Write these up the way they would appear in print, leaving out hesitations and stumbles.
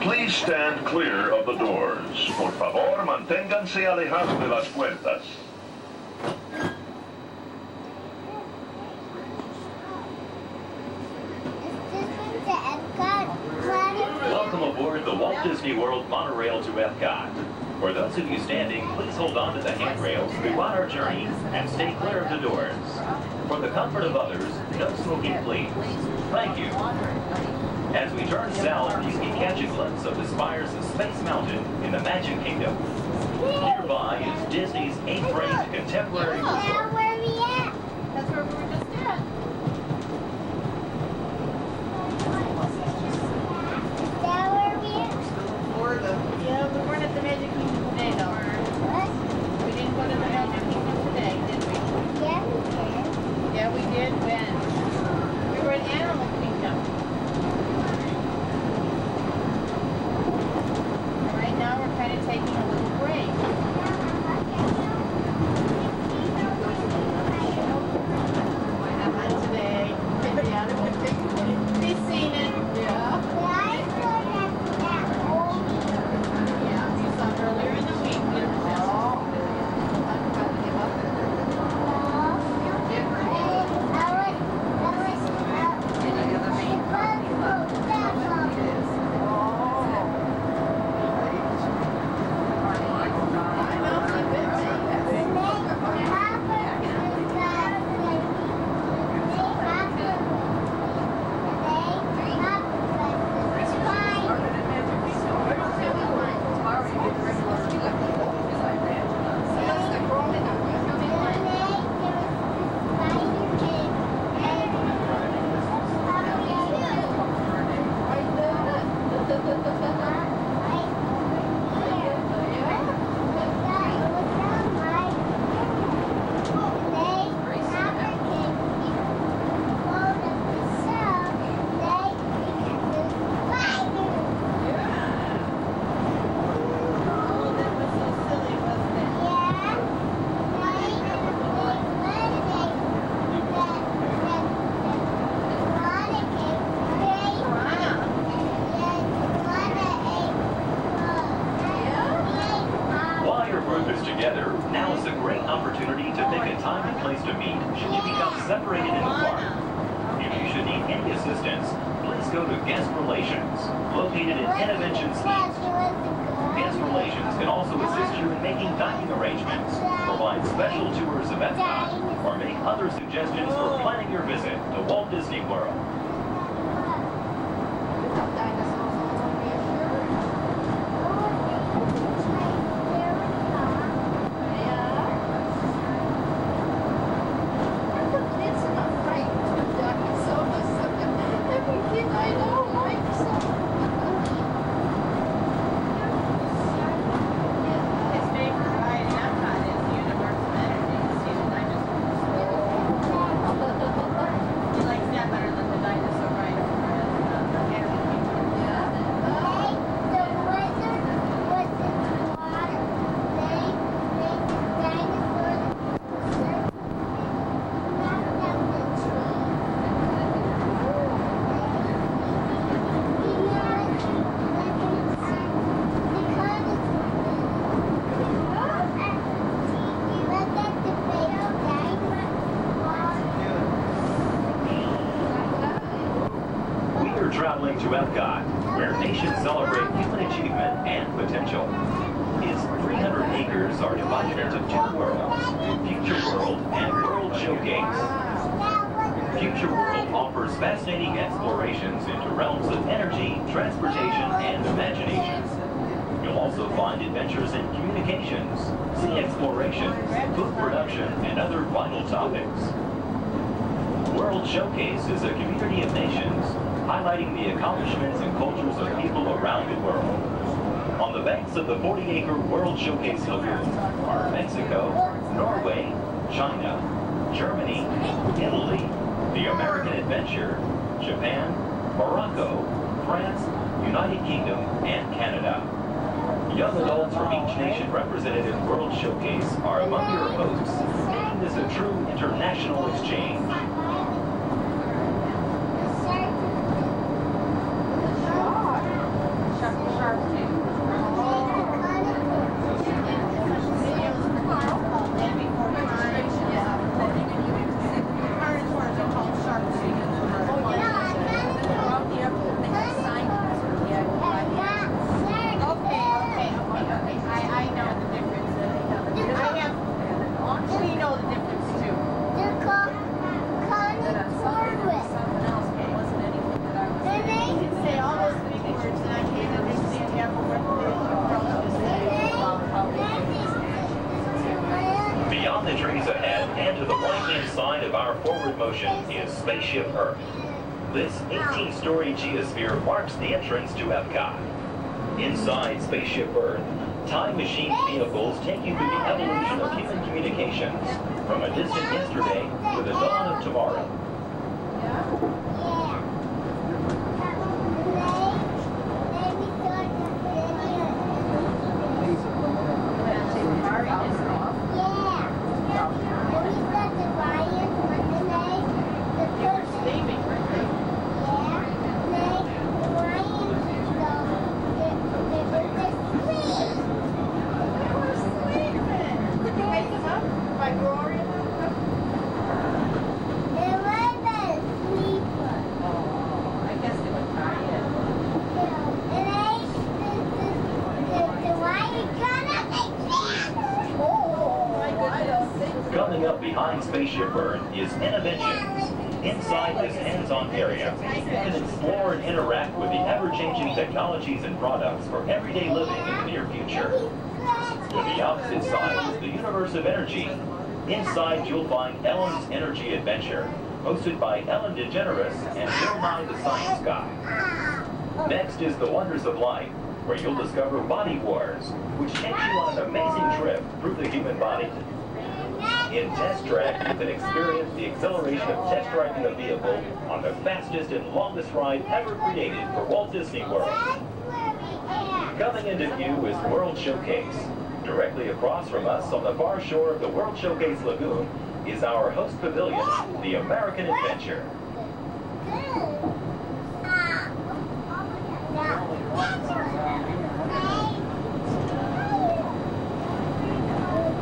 Please stand clear of the doors. Por favor, manténganse alejados de las puertas. Welcome aboard the Walt Disney World monorail to Epcot. For those of you standing, please hold on to the handrails throughout our journey and stay clear of the doors. For the comfort of others, no smoking, please. Thank you. As we turn south, you can catch a glimpse of the spires of Space Mountain in the Magic Kingdom. Nearby is Disney's 8th-ranked contemporary resort. Where are we at? That's where we were just at. Yeah, we weren't at the Magic Kingdom today, though. What? We didn't go to the Magic Kingdom today, did we? Yeah, we did. Yeah, we did. When? We were at Animal Kingdom. And right now we're kind of taking a little break. Not today. Yeah, we've seen it. Yeah. Earlier in the week, together, now is a great opportunity to pick a time and place to meet should you become separated in the park. If you should need any assistance, please go to Guest Relations, located in Interventions East. Guest Relations can also assist you in making dining arrangements, provide special tours of Epcot, or make other suggestions for planning your visit to Walt Disney World. Traveling to Epcot, where nations celebrate human achievement and potential. Its 300 acres are divided into two worlds, Future World and World Showcase. Future World offers fascinating explorations into realms of energy, transportation, and imagination. You'll also find adventures in communications, sea exploration, food production, and other vital topics. World Showcase is a community of nations, highlighting the accomplishments and cultures of people around the world. On the banks of the 40-acre World Showcase Lagoon are Mexico, Norway, China, Germany, Italy, the American Adventure, Japan, Morocco, France, United Kingdom, and Canada. Young adults from each nation represented in World Showcase are among your hosts, making this a true international exchange. Shop destination is Spaceship Earth. This 18-story geosphere marks the entrance to Epcot. Inside Spaceship Earth, time machine vehicles take you through the evolution of human communications, from a distant yesterday to the dawn of tomorrow. Coming up behind Spaceship Earth is Innovations. Inside this hands-on area, you can explore and interact with the ever-changing technologies and products for everyday living in the near future. To the opposite side is the universe of energy. Inside, you'll find Ellen's Energy Adventure, hosted by Ellen DeGeneres and Bill Nye the Science Guy. Next is the Wonders of Life, where you'll discover Body Wars, which takes you on an amazing trip through the human body. In Test Track, you can experience the exhilaration of test driving a vehicle on the fastest and longest ride ever created for Walt Disney World. Coming into view is World Showcase. Directly across from us on the far shore of the World Showcase Lagoon is our host pavilion, the American Adventure.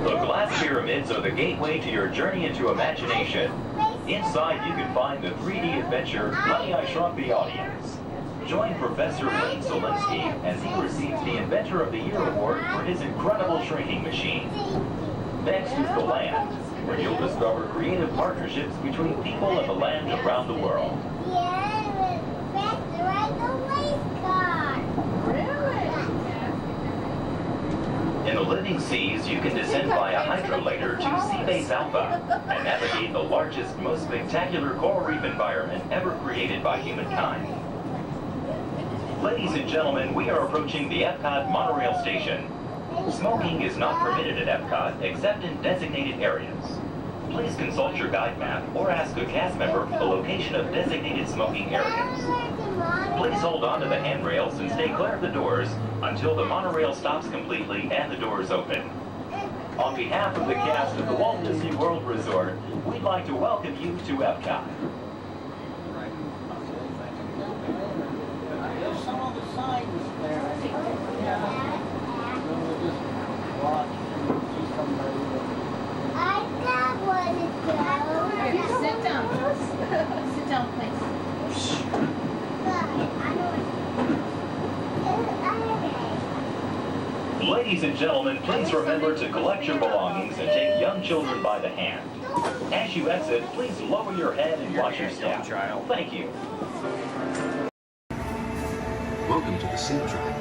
The glass pyramids are the gateway to your journey into imagination. Inside, you can find the 3D adventure, Honey, I Shrunk the Audience. Join Professor Wayne Solinsky as he receives the Inventor of the Year award for his incredible shrinking machine. Next is the land, where you'll discover creative partnerships between people and the land around the world. In the living seas, you can descend via hydrolator to Seabase Alpha and navigate the largest, most spectacular coral reef environment ever created by humankind. Ladies and gentlemen, we are approaching the Epcot monorail station. Smoking is not permitted at Epcot except in designated areas. Please consult your guide map or ask a cast member the location of designated smoking areas. Please hold on to the handrails and stay clear of the doors until the monorail stops completely and the doors open. On behalf of the cast of the Walt Disney World Resort, we'd like to welcome you to Epcot. There's some of the signs there. We'll just watch and see somebody. I got one to go. Sit down. Sit down, please. Ladies and gentlemen, please remember to collect your belongings and take young children by the hand. As you exit, please lower your head and watch your step. Thank you. Welcome to the Sleep Track.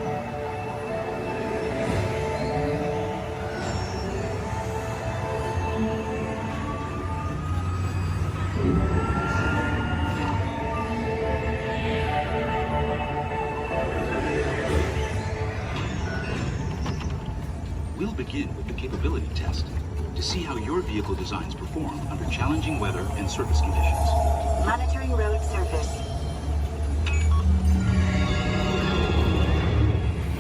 We'll begin with the capability test to see how your vehicle designs perform under challenging weather and surface conditions. Monitoring road surface.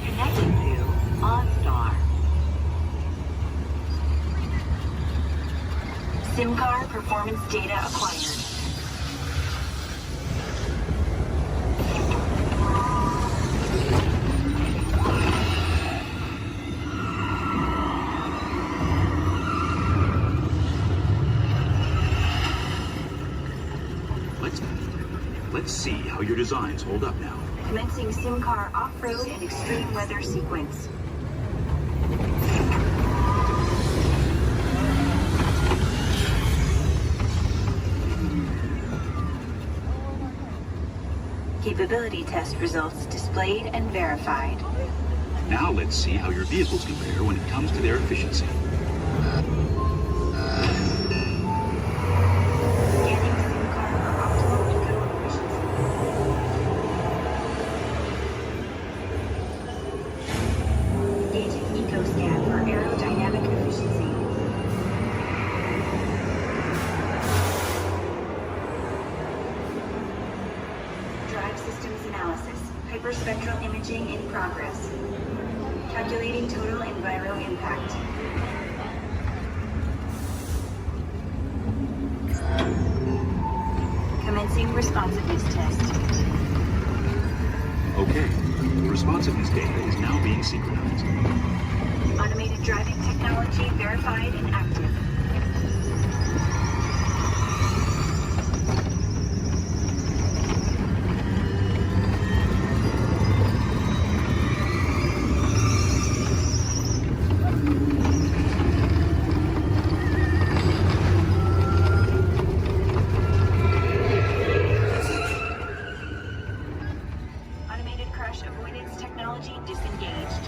Connecting to OnStar. SIM card performance data acquired. Let's see how your designs hold up now. Commencing SIM car off-road and extreme weather sequence. Capability test results displayed and verified. Now let's see how your vehicles compare when it comes to their efficiency. Scanning SIM systems analysis. Hyperspectral imaging in progress. Calculating total enviro impact. Commencing responsiveness test. Okay, responsiveness data is now being synchronized. Automated driving technology verified and active. Automated crash avoidance technology disengaged.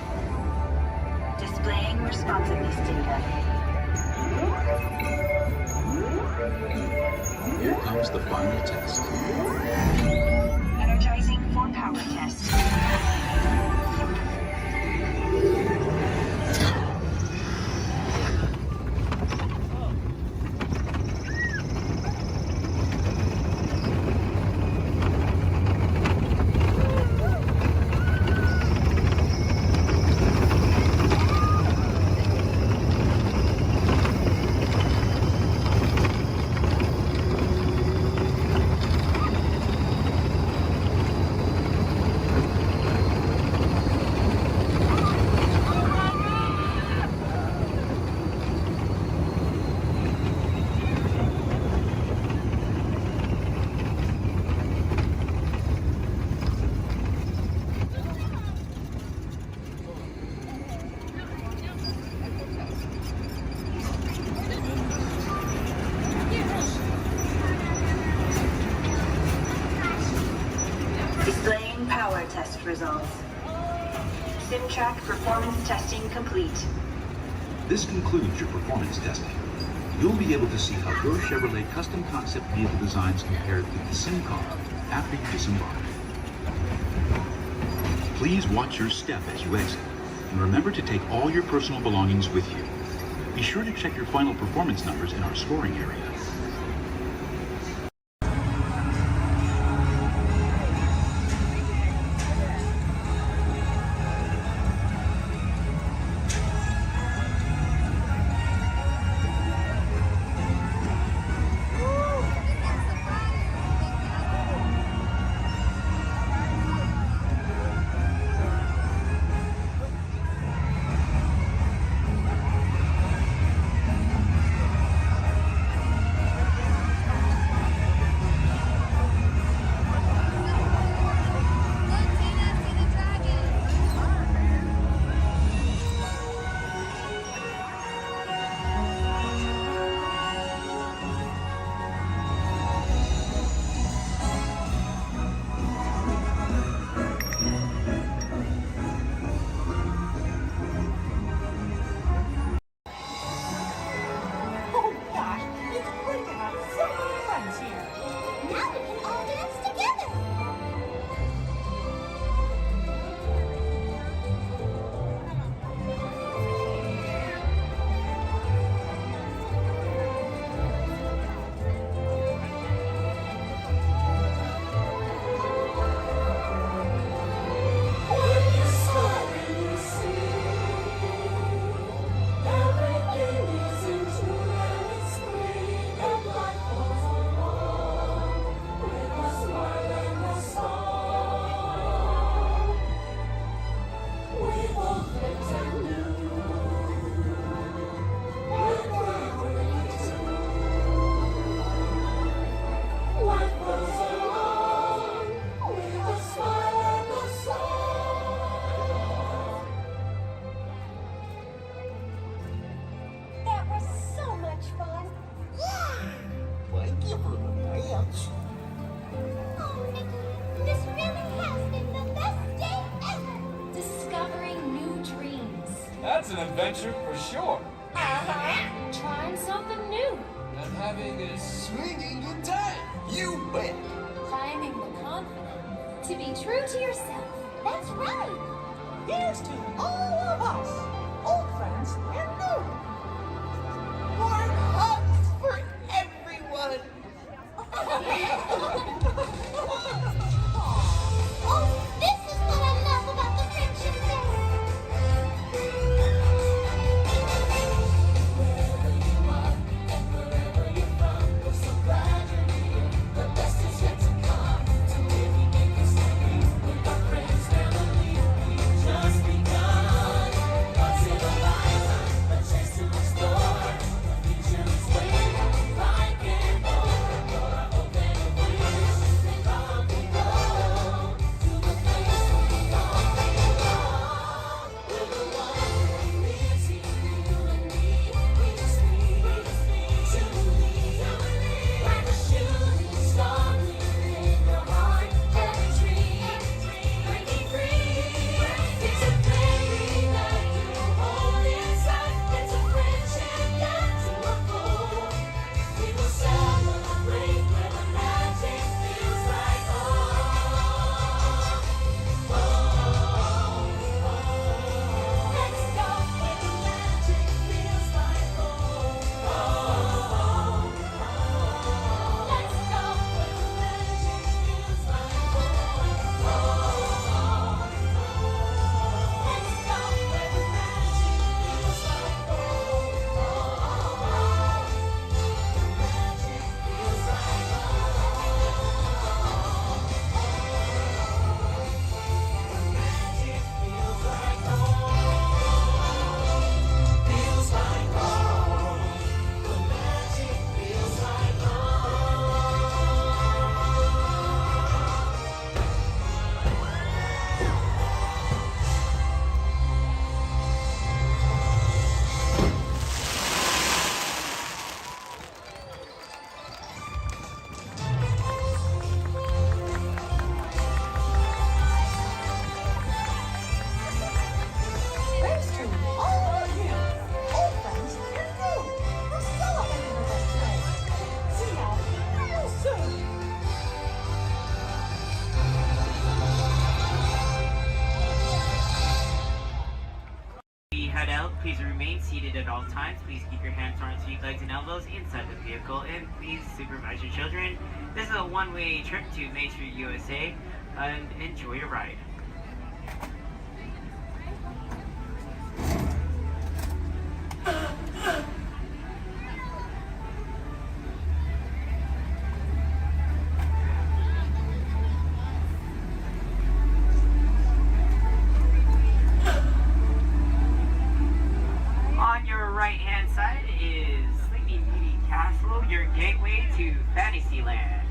Displaying responsiveness data. Here comes the final test. Energizing for power test. Displaying power test results. SimTrack performance testing complete. This concludes your performance testing. You'll be able to see how your Chevrolet custom concept vehicle designs compare to the sim car after you disembark. Please watch your step as you exit, and remember to take all your personal belongings with you. Be sure to check your final performance numbers in our scoring area. That's an adventure for sure. Uh-huh. Trying something new. And having a swinging good time. You bet. Finding the confidence to be true to yourself. That's right. Here's to all of us, old friends and new. Warm hugs for everyone. Disney's Super Magic Children. This is a one-way trip to Main Street, USA, and enjoy your ride. On your right-hand side is Sleeping Beauty Castle, your gateway to Fantasyland.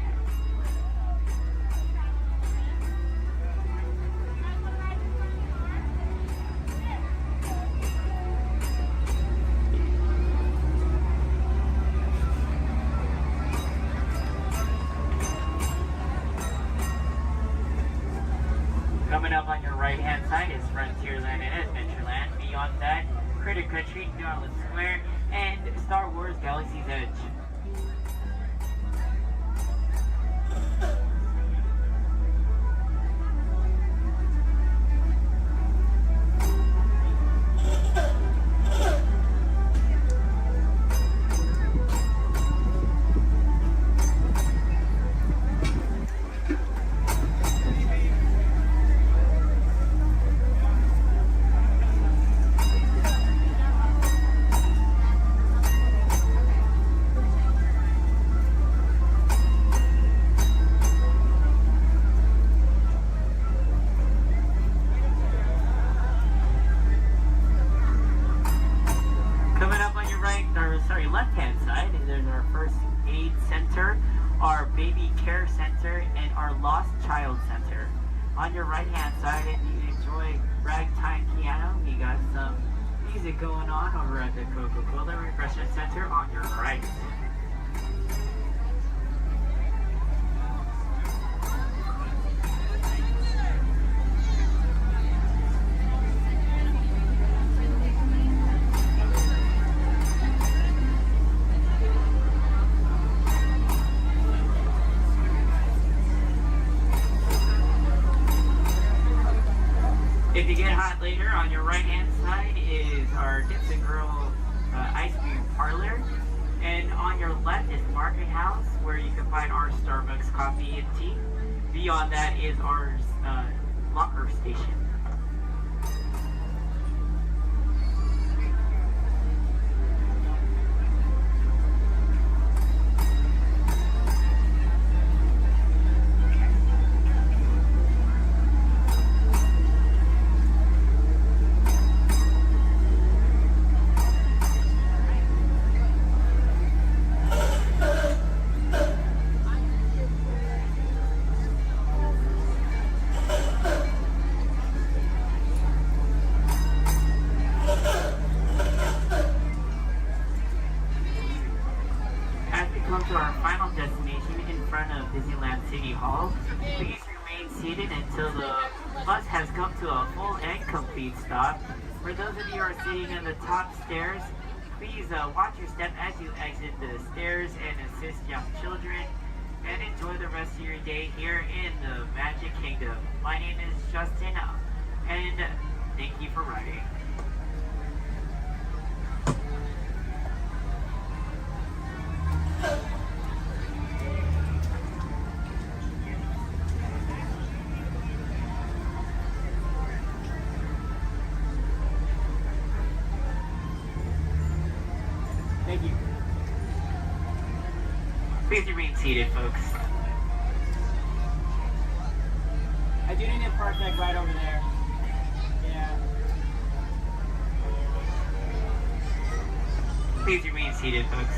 Coming up on your right-hand side is Frontierland and Adventureland. Beyond that, Critter Country, Darling Square, and Star Wars Galaxy's Edge. Left-hand side, there's our first aid center, our baby care center, and our lost child center. On your right-hand side, if you enjoy ragtime piano, we got some music going on over at the Coca-Cola Refreshment Center on your right. If you get hot later, on your right-hand side is our Dips and Grill ice cream parlor. And on your left is Market House, where you can find our Starbucks coffee and tea. Beyond that is our locker station. To our final destination in front of Disneyland City Hall. Please remain seated until the bus has come to a full and complete stop. For those of you who are sitting in the top stairs, please watch your step as you exit the stairs and assist young children, and enjoy the rest of your day here in the Magic Kingdom. My name is Justin, and thank you for riding. Thank you. Please remain seated, folks. I do need a park deck right over there. Yeah. Please remain seated, folks.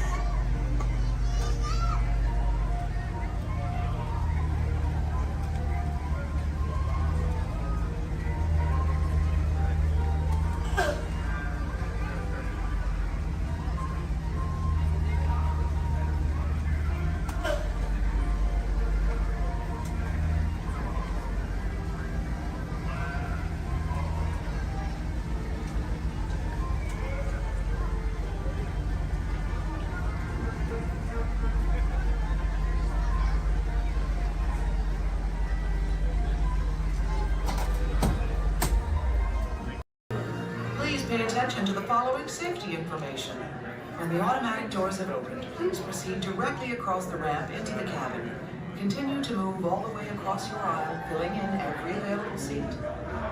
Pay attention to the following safety information. When the automatic doors have opened, please proceed directly across the ramp into the cabin. Continue to move all the way across your aisle, filling in every available seat.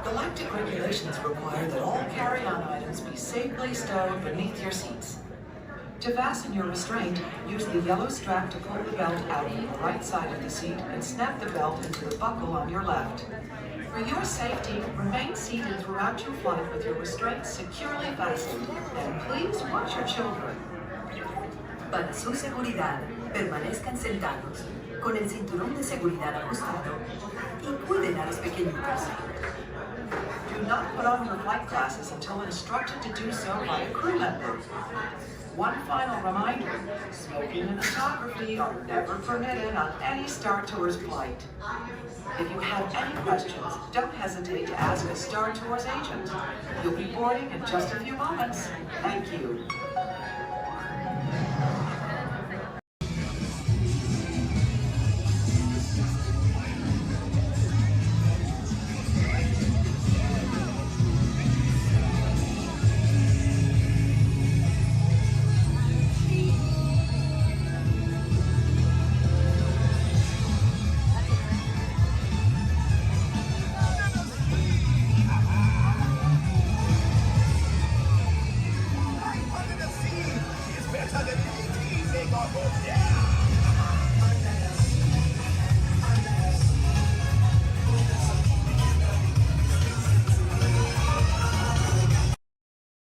Galactic regulations require that all carry-on items be safely stowed beneath your seats. To fasten your restraint, use the yellow strap to pull the belt out on the right side of the seat and snap the belt into the buckle on your left. For your safety, remain seated throughout your flight with your restraints securely fastened, and please watch your children. Para su seguridad, permanezcan sentados, con el cinturón de seguridad ajustado, y cuiden a los pequeñitos. Do not put on your flight glasses until instructed to do so by a crew member. One final reminder, smoking and photography are never permitted on any Star Tours flight. If you have any questions, don't hesitate to ask a Star Tours agent. You'll be boarding in just a few moments. Thank you.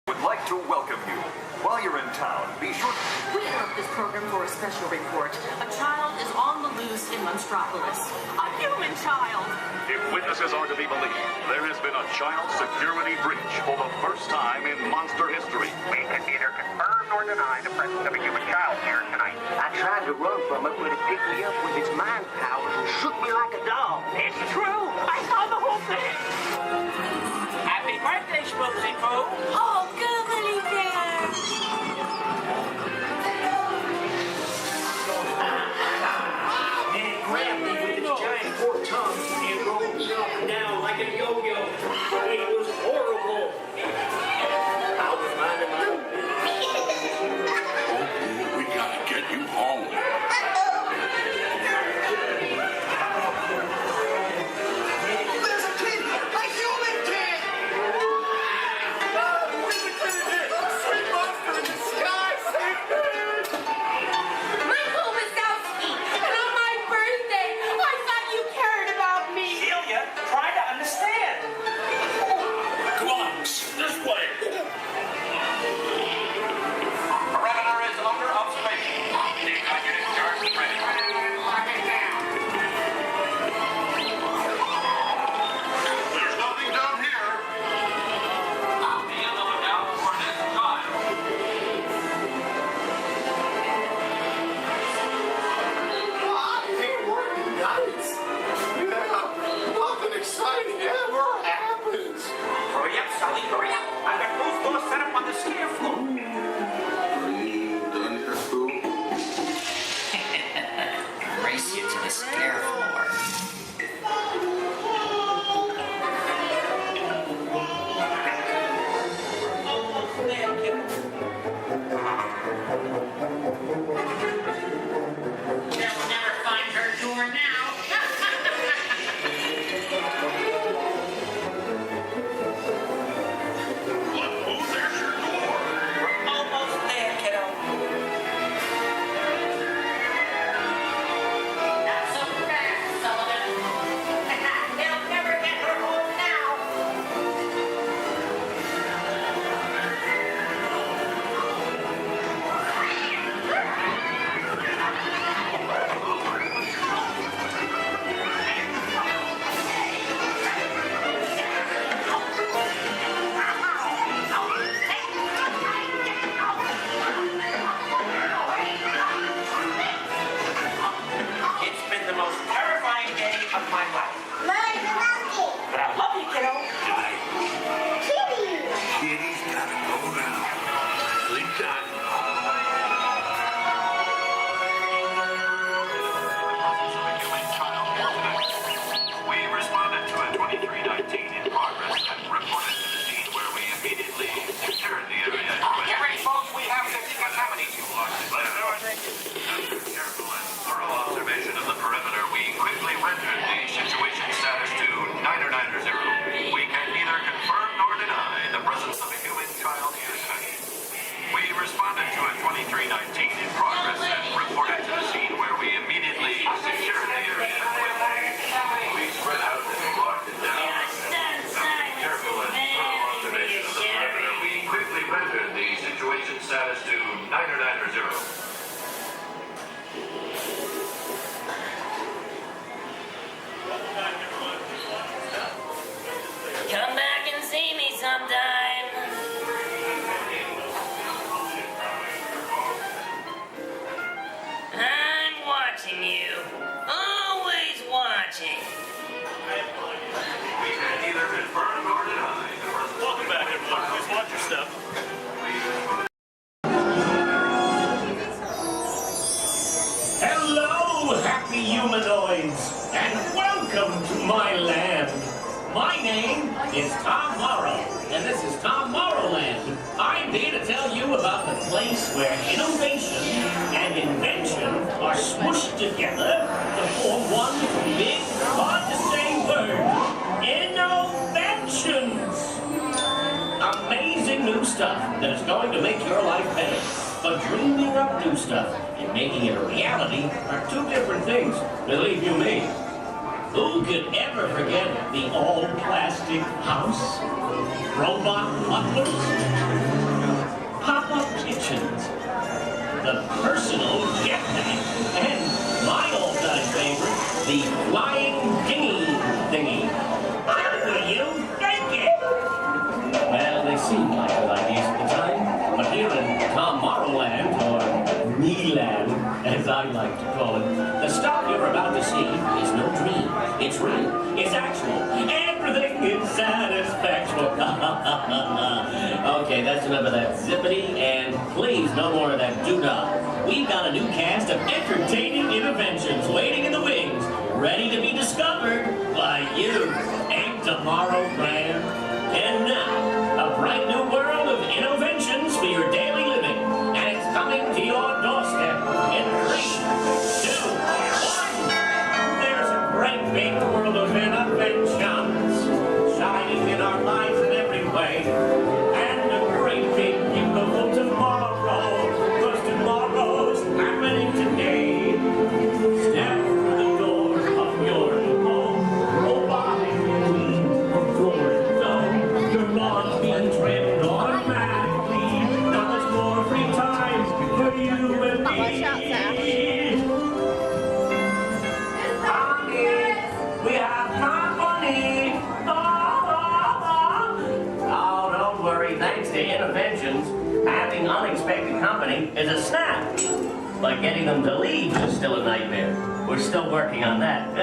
Would like to welcome you. While you're in town, be sure We interrupt this program for a special report. A child is on the loose in Monstropolis. A human child! If witnesses are to be believed, there has been a child security breach for the first time in monster history. We can neither confirm nor deny the presence of a human child here tonight. I tried to run from it, but it picked me up with its mind powers and shook me like a dog. It's true! I saw the whole thing! Happy birthday, Spooksy Poo! Oh, googly bear! Then it grabbed me with its giant forked tongue and rolled me up and down like a yo-yo. It was horrible. I was minding my own business. We gotta get you home. There's a kid! A human kid! Where's the kid here? Sweet monster in the sky! Save me! Michael Wazowski, and on my birthday, I thought you cared about me. Celia, try to understand. Come on, this way. Perimeter is under observation. Need I get in charge of ready? There's nothing down here. I'll be on the lookout for this child. Hey, working nights! Yeah, nothing exciting ever happens! Hurry up, Sully, hurry up. I've got both doors set up on the scare floor. Are you done here, Boo? Race you to the scare floor. They'll never find her door now. Look, there's your door. We're almost there, kiddo. Not so fast, Sullivan. They'll never get her home now. It's been the most terrifying day of my life. But I love you, kiddo. Kitty's gotta go now. Sleep tight. We responded to a 2319 in progress and reported to the scene where we immediately secured the area. Get ready, folks. We have the decontamination. Come back and see me sometime. I'm watching you. Always watching. We can neither confirm nor deny. Welcome back, everyone. Please watch your step. Hello, happy humanoids, and welcome to my land. My name is Tom Morrow, and this is Tom Morrowland. I'm here to tell you about the place where innovation and invention are smooshed together to form one big, hard-to-say word. Innovations! Amazing new stuff that is going to make your life better. But dreaming up new stuff and making it a reality are two different things, believe you me. Who could ever forget the all-plastic house? Robot butlers? Pop-up kitchens? The personal jetpack? And my all-time favorite, the flying dinghy thingy. How do you think it? Well, they seemed like good ideas at the time, but here in Tom Morrowland, or Me-land, as I like to call it, the stuff you're about to see is no dream. It's real. It's actual. Everything is satisfactual. Okay, that's enough of that zippity, and please, no more of that doo-dah. We've got a new cast of entertaining interventions waiting in the wings, ready to be discovered by you. Ain't tomorrow grand? And now, a bright new world of innovations for your daily living. And it's coming to your doorstep in 3, 2, 1. There's a great big world of innovations shining in our lives in every way. And a great big beautiful tomorrow, because tomorrow's happening today. Step through the doors of your home. Oh, by the floor is stone. Your lawn's being trimmed automatically. Now there's more free time for you and me. We have company. Oh, don't worry. Thanks to interventions, having unexpected company is a snap. But getting them to leave is still a nightmare. We're still working on that.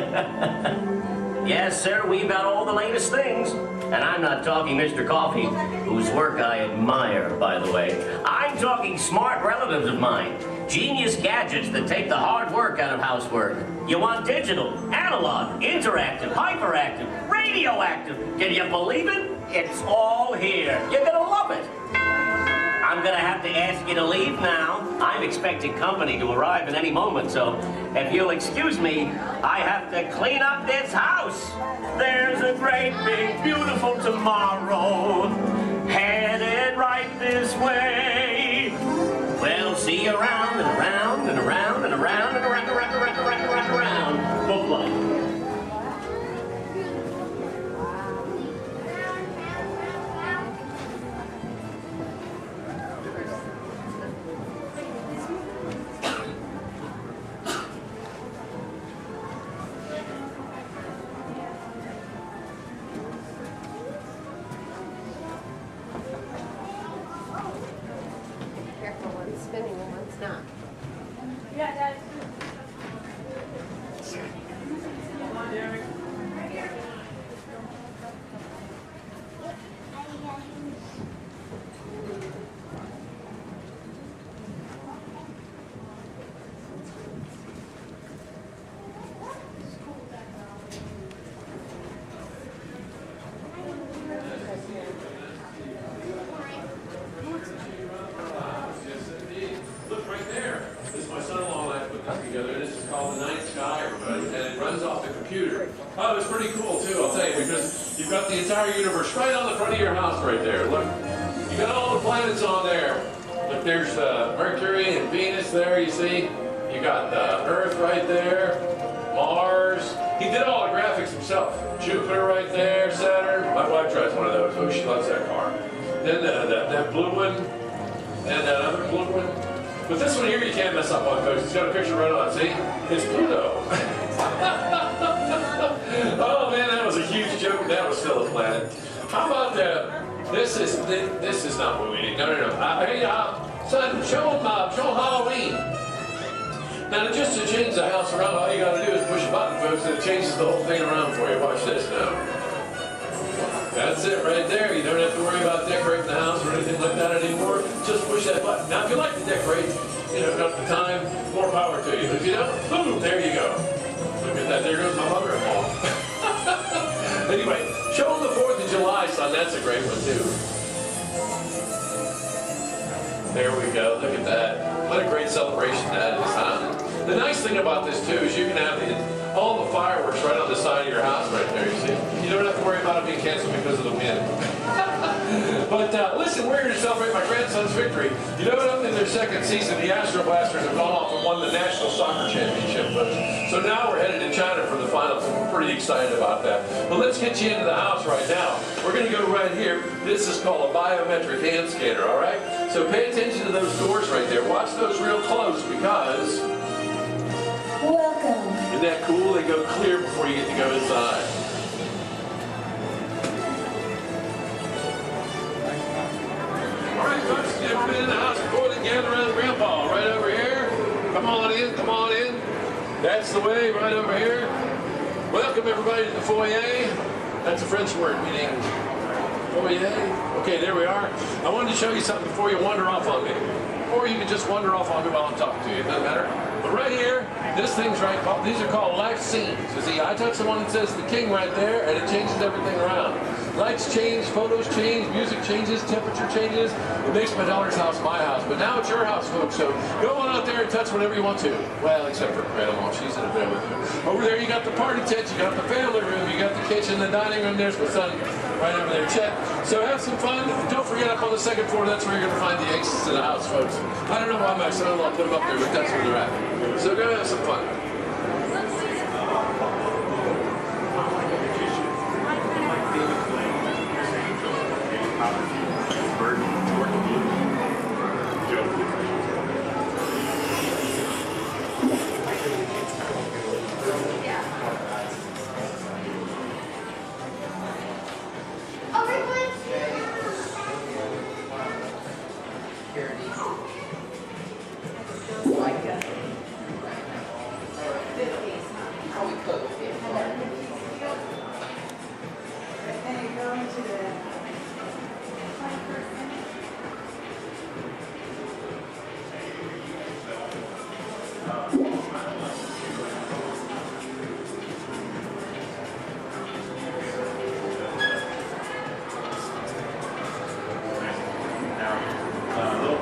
Yes, sir, we've got all the latest things. And I'm not talking Mr. Coffee, whose work I admire, by the way. I'm talking smart relatives of mine. Genius gadgets that take the hard work out of housework. You want digital, analog, interactive, hyperactive, radioactive. Can you believe it? It's all here. You're gonna love it. I'm gonna have to ask you to leave now. I'm expecting company to arrive at any moment, so if you'll excuse me, I have to clean up this house. There's a great big beautiful tomorrow headed right this way. We'll see you around and around and around and around and around and around and around and around and around and around. Book life. Careful, one's spinning and one's not. Yeah, Dad. Come on, Derek. Look right there. This is my son-in-law and I put this together. This is called the Night Sky, everybody, and it runs off the computer. Oh, it's pretty cool too, I'll tell you, because you've got the entire universe right on the front of your house right there. Look, you got all the planets on there. Look, there's Mercury and Venus there, you see. You got Earth right there, Mars. He did all the graphics himself. Jupiter right there, Saturn. My wife drives one of those. Oh, she loves that car. Then that blue one, and that other blue one. But this one here you can't mess up on, folks. It's got a picture right on. See? It's Pluto. This is not what we need. No. Hey, son, show them Halloween. Now, just to change the house around, all you got to do is push a button, folks, and it changes the whole thing around for you. Watch this now. That's it right there. You don't have to worry about decorating the house or anything like that anymore. Just push that button. Now, if you like to decorate, got the time, more power to you. But if you don't, boom, there you go. Look at that. There goes my mother-in-law. Anyway, show them the 4th of July, son. That's a great one, too. There we go. Look at that. What a great celebration that is, huh? The nice thing about this, too, is you can have all the fireworks right on the side of your house right there, you see? You don't have to worry about it being canceled because of the wind. But listen, we're here to celebrate my grandson's victory. You know what? In their second season, the Astro Blasters have gone off and won the National Soccer Championship. So now we're headed to China for the finals, and we're pretty excited about that. But let's get you into the house right now. We're going to go right here. This is called a biometric hand scanner, all right? So pay attention to those doors right there. Watch those real close because... Welcome. Isn't that cool? They go clear before you get to go inside. All right, folks, you've been in the house before they gather around Grandpa. Right over here. Come on in, come on in. That's the way, right over here. Welcome, everybody, to the foyer. That's a French word meaning foyer. Okay, there we are. I wanted to show you something before you wander off on me. Or you can just wander off on me while I'm talking to you. It doesn't matter. But right here, this thing's right. These are called light scenes. You see, I touch the one that says the king right there, and it changes everything around. Lights change, photos change, music changes, temperature changes. It makes my daughter's house my house. But now it's your house, folks. So go on out there and touch whatever you want to. Well, except for Grandma. She's in a bed with you. Over there, you got the party tent. You got the family room. You got the kitchen, the dining room. There's my son right over there, Chet. So have some fun. Don't forget, up on the second floor, that's where you're going to find the exits to the house, folks. I don't know why my son-in-law put them up there, but that's where they're at. So go have some fun.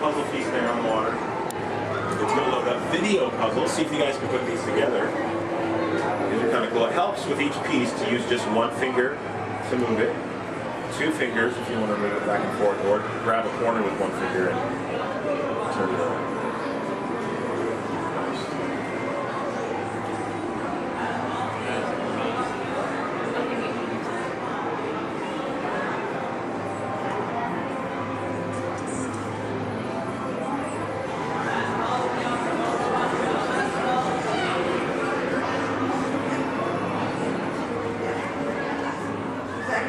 Puzzle piece there on the water. It's going to load up video puzzles. See if you guys can put these together. These are kind of cool. It helps with each piece to use just one finger to move it. 2 fingers if you want to move it back and forth, or grab a corner with 1 finger and turn it over.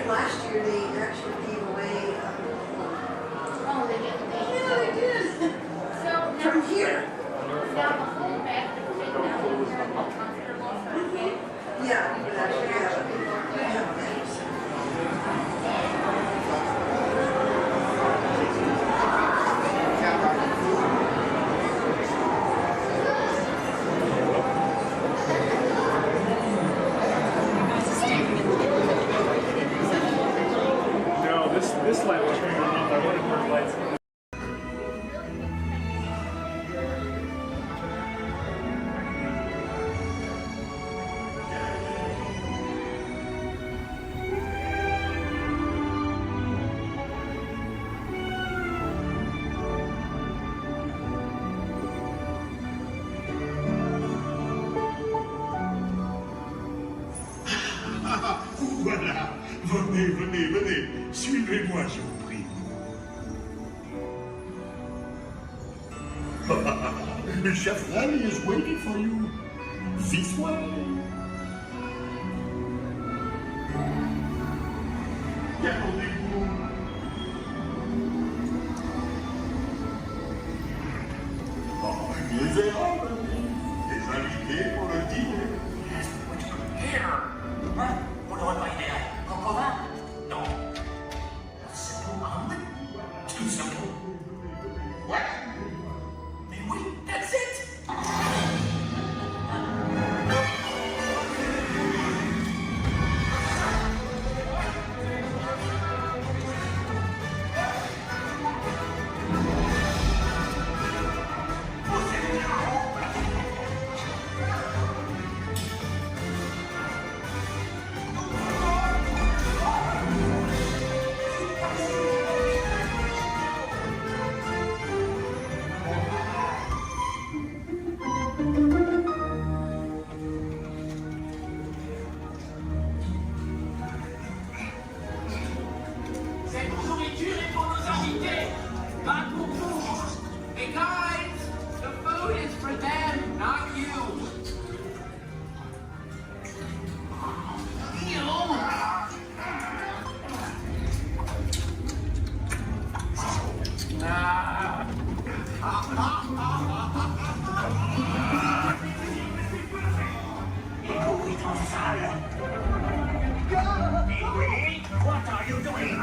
Last year they actually gave away. Oh, they did. Yeah, they did. So From here. now the whole back of the thing now is very comfortable for a kid. Yeah, you would actually have it. This light will turn off. I wanted more lights. Voilà. Venez, venez, venez. Suivez-moi, je vous prie. Chef Rally is waiting for you. This way. Déroulez-vous. here. Hein? Vous n'aurez pas idée. Coco vin? Non. A simple omelet? Too simple. What? Mais oui, that's it. Cette nourriture est pour nos invités, pas pour vous. Hey guys, the food is for them, not you. What are you doing?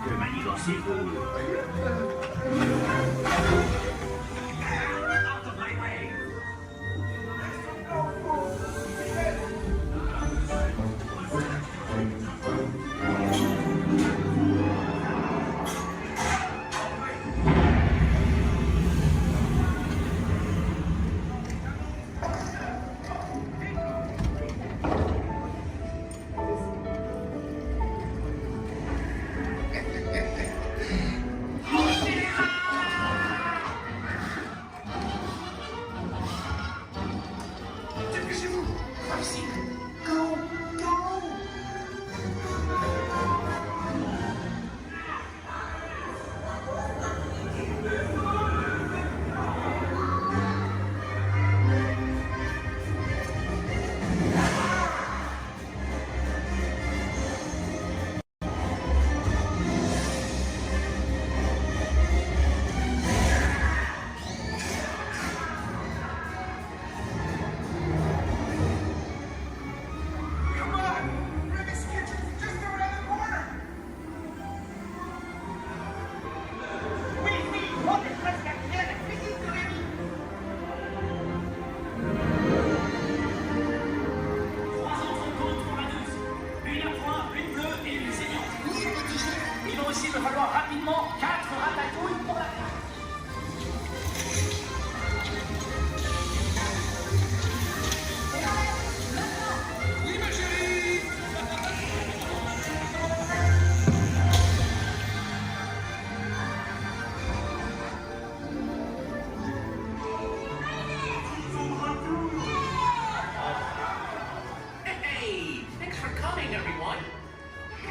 Que manigocez-vous? Out of my way!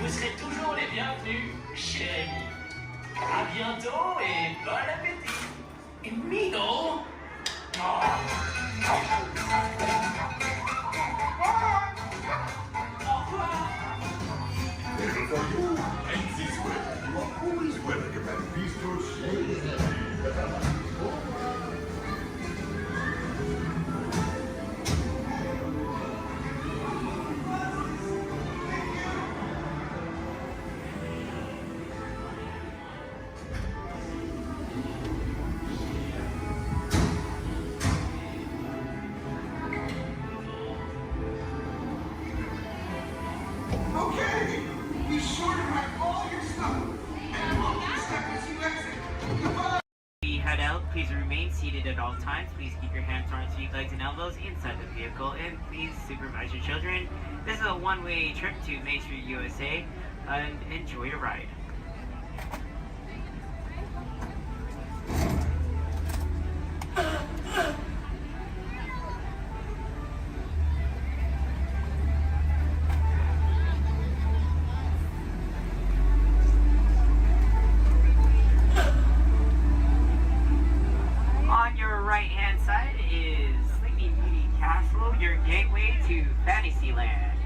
Vous serez toujours les bienvenus, chérie. À bientôt et bon appétit. Amigo. Okay, be sure to pack all your stuff. And look, step as you exit. Goodbye. We head out, please remain seated at all times. Please keep your hands, arms, feet, legs, and elbows inside the vehicle. And please supervise your children. This is a one-way trip to Main Street, USA. And enjoy your ride. On your right-hand side is Sleeping Beauty Castle, your gateway to Fantasyland.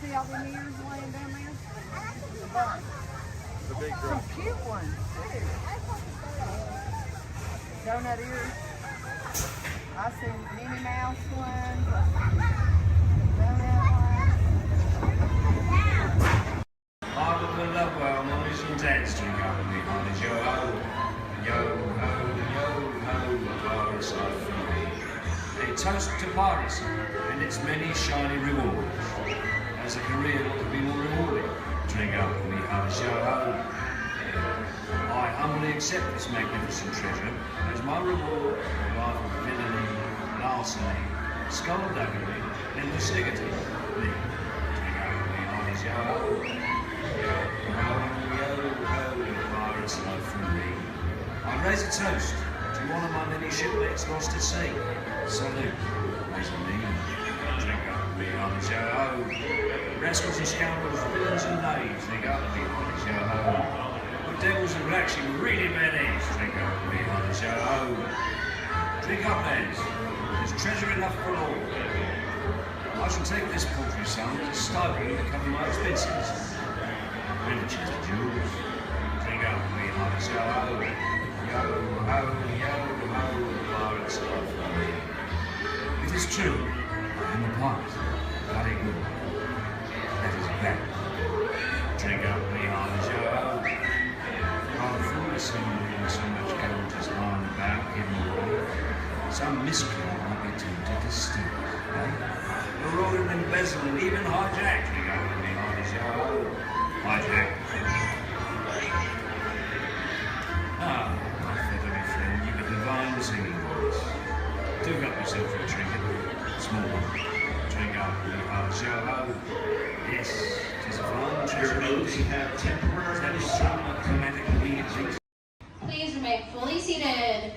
see all them ears laying down there? The big Some drop. cute ones, too. Donut ears. I see Minnie Mouse ones. Donut I would love well, mummies and dads to go with me on his yo-ho, yo-ho, yo-ho, pirates are free. A toast to piracy and its many shiny rewards. As a career, what could be more rewarding? Drink up with me on his yo-ho. I humbly accept this magnificent treasure as my reward for a life of villainy, larceny, skullduggery, and lucidity. Me, drink up with me on his yo-ho. Pirates love from me. I raise a toast to one of my many shipmates lost at sea. Salute, raise a me. Drink up with me on his yo-ho. Rascals and scoundrels, villains and knaves, drink up with me on his yo-ho. The devils and blacks, you really bad eggs, drink up with me on his yo-ho. Drink up, lads. There's treasure enough for all. I shall take this paltry sum as a stipend to cover my expenses. And a chest of jewels. Drink up with me on his yo-ho. Yo-ho, yo-ho, pirates love for me. It is true, I am a pirate. Bloody good. That is bad. Drink up with me on his yo-ho. I'm foolish in so much gold just lying about in the world. Some miscreant might be tempted to steal it, eh? Or order and embezzle and even hijack. Drink up with me on his yo-ho. Hijack. Ah, my feathery friend, you've a divine singing voice. Do got yourself a trinket, small one. Drink up with me on his yo-ho. Yes, 'tis a fine treasure. Those who have temporarily stopped chromatic music. Please remain fully seated.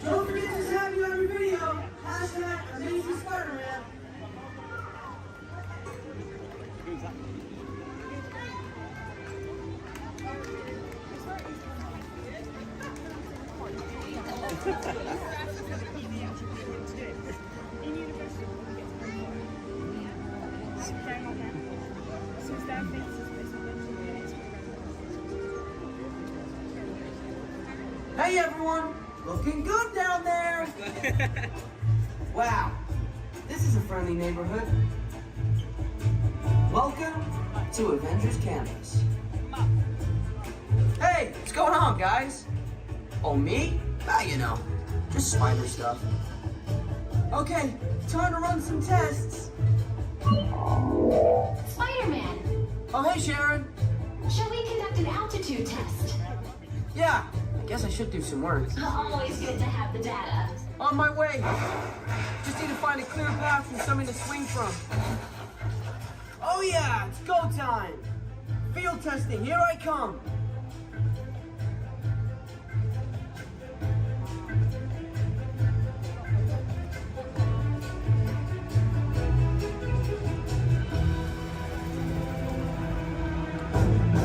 Don't forget to tag me on your video. #Amazing Spider-Man. Hey everyone, looking good down there. Wow, this is a friendly neighborhood. Welcome to Avengers Campus. Hey, what's going on, guys? Oh, me? Ah, you know, just spider stuff. Okay, time to run some tests. Spider-Man, Oh, hey, Sharon. shall we conduct an altitude test? Yeah, I guess I should do some work. Always good to have the data. On my way. Just need to find a clear path and something to swing from. Oh yeah, it's go time. Field testing, here I come.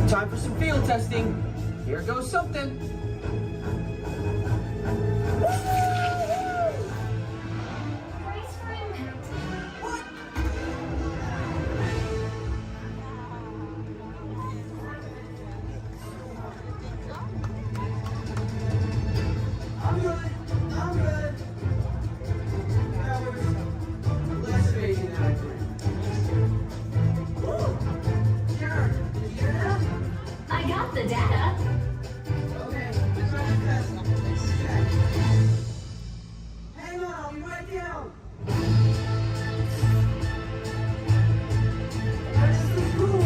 Time for some field testing. Here goes something. Brace for impact. I'm good. That was less amazing than I dreamed. Sharon, did you hear that? I got the data. Okay, let's run the test. Check. Hang on, I'll be right down. This is cool.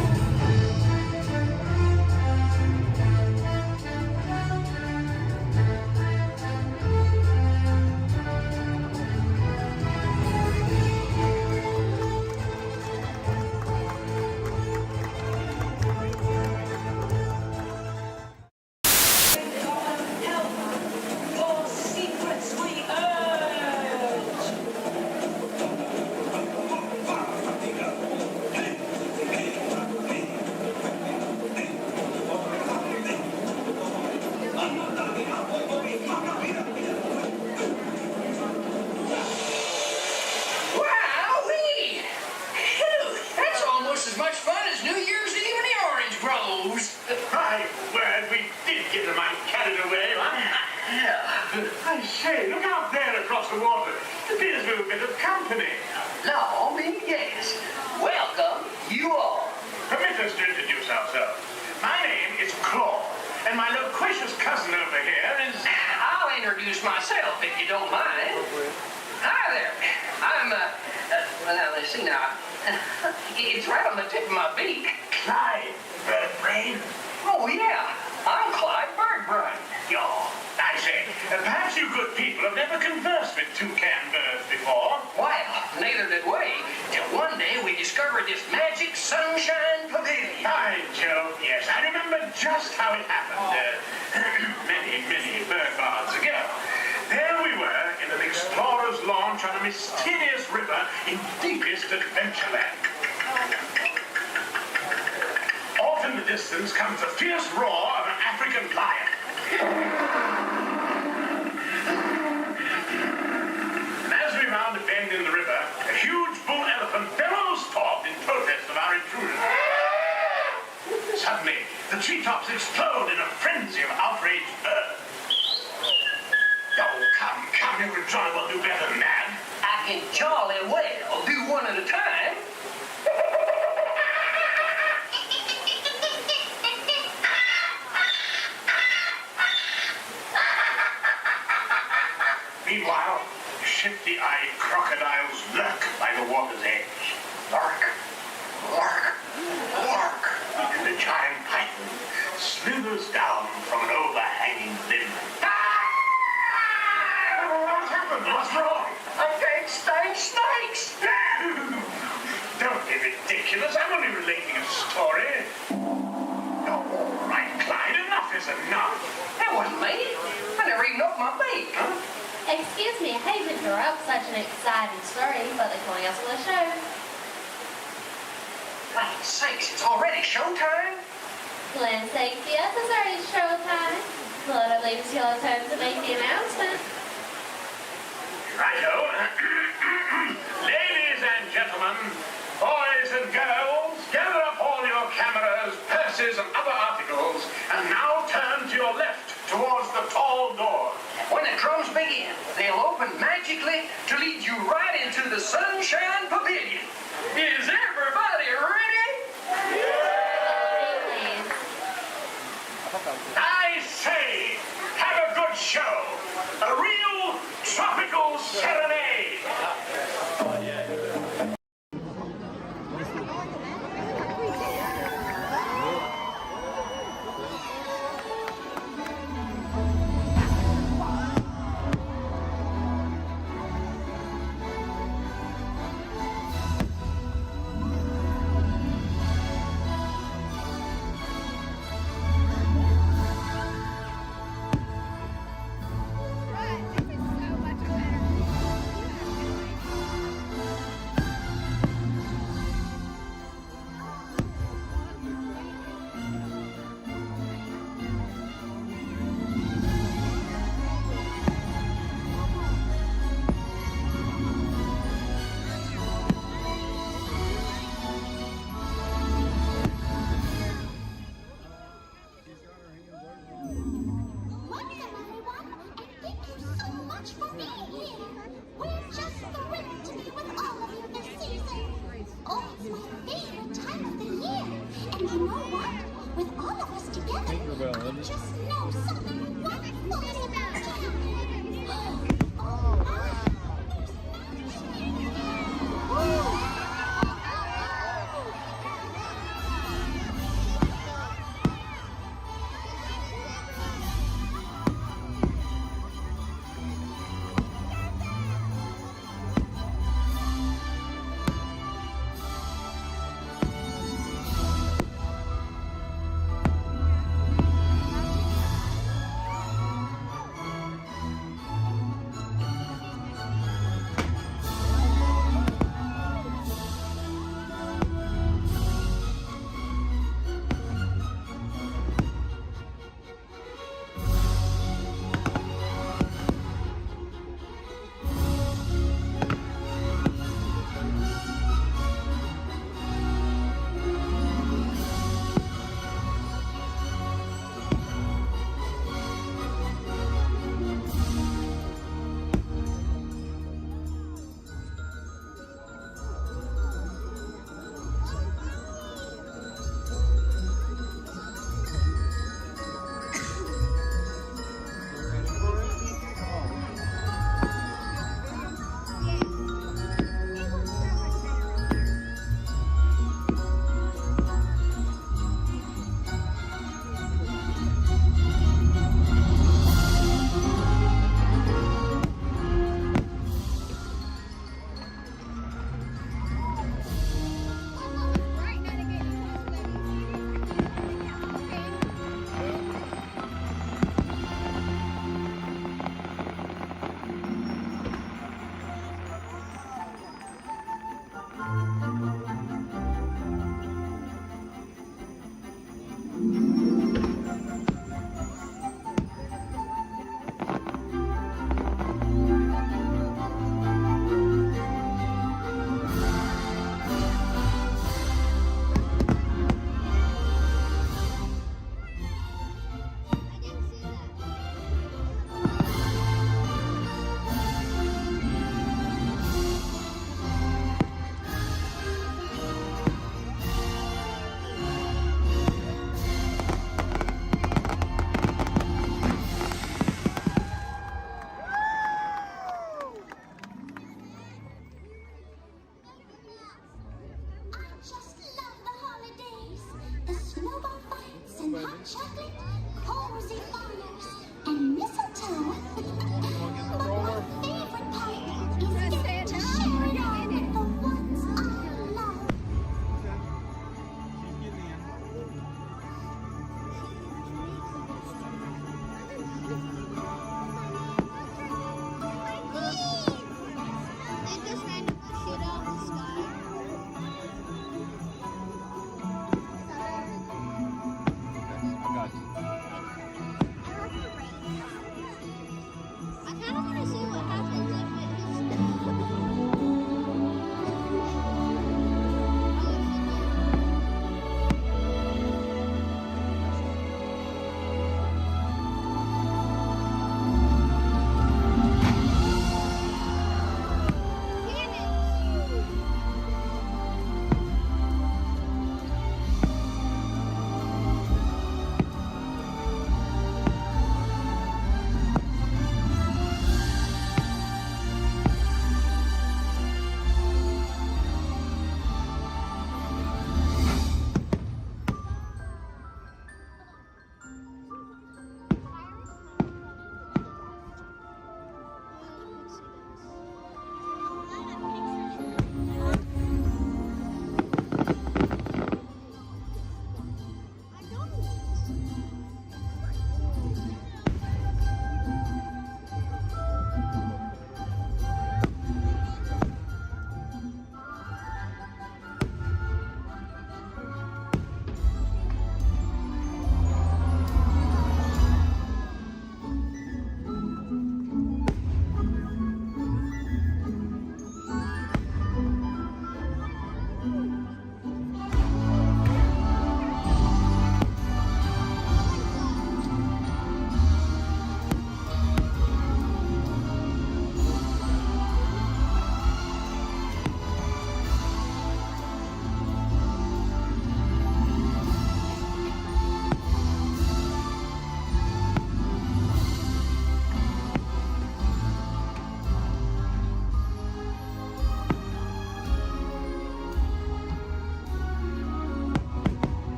Your secrets we urge. Wowee! Phew, that's almost as much fun as New Year's Eve in the Orange Groves. My word, we did get the mind carried away, huh? I say, look out there across the water. There's a little bit of company. Law me yes. Welcome, you all. Permit us to introduce ourselves. My name is Claude, and my loquacious cousin over here is... I'll introduce myself if you don't mind. Hi there. I'm, well, let's see now. It's right on the tip of my beak. Clyde Birdbrain. Oh, yeah. I'm Clyde Birdbrain. I say, perhaps you good people have never conversed with toucan birds before. Well, neither did we, till one day we discovered this magic sunshine pavilion. By Jove, yes, I remember just how it happened. Many bird baths ago. There we were in an explorer's launch on a mysterious river in deepest Adventureland. Off in the distance comes the fierce roar of an African lion. And as we round a bend in the river, a huge bull elephant bellows forth in protest of our intrusion. Suddenly, the treetops explode in a frenzy of outraged birds. Oh, come, you can jolly well do better than that. I can jolly well do one at a time. Meanwhile, shifty-eyed crocodiles lurk by the water's edge. Lurk, lurk, lurk. And the giant python slithers down from an overhanging limb. What's happened? What's wrong? I can't stand snakes. Don't be ridiculous. I'm only relating a story. Oh, all right, Clyde. Enough is enough. That wasn't me. I never even opened my beak. Huh? Excuse me, I hate to interrupt such an exciting story, but they're calling us for the show. Land sakes, it's already showtime? Land sakes, yes, it's already showtime. But I believe it's your turn to make the announcement. Righto. Ladies and gentlemen, boys and girls, gather up all your cameras, purses, and other articles, and now turn to your left towards the tall door. When the drums begin, they'll open magically to lead you right into the Sunshine Pavilion. Is everybody ready? I say, have a good show. A real tropical serenade.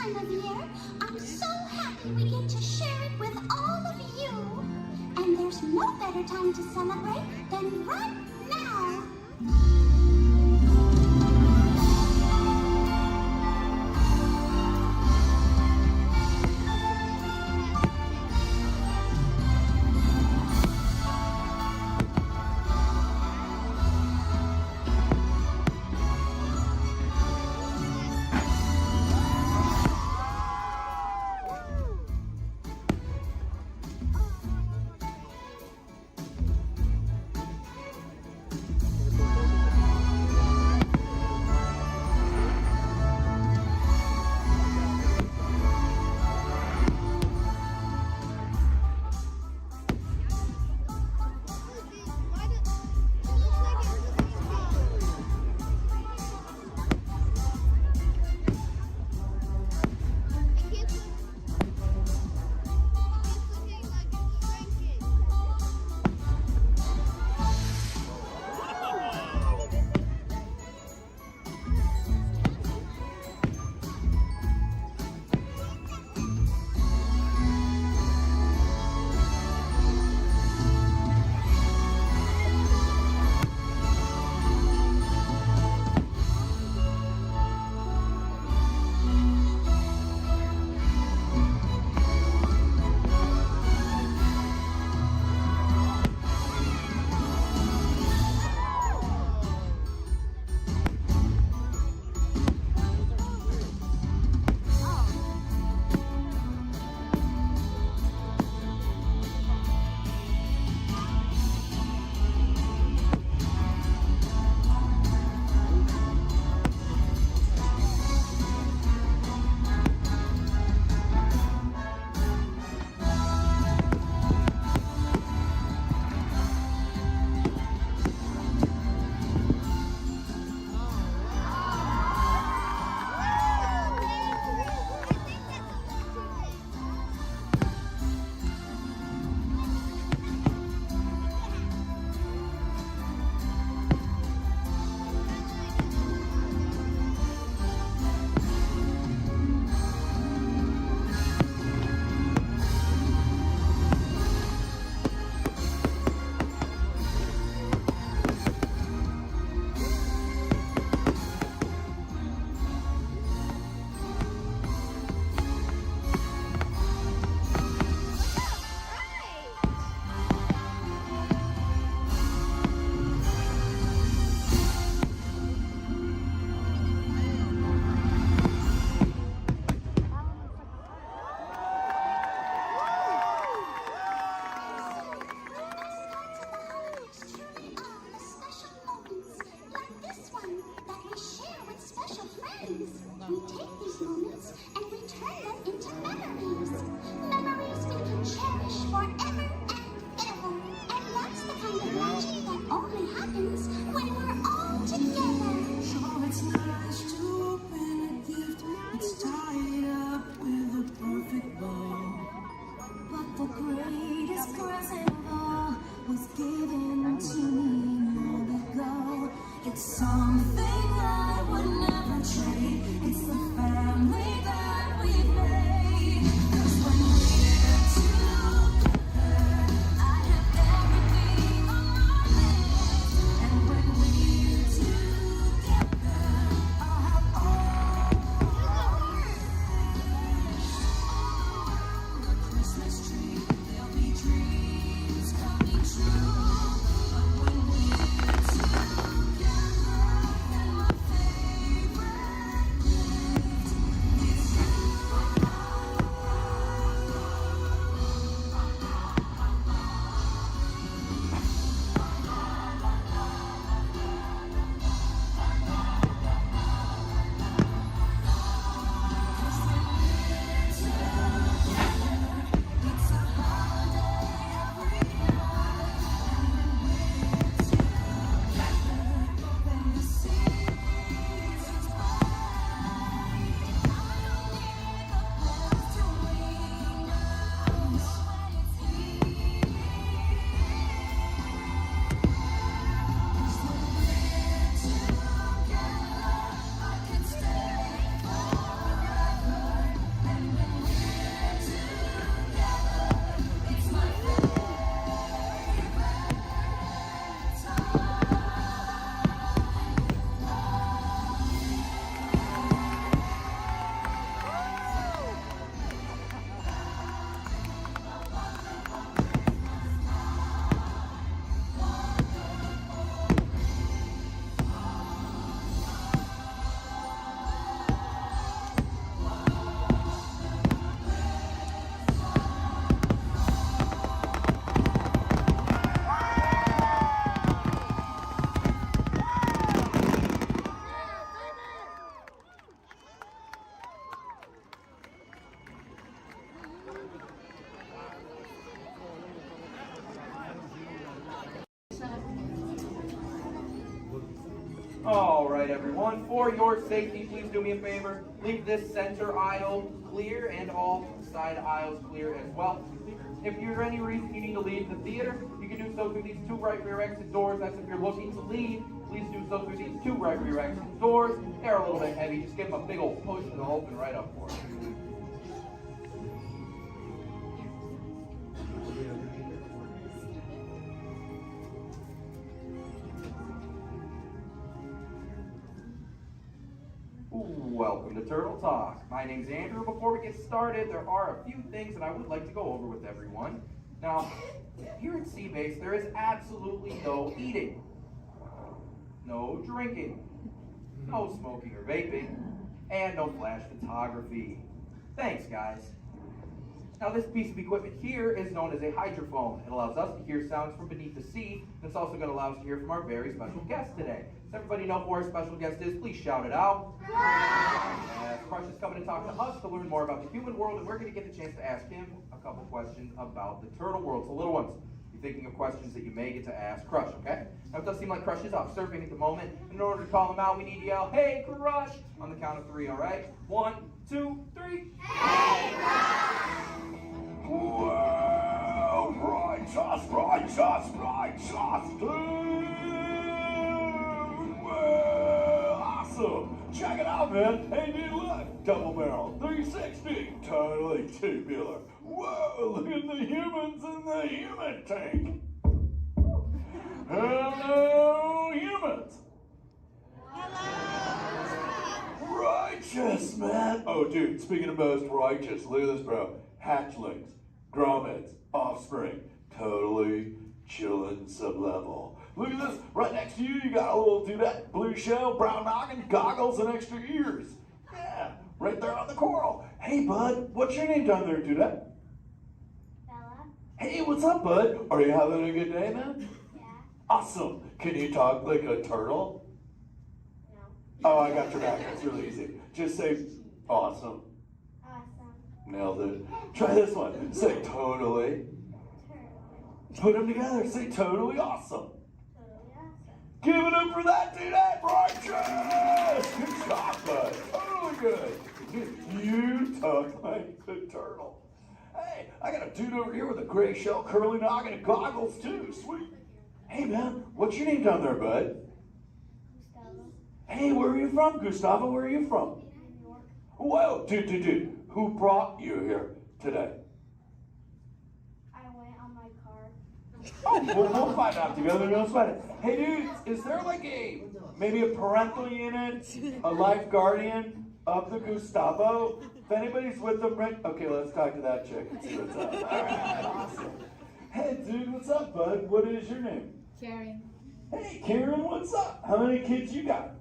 time of year. I'm so happy we get to share it with all of you. And there's no better time to celebrate than right now. It's the family that we've made. 'Cause when All right, everyone, for your safety, please do me a favor. Leave this center aisle clear and all side aisles clear as well. If for any reason you need to leave the theater, you can do so through these two right rear exit doors. That's if you're looking to leave. Please do so through these two right rear exit doors. They're a little bit heavy. Just give them a big old push and they'll open right up for you. Welcome to Turtle Talk. My name's Andrew. Before we get started, there are a few things that I would like to go over with everyone. Now, here at Seabase, there is absolutely no eating, no drinking, no smoking or vaping, and no flash photography. Thanks, guys. Now, this piece of equipment here is known as a hydrophone. It allows us to hear sounds from beneath the sea, and it's also going to allow us to hear from our very special guest today. Does everybody know who our special guest is? Please shout it out. Crush is coming to talk to us to learn more about the human world, and we're going to get the chance to ask him a couple questions about the turtle world. So, little ones, be thinking of questions that you may get to ask Crush, okay? Now, it does seem like Crush is off surfing at the moment. In order to call him out, we need to yell, "Hey, Crush!" on the count of 3, all right? 1, 2, 3. Hey, Crush! Well, righteous, dude! Well, awesome! Check it out, man! Hey, dude, look! Double barrel, 360, totally tubular. Whoa, look at the humans in the human tank! Hello, humans! Righteous, man! Oh, dude, speaking of most righteous, look at this, bro. Hatchlings, grommets, offspring, totally chillin' sub-level. Look at this, right next to you, you got a little dudette, blue shell, brown noggin, goggles, and extra ears. Yeah, right there on the coral. Hey, bud, what's your name down there, dudette? Bella. Hey, what's up, bud? Are you having a good day, man? Yeah. Awesome. Can you talk like a turtle? No. Oh, I got your back. That's really easy. Just say, awesome. Awesome. Nailed it. Try this one. Say totally. Put them together. Say totally awesome. Totally awesome. Give it up for that dude. That righteous. Good job, bud. Totally good. You talk like the turtle. Hey, I got a dude over here with a gray shell, curly noggin, and goggles too. Sweet. Hey, man, what's your name down there, bud? Gustavo. Hey, where are you from, Gustavo? Where are you from? New York. Whoa, dude. Who brought you here today? I went on my car. Oh, we'll find out together. We'll find it. Hey, dudes, is there like maybe a parental unit, a life guardian of the Gustavo? If anybody's with them, right? Okay, let's talk to that chick and see what's up. All right, awesome. Hey, dude, what's up, bud? What is your name? Karen. Hey, Karen, what's up? How many kids you got?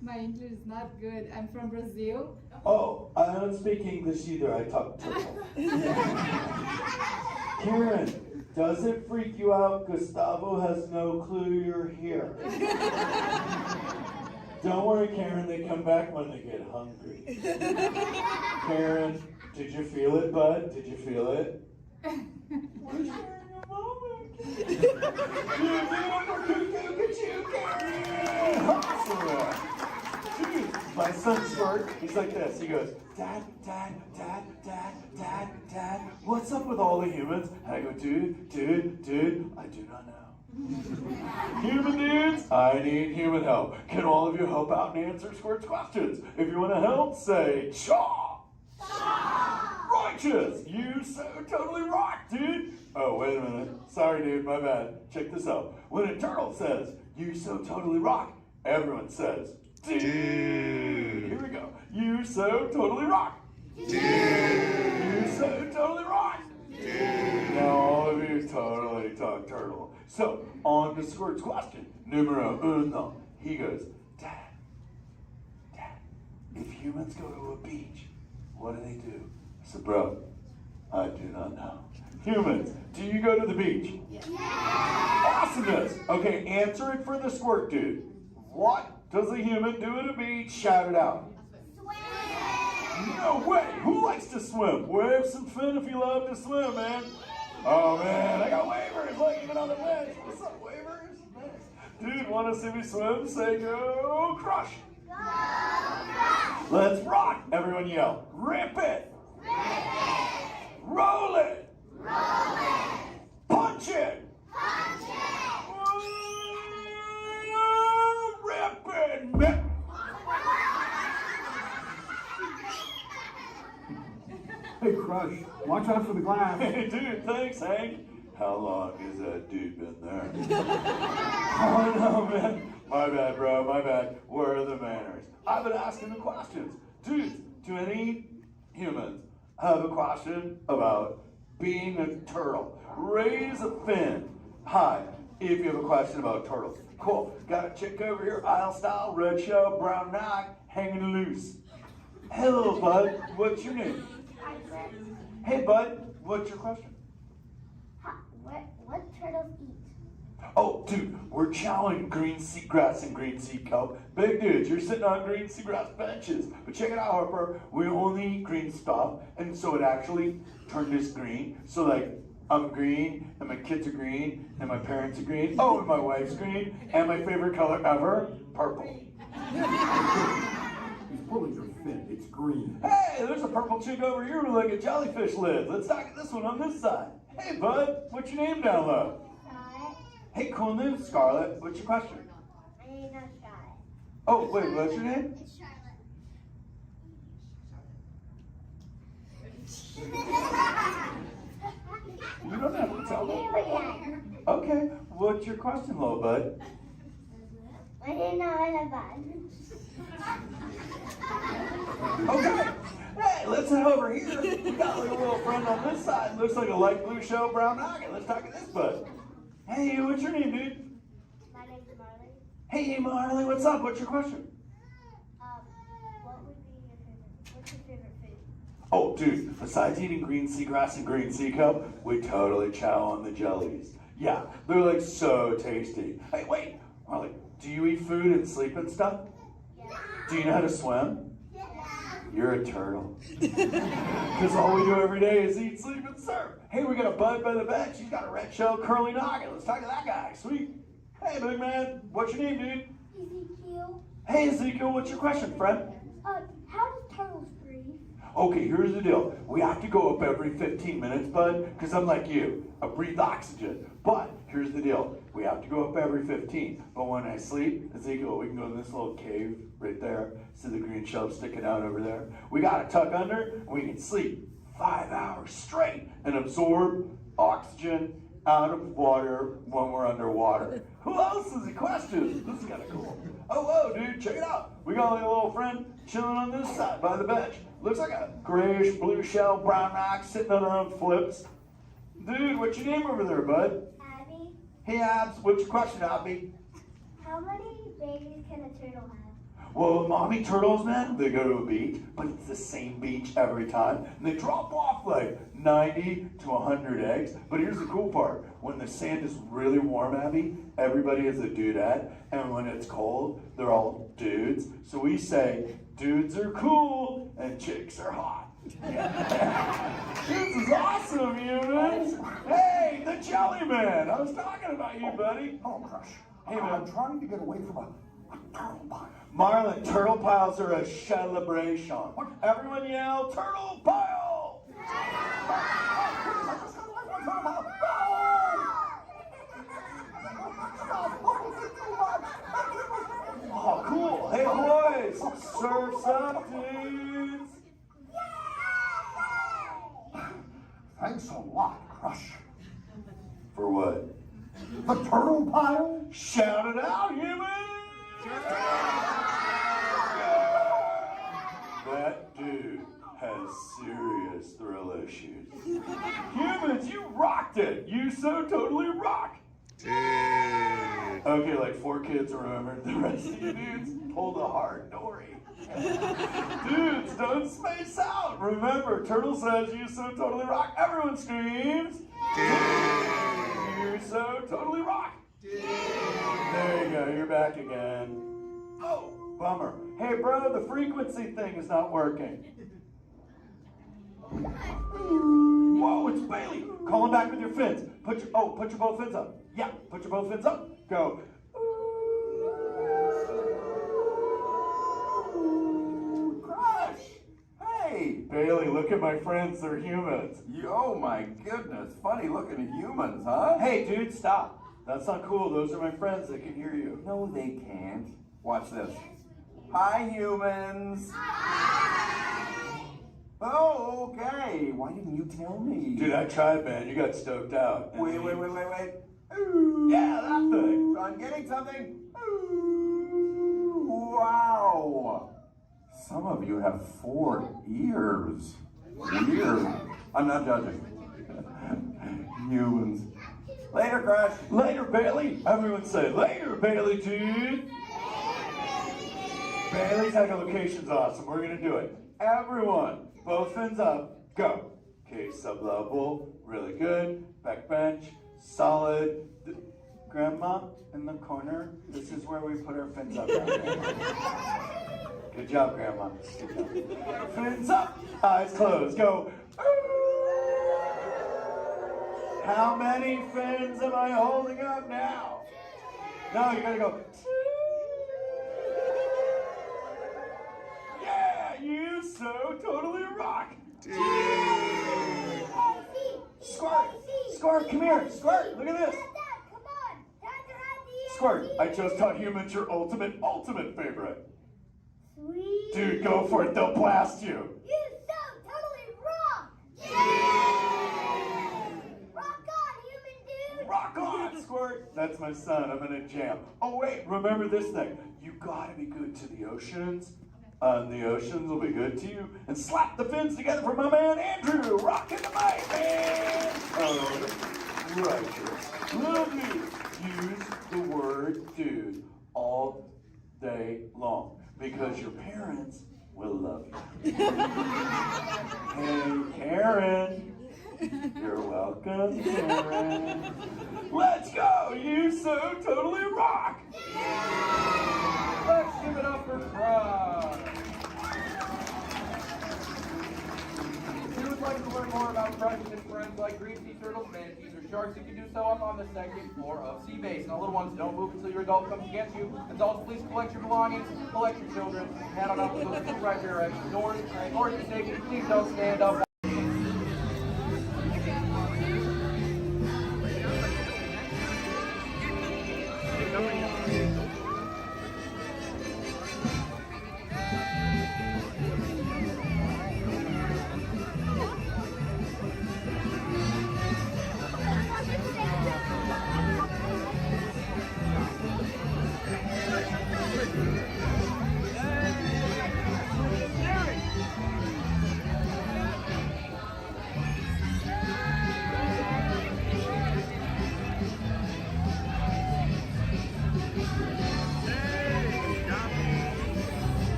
My English is not good. I'm from Brazil. Oh, I don't speak English either. I talk turtle. Karen, does it freak you out? Gustavo has no clue you're here. Don't worry, Karen. They come back when they get hungry. Karen, did you feel it, bud? Did you feel it? We're sharing a moment. Look at you, Karen. Awesome. Dude, my son Squirt, he's like this. He goes, Dad, what's up with all the humans? And I go, dude, I do not know. Human dudes, I need human help. Can all of you help out and answer Squirt's questions? If you want to help, say, Chaw! Righteous! You so totally rock, dude! Oh, wait a minute. Sorry, dude, my bad. Check this out. When a turtle says, you so totally rock, everyone says, dude! Here we go. You so totally rock! Dude! You so totally rock! Dude! Now all of you totally talk turtle. So, on to Squirt's question. Numero uno. He goes, Dad, if humans go to a beach, what do they do? I said, bro, I do not know. Humans, do you go to the beach? Yes. Awesomeness. Okay, answer it for the Squirt dude. What does a human do at a beach? Shout it out. Swim. No way. Who likes to swim? Wave some fin if you love to swim, man. Oh, man, I got wavers, like even on the bench. What's up, wavers? Nice. Dude, want to see me swim? Say go crush. Go crush. Let's rock. Everyone yell. Rip it. Rip it. Roll it. Roll it. Punch it. Punch it. Rip it. Rip. Hey, Crush, watch out for the glass. Hey, dude, thanks, Hank. How long has that dude been there? Oh, no, man. My bad, bro, my bad. Where are the manners? I've been asking the questions. Dudes, do any humans have a question about being a turtle? Raise a fin. Hi, if you have a question about turtles. Cool. Got a chick over here, aisle style, red shell, brown knock, hanging loose. Hello, bud. What's your name? Hey, bud. What's your question? What turtles eat? Oh, dude, we're chowing green seagrass and green sea kelp. Big dudes, you're sitting on green seagrass benches. But check it out, Harper. We only eat green stuff, and so it actually turned us green. So, like, I'm green, and my kids are green, and my parents are green. Oh, and my wife's green, and my favorite color ever, purple. He's pulling your fin. It's green. Hey, there's a purple chick over here with like a jellyfish lid. Let's talk at this one on this side. Hey, bud, what's your name down low? Scarlet. Hey, cool news, Scarlet. What's your question? My name's not Scarlet. Oh, wait, what's your name? It's Charlotte. You don't have to tell me. Okay, what's your question, little bud? My name's not bad. Okay. Hey, let's head over here. We got like a little friend on this side. Looks like a light blue shell, brown noggin. Let's talk to this bud. Hey, what's your name, dude? My name's Marley. Hey, Marley, what's up? What's your question? What's your favorite food? Oh, dude, besides eating green seagrass and green sea kelp, we totally chow on the jellies. Yeah, they're like so tasty. Hey, wait, Marley, do you eat food and sleep and stuff? Yeah. Do you know how to swim? Yeah. You're a turtle. Because all we do every day is eat, sleep, and surf. Hey, we got a bud by the bench. He's got a red shell curly noggin. Let's talk to that guy. Sweet. Hey, big man. What's your name, dude? Ezekiel. Hey, Ezekiel. What's your question, friend? How does turtles breathe? Okay, here's the deal. We have to go up every 15 minutes, bud, because I'm like you. I breathe oxygen. But here's the deal. We have to go up every 15. But when I sleep, Ezekiel, we can go in this little cave right there. See the green shelf sticking out over there? We got to tuck under, and we can sleep 5 hours straight and absorb oxygen out of water when we're underwater. Who else has a question? This is kind of cool. Oh, whoa, dude, check it out. We got like a little friend chilling on this side by the bench. Looks like a grayish blue shell, brown ox sitting on her own flips. Dude, what's your name over there, bud? Abby. Hey, Abs, what's your question, Abby? How many babies can a turtle have? Well, mommy turtles, man, they go to a beach, but it's the same beach every time. And they drop off like 90 to 100 eggs. But here's the cool part. When the sand is really warm, Abby, everybody is a dudette. And when it's cold, they're all dudes. So we say, dudes are cool and chicks are hot. This is awesome, humans. Hey, the Jelly Man. I was talking about you, buddy. Oh, Crush. Hey, man. I'm trying to get away from a turtle pile. Marlin, turtle piles are a celebration. Everyone yell, turtle pile! Oh, cool. Hey, boys, surf's up, dudes. Thanks a lot, Crush. For what? The turtle pile? Shout it out, humans! That dude has serious thrill issues. Humans, you rocked it! You so totally rock! Dude. Okay, like 4 kids remembered. The rest of you dudes pulled a hard Dory. Dudes, don't space out! Remember, Turtle says you so totally rock. Everyone screams! You so totally rock! There you go, you're back again. Oh, bummer. Hey, bro, the frequency thing is not working. Whoa, it's Bailey. Call him back with your fins. Put your both fins up. Yeah, put your both fins up. Go. Bailey, look at my friends, they're humans. Oh my goodness, funny looking humans, huh? Hey, dude, stop. That's not cool. Those are my friends. They can hear you. No, they can't. Watch this. Hi, humans. Oh, okay. Why didn't you tell me? Dude, I tried, man. You got stoked out. Wait. Ooh. Yeah, that thing. I'm getting something. Ooh. Wow. Some of you have 4 ears. Weird. I'm not judging. Humans. Later, Crush. Later, Bailey. Everyone say, later, Bailey, dude. Bailey's echolocation's awesome. We're going to do it. Everyone, both fins up. Go. Okay, sub-level. Really good. Back bench. Solid. Grandma, in the corner. This is where we put our fins up. Good job, Grandma. Good job. Fins up. Eyes closed. Go. How many fins am I holding up now? No, you gotta go. Yeah, you so totally rock. Squirt, come here. Squirt, look at this. Squirt, I just taught humans your ultimate favorite. Sweet. Dude, go for it. They'll blast you. You so totally rock. Yeah. Rock on, human dude. Rock on, Squirt. That's my son. I'm in a jam. Oh, wait. Remember this thing. You gotta be good to the oceans. The oceans will be good to you. And slap the fins together for my man, Andrew. Rocking the mic, man. Oh, righteous. Lovely. Use the word dude all day long. Because your parents will love you. Hey, Karen. You're welcome, Karen. Let's go! You so totally rock! Let's give it up for Crush. If you would like to learn more about Crush and his friends like green sea turtles, manatees, or sharks, you can do so up on the 2nd floor of Sea Base. Now, little ones, don't move until your adult comes to get you. Adults, please collect your belongings, collect your children, head on up to those 2 right directions. Doors are taken. Please don't stand up.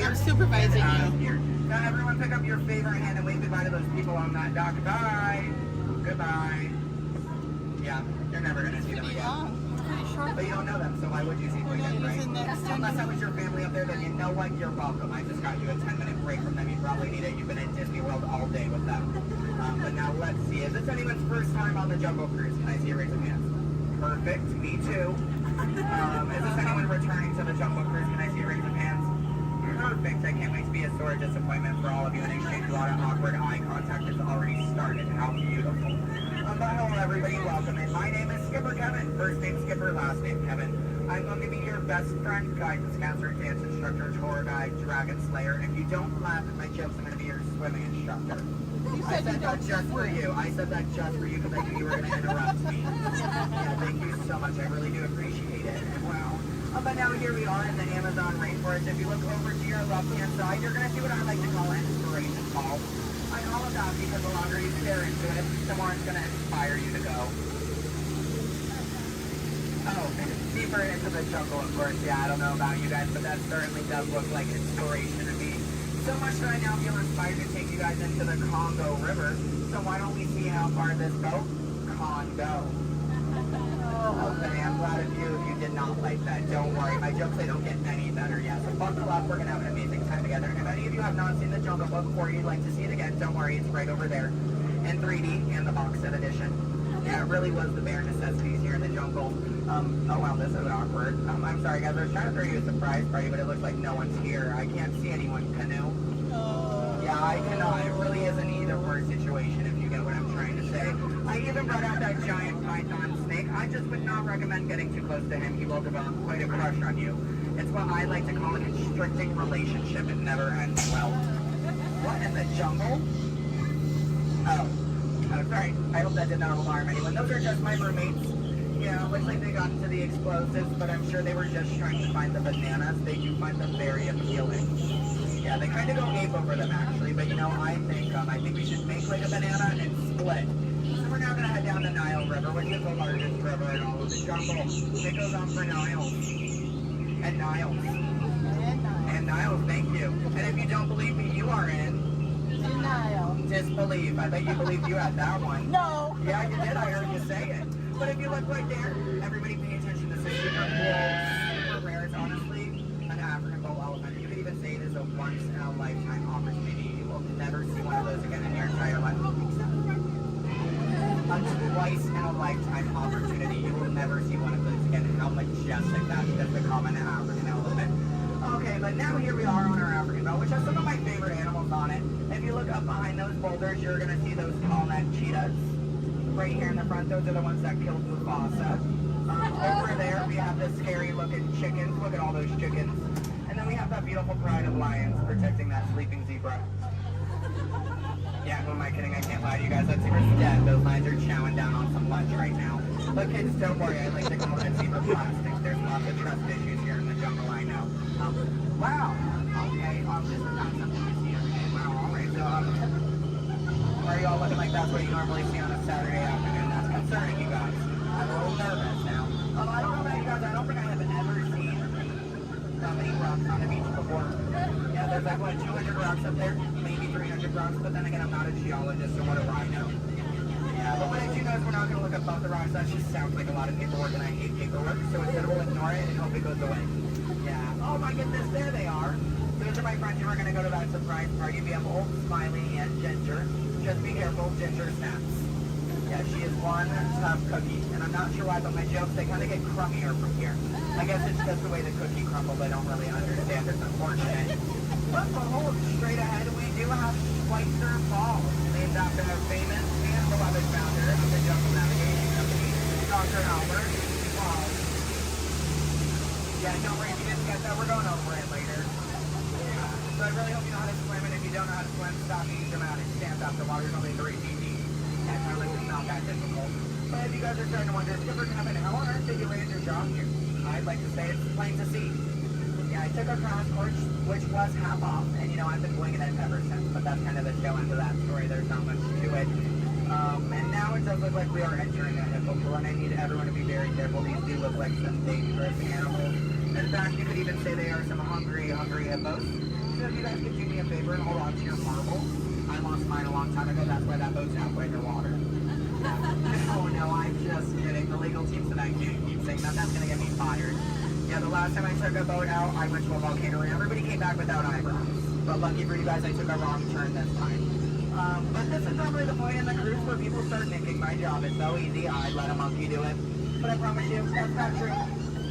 I'm supervising you. Now everyone pick up your favorite hand and wave goodbye to those people on that dock. Goodbye. Goodbye. Yeah, you're never gonna see them again. But you don't know them, so why would you see them again, right? Unless that was your family up there, then you know what? You're welcome. I just got you a 10-minute break from them. You probably need it. You've been in Disney World all day with them. But now let's see. Is this anyone's first time on the Jungle Cruise? Can I see a raise of hands? Perfect. Me too. Is this anyone returning to the Jungle Cruise? Can I see a raise of hands? Perfect. I can't wait to be a sore disappointment for all of you and exchange a lot of awkward eye contact has already started. How beautiful. But hello everybody, welcome in. My name is Skipper Kevin. First name Skipper, last name Kevin. I'm going to be your best friend, guidance counselor, dance instructor, tour guide, dragon slayer. And if you don't laugh at my jokes, I'm going to be your swimming instructor. I said that just for you. I said that just for you because I knew you were going to interrupt me. Yeah, thank you so much. I really do appreciate it. Wow. But now here we are in the Amazon rainforest. If you look over to your left-hand side, you're going to see what I like to call an inspiration ball. I call it that because the longer you stare into it, the more it's going to inspire you to go. Oh, deeper into the jungle, of course. Yeah, I don't know about you guys, but that certainly does look like inspiration to me. So much that I now feel inspired to take you guys into the Congo River. So why don't we see how far this goes? Congo. Okay, I'm glad of you if you did not like that. Don't worry, my jokes, they don't get any better yet. So buckle up, we're going to have an amazing time together. And if any of you have not seen the Jungle Book or you'd like to see it again, don't worry, it's right over there in 3D and the box set edition. Yeah, it really was the bare necessities here in the jungle. Oh wow, this is awkward. I'm sorry guys, I was trying to throw you a surprise party, but it looks like no one's here. I can't see anyone. Canoe? Yeah, I cannot. It really is an either or situation if you get what I'm trying to say. I even brought out that giant python snake. I just would not recommend getting too close to him. He will develop quite a crush on you. It's what I like to call a constricting relationship. It never ends well. What in the jungle? Oh, sorry. I hope that did not alarm anyone. Those are just my roommates. Yeah, looks like they got into the explosives, but I'm sure they were just trying to find the bananas. They do find them very appealing. Yeah, they kind of go ape over them actually, but you know, I think we should make like a banana and split. So we're now going to head down the Nile River, which is the largest river in all of the jungle. It goes on for Niles. And Niles. And Niles, thank you. And if you don't believe me, you are in denial. Disbelief. I bet you believed you had that one. No. Yeah, you did. I heard you say it. But if you look right there, everybody pay attention. This is super cool, super rare. It's honestly an African bull elephant. You could even say it is a once-in-a-lifetime opportunity. You will never see one of those again in your entire life. A twice-in-a-lifetime opportunity. You will never see one of those again. And how majestic that's just a common African elephant. Okay, but now here we are on our African belt, which has some of my favorite animals on it. If you look up behind those boulders, you're going to see those tall-neck cheetahs. Right here in the front, those are the ones that killed Mufasa. Over there, we have the scary-looking chickens. Look at all those chickens. And then we have that beautiful pride of lions protecting that sleeping zebra. Yeah, who am I kidding? I can't lie to you guys. That zebra's dead. Those lions are chowing down on some lunch right now. But kids, don't worry. I like to call that zebra plastics. There's lots of trust issues here in the jungle, I know. Wow. Okay, this is not something you see every day. Wow, all right. So, why are you all looking like that's what you normally see on a Saturday afternoon? That's concerning you guys. I'm a little nervous now. I don't know about you guys. I don't think I have ever seen that many rocks on the beach before. Yeah, there's like, what, 200 rocks up there? Maybe 300 rocks. But then again, I'm not a geologist, so what do I know? Yeah, but what I do know is we're not going to look up both the rocks. That just sounds like a lot of paperwork, and I hate paperwork. So instead, we'll ignore it and hope it goes away. Yeah. Oh my goodness, there they are. Those are my friends who are going to go to that surprise party. We have Old, Smiley, and Ginger. Just be careful, Ginger snaps. Yeah, she is one tough cookie. And I'm not sure why, but my jokes, they kind of get crummier from here. I guess it's just the way the cookie crumbles. I don't really understand. It's unfortunate. But behold, straight ahead, we do have Schweitzer Falls, named after a famous and beloved founder of the Jungle Navigation Company, Dr. Albert Walt. Yeah, don't worry if you didn't get that. We're going over it later. So I really hope you know how to swim, and if you don't know how to swim, stop being dramatic. Stand up, the water's only 3 feet deep. And I like it's not that difficult. But if you guys are starting to wonder, Skipper Kevin, how on earth did you land your job here? I'd like to say it's plain to see. Yeah, I took a crash course, which was half off, and you know, I've been winging it ever since, but that's kind of the tail end of that story. There's not much to it. And now it does look like we are entering a hippo pool, and I need everyone to be very careful. These do look like some dangerous animals. In fact, you could even say they are some hungry hippos. So if you guys could do me a favor and hold on to your marbles. I lost mine a long time ago. That's why that boat's halfway underwater. Oh no, I'm just kidding. The legal team tonight can't keep saying that. That's gonna get me fired. Yeah, the last time I took a boat out, I went to a volcano and everybody came back without eyebrows. But lucky for you guys, I took a wrong turn this time. But this is normally the point in the cruise where people start thinking my job is so easy, I'd let a monkey do it. But I promise you, that's not true.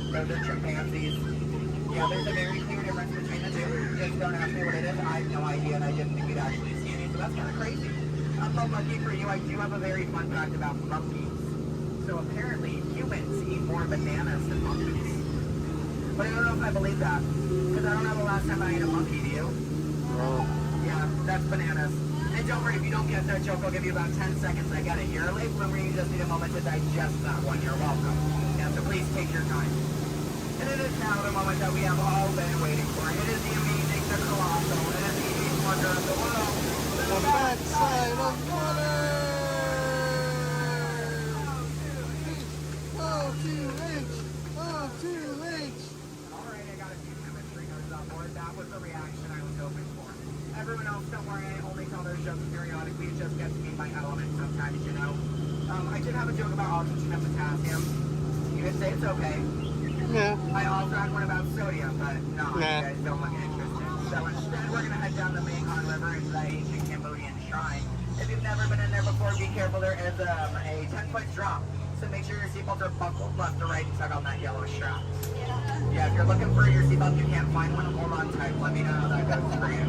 Those are chimpanzees. Yeah, there's a very clear difference between the two. Just don't ask me what it is. I have no idea, and I didn't think we'd actually see any, so that's kind of crazy. But lucky for you, I do have a very fun fact about monkeys. So apparently, humans eat more bananas than monkeys. But I don't know if I believe that, because I don't know the last time I ate a monkey, do you? Yeah, that's bananas. And don't worry, if you don't get that joke, I'll give you about 10 seconds. I get it. You're a late bloomer, you just need a moment to digest that one. You're welcome. Yeah, so please take your time. And it is now the moment that we have all been waiting for. It is the amazing, the colossal, it is the eighth wonder of the world. The backside of water! O2H! O2H! Alright, I got a few chemistry notes on board. That was the reaction I was hoping for. Everyone else, don't worry, I only tell their jokes periodically. It just gets me my element sometimes, you know. I did have a joke about oxygen and potassium. You could say it's okay. Yeah. I also had one about sodium, but no, you guys don't look interested. So instead, we're going to head down the Mekong River into the ancient Cambodian shrine. If you've never been in there before, be careful. There is a 10-foot drop. So make sure your seatbelts are buckled left to right and tug on that yellow strap. Yeah, if you're looking for your seatbelt, you can't find one, hold on tight. Let me know how that goes for you.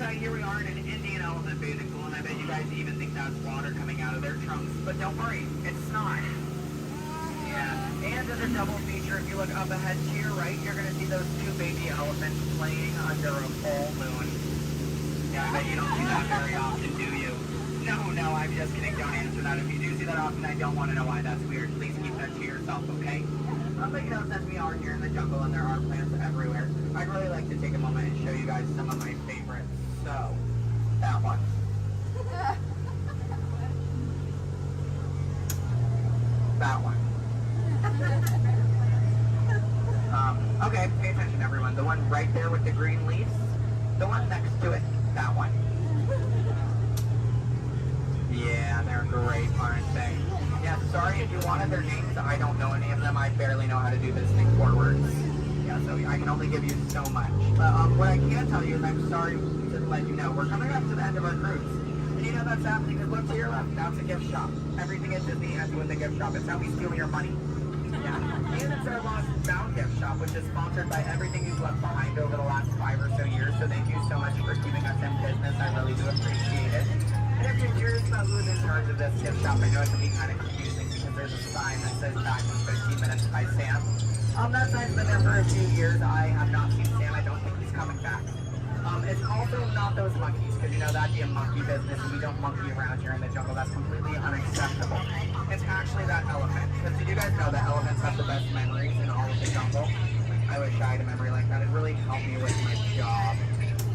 Here we are in an Indian elephant bathing pool, and I bet you guys even think that's water coming out of their trunks. But don't worry, it's not. Yeah, and as a double feature, if you look up ahead to your right, you're going to see those two baby elephants playing under a full moon. Yeah, I bet you don't see that very often, do you? No, I'm just kidding. Don't answer that. If you do see that often, I don't want to know why. That's weird. Please keep that to yourself, okay? But you know, since we are here in the jungle and there are plants everywhere, I'd really like to take a moment and show you guys some of my favorites. So, that one. That one. Okay, pay attention everyone. The one right there with the green leaves. The one next to it. That one. Yeah, they're great, aren't they? Yeah, sorry if you wanted their names. I don't know any of them. I barely know how to do this thing forwards. Yeah, so I can only give you so much. What I can tell you is I'm sorry to let you know. We're coming up to the end of our cruise. And you know that's happening because look to your left. That's a gift shop. Everything at Disney ends with a gift shop. It's how we steal your money. Yeah. And it's our Lost Bound gift shop, which is sponsored by everything you've left behind over the last 5 or so years. So thank you so much for keeping us in business. I really do appreciate it. And if you're curious about who's in charge of this gift shop, I know it can be kind of confusing because there's a sign that says back in 15 minutes by Sam. That sign's been there for a few years. I have not seen Sam. I don't think he's coming back. It's also not those monkeys, because you know that'd be a monkey business, and we don't monkey around here in the jungle. That's completely unacceptable. It's actually that elephant. Because did you guys know that elephants have the best memories in all of the jungle? I wish I had a memory like that. It really helped me with my job.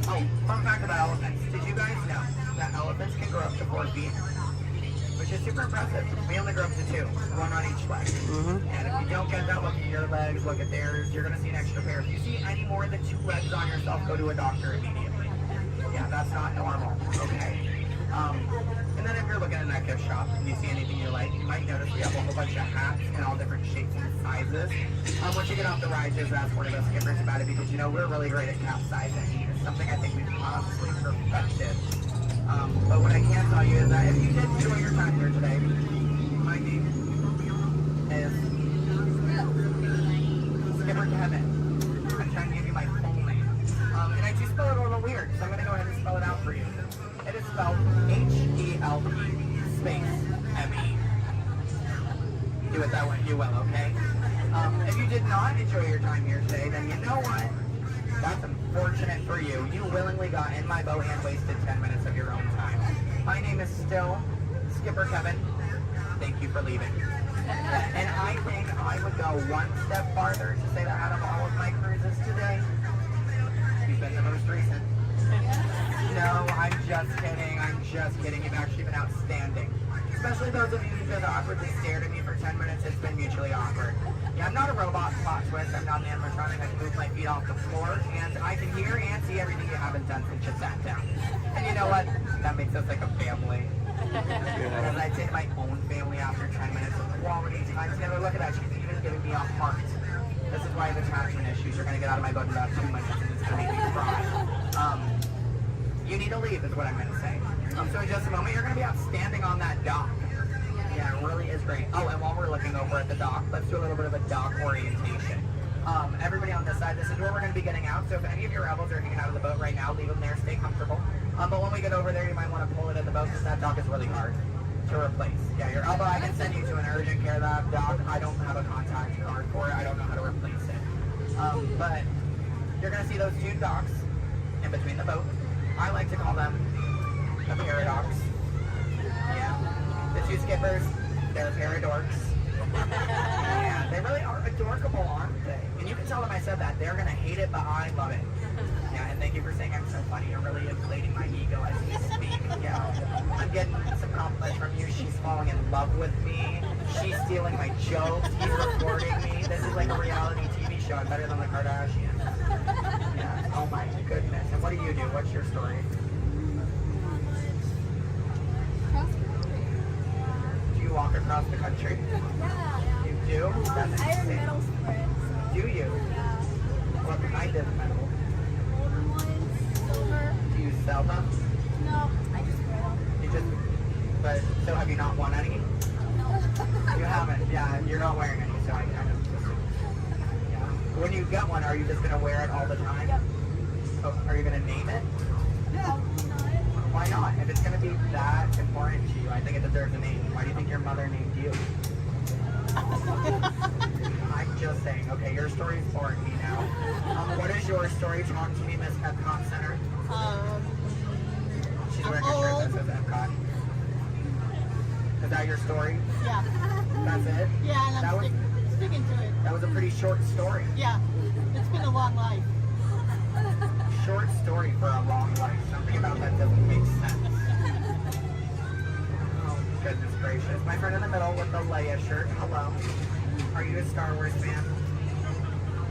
Oh, fun fact about elephants. Did you guys know that elephants can grow up to 4 feet? Which which is super impressive. We only grew up to 2, one on each leg. And if you don't get that, look at your legs, look at theirs, you're gonna see an extra pair. If you see any more than 2 legs on yourself, go to a doctor immediately. Yeah, that's not normal, okay? And then if you're looking in that gift shop and you see anything you like, you might notice we have a whole bunch of hats in all different shapes and sizes. Once you get off the ride, just ask one of us skippers about it because, you know, we're really great at capsizing. It's something I think we've honestly perfected. But what I can tell you is that if you did enjoy your time here today, my name is Skipper Kevin. I'm trying to give you my full name. And I do spell it a little weird, so I'm going to go ahead and spell it out for you. It is spelled H-E-L-P space M-E. Do it that way, you will, okay? If you did not enjoy your time here today, then you know what? That's unfortunate for you. You willingly got in my boat and wasted 10 minutes of your own time. My name is still Skipper Kevin. Thank you for leaving. And I think I would go one step farther to say that out of all of my cruises today, you've been the most recent. No, I'm just kidding. I'm just kidding. You've actually been outstanding. Especially those of you who just awkwardly stared at me for 10 minutes. It's been mutually awkward. Yeah, I'm not a robot plot twist. I'm not an animatronic. I can move my feet off the floor, and I can hear and see everything you haven't done since you sat down. And you know what? That makes us like a family. And I'd say to my own family after 10 minutes of quality time together, look at that. She's even giving me a heart. This is why I have attachment issues. You're going to get out of my boat in about 2 minutes, and it's going to make me cry. You need to leave is what I'm going to say. So in just a moment, you're going to be outstanding on that dock. Yeah, it really is great. Oh, and while we're looking over at the dock, let's do a little bit of a dock orientation. Everybody on this side, this is where we're going to be getting out. So if any of your rebels are hanging out of the boat right now, leave them there, stay comfortable. But when we get over there, you might want to pull it in the boat because that dock is really hard to replace. Yeah, your elbow, I can send you to an urgent care lab dock. I don't have a contact card for it. I don't know how to replace it. But you're going to see those 2 docks in between the boat. I like to call them a paradox. Yeah. The 2 skippers, they're paradorks. Yeah, they really are adorkable, aren't they? And you can tell them I said that. They're going to hate it, but I love it. Yeah, and thank you for saying I'm so funny. You're really inflating my ego as we speak. Yeah. I'm getting some compliments from you. She's falling in love with me. She's stealing my jokes. He's recording me. This is like a reality TV show. I'm better than the Kardashians. Yeah. Oh my goodness. And what do you do? What's your story? Do you walk across the country? Yeah. You do? That's interesting. I have medals for it. So. Do you? Yeah. What kind of medal? Golden ones, silver. Do you sell them? No, I just wear them. You just, but, so have you not won any? No. You haven't? Yeah, you're not wearing any, so I kind of just, yeah. When you get one, are you just going to wear it all the time? Yep. Oh, are you going to name it? No. Why not? If it's going to be that important to you, I think it deserves a name. Why do you think your mother named you? I'm just saying. Okay, your story's boring me now. What is your story? Talk to me, Miss Epcot Center. She's wearing a shirt that says Epcot. Is that your story? Yeah. That's it? Yeah, and I'm sticking to it. That was a pretty short story. Yeah. It's been a long life. Short story for a long life. Something about that doesn't make sense. Oh, goodness gracious. My friend in the middle with the Leia shirt. Hello. Are you a Star Wars fan?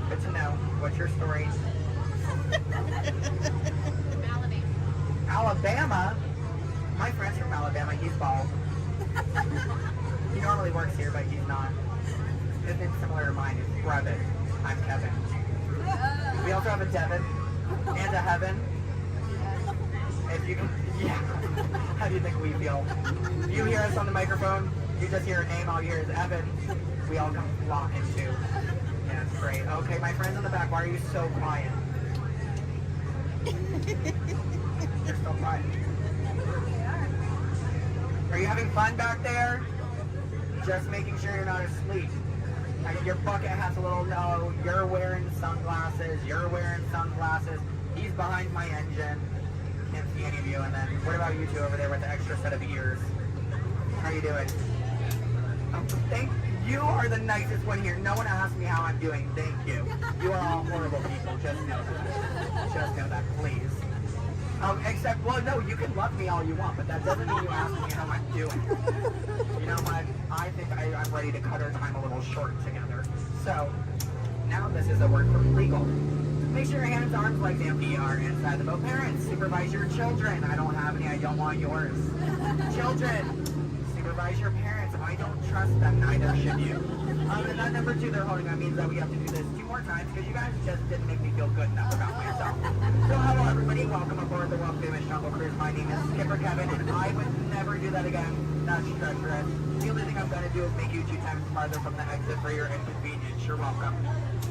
Good to know. What's your story? Alabama. Alabama? My friend's from Alabama. He's bald. He normally works here, but he's not. His name's similar to mine. It's Brevin. I'm Kevin. We also have a Devin. And a Heaven. If you can, yeah. How do you think we feel? You hear us on the microphone, you just hear a name, all you hear is Evan. We all come flocking too. Yeah, it's great. Okay, my friends in the back, why are you so quiet? You're so quiet. Are you having fun back there? Just making sure you're not asleep. Your bucket has a little no. You're wearing sunglasses. You're wearing sunglasses. He's behind my engine. Can't see any of you. And then what about you two over there with the extra set of ears? How are you doing? Thank you. Are the nicest one here. No one asked me how I'm doing. Thank you. You are all horrible people. Just know that. Just know that, please. Except, well, no, you can love me all you want, but that doesn't mean you ask me how I'm doing. You know what? I think I'm ready to cut our time a little short together. So, now this is a word from legal. Make sure your hands, arms, legs, and feet are inside the boat. Parents, supervise your children. I don't have any, I don't want yours. Children, supervise your parents. If I don't trust them, neither should you. And that number 2 they're holding on means that we have to do this 2 more times because you guys just didn't make me feel good enough about myself. So hello everybody, welcome aboard the Walt famous Jungle Cruise. My name is Skipper Kevin and I would never do that again. That's treacherous. The only thing I'm going to do is make you 2 times farther from the exit for your inconvenience. You're welcome.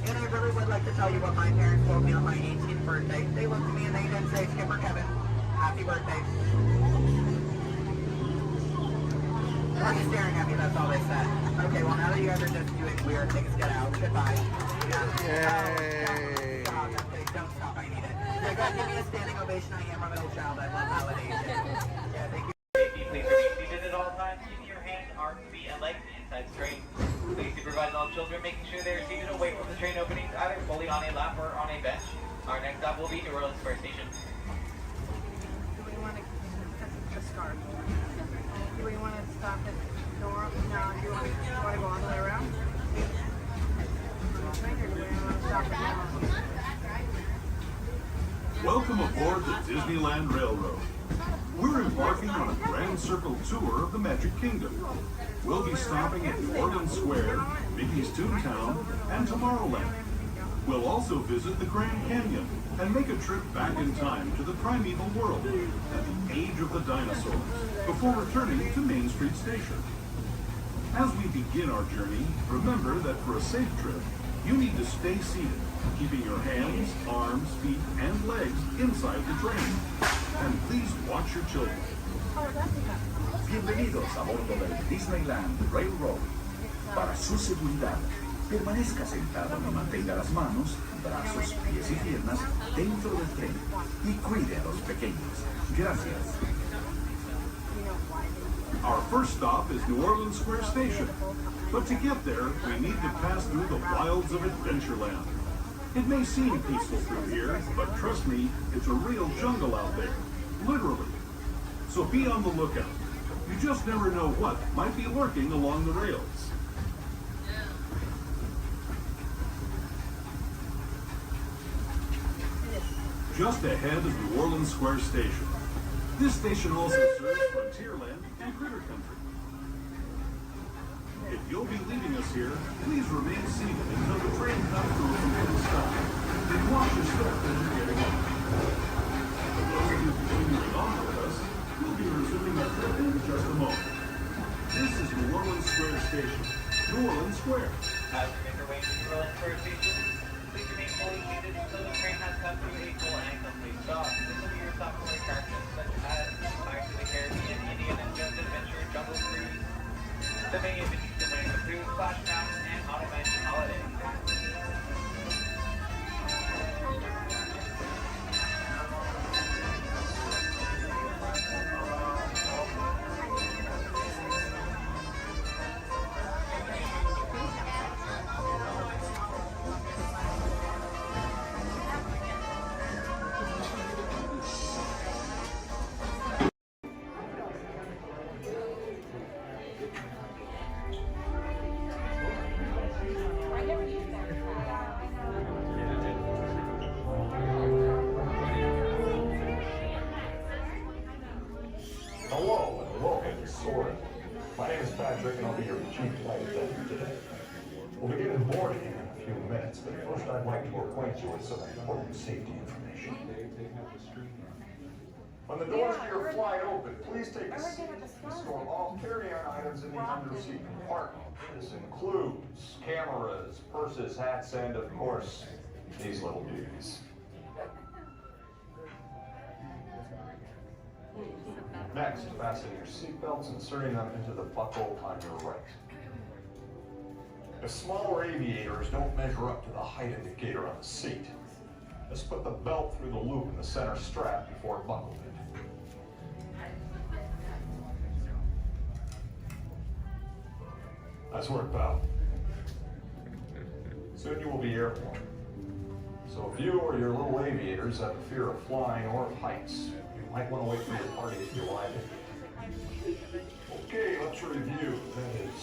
And I really would like to tell you what my parents told me on my 18th birthday. They looked at me and they didn't say, Skipper Kevin, happy birthday. Why are you staring at me? That's all they said. Okay, well now that you guys are just doing weird things, get out. Goodbye. Yay! Stop. Don't stop. I need it. Yeah, guys, give me a standing ovation. I am a middle child. I love validation. Yeah, thank you. Please remain seated at all times, keeping your hands, arms, feet, and legs inside the train. Please supervise all children, making sure they are seated away from the train openings, either fully on a lap or on a bench. Our next stop will be New Orleans Square Station. Do we want to start? Do we want to stop at New Orleans? No, do you want to go all the way around? Or do we want to stop at New Orleans? Welcome aboard the Disneyland Railroad. We're embarking on a grand circle tour of the Magic Kingdom. We'll be stopping at New Orleans Square, Mickey's Toontown, and Tomorrowland. We'll also visit the Grand Canyon and make a trip back in time to the primeval world and the age of the dinosaurs before returning to Main Street Station. As we begin our journey, remember that for a safe trip, you need to stay seated, keeping your hands, arms, feet, and legs inside the train. And please watch your children. Bienvenidos a bordo del Disneyland Railroad. Para su seguridad, permanezca sentado y mantenga las manos, brazos, pies y piernas dentro del tren y cuide a los pequeños. Gracias. Our first stop is New Orleans Square Station. But to get there, we need to pass through the wilds of Adventureland. It may seem peaceful through here, but trust me, it's a real jungle out there. Literally. So be on the lookout. You just never know what might be lurking along the rails. Just ahead is New Orleans Square Station. This station also serves Frontierland and Critter Country. If you'll be leaving us here, please remain seated until the train comes to a complete stop. Then watch your step as you're getting on. For those of you continuing on with us, we'll be resuming our trip in just a moment. This is New Orleans Square Station. New Orleans Square. As we make our way to New Orleans Square Station, please remain fully seated until the train has come to a full and complete stop. This will be your stop for attractions such as Pirates of the Caribbean, Indiana Jones Adventure, Jungle Cruise, the many adventures of Winnie the Pooh, Splash Mountain, and Haunted Mansion Holiday. Hello and welcome to Soarin'. My name is Patrick and I'll be your chief flight attendant today. We'll begin boarding in a few minutes, but first I'd like to acquaint you with some important safety information. When the doors to your flight open, please take a seat and store all carry-on items in the under-seat compartment. This includes cameras, purses, hats, and of course, these little beauties. Next, fasten your seatbelts, inserting them into the buckle on your right. If smaller aviators don't measure up to the height indicator on the seat, just put the belt through the loop in the center strap before buckling it. Nice work, pal. Soon you will be airborne. So if you or your little aviators have a fear of flying or of heights, you might want to wait for your party if you like it. Okay, let's review. That is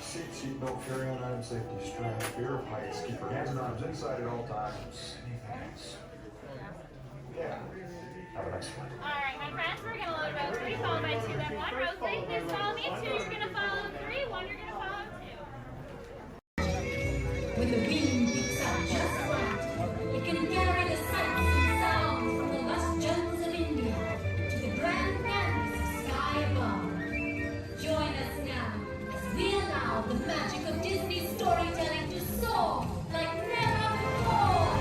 seat belt, carry-on item, safety strap, fear of heights, keep your hands and arms inside at all times. Anything else? Yeah. Have a nice flight. All right, my friends, we're going to load row 3, followed by 2, then 1. Row 3, please follow me. 2, you're going to follow 3. 1, you're going to follow 2. When the wind picks up just right, it can carry the sights and sounds from the lush gems of India to the grand canvas of sky above. Join us now as we allow the magic of Disney storytelling to soar like never before.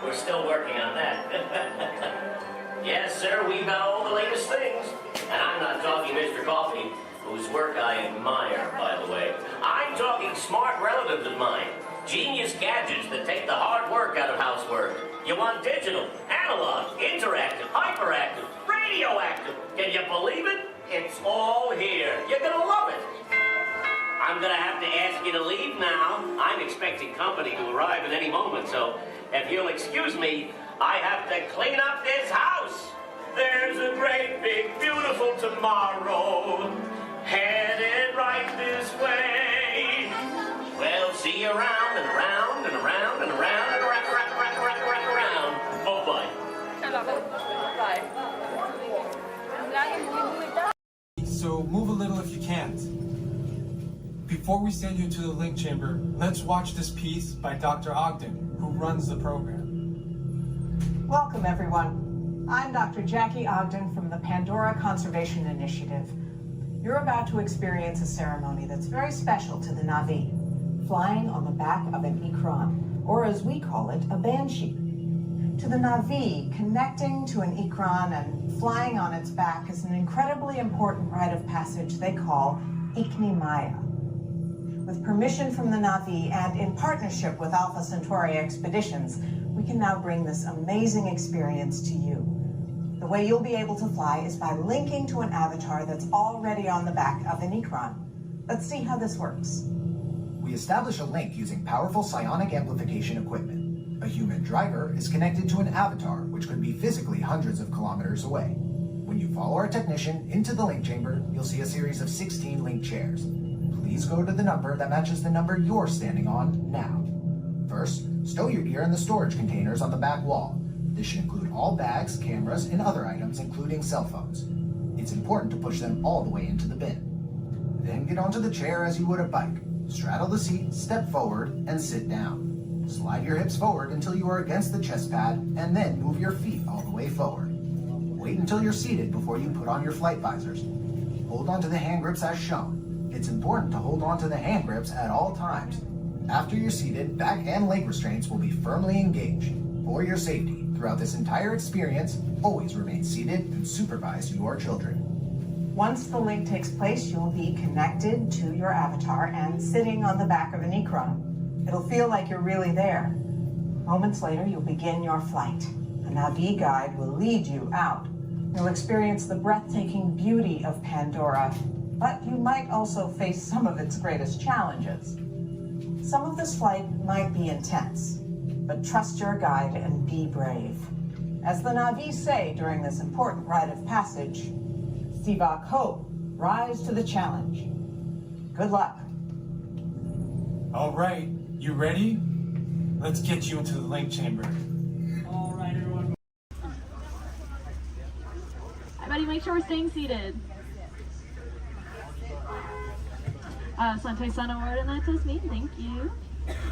We're still working on that. Yes, sir, we've got all the latest things. And I'm not talking Mr. Coffee, whose work I admire, by the way. I'm talking smart relatives of mine. Genius gadgets that take the hard work out of housework. You want digital, analog, interactive, hyperactive, radioactive. Can you believe it? It's all here. You're gonna love it. I'm gonna have to ask you to leave now. I'm expecting company to arrive at any moment, so if you'll excuse me, I have to clean up this house. There's a great big beautiful tomorrow headed right this way. Well, see you around and around and around and around and around. Bye-bye. So move a little if you can't. Before we send you to the link chamber, let's watch this piece by Dr. Ogden, who runs the program. Welcome, everyone. I'm Dr. Jackie Ogden from the Pandora Conservation Initiative. You're about to experience a ceremony that's very special to the Na'vi, flying on the back of an ikran, or as we call it, a banshee. To the Na'vi, connecting to an ikran and flying on its back is an incredibly important rite of passage they call Ikni Maya. With permission from the Na'vi and in partnership with Alpha Centauri Expeditions, we can now bring this amazing experience to you. The way you'll be able to fly is by linking to an avatar that's already on the back of an ikran. Let's see how this works. We establish a link using powerful psionic amplification equipment. A human driver is connected to an avatar, which could be physically hundreds of kilometers away. When you follow our technician into the link chamber, you'll see a series of 16 link chairs. Please go to the number that matches the number you're standing on now. First, stow your gear in the storage containers on the back wall. This should include all bags, cameras, and other items, including cell phones. It's important to push them all the way into the bin. Then get onto the chair as you would a bike. Straddle the seat, step forward, and sit down. Slide your hips forward until you are against the chest pad, and then move your feet all the way forward. Wait until you're seated before you put on your flight visors. Hold on to the hand grips as shown. It's important to hold on to the hand grips at all times. After you're seated, back and leg restraints will be firmly engaged. For your safety, throughout this entire experience, always remain seated and supervise your children. Once the link takes place, you'll be connected to your avatar and sitting on the back of an ikran. It'll feel like you're really there. Moments later, you'll begin your flight. A Na'vi guide will lead you out. You'll experience the breathtaking beauty of Pandora, but you might also face some of its greatest challenges. Some of this flight might be intense, but trust your guide and be brave. As the Na'vi say during this important rite of passage, Sivak Ho, rise to the challenge. Good luck. All right, you ready? Let's get you into the link chamber. All right, everyone. Everybody make sure we're staying seated. Sante Sana word and that is me, thank you.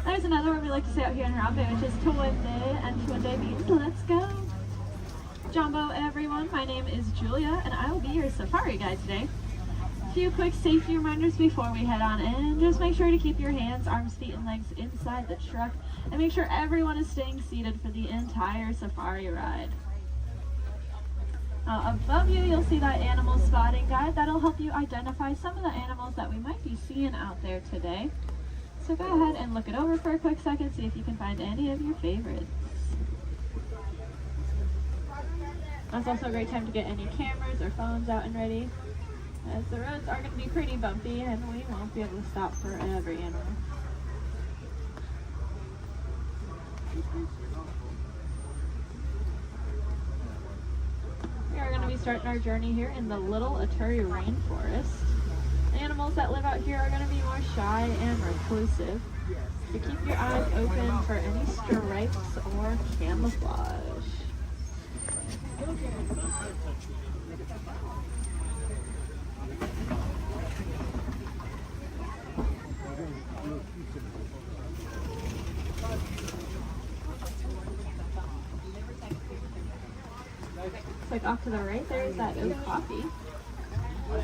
There's another word we like to say out here in Harambe, which is Tuwende, and Tuwende means let's go. Jumbo everyone, my name is Julia and I will be your safari guide today. A few quick safety reminders before we head on in. Just make sure to keep your hands, arms, feet, and legs inside the truck and make sure everyone is staying seated for the entire safari ride. Above you, you'll see that animal spotting guide. That'll help you identify some of the animals that we might be seeing out there today. So go ahead and look it over for a quick second, see if you can find any of your favorites. That's also a great time to get any cameras or phones out and ready, as the roads are going to be pretty bumpy and we won't be able to stop for every animal. We are going to be starting our journey here in the Little Aturi Rainforest. Animals that live out here are going to be more shy and reclusive, so keep your eyes open for any stripes or camouflage. Like off to the right, there's that oak coffee.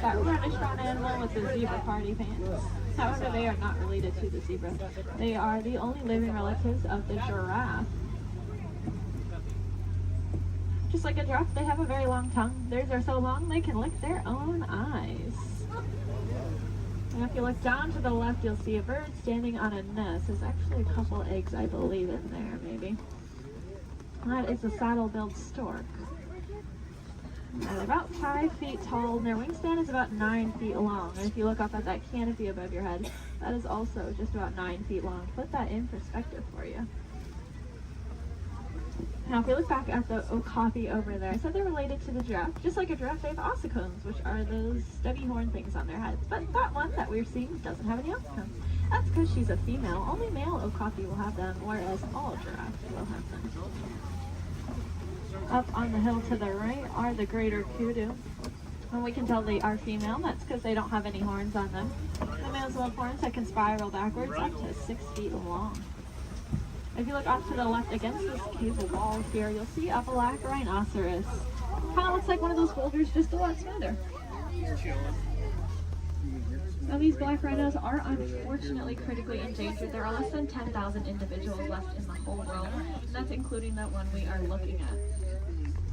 That reddish brown animal with the zebra party pants. However, they are not related to the zebra. They are the only living relatives of the giraffe. Just like a giraffe, they have a very long tongue. Theirs are so long they can lick their own eyes. And if you look down to the left, you'll see a bird standing on a nest. There's actually a couple eggs, I believe, in there, maybe. That is a saddle-billed stork. They're about 5 feet tall, and their wingspan is about 9 feet long. And if you look up at that canopy above your head, that is also just about 9 feet long. Put that in perspective for you. Now, if you look back at the okapi over there, I said they're related to the giraffe. Just like a giraffe, they have ossicones, which are those stubby horn things on their heads. But that one that we're seeing doesn't have any ossicones. That's because she's a female. Only male okapi will have them, whereas all giraffes will have them. Up on the hill to the right are the greater kudu. And we can tell they are female. That's because they don't have any horns on them. The males will have horns that can spiral backwards up to 6 feet long. If you look off to the left against this cave wall here, you'll see a black rhinoceros. Kind of looks like one of those boulders, just a lot smoother. Now these black rhinos are unfortunately critically endangered. There are less than 10,000 individuals left in the whole world, and that's including the one we are looking at.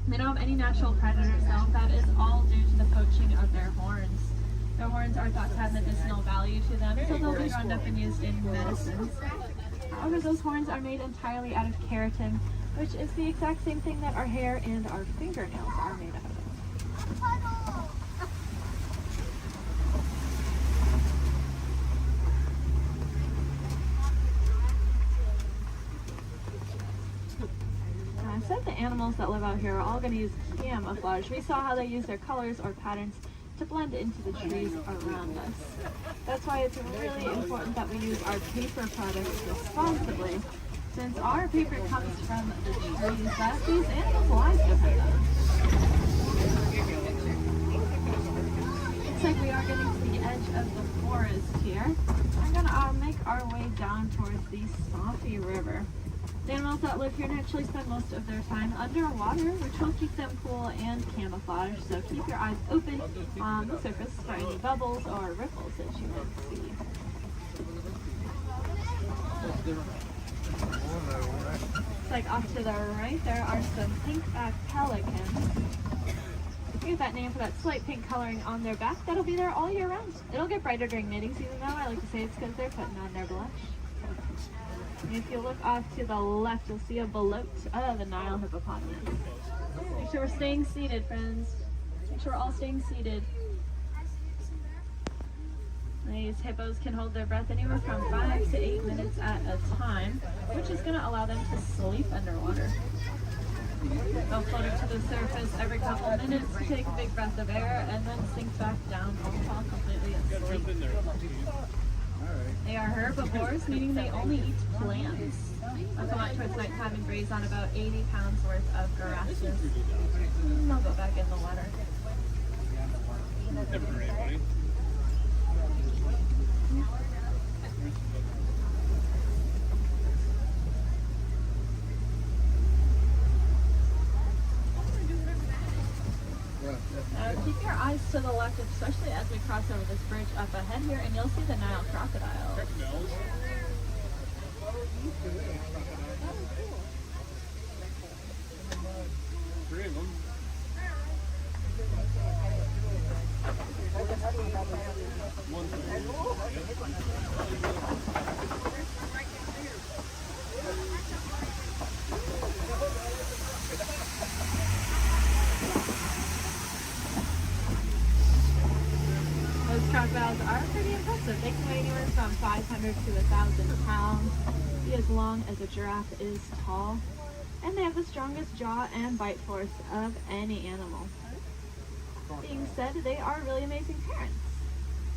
They don't have any natural predators though. That is all due to the poaching of their horns. Their horns are thought to have medicinal value to them, so they'll be rounded up and used in medicines. However, those horns are made entirely out of keratin, which is the exact same thing that our hair and our fingernails are made of. I said the animals that live out here are all going to use camouflage. We saw how they use their colors or patterns to blend into the trees around us. That's why it's really important that we use our paper products responsibly, since our paper comes from the trees that these animals' lives depend on. Looks like we are getting to the edge of the forest here. We're gonna make our way down towards the Swampy River. The animals that live here naturally spend most of their time underwater, which will keep them cool and camouflaged, so keep your eyes open on the surface for any bubbles or ripples that you might see. It's like off to the right, there are some pink-backed pelicans. We get that name for that slight pink coloring on their back. That'll be there all year round. It'll get brighter during mating season though. I like to say it's because they're putting on their blush. And if you look off to the left, you'll see a bloat of the Nile hippopotamus. Make sure we're staying seated, friends. Make sure we're all staying seated. These hippos can hold their breath anywhere from 5 to 8 minutes at a time, which is going to allow them to sleep underwater. They'll float to the surface every couple minutes, take a big breath of air, and then sink back down and fall completely asleep. They are herbivores, meaning they only eat plants. They'll come out towards nighttime and graze on about 80 pounds worth of grasses. And they'll go back in the water. Keep your eyes to the left, especially as we cross over this bridge up ahead here, and you'll see the Nile crocodile. Three of them. Those crocodiles are pretty impressive. They can weigh anywhere from 500 to 1,000 pounds, be as long as a giraffe is tall, and they have the strongest jaw and bite force of any animal. Being said, they are really amazing parents.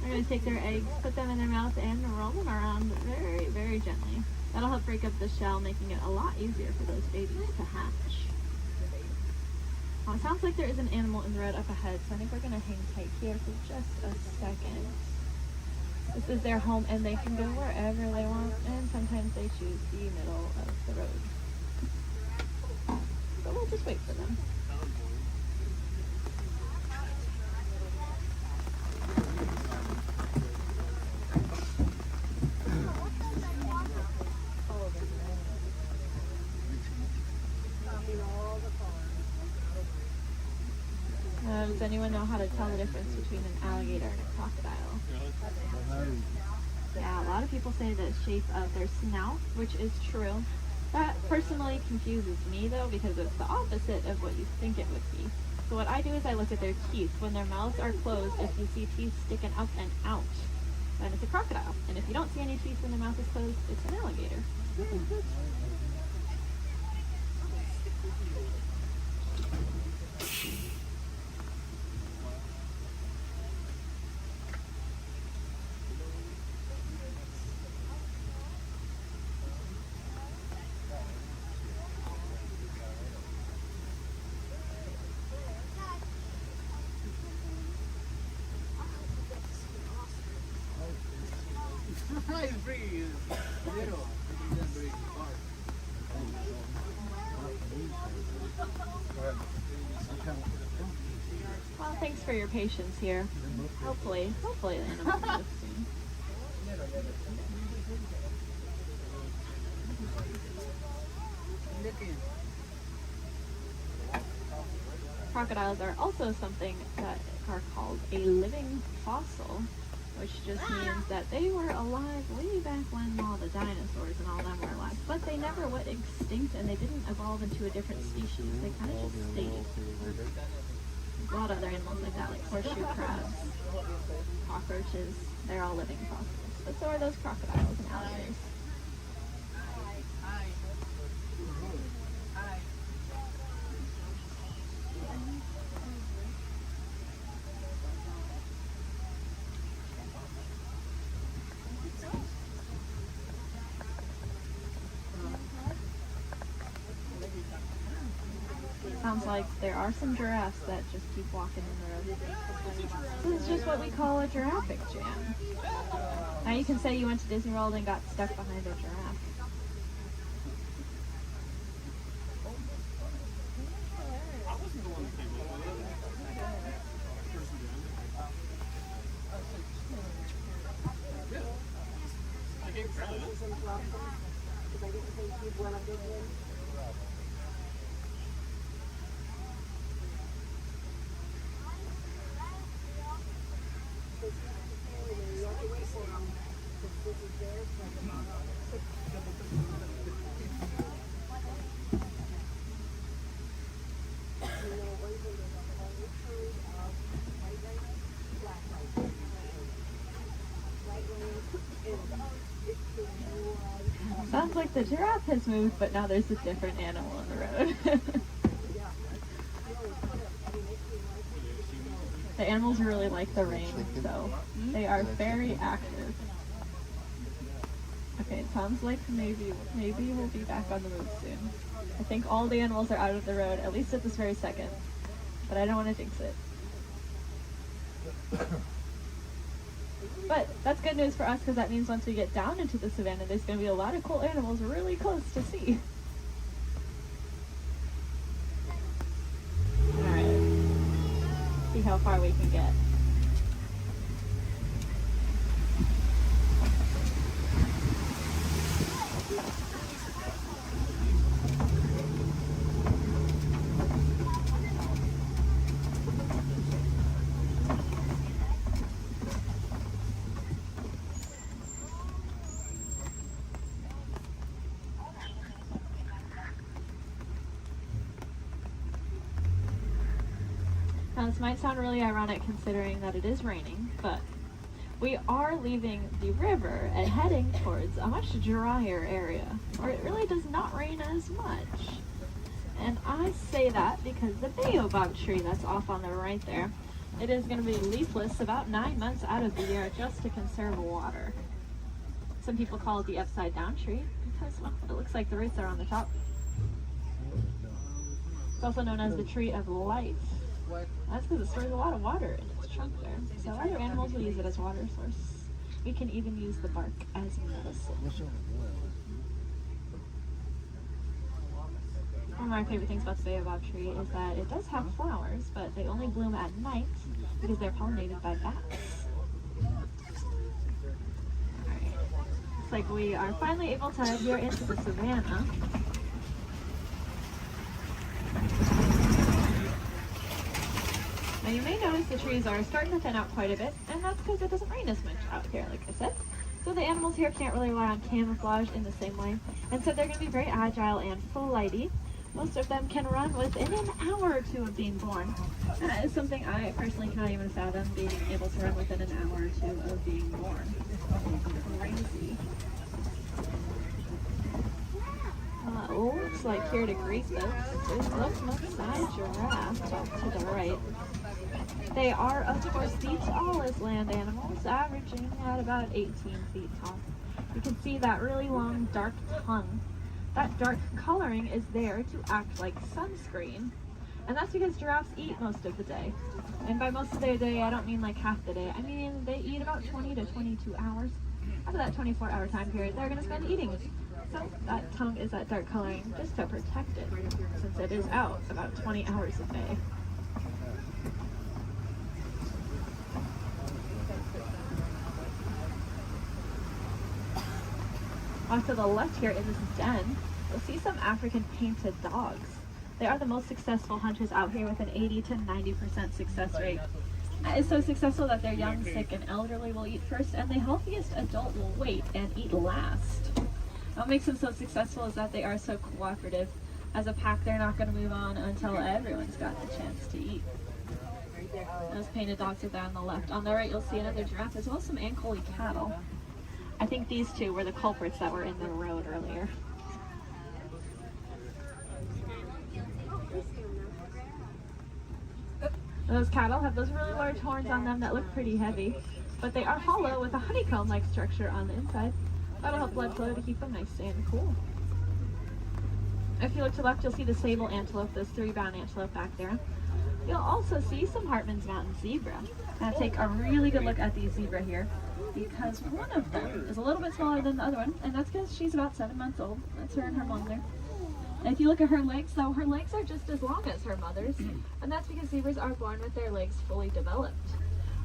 They're going to take their eggs, put them in their mouth, and roll them around very, very gently. That'll help break up the shell, making it a lot easier for those babies to hatch. It sounds like there is an animal in the road up ahead, so I think we're going to hang tight here for just a second. This is their home, and they can go wherever they want, and sometimes they choose the middle of the road. So we'll just wait for them. Does anyone know how to tell the difference between an alligator and a crocodile? Yeah, a lot of people say the shape of their snout, which is true. That personally confuses me though, because it's the opposite of what you think it would be. So what I do is I look at their teeth. When their mouths are closed, if you see teeth sticking up and out, then it's a crocodile. And if you don't see any teeth when their mouth is closed, it's an alligator. It's free. Zero. Well, thanks for your patience here. Hopefully the animal will live soon. Crocodiles are also something that are called a living fossil, which just means that they were alive way back when all the dinosaurs and all them were alive. But they never went extinct and they didn't evolve into a different species. They kind of just stayed. A lot of other animals like that, like horseshoe crabs, cockroaches, they're all living fossils. But so are those crocodiles and alligators. Sounds like there are some giraffes that just keep walking in the road. This is just what we call a giraffic jam. Now you can say you went to Disney World and got stuck behind a giraffe. Sounds like the giraffe has moved, but now there's a different animal on the road. The animals really like the rain, so they are very active. Okay, it sounds like maybe we'll be back on the move soon. I think all the animals are out of the road, at least at this very second. But I don't want to jinx it. But that's good news for us, because that means once we get down into the savannah, there's going to be a lot of cool animals really close to see. Alright. See how far we can get. Now this might sound really ironic considering that it is raining, but we are leaving the river and heading towards a much drier area where it really does not rain as much. And I say that because the baobab tree that's off on the right there, it is going to be leafless about 9 months out of the year just to conserve water. Some people call it the upside down tree because, well, it looks like the roots are on the top. It's also known as the tree of life. That's because it stores a lot of water in its trunk there. So other animals will use it as water source. We can even use the bark as medicine. One of my favorite things about the baobab tree is that it does have flowers, but they only bloom at night because they're pollinated by bats. Alright, looks like we are finally able to head here into the savannah. Now you may notice the trees are starting to thin out quite a bit, and that's because it doesn't rain as much out here, like I said. So the animals here can't really rely on camouflage in the same way, and so they're going to be very agile and flighty. Most of them can run within an hour or two of being born. That is something I personally cannot even fathom, being able to run within an hour or two of being born. Crazy. Looks like here to greet this is the side giraffe off to the right. They are, of course, the tallest land animals, averaging at about 18 feet tall. You can see that really long, dark tongue. That dark coloring is there to act like sunscreen. And that's because giraffes eat most of the day. And by most of their day, I don't mean like half the day. I mean, they eat about 20 to 22 hours. After that 24-hour time period, they're going to spend eating. So that tongue is that dark coloring just to protect it, since it is out about 20 hours a day. Off to the left here in this den, you'll see some African painted dogs. They are the most successful hunters out here with an 80 to 90% success rate. That is so successful that their young, sick, and elderly will eat first, and the healthiest adult will wait and eat last. What makes them so successful is that they are so cooperative. As a pack, they're not going to move on until everyone's got the chance to eat. Those painted dogs are there on the left. On the right, you'll see another giraffe, as well as some Ankole cattle. I think these two were the culprits that were in the road earlier. Those cattle have those really large horns on them that look pretty heavy, but they are hollow with a honeycomb-like structure on the inside. That'll help blood flow to keep them nice and cool. If you look to the left, you'll see the sable antelope, those 3-bound antelope back there. You'll also see some Hartman's Mountain zebra. Now take a really good look at the zebra here, because one of them is a little bit smaller than the other one, and that's because she's about 7 months old. That's her and her mom there. And if you look at her legs, though, her legs are just as long as her mother's, and that's because zebras are born with their legs fully developed.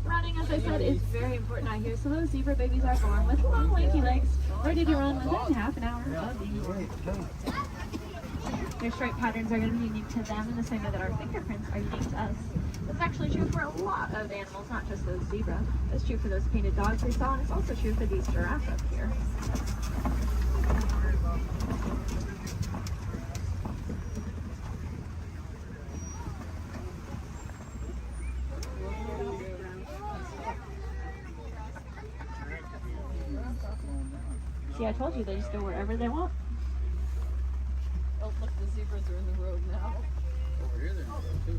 Running, as I said, is very important out here, so those zebra babies are born with long, lanky legs, ready to run within half an hour of being born. Their stripe patterns are going to be unique to them in the same way that our fingerprints are unique to us. That's actually true for a lot of animals, not just those zebra. It's true for those painted dogs we saw, and it's also true for these giraffes up here. See, I told you they just go wherever they want. Oh, look, the zebras are in the road now. Over here they're in the road too.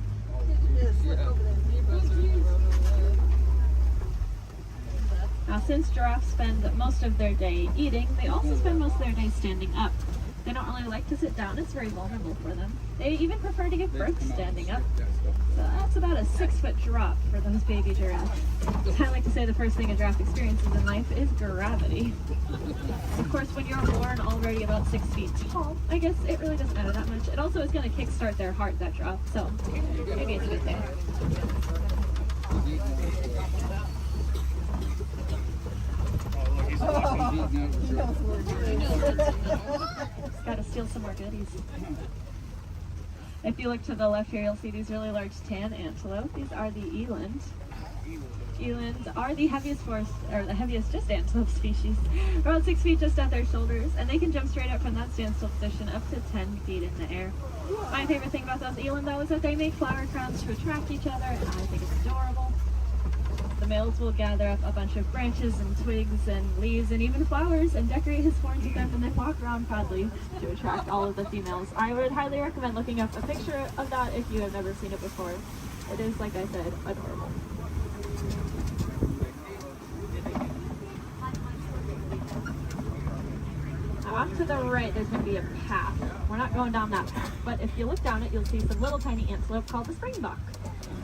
Yes, look over there. Zebras are in the road over there. Now, since giraffes spend most of their day eating, they also spend most of their day standing up. They don't really like to sit down. It's very vulnerable for them. They even prefer to give birth standing up. So that's about a 6-foot drop for those baby giraffes. I like to say the first thing a giraffe experiences in life is gravity. Of course, when you're born already about 6 feet tall, I guess it really doesn't matter that much. It also is going to kickstart their heart, that drop, so maybe it's a good thing. Gotta steal some more goodies. If you look to the left here, you'll see these really large tan antelope. These are the eland. Elands are the heaviest just antelope species. About 6 feet just at their shoulders, and they can jump straight up from that standstill position up to 10 feet in the air. My favorite thing about those eland, though, is that they make flower crowns to attract each other, and I think it's adorable. The males will gather up a bunch of branches and twigs and leaves and even flowers and decorate his horns with them, and then walk around proudly to attract all of the females. I would highly recommend looking up a picture of that if you have never seen it before. It is, like I said, adorable. Now off to the right, there's going to be a path. We're not going down that path, but if you look down it, you'll see some little tiny antelope called the springbok.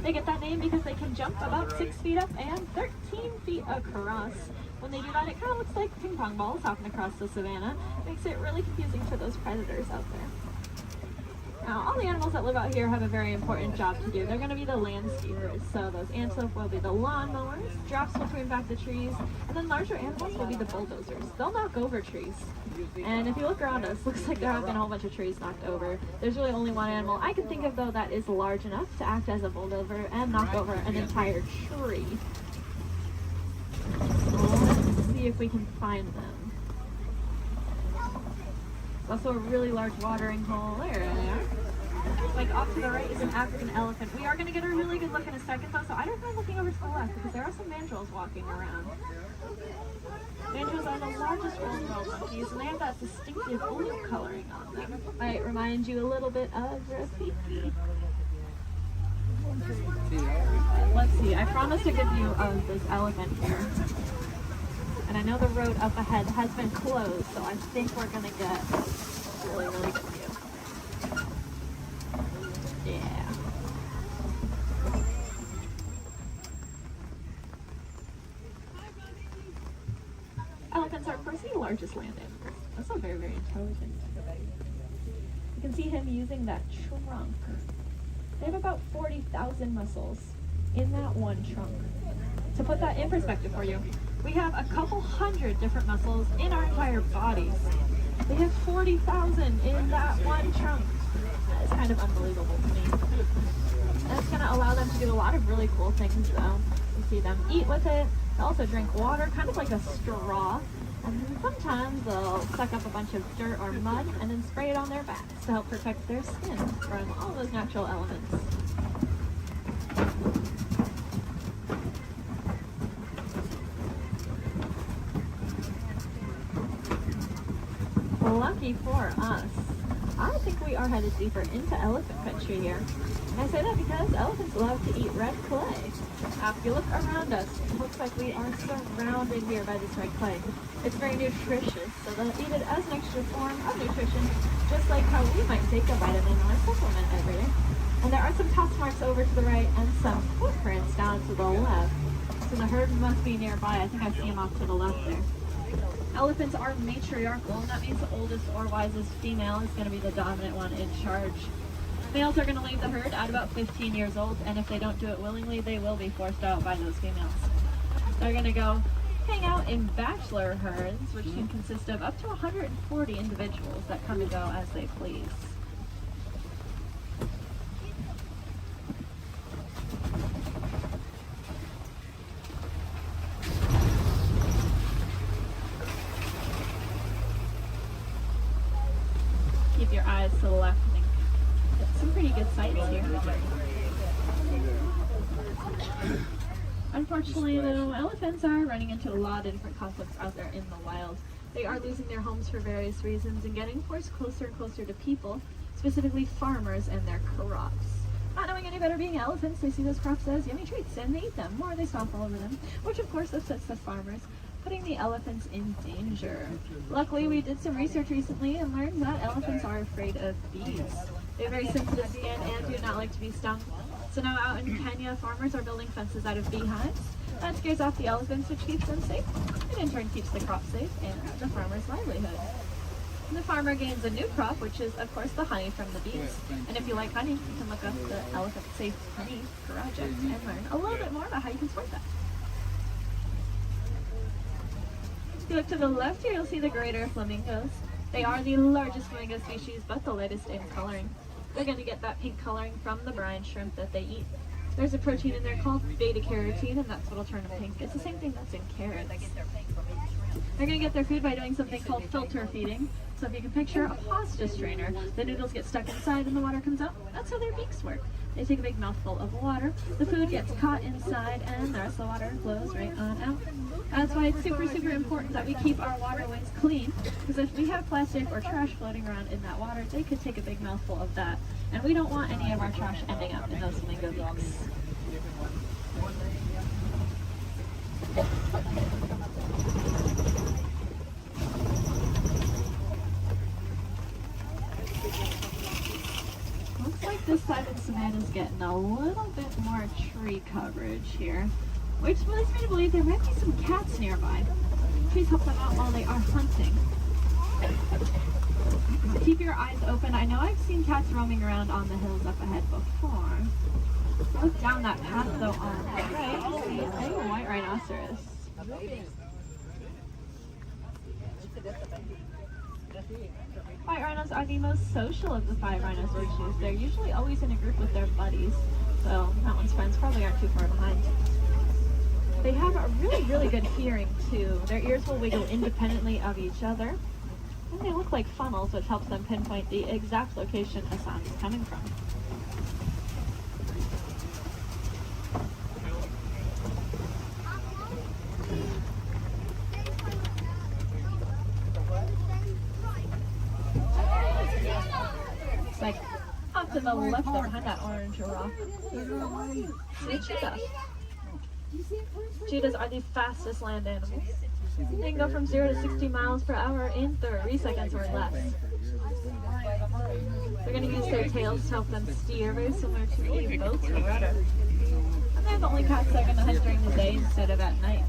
They get that name because they can jump about 6 feet up and 13 feet across. When they do that, it kind of looks like ping pong balls hopping across the savannah. It makes it really confusing for those predators out there. Now, all the animals that live out here have a very important job to do. They're going to be the landscapers. So those antelope will be the lawnmowers, giraffes will prune back the trees, and then larger animals will be the bulldozers. They'll knock over trees. And if you look around us, looks like there have been a whole bunch of trees knocked over. There's really only one animal I can think of, though, that is large enough to act as a bulldozer and knock over an entire tree. Let's see if we can find them. There's also a really large watering hole. There they are. Like off to the right is an African elephant. We are going to get a really good look in a second, though, so I don't mind looking over to the left because there are some mandrills walking around. Mandrills are the largest old-world monkeys, and they have that distinctive blue coloring on them. Might remind you a little bit of Rafiki. Let's see, I promised a good view of this elephant here. And I know the road up ahead has been closed, so I think we're going to get a really, really good view. Yeah. Elephants are, of course, the largest land animals. Also very, very intelligent. You can see him using that trunk. They have about 40,000 muscles in that one trunk. To put that in perspective for you, we have a couple hundred different muscles in our entire bodies. They have 40,000 in that one trunk. That is kind of unbelievable to me. And it's going to allow them to do a lot of really cool things, though. You see them eat with it. They also drink water, kind of like a straw. And then sometimes they'll suck up a bunch of dirt or mud and then spray it on their backs to help protect their skin from all those natural elements. Lucky for us, I think we are headed deeper into elephant country here. And I say that because elephants love to eat red clay. Now, if you look around us, it looks like we are surrounded here by this red clay. It's very nutritious, so they'll eat it as an extra form of nutrition, just like how we might take a vitamin or a supplement every day. And there are some tusk marks over to the right and some footprints down to the left. So the herd must be nearby. I think I see them off to the left there. Elephants are matriarchal, and that means the oldest or wisest female is going to be the dominant one in charge. Males are going to leave the herd at about 15 years old, and if they don't do it willingly, they will be forced out by those females. They're going to go hang out in bachelor herds, which can consist of up to 140 individuals that come and go as they please. Keep your eyes to the left and get some pretty good sights here. Unfortunately, though, elephants are running into a lot of different conflicts out there in the wild. They are losing their homes for various reasons and getting forced closer and closer to people, specifically farmers and their crops. Not knowing any better being elephants, they see those crops as yummy treats and they eat them, or they stomp all over them, which of course upsets the farmers, putting the elephants in danger. Luckily, we did some research recently and learned that elephants are afraid of bees. They have very sensitive skin and do not like to be stung. So now out in Kenya, farmers are building fences out of beehives. That scares off the elephants, which keeps them safe, and in turn keeps the crop safe and the farmer's livelihood. And the farmer gains a new crop, which is, of course, the honey from the bees. And if you like honey, you can look up the Elephant Safe Honey Project and learn a little bit more about how you can support that. If you look to the left here, you'll see the greater flamingos. They are the largest flamingo species, but the lightest in coloring. They're going to get that pink coloring from the brine shrimp that they eat. There's a protein in there called beta-carotene, and that's what will turn them pink. It's the same thing that's in carrots. They're going to get their food by doing something called filter feeding. So if you can picture a pasta strainer, the noodles get stuck inside and the water comes out. That's how their beaks work. They take a big mouthful of water, the food gets caught inside, and the rest of the water flows right on out. That's why it's super, super important that we keep our waterways clean, because if we have plastic or trash floating around in that water, they could take a big mouthful of that. And we don't want any of our trash ending up in those flamingo beaks. Looks like this side of the savanna's getting a little bit more tree coverage here, which leads me to believe there might be some cats nearby. Please help them out while they are hunting. Keep your eyes open. I know I've seen cats roaming around on the hills up ahead before. Look down that path though on the right. See a white rhinoceros. White rhinos are the most social of the 5 rhino species. They're usually always in a group with their buddies, so that one's friends probably aren't too far behind. They have a really good hearing too. Their ears will wiggle independently of each other, and they look like funnels, which helps them pinpoint the exact location a sound is coming from. It's like off to the left there behind that orange rock. See cheetah. Cheetahs are the fastest land animals. They can go from 0 to 60 miles per hour in 3 seconds or less. They're going to use their tails to help them steer, very similar to a boat's rudder. And they're the only cats that are going to hunt during the day instead of at night.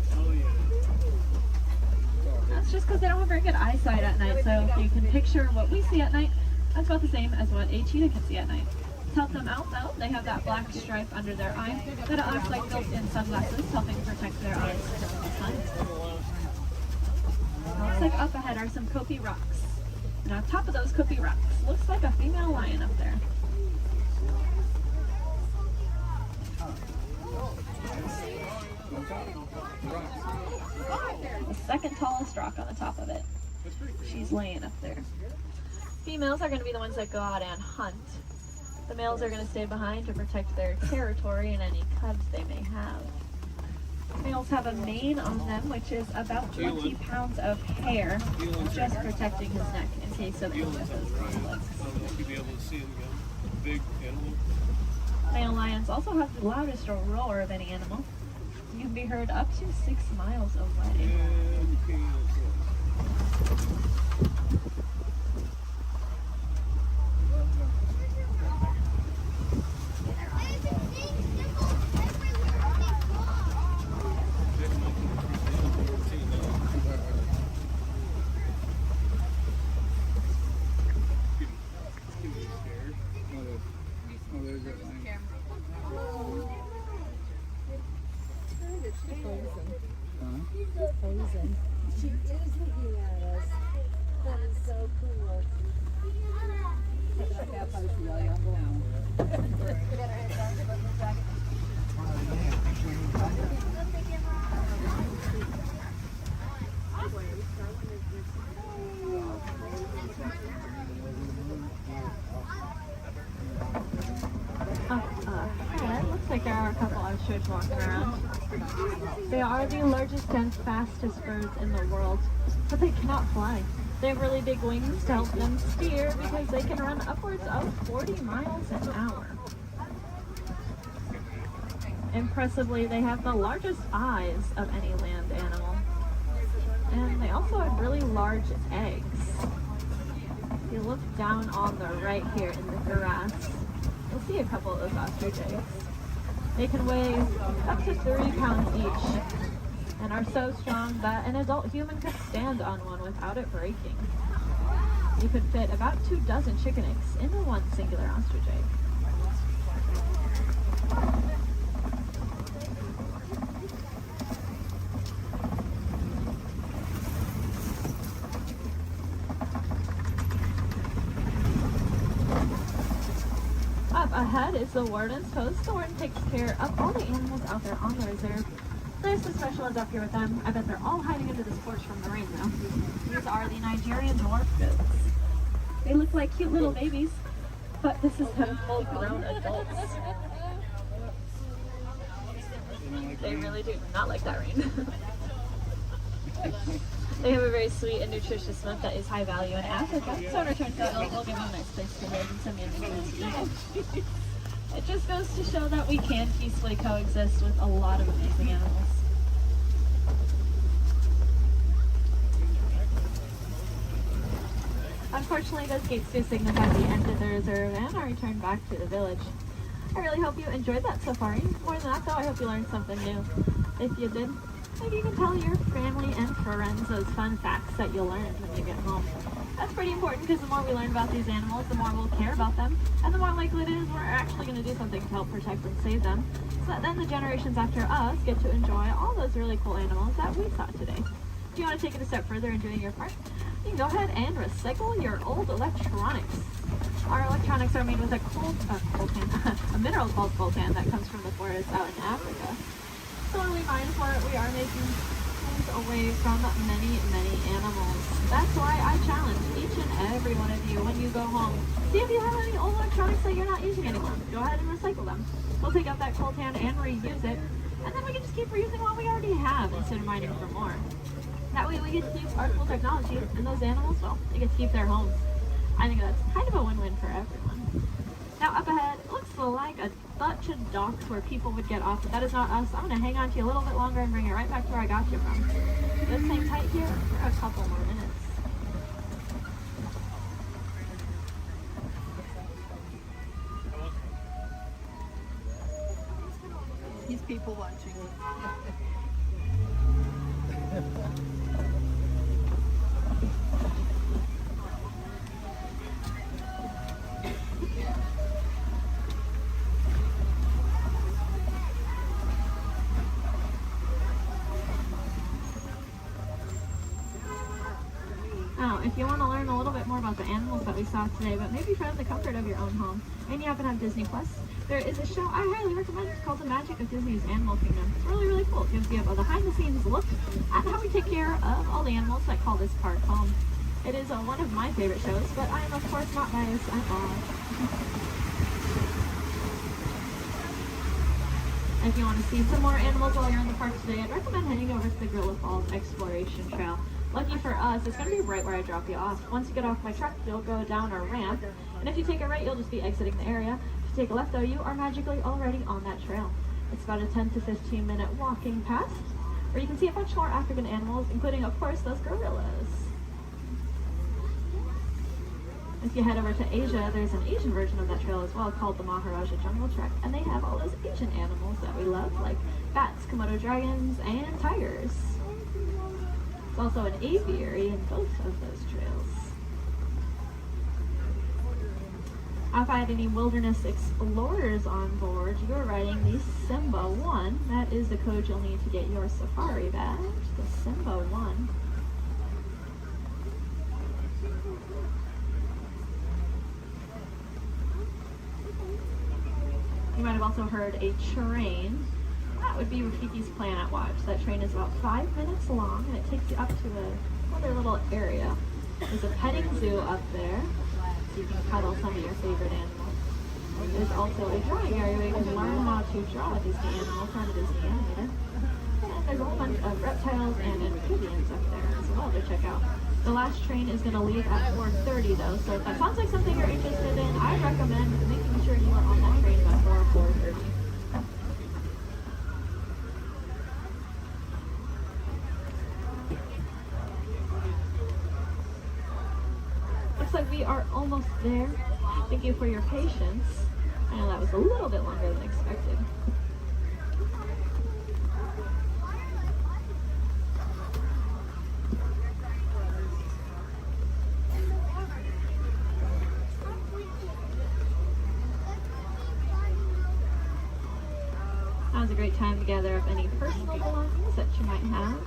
That's just because they don't have very good eyesight at night, so if you can picture what we see at night, that's about the same as what a cheetah can see at night. To help them out though, they have that black stripe under their eye that it looks like built-in sunglasses, helping protect their eyes from the sun. Looks like up ahead are some Kopi rocks. And on top of those Kopi rocks, looks like a female lion up there. The second tallest rock on the top of it. She's laying up there. Females are going to be the ones that go out and hunt. The males are going to stay behind to protect their territory and any cubs they may have. Males have a mane on them, which is about 20 pounds of hair, just protecting his neck in case of illness. Male lions also have the loudest roar of any animal. You can be heard up to 6 miles away. She is looking at us. That is so cool. Looks like there are a couple ostriches walking around. They are the largest and fastest birds in the world, but they cannot fly. They have really big wings to help them steer because they can run upwards of 40 miles an hour. Impressively, they have the largest eyes of any land animal. And they also have really large eggs. If you look down on the right here in the grass, you'll see a couple of those ostrich eggs. They can weigh up to 3 pounds each and are so strong that an adult human could stand on one without it breaking. You could fit about 2 dozen chicken eggs into one singular ostrich egg. Up ahead is the warden's post. The warden takes care of all the animals out there on the reserve. There's the special ones up here with them. I bet they're all hiding under this porch from the rain now. These are the Nigerian dwarf goats. They look like cute little babies, but this is them full-grown adults. They really do not like that rain. They have a very sweet and nutritious milk that is high value in Africa, so in return for that, we'll give them a nice place to live and some animals to eat. It just goes to show that we can peacefully coexist with a lot of amazing animals. Unfortunately, those gates do signify the end of the reserve and our return back to the village. I really hope you enjoyed that safari. More than that, though, I hope you learned something new. If you did, maybe you can tell your family and friends those fun facts that you'll learn when you get home. That's pretty important because the more we learn about these animals, the more we'll care about them, and the more likely it is we're actually going to do something to help protect and save them, so that then the generations after us get to enjoy all those really cool animals that we saw today. If you want to take it a step further in doing your part, you can go ahead and recycle your old electronics. Our electronics are made with a a mineral called coltan that comes from the forest out in Africa. Slowly mindful, we are making things away from many, many animals. That's why I challenge each and every one of you when you go home. See if you have any old electronics that you're not using anymore. Go ahead and recycle them. We'll take out that coltan and reuse it, and then we can just keep reusing what we already have instead of mining for more. That way we get to use our cool technology, and those animals, well, they get to keep their homes. I think that's kind of a win-win for everyone. Now up ahead, it looks like a bunch of docks where people would get off, but that is not us. I'm going to hang on to you a little bit longer and bring it right back to where I got you from. Just hang tight here for a couple more minutes. He's people watching. Now, if you want to learn a little bit more about the animals that we saw today, but maybe from the comfort of your own home, and you happen to have Disney Plus, there is a show I highly recommend. It's called The Magic of Disney's Animal Kingdom. It's really, really cool. It gives you a behind-the-scenes look at how we take care of all the animals that call this park home. It is one of my favorite shows, but I am, of course, not biased at all. If you want to see some more animals while you're in the park today, I'd recommend heading over to the Gorilla Falls Exploration Trail. Lucky for us, it's going to be right where I drop you off. Once you get off my truck, you'll go down a ramp, and if you take a right, you'll just be exiting the area. If you take a left, though, you are magically already on that trail. It's about a 10 to 15 minute walking path, where you can see a bunch more African animals, including, of course, those gorillas. If you head over to Asia, there's an Asian version of that trail as well called the Maharaja Jungle Trek, and they have all those Asian animals that we love, like bats, Komodo dragons, and tigers. There's also an aviary in both of those trails. If I had any wilderness explorers on board, you're riding the Simba 1. That is the code you'll need to get your safari badge, the Simba 1. You might have also heard a train. That would be Rafiki's Planet Watch. That train is about 5 minutes long, and it takes you up to another little area. There's a petting zoo up there, so you can cuddle some of your favorite animals. There's also a drawing area where you can learn how to draw a Disney animal from a Disney animator. And there's a whole bunch of reptiles and amphibians up there as well to check out. The last train is going to leave at 4:30 though, so if that sounds like something you're interested in, I recommend making sure you are on that train by 4:30. Looks like we are almost there. Thank you for your patience. I know that was a little bit longer than expected. Now's a great time to gather up any personal belongings that you might have.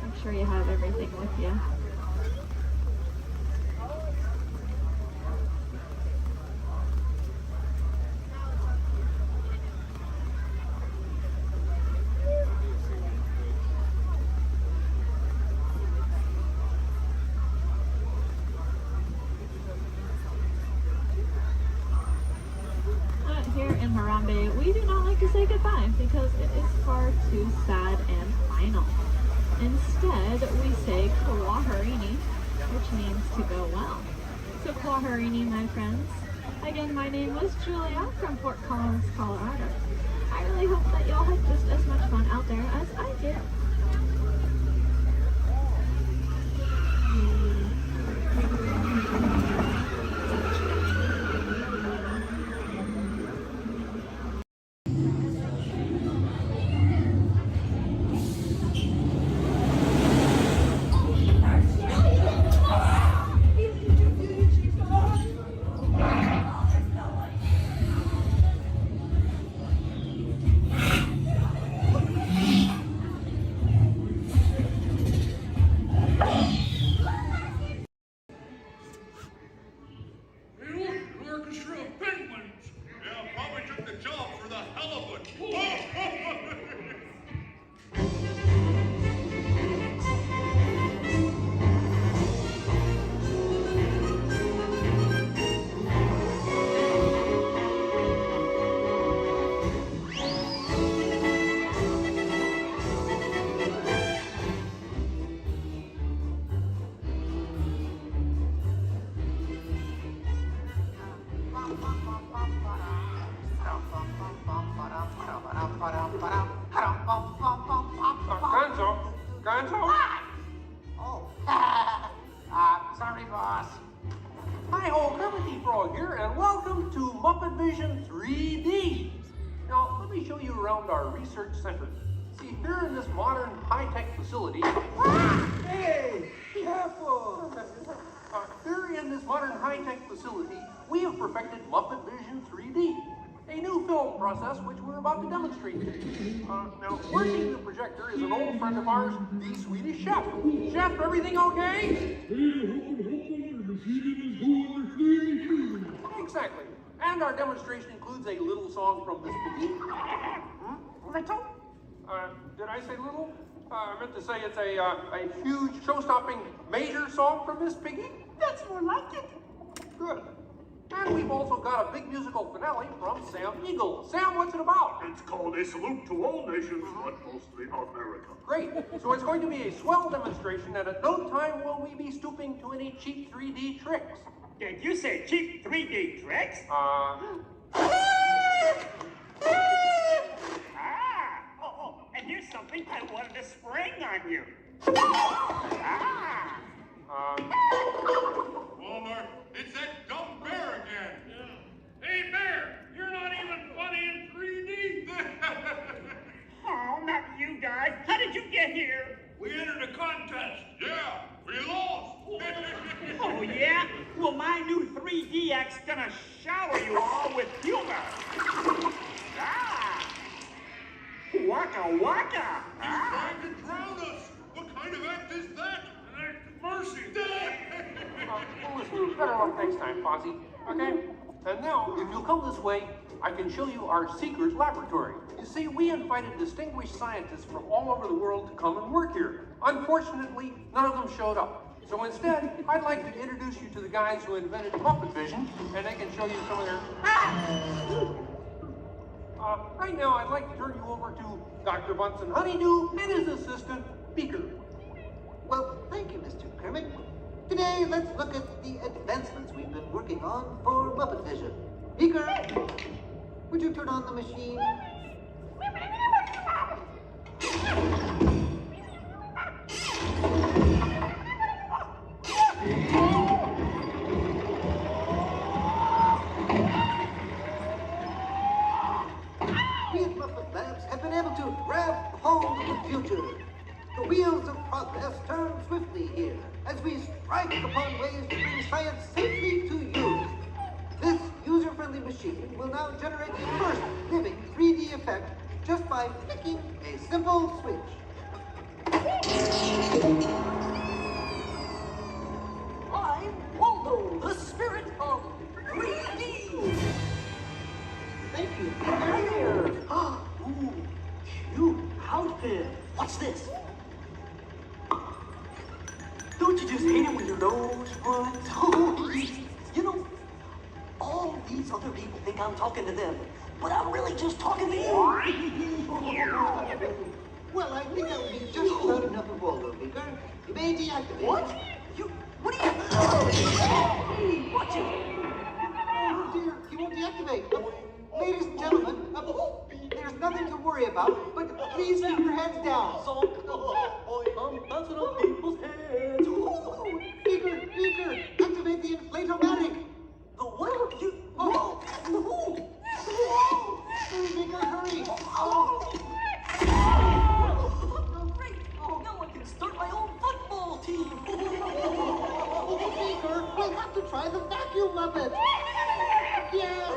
Make sure you have everything with you. Here in Harambe, we do not like to say goodbye because it is far too sad and final. Instead, we say Kwaherini, which means to go well. So Kwaherini, my friends. Again, my name was Julia from Fort Collins, Colorado. I really hope that y'all had just as much fun out there as I did. Gonzo? Oh, sorry, boss. Hi-ho, Kermit the Frog here, and welcome to Muppet Vision 3D. Now, let me show you around our research center. See, here in this modern high-tech facility... Hey, careful! Here in this modern high-tech facility, we have perfected Muppet Vision 3D, a new film process which we're about to demonstrate to you. Now, working the projector is an old friend of ours, the Swedish chef. Chef, everything okay? Exactly. And our demonstration includes a little song from Miss Piggy. Little? Did I say little? I meant to say it's a huge, show-stopping, major song from Miss Piggy. That's more like it. Good. And we've also got a big musical finale from Sam Eagle. Sam, what's it about? It's called A Salute to All Nations, but mostly America. Great. So it's going to be a swell demonstration, and at no time will we be stooping to any cheap 3D tricks. Did you say cheap 3D tricks? And here's something I wanted to spring on you. Walter, it's that dumb bear again. Yeah. Hey, Bear, you're not even funny in 3D. Oh, not you guys. How did you get here? We entered a contest. Yeah, we lost. Oh, yeah? Well, my new 3DX gonna shower you all with humor. Waka waka. He's trying to drown us. What kind of act is that? An act of mercy. Listen, better luck next time, Fozzie. Okay? And now, if you'll come this way, I can show you our secret laboratory. You see, we invited distinguished scientists from all over the world to come and work here. Unfortunately, none of them showed up. So instead, I'd like to introduce you to the guys who invented Muppet Vision, and they can show you some of their... right now, I'd like to turn you over to Dr. Bunsen Honeydew and his assistant, Beaker. Well, thank you, Mr. Kermit. Today, let's look at the advancements we've been working on for Muppet Vision. Beaker, would you turn on the machine? We at Muppet Labs have been able to grab hold of the future. The wheels of progress turn swiftly here as we strike upon ways to bring science safely to you. This user-friendly machine will now generate the first living 3D effect just by flicking a simple switch. I'm Waldo, the spirit of 3D. Thank you. Here. Ooh, cute outfit. What's this? Don't you just hate it when your nose runs? You know, all these other people think I'm talking to them, but I'm really just talking to you. Well, I think that would be just about enough of Waldo, Beaker. You may deactivate. What? What are you... Watch it. Oh dear, he won't deactivate. Ladies and gentlemen, there's nothing to worry about, but please keep your heads down. I'm bouncing on people's heads. Beaker, activate the inflatomatic. The what? You... Beaker, hurry. Great. Now I can start my own football team. Beaker, we'll have to try the vacuum Muppet. Yes.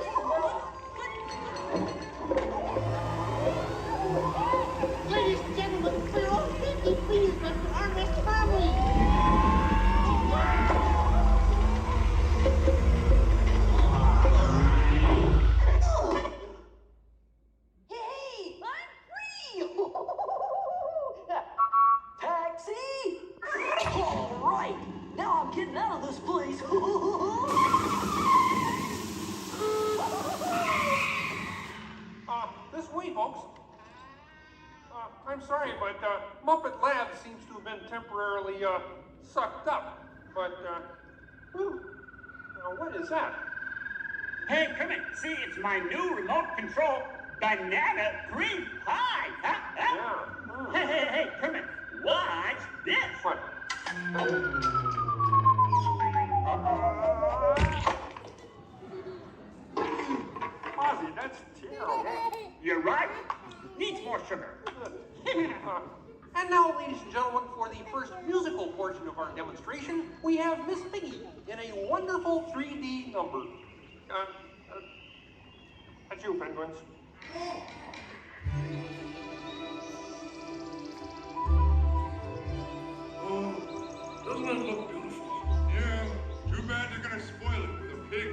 Ladies and gentlemen, for your own safety, please rescue our next family. Hey, I'm free! Taxi! All right, now I'm getting out of this place. This way, folks. I'm sorry, but Muppet Labs seems to have been temporarily sucked up. But, now what is that? Hey, come in. See, it's my new remote control banana cream pie. Hey, Kermit, watch this. What? Ozzy, that's terrible. You're right. Needs more sugar. And now, ladies and gentlemen, for the first musical portion of our demonstration, we have Miss Piggy in a wonderful 3D number. That's you, penguins. Doesn't it look beautiful? Yeah, too bad they're gonna spoil it with a pig.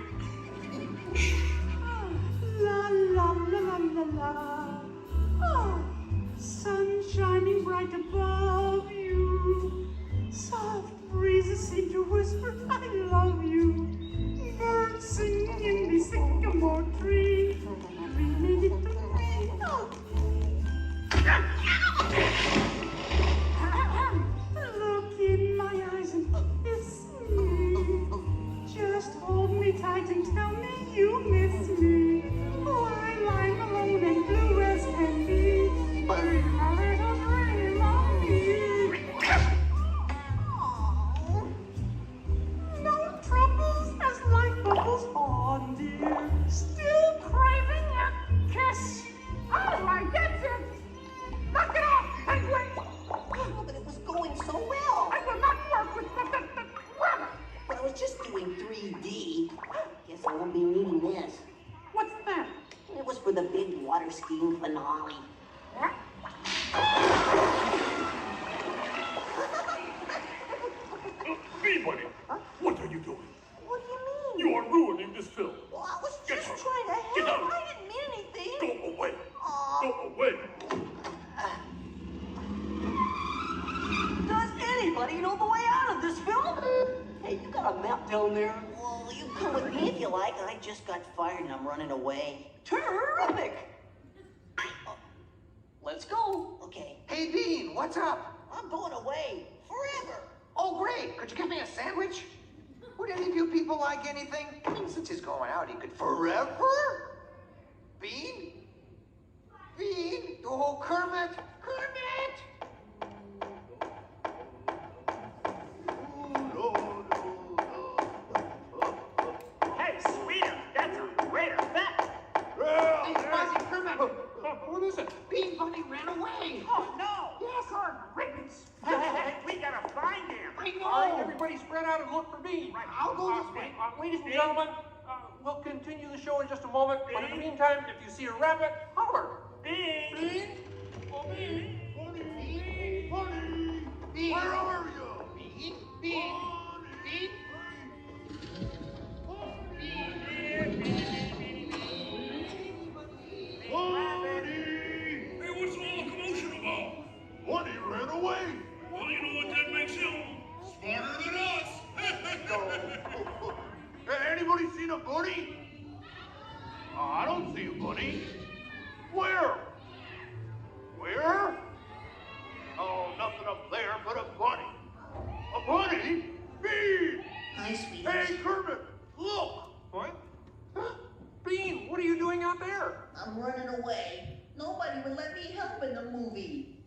La la la la la la. Oh, sun shining bright above you. Soft breezes seem to whisper, I love you. Birds singing in the sycamore tree. Look in my eyes and kiss me. Just hold me tight and tell me you miss me. While I'm alone and blue as can be. Bring a little dream on me. No troubles as life bubbles on, dear. Still craving a kiss. All right, that's it. Knock it off, penguin. Oh, but it was going so well. I will not work with the rabbit. But I was just doing 3D. Guess I won't be needing this. What's that? It was for the big water skiing finale. Bee Buddy, what are you doing? What do you mean? You are ruining this film. Well, I was Get just out. trying to Get help. out. I didn't mean anything. Go away. Go away. Does anybody know the way out of this film? Hey, you got a map down there? Well, you come with me if you like. I just got fired and I'm running away. Terrific! Let's go. Okay. Hey, Bean, what's up? I'm going away forever. Oh, great. Could you give me a sandwich? Would any of you people like anything? I mean, since he's going out, he could forever? Bean? Bean? Oh, Kermit! Kermit! Hey, sweeter, that's a great effect. Hey, Fuzzy, Kermit! What is it? Bean Bunny ran away! Oh, no. Yes, For ribbons. Hey, we gotta find him. I know! All right, everybody spread out and look for Bean. Right. I'll go this way. Ladies and gentlemen, we'll continue the show in just a moment. But in the meantime, if you see a rabbit, holler. Bean. Bean? Oh, Bean. Bunny! Bunny! Bean! Where are you? Bean! Bean! Bean! Hey, what's all the commotion about? Bunny ran away. Well, you know what that makes him? Smarter than us. Hey, anybody seen a bunny? I don't see a bunny. Where? Where? Oh, nothing up there but a bunny. A bunny? Bean! Hi, sweetie. Hey, Kermit, look! What? Bean, what are you doing out there? I'm running away. Nobody would let me help in the movie.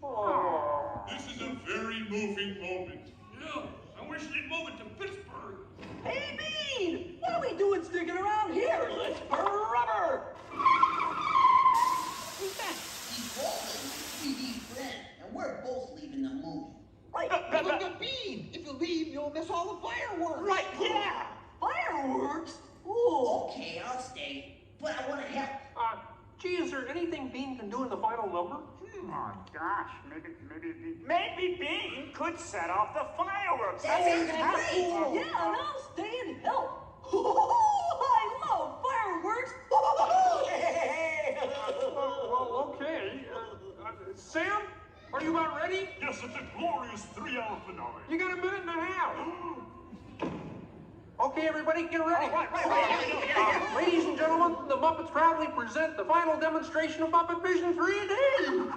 Oh. This is a very moving moment. Yeah, I wish they'd move it to Pittsburgh. Hey, Bean! What are we doing sticking around here? Let's burn rubber! Who's that? He's Walt, 3D friend, and we're both leaving the movie. Right, look at Bean! If you leave, you'll miss all the fireworks! Right, yeah. Fireworks? Ooh, okay, I'll stay. But I want to help. Gee, is there anything Bean can do in the final number? Oh, gosh, maybe Bean could set off the fireworks. That sounds great. Cool. Yeah, and I'll stay and help. I love fireworks. Well, okay. Sam, are you about ready? Yes, it's a glorious 3-hour finale. You got a minute and a half. Okay, everybody, get ready. Right. Ladies and gentlemen, the Muppets proudly present the final demonstration of Muppet Vision 3D.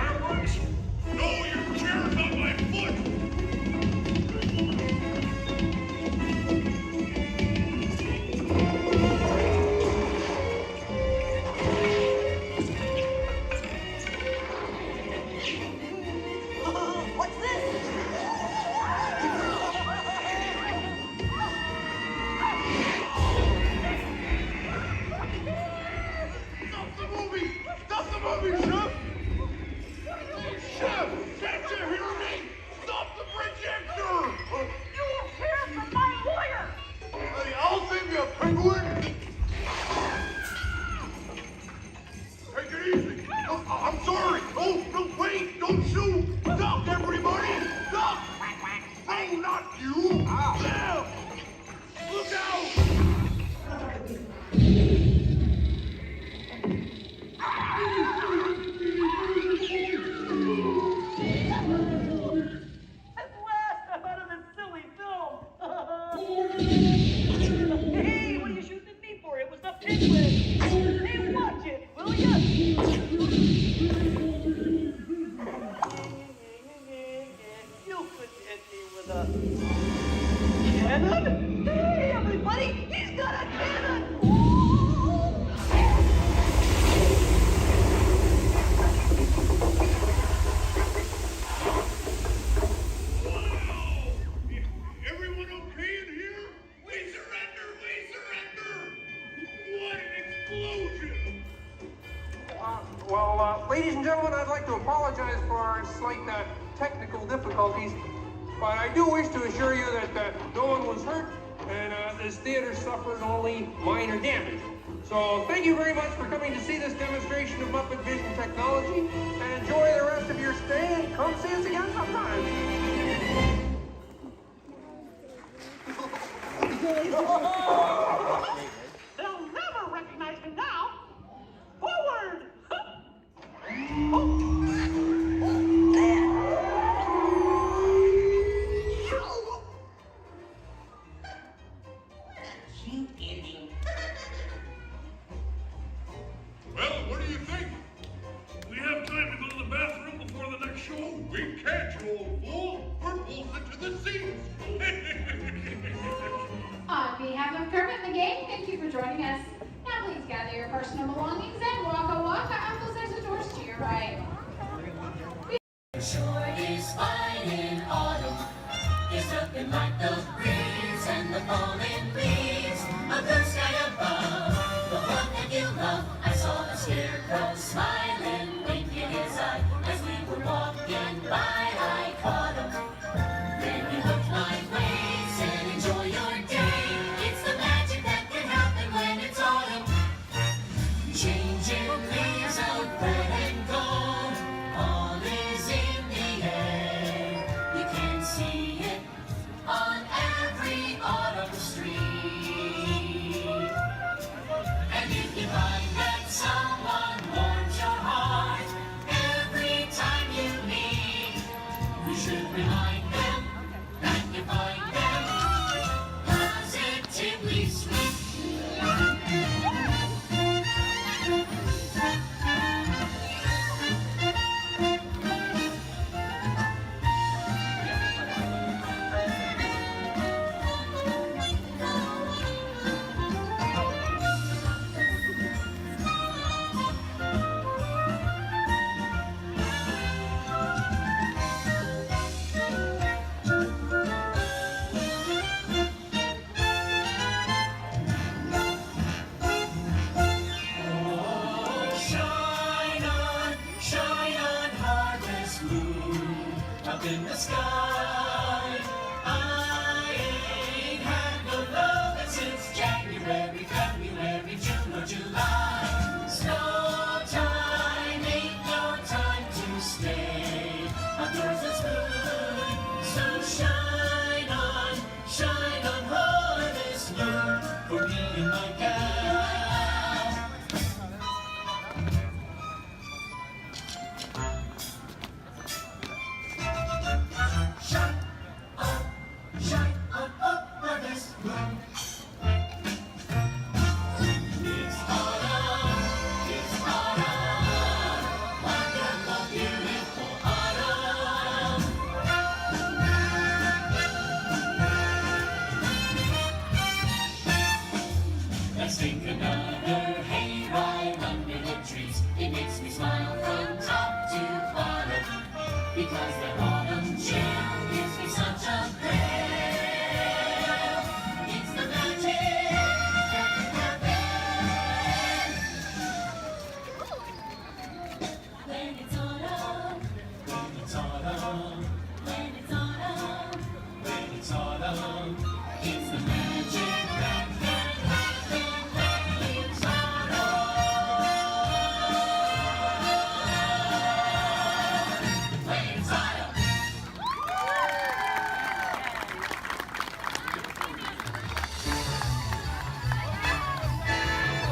fireworks? No, your chair's on my foot! What's this? Stop the movie! Stop the movie, Chef! Hey, Chef! Can't you hear me? Stop the projector! You won't hear from my lawyer! Hey, I'll save you a penguin! Take it easy! I'm sorry! Oh, no, wait! Don't shoot! Stop, everybody! Stop! No, not you! Them! Look out! At last, I'm out of this silly film! Hey, what are you shooting at me for? It was the penguin! Hey, watch it, will ya? You could hit me with a cannon? Hey, everybody, he's got a cannon! Everyone okay in here? We surrender! We surrender! What an explosion! Ladies and gentlemen, I'd like to apologize for our slight technical difficulties, but I do wish to assure you that no one was hurt and this theater suffered only minor damage. So thank you very much for coming to see this demonstration of Muppet Vision technology, and enjoy the rest of your stay, and come see us again sometime. They'll never recognize me now! Forward! Cute ending. Well, what do you think? We have time to go to the bathroom before the next show? We can't, you old fool! We're bolted to the seats! On behalf of Kermit the Gang, thank you for joining us. Now please gather your personal belongings and waka waka. Uncles, there's the doors to your right. Sure is fine in autumn. There's nothing like the breeze and the falling leaves. A blue sky above, the one that you love. I saw a scarecrow smiling, winking his eye. As we were walking by, I caught him. Then he looked my way, said enjoy your day. It's the magic that can happen when it's autumn. Changing leaves of red and gold, all is in the air. You can see it on every autumn street. And if you find that someone warms your heart every time you meet, you should remind them that you find them positively sweet. Shine on, harvest moon, up in the sky. I ain't had no lovin' since January, February, June or July. Snow time ain't no time to stay. Outdoors it's good, so shine on, harvest moon, for me and my gal. Shine because the autumn chill gives me such a thrill. It's the magic that can happen when it's autumn. When it's autumn. When it's autumn. When it's autumn. It's the magic that can happen when it's autumn. When it's autumn.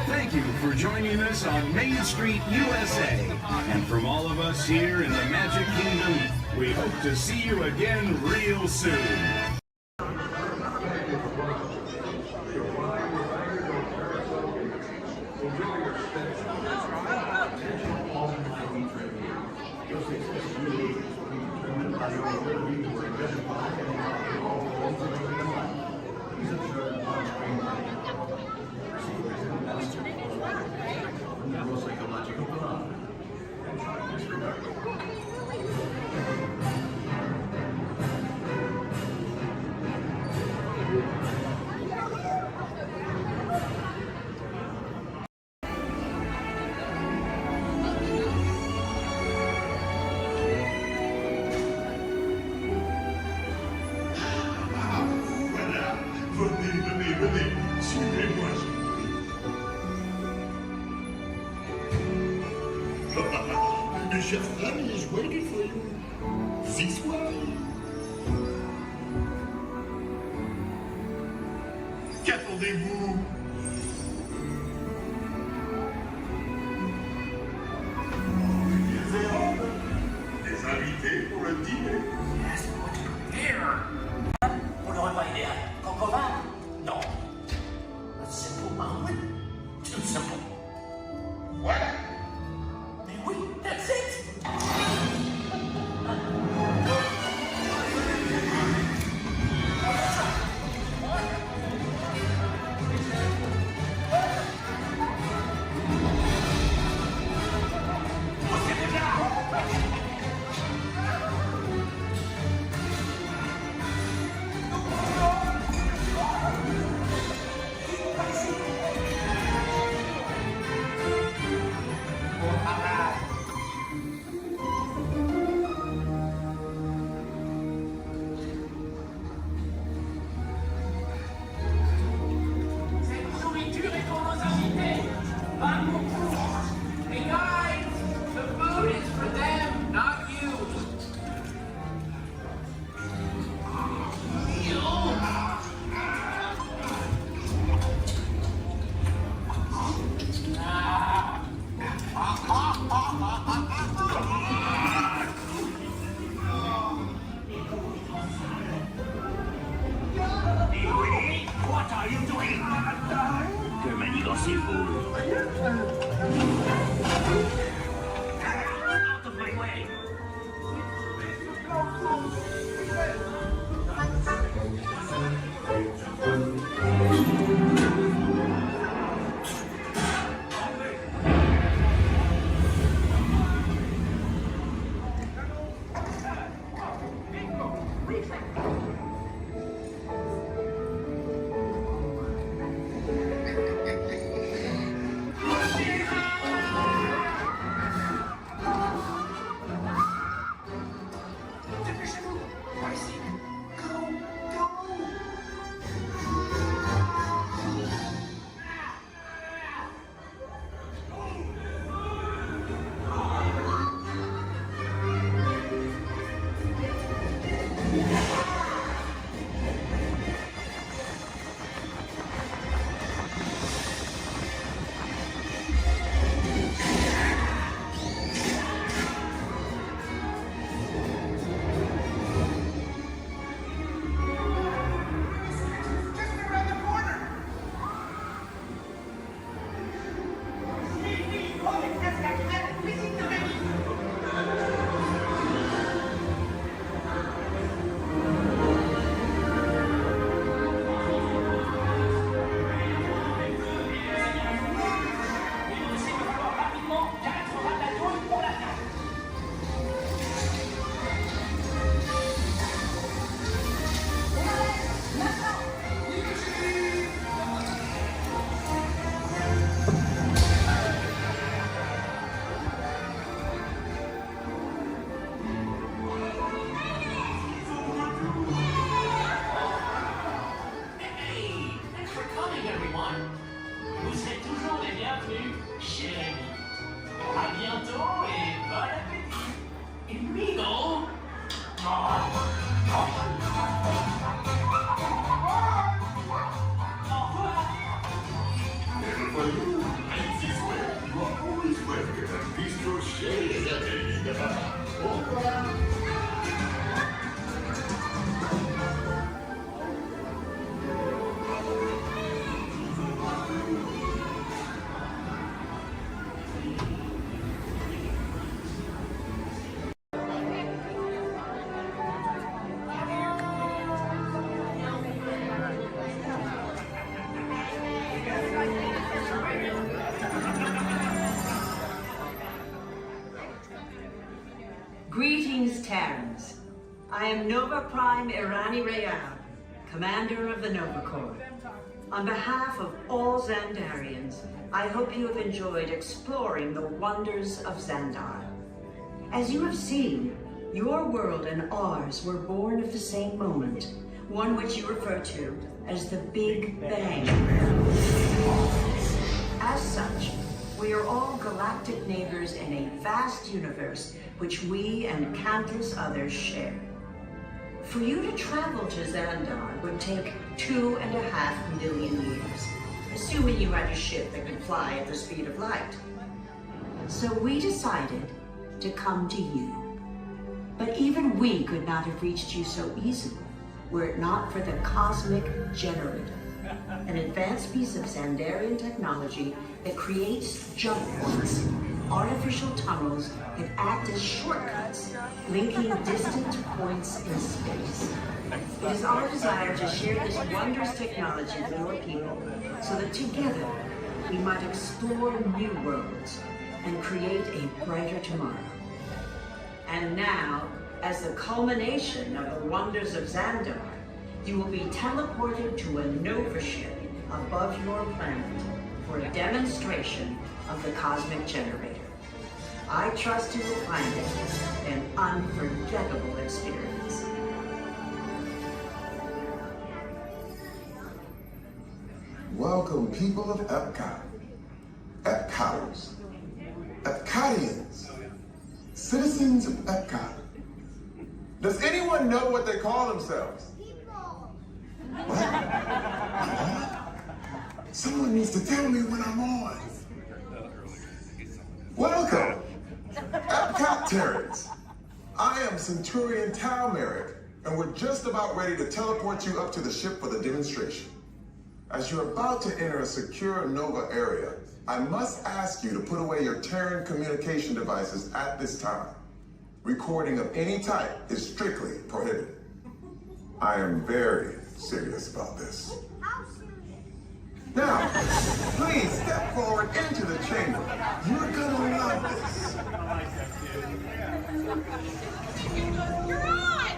Thank you for joining us on Main Street, USA. And from all of us here in the Magic Kingdom, we hope to see you again real soon. Venez, suivez-moi. My chef Annie is waiting for you. This way. Qu'attendez-vous? Des invités pour le dîner. Yes, what here? Vous n'aurez pas idée à Concova? Non. A simple omelet? Too simple. What? Mais oui, that's it. Hey guys, the food is for them, not you. What are you doing? Que manigancez-vous? Out of my way! Terrans. I am Nova Prime Irani Rayal, Commander of the Nova Corps. On behalf of all Xandarians, I hope you have enjoyed exploring the wonders of Xandar. As you have seen, your world and ours were born of the same moment, one which you refer to as the Big Bang. As such, we are all galactic neighbors in a vast universe which we and countless others share. For you to travel to Xandar would take 2.5 million years, assuming you had a ship that could fly at the speed of light. So we decided to come to you. But even we could not have reached you so easily were it not for the Cosmic Generator, an advanced piece of Xandarian technology that creates jump points, artificial tunnels that act as shortcuts, linking distant points in space. It is our desire to share this wondrous technology with your people so that together we might explore new worlds and create a brighter tomorrow. And now, as the culmination of the wonders of Xandar, you will be teleported to a Nova ship above your planet for a demonstration of the Cosmic Generator. I trust you will find it an unforgettable experience. Welcome, people of Epcot, Epcoters, Epcotians, citizens of Epcot. Does anyone know what they call themselves? What? Someone needs to tell me when I'm on. Welcome, Epcot Terrans. I am Centurion Tal Merrick, and we're just about ready to teleport you up to the ship for the demonstration. As you're about to enter a secure Nova area, I must ask you to put away your Terran communication devices at this time. Recording of any type is strictly prohibited. I am very serious about this. Now, please step forward into the chamber. You're gonna love this. You're on!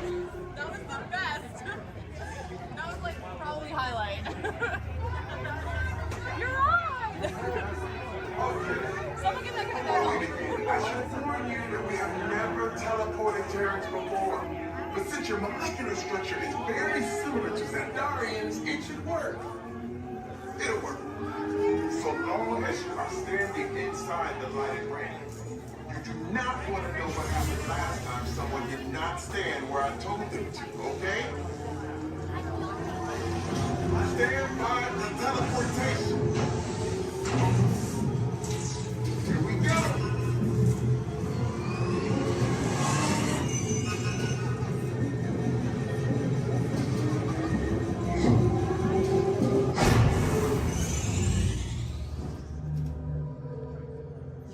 That was the best. That was like probably highlight. You're on! Someone get that guy back. I should warn you that we have never teleported Terrans before. But since your molecular structure is very similar to Xandarians, it should work. It'll work. So long as you are standing inside the lighted ring. You do not want to know what happened last time someone did not stand where I told them to, okay? Stand by for teleportation. Here we go.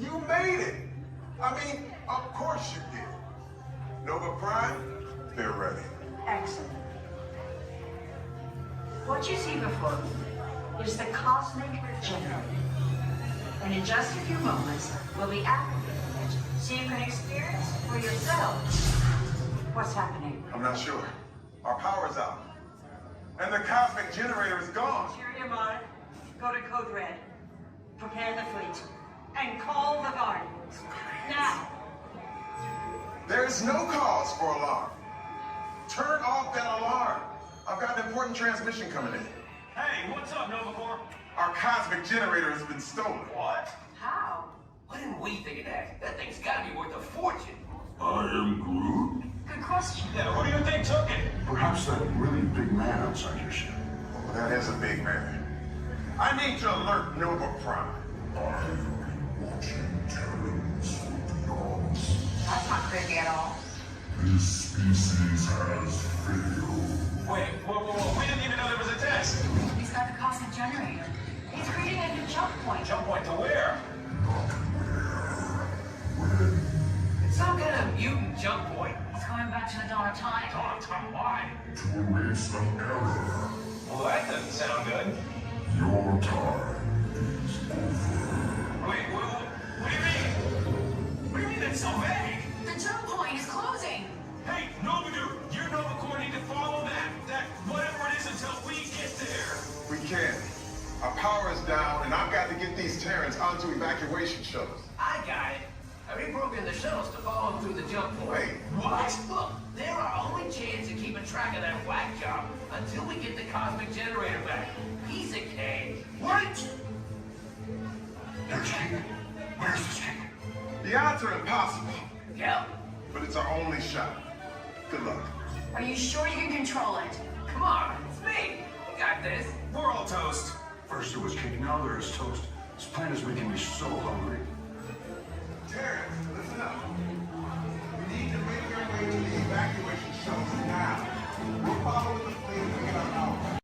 You made it. I mean, of course you did. Nova Prime, they're ready. Excellent. What you see before you is the Cosmic Generator. And in just a few moments, we'll be activating it so you can experience for yourselves what's happening. I'm not sure. Our power's out. And the Cosmic Generator is gone. Interior Mod, go to Code Red. Prepare the fleet. And call the Guardians. Now. There's no cause for alarm. Turn off that alarm. I've got an important transmission coming in. Hey, what's up, Nova Corps? Our Cosmic Generator has been stolen. What? How? Why didn't we think of that? That thing's gotta be worth a fortune. I am Groot. Good question. Yeah, who do you think took it? Perhaps that really big man outside your ship. Oh, that is a big man. I need to alert Nova Prime. I'm watching Terrans for dogs. That's not creepy at all. This species has failed. Wait, whoa, we didn't even know there was a test. He's got the Cosmic Generator. He's creating a new jump point. Jump point to where? It's some kind of mutant jump point. He's going back to the dawn of time. Dawn of time, why? To erase an error. Well, that doesn't sound good. Your time is over. Wait, what do you mean? What do you mean that's so vague? The jump point is closing. and I've got to get these Terrans onto evacuation shuttles. I got it. I reprogrammed the shuttles to follow him through the jump port. Wait, what? Look, they're our only chance of keeping track of that whack job until we get the cosmic generator back. Piece of cake. What? There's King. Where's the King? The odds are impossible. Yeah. But it's our only shot. Good luck. Are you sure you can control it? Come on, it's me. We got this. We're all toast. First there was cake, now there is toast. This plan is making me so hungry. Terrence, listen up. We need to make our way to the evacuation shuttles now. We'll follow with the fleet and get our hour.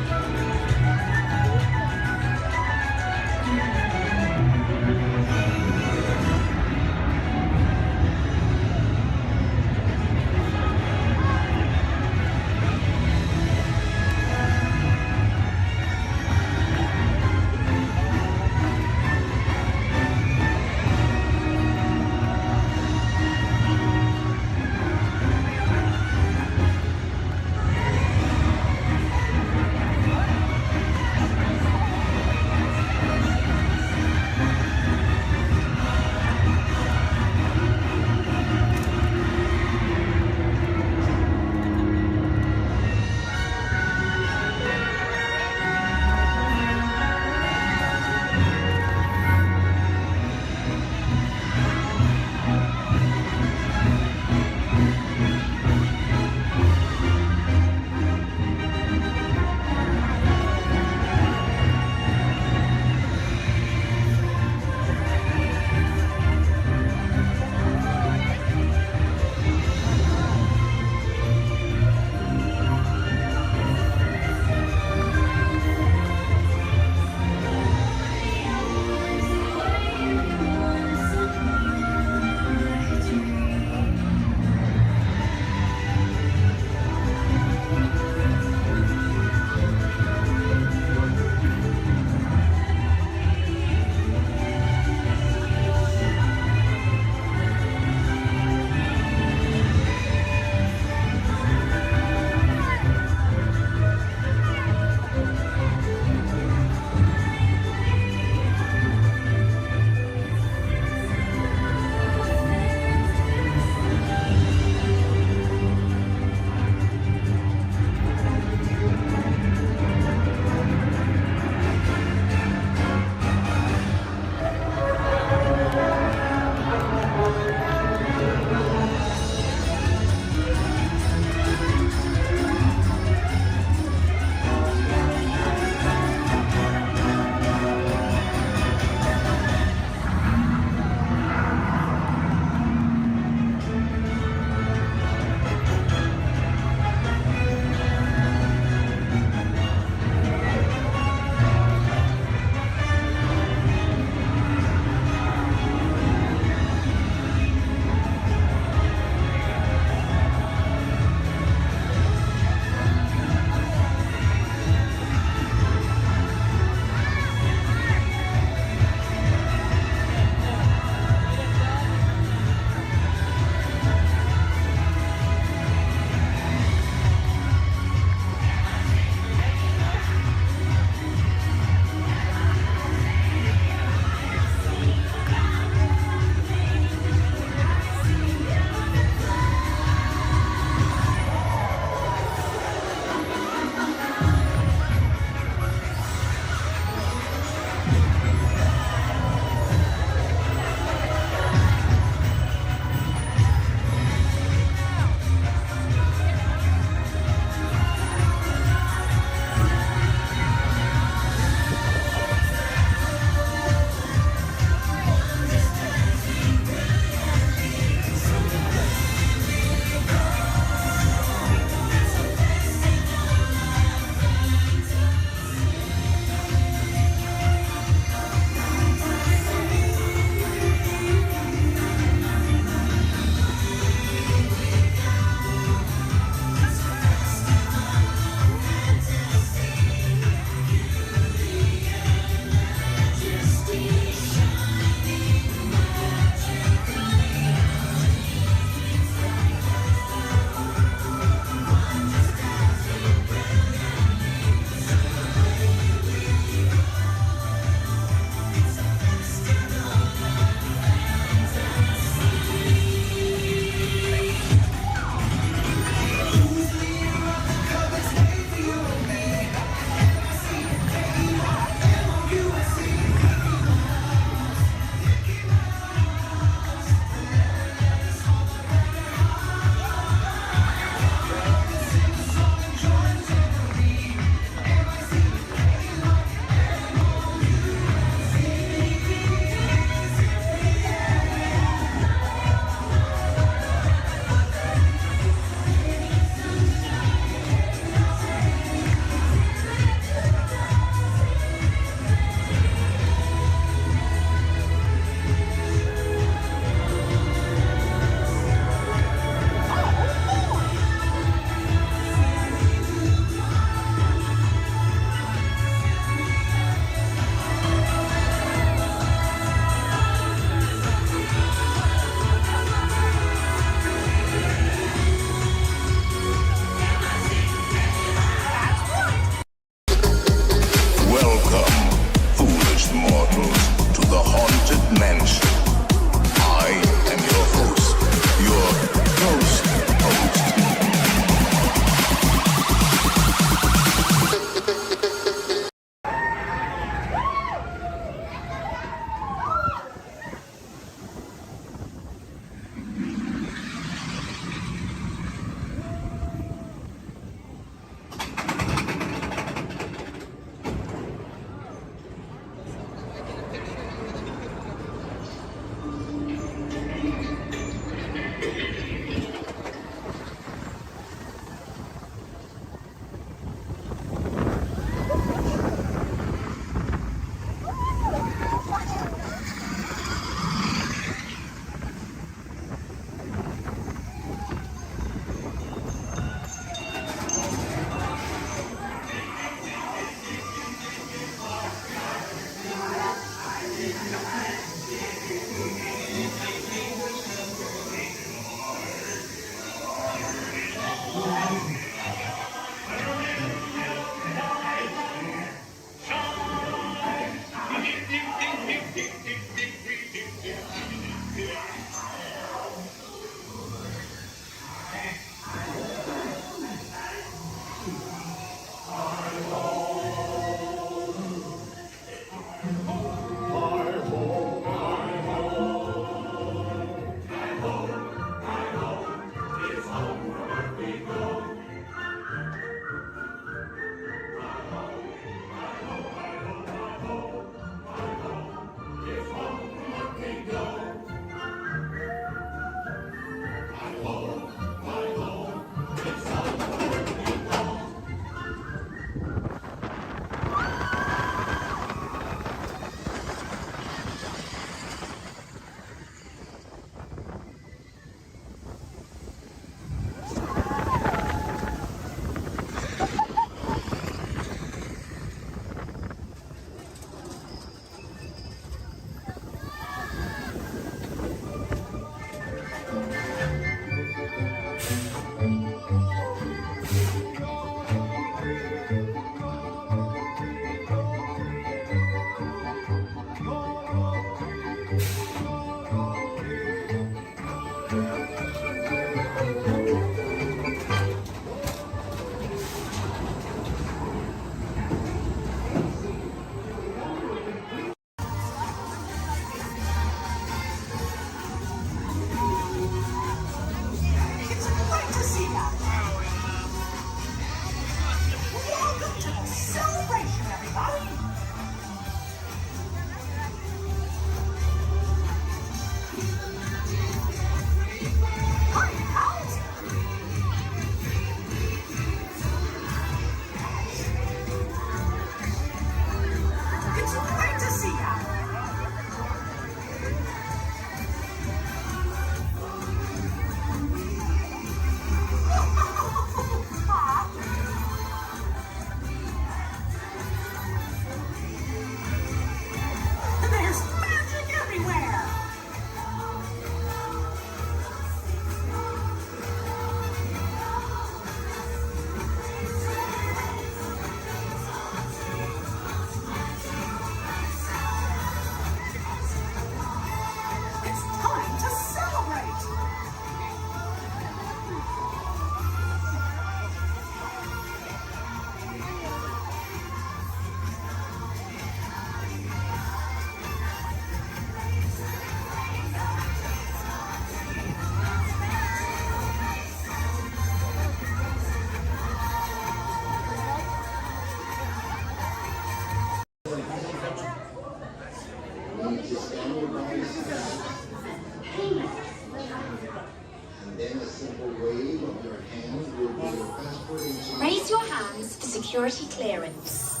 security clearance.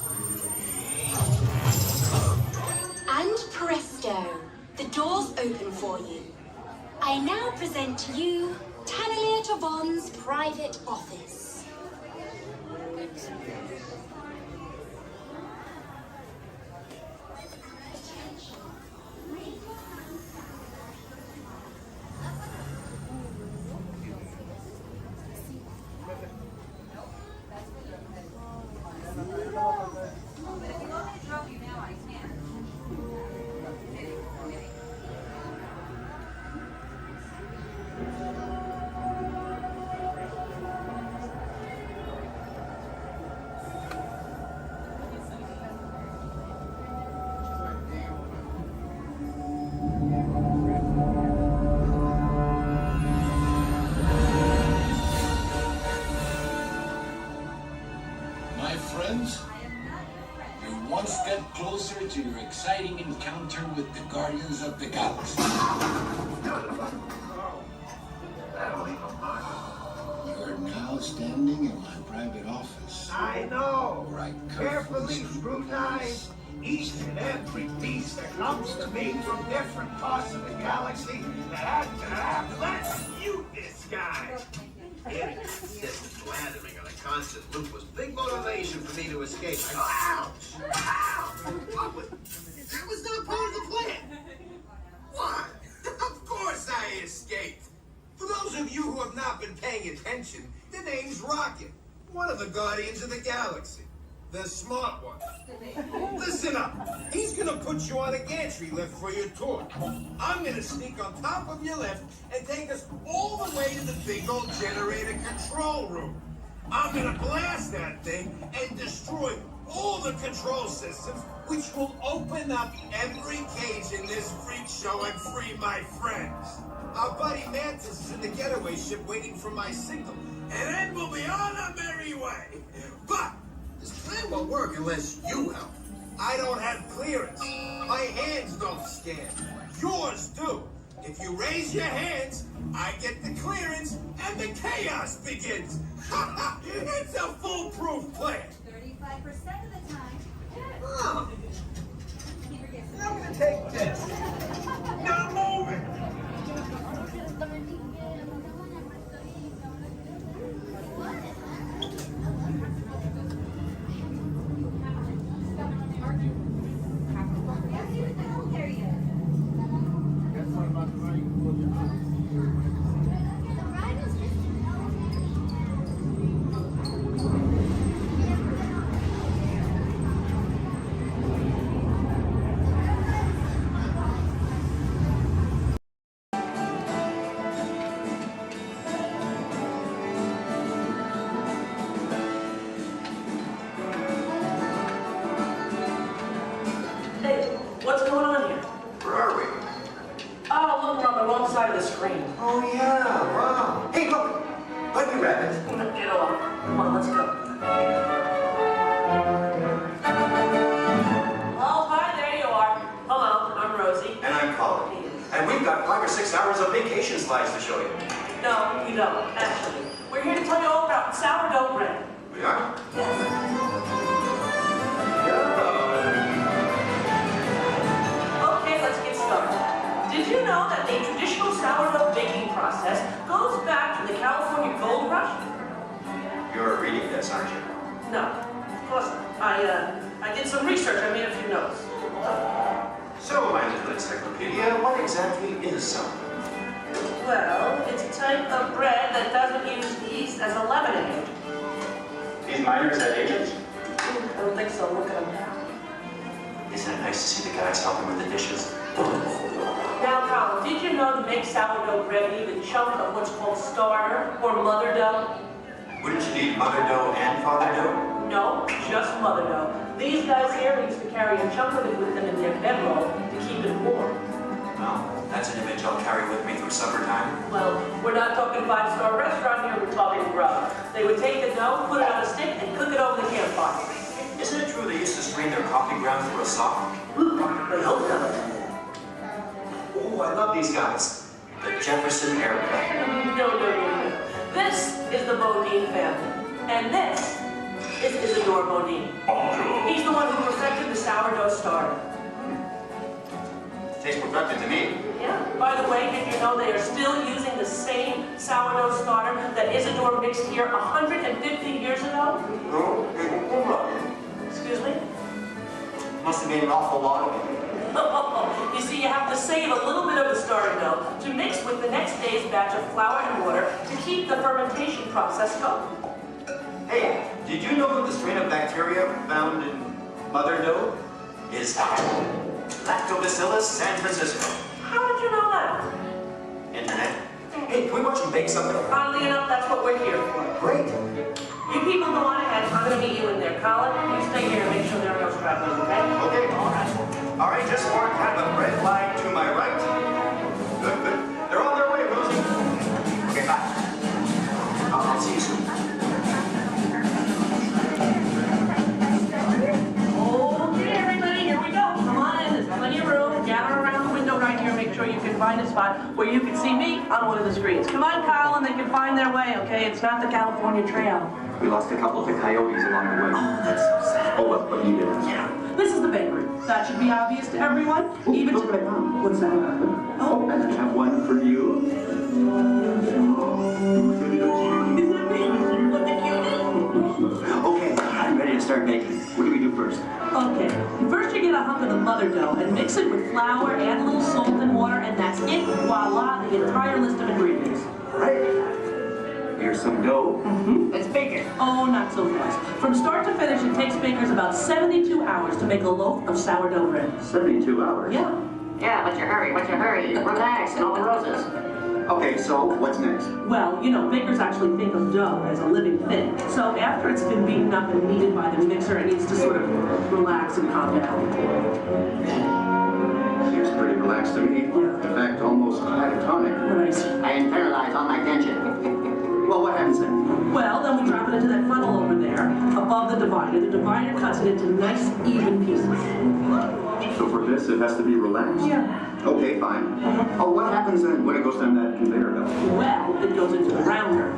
And presto, the doors open for you. I now present to you Tannelier Tavon's private office. My friends, you're one step closer to your exciting encounter with the Guardians of the Galaxy. You're now standing in my private office. I know. Where I Carefully scrutinize each and every piece that comes to me from different parts of the galaxy that let's mute this guy. Getting consistent blathering on a constant loop was big motivation for me to escape. I go, ouch! Ow! That was not part of the plan. What? Of course I escaped. For those of you who have not been paying attention, the name's Rocket, one of the Guardians of the Galaxy. The smart one. Listen up. He's gonna put you on a gantry lift for your tour. I'm gonna sneak on top of your lift and take us all the way to the big old generator control room. I'm gonna blast that thing and destroy all the control systems, which will open up every cage in this freak show and free my friends. Our buddy Mantis is in the getaway ship waiting for my signal, and then we'll be on our merry way. But this plan won't work unless you help. I don't have clearance. My hands don't scan. Yours do. If you raise your hands, I get the clearance and the chaos begins. It's a foolproof plan. 35% of the time. Oh. I'm gonna take this. Now move it. What's going on here? Where are we? Oh, look, we're on the wrong side of the screen. Oh, yeah, wow. Hey, look, let me grab it. Get off. Come on, let's go. Oh, hi, there you are. Hello, I'm Rosie. And I'm Colin. And we've got 5 or 6 hours of vacation slides to show you. No, we don't, actually. We're here to tell you all about sourdough bread. We are? Okay, let's get started. Did you know that the traditional sourdough baking process goes back to the California Gold Rush? You're reading this, aren't you? No, of course not. I did some research. I made a few notes. So, my little encyclopedia, what exactly is sourdough? Well, it's a type of bread that doesn't use yeast as a leavening. These miners had agents? I don't think so. Look at them. Isn't it nice to see the guys helping with the dishes? Now, Colin, did you know to make sourdough bread you need a chunk of what's called starter or mother dough? Wouldn't you need mother dough and father dough? No, just mother dough. These guys here used to carry a chunk of it with them in their bedroll to keep it warm. Well, that's an image I'll carry with me through summertime. Well, we're not talking 5-star restaurant here, we're talking grub. They would take the dough, put it on a stick, and cook it over the campfire. Isn't it true they used to strain their coffee grounds through a sock? They hope so. Oh, I love these guys. The Jefferson Airplane. No. This is the Bodine family. And this is Isidore Bodine. Bonjour. He's the one who perfected the sourdough starter. Tastes perfected to me. Yeah. By the way, did you know they are still using the same sourdough starter that Isidore mixed here 150 years ago? No. Excuse me? Must have made an awful lot of it. You see, you have to save a little bit of the starter dough to mix with the next day's batch of flour and water to keep the fermentation process going. Hey, did you know that the strain of bacteria found in mother dough is Lactobacillus San Francisco? How did you know that? Internet. Hey, can we watch them bake something? Oddly enough, that's what we're here for. Great. You people go on ahead. I'm going to meet you in there. Colin, you stay here and make sure there are no stragglers, okay? Okay. All right, just more kind of a red line to my right. Good, good. They're on their way, Rosie. Okay, bye. I'll see you soon. Okay, everybody, here we go. Come on in. There's plenty of room. Gather around the window right here. Make sure you can find a spot where you can see me on one of the screens. Come on, Colin. They can find their way, okay? It's not the California Trail. We lost a couple to coyotes along the way. Oh, that's so sad. Oh, well, but you did. Yeah. This is the bakery. That should be obvious to everyone. Even to... What's that? Oh, and I have one for you. Is that me? What the cutie? Okay, I'm ready to start baking. What do we do first? Okay. First you get a hunk of the mother dough and mix it with flour, add a little salt and water, and that's it. Voila, the entire list of ingredients. Right. Here's some dough. Let's bake it. Oh, not so fast. From start to finish, it takes bakers about 72 hours to make a loaf of sourdough bread. 72 hours? Yeah. Yeah, what's your hurry? What's your hurry? Relax, and all the roses. Okay, so what's next? Well, you know, bakers actually think of dough as a living thing. So after it's been beaten up and kneaded by the mixer, it needs to sort of relax and calm down. Seems pretty relaxed to me. In fact, almost catatonic. Right. I internalize all my tension. Well, what happens then? Well, then we drop it into that funnel over there, above the divider. The divider cuts it into nice, even pieces. So for this, it has to be relaxed? Yeah. Okay, fine. Oh, what happens then when it goes down that conveyor belt? Well, it goes into the rounder.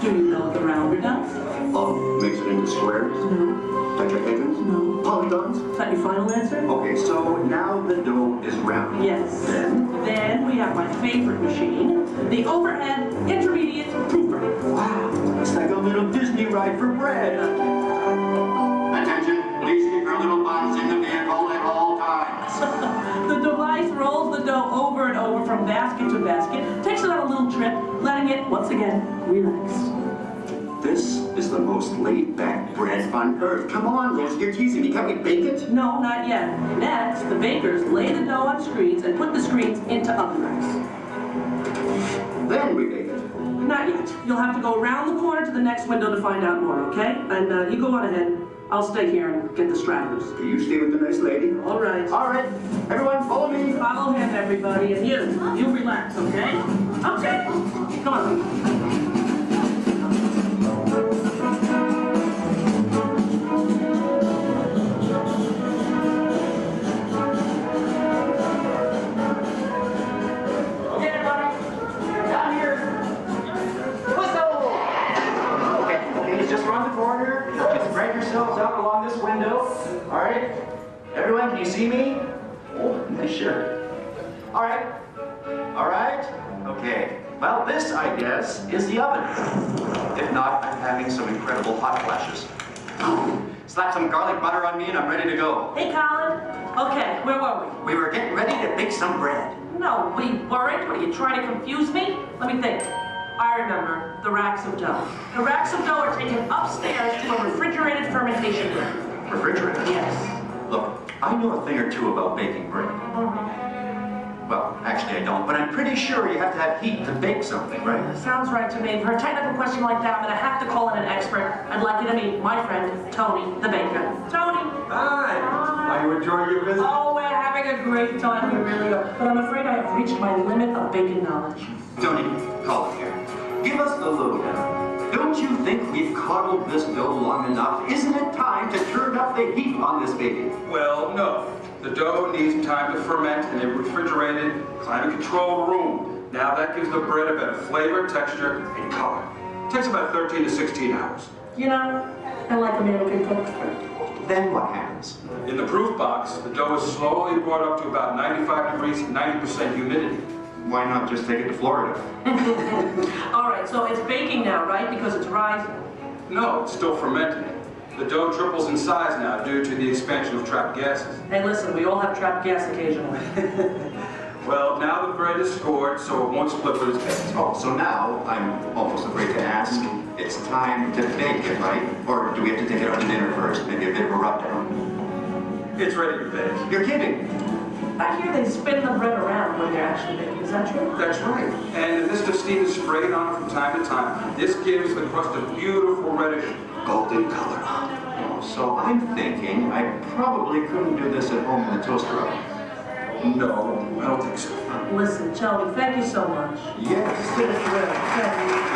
Do you know what the rounder does? Oh, makes it into squares? No. Tetrahedrons? No. Polygons? Is that your final answer? Okay, so now the dough is round. Yes. Then we have my favorite machine, the overhead intermediate proofer. Wow, it's like a little Disney ride for bread. Attention, please keep your little buns in the vehicle at all times. The device rolls the dough over and over from basket to basket, takes it on a little trip, letting it, once again, relax. This is the most laid-back bread on earth. Come on, Rose, you're teasing me. Can't we bake it? No, not yet. Next, the bakers lay the dough on screens and put the screens into oven racks. Then we bake it. Not yet. You'll have to go around the corner to the next window to find out more, okay? And you go on ahead. I'll stay here and get the stragglers. You stay with the nice lady. All right. All right. Everyone, follow me. Follow him, everybody. And you relax, okay? Okay. Come on. Out along this window. All right. Everyone, can you see me? Oh, nice shirt. All right. All right. Okay. Well, this, I guess, is the oven. If not, I'm having some incredible hot flashes. Slap some garlic butter on me and I'm ready to go. Hey, Colin. Okay, where were we? We were getting ready to bake some bread. No, we weren't. What, are you trying to confuse me? Let me think. I remember the racks of dough. The racks of dough are taken upstairs to a refrigerated fermentation room. Refrigerated? Yes. Look, I know a thing or two about baking bread. Well, actually I don't, but I'm pretty sure you have to have heat to bake something, right? Sounds right to me. For a technical question like that, I'm going to have to call in an expert. I'd like you to meet my friend, Tony, the baker. Tony! Hi! Are you enjoying your visit? Oh, we're having a great time. We really are. But I'm afraid I have reached my limit of baking knowledge. Tony, call it here. Give us the lowdown. Don't you think we've coddled this dough long enough? Isn't it time to turn up the heat on this baby? Well, no. The dough needs time to ferment in a refrigerated, climate-controlled room. Now that gives the bread a better flavor, texture, and color. It takes about 13 to 16 hours. You know, And like a man who can cook. Then what happens? In the proof box, the dough is slowly brought up to about 95 degrees, 90% humidity. Why not just take it to Florida? All right, so it's baking now, right? Because it's rising. No, it's still fermenting. The dough triples in size now due to the expansion of trapped gases. Hey, listen, we all have trapped gas occasionally. Well, now the bread is scored, so it won't split with its base. Oh, so now I'm almost afraid to ask. It's time to bake it, right? Or do we have to take it out to dinner first? Maybe a bit of a rub-down? It's ready to bake. You're kidding. I hear they spin the bread around when they're actually baking. Is that true? That's right. And the mist of steam is sprayed on from time to time. This gives the crust a beautiful reddish golden color. Oh, so I'm thinking I probably couldn't do this at home in the toaster oven. No, I don't think so. Listen, Joey, thank you so much. Yes.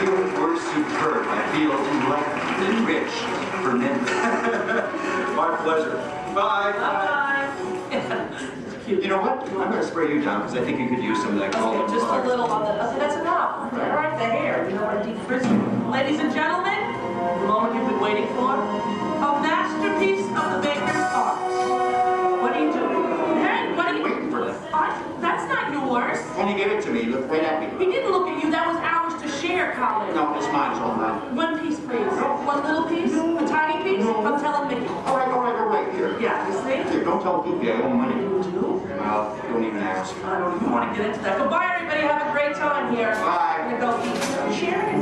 You were superb. I feel enlightened, enriched, fermented. My pleasure. Bye. Bye. You know what? I'm going to spray you down because I think you could use some of that golden Okay, just color. a little on the... Okay, that's enough. All right, the hair. You know what I deep frizz. Ladies and gentlemen, the moment you've been waiting for. A masterpiece of the baker's art. What are you doing? Hey, what are you... Waiting for that. That's not yours. When he gave it to me, he looked right at me. He didn't look at you. That was ours to share, Colin. No, it's mine. It's all mine. One piece, please. One little piece? A tiny piece? I'm telling Mickey. All right, here. Yeah, you see? Here, don't tell Goofy I owe money. You do? Well, don't even ask. I don't even want to get into that. Goodbye, everybody. Have a great time here. Bye. I'm going to go eat. Share it.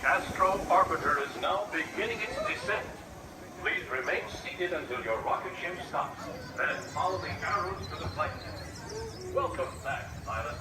Astro Orbiter is now beginning its descent. Please remain seated until your rocket ship stops. Then follow the arrows to the flight deck. Welcome back, pilot.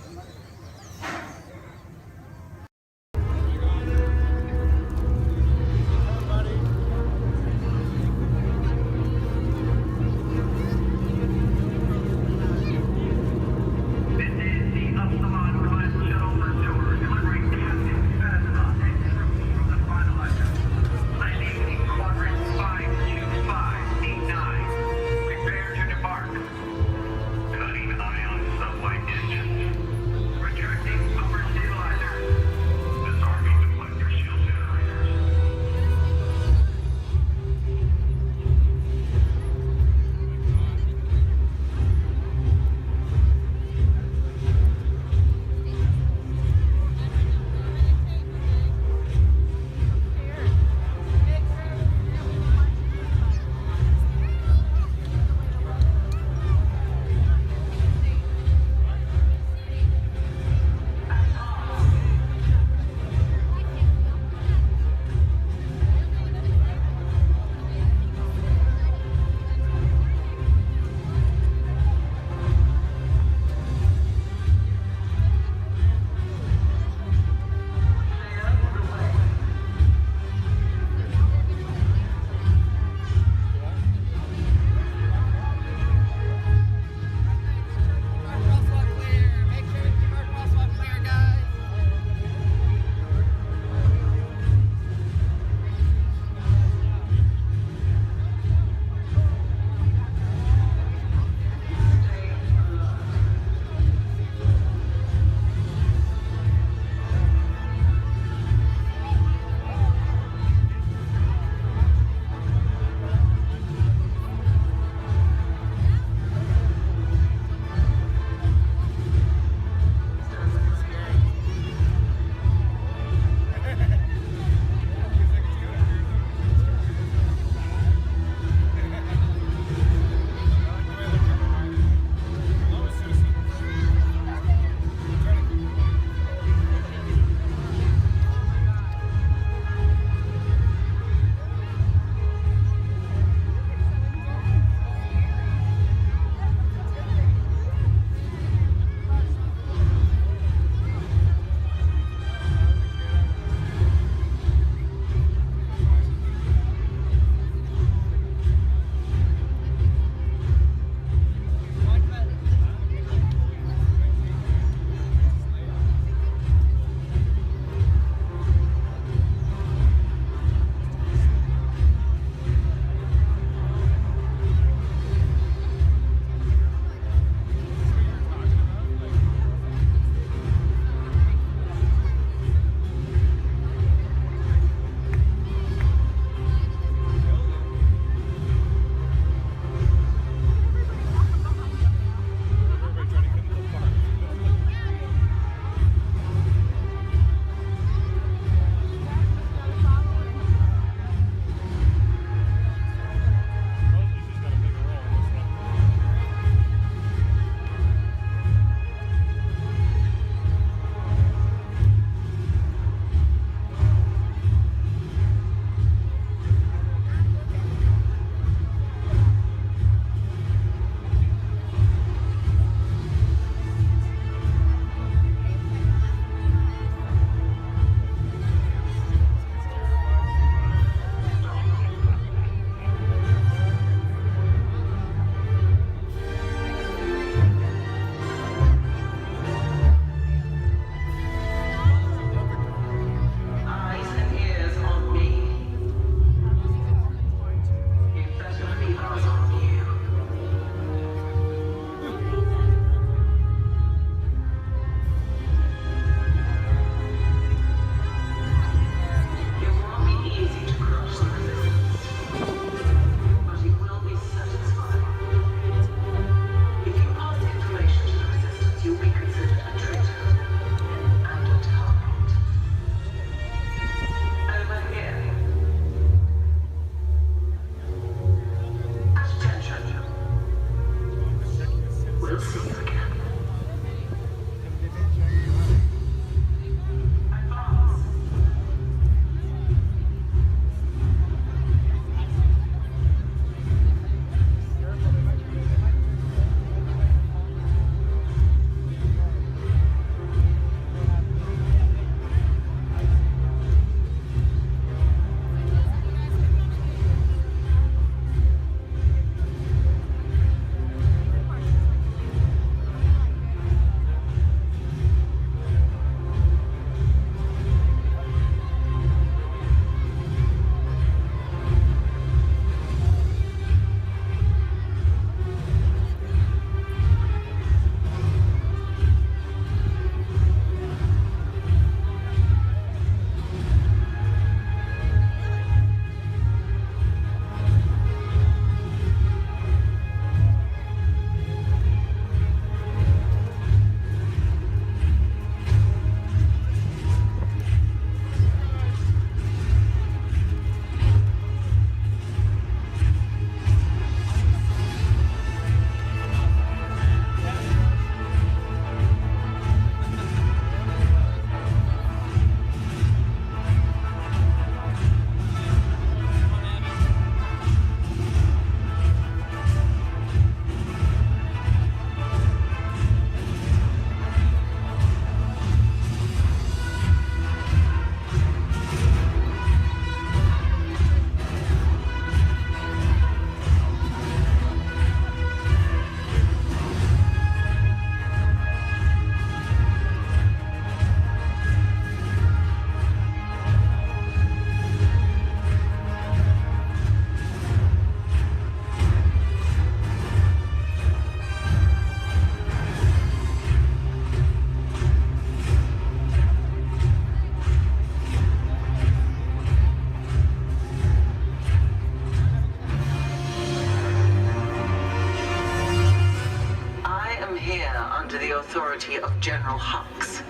General Hux.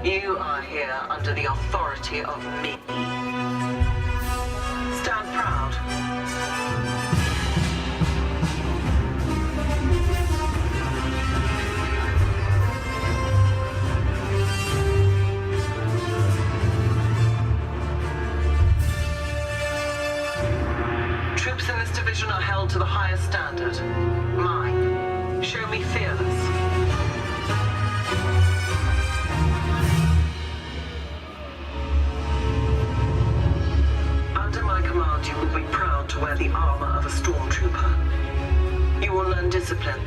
You are here under the authority of me. Stand proud. Troops in this division are held to the highest standard. Mine. Show me fearless. Under my command, you will be proud to wear the armor of a stormtrooper. You will learn discipline,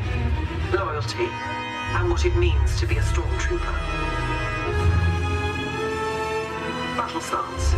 loyalty, and what it means to be a stormtrooper. Battle stance.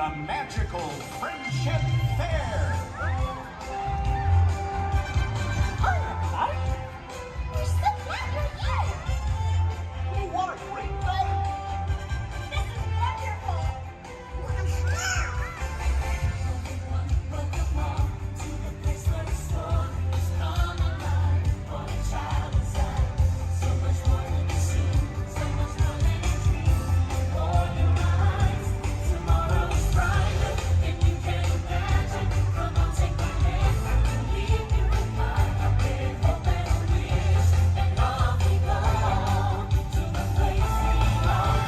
the magical Friendship Fair. Hi, everybody. We're so glad you're here. What a great day! This is wonderful. Welcome all to the place where the stories come alive. For a child inside, so much more than a scene, so much more than a dream. For your eyes, tomorrow is brighter than you can imagine. Come on, take my hand, I'll leave you with my with hope and a wish, and off we go to the place we all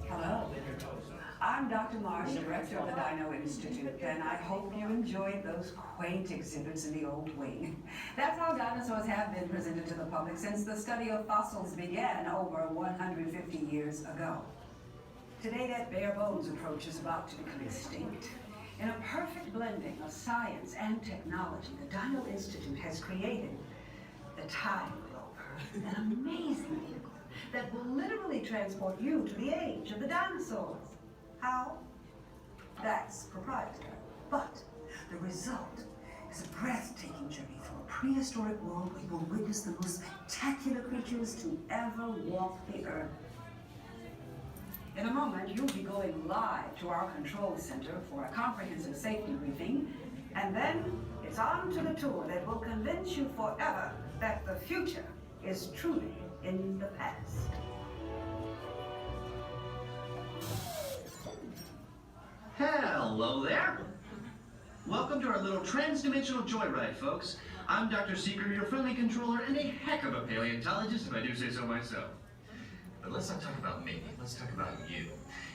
Hello. I'm Dr. Marsh, the director of the Dino Institute, and I hope you enjoyed those quaint exhibits in the old wing. That's how dinosaurs have been presented to the public since the study of fossils began over 150 years ago. Today, that bare bones approach is about to become extinct. In a perfect blending of science and technology, the Dino Institute has created the Time Rover, an amazing vehicle that will literally transport you to the age of the dinosaurs. How? That's proprietary. But the result is a breathtaking journey through a prehistoric world where you will witness the most spectacular creatures to ever walk the earth. In a moment, you'll be going live to our control center for a comprehensive safety briefing, and then it's on to the tour that will convince you forever that the future is truly in the past. Hello there. Welcome to our little trans-dimensional joyride, folks. I'm Dr. Seeker, your friendly controller, and a heck of a paleontologist, if I do say so myself. But let's not talk about me. Let's talk about you,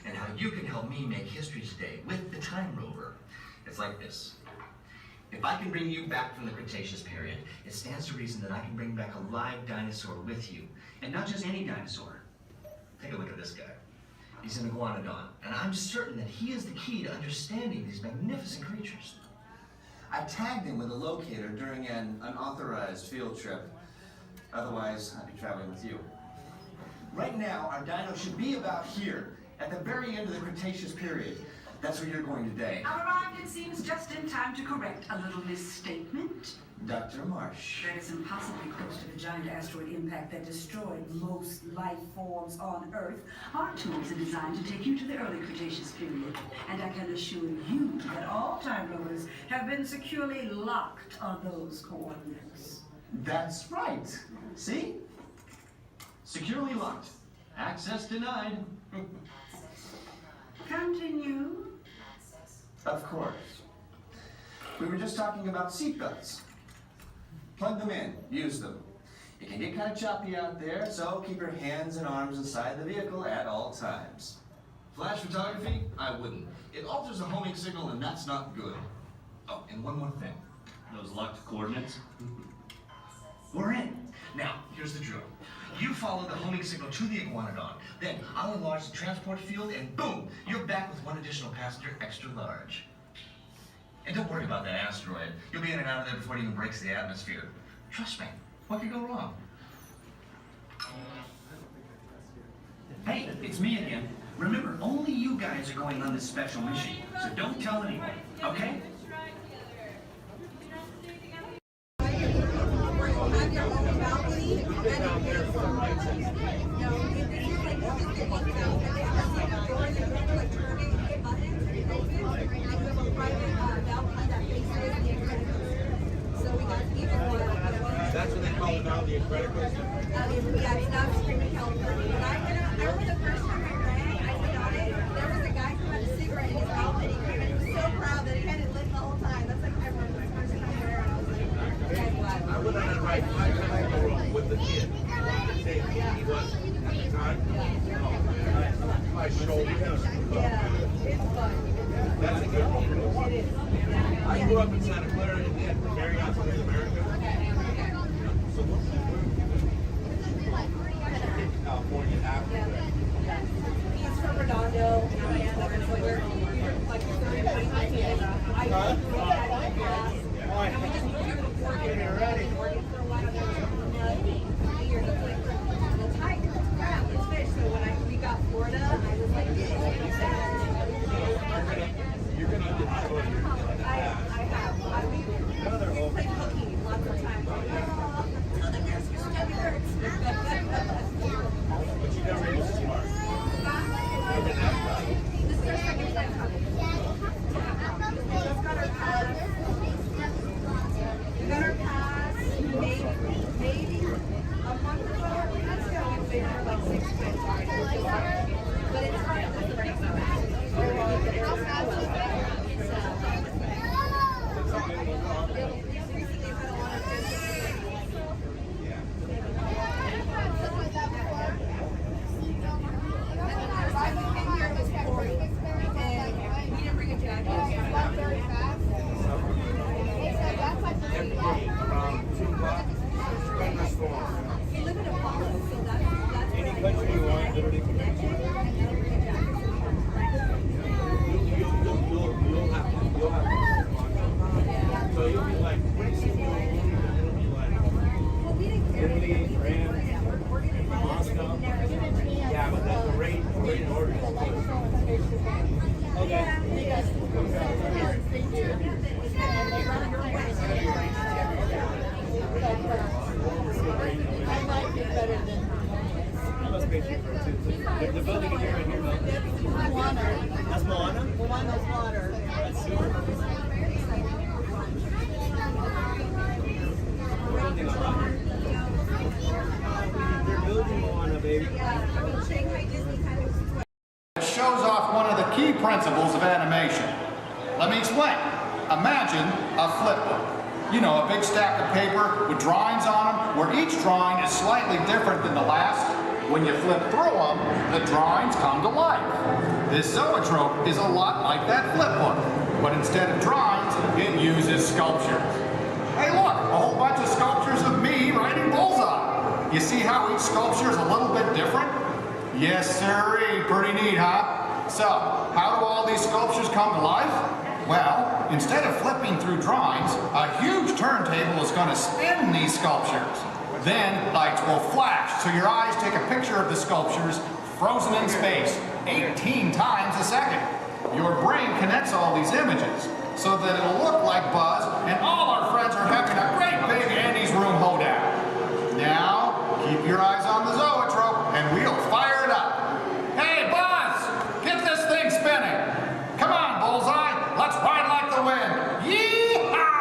and how you can help me make history today with the Time Rover. It's like this. If I can bring you back from the Cretaceous period, it stands to reason that I can bring back a live dinosaur with you. And not just any dinosaur. Take a look at this guy. He's an iguanodon, and I'm certain that he is the key to understanding these magnificent creatures. I tagged him with a locator during an unauthorized field trip. Otherwise, I'd be traveling with you. Right now, our dino should be about here, at the very end of the Cretaceous period. That's where you're going today. Arrived, it seems, just in time to correct a little misstatement. Dr. Marsh. That is impossibly close to the giant asteroid impact that destroyed most life forms on Earth. Our tools are designed to take you to the early Cretaceous period, and I can assure you that all time rovers have been securely locked on those coordinates. That's right. See? Securely locked. Access denied. Continue. Of course. We were just talking about seatbelts. Plug them in, use them. It can get kind of choppy out there, so keep your hands and arms inside the vehicle at all times. Flash photography? I wouldn't. It alters the homing signal, and that's not good. Oh, and one more thing. Those locked coordinates? We're in. Now, here's the drill. You follow the homing signal to the iguanodon. Then I'll enlarge the transport field, and boom, you're back with one additional passenger extra large. And don't worry about that asteroid. You'll be in and out of there before it even breaks the atmosphere. Trust me. What could go wrong? Hey, it's me again. Remember, only you guys are going on this special mission, so don't tell anyone, okay? That's what they call it now, the Incredible. Yeah, it's not Screaming California. But I remember the first time I ran, I went on it, there was a guy who had a cigarette in his mouth and he was so proud that he had it lit the whole time. That's like I remember my first time there and I was like, okay, what? I went on it right with the kid. He was at the time. My shoulder. Yeah, it's fun. That's a good one. It is. I grew up in Santa Clara and then carrying out South America. California after that. He's from Redondo, and so we're like 30 minutes. I grew up at grass. And we just moved here before getting ready. Oregon for a while. There was mud years. It's like the tiger, it's crab, it's fish. So when we got Florida, I was like, You're gonna enjoy it. I have. We played hooky lots of times. Oh, the nurse used to get me hurt. But you never use the smart. This is our second time coming. We just got our pass. We got our pass maybe a month ago. We've been here like 6 months already. But it's fine. It's pretty fast. How fast is that? Recently had a lot of Any country you want, literally connect you. You'll have to. So you'll be like, pretty soon it'll be like Italy, France, Moscow. Yeah, but that's the rate in order. Okay. I might be better than I must pay you for it too. The building is right here, though. Moana. That's Moana? The one that's water. That's super. They're building Moana, baby. It shows off one of the key principles of animation. Let me explain. Imagine a flipbook. You know, a big stack of paper with drawings on them, where each drawing is slightly different than the last. When you flip through them, the drawings come to life. This zoetrope is a lot like that flipbook, but instead of drawings, it uses sculptures. Hey look, a whole bunch of sculptures of me riding Bullseye. You see how each sculpture is a little bit different? Yes sirree, pretty neat, huh? So, how do all these sculptures come to life? Well, instead of flipping through drawings, a huge turntable is going to spin these sculptures. Then lights will flash, so your eyes take a picture of the sculptures frozen in space, 18 times a second. Your brain connects all these images so that it'll look like Buzz and all our friends are having a great big Andy's Room hoedown. Now, keep your eyes on the zoetrope and we'll fire it up. Hey Buzz, get this thing spinning. Come on Bullseye, let's ride like the wind. Yee-haw!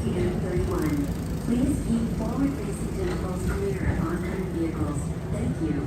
Unit 31. Please keep forward-facing vehicles clear of oncoming vehicles. Thank you.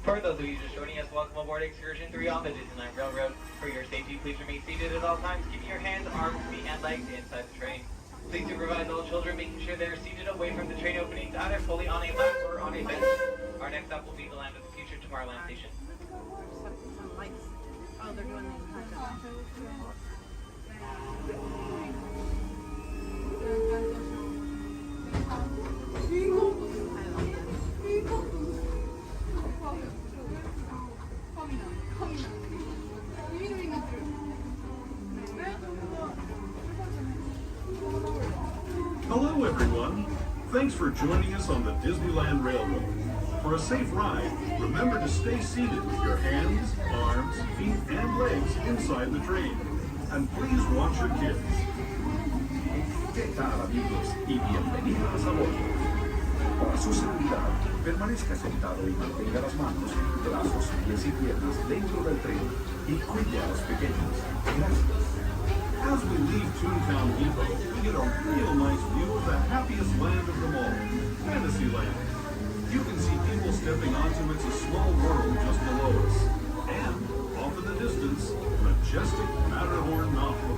For those of you just joining us, welcome aboard Excursion 3 on the Disneyland Railroad. For your safety, please remain seated at all times, keeping your hands, arms, feet, and legs inside the train. Please supervise all children, making sure they are seated away from the train openings, either fully on a lap or on a bench. Our next stop will be the Land of the Future, Tomorrowland Station. Oh, they're doing Hello everyone. Thanks for joining us on the Disneyland Railroad. For a safe ride, remember to stay seated with your hands, arms, feet, and legs inside the train. And please watch your kids. ¿Qué tal, amigos? Y bienvenidos a bordo. Para su seguridad, permanezca sentado y mantenga las manos, brazos, pies y piernas dentro del tren y cuide a los pequeños. Gracias. As we leave Toontown Depot, we get a real nice view of the happiest land of them all, Fantasyland. You can see people stepping onto It's a Small World just below us. And, off in the distance, majestic Matterhorn Mountain.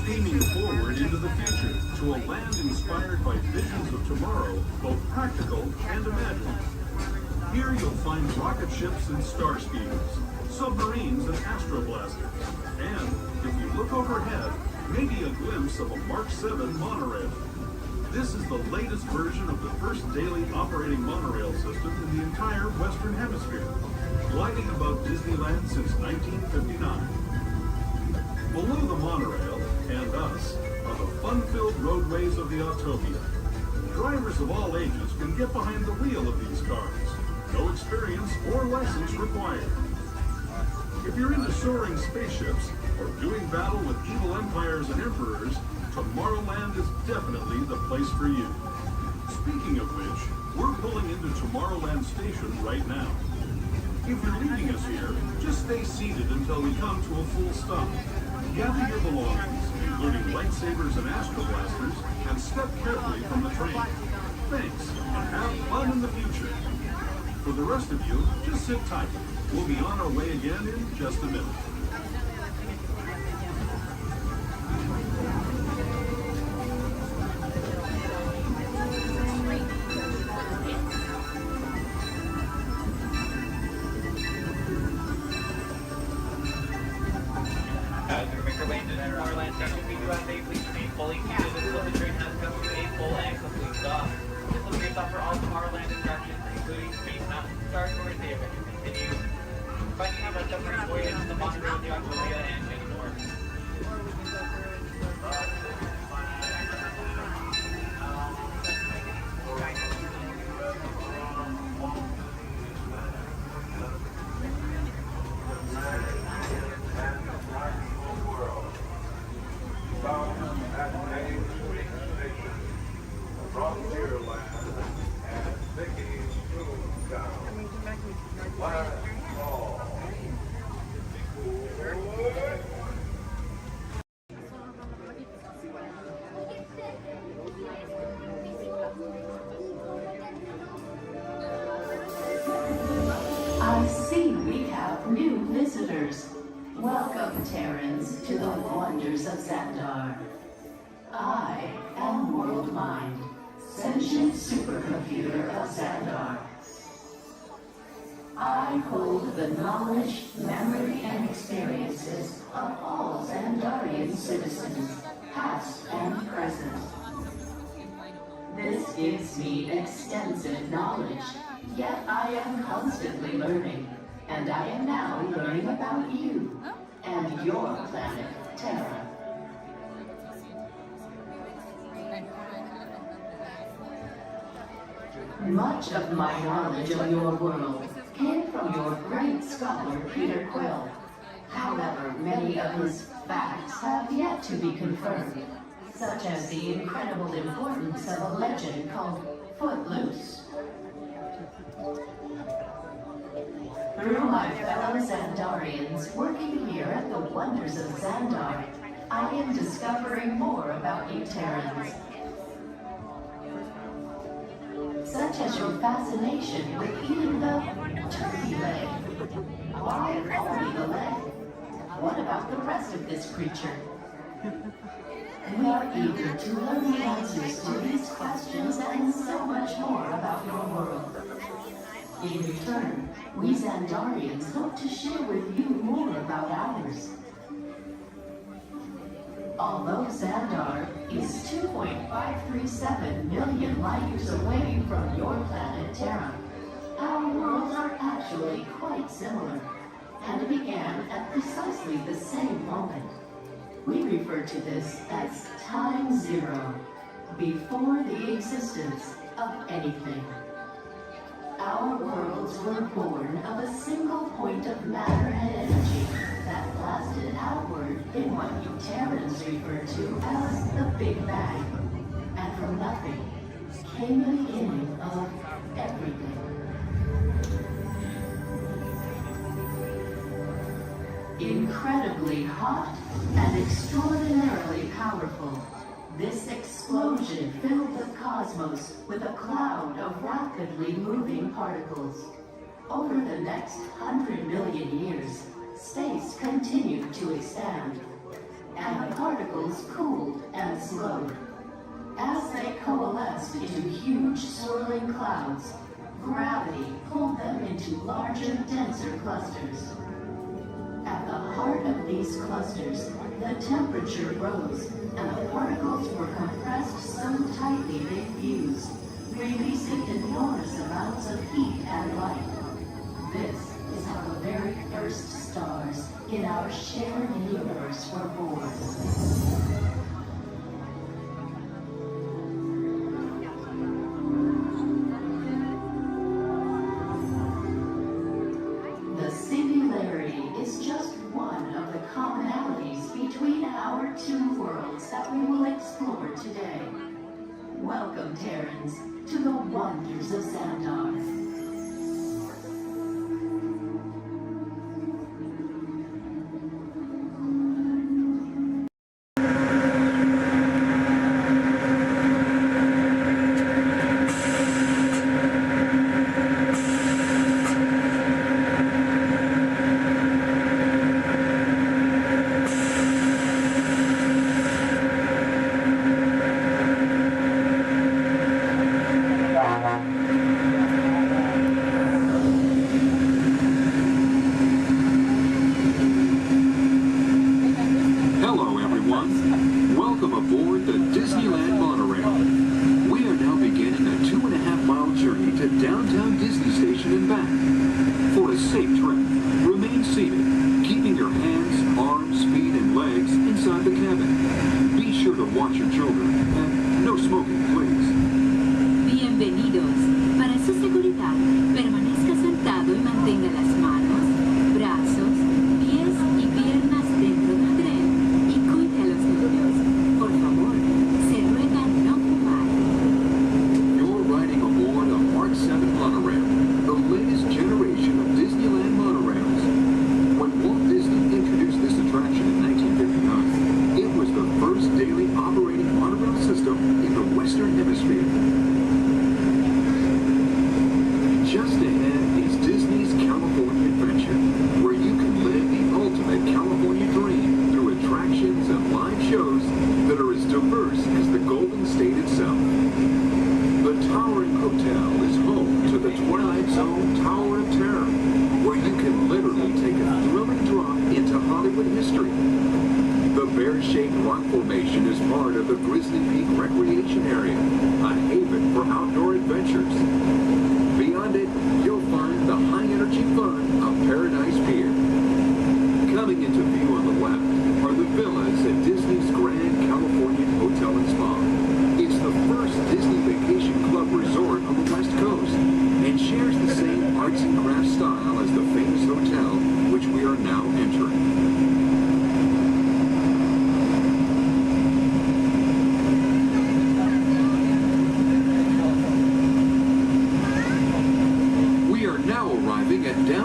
Steaming forward into the future to a land inspired by visions of tomorrow, both practical and imagined. Here you'll find rocket ships and star speeders, submarines and astroblasters, and, if you look overhead, maybe a glimpse of a Mark 7 monorail. This is the latest version of the first daily operating monorail system in the entire Western Hemisphere, gliding above Disneyland since 1959. Below the monorail, and us, are the fun-filled roadways of the Autopia. Drivers of all ages can get behind the wheel of these cars. No experience or license required. If you're into soaring spaceships or doing battle with evil empires and emperors, Tomorrowland is definitely the place for you. Speaking of which, we're pulling into Tomorrowland Station right now. If you're leaving us here, just stay seated until we come to a full stop. Gather your belongings, including lightsabers and astroblasters, and step carefully from the train. Thanks, and have fun in the future. For the rest of you, just sit tight. We'll be on our way again in just a minute. As we make our way into Tomorrowland Station, we do ask that you please remain fully seated until the train has come to a full and complete stop. This will be a stop for all Tomorrowland attractions, including Space Mountain, Star Tours, the adventure continues. Finding out our submarine voyage, the monorail, the Autopia, and many more. Welcome, Terrans, to the wonders of Xandar. I am World Mind, sentient supercomputer of Xandar. I hold the knowledge, memory, and experiences of all Xandarian citizens, past and present. This gives me extensive knowledge, yet I am constantly learning, and I am now learning about you and your planet, Terra. Much of my knowledge of your world came from your great scholar, Peter Quill. However, many of his facts have yet to be confirmed, such as the incredible importance of a legend called Footloose. Through my fellow Xandarians working here at the wonders of Xandar, I am discovering more about you Terrans. Such as your fascination with eating the turkey leg. Why only the leg? What about the rest of this creature? We are eager to learn the answers to these questions and so much more about your world. In return, we Xandarians hope to share with you more about ours. Although Xandar is 2.537 million light years away from your planet Terra, our worlds are actually quite similar and began at precisely the same moment. We refer to this as time zero, before the existence of anything. Our worlds were born of a single point of matter and energy that blasted outward in what you Terrans refer to as the Big Bang. And from nothing came the beginning of everything. Incredibly hot and extraordinarily powerful, this explosion filled the cosmos with a cloud of rapidly moving particles. Over the next 100 million years, space continued to expand, and the particles cooled and slowed. As they coalesced into huge swirling clouds, gravity pulled them into larger, denser clusters. At the heart of these clusters, the temperature rose, and the particles were compressed so tightly they fused, releasing enormous amounts of heat and light. This is how the very first stars in our shared universe were born. The singularity is just one of the commonalities between our two worlds that we will explore today. Welcome, Terrans, to the wonders of Xandar. Welcome aboard the Disneyland monorail. We are now beginning a 2.5-mile journey to downtown Disney Station and back. For a safe trip, remain seated, keeping your hands, arms, feet, and legs inside the cabin. Be sure to watch your children, and no smoking, please. Bienvenidos. Para su seguridad, permanezca sentado y mantenga las manos, brazos, pies y piernas dentro del tren y cuide a los niños. Por favor, se ruega no fumar. You're riding aboard a Mark 7 monorail, the latest generation of Disneyland monorails. When Walt Disney introduced this attraction in 1959, it was the first daily operating monorail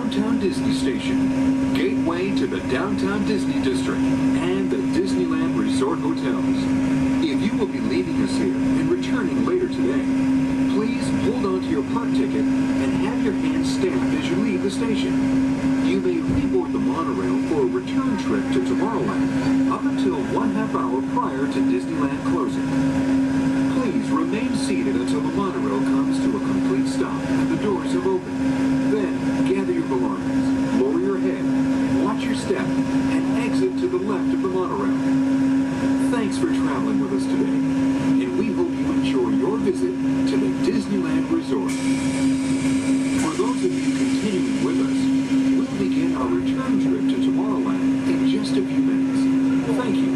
Downtown Disney Station, gateway to the Downtown Disney District, and the Disneyland Resort Hotels. If you will be leaving us here and returning later today, please hold on to your park ticket and have your hands stamped as you leave the station. You may reboard the monorail for a return trip to Tomorrowland up until 1/2 hour prior to Disneyland closing. Please remain seated until the monorail comes to a complete stop and the doors have opened. Then gather your belongings, lower your head, watch your step, and exit to the left of the monorail. Thanks for traveling with us today, and we hope you enjoy your visit to the Disneyland Resort. For those of you continuing with us, we'll begin our return trip to Tomorrowland in just a few minutes. Thank you.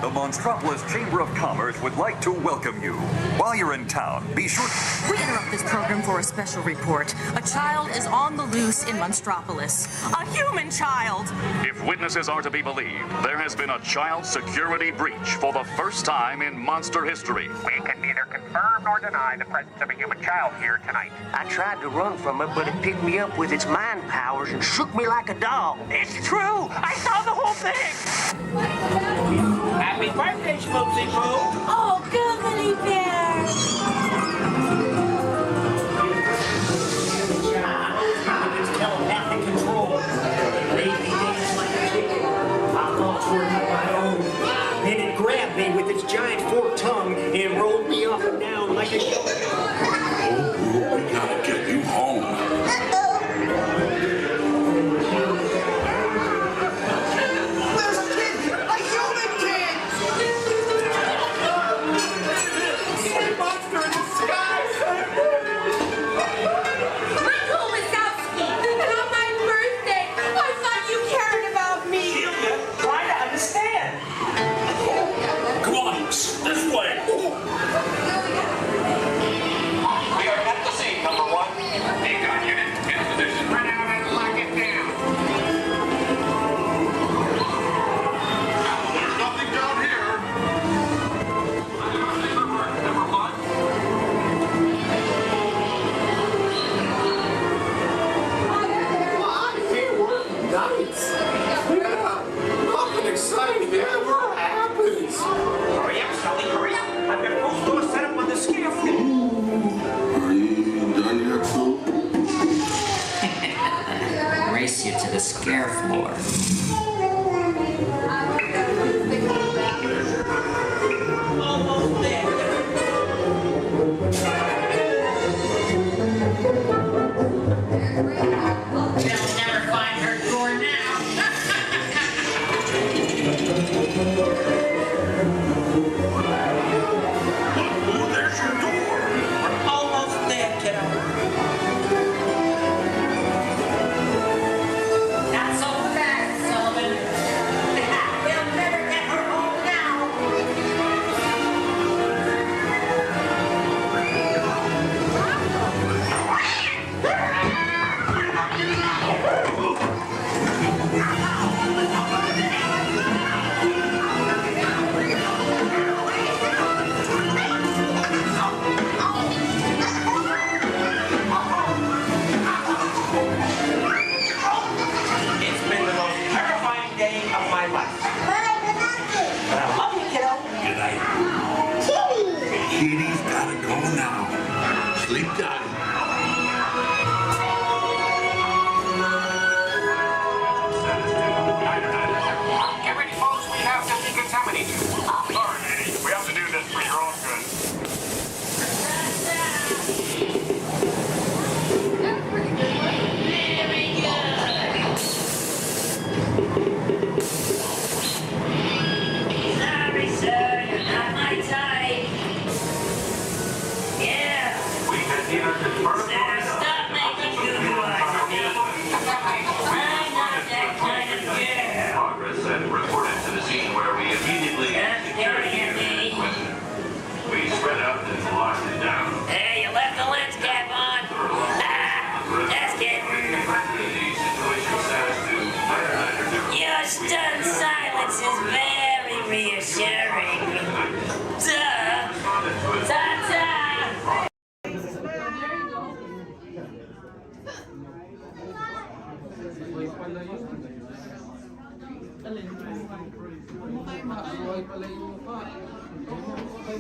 The Monstropolis Chamber of Commerce would like to welcome you. While you're in town, be sure... We interrupt this program for a special report. A child is on the loose in Monstropolis. A human child! If witnesses are to be believed, there has been a child security breach for the first time in monster history. We can neither confirm nor deny the presence of a human child here tonight. I tried to run from it, but it picked me up with its mind powers and shook me like a dog. It's true! I saw the whole thing! Happy birthday, Spoopsy Poo! Oh, googly bear! It's telepathic control. It made me dance like a chicken. I thought toward my own. Then it grabbed me with its giant forked tongue and rolled me up and down like a... Oh, we gotta get you home. Race you to the scare floor. Almost there. They'll never find her door now. Oh, there's your door. We're almost there, kiddo. Not so fast, Sullivan.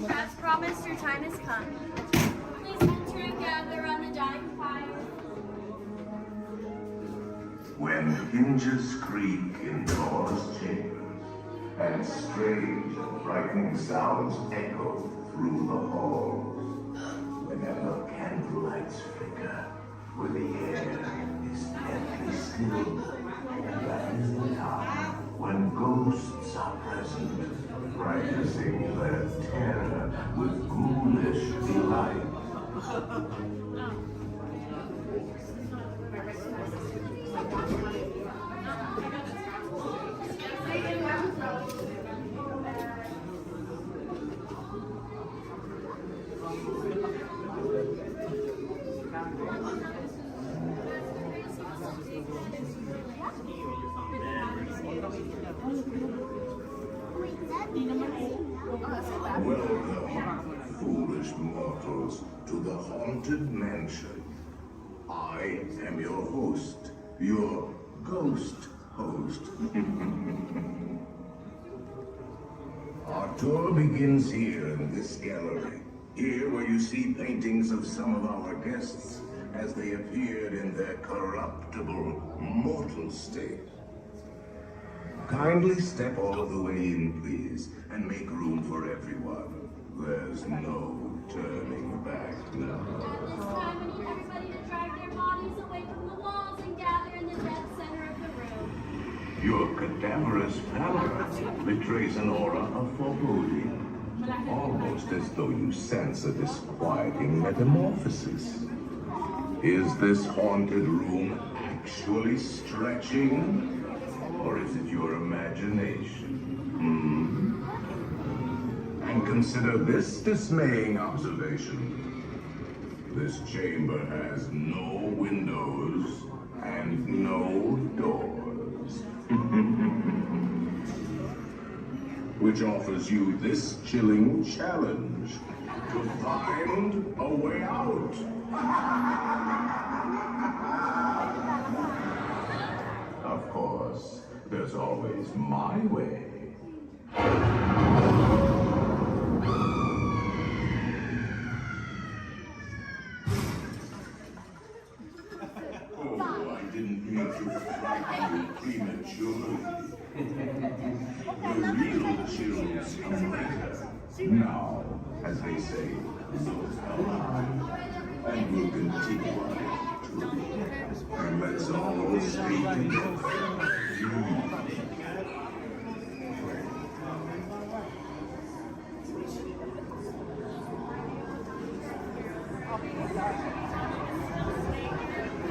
As promised, your time has come. Please enter and gather on the dying fire. When hinges creak in doors' chambers, and strange and frightening sounds echo through the halls, whenever candlelights flicker, where the air is deadly still, that is the time when ghosts are present, practicing their terror with ghoulish delight. Welcome, foolish mortals, to the Haunted Mansion. I am your host, your ghost host. Our tour begins here in this gallery. Here where you see paintings of some of our guests as they appeared in their corruptible, mortal state. Kindly step all the way in, please, and make room for everyone. There's no turning back now. At this time, I need everybody to drag their bodies away from the walls and gather in the dead center of the room. Your cadaverous pallor betrays an aura of foreboding, almost as though you sense a disquieting metamorphosis. Is this haunted room actually stretching? Or is it your imagination? And consider this dismaying observation. This chamber has no windows and no doors. Which offers you this chilling challenge to find a way out. Of course, there's always my way. Oh, I didn't mean to frighten you prematurely. The real chills come later. Now, as they say, look alive, and we'll continue on to and let's all stay together. You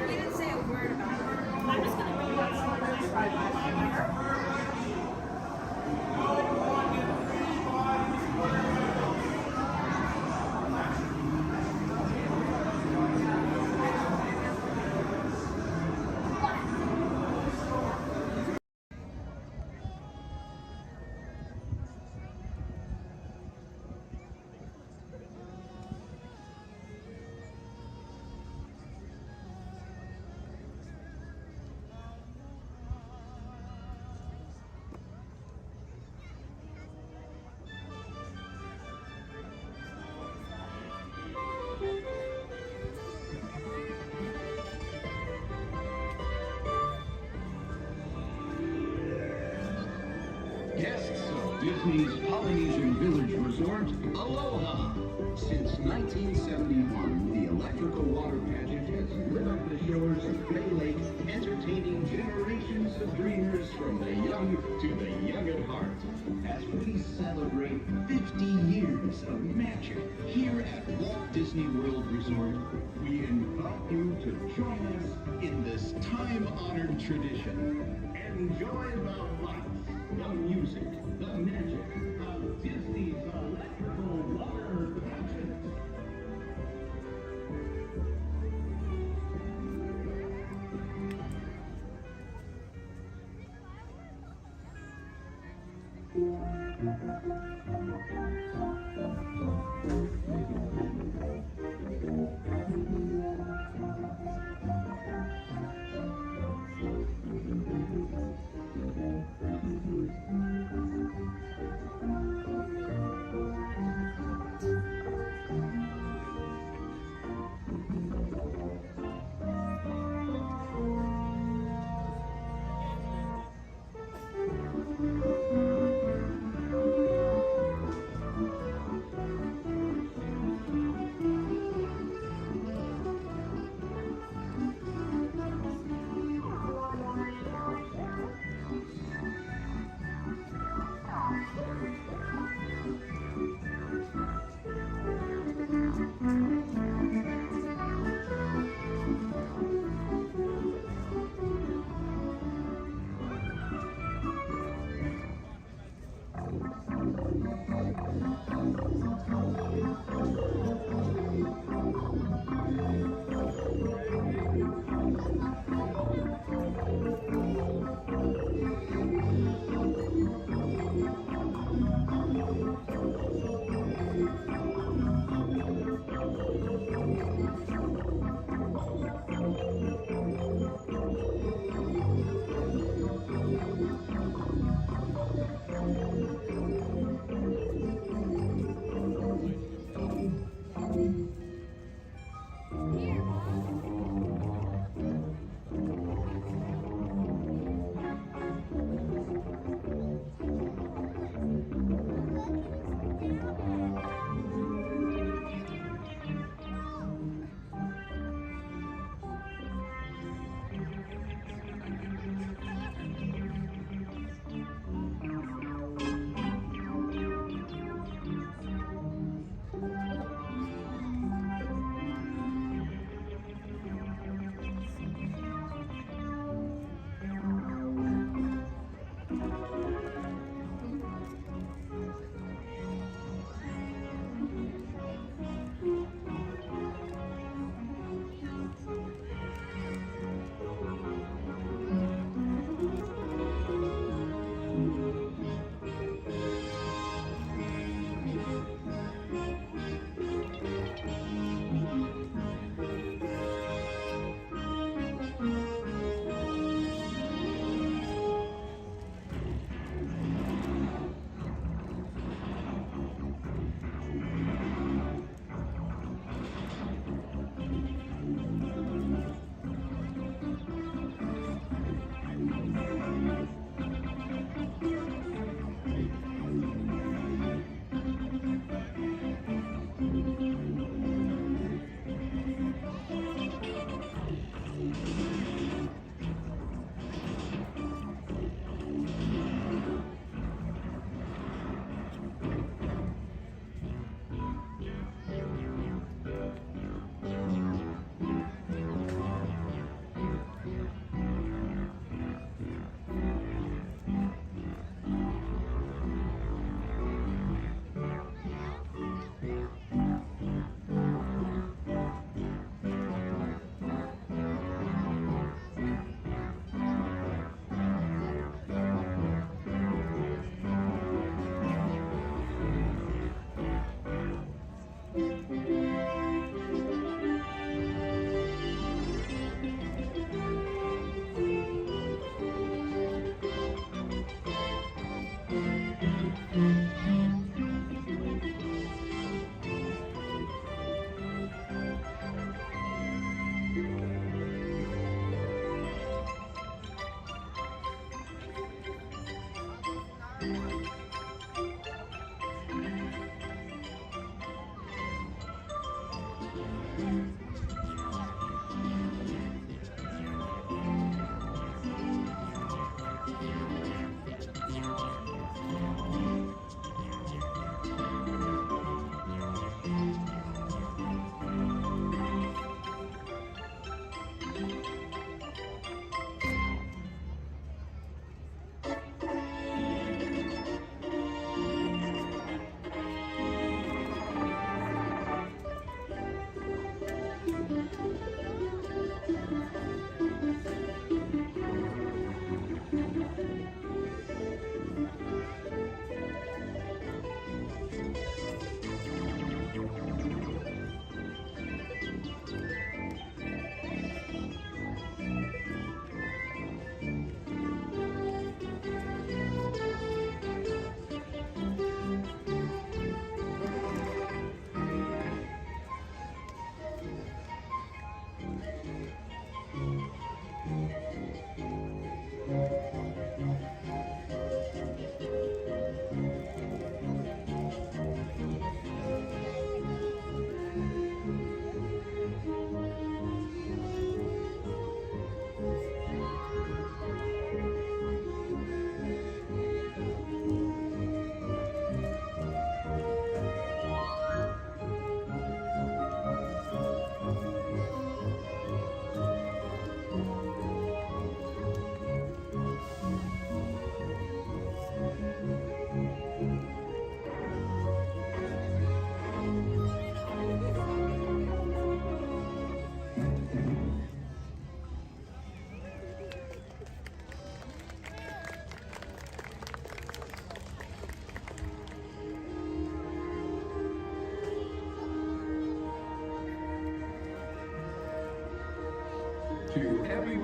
didn't say a word about it. I'm just going to read what's Guests of Disney's Polynesian Village Resort, aloha! Since 1971, the electrical water pageant has lit up the shores of Bay Lake, entertaining generations of dreamers from the young to the young at heart. As we celebrate 50 years of magic here at Walt Disney World Resort, we invite you to join us in this time-honored tradition. Enjoy the lights, the music, the magic of Disney's electrical water pageant.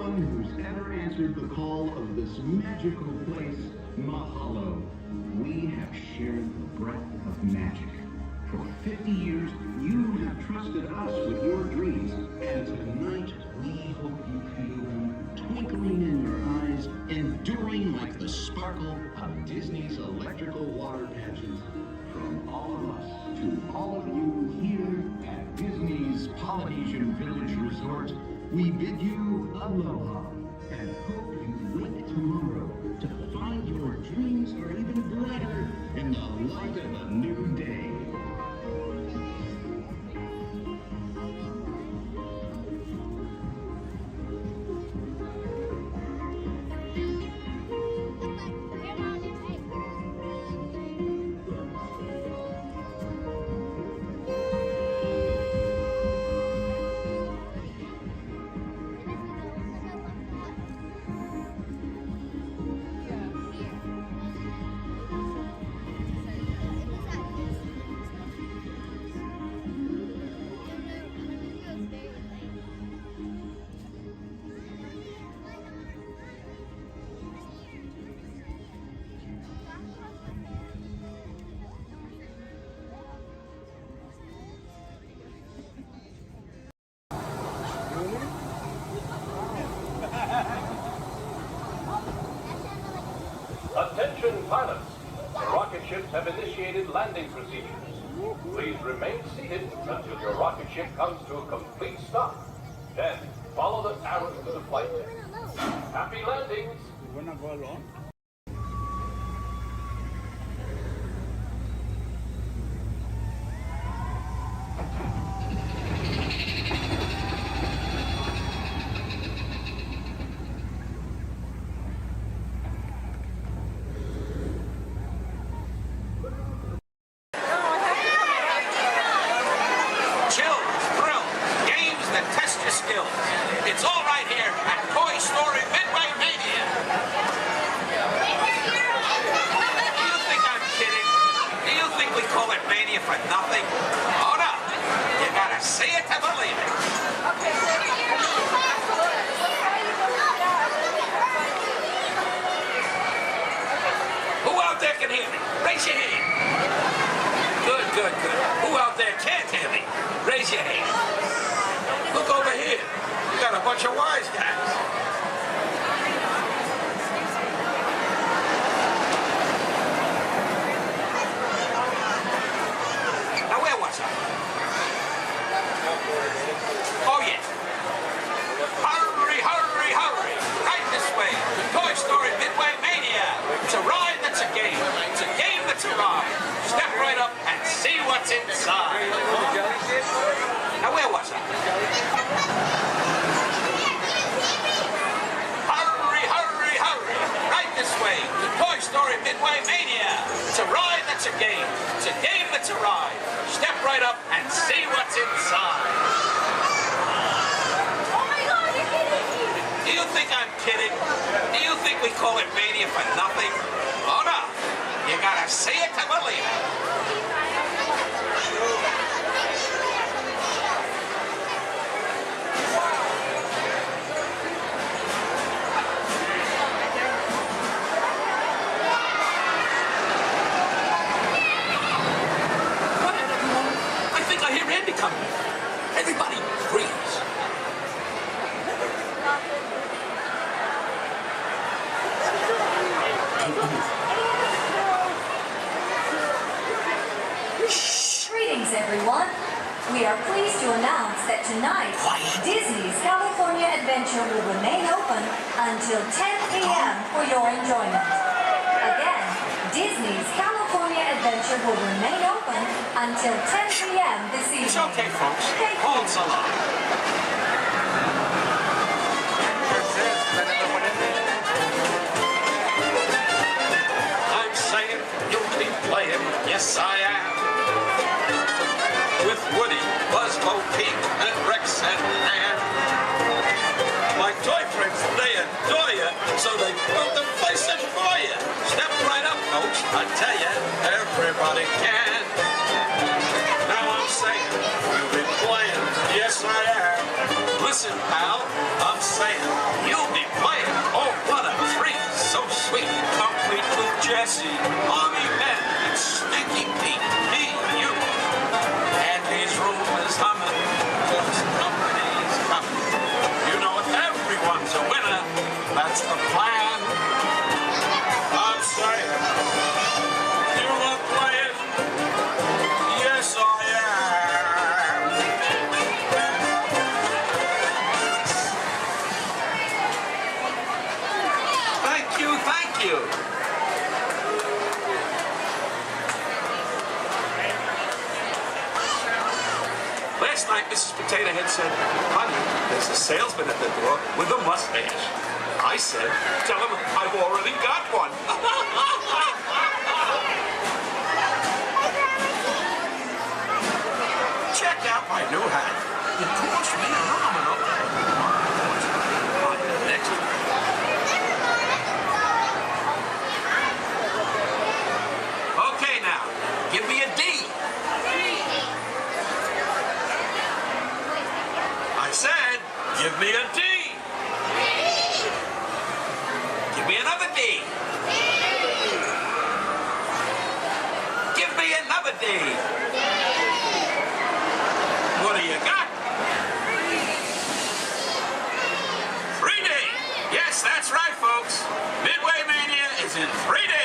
everyone who's ever answered the call of this magical place, Mahalo. We have shared the breath of magic. For 50 years, you have trusted us with your dreams, and tonight we hope you feel them twinkling in your eyes, enduring like the sparkle of Disney's electrical water patches. From all of us to all of you here at Disney's Polynesian Village Resort, we bid you aloha and hope you wake tomorrow to find your dreams are even brighter in the light of a new day. Attention pilots, the rocket ships have initiated landing procedures. Please remain seated until your rocket ship comes to a complete stop. Then follow the arrows to the flight deck. Happy landings! We're not going along. It's all right here at Toy Story Midway Mania. Do you think I'm kidding? Do you think we call it Mania for nothing? Oh no, you gotta see it to believe it. Who out there can hear me? Raise your hand. Good, good, good. Who out there can't hear me? Raise your hand. Look over here. You got a bunch of wise guys. Now where was I? Oh yeah. Hurry, hurry, hurry. Right this way. Toy Story Midway Mania. It's a ride that's a game. It's a game that's a ride. Step right up and see what's inside. Now where was I? Hurry, hurry, hurry. Right this way to Toy Story Midway Mania. It's a ride that's a game. It's a game that's a ride. Step right up and see what's inside. Oh my God, you're kidding me! Do you think I'm kidding? Do you think we call it Mania for nothing? Oh no. You gotta see it to believe it. Everybody freeze. Greetings, everyone. We are pleased to announce that tonight, Disney's California Adventure will remain open until 10 p.m. for your enjoyment. Again, Disney's California Adventure will remain open until 10 p.m. this evening. It's okay, folks. Hold so long. I'm saying you'll be playing, yes I am, with Woody, Buzz, Bo Peep, and Rex and Ann. My toy friends, they adore you, so they built the place for you. Step right up, folks. I tell you, everybody can. Now I'm saying, you'll be playing, yes I am, What's the plan? I'm sorry. You want to play it? Yes, I am. Thank you, thank you. Last night, Mrs. Potato Head said, honey, there's a salesman at the door with a mustache. I said, tell him I've already got one. Check out my new hat. It cost me an arm and a leg. Next one. Okay, now, give me a D. I said, give me a D. Give me another D. Give me another D. What do you got? 3D. Yes, that's right, folks. Midway Mania is in 3D.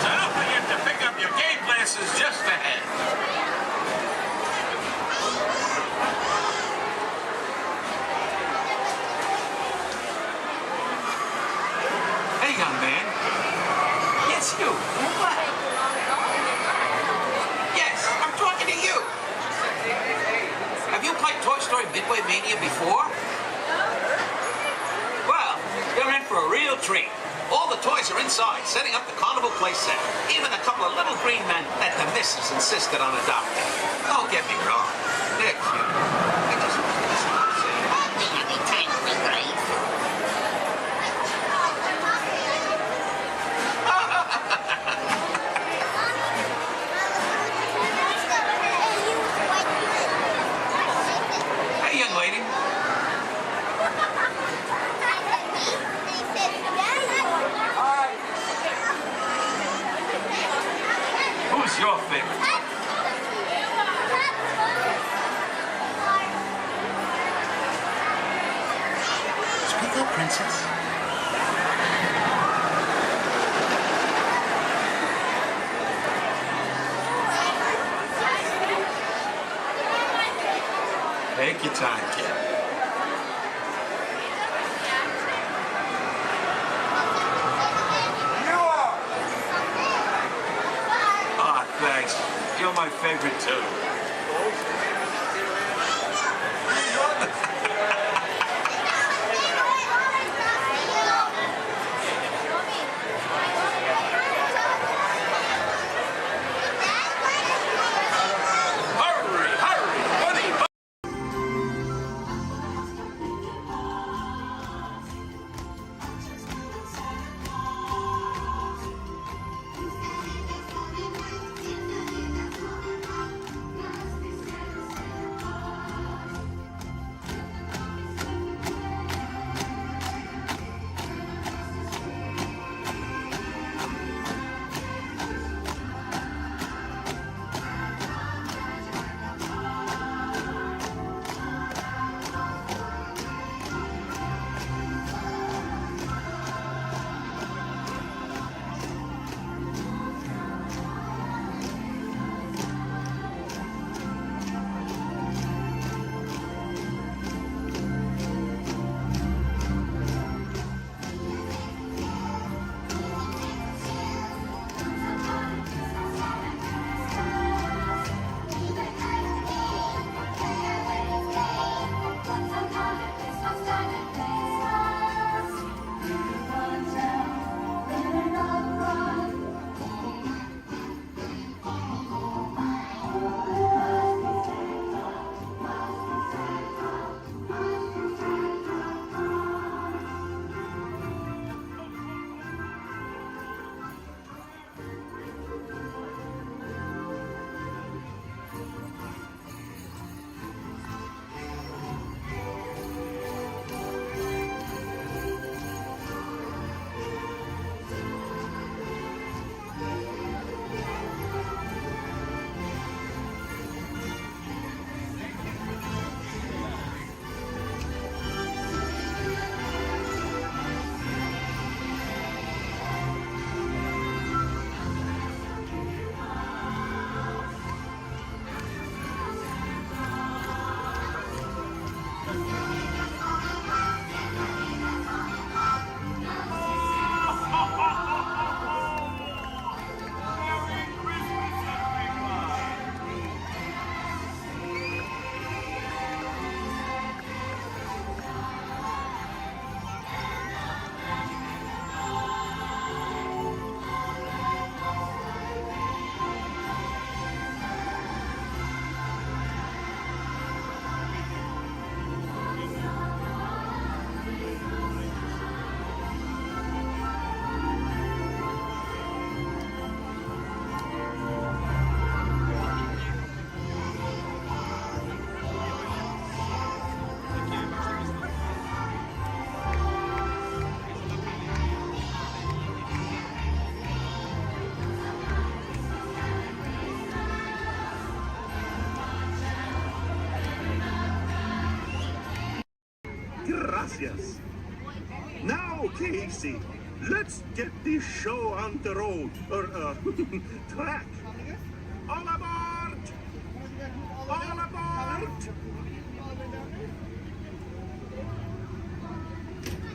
So don't forget to pick up your game glasses just ahead. Hey, young man. It's you. What? Yes, I'm talking to you. Have you played Toy Story Midway Mania before? Well, you're in for a real treat. All the toys are inside, setting up the carnival play set. Even a couple of little green men that the missus insisted on adopting. Don't get me wrong. They're cute. I just want to say, anytime we grave. Hey, young lady. Who's your favorite? Speak up, princess. Take your time, kid. Ah, thanks. You're my favorite, too. Hurry, hurry, buddy. Now, Casey, let's get this show on the road, or, track. All aboard! All aboard!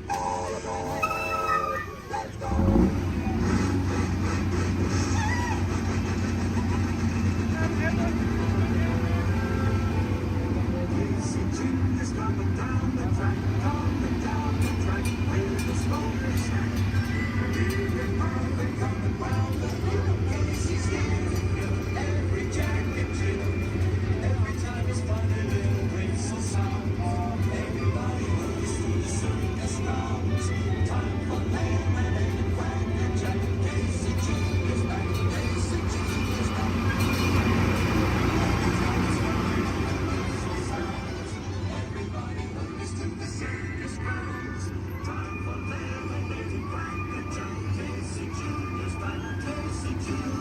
All aboard! Let's go! Casey Jim is coming down the track, coming down the track, where the smokers snack. Leaving Marvin coming round the hill. Casey's getting good, every jack and jill. Every time his funny little whistle sounds, everybody hurries to the circus grounds. Time for Lemon and Cracker Jack. Casey Jim is back, Casey Jim is back. Everybody hurries to the circus grounds. Time for lemonade and Cracker Jack. Casey Jr.'s back. Casey Jr.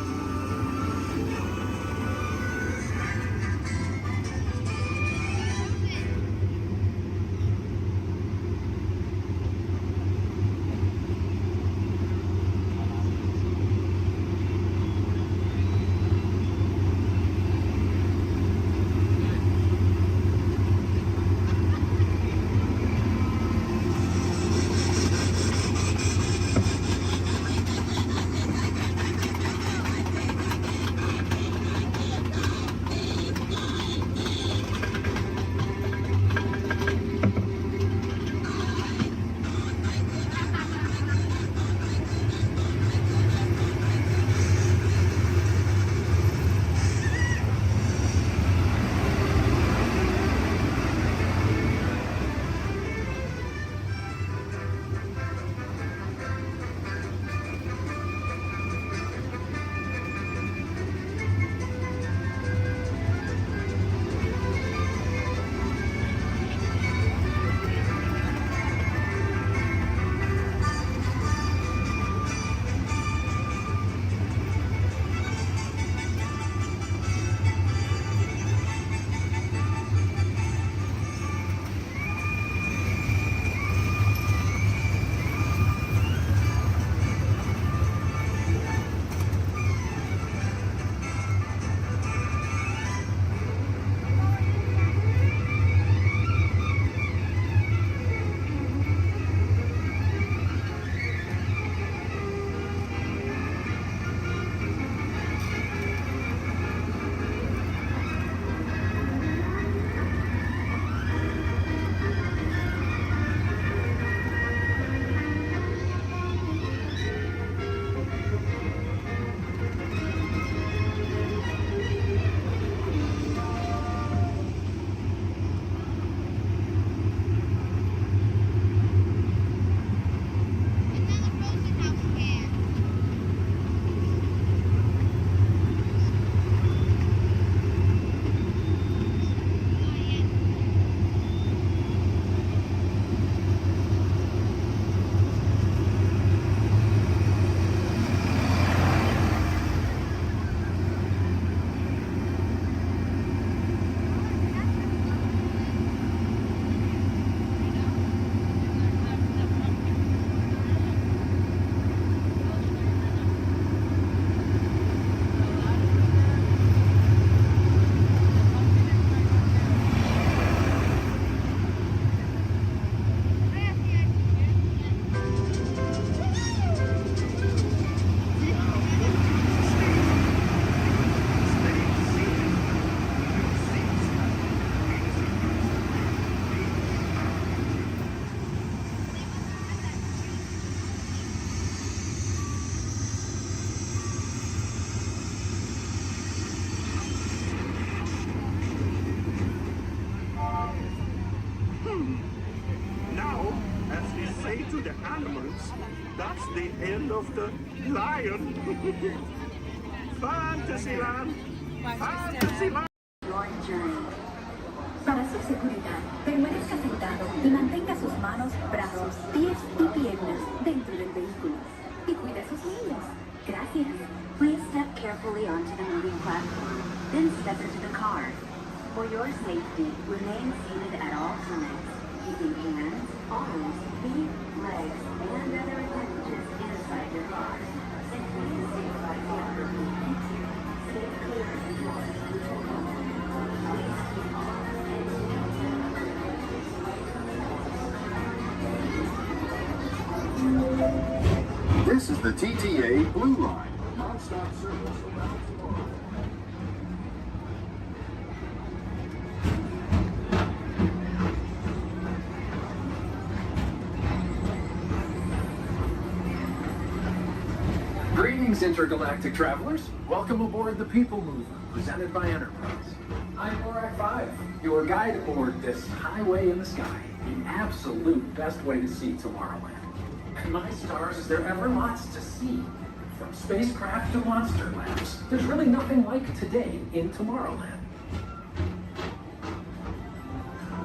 That's the end of the lion. Fantasyland! Fantasyland! Your journey. Para su seguridad, permanezca sentado y mantenga sus manos, brazos, pies y piernas dentro del vehículo. Y cuide a sus niños. Gracias. Please step carefully onto the moving platform, then step into the car. For your safety, remain seated at all times, keeping hands, arms, feet, legs, This is the TTA Blue Line, non-stop service around Florida. Greetings, intergalactic travelers. Welcome aboard the People Mover, presented by Enterprise. I'm Borak 5, your guide aboard this highway in the sky, the absolute best way to see Tomorrowland. And my stars, is there ever lots to see? From spacecraft to monster labs, there's really nothing like today in Tomorrowland.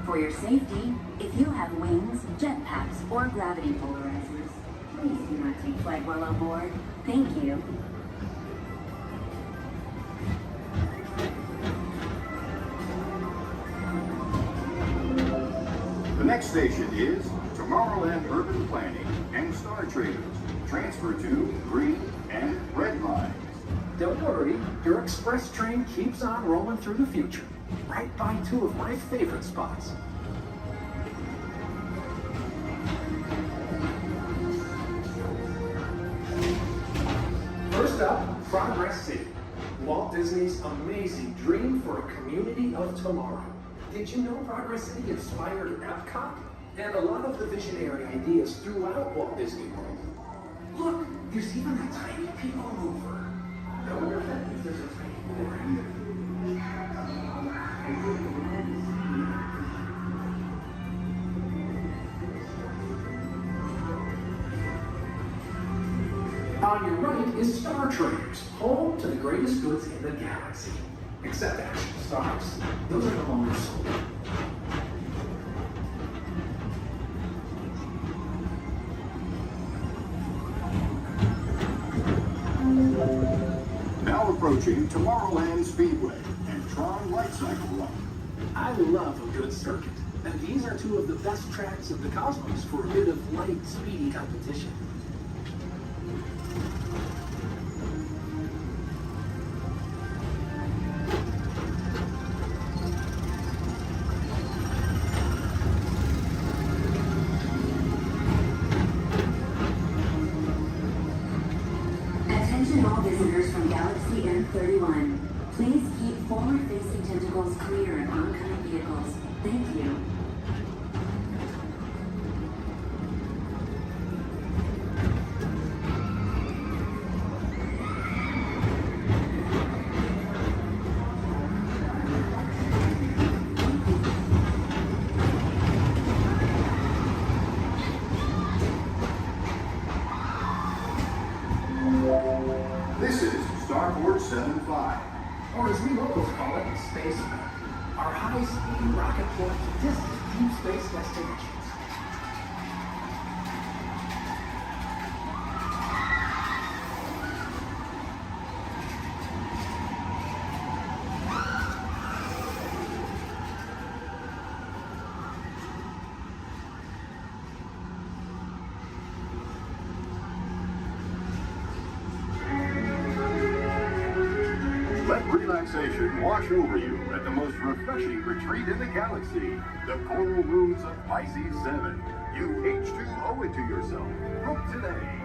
For your safety, if you have wings, jetpacks, or gravity polarizers, please do not take flight while on board. Thank you. The next station is Tomorrowland Urban Planning and Star Traders. Transfer to green and red lines. Don't worry, your express train keeps on rolling through the future, right by two of my favorite spots. First up, Progress City, Walt Disney's amazing dream for a community of tomorrow. Did you know Progress City inspired Epcot? And a lot of the visionary ideas throughout Walt Disney World. Look, there's even a tiny people mover. I wonder if there's a tiny mover in there. On your right is Star Traders, home to the greatest goods in the galaxy. Except action stars. Those are no longer sold. Now approaching Tomorrowland Speedway and Tron Light Cycle Run. I love a good circuit, and these are two of the best tracks of the cosmos for a bit of light, speedy competition. Attention all visitors from Galaxy M31. Please keep forward-facing tentacles clear of oncoming vehicles. Thank you. This is Starport 75. Or as we locals call it, Space Mountain, our high-speed rocket port to distant deep space destinations. Let relaxation wash over you at the most refreshing retreat in the galaxy, the coral moons of Pisces 7. You H2O it to yourself. Book today.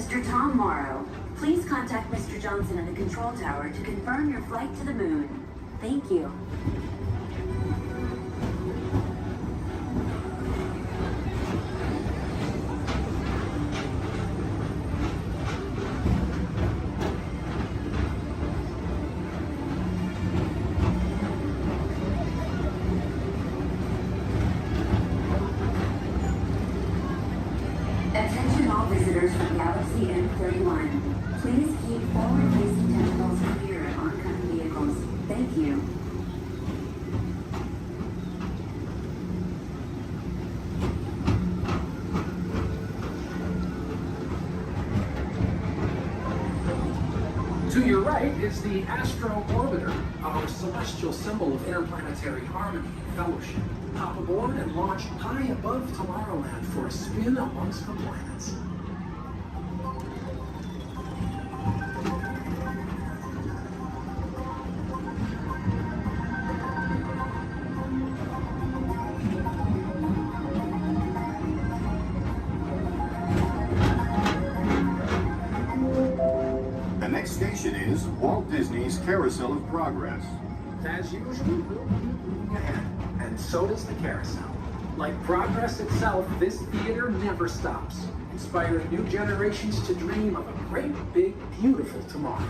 Mr. Tom Morrow, please contact Mr. Johnson in the control tower to confirm your flight to the moon. Thank you. Attention all visitors from Galaxy M31. Please keep forward-facing tentacles clear of oncoming vehicles. Thank you. To your right is the Astro Orbiter, our celestial symbol of interplanetary harmony and fellowship. Hop aboard and launch high above Tomorrowland for a spin amongst the planets. The next station is Walt Disney's Carousel of Progress. As usual, we'll keep moving ahead, and so does the carousel. Like progress itself, this theater never stops, inspiring new generations to dream of a great, big, beautiful tomorrow.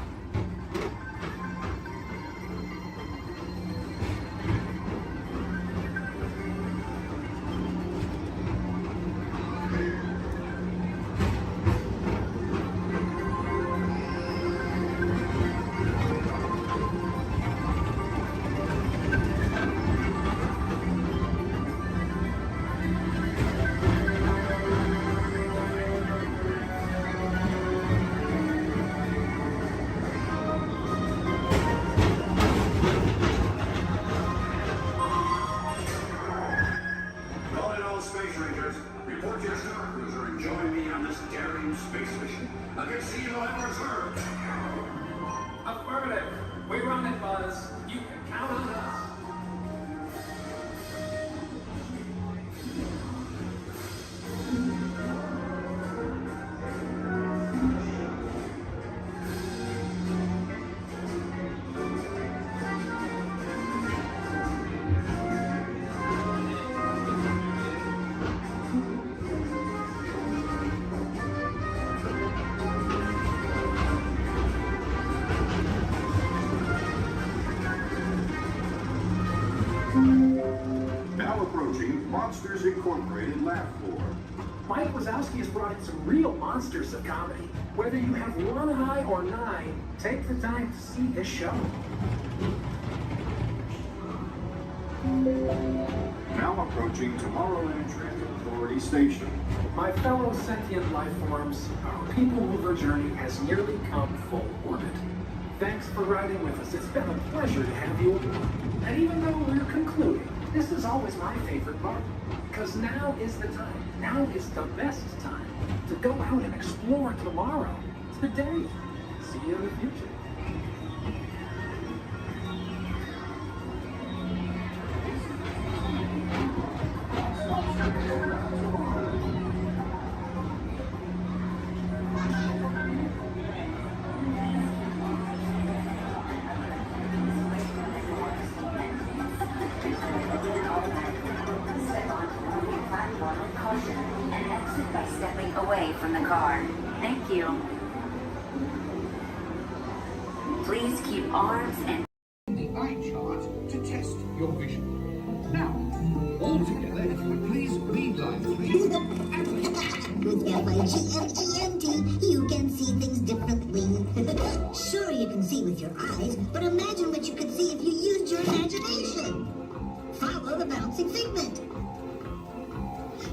I can see no ever return. Affirmative. We run it, Buzz. You can count on us. Now approaching Monsters Incorporated Laugh Floor. Mike Wazowski has brought in some real monsters of comedy. Whether you have one eye or nine, take the time to see his show. Now approaching Tomorrowland Transit Authority Station. My fellow sentient life forms, our people mover journey has nearly come full orbit. Thanks for riding with us. It's been a pleasure to have you aboard. And even though we're concluding, this is always my favorite part. Because now is the time. Now is the best time to go out and explore tomorrow. Today. See you in the future. And exit by stepping away from the car. Thank you. Please keep arms and The eye chart to test your vision. Now, all together, if you would please read line 3. With F-I-G-M-E-N-T, you can see things differently. Sure, you can see with your eyes, but imagine what you could see if you used your imagination. Follow the bouncing figment.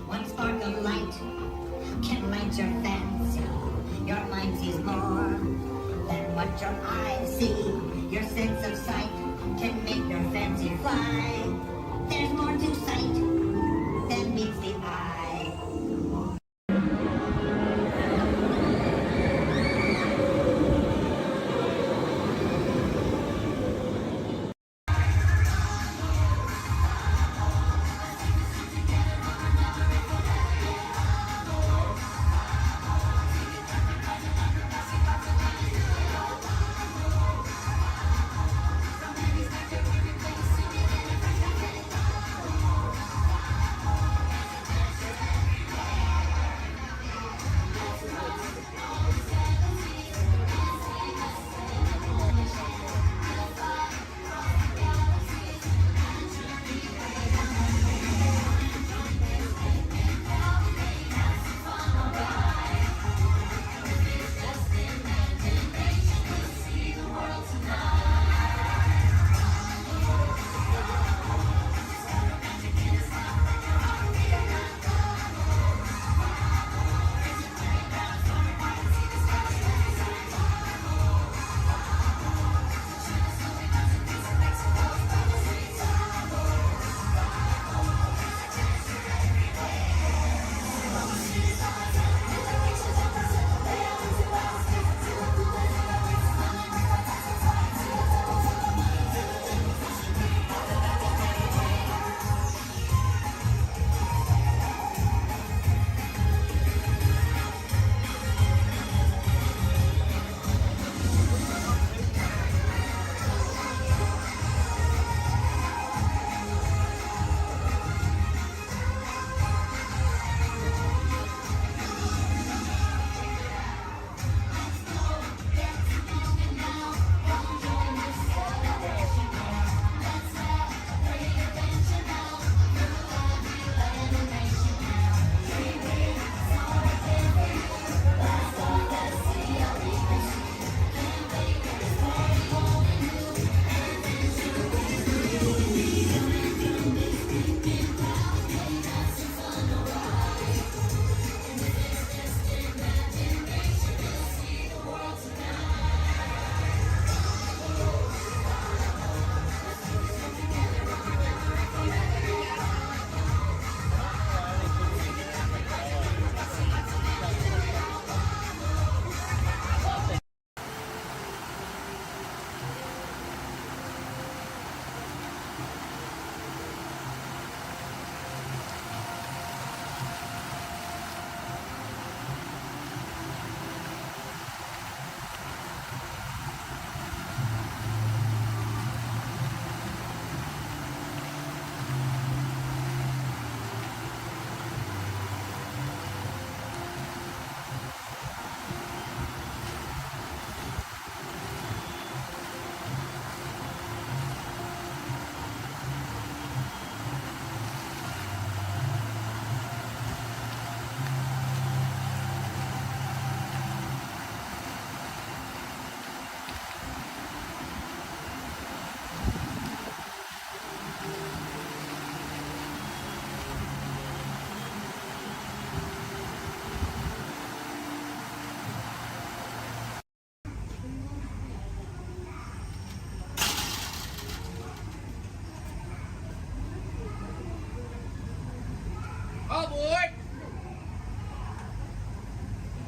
One spark of light can light your fancy. Your mind sees more than what your eyes see. Your sense of sight can make your fancy fly. There's more to sight than meets the eye.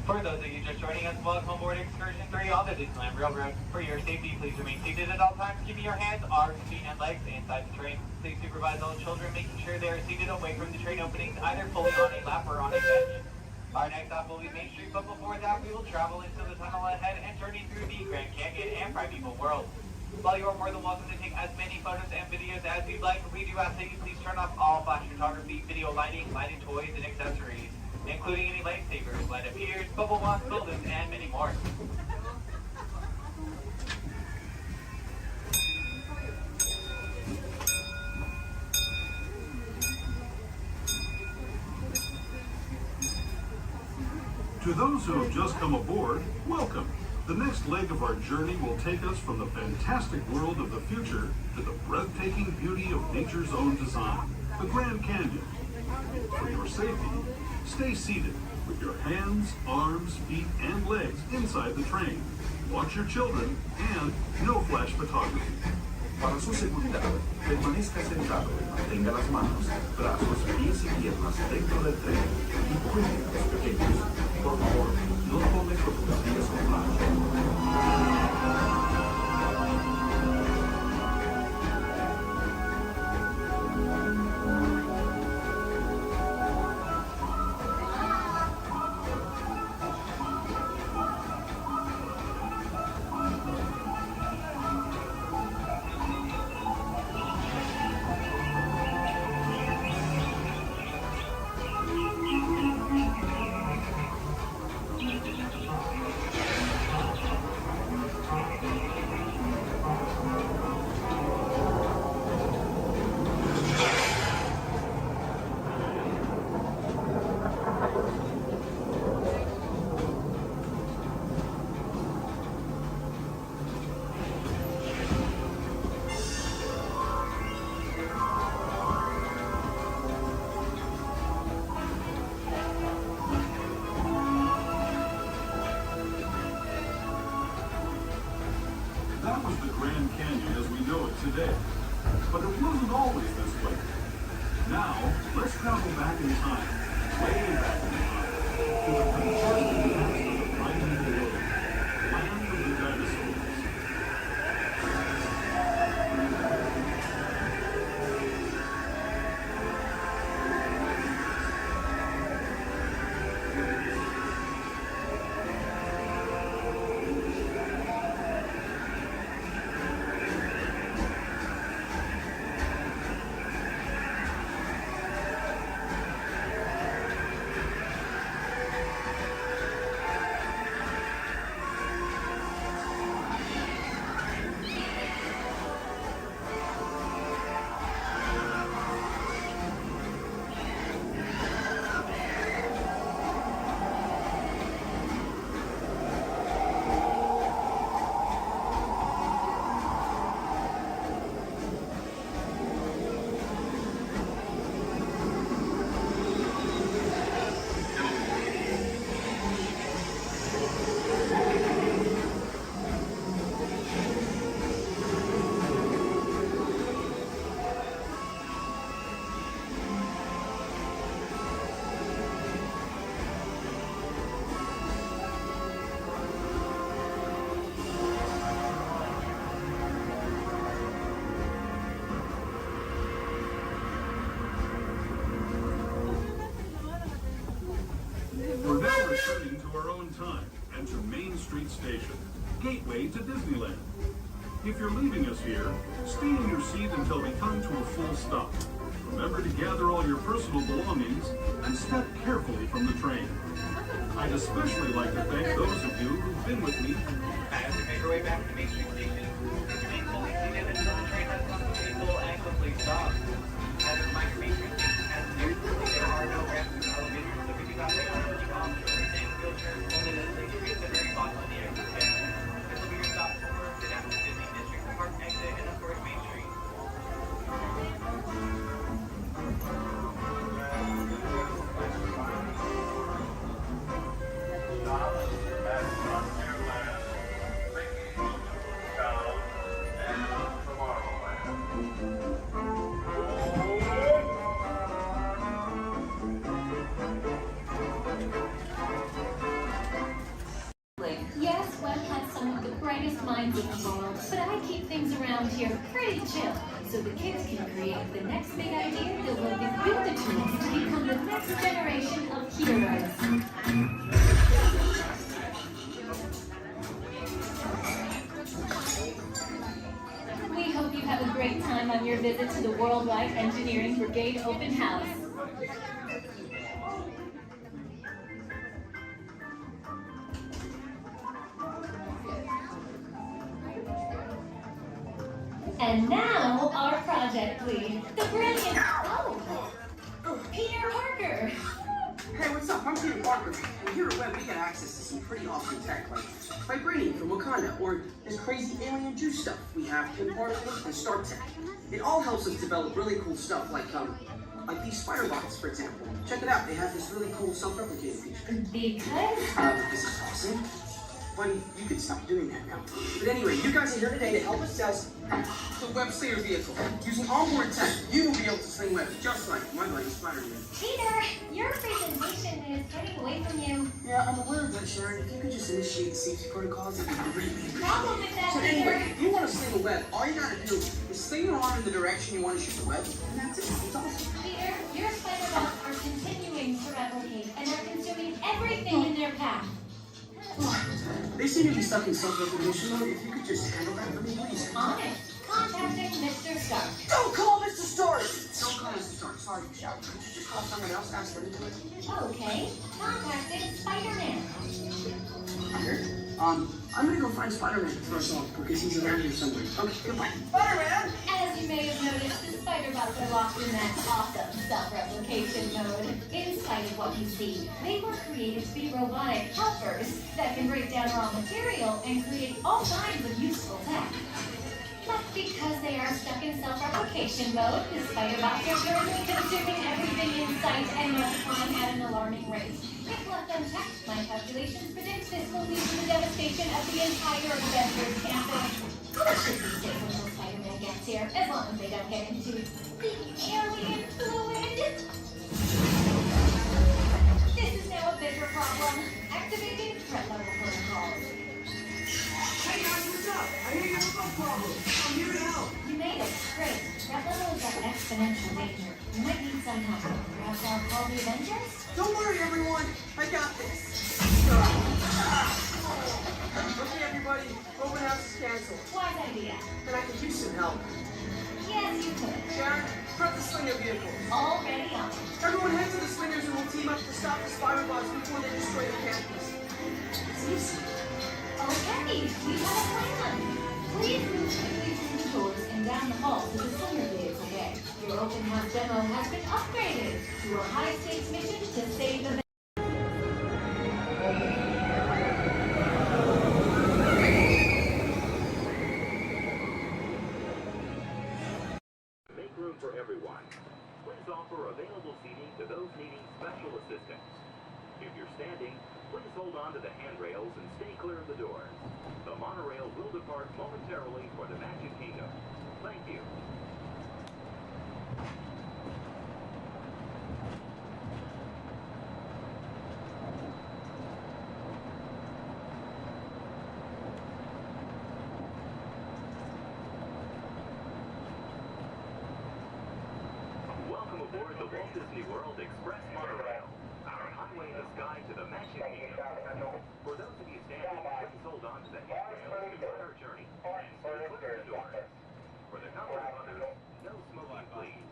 For those of you just joining us, welcome aboard Excursion 3 on the Disneyland Railroad. For your safety, please remain seated at all times, keeping your hands, arms, feet, and legs inside the train. Please supervise all children, making sure they are seated away from the train openings, either fully on a lap or on a bench. Our next stop will be Main Street, but before that, we will travel into the tunnel ahead and journey through the Grand Canyon and Primeval World. While you are more than welcome to take as many photos and videos as you'd like, we do ask that you please turn off all flash photography, video lighting, lighted toys, and accessories, including any lightsabers, light up ears, bubble wands, balloons, and many more. To those who have just come aboard, welcome. The next leg of our journey will take us from the fantastic world of the future to the breathtaking beauty of nature's own design, the Grand Canyon. For your safety, stay seated with your hands, arms, feet, and legs inside the train. Watch your children and no flash photography. Para su seguridad, permanezca sentado y mantenga las manos, brazos, pies y piernas dentro del tren y cuide a los pequeños. Por favor, no tome fotografías con flash. That was the Grand Canyon as we know it today. But it wasn't always this way. Now, let's travel back in time, way back in time, to the uncharted past of the primeval world, land of the dinosaurs. We're now returning to our own time and to Main Street Station, gateway to Disneyland. If you're leaving us here, stay in your seat until we come to a full stop. Remember to gather all your personal belongings and step carefully from the train. I'd especially like to thank those of you who've been with me. As we make our way back to Main Street Station, please remain fully seated until the train has come to a full and complete stop. As a reminder, Main Street Station has stairs, there are no ramps or elevators, so we do not take on any options and wheelchairs only necessary to reach the very bottom of the exit stand. This will be your stop for the National Disney District Park exit and of course Main Street. Tomorrowland. kinds of tomorrow, but I keep things around here pretty chill, so the kids can create the next big idea that will equip the tools to become the next generation of heroes. We hope you have a great time on your visit to the Worldwide Engineering Brigade Open House. And now, our project lead, the brilliant, Peter Parker. Hey, what's up? I'm Peter Parker. And here at Web, we get access to some pretty awesome tech, like vibranium from Wakanda, or this crazy alien juice stuff. We have Kim particles and Stark Tech. It all helps us develop really cool stuff, like these spider bots, for example. Check it out. They have this really cool self-replicating feature. Because? This is awesome. Buddy, you can stop doing that now. But anyway, you guys are here today to help us test the Web Slinger vehicle. Using onboard tech, you will be able to sling webs just like my buddy Spider-Man. Peter, your presentation is getting away from you. Yeah, I'm aware of that, Sharon. If you could just initiate the safety protocols, it'd be great. Problem with that, So Peter. anyway, if you want to sling a web, all you gotta do is sling your arm in the direction you want to shoot the web, and that's it. It's awesome. Peter, your spider bots are continuing to replicate and are consuming everything in their path. They seem to be stuck in self-recognition mode. If you could just handle that for me, please. On it. Contacting Mr. Stark. Don't call Mr. Stark! Don't call Mr. Stark. Sorry, you shout. Could you just call someone else? Ask them to do it. Okay. Contacting Spider-Man. Here. I'm gonna go find Spider-Man first off, because he's around here somewhere. Okay, goodbye. Spider-Man! As you may have noticed, the spider bots are locked in that awesome self-replication mode. In spite of what you see, they were created to be robotic helpers that can break down raw material and create all kinds of useful tech. But because they are stuck in self-replication mode, the spider bots are currently consuming everything in sight and multiplying at an alarming rate. If left unchecked, my calculations predict this will lead to the devastation of the entire Avengers campus. It should be safe until Spider-Man gets here, as long as they don't get into the alien fluid. This is now a bigger problem. Activating threat level protocols. Hey guys, what's up? I hear you have a problem. I'm here to help. You made it. Great. Threat level is at exponential danger. You might need some help. Perhaps I'll call the Avengers? Don't worry, everyone. I got this. Okay, everybody. Open house is canceled. Wise idea. And I could use some help. Yes, you could. Sharon, prep the Slinger vehicle. Already on. Everyone head to the Slingers and we'll team up to stop the spider bots before they destroy the campus. It's easy. Okay, we have a plan. Please move quickly through the doors and down the hall to the Slinger vehicle bay. Your open house demo has been upgraded to a high-stakes mission to save the Make room for everyone. Please offer available seating to those needing special assistance. If you're standing, please hold on to the handrails and stay clear of the doors. The monorail will depart momentarily for the Magic Kingdom. Thank you. Welcome aboard the Walt Disney World Express monorail. Our highway in the sky to the Magic Kingdom. For those of you standing, please hold on to the handrails to start our journey and stay clear of the doors. For the comfort of others, no smoking, please.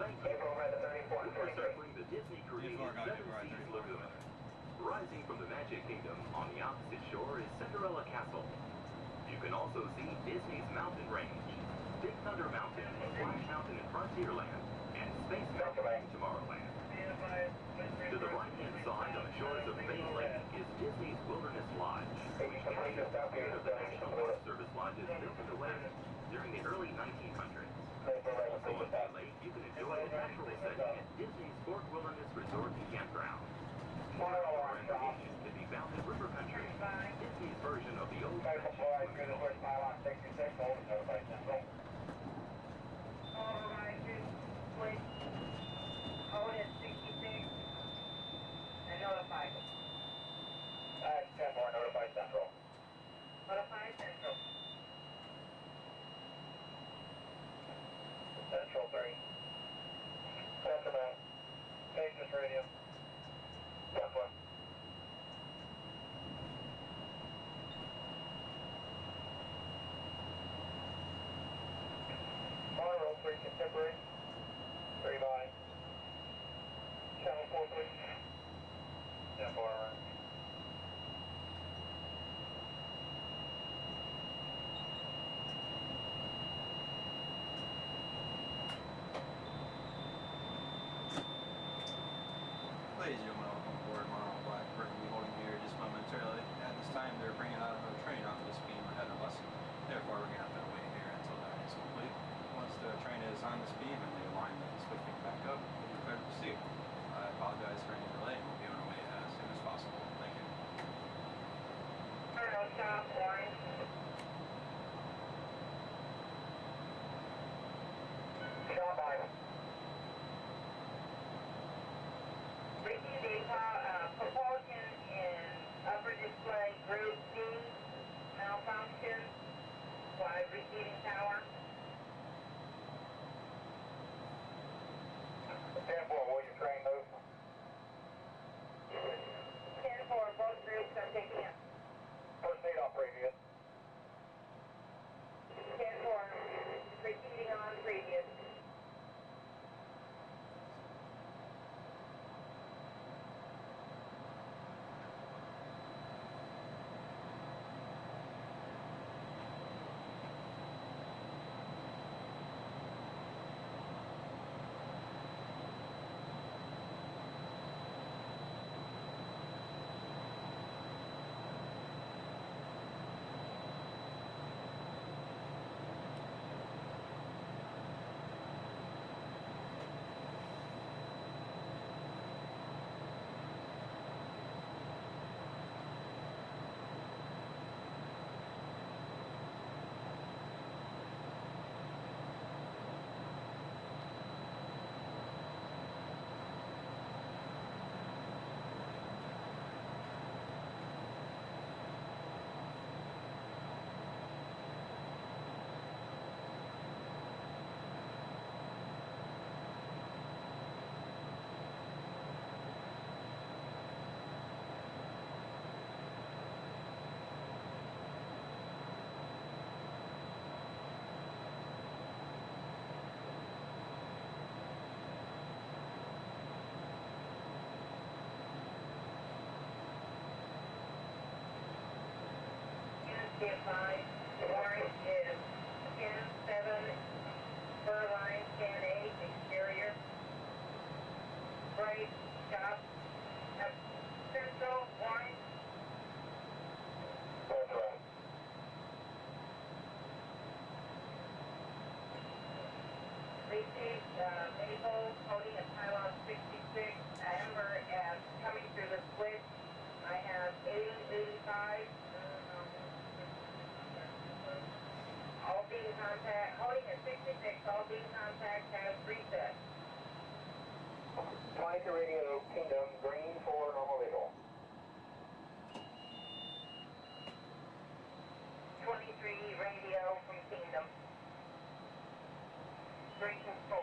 Thank you. We're circling the Disney-created Seven Seas Lagoon. Rising from the Magic Kingdom on the opposite shore is Cinderella Castle. You can also see Disney's mountain range, Big Thunder Mountain, Splash Mountain in Frontierland, and Space Mountain in Tomorrowland. To the right-hand side on the shores of Bay Lake is Disney's Wilderness Lodge, which carries the spirit of the National Forest Service lodges built in the West during the early 1900s. Also on Bay Lake, you can enjoy a natural setting at Disney's Fort Wilderness Resort and Campground. More outdoor recreation can be found in River Country, Disney's version of the old fashioned swimming pool. Code is 66 and notified. 10-4, notify Central. Notify Central. 3 contemporary. 3 by. Channel 4, please. Stand by. Ladies and gentlemen, welcome aboard Monarch Blackbird. We'll be holding here just momentarily. At this time, they're bringing out another train off this beam ahead of us. Therefore, we're going to have to wait here until that is complete. Once the train is on this beam and they line the switching back up, we'll be clear to proceed. I apologize for any delay and we'll be on our way as soon as possible. Thank you. Turn stop, orange. Stop by. Reaching the propulsion in upper display group D malfunction by receiving tower. 10-4, will your train move? 10-4, both groups are picking up. First aid off previous. 10-4, proceeding on previous. Stand by. Orange is 10-7, fur line 10-8, exterior. Brake, stop. Central, orange. That's right. Receive Maple, holding a pylon 66, Amber as coming through the switch. I have 80-85. All beam contact, holding at 66, all beam contact has reset. 22 radio, Kingdom, green for normal visual. 23 radio from Kingdom. Green 4.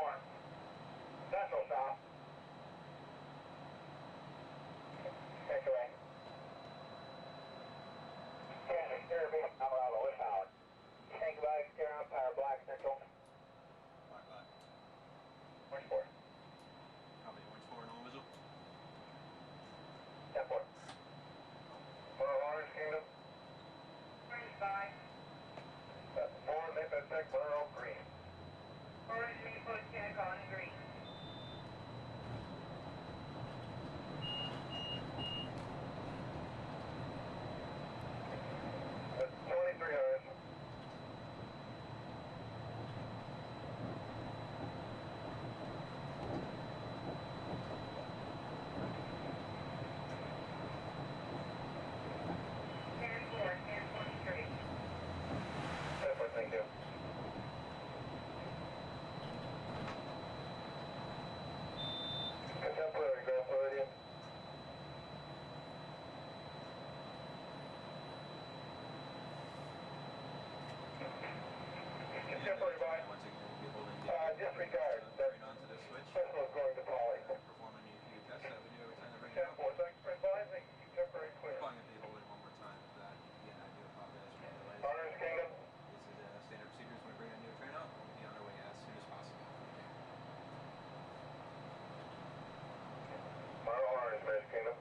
Magic Kingdom.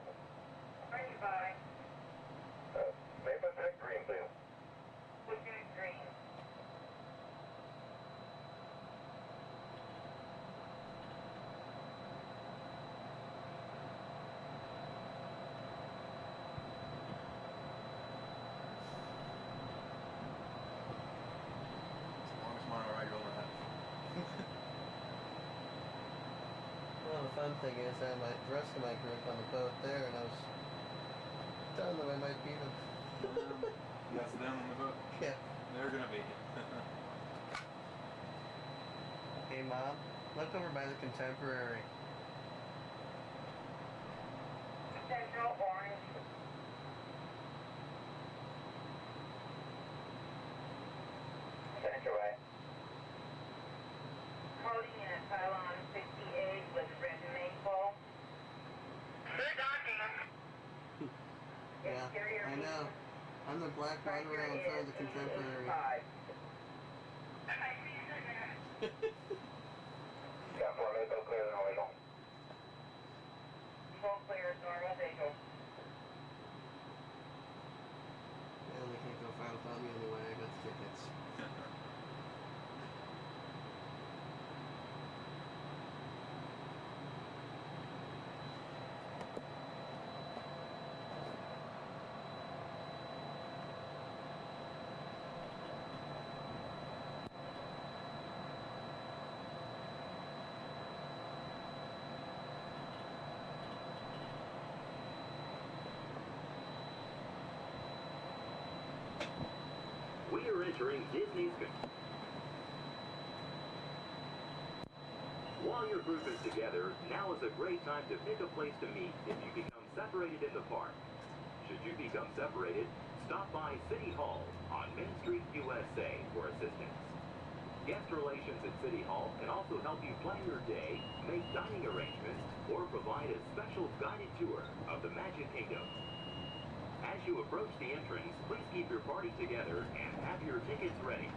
Ready by. Maple check green, please. Which is green? Longest mono ride you'll ever have. Well, the fun thing is I had the rest of my group on the boat there, and I was telling them I might beat them. That's them on the boat? Yeah. They're gonna be. Hey, Mom, look over by the Contemporary. Central orange. Central way. Coding in a pylon 68 with red maple. Good docking. Yeah, I know. I'm the black monorail in front of the Contemporary. Got 4 Maple clear and illegal. Full clear, normal vehicle. Yeah, they can't go far without me anyway. I got the tickets. We are entering Disney's. While your group is together, now is a great time to pick a place to meet if you become separated in the park. Should you become separated, stop by City Hall on Main Street, USA for assistance. Guest relations at City Hall can also help you plan your day, make dining arrangements, or provide a special guided tour of the Magic Kingdom. As you approach the entrance, please keep your party together and have your tickets ready.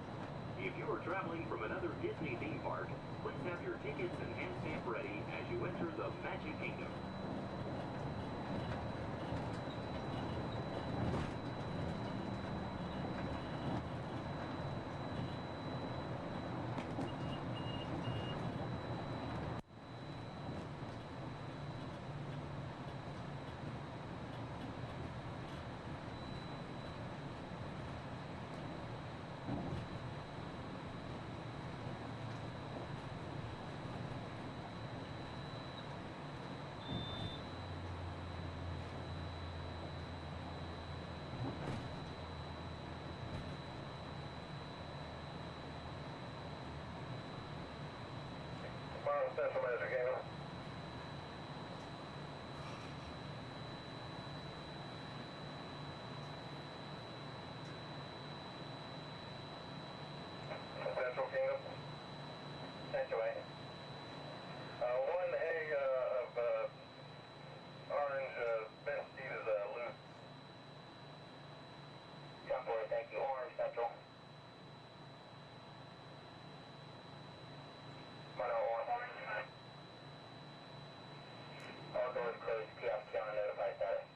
If you are traveling from another Disney theme park, please have your tickets and hand stamp ready as you enter the Magic Kingdom. Tomorrow, Central Magic Kingdom. Central Kingdom. Central way. One egg of orange Ben Steve is loose. Temporary, thank you. Orange Central. All doors closed. Kiosk on notified status.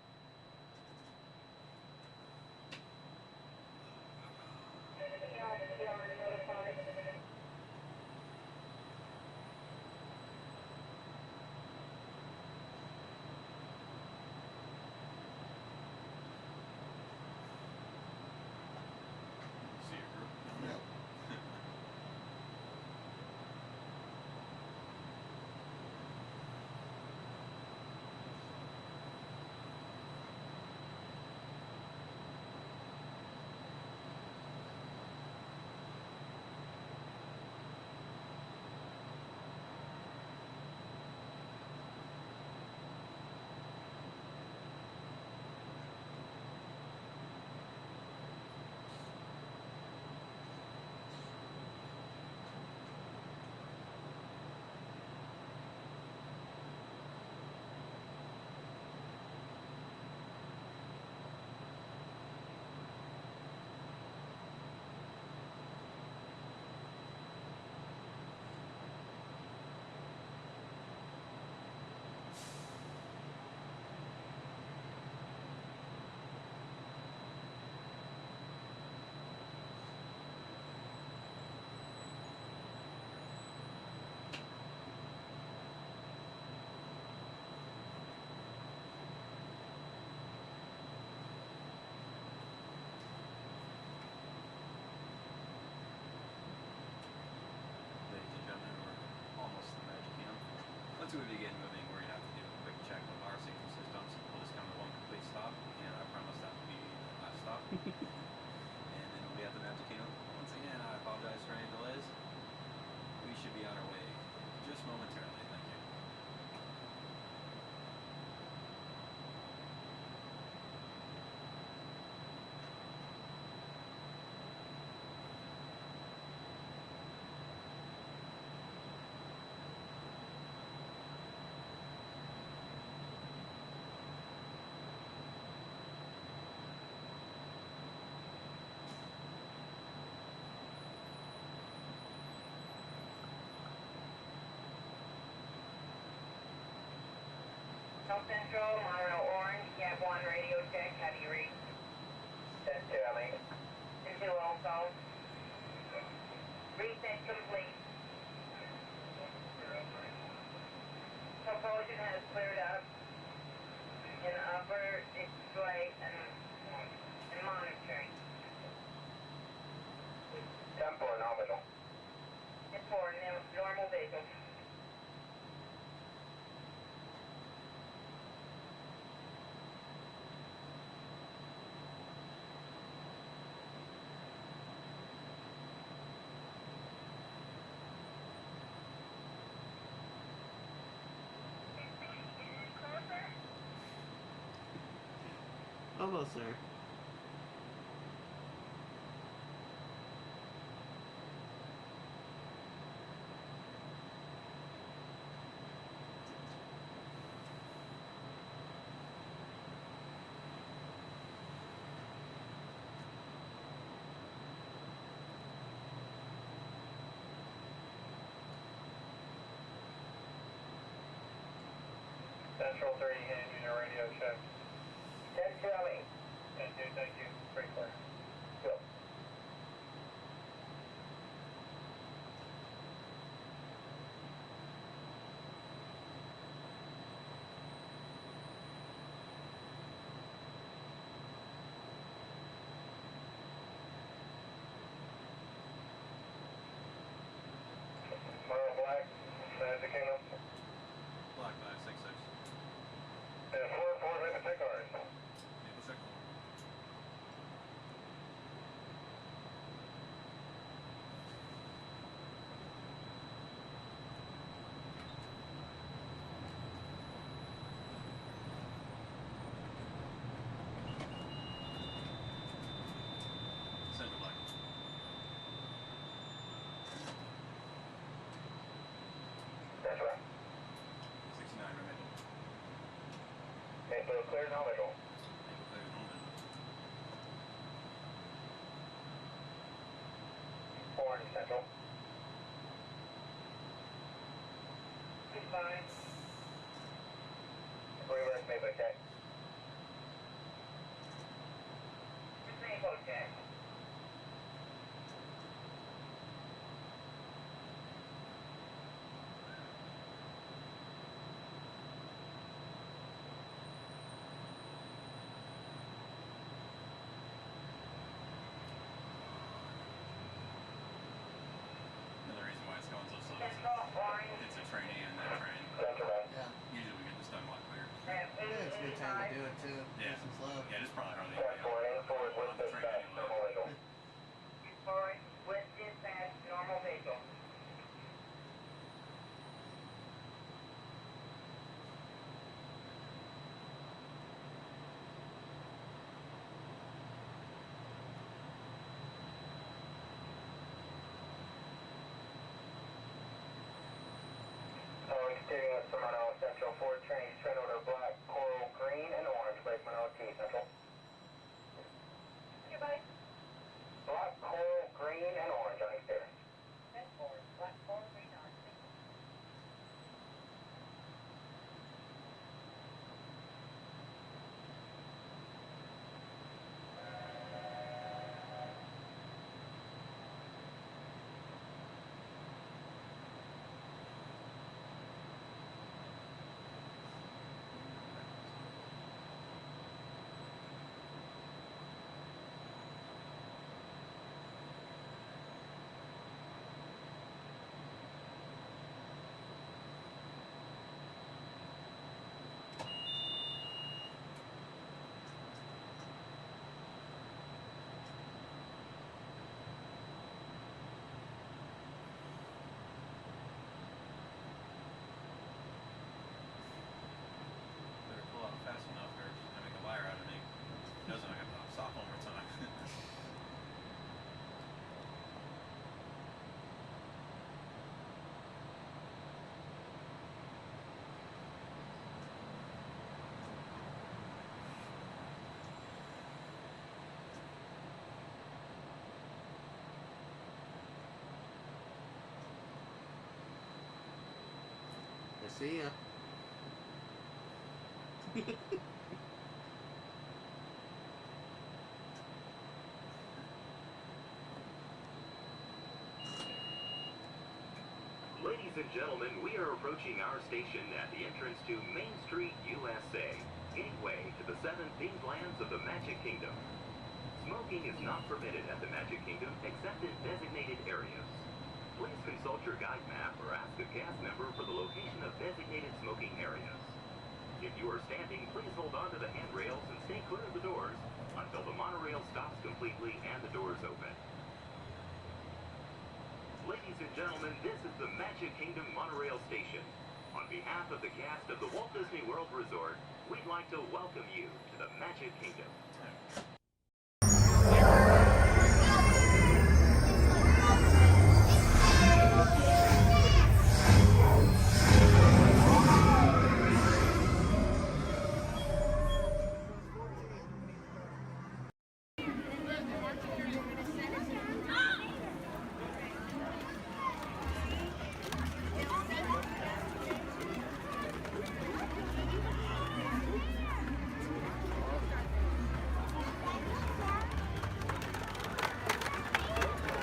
See your group. once we begin moving, we're gonna have to do a quick check of our safety systems. We'll just come to one complete stop, and I promise that will be the last stop. And then we'll be at the Magic Kingdom. Once again, I apologize for any delays. We should be on our way just momentarily. Thank you. South Central, Monorail Orange, Gap 1 radio check, have you reached? 10-2, Ellie. 10-2 also. Reset complete. Propulsion has cleared up in upper display and monitoring. 10-4, nominal. 10-4, normal visual. Almost there. Central 30, hand unit radio check. 10-2, Ellie. 10-2, thank you. Pretty clear. Go. Black, Magic Kingdom. Black 566. And 4-4, Maple Check ours. Maple Check. Center Black. That's right. 69 Maple. Maple clear, no visual. Maple clear, no visual. Orange Central. Goodbye. Reverse Maple check. Maple check. Another reason why it's going so slow is Central Orange. it's a trainee and that train. Yeah. Usually we get this done a lot clearer. Yeah, it's a good time to do it too. Yeah. Nice and slow. Yeah, it's probably hardly Check 4, aim forward on with the this train back. anyway. See ya. Ladies and gentlemen, we are approaching our station at the entrance to Main Street, USA, gateway to the 7 themed lands of the Magic Kingdom. Smoking is not permitted at the Magic Kingdom except in designated areas. Please consult your guide map or ask a cast member for the location of designated smoking areas. If you are standing, please hold on to the handrails and stay clear of the doors until the monorail stops completely and the doors open. Ladies and gentlemen, this is the Magic Kingdom Monorail Station. On behalf of the cast of the Walt Disney World Resort, we'd like to welcome you to the Magic Kingdom.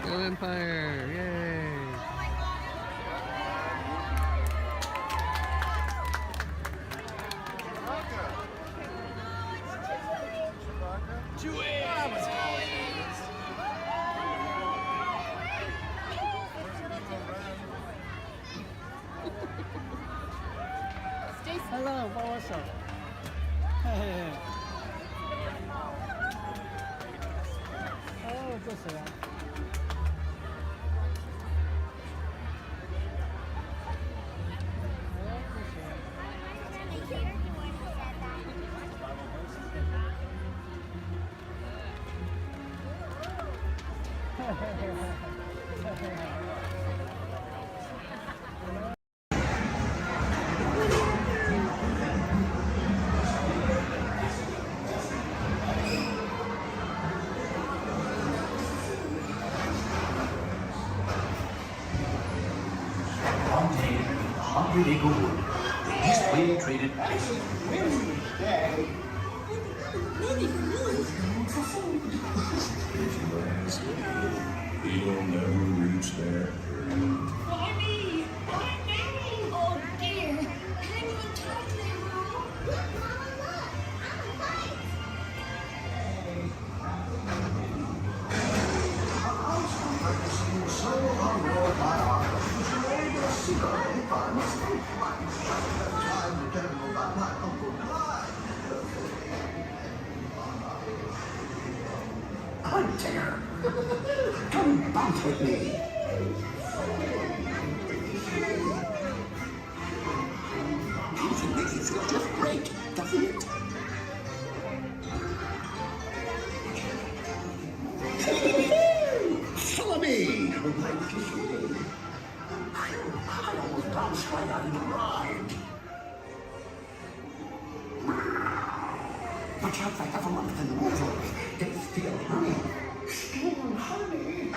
Go Empire! Yay! Hello, what's up? Hey. Oh, just that. One day, 100-acre wood, the East Wind traded places. If you ask me, he'll never reach there. Bonnie! Bonnie! Oh dear! Can anyone talk to them, Mom? Look, Mama, look! I'm a fight! So humbled by our creator, secret, if I mistake my time to tell about my Uncle Clyde. Hunter, come bounce with me. Music makes you feel just great, doesn't it? Follow me! I almost bounced right out of the ride. Watch out for everyone in the water. They steal honey. Steal honey?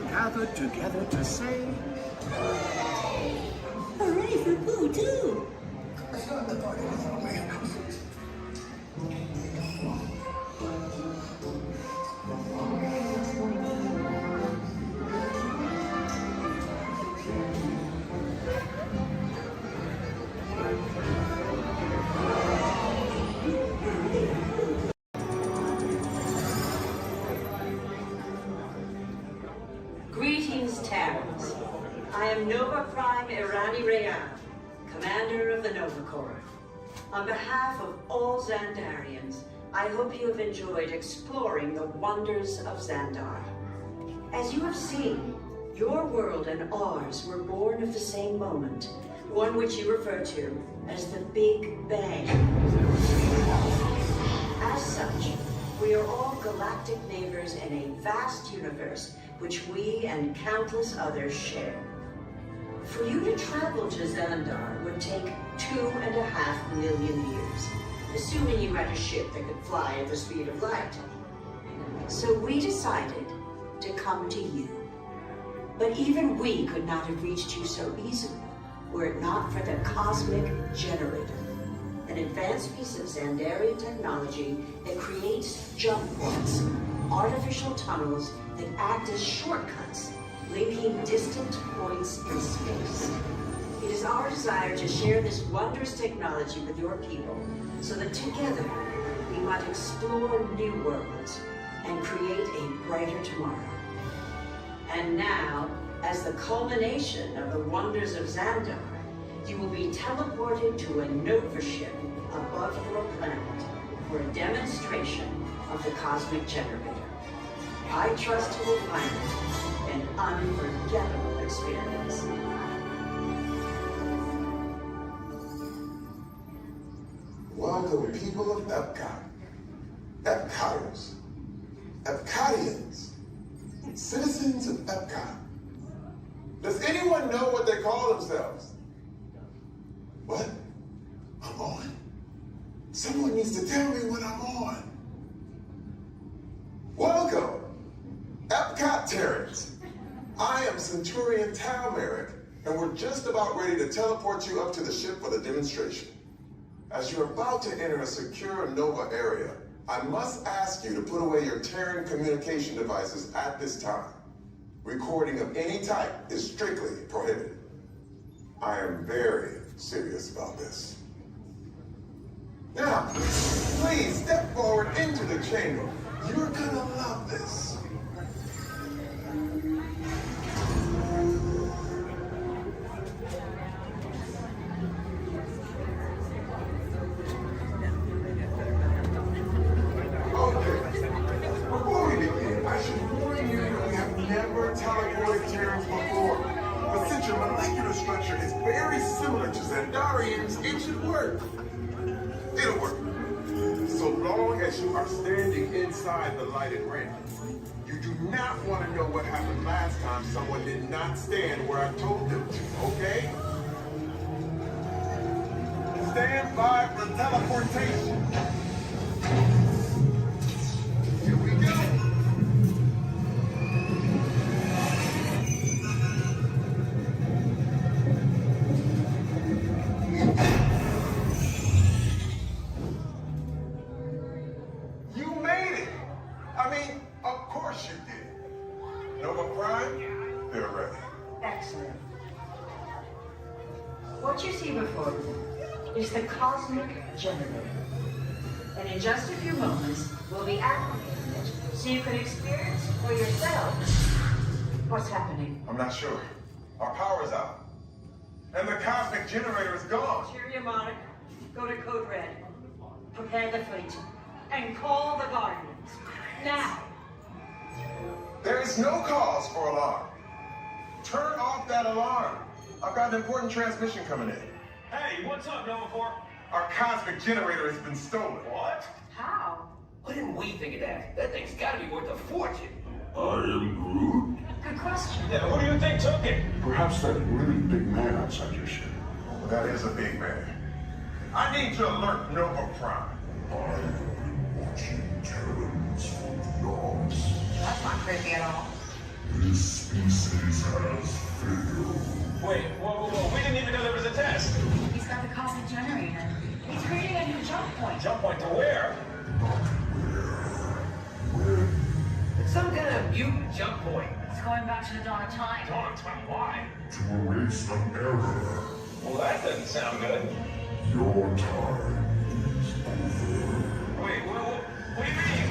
Gathered together to say Greetings, Terrans. I am Nova Prime Irani Rayan, commander of the Nova Corps. On behalf of all Xandarians, I hope you have enjoyed exploring the wonders of Xandar. As you have seen, your world and ours were born of the same moment, one which you refer to as the Big Bang. As such, we are all galactic neighbors in a vast universe which we and countless others share. For you to travel to Xandar would take 2.5 million years, assuming you had a ship that could fly at the speed of light. So we decided to come to you. But even we could not have reached you so easily were it not for the Cosmic Generator, an advanced piece of Xandarian technology that creates jump points, artificial tunnels that act as shortcuts, linking distant points in space. It is our desire to share this wondrous technology with your people, so that together we might explore new worlds and create a brighter tomorrow. And now, as the culmination of the wonders of Xandar, you will be teleported to a Nova ship above your planet for a demonstration of the Cosmic Generator. I trust you will find it an unforgettable experience. Welcome, people of Epcot, Epcoters, Epcotians, citizens of Epcot. Does anyone know what they call themselves? What? I'm on? Someone needs to tell me when I'm on. Welcome, Epcot Terrans. I am Centurion Tal Merrick, and we're just about ready to teleport you up to the ship for the demonstration. As you're about to enter a secure Nova area, I must ask you to put away your Terran communication devices at this time. Recording of any type is strictly prohibited. I am very serious about this. Now, please step forward into the chamber. You're gonna love this. Before we begin, I should warn you that we have never teleported Terrans before. But since your molecular structure is very similar to Xandarians, it should work. It'll work. So long as you are standing inside the lighted ring. You do not want to know what happened last time someone did not stand where I told them to, okay? Stand by for teleportation. Here we go. You made it. I mean, of course you did. Nova Prime, they're ready. Excellent. What you see before you is the Cosmic Generator. And in just a few moments, we'll be activating it so you can experience for yourself what's happening. I'm not sure. Our power's out. And the Cosmic Generator is gone. Cheerio, Monarch. Go to Code Red. Prepare the fleet. And call the Guardians. Now. There is no cause for alarm. Turn off that alarm. I've got an important transmission coming in. Hey, what's up, Nova Corps? Our Cosmic Generator has been stolen. What? How? Why didn't we think of that? That thing's gotta be worth a fortune. I am Groot. Good question. Yeah, who do you think took it? Perhaps that really big man outside your ship. Well, that is a big man. I need to alert Nova Prime. I am watching Terrans for dogs. That's not creepy at all. This species has failed. Wait, whoa, we didn't even know there was a test. He's got the Cosmic Generator. He's creating a new jump point. Jump point to where? It's some kind of mutant jump point. It's going back to the dawn of time. Dawn of time, why? To erase an error. Well, that doesn't sound good. Your time is over. Wait, what do you mean?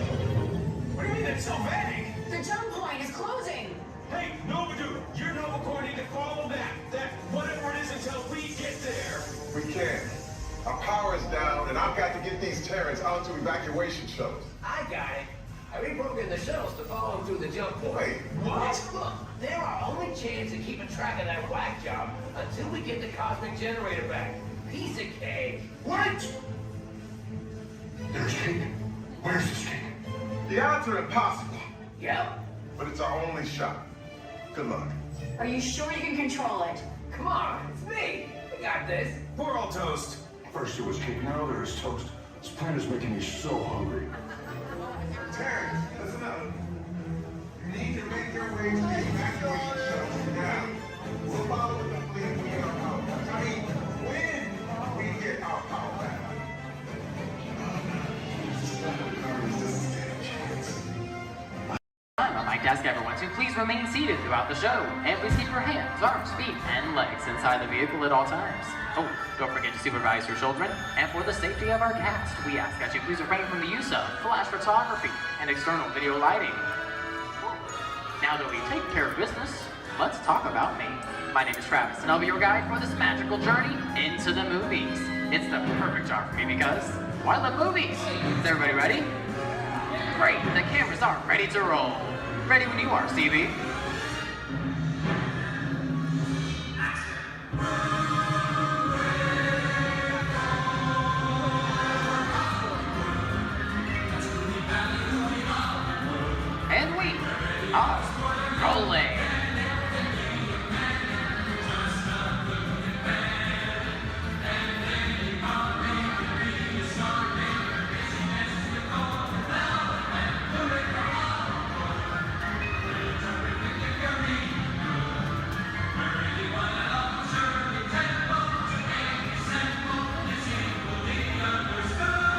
What do you mean it's so vague? The jump point is closing. Hey, Nova Dude, you're Nova Corps need to follow that whatever it is until we get there. We can't. Our power is down, and I've got to get these Terrans onto evacuation shuttles. I got it. I reprogrammed the shuttles to follow them through the jump point. Wait, what? Look, they're our only chance of keeping track of that whack job until we get the cosmic generator back. Piece of cake. Wait! There's cake. Where's this cake? The odds are impossible. Yep. But it's our only shot. Good luck. Are you sure you can control it? Come on, it's me. We got this. We're all toast. First it was cake, now there is toast. This plan is making me so hungry. Terrence, listen up. You need to make your way to the evacuation shelter now. We'll follow the fleet when we get our power back. I mean, when we get our power back. On my desk, everyone, so please remain seated throughout the show. And please keep your hands, arms, feet, and legs inside the vehicle at all times. Oh, don't forget to supervise your children. And for the safety of our cast, we ask that you please refrain from the use of flash photography and external video lighting. Now that we've taken care of business, let's talk about me. My name is Travis, and I'll be your guide for this magical journey into the movies. It's the perfect job for me because, well, I love movies. Is everybody ready? Great, the cameras are ready to roll. Ready when you are, CB. And we are rolling.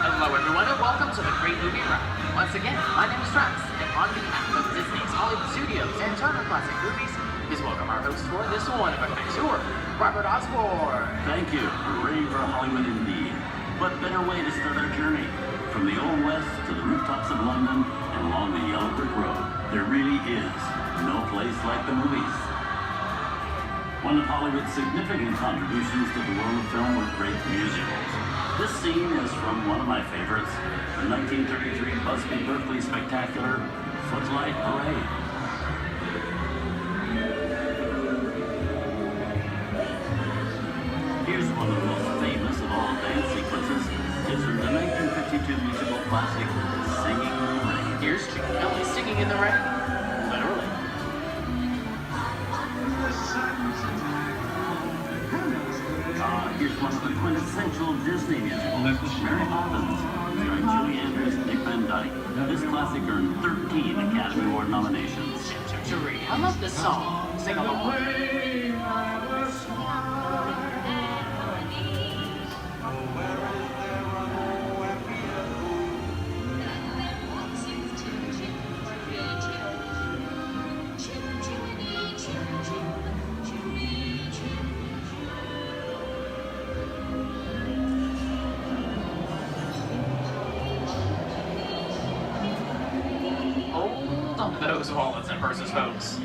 Hello everyone and welcome to the Great Movie Ride. Once again, my name is Travis, and on behalf of Disney's Hollywood Studios and Turner Classic Movies, please welcome our host for this one-of-a-kind tour, Robert Osborne. Thank you. Hooray for Hollywood indeed. What better way to start our journey? From the Old West to the rooftops of London and along the yellow brick road, there really is no place like the movies. One of Hollywood's significant contributions to the world of film were great musicals. This scene is from one of my favorites, the 1933 Busby Berkeley spectacular, Footlight Parade. Here's one of the most famous of all dance sequences. It's from the 1952 musical classic, Singing in the Rain. Here's Chick Kelly singing in the rain. Literally. Here's one of the quintessential Disney musicals, Mary Poppins, starring Julie Andrews and Dick Van Dyke. This classic earned 13 Academy Award nominations. I love this song. Sing along. Hold on those wallets and purses, folks.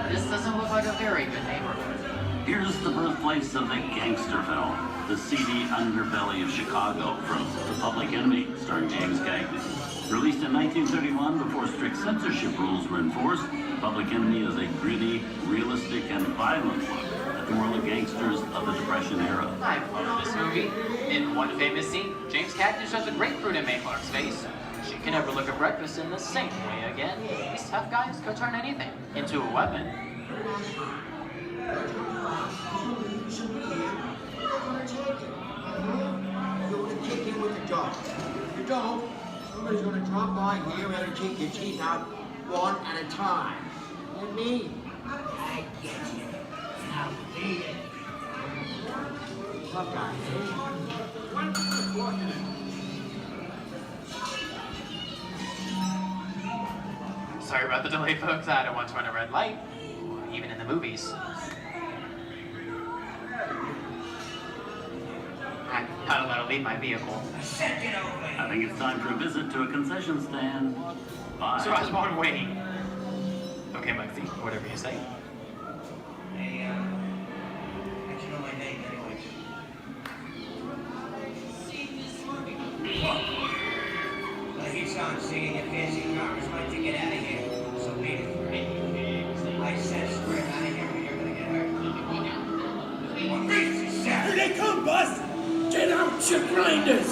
This doesn't look like a very good neighborhood. Here's the birthplace of the gangster film, the seedy underbelly of Chicago from The Public Enemy, starring James Cagney. Released in 1931 before strict censorship rules were enforced, Public Enemy is a gritty, realistic, and violent look at the world of gangsters of the Depression era. I love this movie. In one famous scene, James Cagney shoves a grapefruit in May Clark's face. She can never look at breakfast in the same way again. These tough guys could turn anything into a weapon. You're going to kick in with the dog. If you don't, somebody's going to drop by here and take your teeth out one at a time. And me, I get you. Now beat it. Tough guy, Sorry about the delay, folks. I don't want to run a red light, even in the movies. Don't leave my vehicle. I think it's time for a visit to a concession stand. Bye. So I was born waiting. Okay, Lexi, whatever you say. Hey, how'd you know my name anyways? Well, he's on singing your fancy cars like to get out of here. So be it. I said straight out of here or you're gonna get hurt. Here they come, Buzz! Get out, you grinders!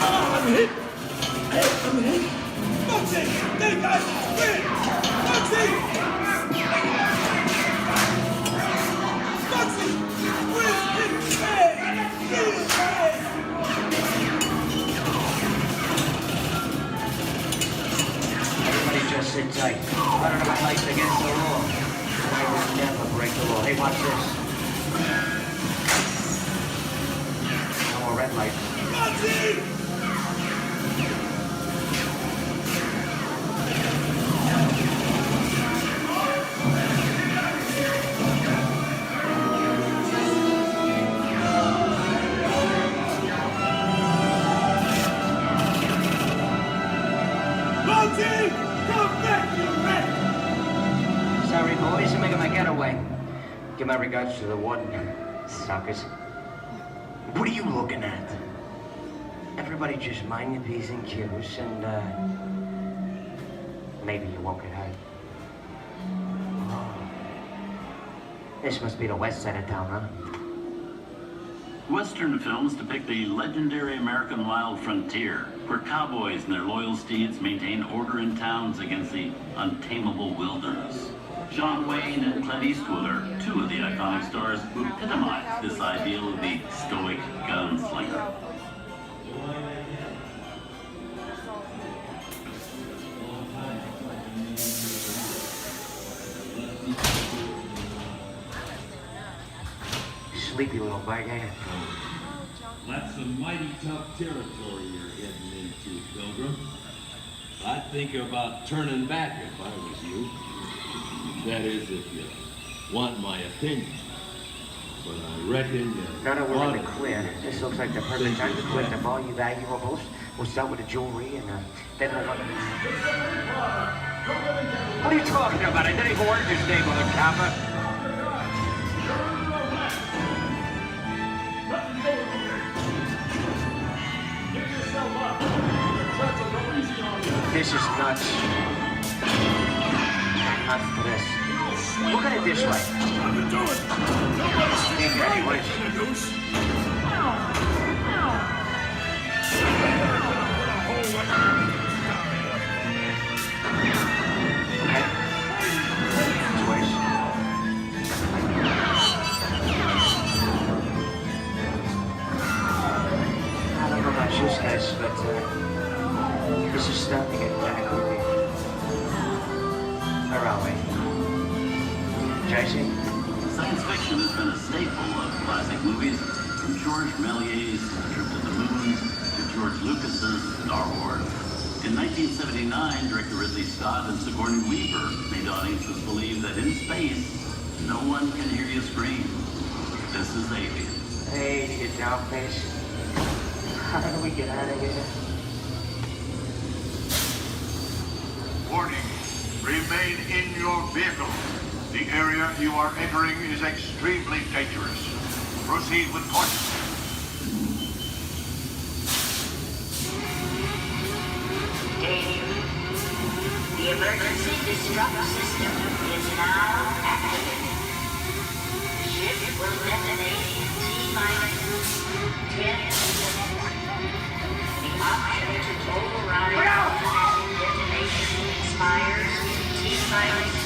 I'm hit! Hey, I'm hit! Foxy! They got win! Foxy! Foxy! Win! Hey! Everybody just sit tight. Running my lights against the law. I will never break the law. Hey, watch this. No more red light. Foxy! Sorry, boys, I'm making my getaway. Give my regards to the warden. Suckers. What are you looking at? Everybody just mind your P's and Q's and, maybe you won't get hurt. Oh. This must be the west side of town, huh? Western films depict the legendary American wild frontier, where cowboys and their loyal steeds maintain order in towns against the untamable wilderness. John Wayne and Clint Eastwood are two of the iconic stars who epitomize this ideal of the stoic gunslinger. Sleepy little bag, eh? That's some mighty tough territory you're heading into, Pilgrim. I'd think about turning back if I was you. That is, if you want my opinion. But I reckon Now that we're in the clear, this looks like the perfect time to collect up all your valuables. We'll start with the jewelry and then we'll... What are you talking about? I didn't even order your stable, the copper. This is nuts. Nuts to this. Look at it this way. Think anyways. Okay. This way. I don't know about you guys, but this is starting to get kind of creepy. Where are we? JC? Science fiction has been a staple of classic movies, from George Méliès's Trip to the Moon to George Lucas's Star Wars. In 1979, director Ridley Scott and Sigourney Weaver made audiences believe that in space, no one can hear you scream. This is Alien. Hey, you get down, face. How do we get out of here? Warning, remain in your vehicle. The area you are entering is extremely dangerous. Proceed with caution. Danger. The emergency disrupt system is now activated. The ship will detonate in T-minus 10 seconds. The option to override automatic detonation expires T-minus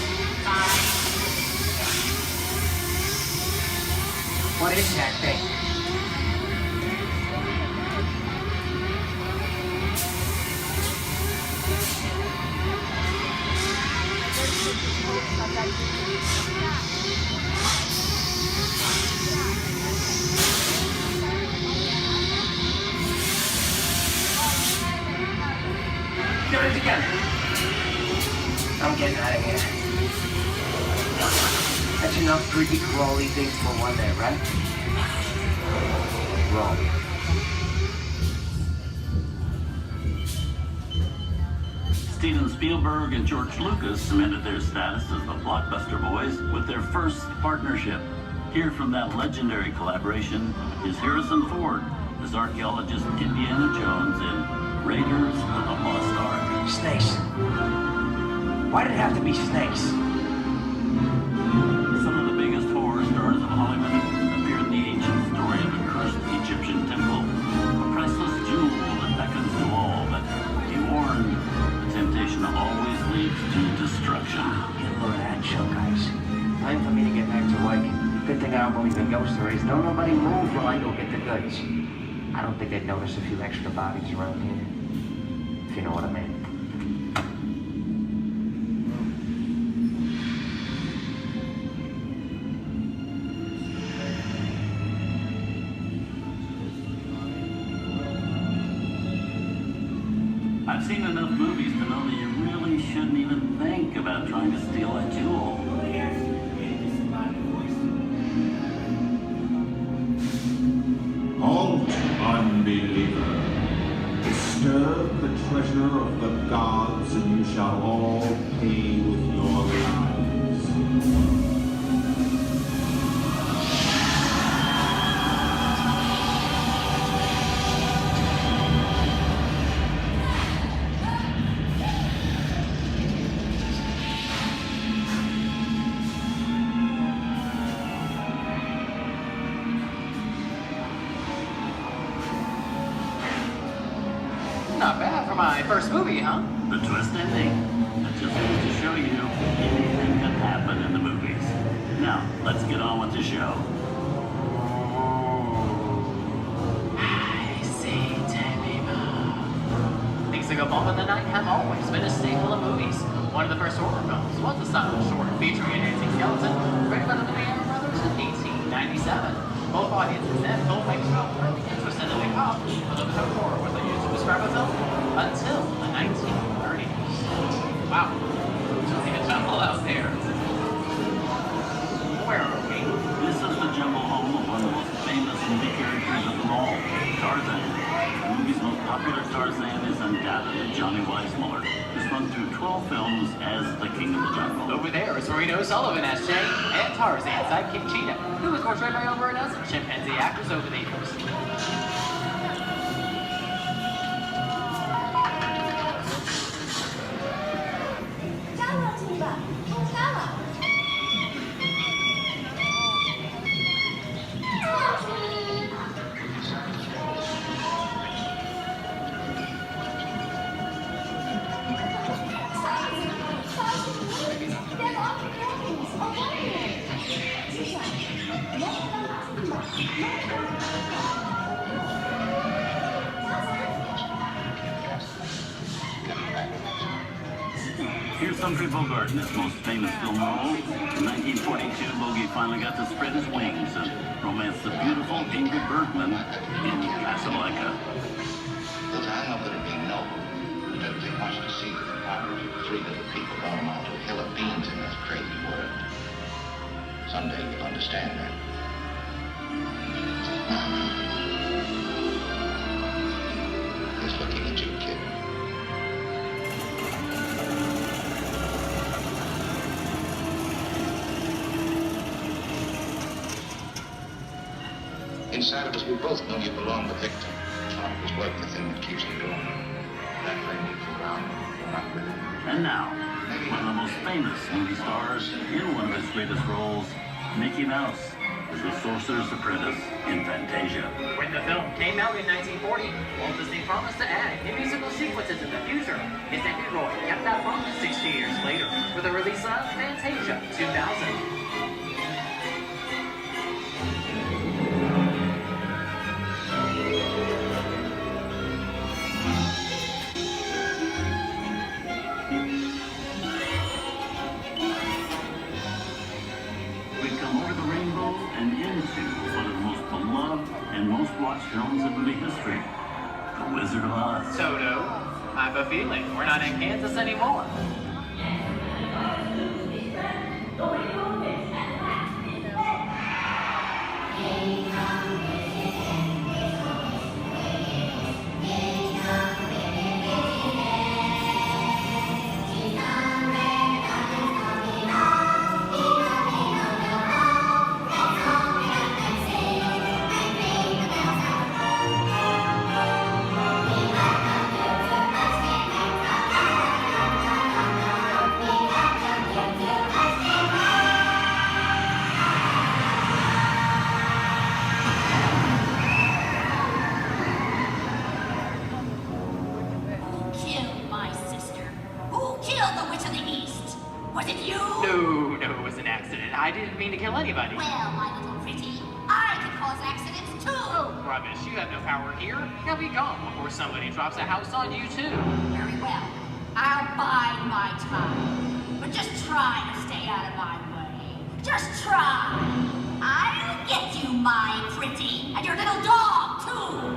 5. What is that thing? again. I'm getting out of here. That's enough creepy crawly things for one day, right? Wrong. Steven Spielberg and George Lucas cemented their status as the blockbuster boys with their first partnership. Here from that legendary collaboration is Harrison Ford as archaeologist Indiana Jones in Raiders of the Lost Ark. Snakes. Why did it have to be snakes? Some of the biggest horror stars of Hollywood appear in the ancient story of a cursed Egyptian temple, a priceless jewel that beckons to all, but be warned, the temptation always leads to destruction. Get a load of that show, guys. Time for me to get back to work. Good thing I don't believe in ghost stories. Don't nobody move while I go get the goods. I don't think they'd notice a few extra bodies around here. If you know what I mean. I've seen enough movies to know that you really shouldn't even think about trying to steal a jewel. Halt, unbeliever. Disturb the treasure of the gods, and you shall all pay with your lives. Not bad for my first movie, huh? The twist ending. That just goes to show you anything can happen in the movies. Now, let's get on with the show. I see dead people. Things that go bump in the night have always been a staple of movies. One of the first horror films was a silent short featuring a dancing skeleton, written by the Banana Brothers in 1897. Both audiences and filmmakers were really interested in the cop, but the term horror was used to describe a film until the 1930s. Wow, really a jungle out there. Where are we? This is the jungle home of one of the most famous movie characters of them all, Tarzan. The movie's most popular Tarzan is undoubtedly Johnny Weissmuller, who's run through 12 films as the King of the Jungle. Over there is Reno Sullivan as Jay, and Tarzan's sidekick Cheetah, who was portrayed by over a dozen chimpanzee actors over the years. Here's Humphrey Bogart in his most famous film role. In 1942, Bogey finally got to spread his wings and romance the beautiful Ingrid Bergman in Casablanca. Look, I know that it'd be noble. It doesn't take much to see that the powers of three little people don't amount to a hill of beans in this crazy world. Someday you'll understand that. He's looking at you, kid. Inside of us, we both know you belong to Victor. Heart was like the thing that keeps him going. That thing moves around, you're not with it. And now, one of the most famous movie stars in one of his greatest roles, Mickey Mouse, as the Sorcerer's Apprentice in Fantasia. When the film came out in 1940, Walt Disney promised to add new musical sequences in the future. His Andy Roy kept that promise 60 years later with the release of Fantasia 2000. And most watched films in movie history, The Wizard of Oz. Toto, I have a feeling we're not in Kansas anymore. I didn't mean to kill anybody. Well, my little pretty, I can cause accidents too. Oh, rubbish. You have no power here. You'll be gone before somebody drops a house on you, too. Very well. I'll bide my time. But just try to stay out of my way. Just try. I'll get you, my pretty. And your little dog, too.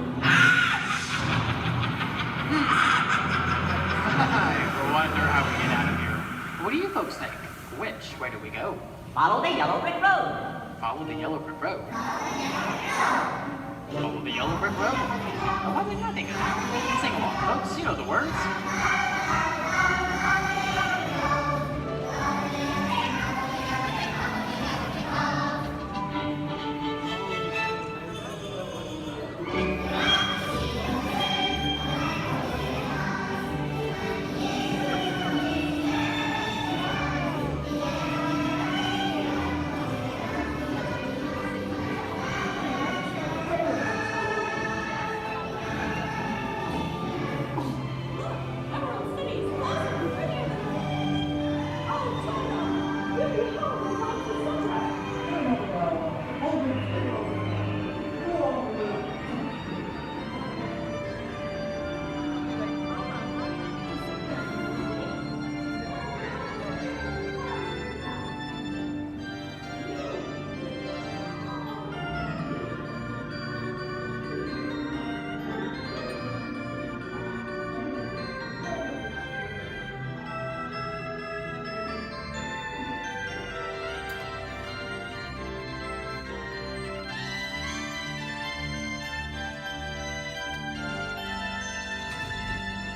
I wonder how we get out of here. What do you folks think? Which way do we go? Follow the yellow brick road. Follow the yellow brick road. Follow the yellow brick road. Oh, why didn't I think of that? Sing along, folks. You know the words.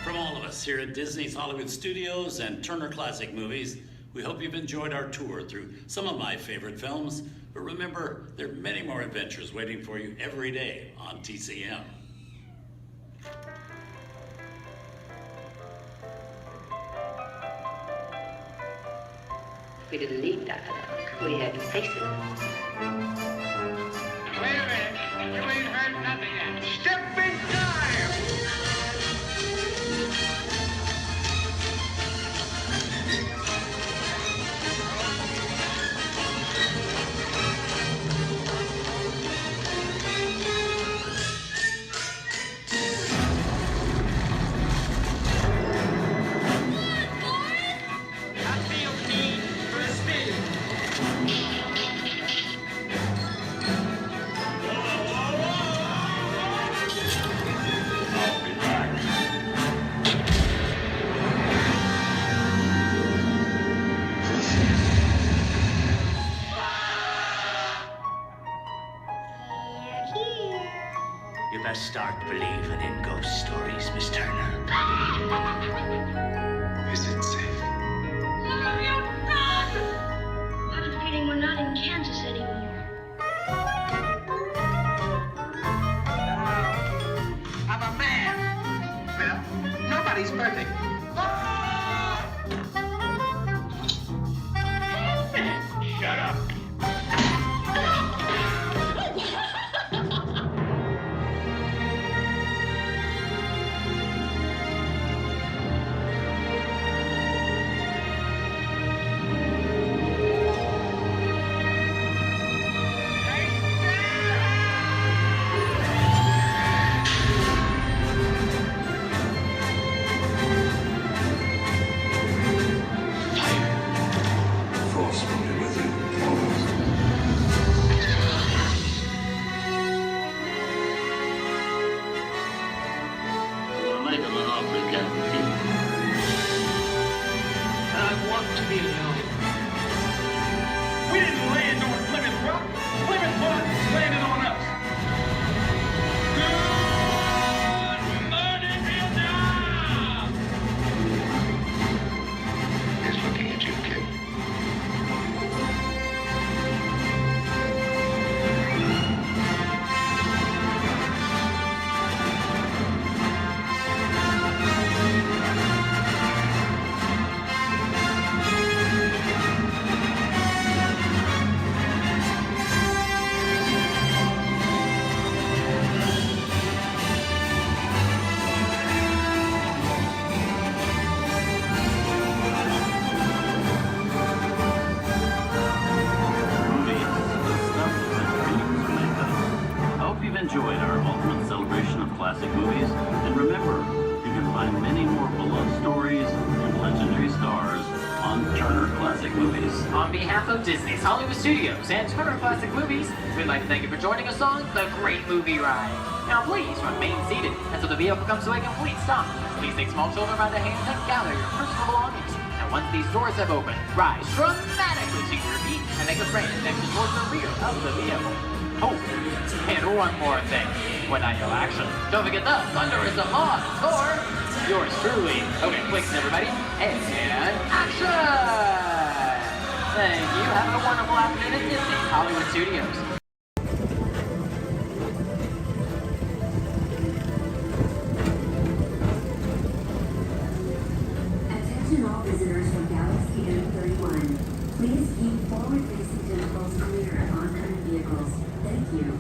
From all of us here at Disney's Hollywood Studios and Turner Classic Movies, we hope you've enjoyed our tour through some of my favorite films. But remember, there are many more adventures waiting for you every day on TCM. We didn't need dialogue. We had faces. Wait a minute. You ain't heard nothing yet. Step in time! Start believing in ghost stories, Miss Turner. Is it safe? No, you're not! I have a feeling we're not in Kansas anymore. I'm a man. Well, nobody's perfect. Shut up. think I'm an awfully kind of people. I want to be alone. We didn't land on Plymouth Rock. Plymouth Rock landed on us. Good morning, Vietnam! He's looking at you, kid. Enjoyed our ultimate celebration of classic movies, and remember, you can find many more beloved stories and legendary stars on Turner Classic Movies. On behalf of Disney's Hollywood Studios and Turner Classic Movies, we'd like to thank you for joining us on The Great Movie Ride. Now please remain seated until the vehicle comes to a complete stop. Please take small children by the hands and gather your personal belongings. And once these doors have opened, rise dramatically to your feet and make a grand exit towards the rear of the vehicle. Oh, and one more thing. When I yell action, don't forget the thunder is the law of score. Yours truly. Okay, clicks everybody. And action! Thank you. Have a wonderful afternoon at Disney's Hollywood Studios. Attention all visitors from Galaxy M31. Please keep forward-facing tentacles clear of oncoming vehicles. Thank you.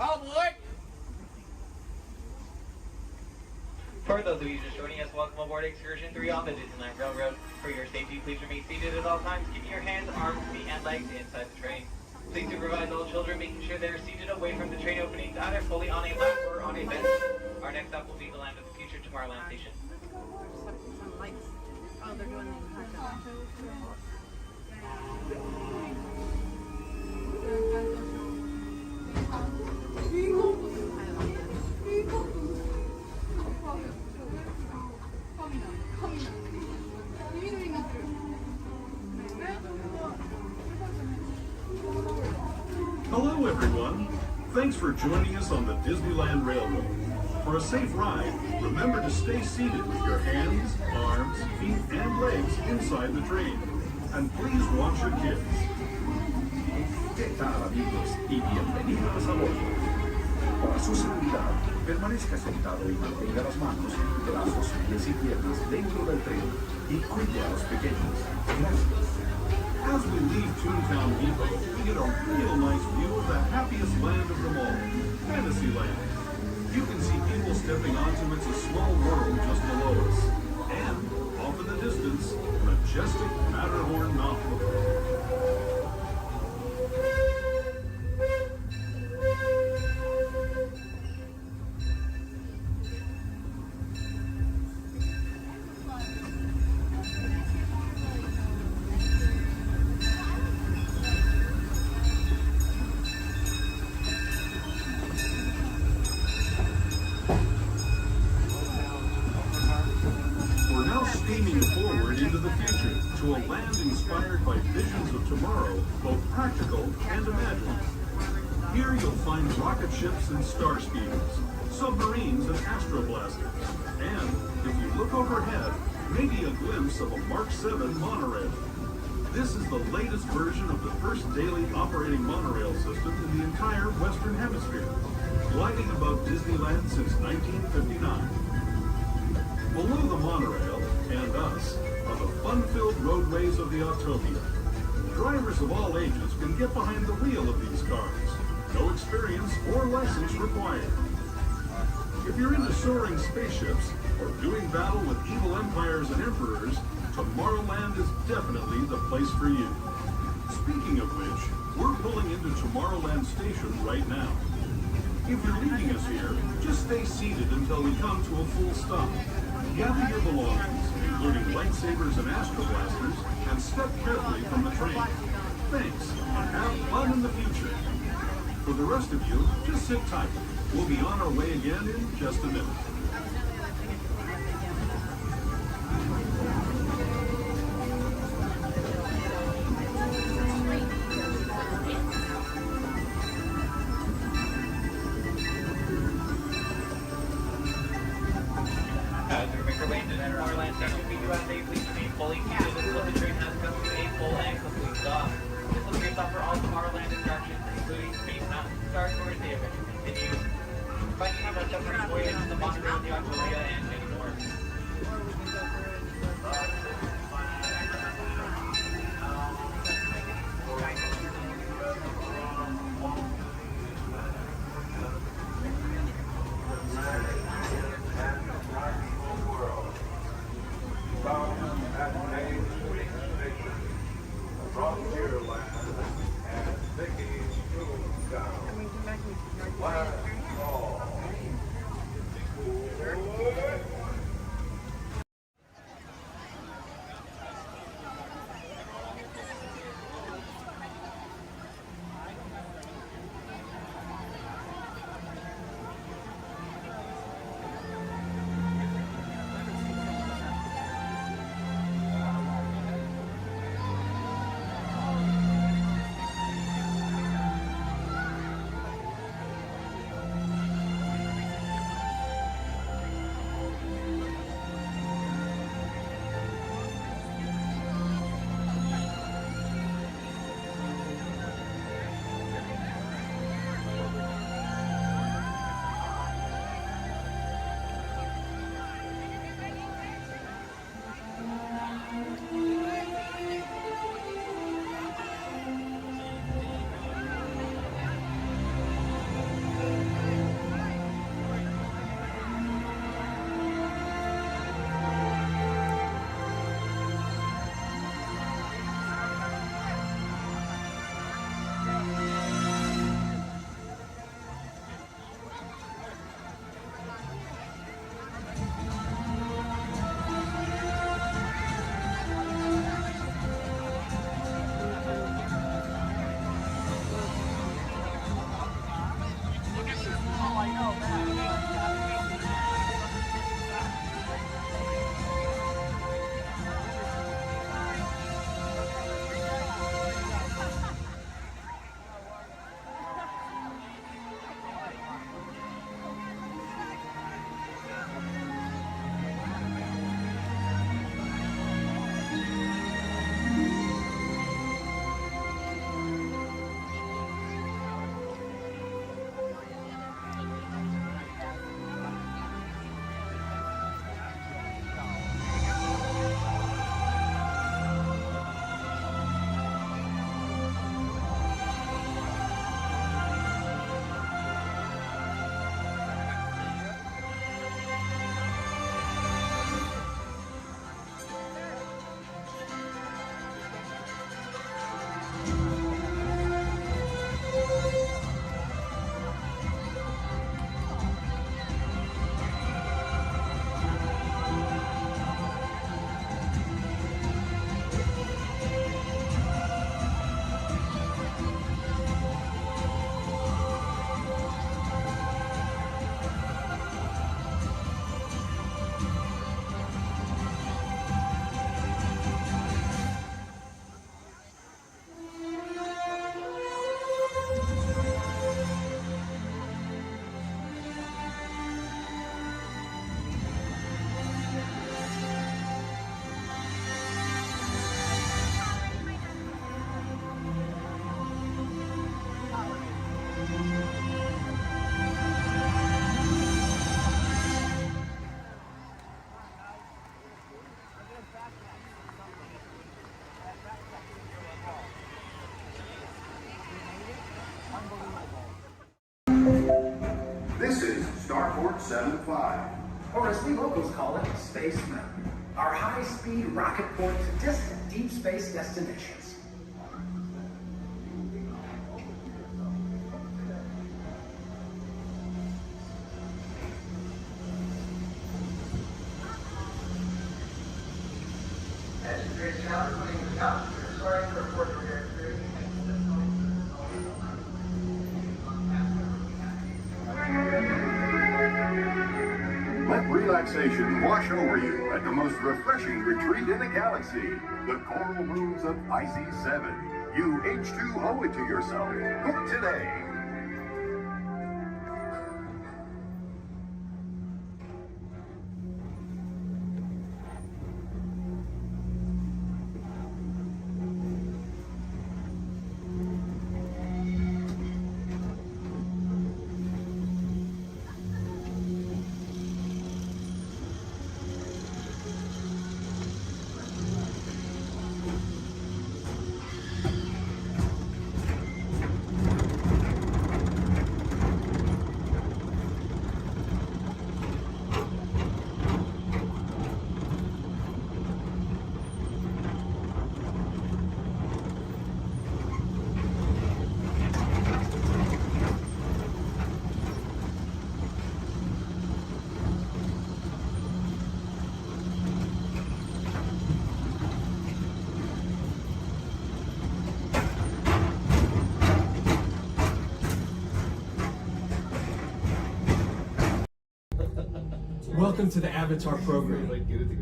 All aboard! For those of you just joining us, welcome aboard Excursion 3 on the Disneyland Railroad. For your safety, please remain seated at all times, keeping your hands, arms, feet, and legs inside the train. Please supervise all children, making sure they are seated away from the train openings, either fully on a lap or on a bench. Our next stop will be the Land of the Future, Tomorrowland Station. Oh, they're doing Hello, everyone. Thanks for joining us on the Disneyland Railroad. For a safe ride, remember to stay seated with your hands, arms, feet, and legs inside the train. And please watch your kids. ¿Qué tal, amigos? Y bienvenidos a bordo. Para su seguridad, permanezca sentado y mantenga las manos, brazos, pies y piernas dentro del tren y cuide a los pequeños. Gracias. As we leave Toontown Depot, we get a real nice view of the happiest land of them all, Fantasyland. You can see people stepping onto It's a Small World just below us. And, off in the distance, majestic Matterhorn Mountain. Steaming forward into the future to a land inspired by visions of tomorrow, both practical and imagined. Here you'll find rocket ships and star speeders, submarines and astroblasters, and, if you look overhead, maybe a glimpse of a Mark 7 monorail. This is the latest version of the first daily operating monorail system in the entire Western Hemisphere, gliding above Disneyland since 1959. Below the monorail, and us, are the fun-filled roadways of the Autopia. Drivers of all ages can get behind the wheel of these cars. No experience or license required. If you're into soaring spaceships or doing battle with evil empires and emperors, Tomorrowland is definitely the place for you. Speaking of which, we're pulling into Tomorrowland Station right now. If you're leaving us here, just stay seated until we come to a full stop. Gather your belongings, including lightsabers and astroblasters, and step carefully from the train. Thanks, and have fun in the future. For the rest of you, just sit tight. We'll be on our way again in just a minute. As we make our way into Tomorrowland Station, we do ask that you please remain fully seated until the train has come to a full and complete stop. This will be your stop for all Tomorrowland attractions, including Space Mountain, Star Tours, The Adventure Continues, Finding Nemo, Submarine Voyage, the monorail, the Autopia, and many more. Last call. 75. Or as we locals call it, Space Mountain. Our high-speed rocket port to distant deep space destinations. Let relaxation wash over you at the most refreshing retreat in the galaxy, the coral rooms of Pisces 7. You H2O it to yourself. Book today. Welcome to the Avatar program.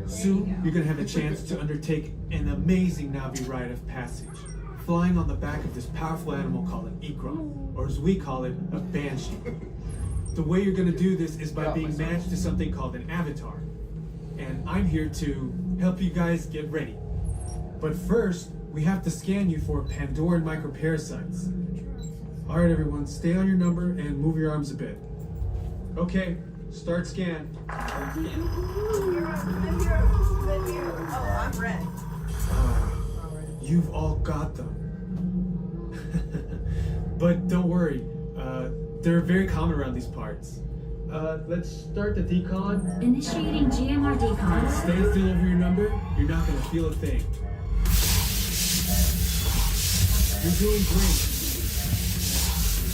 Soon, you're going to have a chance to undertake an amazing Navi rite of passage, flying on the back of this powerful animal called an Ikron, or as we call it, a Banshee. The way you're going to do this is by being matched to something called an Avatar. And I'm here to help you guys get ready. But first, we have to scan you for Pandoran microparasites. Alright everyone, stay on your number and move your arms a bit. Okay. Start scan. Oh, I'm red. You've all got them. But don't worry, they're very common around these parts. Let's start the decon. Initiating GMR decon. Stay still over your number, you're not gonna feel a thing. You're doing great.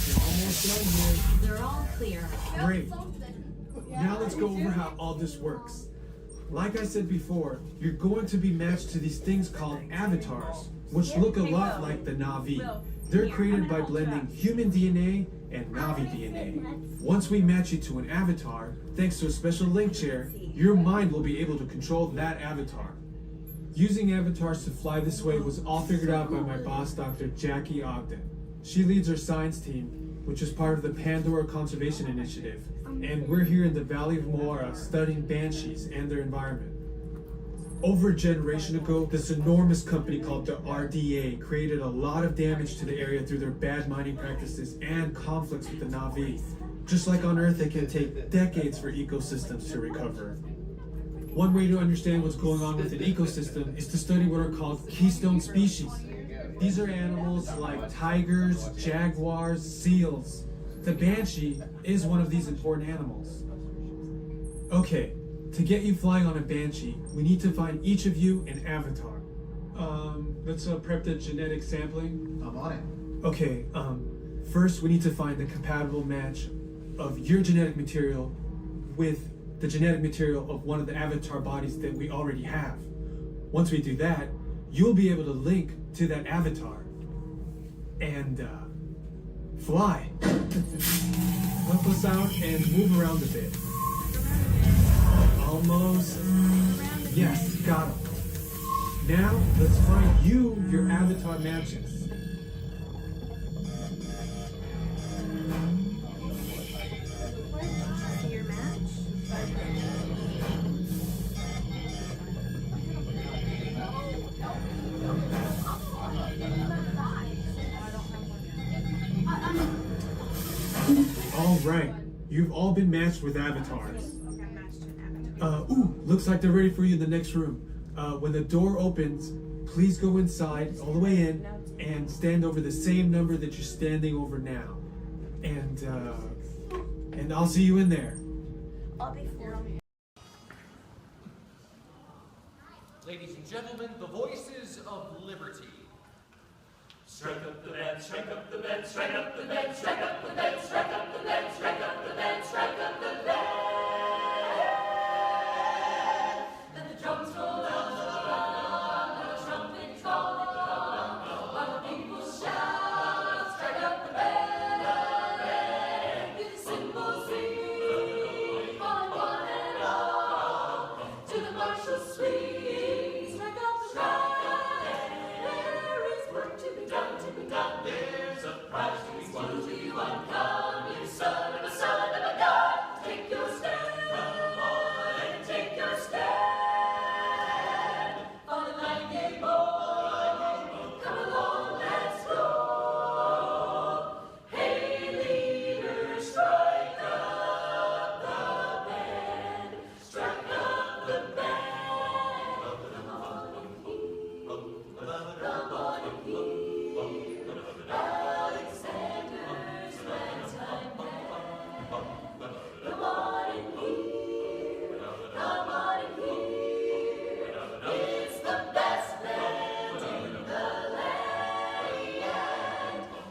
You're almost done here. They're all clear. Great. Now let's go over how all this works. Like I said before, you're going to be matched to these things called avatars, which look a lot like the Navi. They're created by blending human DNA and Navi DNA. Once we match you to an avatar, thanks to a special link chair, your mind will be able to control that avatar. Using avatars to fly this way was all figured out by my boss, Dr. Jackie Ogden. She leads our science team, which is part of the Pandora Conservation Initiative. And we're here in the Valley of Moara studying banshees and their environment. Over a generation ago, this enormous company called the RDA created a lot of damage to the area through their bad mining practices and conflicts with the Navi. Just like on Earth, it can take decades for ecosystems to recover. One way to understand what's going on with an ecosystem is to study what are called keystone species. These are animals like tigers, jaguars, seals. The banshee is one of these important animals. Okay, to get you flying on a banshee, we need to find each of you an avatar. Let's prep the genetic sampling. I'm on it. Okay, first we need to find the compatible match of your genetic material with the genetic material of one of the avatar bodies that we already have. Once we do that, you'll be able to link to that avatar and fly. Help us out and move around a bit. Almost. Yes, got him. Now, let's find you your avatar matches. Your match? All right, you've all been matched with avatars. Looks like they're ready for you in the next room. When the door opens, please go inside, all the way in, and stand over the same number that you're standing over now. And I'll see you in there. I'll be for him. Ladies and gentlemen, the voices of liberty. Strike up the band, strike up the band, strike up the band, strike up the band, strike up the band, strike up the band, strike up the band. Then the drums roll out, and the trumpet call, while the people shout, strike up the band. Hear the cymbals ring, calling one and all, to the martial swing, strike up the band. There is work to be done, to be done. There's a prize to be won, To be won, come, you son of a God, take your stand. Come on and take your stand. On the nightingale boy, come along, let's go. Hey, leader, strike up the band, strike up the band. Come on and hear, come on and hear, Alexander's ragtime band. Come on and hear, come on and hear, it's the best band in the land.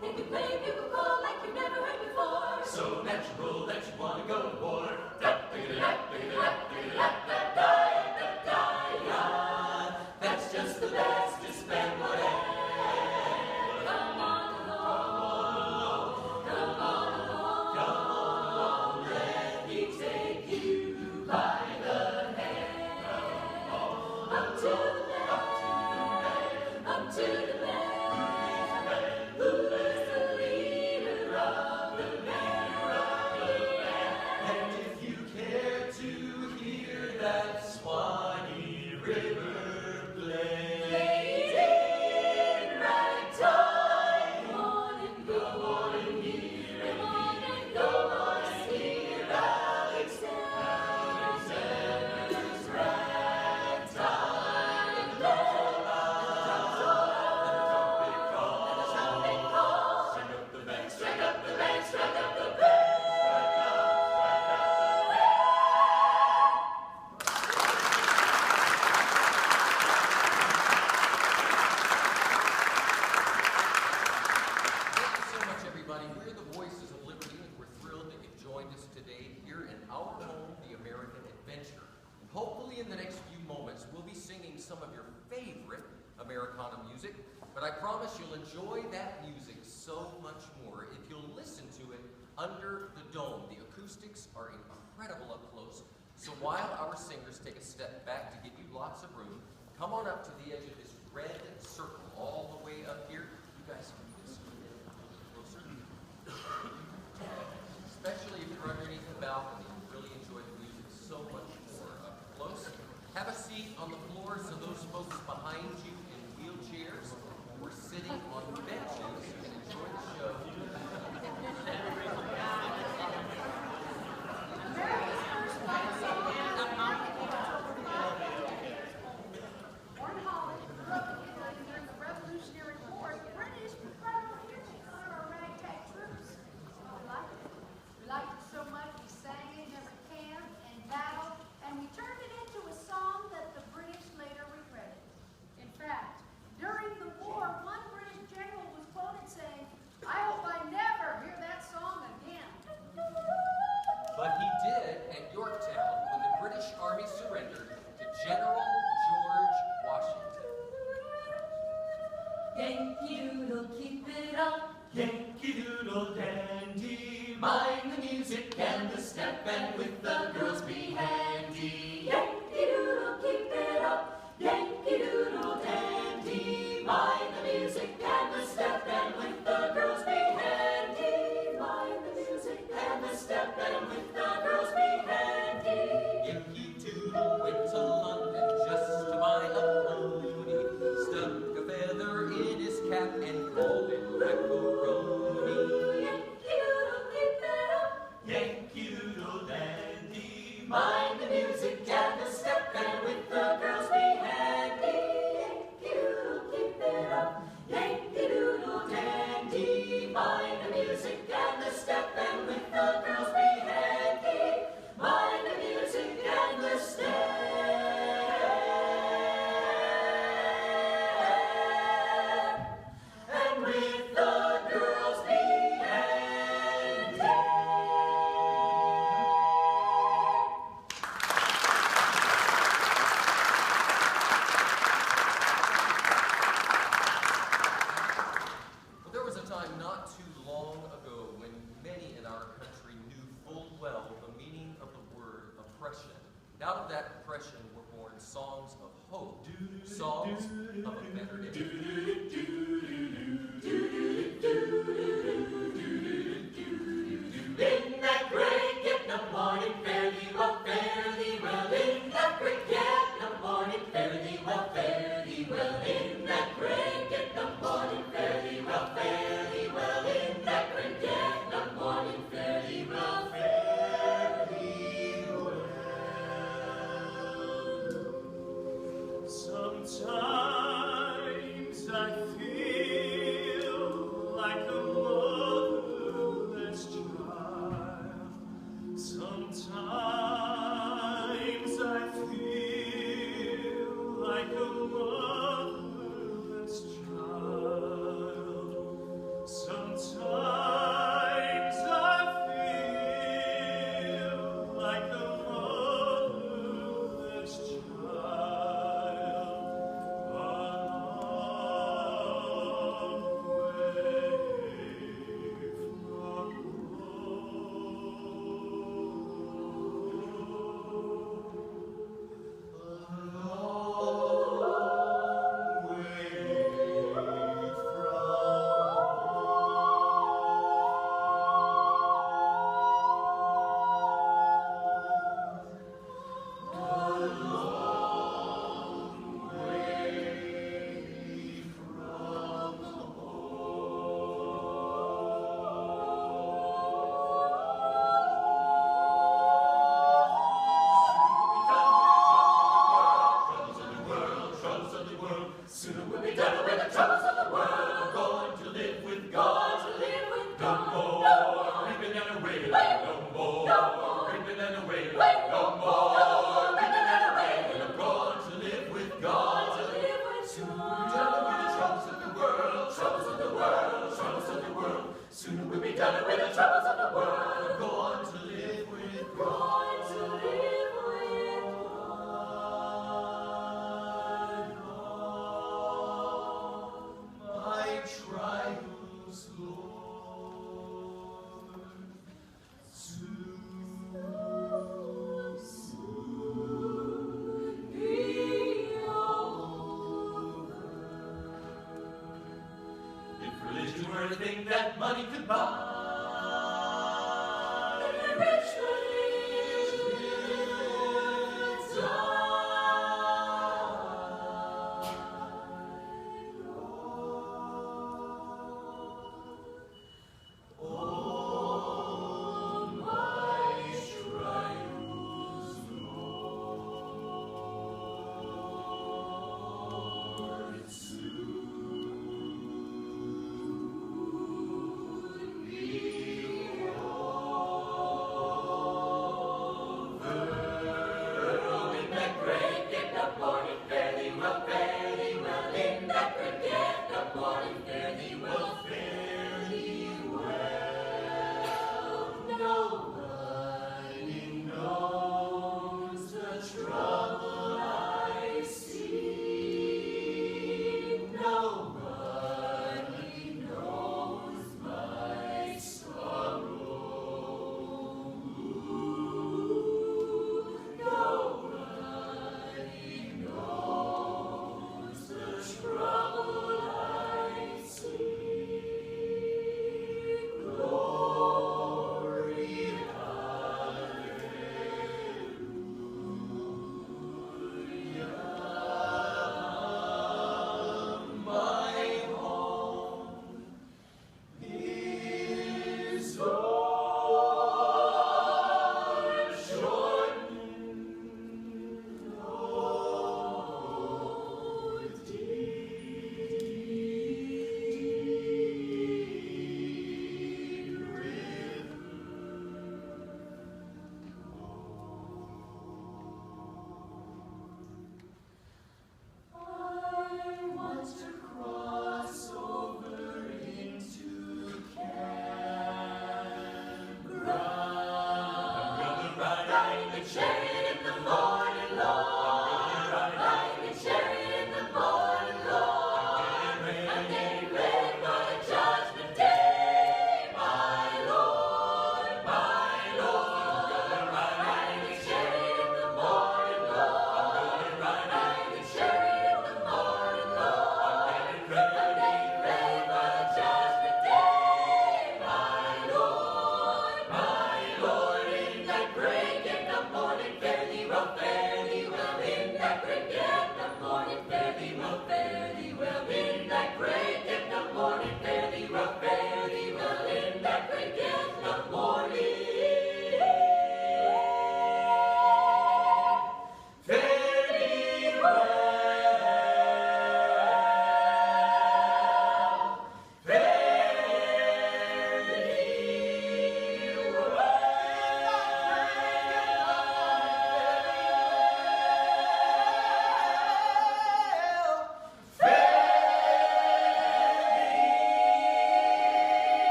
They can play bugle call like you've never heard before. So natural that you want to go to war. That's just the best, just band whatever. Come on along, come on along, Come on, let me take you by the hand. Up to the land, up to the land. Who's the leader of the band? and if you care to hear that Swanee River play, In ragtime, come on and go on and hear, come on and go on and hear Alexander's ragtime band. And the trumpet call, strike up the band, strike up the band, strike up the band. Thank you so much, everybody. We're the Voices of Liberty, and we're thrilled that you've joined us today here in our home, the American Adventure. And hopefully in the next few moments, we'll be singing some of your favorite Americana music, but I promise you'll enjoy that music so much more if you'll listen to it under the dome. The acoustics are incredible up close, so while our singers take a step back to give you lots of room, come on up to the edge of this red circle all the way up here. You guys can just a little closer. Especially if you're underneath the balcony, you really enjoy the music so much more up close. Have a seat on the floor so those folks behind you in wheelchairs or sitting on benches can enjoy the show. Warren Holly grew up in Italy during the Revolutionary War. The British were units on our ragtag troops. We liked it. We liked it so much we sang it in every camp and battle, and we turned it into a song that the British later regretted. In fact, during the war, one British general was quoted saying, "I hope I never hear that song again." But he did at Yorktown when the British Army surrendered to General George Washington. Yankee Doodle, keep it up. Yankee Doodle Dandy, mind the music and the step, and with the girls be handy. Yankee Doodle, keep it up. Yankee Doodle dandy. Mind the music and the step, and with the girls be handy. Mind the music and the step, and with the girls be handy. Yankee Doodle went to London just to buy a pony. Stuck a feather in his cap and called it macaroni. Yankee Doodle, keep it up. Yankee Doodle Dandy, Mind the music and the step, and with the girls be handy. Yankee Doodle, keep it up. Yankee Doodle dandy. Mind the music and the step, and with the girls be handy. Mind the time not too long ago when many in our country knew full well the meaning of the word oppression. And out of that oppression were born songs of hope, songs of a better day. In that great get no morning, fare thee well, fare thee well. In that great get no morning, fare thee well, fare thee well. In that great get no morning, fare thee well, fare thee well. In that great get no morning, fare thee well, fare thee well. Sometimes I feel like a motherless child. Sometimes I feel like a motherless child. Sometimes I feel like a motherless child. Soon we'll be done with the troubles of the world. Going to live with God. No more reaping and away. No more reaping and away. No more reaping and away. I'm going to live with God. Soon we'll be done with the troubles of the world. Troubles of the world. Troubles of the world. Soon we'll be done with the troubles of the world. I'm going to live with God. Trials, Lord, soon be over. If religion were a thing that money could buy, rich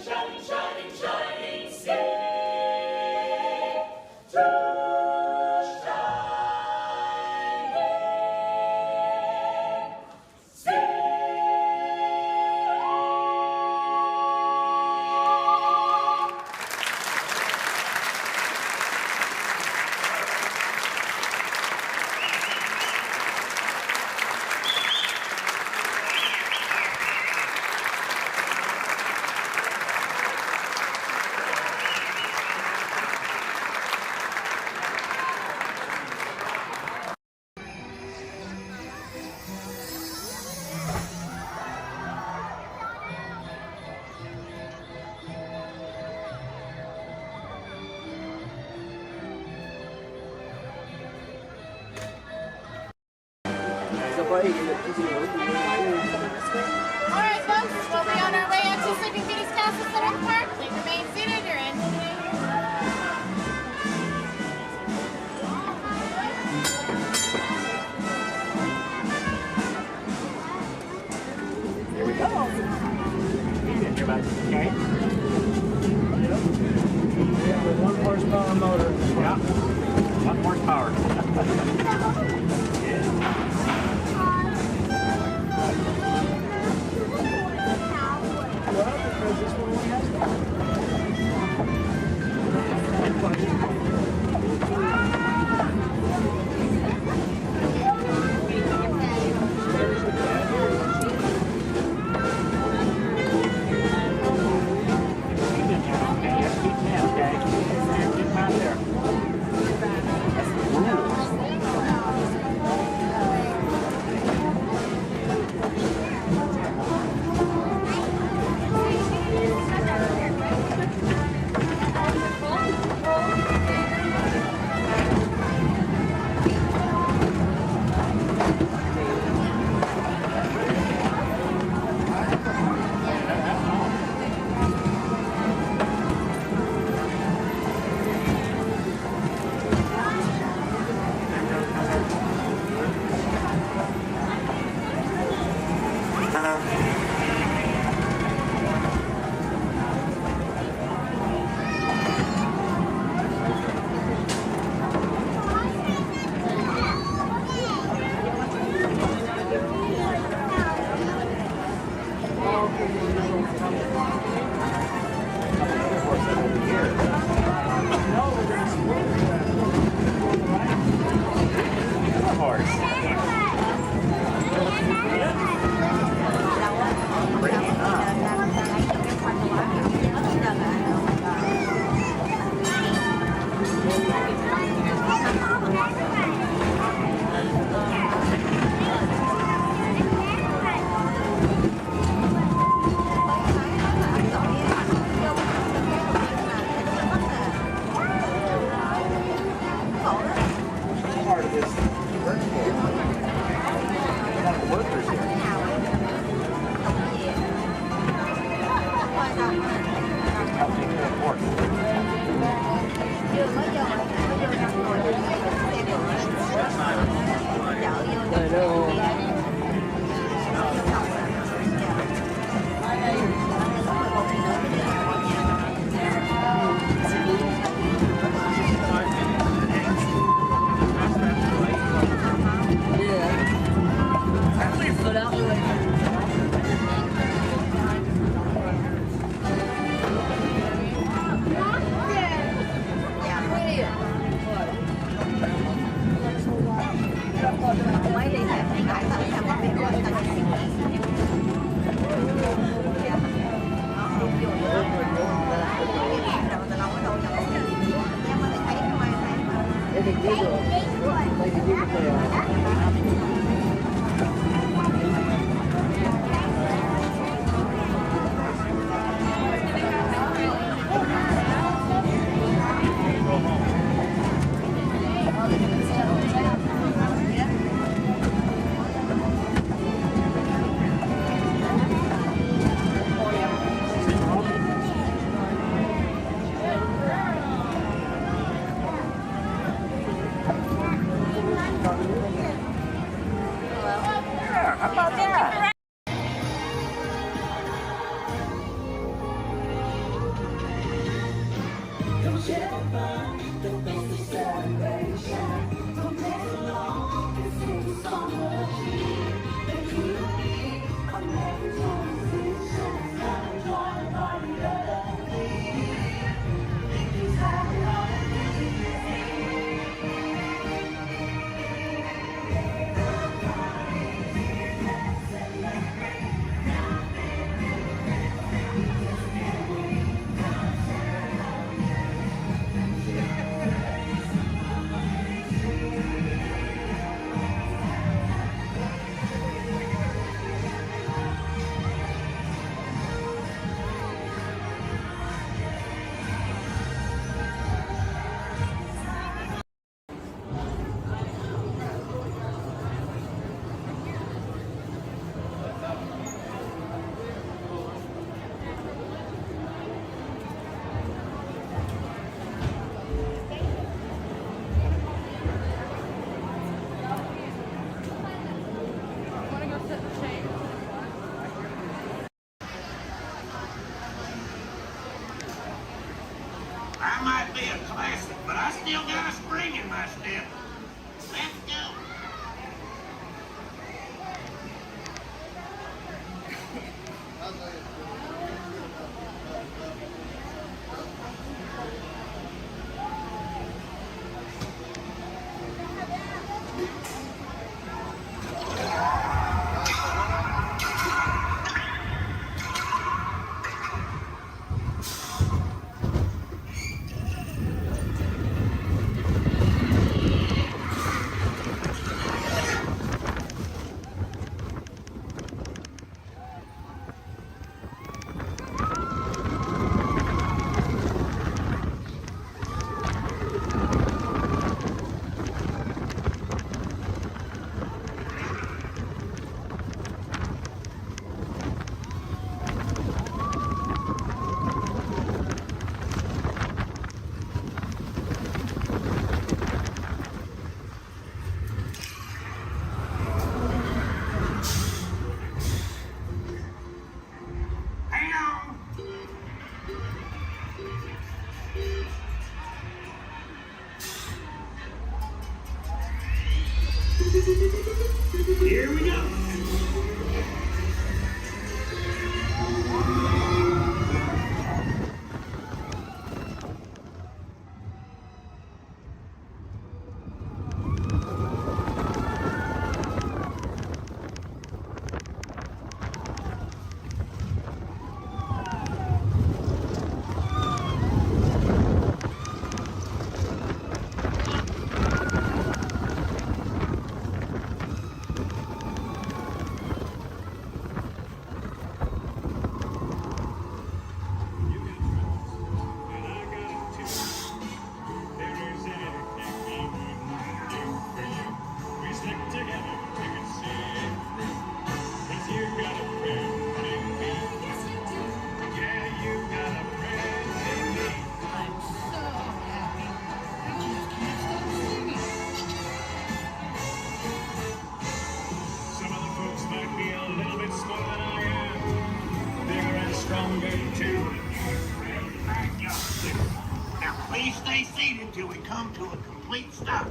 shining, shining, shining sea. Too shining sea. Alright, folks, we'll be on our way up to Sleeping Beauty's Castle Center Park. Please remain seated. Your engine Here we go. Get your back. Okay. Yeah, with 1 horsepower motor. Yeah. 1 horsepower. Well, because this one we have I might be a classic, but I still got a spring in my step. Let's go. Here we go. Please stay seated till we come to a complete stop.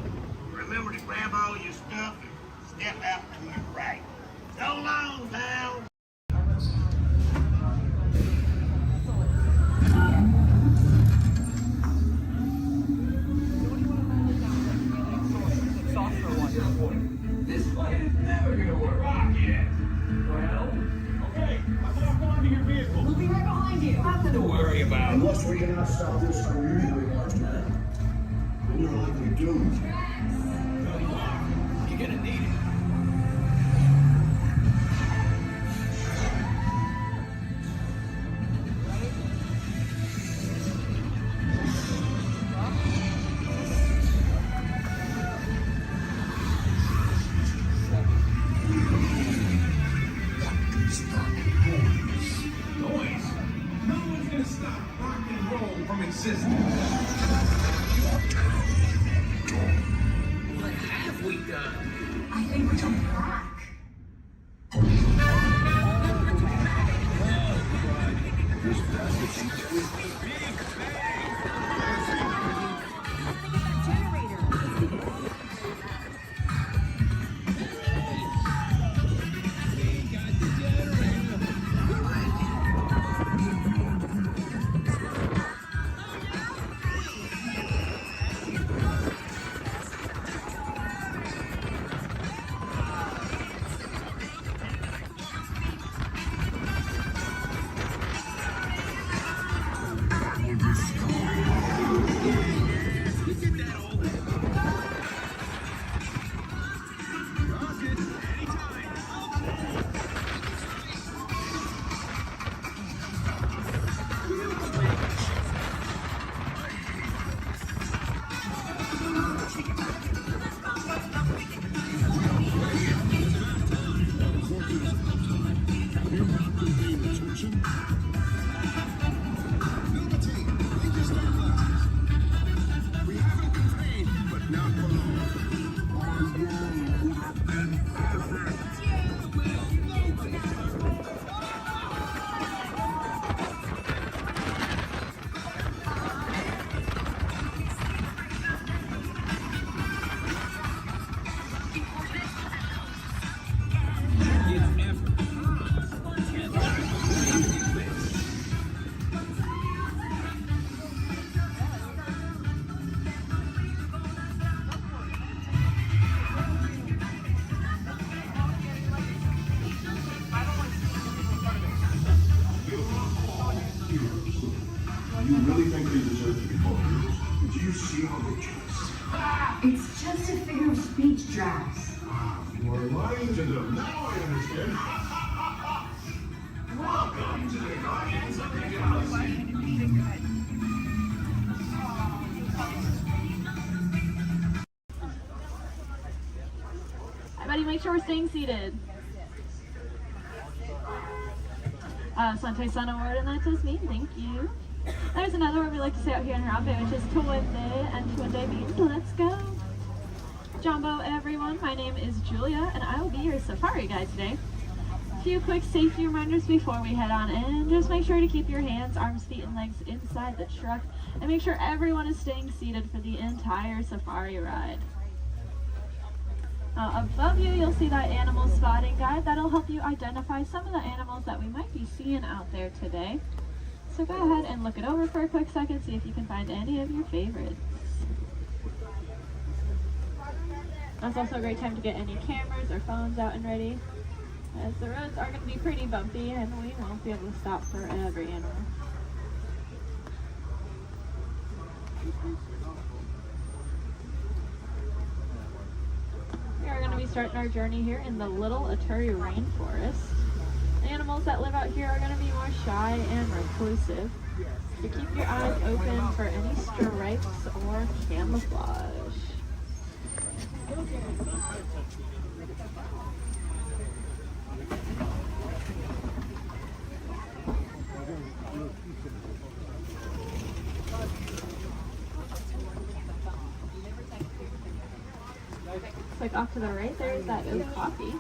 Remember to grab all your stuff and step out to your right. So long, pal. This plan is never gonna work. Yeah. Well, okay. I'll walk onto your vehicle. We'll be right behind you. Nothing to worry about. Unless we cannot stop this unusually large demand, we're likely doomed. You're gonna need it. What have we done? I think we're jumping back. This passage is the big bang. think they deserve to be called? Do you see how they dress? It's just a figure of speech, Drax. You are lying to them. Now I understand. Welcome to the Guardians of the Galaxy. Everybody make sure we're staying seated. Sante Sun Award, and that is me. Thank you. There's another word we like to say out here in Harambe, which is Tuwende, and Tuwende means let's go. Jumbo, everyone. My name is Julia, and I will be your safari guide today. A few quick safety reminders before we head on in. Just make sure to keep your hands, arms, feet, and legs inside the truck, and make sure everyone is staying seated for the entire safari ride. Above you, you'll see that animal spotting guide. That'll help you identify some of the animals that we might be seeing out there today. So go ahead and look it over for a quick second, see if you can find any of your favorites. That's also a great time to get any cameras or phones out and ready, as the roads are going to be pretty bumpy and we won't be able to stop for every animal. We are going to be starting our journey here in the Little Aturi Rainforest. The animals that live out here are going to be more shy and reclusive. So keep your eyes open for any stripes or camouflage. Like off to the right, there's that oak coffee.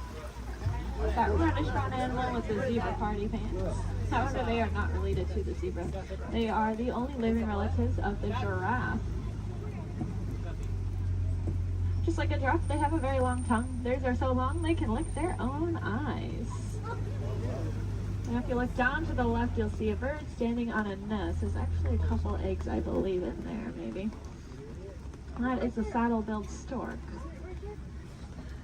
That reddish brown animal with the zebra party pants. However, they are not related to the zebra. They are the only living relatives of the giraffe. Just like a giraffe, they have a very long tongue. Theirs are so long they can lick their own eyes. And if you look down to the left, you'll see a bird standing on a nest. There's actually a couple eggs, I believe, in there, maybe. That is a saddle-billed stork.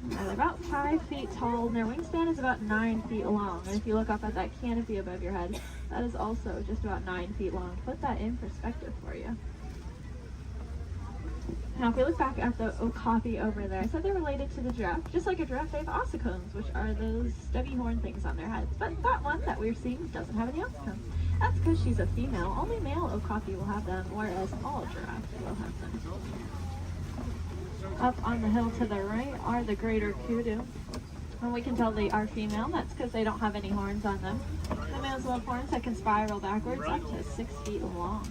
They're about 5 feet tall, and their wingspan is about 9 feet long. And if you look up at that canopy above your head, that is also just about 9 feet long. Put that in perspective for you. Now, if we look back at the okapi over there, I said they're related to the giraffe. Just like a giraffe, they have ossicones, which are those stubby horn things on their heads. But that one that we're seeing doesn't have any ossicones. That's because she's a female. Only male okapi will have them, whereas all giraffes will have them. Up on the hill to the right are the greater kudu. And we can tell they are female. That's because they don't have any horns on them. The males will have horns that can spiral backwards up to 6 feet long.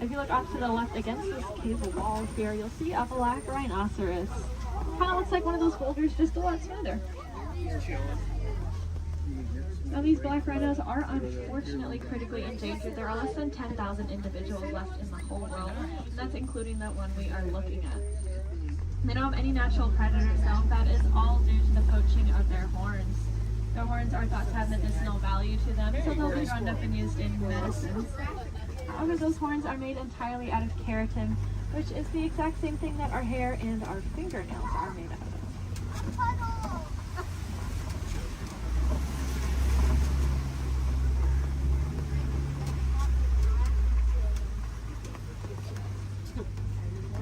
If you look off to the left against this cave wall here, you'll see a black rhinoceros. Kind of looks like one of those boulders, just a lot smoother. Now these black rhinos are unfortunately critically endangered. There are less than 10,000 individuals left in the whole world, and that's including the one we are looking at. They don't have any natural predators though. That is all due to the poaching of their horns. Their horns are thought to have medicinal value to them, so they'll be rounded up and used in medicines. However, those horns are made entirely out of keratin, which is the exact same thing that our hair and our fingernails are made out of.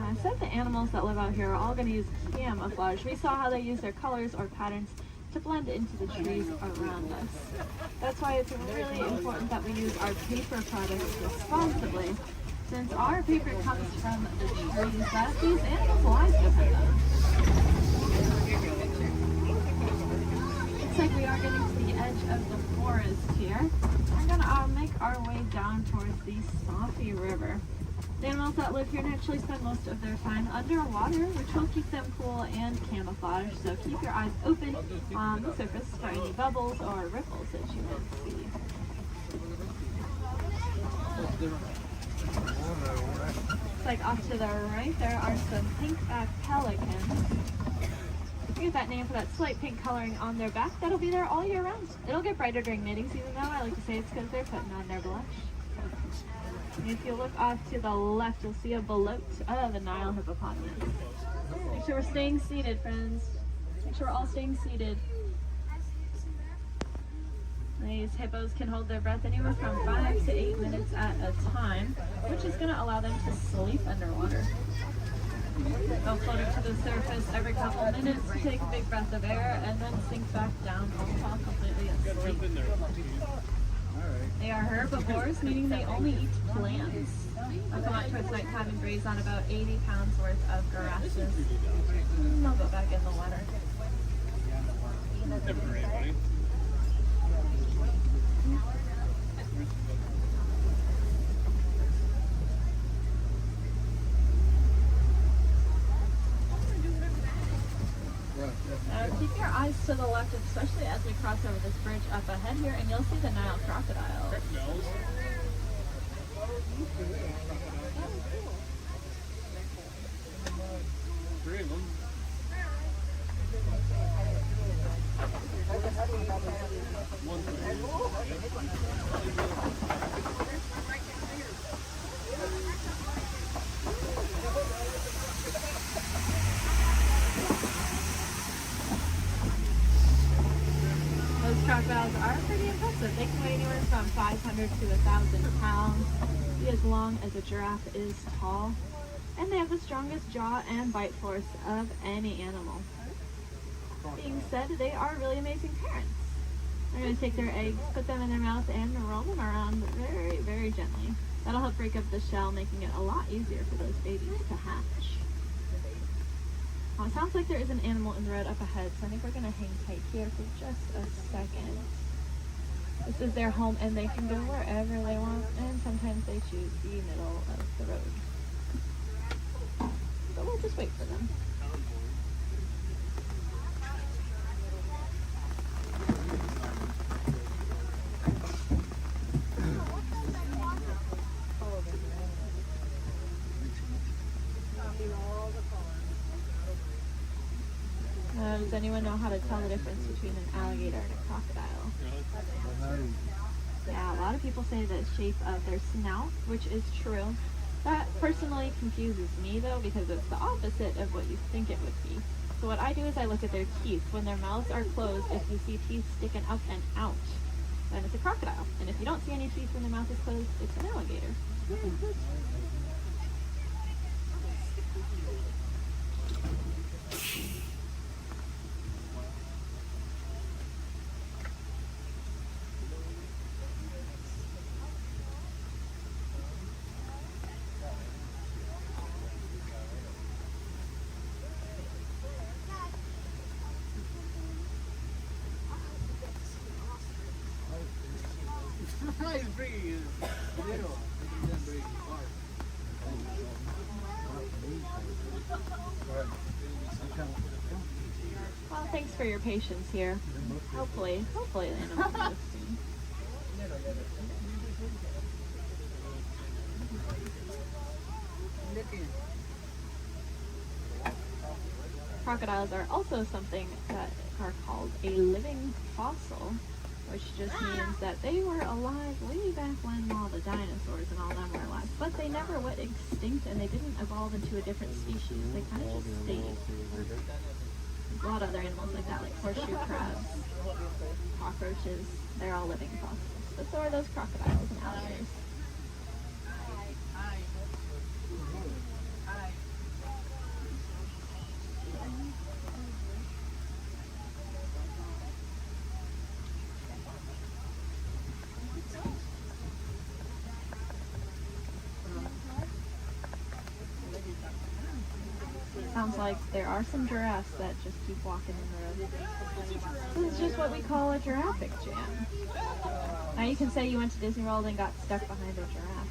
I said the animals that live out here are all going to use camouflage. We saw how they use their colors or patterns to blend into the trees around us. That's why it's really important that we use our paper products responsibly, since our paper comes from the trees that these animals' lives depend on. Looks like we are getting to the edge of the forest here. We're going to make our way down towards the Swampy River. The animals that live here naturally spend most of their time underwater, which will keep them cool and camouflage, so keep your eyes open on the surface for any bubbles or ripples that you may see. Looks like off to the right there are some pink-backed pelicans. You get that name for that slight pink coloring on their back. That'll be there all year round. It'll get brighter during mating season though. I like to say it's because they're putting on their blush. And if you look off to the left, you'll see a belote of the Nile hippopotamus. Make sure we're staying seated, friends. Make sure we're all staying seated. These hippos can hold their breath anywhere from 5 to 8 minutes at a time, which is going to allow them to sleep underwater. They'll float up to the surface every couple minutes, take a big breath of air, and then sink back down, all fall completely asleep. They are herbivores, meaning they only eat plants. They'll come out towards nighttime and graze on about 80 pounds worth of grasses. And they'll go back in the water. Keep your eyes to the left, especially as we cross over this bridge up ahead here, and you'll see the Nile crocodile. Three of them. Those crocodiles are pretty impressive. They can weigh anywhere from 500 to 1,000 pounds, be as long as a giraffe is tall, and they have the strongest jaw and bite force of any animal. Being said, they are really amazing parents. They're going to take their eggs, put them in their mouth, and roll them around very, very gently. That'll help break up the shell, making it a lot easier for those babies to hatch. Well, it sounds like there is an animal in the road up ahead, so I think we're going to hang tight here for just a second. This is their home, and they can go wherever they want, and sometimes they choose the middle of the road. So we'll just wait for them. Does anyone know how to tell the difference between an alligator and a crocodile? Yeah, a lot of people say the shape of their snout, which is true. That personally confuses me though, because it's the opposite of what you think it would be. So what I do is I look at their teeth. When their mouths are closed, if you see teeth sticking up and out, then it's a crocodile. And if you don't see any teeth when their mouth is closed, it's an alligator. Well, thanks for your patience here. Hopefully the animal will soon. Crocodiles are also something that are called a living fossil, which just means that they were alive way back when all the dinosaurs and all them were alive. But they never went extinct, and they didn't evolve into a different species. They kind of just stayed. A lot of other animals like that, like horseshoe crabs, cockroaches, they're all living fossils. But so are those crocodiles and alligators. Sounds like there are some giraffes that just keep walking in the road. This is just what we call a giraffic jam. Now you can say you went to Disney World and got stuck behind a giraffe.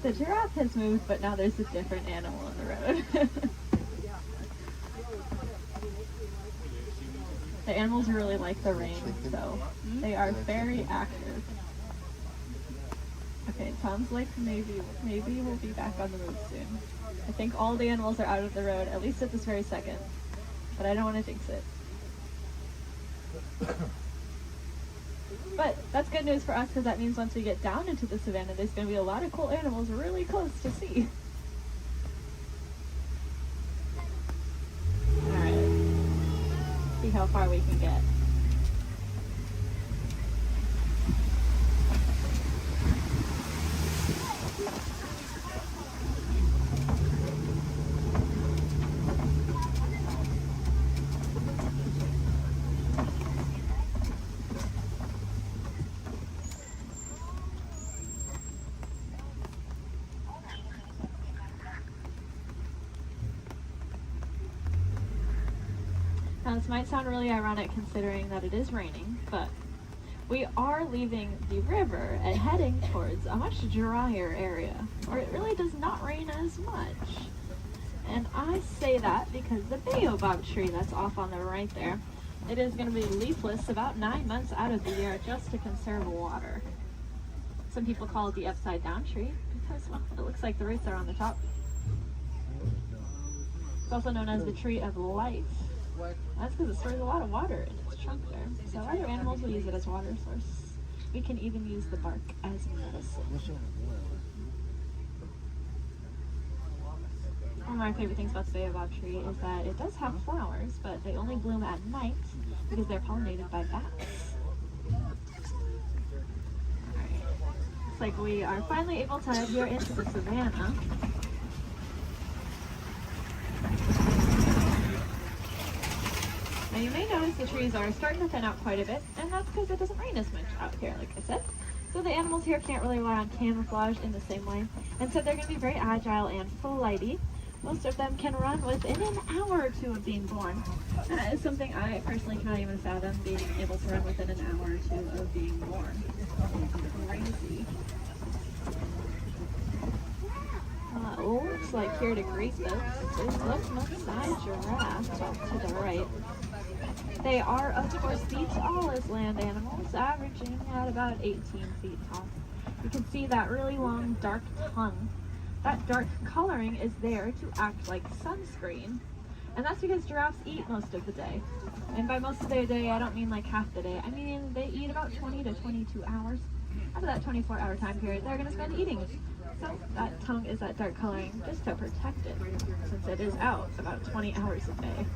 the giraffe has moved, but now there's a different animal on the road. The animals really like the rain, so they are very active. Okay, Tom's like, maybe we'll be back on the road soon. I think all the animals are out of the road, at least at this very second. But I don't want to jinx it. But that's good news for us, because that means once we get down into the savannah, there's going to be a lot of cool animals really close to see. Alright. See how far we can get. Now this might sound really ironic considering that it is raining, but we are leaving the river and heading towards a much drier area, where it really does not rain as much. And I say that because the baobab tree that's off on the right there, it is going to be leafless about 9 months out of the year just to conserve water. Some people call it the upside down tree because, well, it looks like the roots are on the top. It's also known as the tree of life. That's because it stores a lot of water in its trunk there. So other animals will use it as water source. We can even use the bark as medicine. One of my favorite things about the baobab tree is that it does have flowers, but they only bloom at night because they're pollinated by bats. Alright. Looks like we are finally able to head here into the savannah. Now you may notice the trees are starting to thin out quite a bit, and that's because it doesn't rain as much out here, like I said. So the animals here can't really rely on camouflage in the same way, and so they're going to be very agile and flighty. Most of them can run within an hour or two of being born. And that is something I personally cannot even fathom, being able to run within an hour or two of being born. Crazy. Looks like here to greet us is the Maasai giraffe off to the right. They are, of course, the tallest land animals, averaging at about 18 feet tall. You can see that really long, dark tongue. That dark coloring is there to act like sunscreen. And that's because giraffes eat most of the day. And by most of their day, I don't mean like half the day. I mean they eat about 20 to 22 hours. Out of that 24-hour time period, they're going to spend eating. So that tongue is that dark coloring just to protect it, since it is out about 20 hours a day.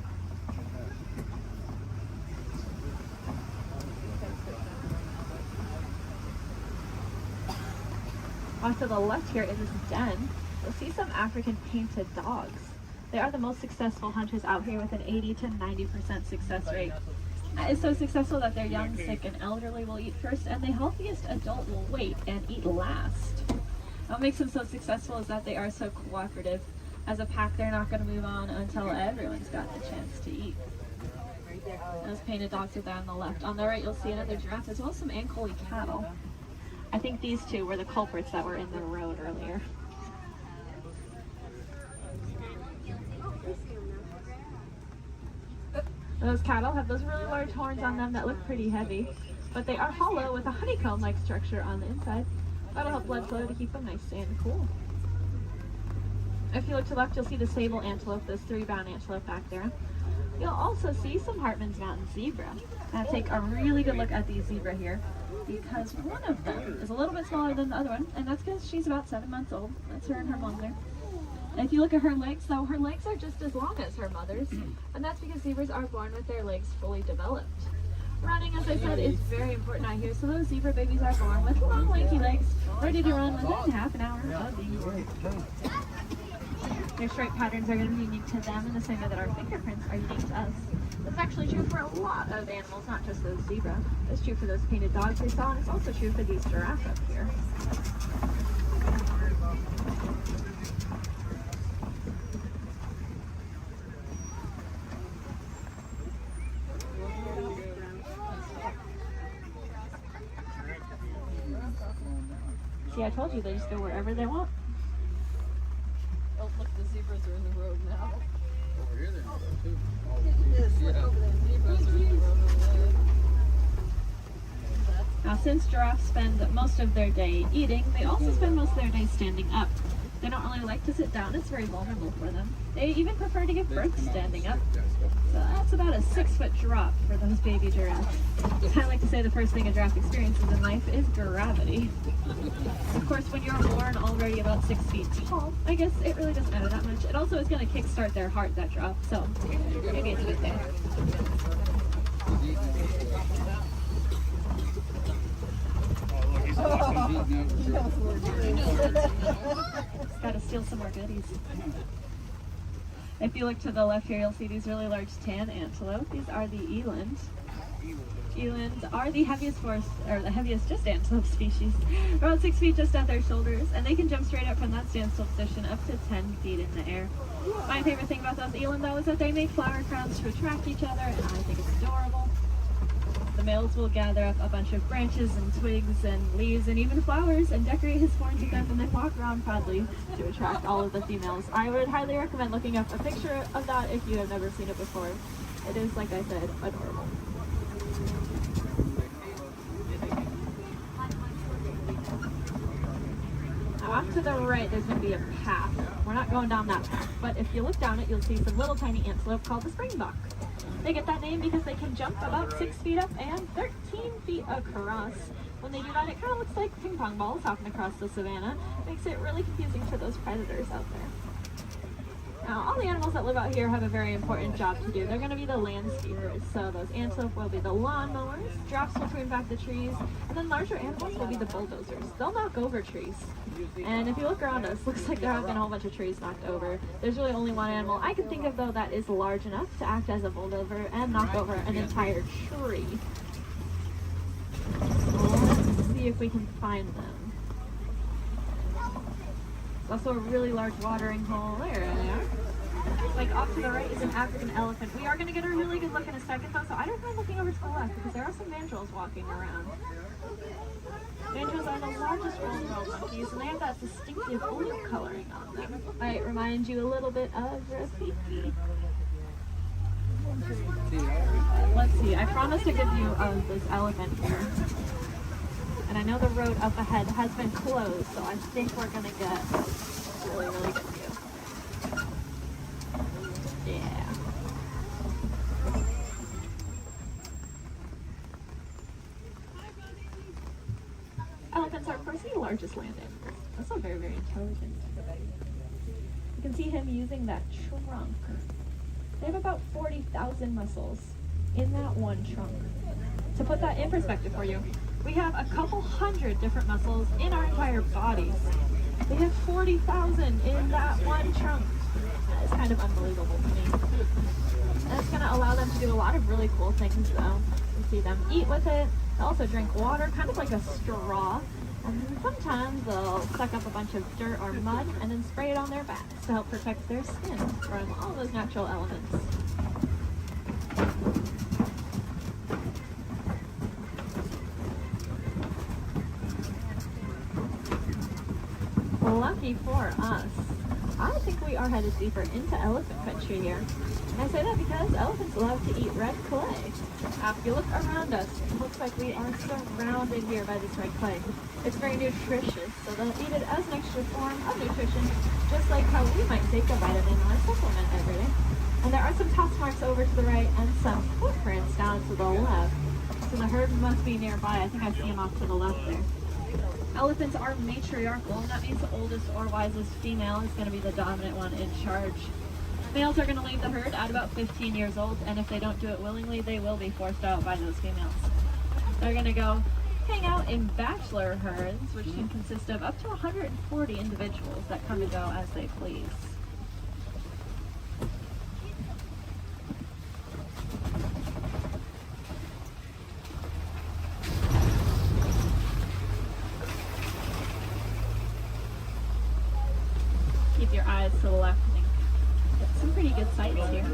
Off to the left here in this den, you'll see some African painted dogs. They are the most successful hunters out here with an 80 to 90% success rate. That is so successful that their young, sick, and elderly will eat first, and the healthiest adult will wait and eat last. What makes them so successful is that they are so cooperative. As a pack, they're not going to move on until everyone's got the chance to eat. Those painted dogs are there on the left. On the right, you'll see another giraffe as well as some Ankole cattle. I think these two were the culprits that were in the road earlier. Those cattle have those really large horns on them that look pretty heavy, but they are hollow with a honeycomb-like structure on the inside. That'll help blood flow to keep them nice and cool. If you look to the left, you'll see the sable antelope, those 3 brown antelope back there. You'll also see some Hartman's Mountain zebra. Now take a really good look at the zebra here, because one of them is a little bit smaller than the other one, and that's because she's about 7 months old. That's her and her mother. And if you look at her legs, though, her legs are just as long as her mother's, and that's because zebras are born with their legs fully developed. Running, as I said, is very important out here, so those zebra babies are born with long, lanky legs, ready to run within half an hour of being born. Their stripe patterns are going to be unique to them in the same way that our fingerprints are unique to us. That's actually true for a lot of animals, not just those zebra. It's true for those painted dogs we saw, and it's also true for these giraffes up here. See, I told you they just go wherever they want. they're in the road now. Over here they're in the road too. Yes, look over there. Now, since giraffes spend most of their day eating, they also spend most of their day standing up. They don't really like to sit down. It's very vulnerable for them. They even prefer to give birth standing up. So that's about a 6-foot drop for those baby giraffes. I like to say the first thing a giraffe experiences in life is gravity. Of course, when you're born already about 6 feet tall, I guess it really doesn't matter that much. It also is going to kickstart their heart, that drop. So maybe it's a good thing. Just gotta steal some more goodies. If you look to the left here, you'll see these really large tan antelope. These are the eland. Elands are the heaviest just antelope species. About 6 feet just at their shoulders, and they can jump straight up from that standstill position up to 10 feet in the air. My favorite thing about those eland, though, is that they make flower crowns to attract each other, and I think it's adorable. The males will gather up a bunch of branches and twigs and leaves and even flowers and decorate his horns with them, and then walk around proudly to attract all of the females. I would highly recommend looking up a picture of that if you have never seen it before. It is, like I said, adorable. Now off to the right, there's going to be a path. We're not going down that path, but if you look down it, you'll see some little tiny antelope called the springbok. They get that name because they can jump about 6 feet up and 13 feet across. When they do that, it kind of looks like ping pong balls hopping across the savannah. Makes it really confusing for those predators out there. Now, all the animals that live out here have a very important job to do. They're going to be the landscapers. So those antelope will be the lawnmowers, giraffes will prune back the trees, and then larger animals will be the bulldozers. They'll knock over trees. And if you look around us, looks like there have been a whole bunch of trees knocked over. There's really only one animal I can think of, though, that is large enough to act as a bulldozer and knock over an entire tree. Let's see if we can find them. There's also a really large watering hole. There they are. Like off to the right is an African elephant. We are going to get a really good look in a second, though, so I don't mind looking over to the left because there are some mandrills walking around. Mandrills are the largest old-world monkeys, and they have that distinctive blue coloring on them. Might remind you a little bit of Rafiki. Let's see, I promised to give you this elephant here. And I know the road up ahead has been closed, so I think we're going to get a really, really good view. Yeah. Elephants are, of course, the largest land animals. Also very, very intelligent. You can see him using that trunk. They have about 40,000 muscles in that one trunk. To put that in perspective for you, we have a couple hundred different muscles in our entire bodies. They have 40,000 in that one trunk. That is kind of unbelievable to me. And it's going to allow them to do a lot of really cool things, though. You see them eat with it. They also drink water, kind of like a straw. And then sometimes they'll suck up a bunch of dirt or mud and then spray it on their backs to help protect their skin from all those natural elements. Lucky for us, I think we are headed deeper into elephant country here. And I say that because elephants love to eat red clay. If you look around us, it looks like we are surrounded here by this red clay. It's very nutritious, so they'll eat it as an extra form of nutrition, just like how we might take a vitamin or a supplement every day. And there are some tusk marks over to the right and some footprints down to the left. So the herd must be nearby. I think I see them off to the left there. Elephants are matriarchal, and that means the oldest or wisest female is going to be the dominant one in charge. Males are going to leave the herd at about 15 years old, and if they don't do it willingly, they will be forced out by those females. They're going to go hang out in bachelor herds, which can consist of up to 140 individuals that come and go as they please. Keep your eyes to the left and get some pretty good sights here.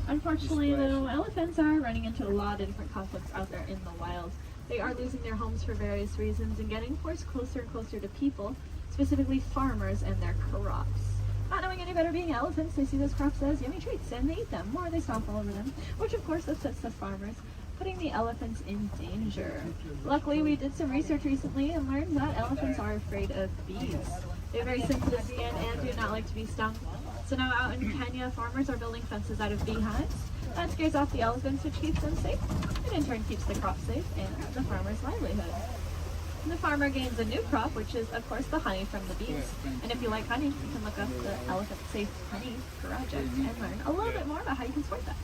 Unfortunately, though, elephants are running into a lot of different conflicts out there in the wild. They are losing their homes for various reasons and getting forced closer and closer to people, specifically farmers and their crops. Not knowing any better being elephants, they see those crops as yummy treats and they eat them, or they stomp all over them, which of course upsets the farmers, putting the elephants in danger. Luckily, we did some research recently and learned that elephants are afraid of bees. They have very sensitive skin and do not like to be stung. So now out in Kenya, farmers are building fences out of beehives. That scares off the elephants, which keeps them safe, and in turn keeps the crop safe and the farmer's livelihood. And the farmer gains a new crop, which is, of course, the honey from the bees. And if you like honey, you can look up the Elephant Safe Honey Project and learn a little bit more about how you can support that.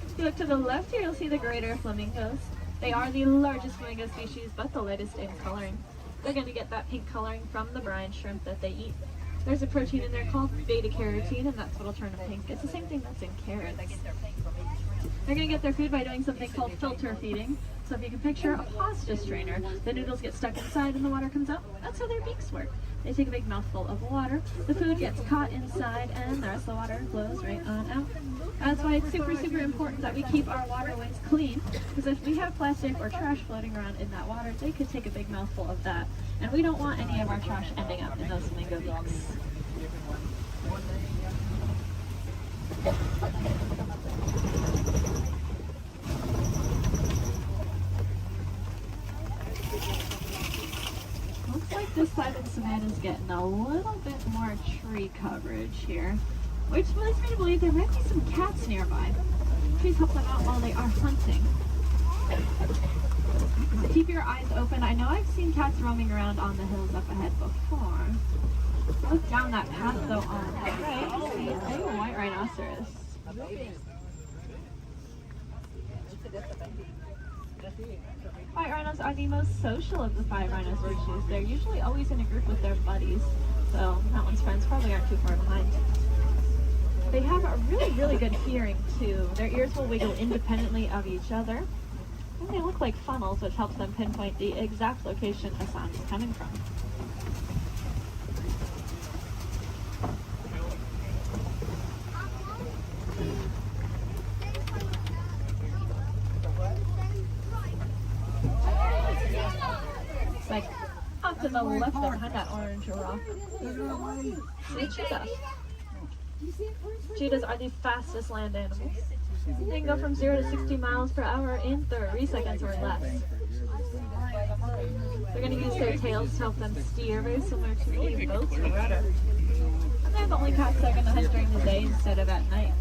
If you look to the left here, you'll see the greater flamingos. They are the largest flamingo species, but the lightest in coloring. They're going to get that pink coloring from the brine shrimp that they eat. There's a protein in there called beta-carotene, and that's what'll turn them pink. It's the same thing that's in carrots. They're going to get their food by doing something called filter feeding. So if you can picture a pasta strainer, the noodles get stuck inside and the water comes out. That's how their beaks work. They take a big mouthful of water, the food gets caught inside, and the rest of the water flows right on out. That's why it's super, super important that we keep our waterways clean, because if we have plastic or trash floating around in that water, they could take a big mouthful of that. And we don't want any of our trash ending up in those flamingo beaks. Looks like this side of the savannah is getting a little bit more tree coverage here, which leads me to believe there might be some cats nearby. Please help them out while they are hunting. So keep your eyes open. I know I've seen cats roaming around on the hills up ahead before. Look down that path though on the right. You see a white rhinoceros. White rhinos are the most social of the 5 rhino species. They're usually always in a group with their buddies, so that one's friends probably aren't too far behind. They have a really, really good hearing too. Their ears will wiggle independently of each other, and they look like funnels, which helps them pinpoint the exact location a sound is coming from. It's like off to the left behind that orange rock. See cheetah. Cheetahs are the fastest land animals. They can go from 0 to 60 miles per hour in 30 seconds or less. They're going to use their tails to help them steer, very similar to a boat's rudder. And they're the only cats that are going to hunt during the day instead of at night.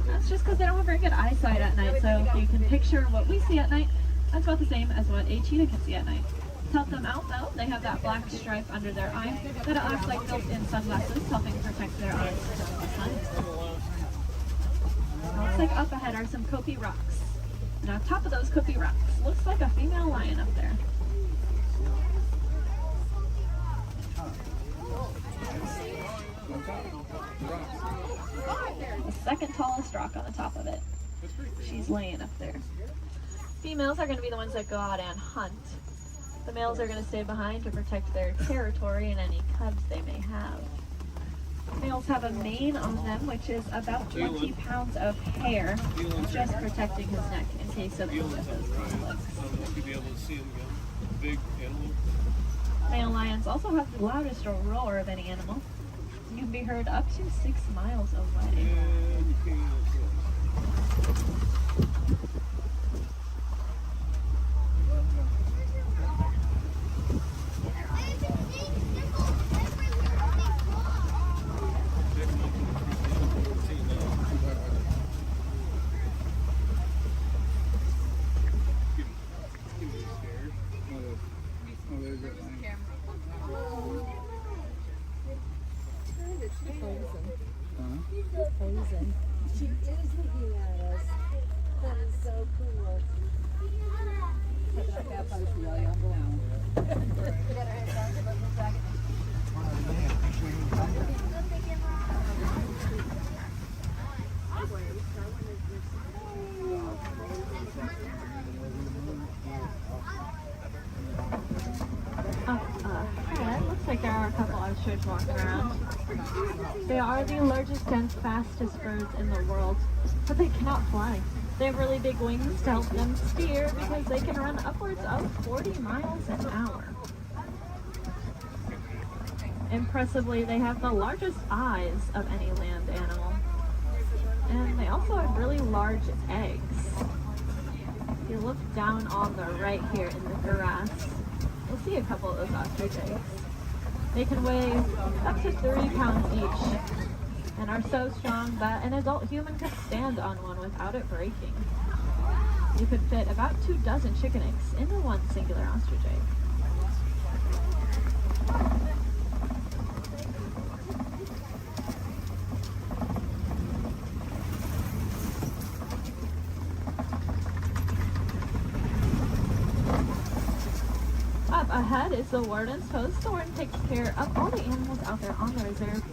That's just because they don't have very good eyesight at night, so if you can picture what we see at night, that's about the same as what a cheetah can see at night. To help them out though, they have that black stripe under their eye that acts like built-in sunglasses, helping protect their eyes from the sun. Looks like up ahead are some Kopi rocks. And on top of those Kopi rocks, looks like a female lion up there. The second tallest rock on the top of it. She's laying up there. Females are going to be the ones that go out and hunt. The males are going to stay behind to protect their territory and any cubs they may have. Males have a mane on them, which is about 20 pounds of hair, just protecting his neck in case of any of those conflicts. Male lions also have the loudest roar of any animal. You can be heard up to 6 miles away. She is looking at us. That is so cool. like there are a couple ostriches walking around. They are the largest and fastest birds in the world, but they cannot fly. They have really big wings to help them steer because they can run upwards of 40 miles an hour. Impressively, they have the largest eyes of any land animal. And they also have really large eggs. If you look down on the right here in the grass, you'll see a couple of those ostrich eggs. They can weigh up to 3 pounds each and are so strong that an adult human could stand on one without it breaking. You could fit about 2 dozen chicken eggs into one singular ostrich egg. Up ahead is the warden's post. The warden takes care of all the animals out there on the reserve.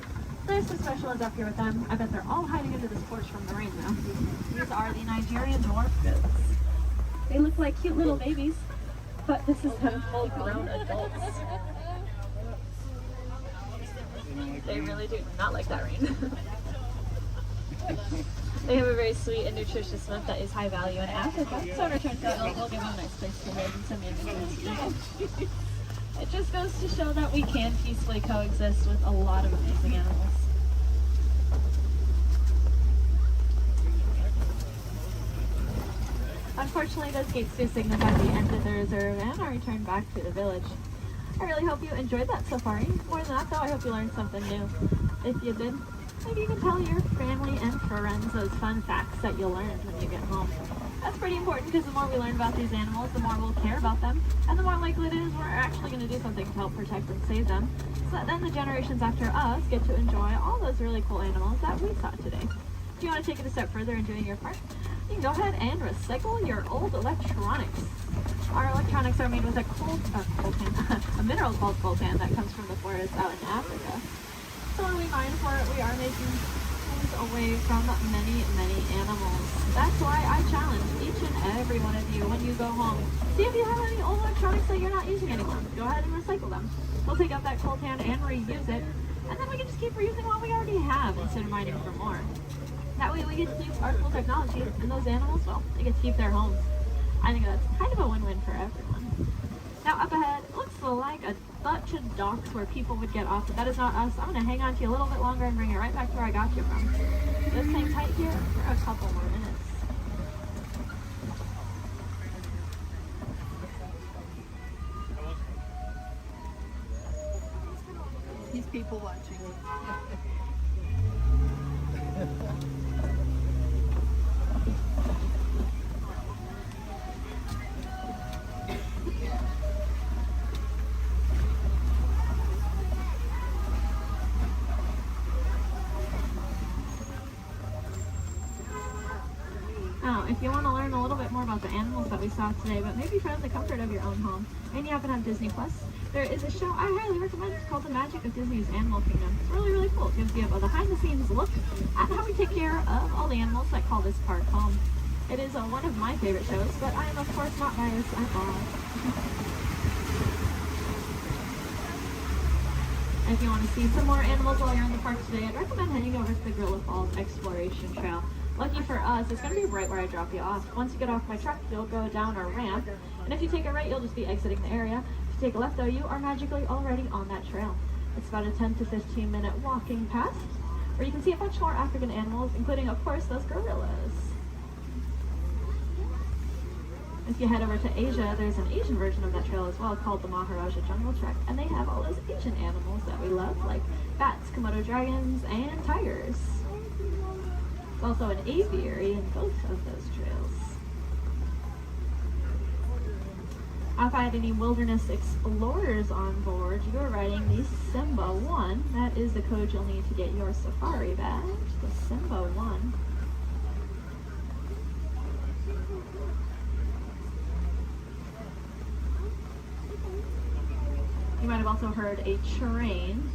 There's some special ones up here with them. I bet they're all hiding under this porch from the rain though. These are the Nigerian dwarf goats. They look like cute little babies, but this is them full grown adults. They really do not like that rain. They have a very sweet and nutritious milk that is high value in Africa, so in return for it, we'll give them a nice place to live and some animals to eat. It just goes to show that we can peacefully coexist with a lot of amazing animals. Unfortunately, those gates do signify the end of the reserve and our return back to the village. I really hope you enjoyed that safari. More than that though, I hope you learned something new. If you did, maybe you can tell your family and friends those fun facts that you'll learn when you get home. That's pretty important because the more we learn about these animals, the more we'll care about them, and the more likely it is we're actually going to do something to help protect and save them, so that then the generations after us get to enjoy all those really cool animals that we saw today. If you want to take it a step further in doing your part, you can go ahead and recycle your old electronics. Our electronics are made with a mineral called coltan that comes from the forest out in Africa. So when we mine for it, we are making things away from many, many animals. That's why I challenge each and every one of you when you go home. See if you have any old electronics that you're not using anymore. Go ahead and recycle them. We'll take out that coltan and reuse it, and then we can just keep reusing what we already have instead of mining for more. That way we get to keep our cool technology, and those animals, well, they get to keep their homes. I think that's kind of a win-win for everyone. Now up ahead, looks like a bunch of docks where people would get off, but that is not us. I'm going to hang on to you a little bit longer and bring you right back to where I got you from. Just hang tight here for a couple more minutes. These people watching. If you want to learn a little bit more about the animals that we saw today, but maybe from the comfort of your own home, and you happen to have Disney Plus, there is a show I highly recommend. It's called The Magic of Disney's Animal Kingdom. It's really, really cool. It gives you a behind-the-scenes look at how we take care of all the animals that call this park home. It is one of my favorite shows, but I am, of course, not biased at all. If you want to see some more animals while you're in the park today, I'd recommend heading over to the Gorilla Falls Exploration Trail. Lucky for us, it's going to be right where I drop you off. Once you get off my truck, you'll go down a ramp, and if you take a right, you'll just be exiting the area. If you take a left, though, you are magically already on that trail. It's about a 10 to 15 minute walking path, where you can see a bunch more African animals, including, of course, those gorillas. If you head over to Asia, there's an Asian version of that trail as well called the Maharaja Jungle Trek, and they have all those Asian animals that we love, like bats, Komodo dragons, and tigers. There's also an aviary in both of those trails. If I had any wilderness explorers on board, you are riding the Simba 1. That is the code you'll need to get your safari badge, the Simba 1. You might have also heard a train.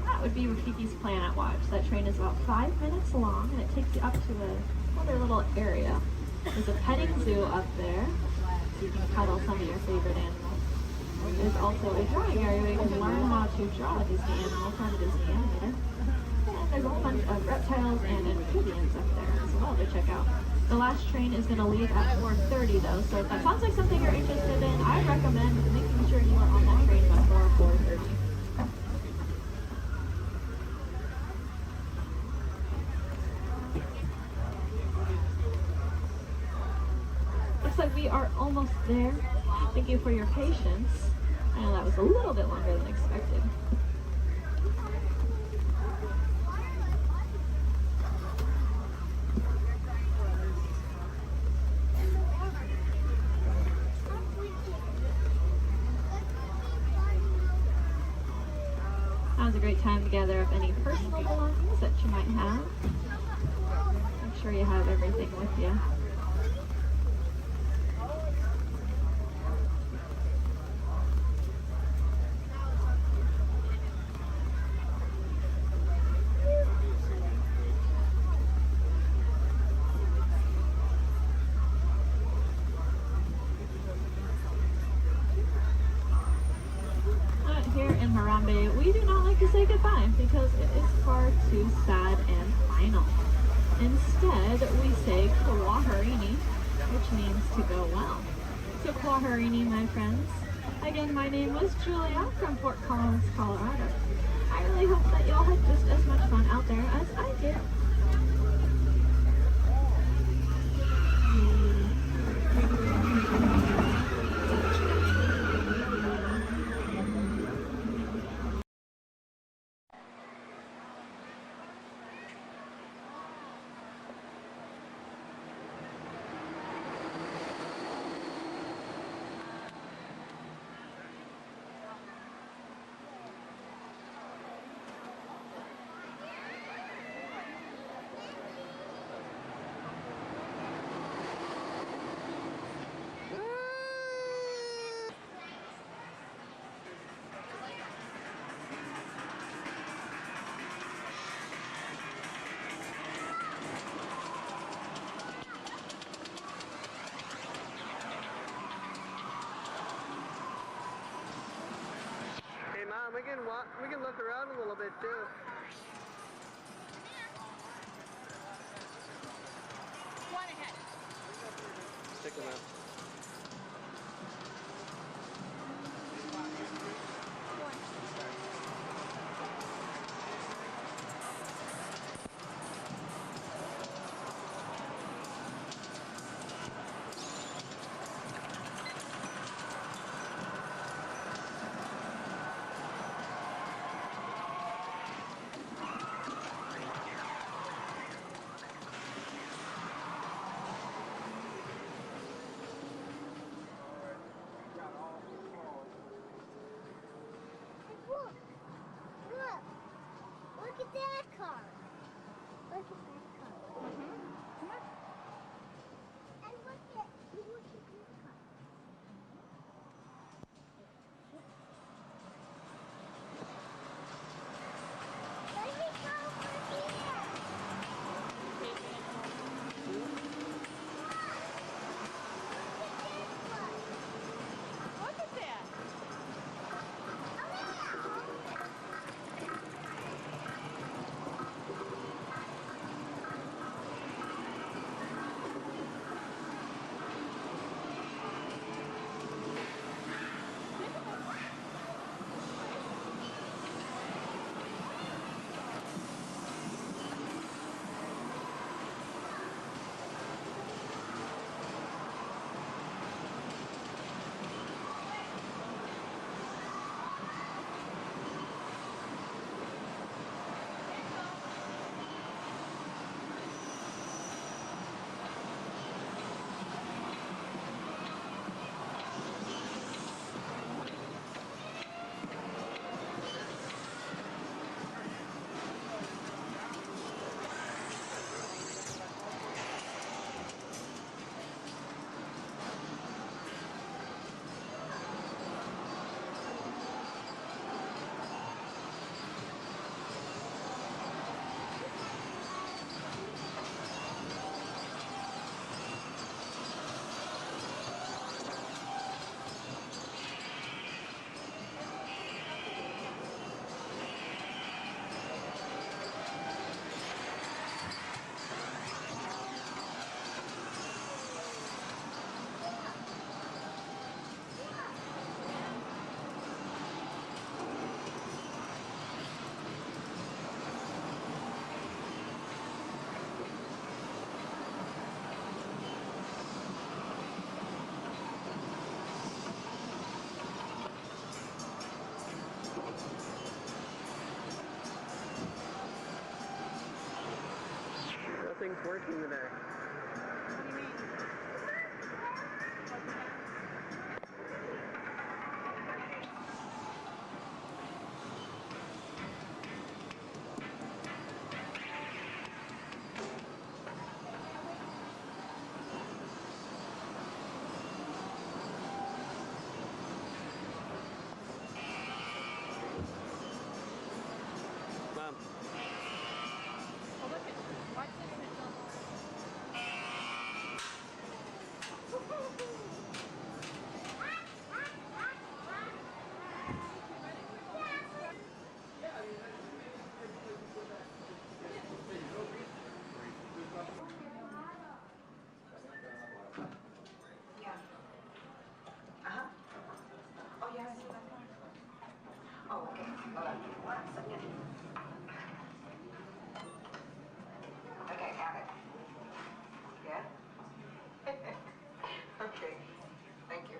That would be Rafiki's Planet Watch. That train is about 5 minutes long, and it takes you up to another little area. There's a petting zoo up there, so you can cuddle some of your favorite animals. There's also a drawing area where you can learn how to draw Disney animals from a Disney animator. And there's a whole bunch of reptiles and amphibians up there as well to check out. The last train is going to leave at 4:30 though, so if that sounds like something you're interested in, I recommend making sure you are on that train before 4:30. Looks like we are almost there. Thank you for your patience. I know that was a little bit longer than expected. Now's a great time to gather up any personal belongings that you might have. Make sure you have everything with you. Here in Harambe, we do not like to say goodbye because it is far too sad and final. Instead, we say Kwaharini, which means to go well. So Kwaharini, my friends. Again, my name was Julia from Fort Collins, Colorado. I really hope that y'all had just as much fun out there as I did. We can look around a little bit too. One ahead. Stick them out. things working today? Mom. Oh, look at, watch this. Yeah. Uh-huh. Oh, yes. Oh, okay. Hold on. 1 second. Okay, got it. Yeah? Okay. Thank you.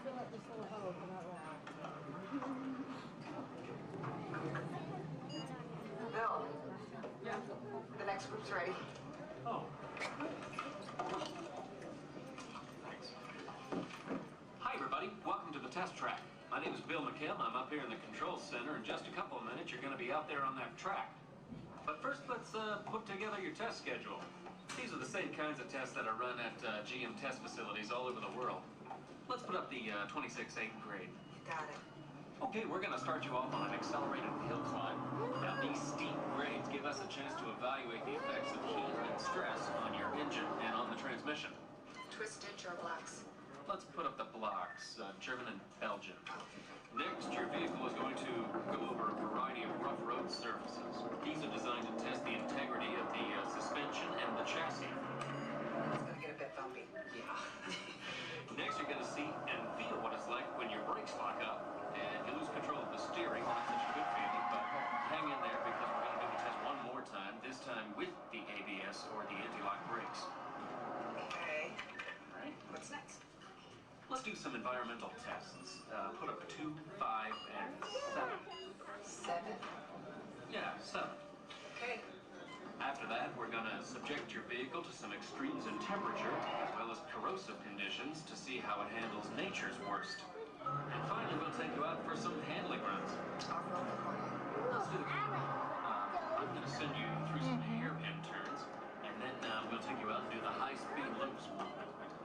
Fill up this little hole for that wall. Bill. Yeah. The next group's ready. Oh. Thanks. Hi, everybody. Welcome to the test track. My name is Bill McKim. I'm up here in the controls center. In just a couple of minutes, you're going to be out there on that track. But first, let's put together your test schedule. These are the same kinds of tests that are run at GM test facilities all over the world. Let's put up the 26-8 grade. You got it. Okay, we're going to start you off on an accelerated hill climb. Now, these steep grades give us a chance to evaluate the effects of heat and stress on your engine and on the transmission. Twisted or blocks? Let's put up the blocks, German and Belgian. Next, your vehicle is going to go over a variety of rough road surfaces. These are designed to test the integrity of the suspension and the chassis. It's going to get a bit bumpy. Yeah. Next, you're going to see and feel what it's like when your brakes lock up and you lose control of the steering. Not such a good feeling, but hang in there because we're going to do the test one more time, this time with the ABS or the anti-lock brakes. Okay. All right. What's next? Let's do some environmental tests. Put up 2, 5, and 7. 7? Yeah, 7. Okay. After that, we're going to subject your vehicle to some extremes in temperature, as well as corrosive conditions to see how it handles nature's worst. And finally, we'll take you out for some handling runs. Let's do the I'm going to send you through some hairpin turns, and then we'll take you out and do the high-speed loops.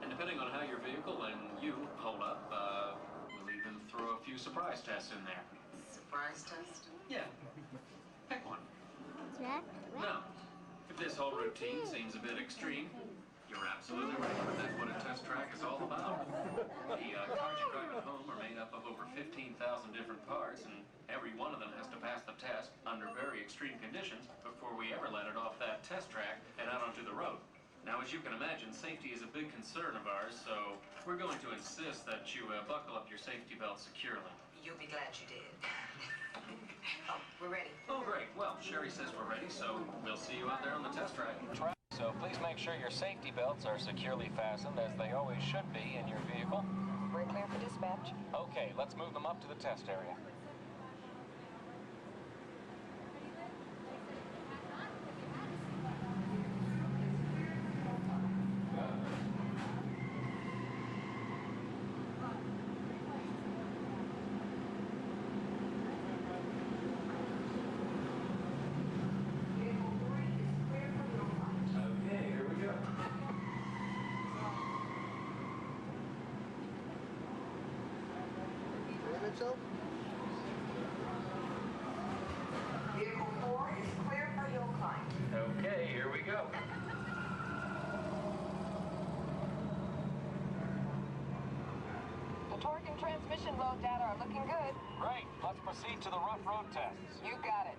And depending on how your vehicle and you hold up, we'll even throw a few surprise tests in there. Surprise test? Yeah. Pick one. Red? No. If this whole routine seems a bit extreme, you're absolutely right. That's what a test track is all about. The cars you drive at home are made up of over 15,000 different parts, and every one of them has to pass the test under very extreme conditions before we ever let it off that test track and out onto the road. Now, as you can imagine, safety is a big concern of ours, so we're going to insist that you buckle up your safety belt securely. You'll be glad you did. Oh, we're ready. Oh, great. Well, Sherry says we're ready, so we'll see you out there on the test track. So please make sure your safety belts are securely fastened, as they always should be in your vehicle. We're clear for dispatch. Okay, let's move them up to the test area. Okay, here we go. Mitchell? Vehicle 4 is clear for hill climb. Okay, here we go. The torque and transmission load data are looking good. Great, let's proceed to the rough road tests. You got it.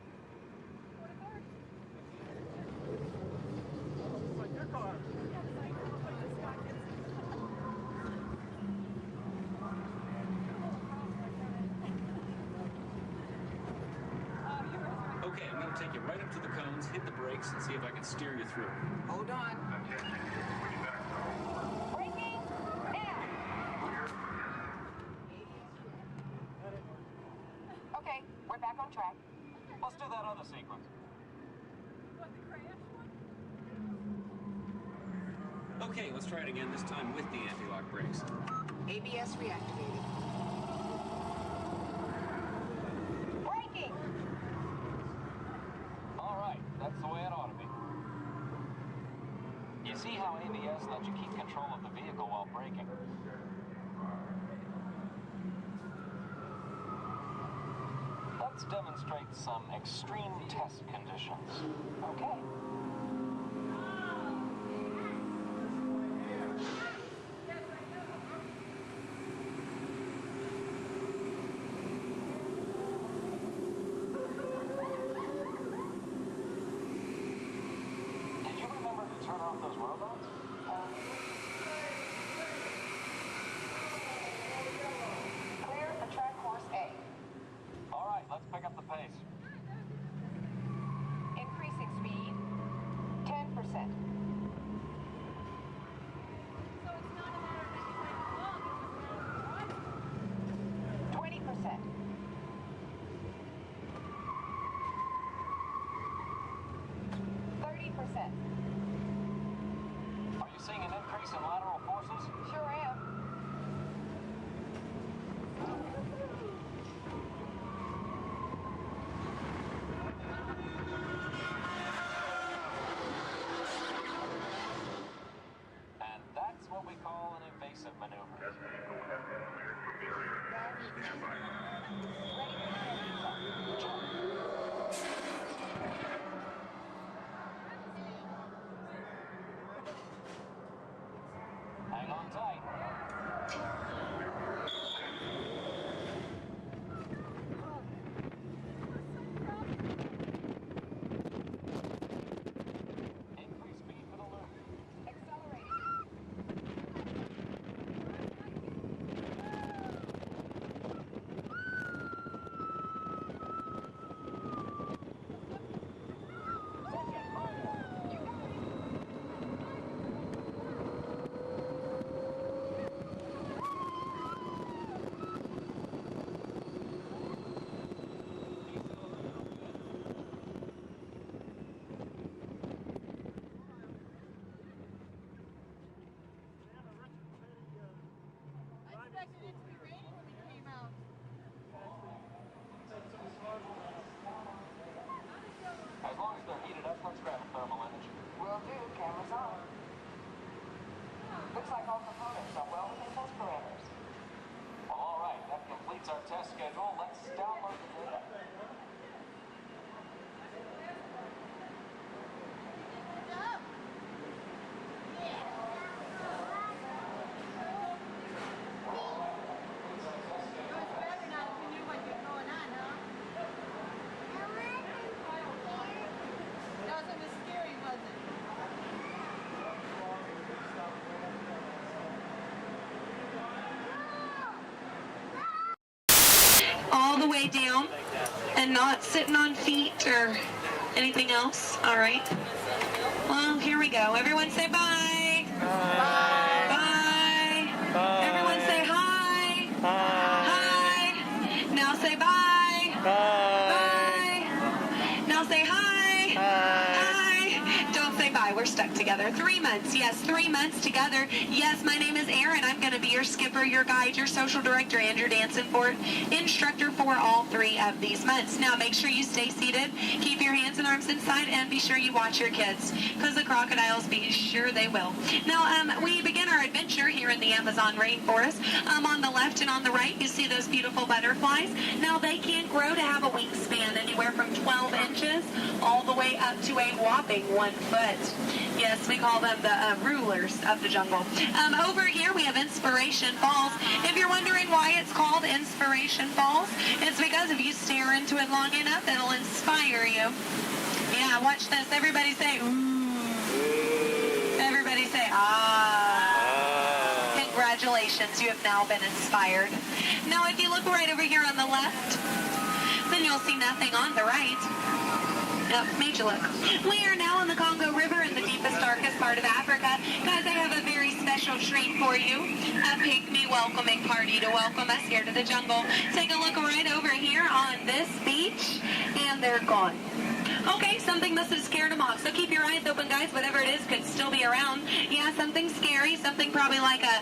It's like your car. Okay, I'm going to take you right up to the cones, hit the brakes, and see if I can steer you through. Hold on. Braking now. Okay, we're back on track. Let's do that other sequence. Okay, let's try it again, this time with the anti-lock brakes. ABS reactivated. Braking! All right, that's the way it ought to be. You see how ABS lets you keep control of the vehicle while braking? Let's demonstrate some extreme test conditions. Okay. Did you remember to turn off those robots? Clear for track course A. All right, let's pick up the pace. Increasing speed, 10%. So it's not a matter of making it long, it's 20%. 30%. Are you seeing an increase in lateral forces? Sure am. And that's what we call an evasive maneuver. Hang on tight. Increase speed for the loop. I expected it to be raining when we came out. As long as they're heated up, let's grab a thermal image. Will do. Cameras on. Looks like all components are well within test parameters. Well, all right, that completes our test schedule. Let's download the data. Better not if you knew what was going on, huh? That wasn't as scary, was it? All the way down and not sitting on feet or anything else. All right. Well, here we go. Everyone say bye. Bye. Bye. Bye. Everyone say hi. Hi. Hi. Now say bye. Bye. Bye. Now say hi. Hi. Don't say bye. We're stuck together. 3 months. Yes, 3 months together. Yes, my name is Erin. I'm going to be your skipper, your guide, your social director, and your dance and sport instructor for all 3 of these months. Now, make sure you stay seated. Keep your hands and arms inside, and be sure you watch your kids, because the crocodiles, be sure they will. Now, we begin our adventure here in the Amazon rainforest. On the left and on the right, you see those beautiful butterflies. Now, they can grow to have a wingspan anywhere from 12 inches all the way up to a whopping 1 foot. Yes, we call them the rulers of the jungle. Over here, we have Inspiration Falls. If you're wondering why it's called Inspiration Falls, it's because if you stare into it long enough, it'll inspire you. Yeah, watch this. Everybody say, ooh. Everybody say, ah. Congratulations, you have now been inspired. Now, if you look right over here on the left, then you'll see nothing on the right. Yep, made you look. We are now on the Congo River in the deepest, darkest part of Africa. Guys, I have a very special treat for you. A pygmy welcoming party to welcome us here to the jungle. Take a look right over here on this beach, and they're gone. Okay, something must have scared them off. So keep your eyes open, guys. Whatever it is could still be around. Yeah, something scary. Something probably like a,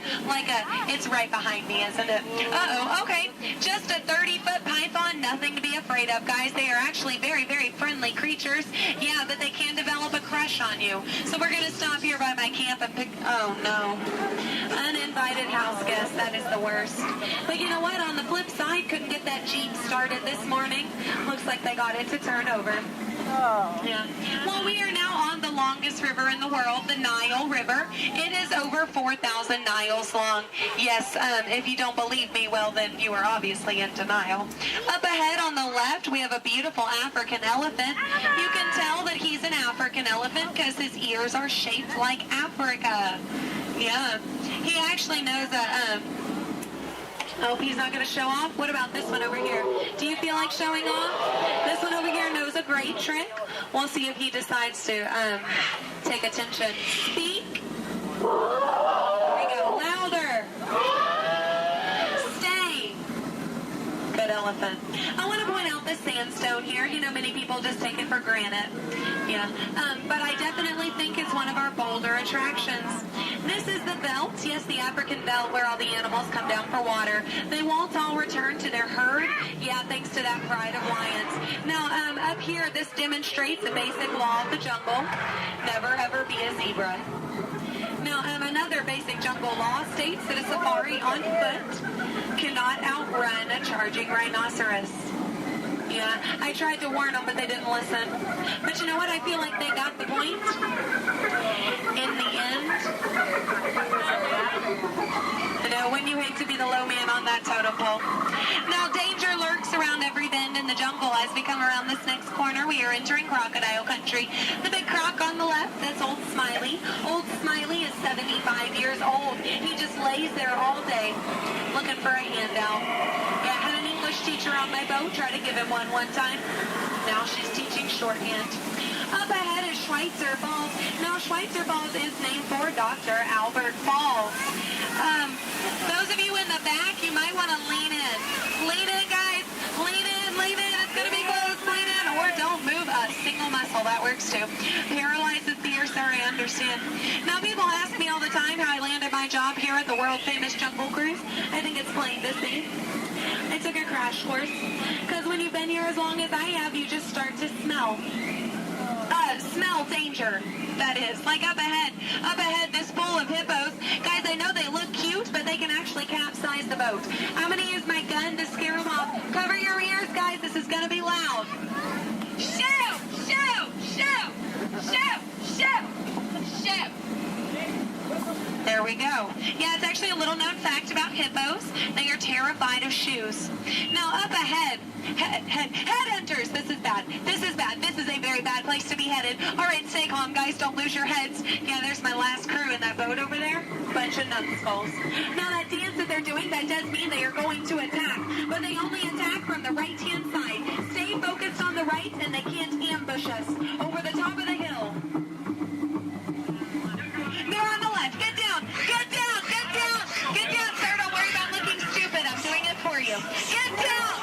it's right behind me, isn't it? Uh-oh, okay. Just a 30-foot python. Nothing to be afraid of, guys. They are actually very, very friendly creatures. Yeah, but they can develop a crush on you. So we're going to stop here by my camp and pick, oh no. Uninvited house guest. That is the worst. But you know what? On the flip side, couldn't get that Jeep started this morning. Looks like they got it to turn over. Oh. Yeah. Well, we are now on the longest river in the world, the Nile River. It is over 4,000 miles long. Yes, if you don't believe me, well, then you are obviously in denial. Up ahead on the left, we have a beautiful African elephant. You can tell that he's an African elephant because his ears are shaped like Africa. Yeah. He actually knows a, oh, he's not going to show off? What about this one over here? Do you feel like showing off? This one over here knows a great trick. We'll see if he decides to take attention. Speak. There we go. Louder. Stay. Good elephant. I want to point out the sandstone here. You know, many people just take it for granted. Yeah. But I definitely think it's one of our bolder attractions. This is the belt, yes, the African belt where all the animals come down for water. They won't all return to their herd, yeah, thanks to that pride of lions. Now, up here, this demonstrates a basic law of the jungle. Never, ever be a zebra. Now, another basic jungle law states that a safari on foot cannot outrun a charging rhinoceros. Yeah, I tried to warn them, but they didn't listen. But you know what? I feel like they got the point. In the end, you know, when you hate to be the low man on that totem pole. Now, danger lurks around every bend in the jungle. As we come around this next corner, we are entering crocodile country. The big croc on the left, that's Old Smiley. Old Smiley is 75 years old. He just lays there all day looking for a handout. Yeah, I had an English teacher on my boat, try to give him one time. Now she's teaching shorthand. Up ahead is Schweitzer Falls. Now Schweitzer Falls is named for Dr. Albert Falls. Those of you in the back, you might want to lean in. Lean in, guys. Lean in, lean in. It's going to be close. Lean in, or don't move a single muscle. That works too. Paralyzes fear, sir, I understand. Now people ask me all the time how I landed my job here at the world famous Jungle Cruise. I think it's plain to see. I took a crash course, because when you've been here as long as I have, you just start to smell. Smell danger, that is. Like up ahead, this pool of hippos. Guys, I know they look cute, but they can actually capsize the boat. I'm going to use my gun to scare them off. Cover your ears, guys, this is going to be loud. Shoot! Shoot! Shoot! Shoot! Shoot! Shoot! There we go. Yeah, it's actually a little known fact about hippos. They are terrified of shoes. Now up ahead, headhunters. This is bad. This is bad. This is a very bad place to be headed. All right, stay calm, guys. Don't lose your heads. Yeah, there's my last crew in that boat over there. Bunch of numbskulls. Now that dance that they're doing, that does mean they are going to attack. But they only attack from the right-hand side. Stay focused on the right, and they can't ambush us. Over the top of the hill. They're on the left. Get down. Get down. Get down. Get down, sir. Don't worry about looking stupid. I'm doing it for you. Get down.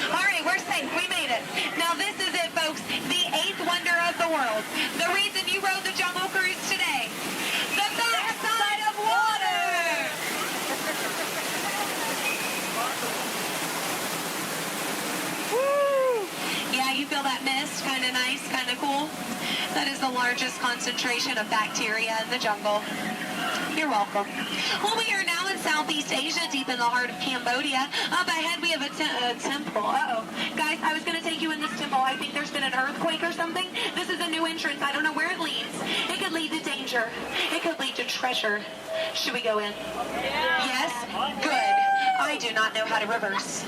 All right, we're safe. We made it. Now this is it, folks. The 8th wonder of the world. The reason you rode the Jungle Cruise today. The backside of water. Woo! Yeah, you feel that mist? Kind of nice, kind of cool. That is the largest concentration of bacteria in the jungle. You're welcome. Well, we are now in Southeast Asia, deep in the heart of Cambodia. Up ahead, we have a temple. Uh-oh. Guys, I was going to take you in this temple. I think there's been an earthquake or something. This is a new entrance. I don't know where it leads. It could lead to danger. It could lead to treasure. Should we go in? Yeah. Yes? Good. I do not know how to reverse.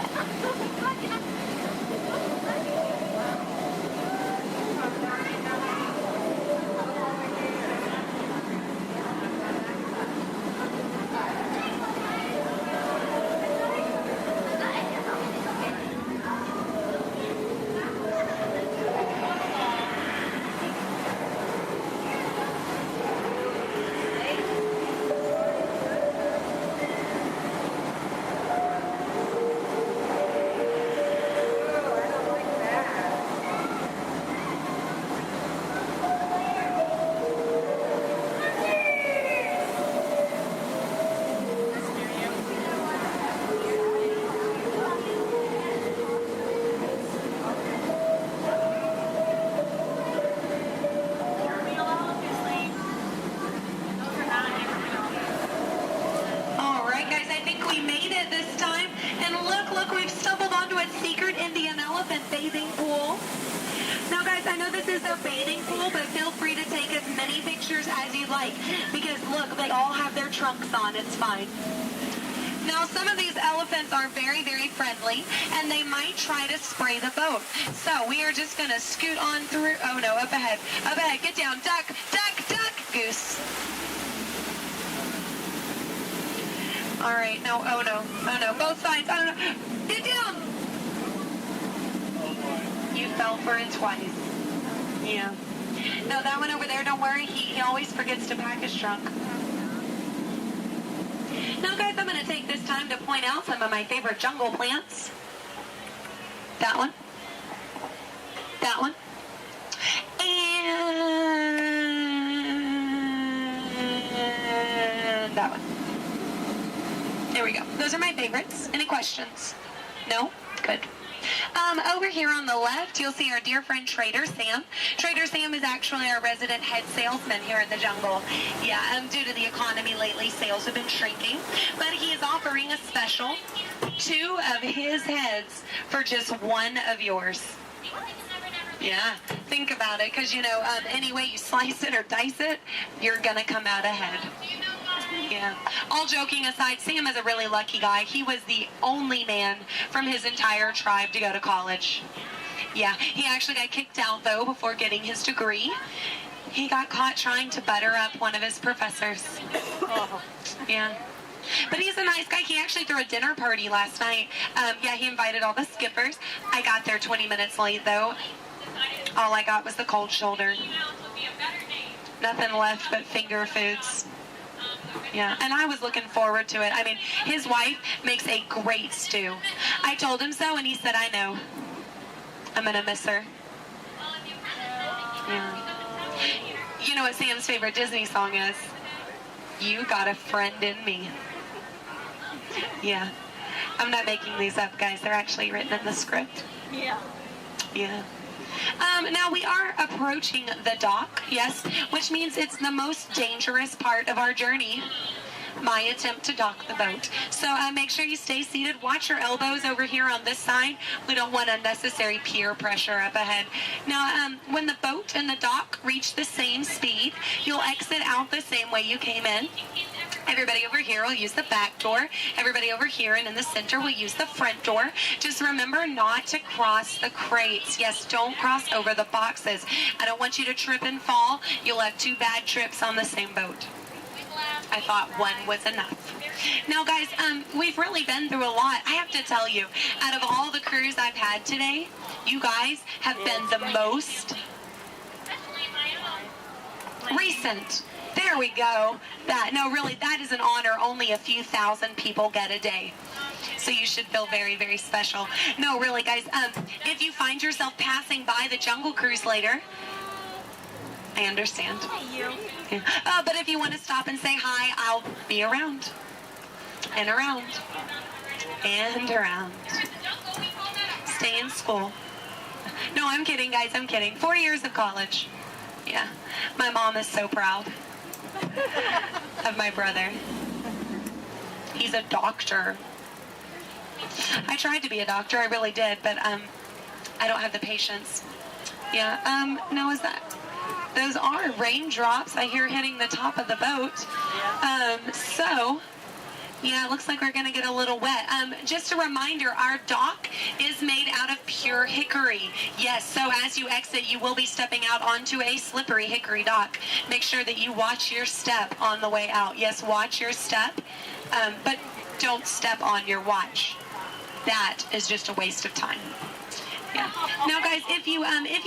we've stumbled onto a secret Indian elephant bathing pool. Now guys, I know this is their bathing pool, but feel free to take as many pictures as you like, because look, they all have their trunks on, it's fine. Now some of these elephants are very, very friendly, and they might try to spray the boat. So we are just gonna scoot on through. Oh no, up ahead, get down, duck, duck, duck, goose. All right, no, oh no, both sides, oh no, get down. You fell for it twice. Yeah. No, that one over there, don't worry, he always forgets to pack his trunk. Now guys, I'm going to take this time to point out some of my favorite jungle plants. That one. That one. And that one. There we go. Those are my favorites. Any questions? No? Good. Over here on the left, you'll see our dear friend Trader Sam. Trader Sam is actually our resident head salesman here in the jungle. Yeah, due to the economy lately, sales have been shrinking. But he is offering a special, 2 of his heads for just 1 of yours. Yeah, think about it, because, you know, any way you slice it or dice it, you're going to come out ahead. Yeah. All joking aside, Sam is a really lucky guy. He was the only man from his entire tribe to go to college. Yeah, he actually got kicked out, though, before getting his degree. He got caught trying to butter up one of his professors. Yeah. But he's a nice guy. He actually threw a dinner party last night. Yeah, he invited all the skippers. I got there 20 minutes late, though. All I got was the cold shoulder. Nothing left but finger foods. Yeah, and I was looking forward to it. I mean, his wife makes a great stew. I told him so, and he said, I know. I'm going to miss her. Yeah. You know what Sam's favorite Disney song is? You Got a Friend in Me. Yeah. I'm not making these up, guys. They're actually written in the script. Yeah. Yeah. Now we are approaching the dock, yes, which means it's the most dangerous part of our journey. My attempt to dock the boat. So make sure you stay seated. Watch your elbows over here on this side. We don't want unnecessary peer pressure up ahead. Now, when the boat and the dock reach the same speed, you'll exit out the same way you came in. Everybody over here will use the back door. Everybody over here and in the center will use the front door. Just remember not to cross the crates. Yes, don't cross over the boxes. I don't want you to trip and fall. You'll have 2 bad trips on the same boat. I thought 1 was enough. Now guys, we've really been through a lot. I have to tell you, out of all the crews I've had today, you guys have been the most recent. There we go. No, really, that is an honor only a few thousand people get a day. So you should feel very, very special. No, really, guys, if you find yourself passing by the Jungle Cruise later, I understand. Yeah. But if you want to stop and say hi, I'll be around. And around. And around. Stay in school. No, I'm kidding, guys, I'm kidding. 4 years of college. Yeah. My mom is so proud of my brother. He's a doctor. I tried to be a doctor, I really did, but I don't have the patience. Yeah, no, is that... Those are raindrops I hear hitting the top of the boat. So, yeah, it looks like we're going to get a little wet. Just a reminder, our dock is made out of pure hickory. Yes, so as you exit, you will be stepping out onto a slippery hickory dock. Make sure that you watch your step on the way out. Yes, watch your step, but don't step on your watch. That is just a waste of time. Yeah. Now, guys, if you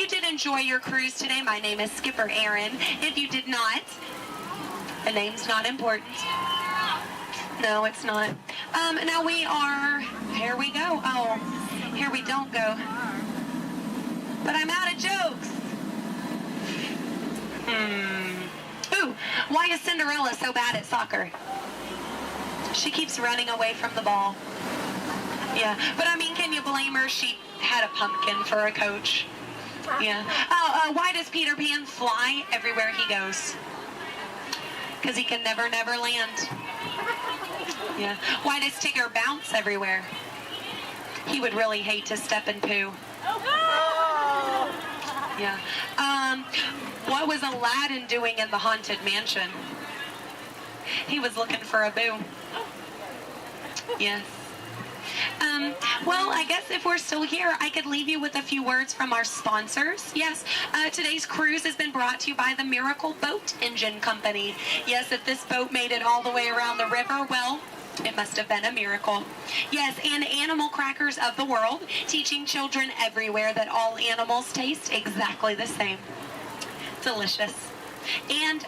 did enjoy your cruise today, my name is Skipper Aaron. If you did not, the name's not important. No, it's not. Now we are, here we go. Oh, here we don't go. But I'm out of jokes. Ooh, why is Cinderella so bad at soccer? She keeps running away from the ball. Yeah, but I mean, can you blame her? She had a pumpkin for a coach. Yeah. Oh, why does Peter Pan fly everywhere he goes? Because he can never land. Yeah. Why does Tigger bounce everywhere? He would really hate to step in poo. Yeah. What was Aladdin doing in the Haunted Mansion? He was looking for a boo. Yes. Well, I guess if we're still here, I could leave you with a few words from our sponsors. Yes, today's cruise has been brought to you by the Miracle Boat Engine Company. Yes, if this boat made it all the way around the river, well, it must have been a miracle. Yes, and Animal Crackers of the World, teaching children everywhere that all animals taste exactly the same. Delicious. And,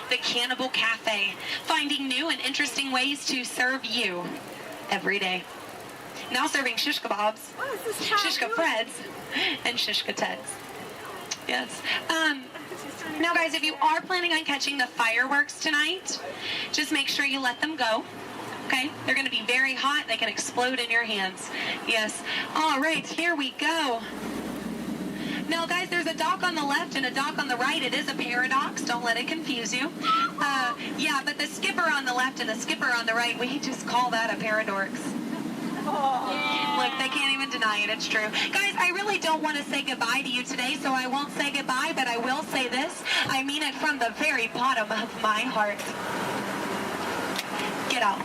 the Cannibal Cafe, finding new and interesting ways to serve you every day. Now serving shish kebabs, shish freds, and shish teds. Yes. Now, guys, if you are planning on catching the fireworks tonight, just make sure you let them go. Okay? They're going to be very hot. They can explode in your hands. Yes. All right, here we go. Now, guys, there's a dock on the left and a dock on the right. It is a paradox. Don't let it confuse you. Yeah, but the skipper on the left and the skipper on the right, we just call that a paradorx. Look, they can't even deny it. It's true. Guys, I really don't want to say goodbye to you today, so I won't say goodbye, but I will say this. I mean it from the very bottom of my heart. Get out.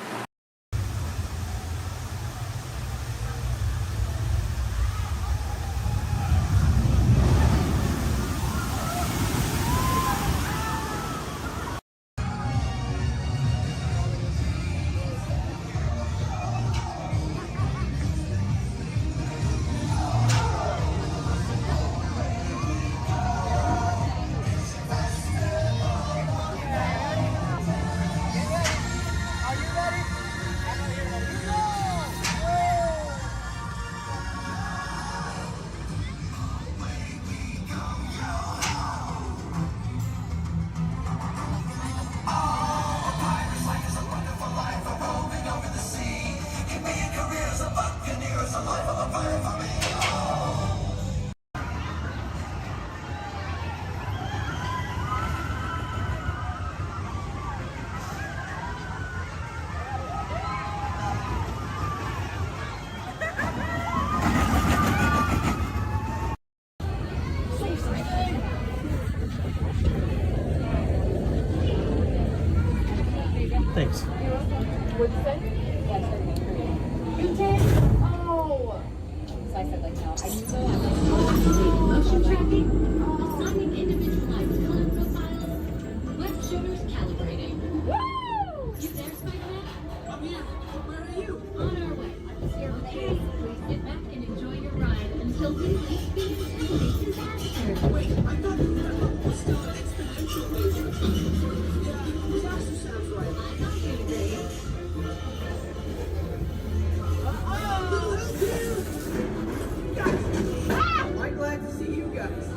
Thanks. What'd you say? You did? Oh! So I said, like, no. I used to Motion tracking, assigning individualized color profiles, web shooters calibrating. Woo! You there, Spider-Man? Yeah. Where are you? On our way. Okay, please sit back and enjoy your ride until we reach the intended disaster. Wait, I thought you were going to start exponential movement. Yeah, disaster sounds right. I'm not here today. I'm glad to see you guys.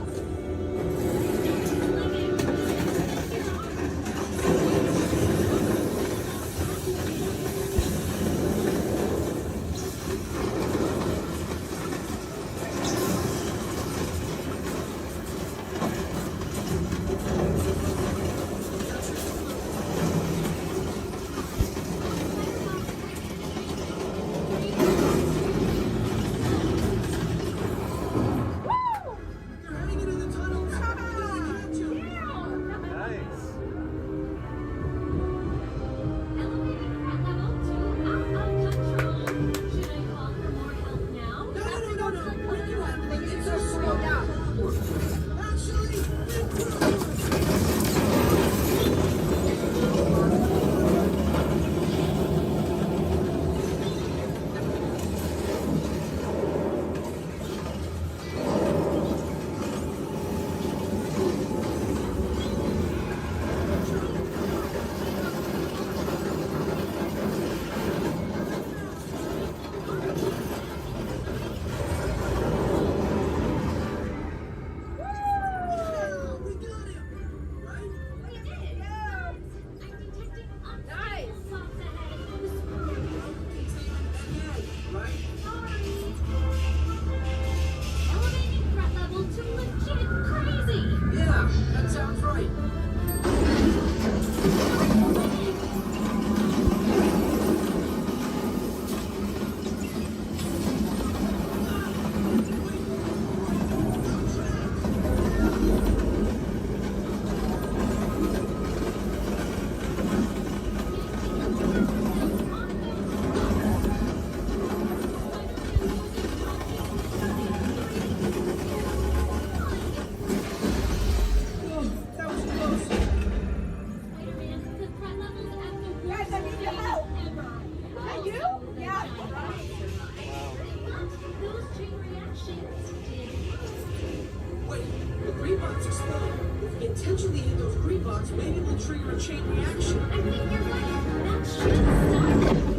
potentially hit those green bugs, maybe we'll trigger a chain reaction. I think you're right. That should stop it.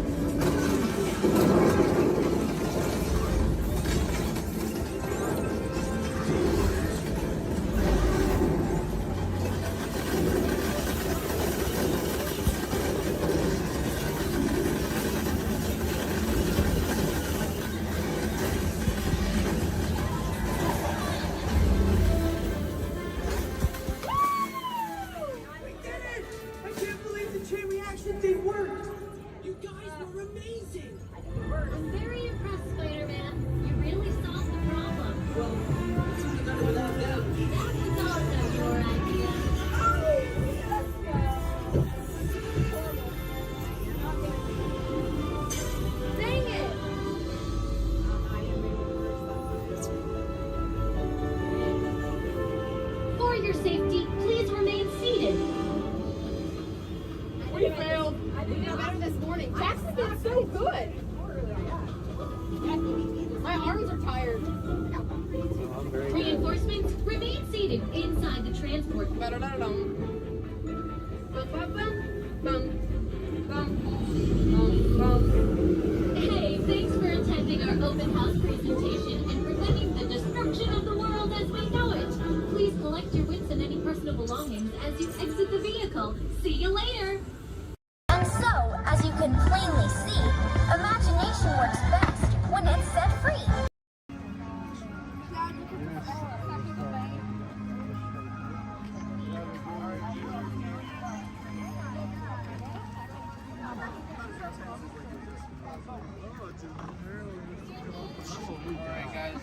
I'm very impressed, Spider-Man. You really solved the problem. Well, what's we done without them? That was also your idea. Dang it! For your safety, please remain seated. We failed. I did better this morning. Jackson's been so good. My arms are tired. Reinforcements, remain seated inside the transport. Hey, thanks for attending our open house presentation and preventing the destruction of the world as we know it. Please collect your wits and any personal belongings as you exit the vehicle. See you later. And so, as you can plainly see, imagination works best when it's set free. Alright guys,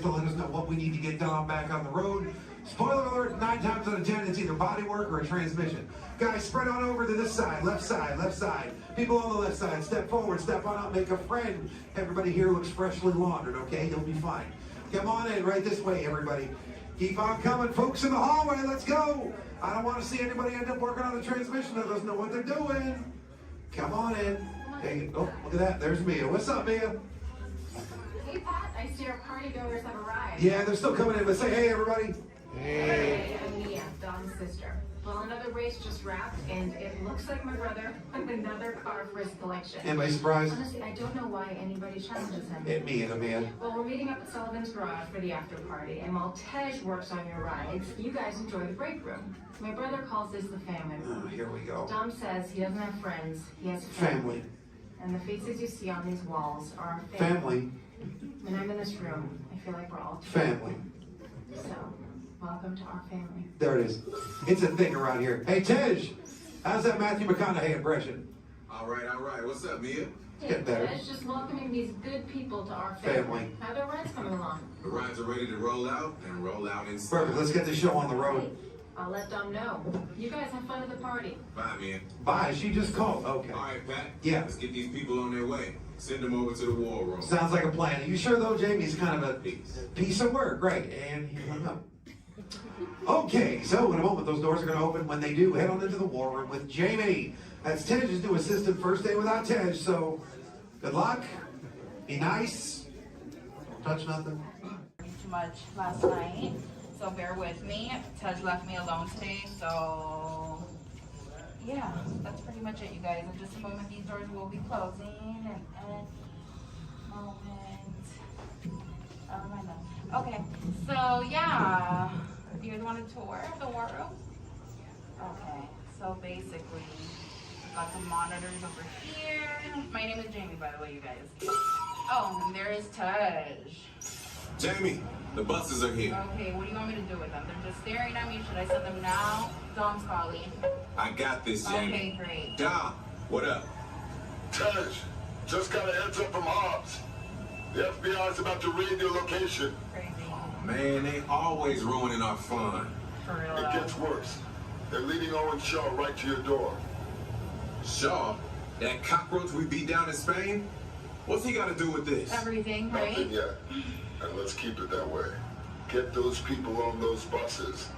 To let us know what we need to get done back on the road. Spoiler alert, 9 times out of 10, it's either body work or a transmission. Guys, spread on over to this side, left side, left side. People on the left side, step forward, step on up, make a friend. Everybody here looks freshly laundered, okay? You'll be fine. Come on in, right this way, everybody. Keep on coming, folks in the hallway, let's go. I don't want to see anybody end up working on the transmission that doesn't know what they're doing. Come on in. Hey, oh, look at that, there's Mia. What's up, Mia? Hey, Pat, I see our party goers have arrived. Yeah, they're still coming in, but say hey, everybody. Hey. I'm Mia, Dom's sister. Well, another race just wrapped, and it looks like my brother with another car for his collection. Anybody surprised? Honestly, I don't know why anybody challenges him. It me and a man. Well, we're meeting up at Sullivan's Garage for the after party, and while Tej works on your rides, you guys enjoy the break room. My brother calls this the family room. Oh, here we go. Dom says he doesn't have friends, he has Family. And the faces you see on these walls are our Family. When I'm in this room, I feel like we're all Family. So, welcome to our family. There it is. It's a thing around here. Hey, Tej, how's that Matthew McConaughey impression? All right, all right. What's up, Mia? Get better. Tej, just welcoming these good people to our family. How are their rides coming along? The rides are ready to roll out and roll out inside. Perfect. Let's get the show on the road. I'll let Dom know. You guys have fun at the party. Bye, Mia. Bye. She just called. Okay. All right, Pat. Yeah. Let's get these people on their way. Send them over to the war room. Sounds like a plan. Are you sure, though, Jamie's kind of a piece of work? Right. And he hung up. Okay, so in a moment, those doors are going to open. When they do, head on into the war room with Jamie. That's Tej's new assistant. First day without Tej, so good luck. Be nice. Don't touch nothing. Too much last night, so bear with me. Tej left me alone today, so yeah, that's pretty much it, you guys. In just a moment, these doors will be closing, and okay, so yeah, you guys want a tour of the war room? Okay, so basically, we've got some monitors over here. My name is Jamie, by the way, you guys. Oh, and there is Tej. Jamie, the buses are here. Okay, what do you want me to do with them? They're just staring at me. Should I send them now? Dom's calling. I got this, Jamie. Okay, great. Dom, what up? Tej, just got a heads up from Hobbs. The FBI's about to raid your location. Crazy. Man, they always ruining our fun. For real. It gets worse. They're leading Owen Shaw right to your door. Shaw? That cockroach we beat down in Spain? What's he got to do with this? Everything, right? Nothing yet. And let's keep it that way. Get those people on those buses.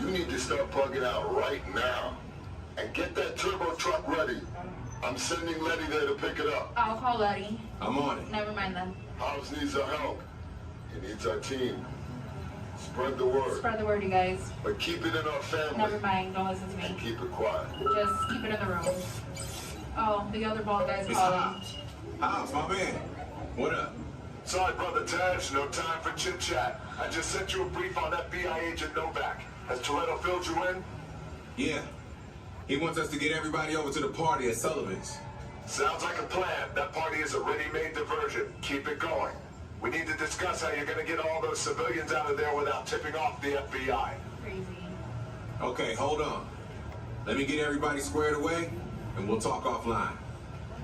You need to start plugging out right now. And get that turbo truck ready. I'm sending Letty there to pick it up. I'll call Letty. I'm on it. Never mind then. Hobbs needs our help. He needs our team. Spread the word. Spread the word, you guys. But keep it in our family. Never mind. Don't listen to me. And keep it quiet. Just keep it in the room. Oh, the other bald guy's It's calling. Hobbs, my man. What up? Sorry, Brother Tej, no time for chit-chat. I just sent you a brief on FBI agent Novak. Has Toretto filled you in? Yeah. He wants us to get everybody over to the party at Sullivan's. Sounds like a plan. That party is a ready-made diversion. Keep it going. We need to discuss how you're going to get all those civilians out of there without tipping off the FBI. Crazy. Okay, hold on. Let me get everybody squared away, and we'll talk offline.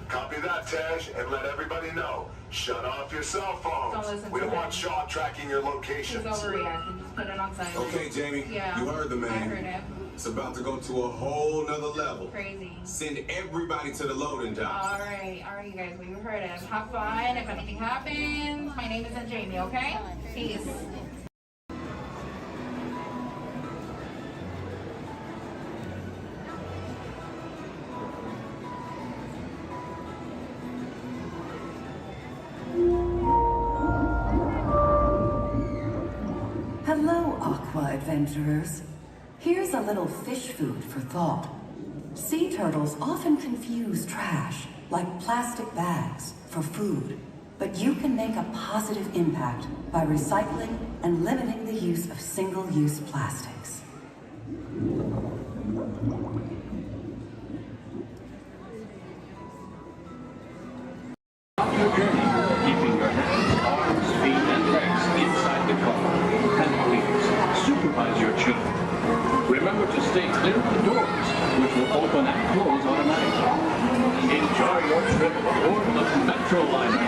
Copy that, Tej, and let everybody know. Shut off your cell phones. Don't listen We to don't him. want Shaw tracking your He's locations. overreacting. Just put it on silent. Okay, Jamie, Yeah. you heard the man. I heard him. It's about to go to a whole nother level. Crazy. Send everybody to the loading dock. All right, you guys. We heard him. Have fun. If anything happens, my name isn't Jamie, okay? Peace. Hello, Aqua Adventurers. Here's a little fish food for thought. Sea turtles often confuse trash, like plastic bags, for food. But you can make a positive impact by recycling and limiting the use of single-use plastics. Your journey, keeping your hands, arms, feet, and legs inside the car. And please, supervise your children. Remember to stay clear of the doors, which will open and close automatically. Enjoy your trip aboard the Metro Liner.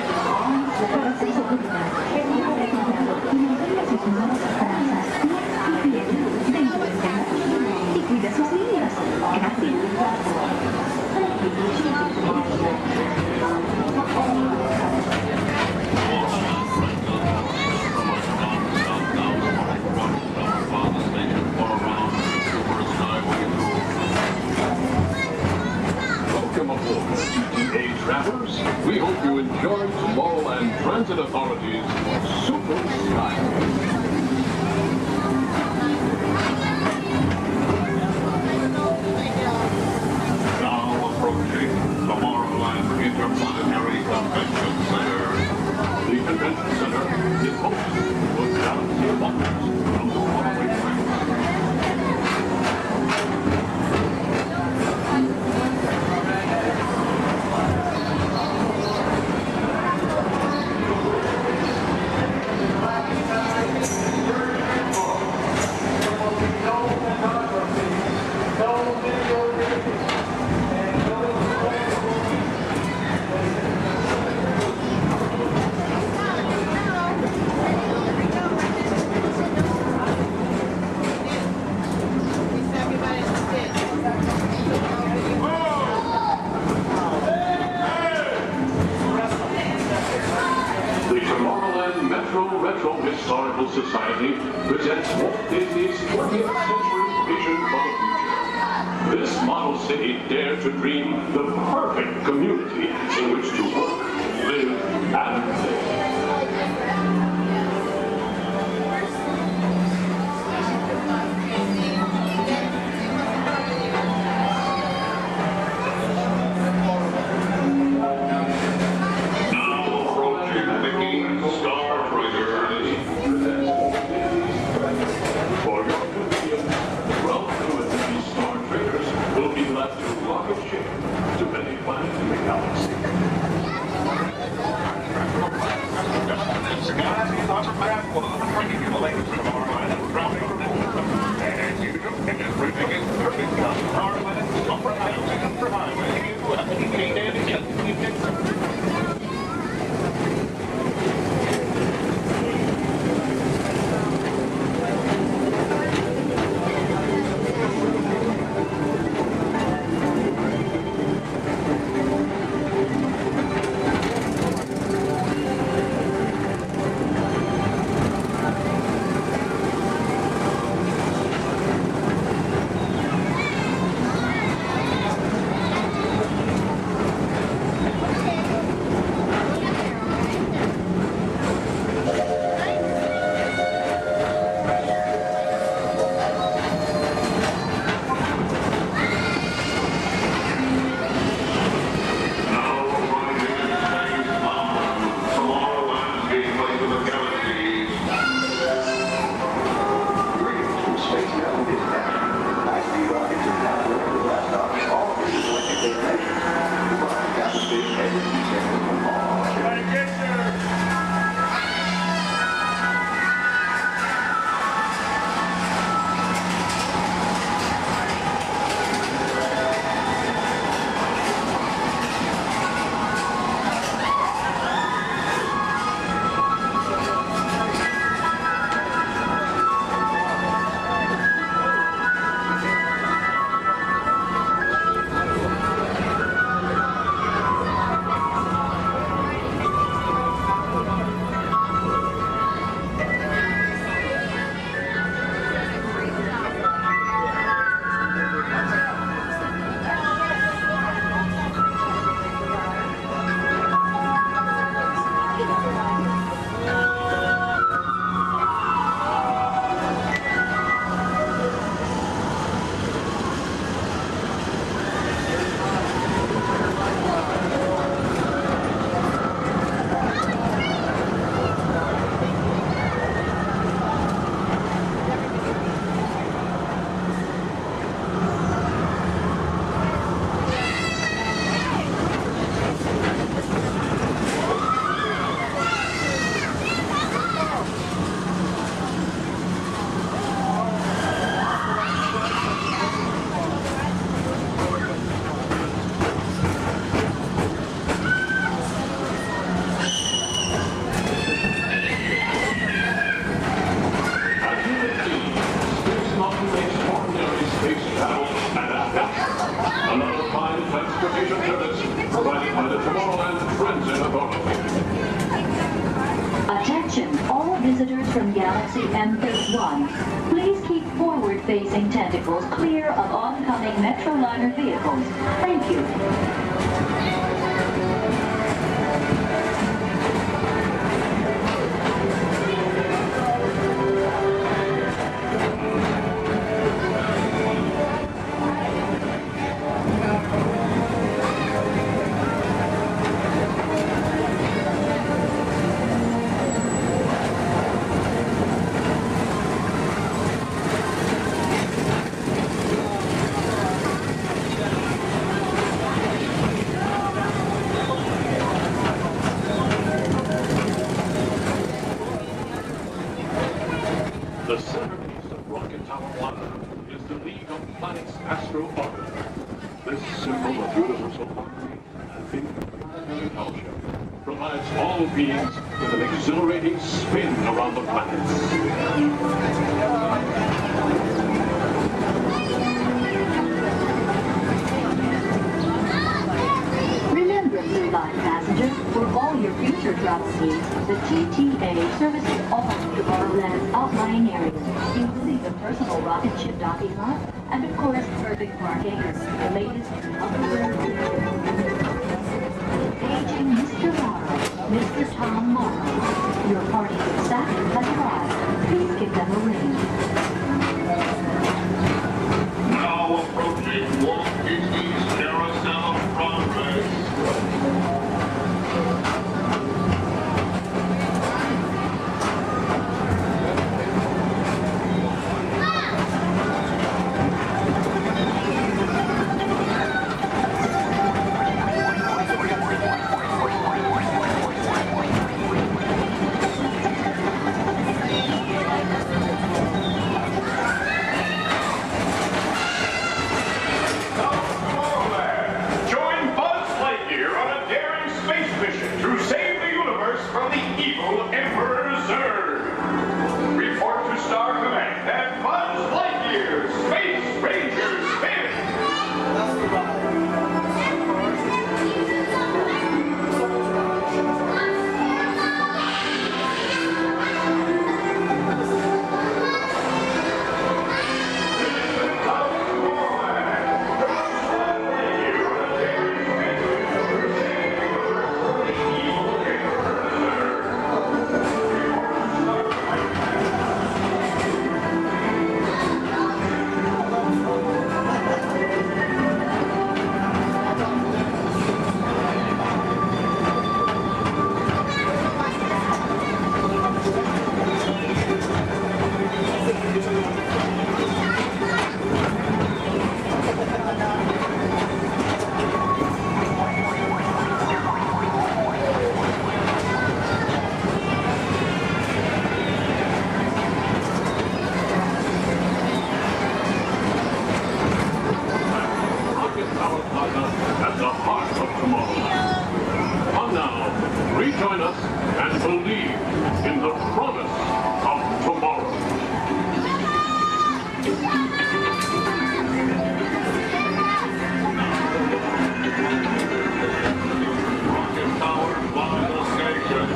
Welcome aboard, TTA travelers. We hope you enjoy Tomorrow and Transit Authority's Super Skyway. Now approaching Tomorrowland Interplanetary Convention Center. The Convention Center is hosted to a galaxy of wonders from the following way. Historical Society presents Walt Disney's 20th Century Vision for the Future. This model city dared to dream the perfect community in which to work, live, and play. To many planets in the galaxy. Phase 1. Please keep forward-facing tentacles clear of oncoming Metroliner vehicles. Thank you. The centerpiece of Rocket Tower Plaza is the League of Planets Astro Orbiter. This symbol of universal harmony and interplanetary fellowship provides all beings with an exhilarating spin around the planets. Remember, Blue Line passengers, for all your future travel needs, the TTA services all of Tomorrowland's outlying areas, including the personal rocket ship docking lot, and of course, perfect parking, the latest Paging Mr. Morrow, Mr. Tom Morrow. Your party staff has arrived. Please give them a ring. Now approaching Walt Disney's Carousel of Progress. At the heart of Tomorrowland. Come now, rejoin us and believe in the promise of tomorrow. Rocket Tower Final Station.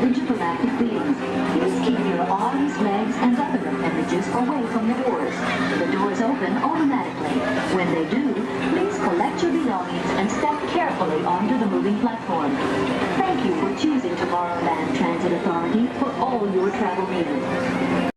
Intergalactic beings. Please keep your arms, legs, and other appendages away from the doors. The doors open automatically. When they do, please collect your belongings and step carefully onto the moving platform. Thank you for choosing Tomorrowland Transit Authority for all your travel needs.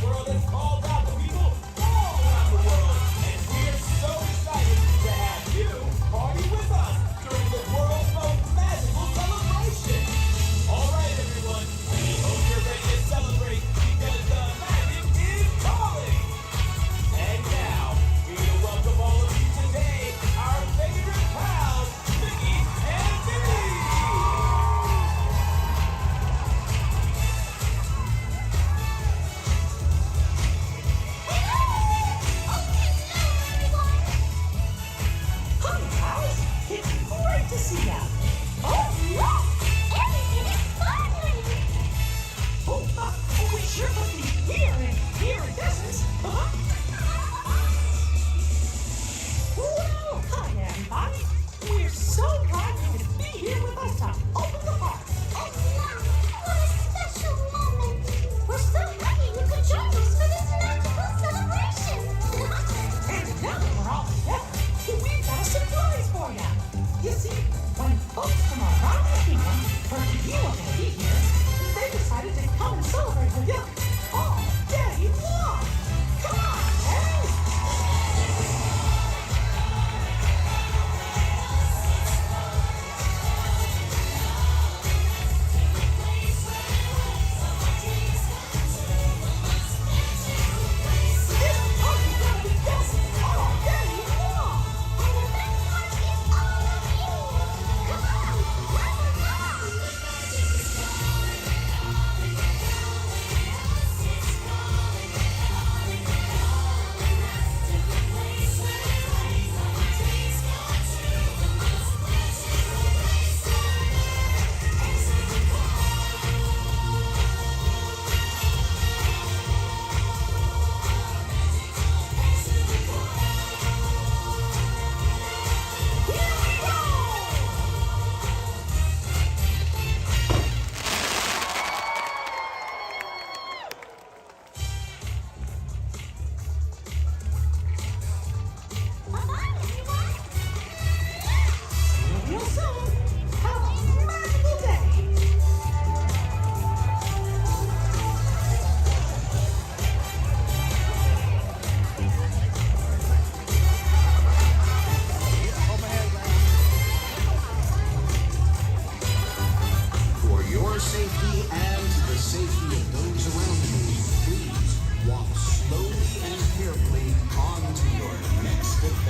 World has called out the people all around the world, and we're so excited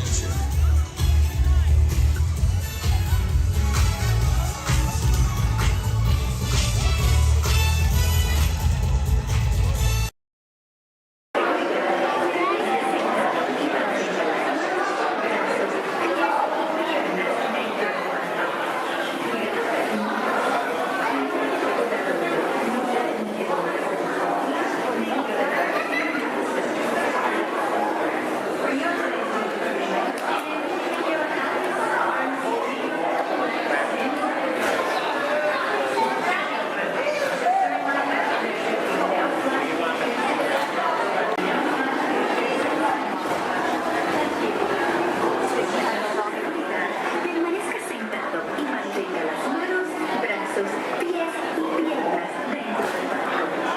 destruction. Permanezca sentado y mantenga las manos, brazos, pies y piernas dentro del barco.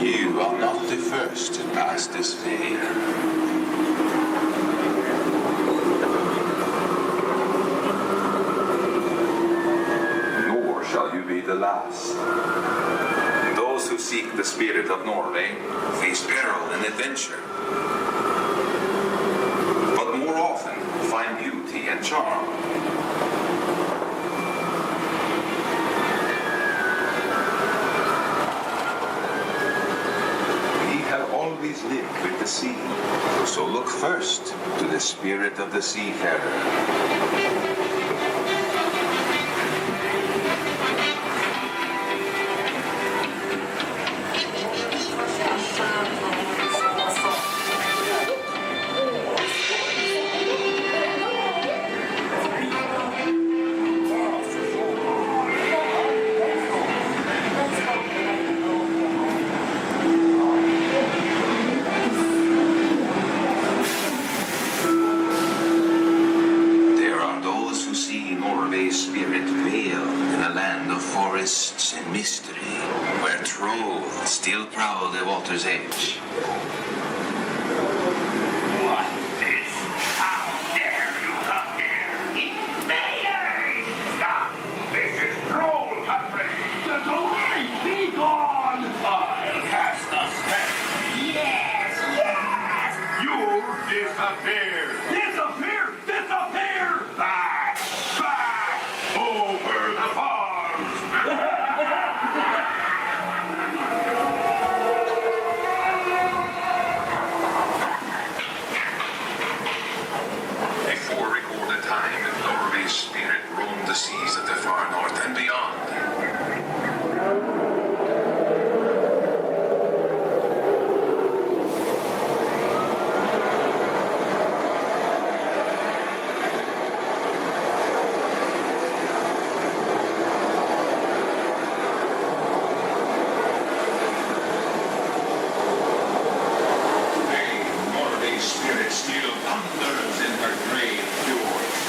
You are not the first to pass this way. Nor shall you be the last. Those who seek the spirit of Norway face peril and adventure, but more often find beauty and charm. We have always lived with the sea, so look first to the spirit of the seafarer. There are those who see Norway's spirit veiled in a land of forests and mystery, where trolls still prowl the water's edge. What is? How dare you come here? Invaders! Stop! This is troll country! Get away! Be gone! I'll cast a spell. Yes! Yes! You disappear! Disappear! Disappear! Back! Back! Over the farms! Before recorded time, Norway's spirit roamed the seas of the far north and beyond. Today, Norway's spirit still thunders in her grave fjords.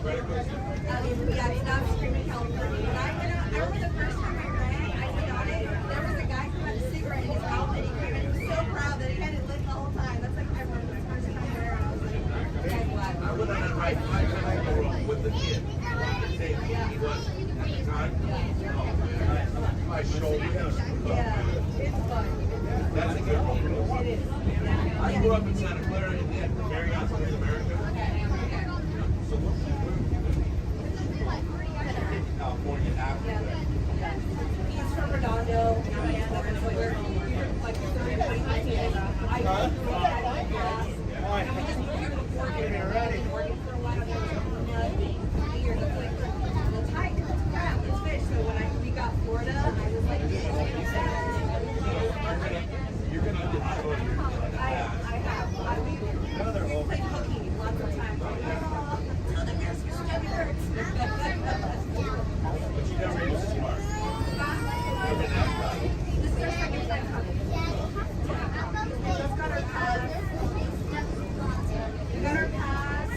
Yeah, stop screaming California. When I went out, I remember the first time I ran, I went on it, there was a guy who had a cigarette in his mouth and he came in, he was so proud that he had it lit the whole time. That's like I remember the first time there, and I was like, okay, glad. I went on that ride 5 times with the kid. He was at the time. My shoulder. Yeah, it's fun. That's a good one. It is. I grew up in Santa Clara and did Marriott's in America. So California after that. He's from Redondo, and so we're like 30 years. I grew up at class, and we just moved here to Oregon. We've been working for a while. There was nothing here. It's like, it's tight, it's crap, it's fish. So when we got Florida, I was like, You're gonna get I have. We've played hooky lots of times. Oh, the Mexican stomach hurts. But you never use smart. This is our second time coming. We just got our pass. We got our pass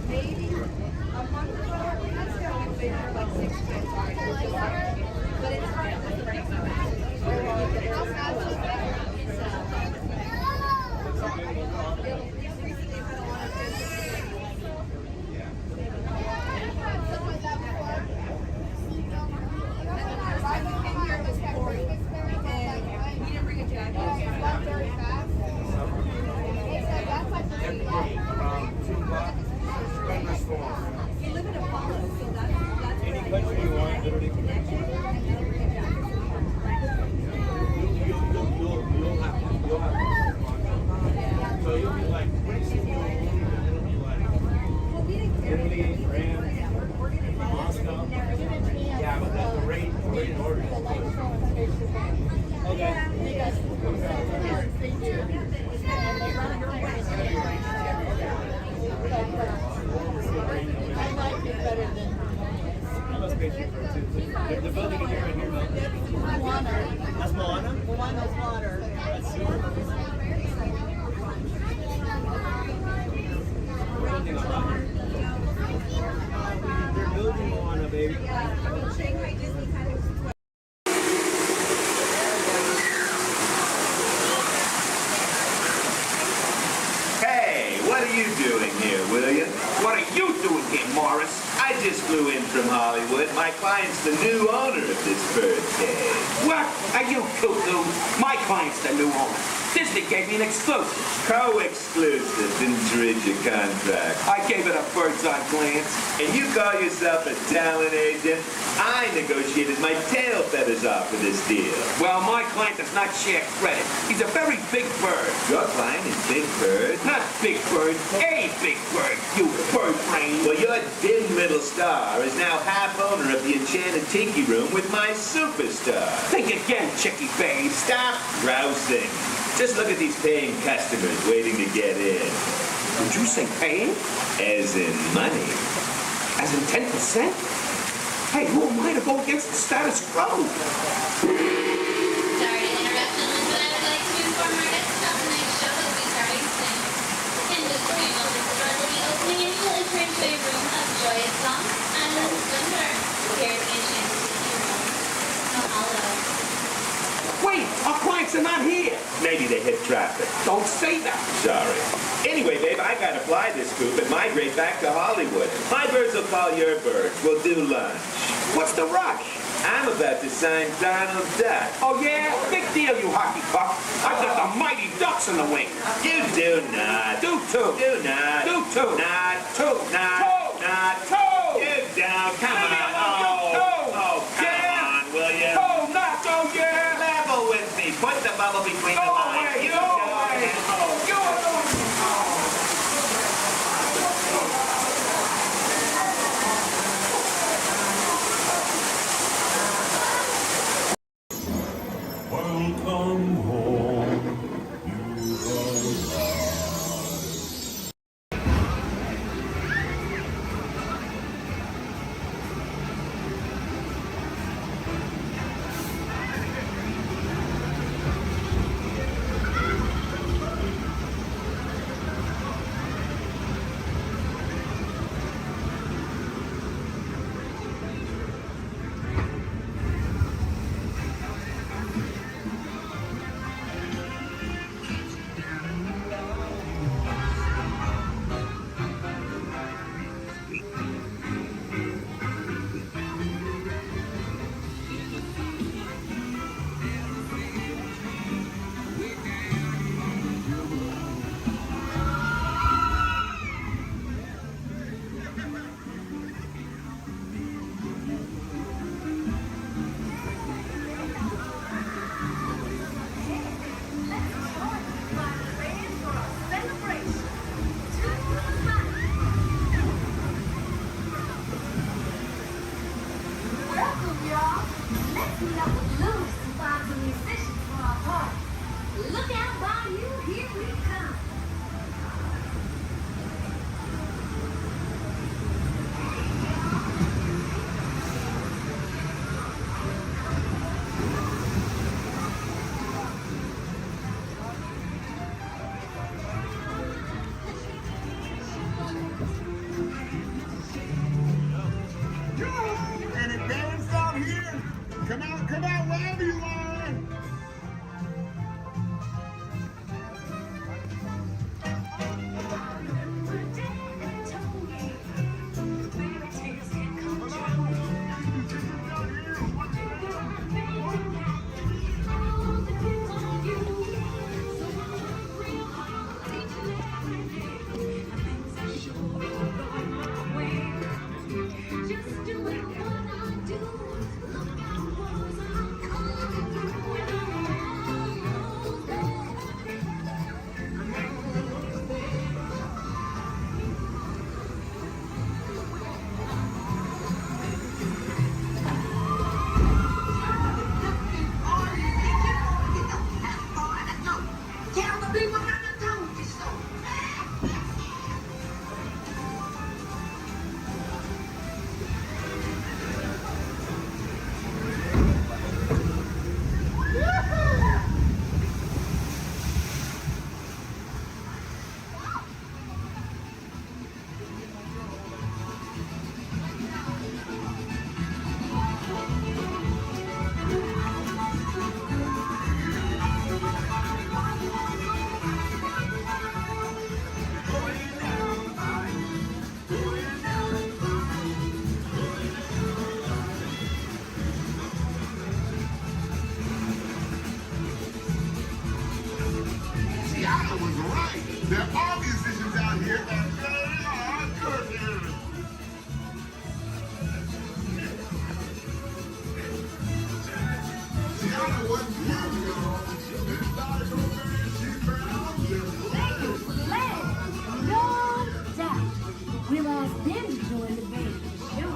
maybe a month ago. We've been here like 6 times already. But it's hard to break some. Any country you want, literally. You'll have so you'll be like, it'll be like Italy, France, Moscow. Yeah, but that's the rate in order. Okay. I like it better than the building is right here, man. That's Moana? Moana's water. That's super. They're building Moana, baby. Yeah, I mean, Shanghai Disney kind of. Hey, what are you doing here, William? What are you doing here, Morris? I just flew in from Hollywood. My client's the new owner of this birthday. What? Are you cuckoo? My client's the new owner. Disney gave me an exclusive. Co-exclusive. Didn't you read your contract? I gave it a bird's eye glance. And you call yourself a talent agent? I negotiated my tail feathers off for this deal. Well, my client does not share credit. He's a very big bird. Your client is Big Bird? Not Big Bird, a big bird, you bird brain. Well, your dim little star is now half owner of the Enchanted Tiki Room with my superstar. Think again, Chickie babe. Stop grousing. Just look at these paying customers waiting to get in. Did you say paying? As in money. As in 10%? Hey, who am I to go against the status quo? Sorry to interrupt, but I would like to inform our guests about tonight's show that will be starting soon. In just a few moments, the doors will be opening and you will enter into a room of joyous songs and splendor. Here at the Enchanted Tiki Room. Mahalo. Wait, our clients are not here. Maybe they hit traffic. Don't say that. Sorry. Anyway, babe, I gotta fly this coop and migrate back to Hollywood. My birds will call your birds. We'll do lunch. What's the rush? I'm about to sign Donald Duck. Oh, yeah? Big deal, you hockey puck. I've got the mighty Ducks in the wing. You do not. Do too. Do not. Do too. Not. Two. Not. Toe. Not. Toe. You down. Come Leave me on. alone, you toe. Oh, come on, will you? Toe, not go, yeah. Level with me. Put the bubble between Go the lines. away, You go away. Oh. Go away. Welcome home, you are Tiana was right. There are musicians out here that really are curvy. Tiana wasn't here, y'all. This body's over and she's proud. No doubt. We'll ask them to join the band for the show.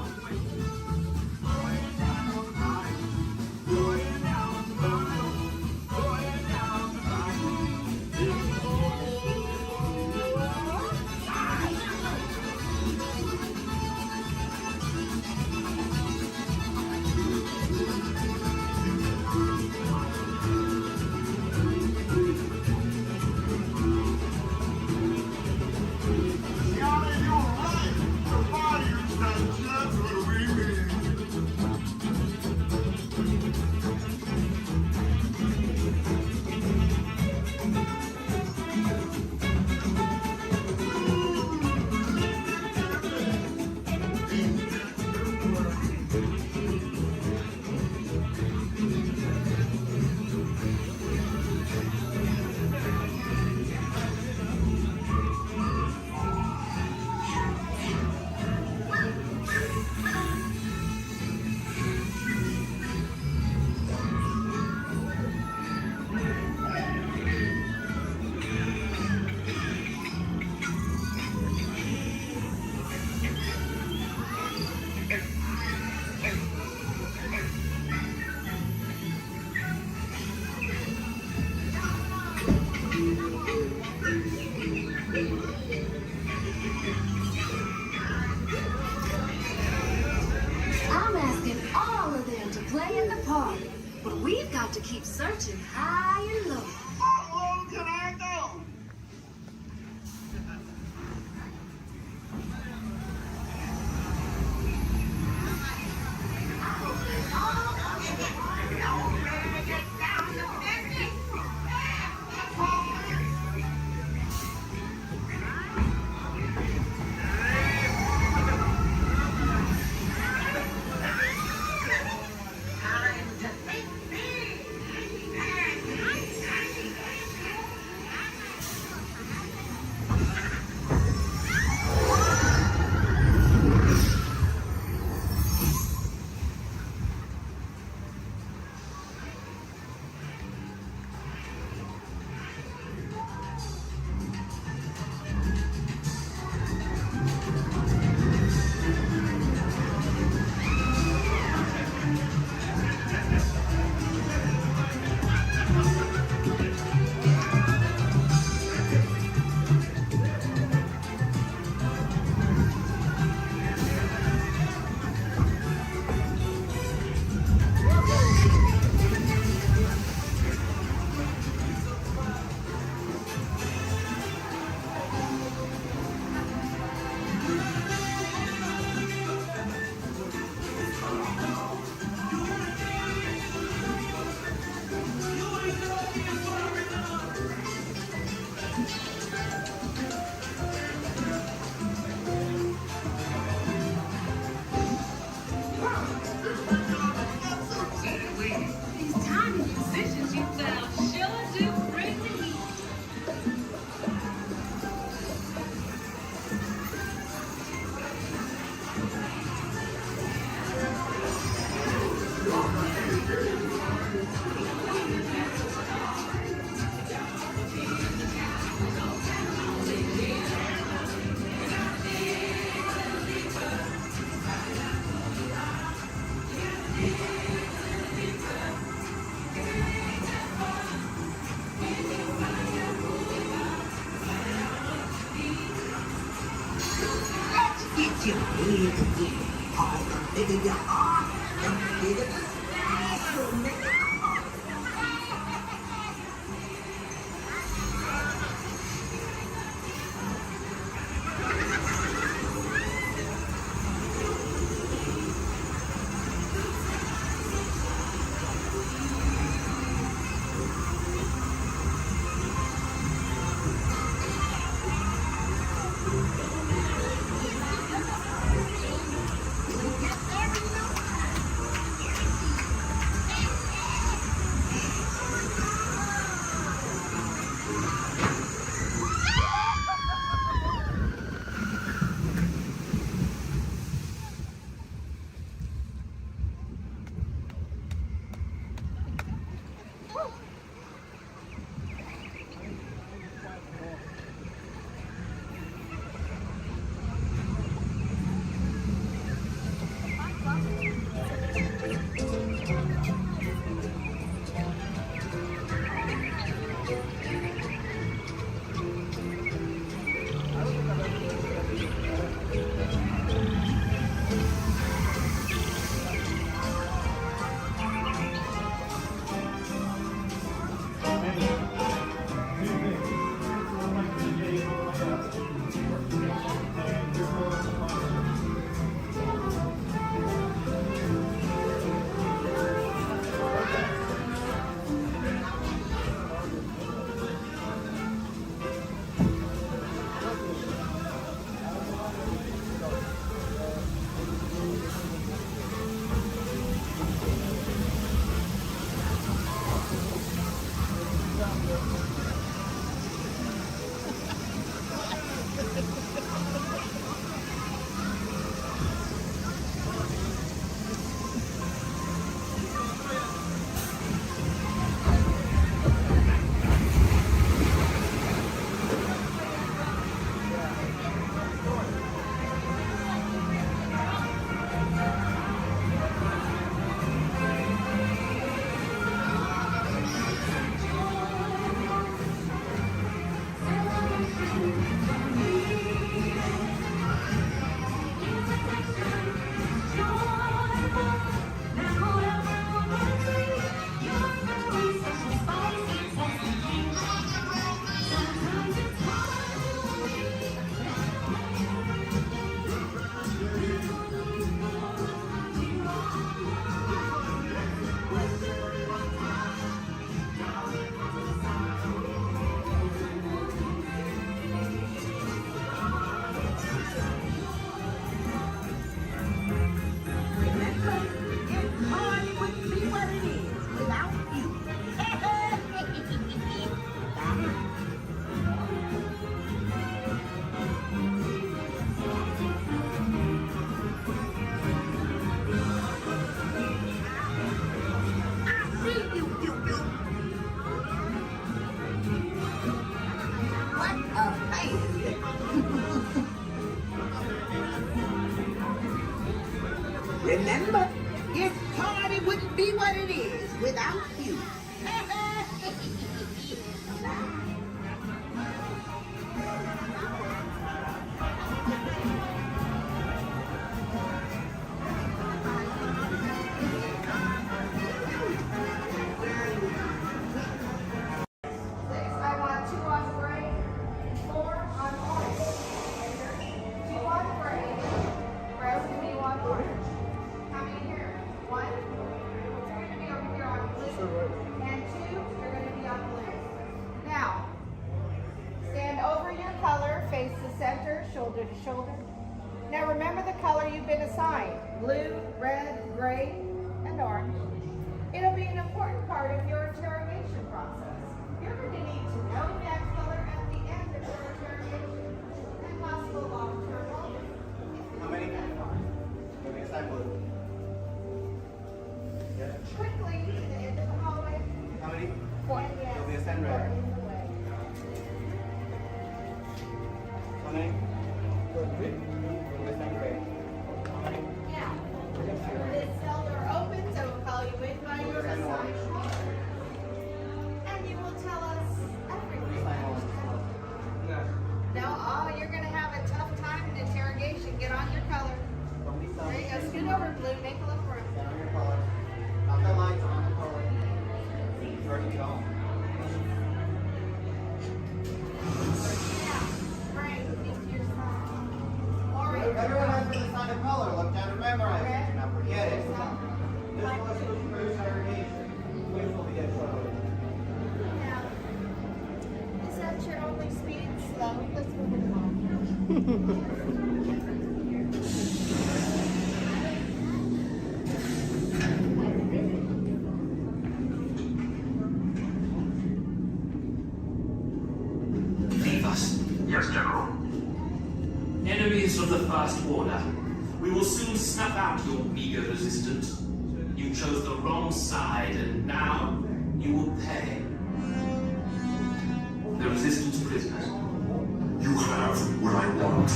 I'm asking all of them to play in the party, but we've got to keep searching high and low. How low can I go? These tiny musicians you found sure do bring the heat. you need to do. The bigger your heart, the bigger the smile, nigga. Remember, this party wouldn't be what it is without you. I want 2 on gray, 4 on orange. 2 on gray. Rose, give me 1 orange. How many here? 1. You're going to be over here on blue. And 2, you're going to be on blue. Now, stand over your color, face the center, shoulder to shoulder. Now remember the color you've been assigned. Blue, red, gray, and orange. It'll be an important part of your interrogation process. You're going to need to know that color at the end of your interrogation and possible long-term motive. How many? Next time, blue. Yeah. Quickly to the end of the hallway. How many? 4. Yes. You'll be a stand red. How many? You'll be a stand red. Yeah. This cell door opens, I will call you in by your assignment. And you will tell us everything. No, oh, you're going to have a tough time in interrogation. Get on your color. Now remember, now forget it. This was for segregation. Which will be a trouble. Is that your only speed? Slow? Let's move it along. Leave us. Yes, General. Enemies of the First Order. We will soon snuff out your meager resistance. You chose the wrong side, and now you will pay. The resistance prisoners. You have what I want.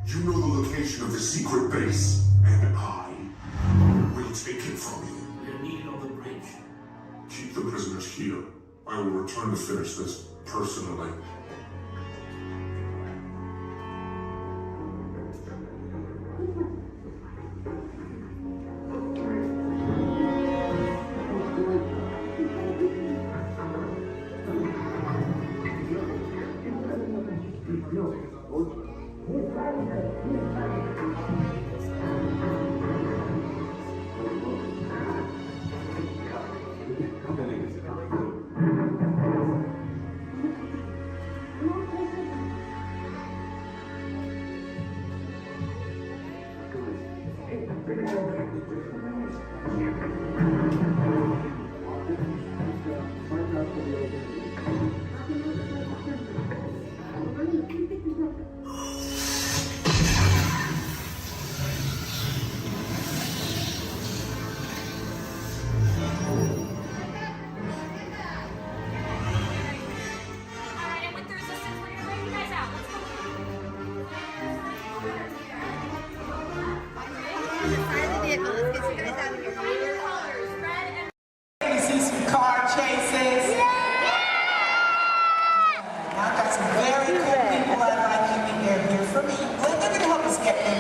You know the location of the secret base, and I will take it from you. We're needed on the bridge. Keep the prisoners here. I will return to finish this personally.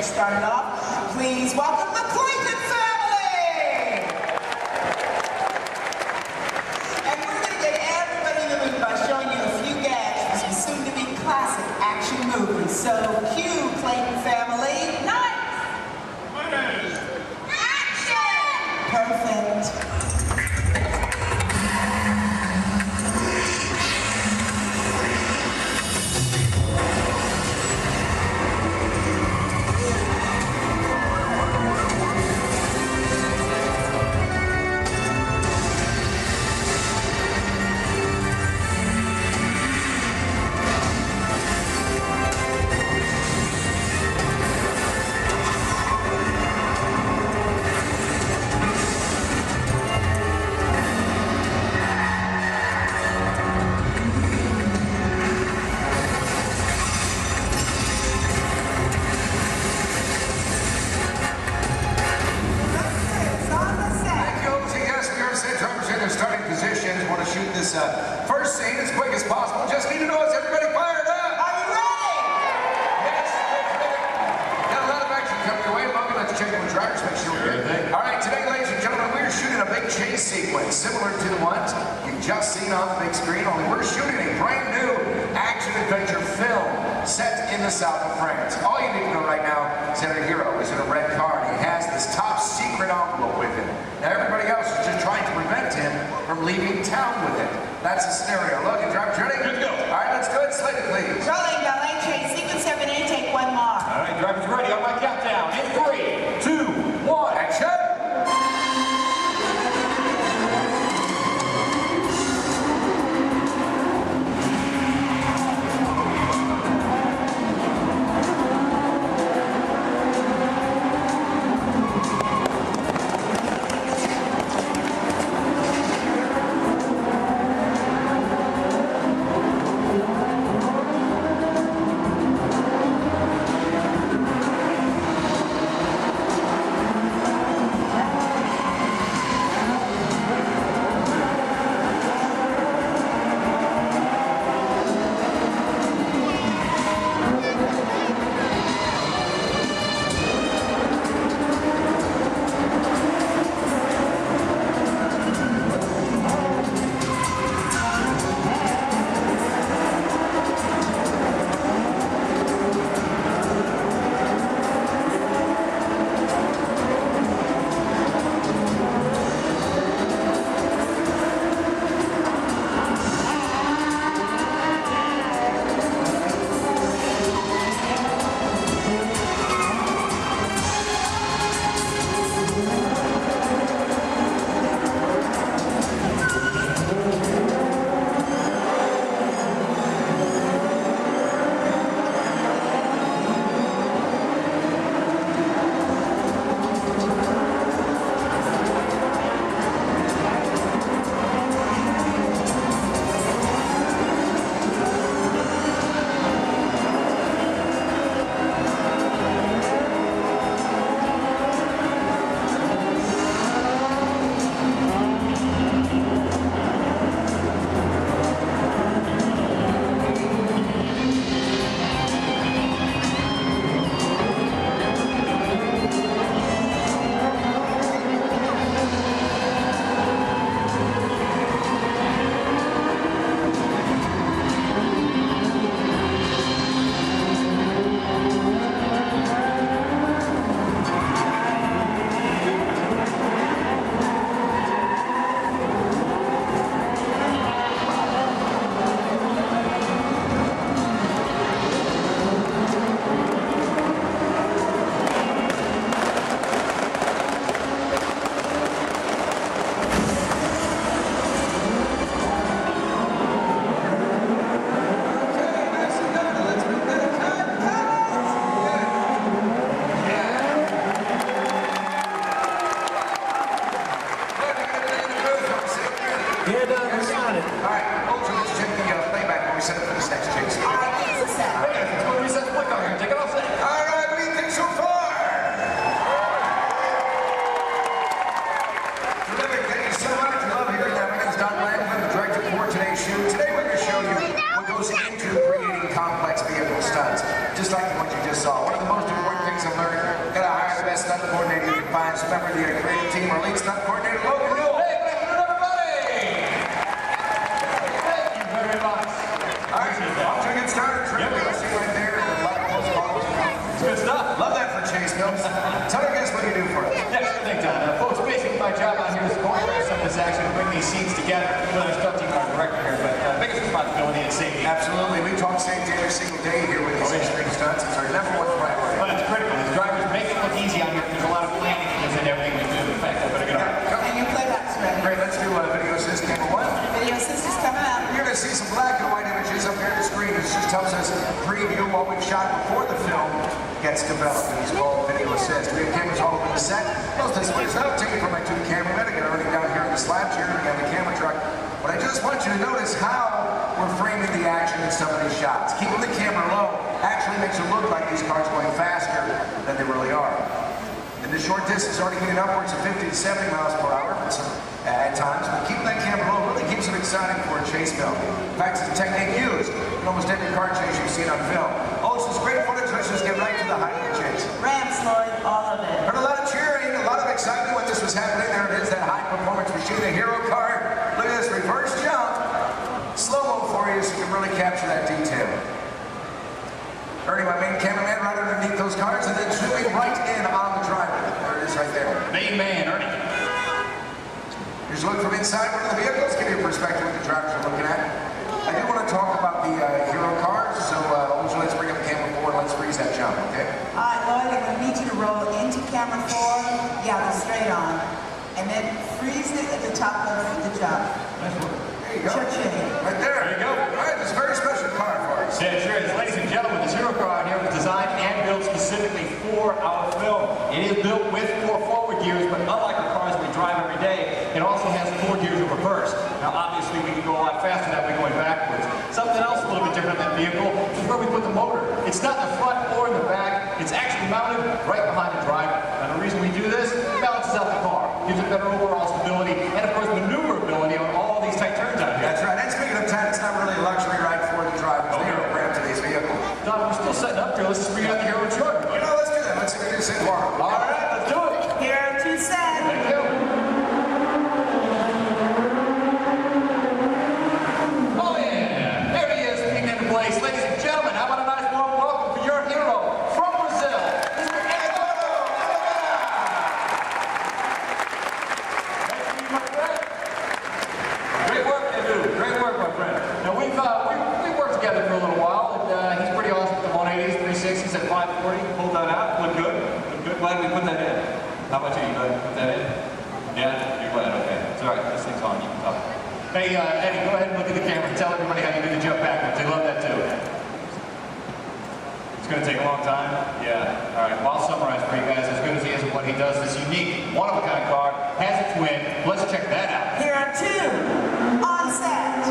Started off. Please welcome the Clayton family! And we're going to get everybody in the mood by showing you a few gags from some soon-to-be classic action movies. So, cue Clayton family. Nice! Action! Perfect. First scene as quick as possible. Just need to know, is everybody fired up? Are you ready? Yes, got a lot of action coming your way. Bobby, let's check with drivers, make sure we're good. All right, today, ladies and gentlemen, we're shooting a big chase sequence similar to the ones you've just seen on the big screen, only we're shooting a brand new action-adventure film set in the south of France. All you need to know right now is that our hero is in a red car and he has this top secret envelope with him. Now, everybody else is just trying to prevent him from leaving town with it. That's the scenario. Look, and drivers ready? Good to go. All right, let's go ahead and slate it, please. Rolling, ballet train, sequence 7A, take one more. All right, drivers ready on my countdown. In 3, 2, 1, action! stunt coordinator, Logan Newell. Hey, good afternoon, everybody! Thank you very much. All right, off to a good start. Yep. You'll see right there. A lot of close calls. It's good stuff. Love that for Chase Mills. Tell our guests what you do for us. Yeah, sure thing, John. Folks, basically my job out here is to choreograph some of this action and bring these scenes together with our stunt team and our director here, but biggest responsibility is safety. Absolutely. We talk safety every single day here with these extreme stunts. It's our number one priority. But it's critical. These drivers make it look easy on here. There's a lot of planning in everything we do. In fact, I better get on. And your playbacks ready. Great. Let's do video assist camera one. Video assist is coming up. You're going to see some black and white images up here on the screen. This just helps us preview what we've shot before the film gets developed. It's called video assist. We have cameras all over the set. Most of this one is out. Take it from my two cameramen. I got everything down here in the slab chair. We got the camera truck. But I just want you to notice how we're framing the action in some of these shots. Keeping the camera low actually makes it look like these cars are going faster than they really are. And the short distance already getting upwards of 50 to 70 miles per hour at times, but keeping that camera low really keeps it exciting for a chase film. In fact, it's a technique used in almost every car chase you've seen on film. Oh, this is great footage. Let's just get right to the height of the chase. Rams, Lloyd, all of it. Heard a lot of cheering, a lot of excitement when this was happening. There it is, that high-performance machine, the hero car. Look at this reverse jump. Slow-mo for you so you can really capture that detail. Ernie, my main cameraman, right underneath those cars, and then zooming right in on the driver. There it is right there. Main man, Ernie. Here's a look from inside one of the vehicles. Give you a perspective of what the drivers are looking at. I do want to talk about the hero cars, so let's bring up the camera forward. Let's freeze that jump, okay? All right, Lloyd, I'm going to need you to roll into camera 4. Yeah, go straight on. And then freeze it at the top of the jump. Nice work. There you go. Cha-ching. Right there. There you go. All right, this is a very special car for us. Yeah, sure is. Ladies and gentlemen, this hero car out here was designed and built specifically for our film. It is built with 4 forward gears, but unlike the cars we drive every day, it also has 4 gears in reverse. Now, obviously, we can go a lot faster that way going backwards. Something else a little bit different on that vehicle is where we put the motor. It's not in the front or in the back. It's actually mounted right behind the driver. And the reason we do this, it balances out the car, gives it better overall stability, and of course, maneuverability on all these tight turns out here. That's right. And speaking of time, it's not really a luxury ride for the drivers. They are programmed to these vehicles. Don, we're still setting up here. Let's just bring out the hero truck. You know, let's do that. Let's introduce it tomorrow. All right, let's do it. Hero 2 set. Thank you. Oh, yeah. There he is, peeking into place. Ladies and gentlemen, how about a nice warm welcome for your hero from Brazil, Mr. Eduardo. Nice to meet you, my friend. Great work, Edu. Great work, my friend. Now, we've worked together for a little while, and he's pretty awesome at the 180s, 360s, at 540. Pulled that out. Look good. Look good. Glad we put that in. How about you? You glad we put that in? Yeah? You're glad? Okay. It's all right. This thing's on. You can talk. Hey, Eddie, go ahead and look at the camera and tell everybody how you did the jump backwards. They love that, too. It's going to take a long time? Yeah. All right. Well, I'll summarize for you guys. As good as he is at what he does, this unique, one-of-a-kind car has a twin. Let's check that out. Hero 2 on set.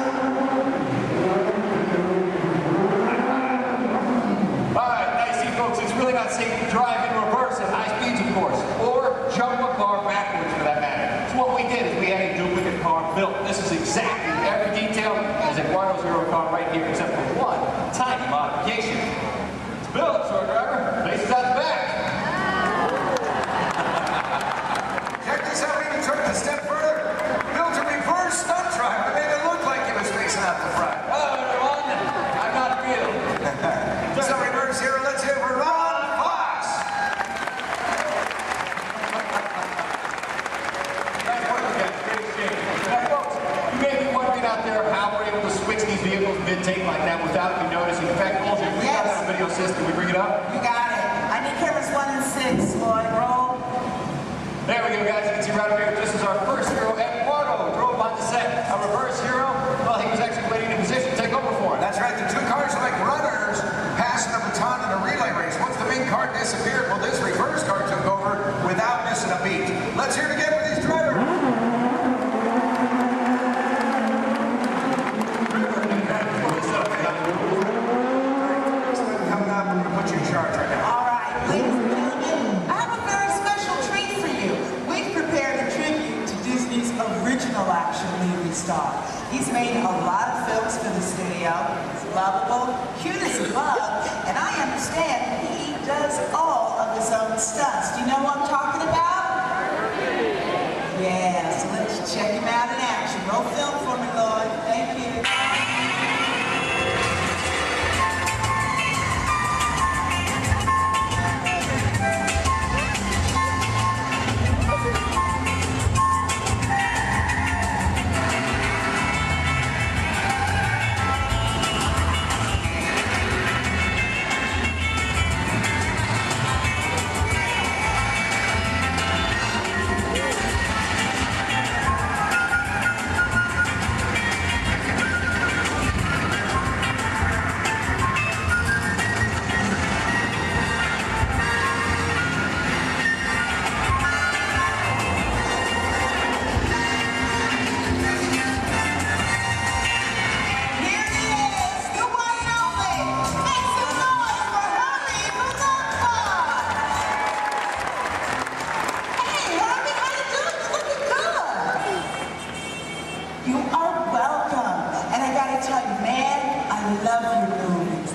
Alright, now you see, folks, it's really not safe to drive in reverse at high speeds, of course, or jump a car backwards for that matter. So what we did is we had a duplicate car built. This is exactly every detail as Eduardo's hero car right here, except for one tiny modification. It's built, so our driver faces out the back. Check this out. We even took it a step further. Built a reverse stunt driver. Made it look like he was facing out the front. Oh, everyone, I'm not real. So reverse hero, let's hear for Ron Fox. Nice work, guys. Great exchange. Now, folks, you may be wondering out there how we're able to switch these vehicles mid-take like that without you noticing. In fact, Olga, we got that video system. We bring it up? You got it. I need cameras 1 and 6, Lloyd. Roll. There we go, guys. You can see right up here, this is our first hero, Eduardo. Drove on the set. Our reverse hero, well, he was actually waiting in position to take over for him. That's right. The two cars are like runners passing the baton in a relay race. Once the main car disappeared, well, this reverse car took over without missing a beat. Let's hear it again for these drivers. Coming up, we're going to put you in charge right now. All right, ladies and gentlemen, I have a very special treat for you. We've prepared a tribute to Disney's original action movie star. He's made a lot of films for the studio. He's lovable, cute as a bug, and I understand he does all of his own stunts. Do you know what I'm talking about? love your movies.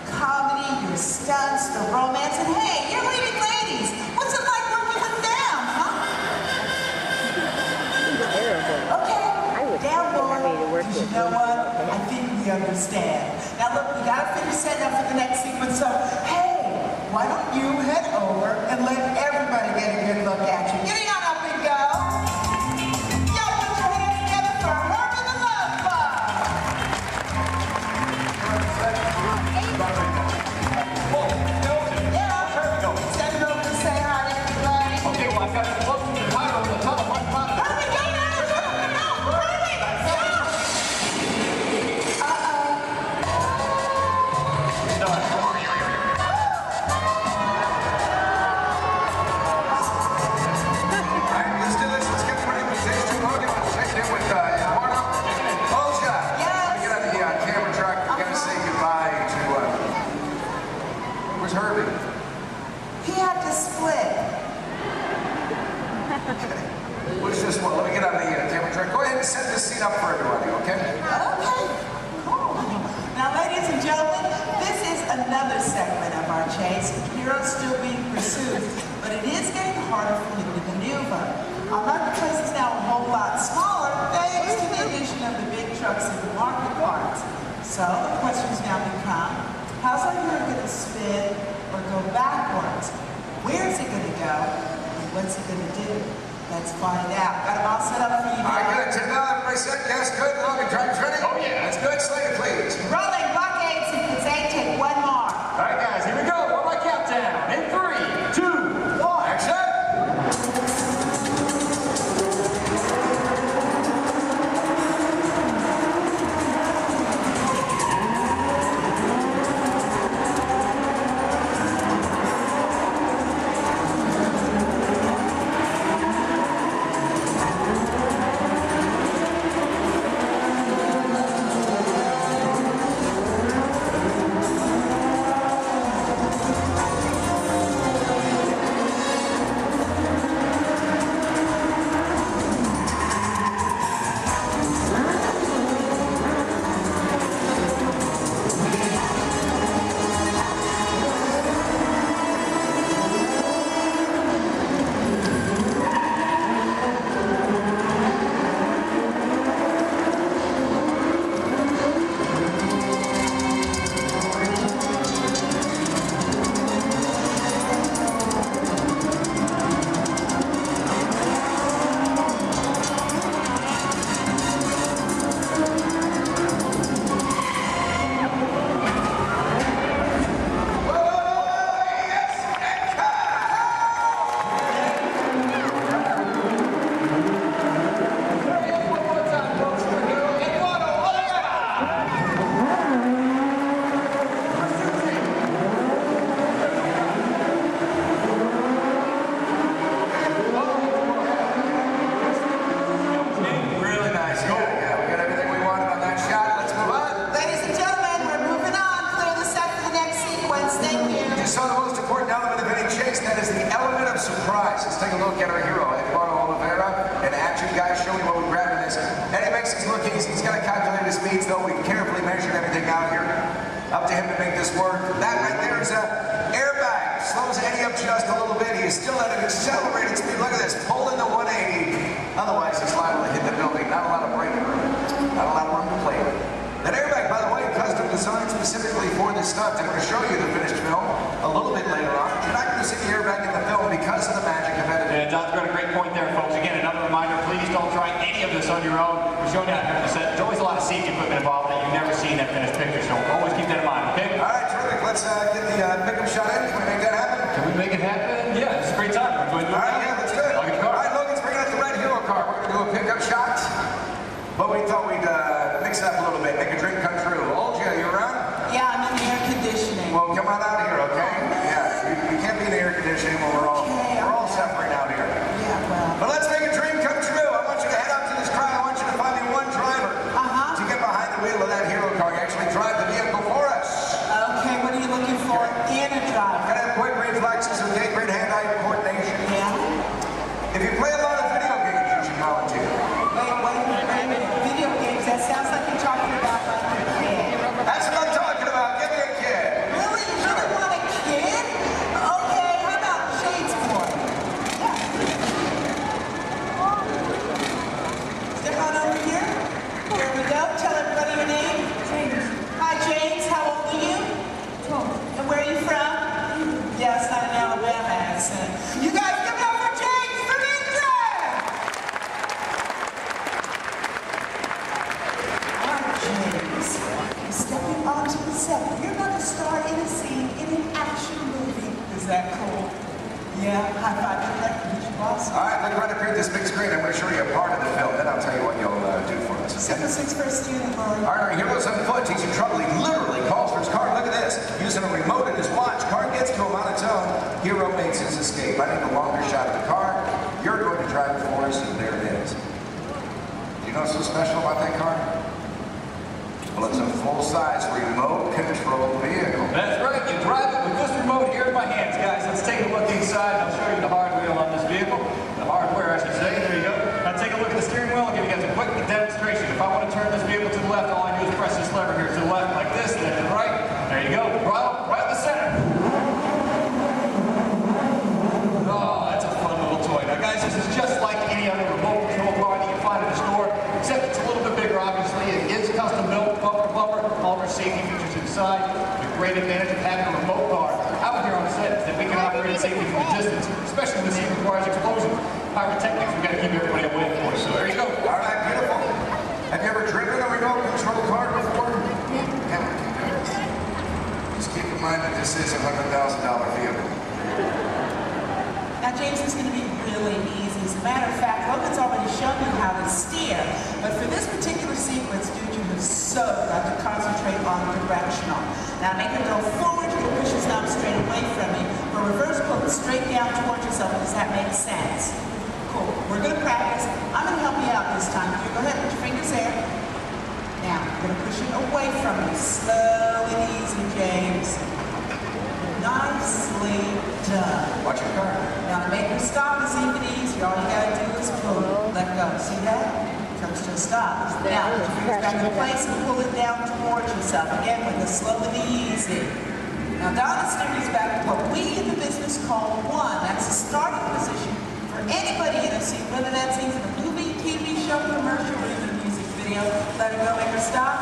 Comedy, your stunts, the romance, and hey, you're leading ladies. What's it like working with them, huh? Okay, down boy, because you know what? I think we understand. Now look, we gotta finish setting up for the next sequence, so hey, why don't you head over and let everybody get a good look at you. Get on up and go. Y'all put your hands together for Herbie the Love Bug. Send it over to say hi to everybody. Okay, well, I've got some close to the title of the telephone product. Herbie, go now! Herbie, stop! Let's do this. Let's get ready for stage 2. We're going to check in with Eduardo. Olga. Yes. Get on the camera truck. We're going to say goodbye to, where's Herbie? He had to split. What's this one? Let me get on the camera truck. Go ahead and set this scene up for everybody, okay? Okay, cool. Now, ladies and gentlemen, this is another segment of our chase. Heroes still being pursued, but it is getting harder for him to maneuver. Our marketplace is now a whole lot smaller thanks to the addition of the big trucks and the market carts. So the questions now become, how's our hero going to spin or go backwards? Where's he going to go? And what's he going to do? Let's find out. Got them all set up for you. All right, good. Tim, now everybody set. Yes, good. Logan, drivers ready? Oh, yeah. That's good. Slate it, please. Rolling buck 8, sequence 8, take one more. All right, guys, here we go. One more countdown. In 3, 2, 1. Action! Video games, that sounds like you're talking about like your kid. That's what I'm talking set. You're going to star in a scene in an action movie. Is that cool? Yeah, high five to that producer boss. All right, look right up here at this big screen. I'm going to show you a part of the film. Then I'll tell you what you'll do for us. Okay? 6 first student, Lord. All right, our hero's on foot. He's in trouble. He literally calls for his car. Look at this. Using a remote in his watch. Car gets to him on its own. Hero makes his escape. I need a longer shot of the car. You're going to drive it for us, and there it is. Do you know what's so special about that car? Well, it's a full-size remote-controlled vehicle. That's right. You drive it with this remote here in my hands, guys. Let's take a look inside. I'll show you the hardware on this vehicle. The hardware, I should say. There you go. Now take a look at the steering wheel. I'll give you guys a quick demonstration. If I want to turn this vehicle to the left, all I do is press this lever here to the left, like this, and then to the right. There you go. Right in the center. Oh, that's a fun little toy. Now, guys, this is just like any other remote control car that you find in the store, except it's a little bit bigger, obviously. It is custom built, bumper to bumper, all of our safety features inside. The great advantage of having a remote car out here on set is that we can operate it safely from a distance, especially when the scene requires explosion. Pyrotechnics, we've got to keep everybody away, of course. So there you go. All right, beautiful. Have you ever driven a remote control car before? Yeah. Just keep in mind that this is a $100,000 vehicle. Now, James, this is going to be really easy. As a matter of fact, Logan's already shown you how to steer. But for this particular sequence, dude, you have so got to concentrate on directional. Now, make it go forward, you can push his thumb straight away from you. For reverse, pull it straight down towards yourself. Does that make sense? Cool. We're going to practice. I'm going to help you out this time. You go ahead, put your fingers there. Now, you're going to push it away from you. Slow and easy, James. Nicely done. Watch your car. Now to make your stop is even easier. All you gotta do is pull it. Let go. See that? Comes to a stop. Now put your fingers back in place and pull it down towards yourself. Again with the slow and easy. Now down the steering back to what we in the business call one. That's the starting position for anybody in a scene, whether that's even a movie, TV show, commercial, or even a music video. Let it go, make her stop.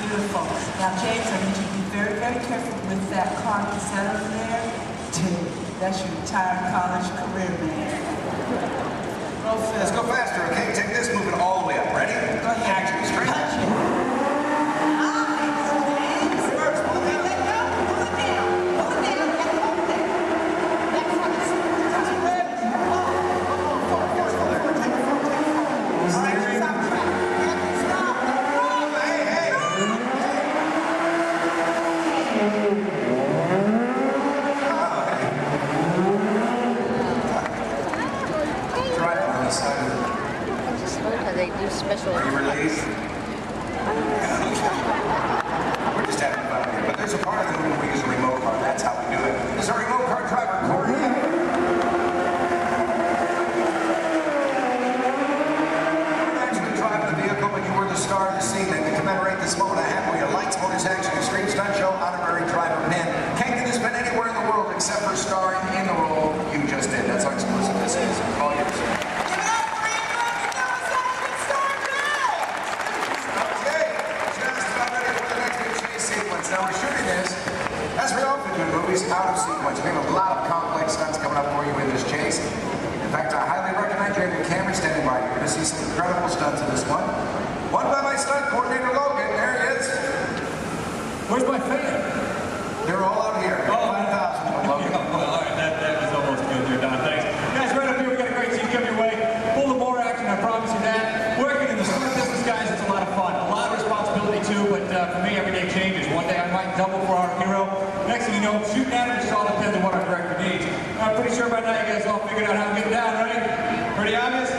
Beautiful. Now James, I need you to be very, very careful with that car. You set over there. Dude, that's your entire college career, man. Go fast. Let's go faster, okay? Take this, moving all the way up. Ready? Go ahead. Action, straight. Punch it. Nice, James. Reverse, pull it down, let go. Pull it down. Pull it down and hold it. Next one is ready. Forward. Take it forward. All right, stop track. Stop. Hey. They do special. Are you released? We're just having fun here. But there's a part of the movie we use a remote car. That's how we do it. This is our remote car driver, Corey. Actually driving the vehicle, but you were the star of the scene. And to commemorate this moment, I have for you lights, bonus action, extreme stunt show, honorary driver pin. Can't get this pin anywhere in the world except for starring in the role you just did. That's how exclusive this is. All yours. Now we're shooting this, as we often do in movies, out of sequence. We have a lot of complex stunts coming up for you in this chase. In fact, I highly recommend you have your camera standing by. You're going to see some incredible stunts in this one. One by my stunt coordinator, Logan. There he is. Where's my fan? They're all out here. 5,000 from Logan. Well, all right, that was almost good there, Don. Thanks. Guys, right up here, we got a great scene coming your way. Full of more action, I promise you that. Working in the stunt business, guys, it's a lot of fun. A lot of responsibility, too, but for me, every day changes. One day I might double for our hero. Next thing you know, shooting at him just all depends on what our director needs. I'm pretty sure by now you guys all figured out how to get down, right? Pretty obvious?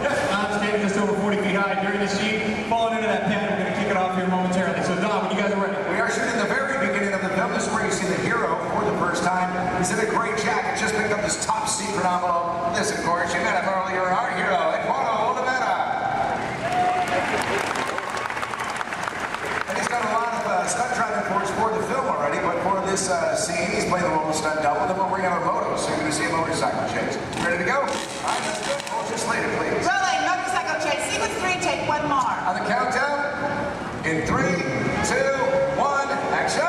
Yes, I'm standing just over 40 feet high during the scene. Falling into that pad, we're going to kick it off here momentarily. So, Don, when you guys are ready. We are shooting the very beginning of the film. This is where you see the hero for the first time. He's in a gray jacket, just picked up this top secret envelope. This, of course, you met him earlier, our hero, Eduardo Olivera. And he's done a lot of stunt driving for the film already, but for this scene, he's playing the role of stunt double. Then we'll bring out our motos, so you're going to see a motorcycle chase. Ready to go? All right, let's go. Hold your slated, please. Rolling, motorcycle chase. Sequence 3, take one more. On the countdown, in 3, 2, 1, action!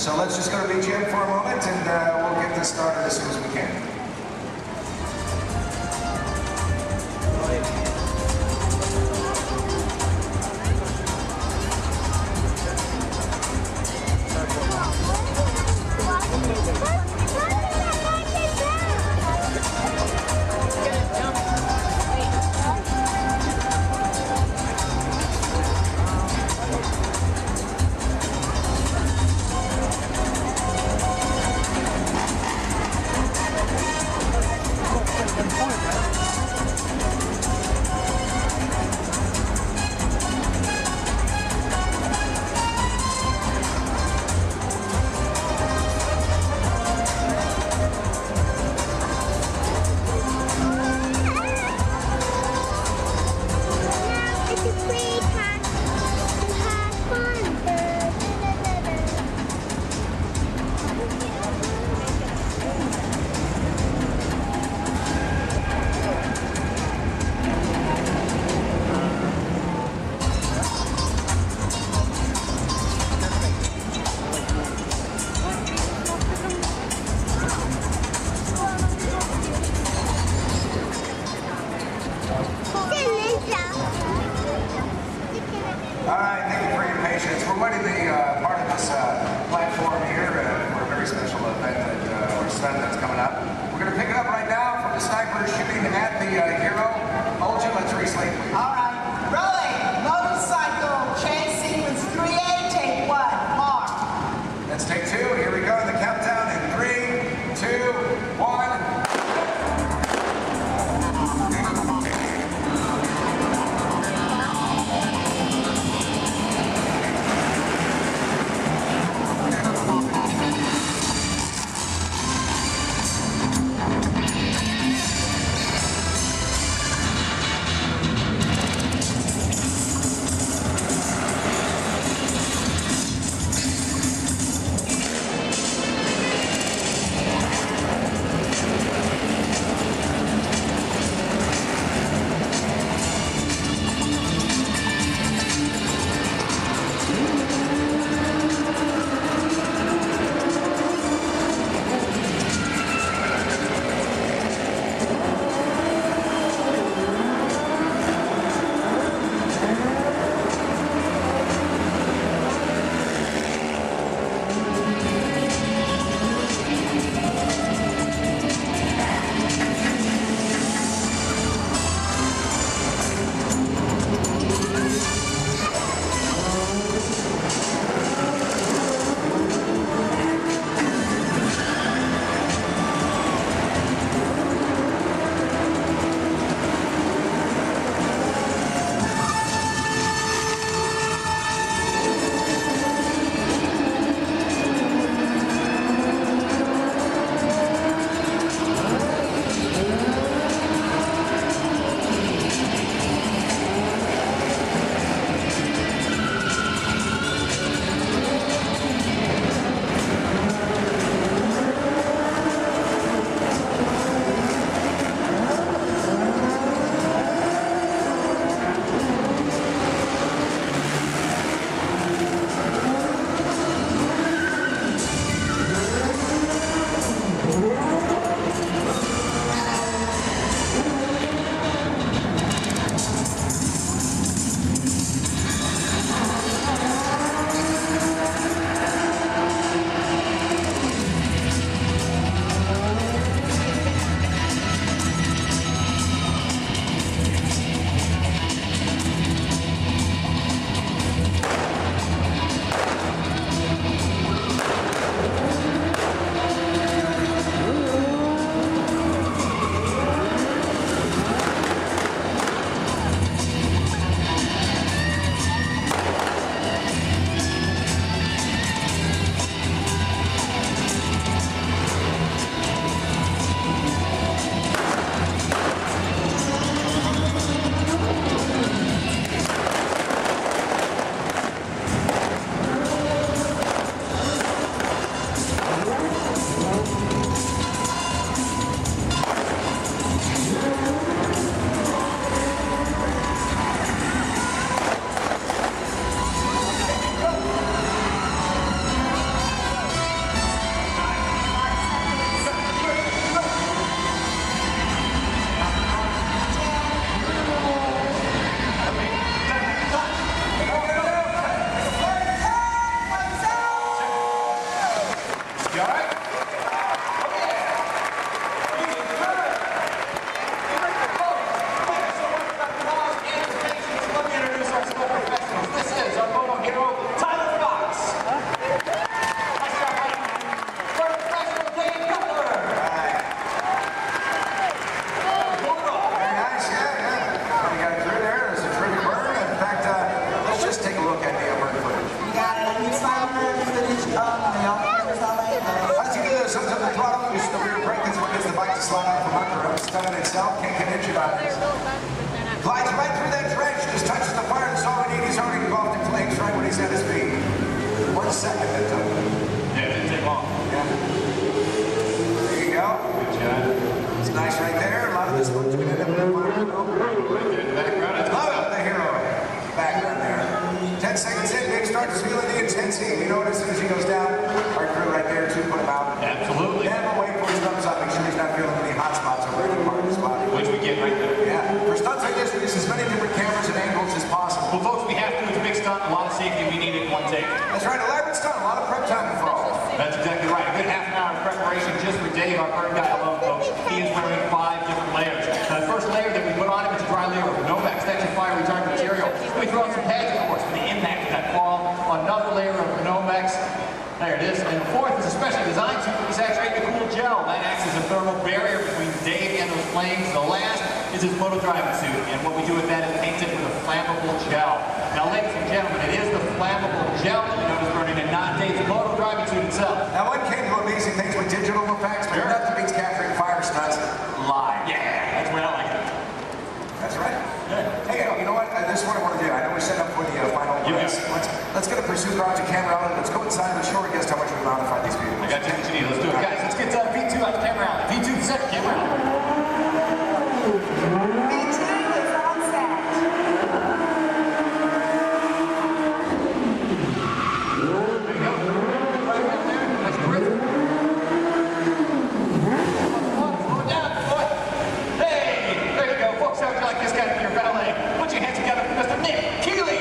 So let's just go to BGM for a moment, and we'll get this started as soon as we can. Glides right through that dredge, just touches the fire, that's all we need. He's already engulfed in flames right when he's at his feet. 1 second that took. Yeah, it didn't take long. Yeah. There you go. Good job. It's nice right there. A lot of this one's going to end up in the fire. Right there in the background. That's the hero. Background there. 10 seconds in, Nick starts feeling the intensity. You know what, as soon as he goes down, our crew right there too, put him out. Absolutely. Never wait for his thumbs up. Make sure he's not feeling any hot spots or any part of his body. Which we get right there. Yeah. For stunts like this, we use as many different cameras and angles as possible. Well, folks, we have to. It's a big stunt. A lot of safety. We need it in one take. That's right. Elaborate stunt. A lot of prep time involved. That's exactly right. A good half an hour of preparation just for Dave, our bird guy alone, folks. He is wearing 5 different layers. Now, the first layer that we put on him is a dry layer of Nomex, that's your fire retardant material. We throw out some pads, of course, for the impact of that fall. Another layer of Nomex. There it is. And the fourth is a specially designed suit that we saturate in cool gel. That acts as a thermal barrier between Dave and those flames. The last is his moto driving suit. And what we do with that is paint it with a flammable gel. Now, ladies and gentlemen, it is the flammable gel that you notice burning and not Dave's moto driving suit itself. Now, one came to amazing things with digital effects, but nothing beats capturing fire stunts live. Yeah, that's where I like it. That's right. Yeah. Hey, you know what? This is what I want to do. I know we're set up for the final race. Let's get a pursuit car to camera out and let's go inside the shore and guess how much we modify these vehicles. I got you what you need. Let's do it. Guys, let's get V2 out the camera out. V2 the second camera out. V2 is on set. There you go. Right there. That's terrific. Slow it down, boy. Hey, there you go. Folks, how would you like this guy to be your valet? Put your hands together for Mr. Nick Keeley.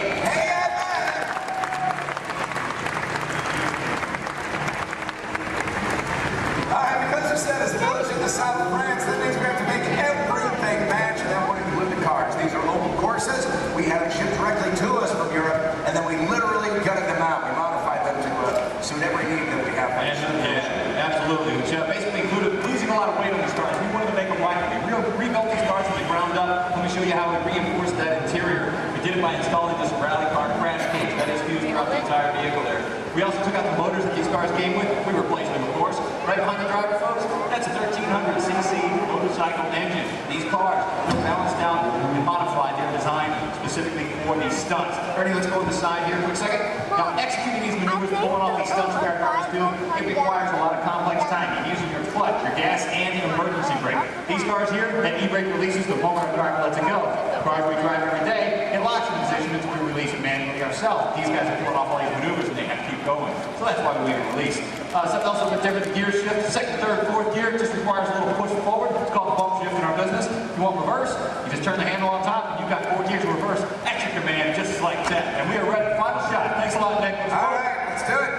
Hey, because the set is a village in the south of France, that means we have to make everything match, and then we're going to live the cars. These are local courses. We have it shipped directly to us from Europe, and then we literally gutted them out. We modified them to suit every need that we have. Yeah, absolutely. Which basically included losing a lot of weight on these cars. We wanted to make them lighter. We rebuilt these cars from the ground up. Let me show you how we reinforced that interior. We did it by installing this rally car crash cage that is fused throughout the entire vehicle there. We also took out the motors that these cars came with. We replaced them, of course. Right behind the driver, folks, that's a 1300cc motorcycle engine. These cars are balanced out and modified. They're designed specifically for these stunts. Ernie, let's go on the side here a quick second. Now, executing these maneuvers, pulling off these stunts that our cars do, it requires a lot of complex timing, using your clutch, your gas, and your emergency brake. These cars here, that e-brake releases the moment our driver lets it go. The cars we drive every day, it locks in position until we release it manually ourselves. These guys are pulling off all these maneuvers and they have to keep going. So that's why we leave it released. Something else a little bit different, the gear shift. Second, third, fourth gear just requires a little push forward. It's called the bump shift in our business. If you want reverse, you just turn the handle on top and you've got 4 gears of reverse at your command just like that. And we are ready. Final shot. Thanks a lot, Nick. All right, let's do it.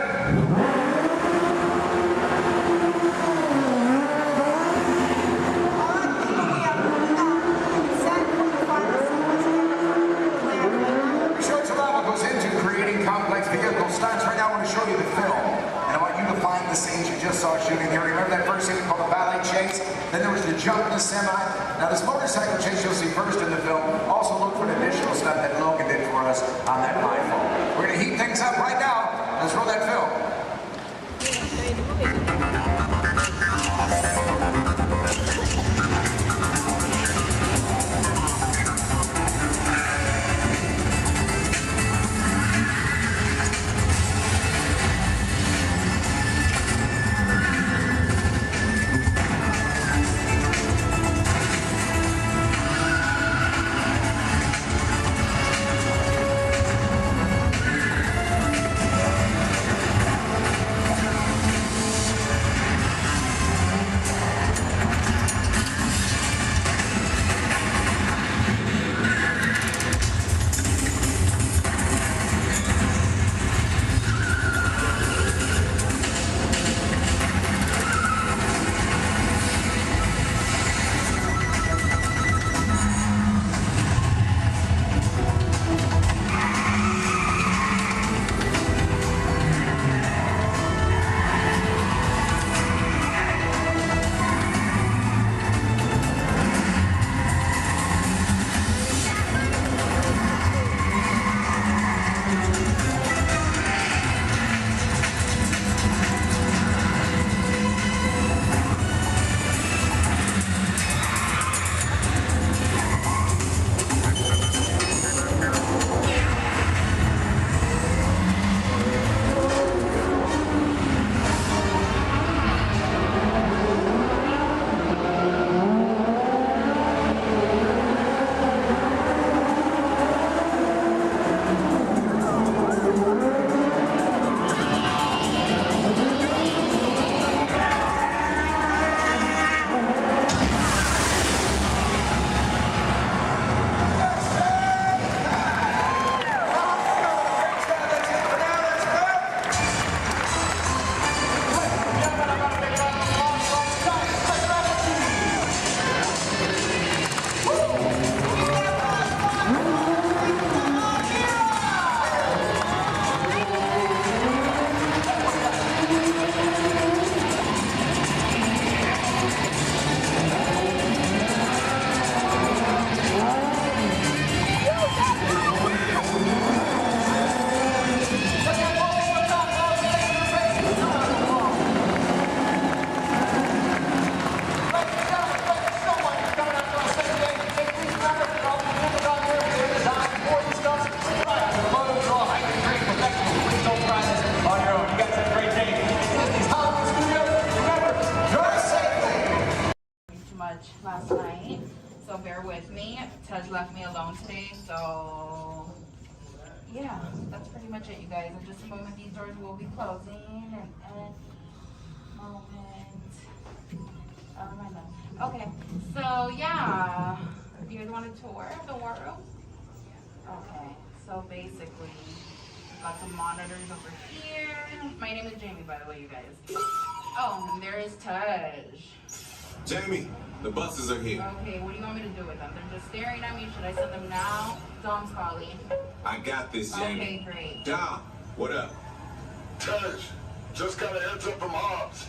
Goes into creating complex vehicle stunts. Right now I want to show you the film, and I want you to find the scenes you just saw shooting here. Remember that first scene called the ballet chase? Then there was the jump in the semi. Now this motorcycle chase you'll see first in the film. Also look for an additional stunt that Logan did for us on that high fall. We're going to heat things up right now. Let's roll that film. much it, you guys. In just a moment, these doors will be closing. And moment. Okay, so yeah. Do you guys want a tour of the war room? Okay, so basically, we've got some monitors over here. My name is Jamie, by the way, you guys. Oh, and there is Taj. Jamie, the buses are here. Okay, what do you want me to do with them? They're just staring at me. Should I send them now? Dom's calling. I got this, Jamie. Okay, great. Dom, what up? Tej, just got a heads up from Hobbs.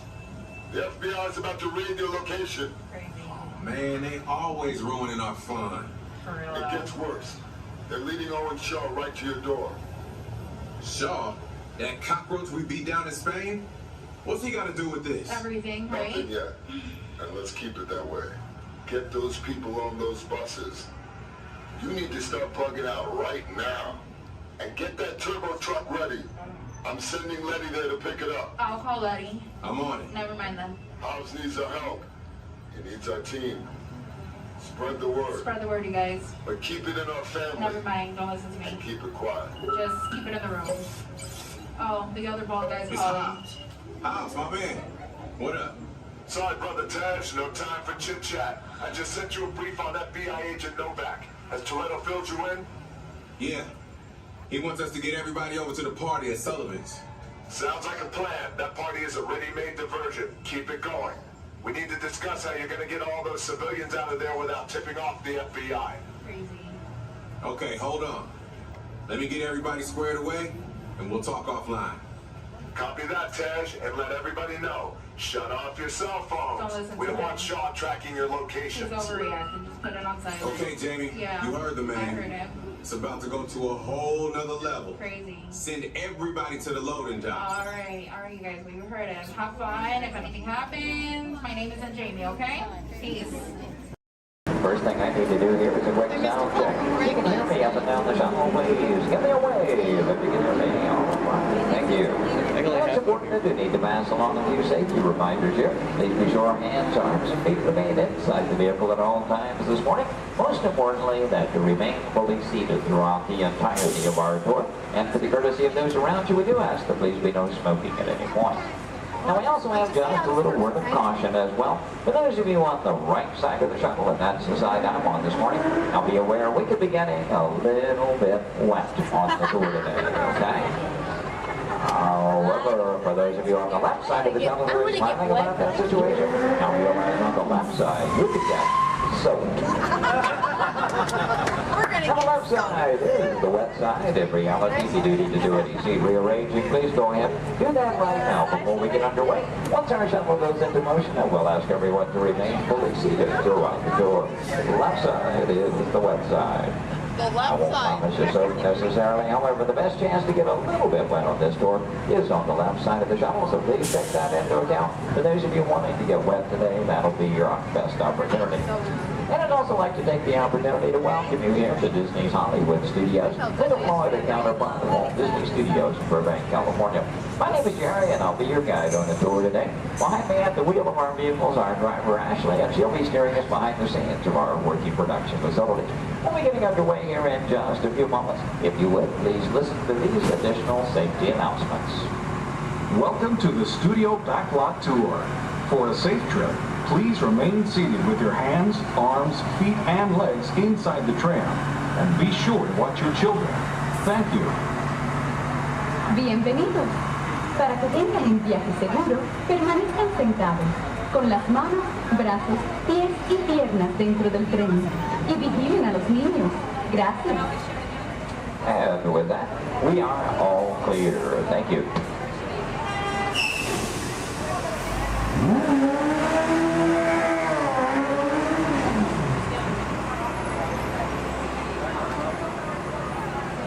The FBI is about to raid your location. Crazy. Man, they always ruining our fun. For real, It gets worse. They're leading Owen Shaw right to your door. Shaw? That cockroach we beat down in Spain? What's he got to do with this? Everything, right? Nothing yet. And let's keep it that way. Get those people on those buses. You need to start plugging out right now. And get that turbo truck ready. I'm sending Letty there to pick it up. I'll call Letty. I'm on it. Never mind then. Hobbs needs our help. He needs our team. Spread the word. Spread the word, you guys. But keep it in our family. Never mind. Don't listen to me. And keep it quiet. Just keep it in the room. Oh, the other bald guy's It's calling. Hobbs, my man. What up? Sorry, Brother Taj, no time for chit-chat. I just sent you a brief on FBI agent Novak. Has Toretto filled you in? Yeah. He wants us to get everybody over to the party at Sullivan's. Sounds like a plan. That party is a ready-made diversion. Keep it going. We need to discuss how you're going to get all those civilians out of there without tipping off the FBI. Crazy. Okay, hold on. Let me get everybody squared away, and we'll talk offline. Copy that, Tej, and let everybody know. Shut off your cell phones. We don't want Shaw tracking your He's locations. overreacting. Just put it on silent. Okay, Jamie. Yeah. You heard the man. I heard him. It's about to go to a whole nother level. Crazy. Send everybody to the loading dock. All right, you guys. We heard him. Have fun. If anything happens, my name isn't Jamie. Okay? Peace. First thing I need to do here is a quick sound check. You can hear me up and down the shuttle waves. Give me a wave if you can hear me. All right. Thank you. It's important that you need to pass along a few safety reminders here. Please be sure hands, arms, and feet remain inside the vehicle at all times this morning. Most importantly, that you remain fully seated throughout the entirety of our tour. And for the courtesy of those around you, we do ask that please be no smoking at any point. Now we also have just a little word of caution as well. For those of you on the right side of the shuttle, and that's the side I'm on this morning, now be aware we could be getting a little bit wet on the tour today, okay? However, for those of you on the left side of the shuttle who are smiling about that situation, now realize on the left side, you could get soaked. On the left side is the wet side. In reality, if you do need to do any seat rearranging, please go ahead. Do that right now before we get underway. Once our shuttle goes into motion, then we'll ask everyone to remain fully seated throughout the tour. The left side is the wet side. The I left won't side. promise you so necessarily. However, the best chance to get a little bit wet on this tour is on the left side of the shuttle, so please take that into account. For those of you wanting to get wet today, that'll be your best opportunity. And I'd also like to take the opportunity to welcome you here to Disney's Hollywood Studios, the Florida counterpart of Walt Disney Studios in Burbank, California. My name is Jerry, and I'll be your guide on the tour today. Behind me at the wheel of our vehicles, our driver Ashley, and she'll be steering us behind the scenes of our working production facility. We'll be getting underway here in just a few moments. If you would, please listen to these additional safety announcements. Welcome to the Studio Backlot Tour. For a safe trip, please remain seated with your hands, arms, feet, and legs inside the tram. And be sure to watch your children. Thank you. Bienvenidos. Para que tengan un viaje seguro, permanezcan sentados, con las manos, brazos, pies y piernas dentro del tren. Y vigilen a los niños. Gracias. And with that, we are all clear. Thank you.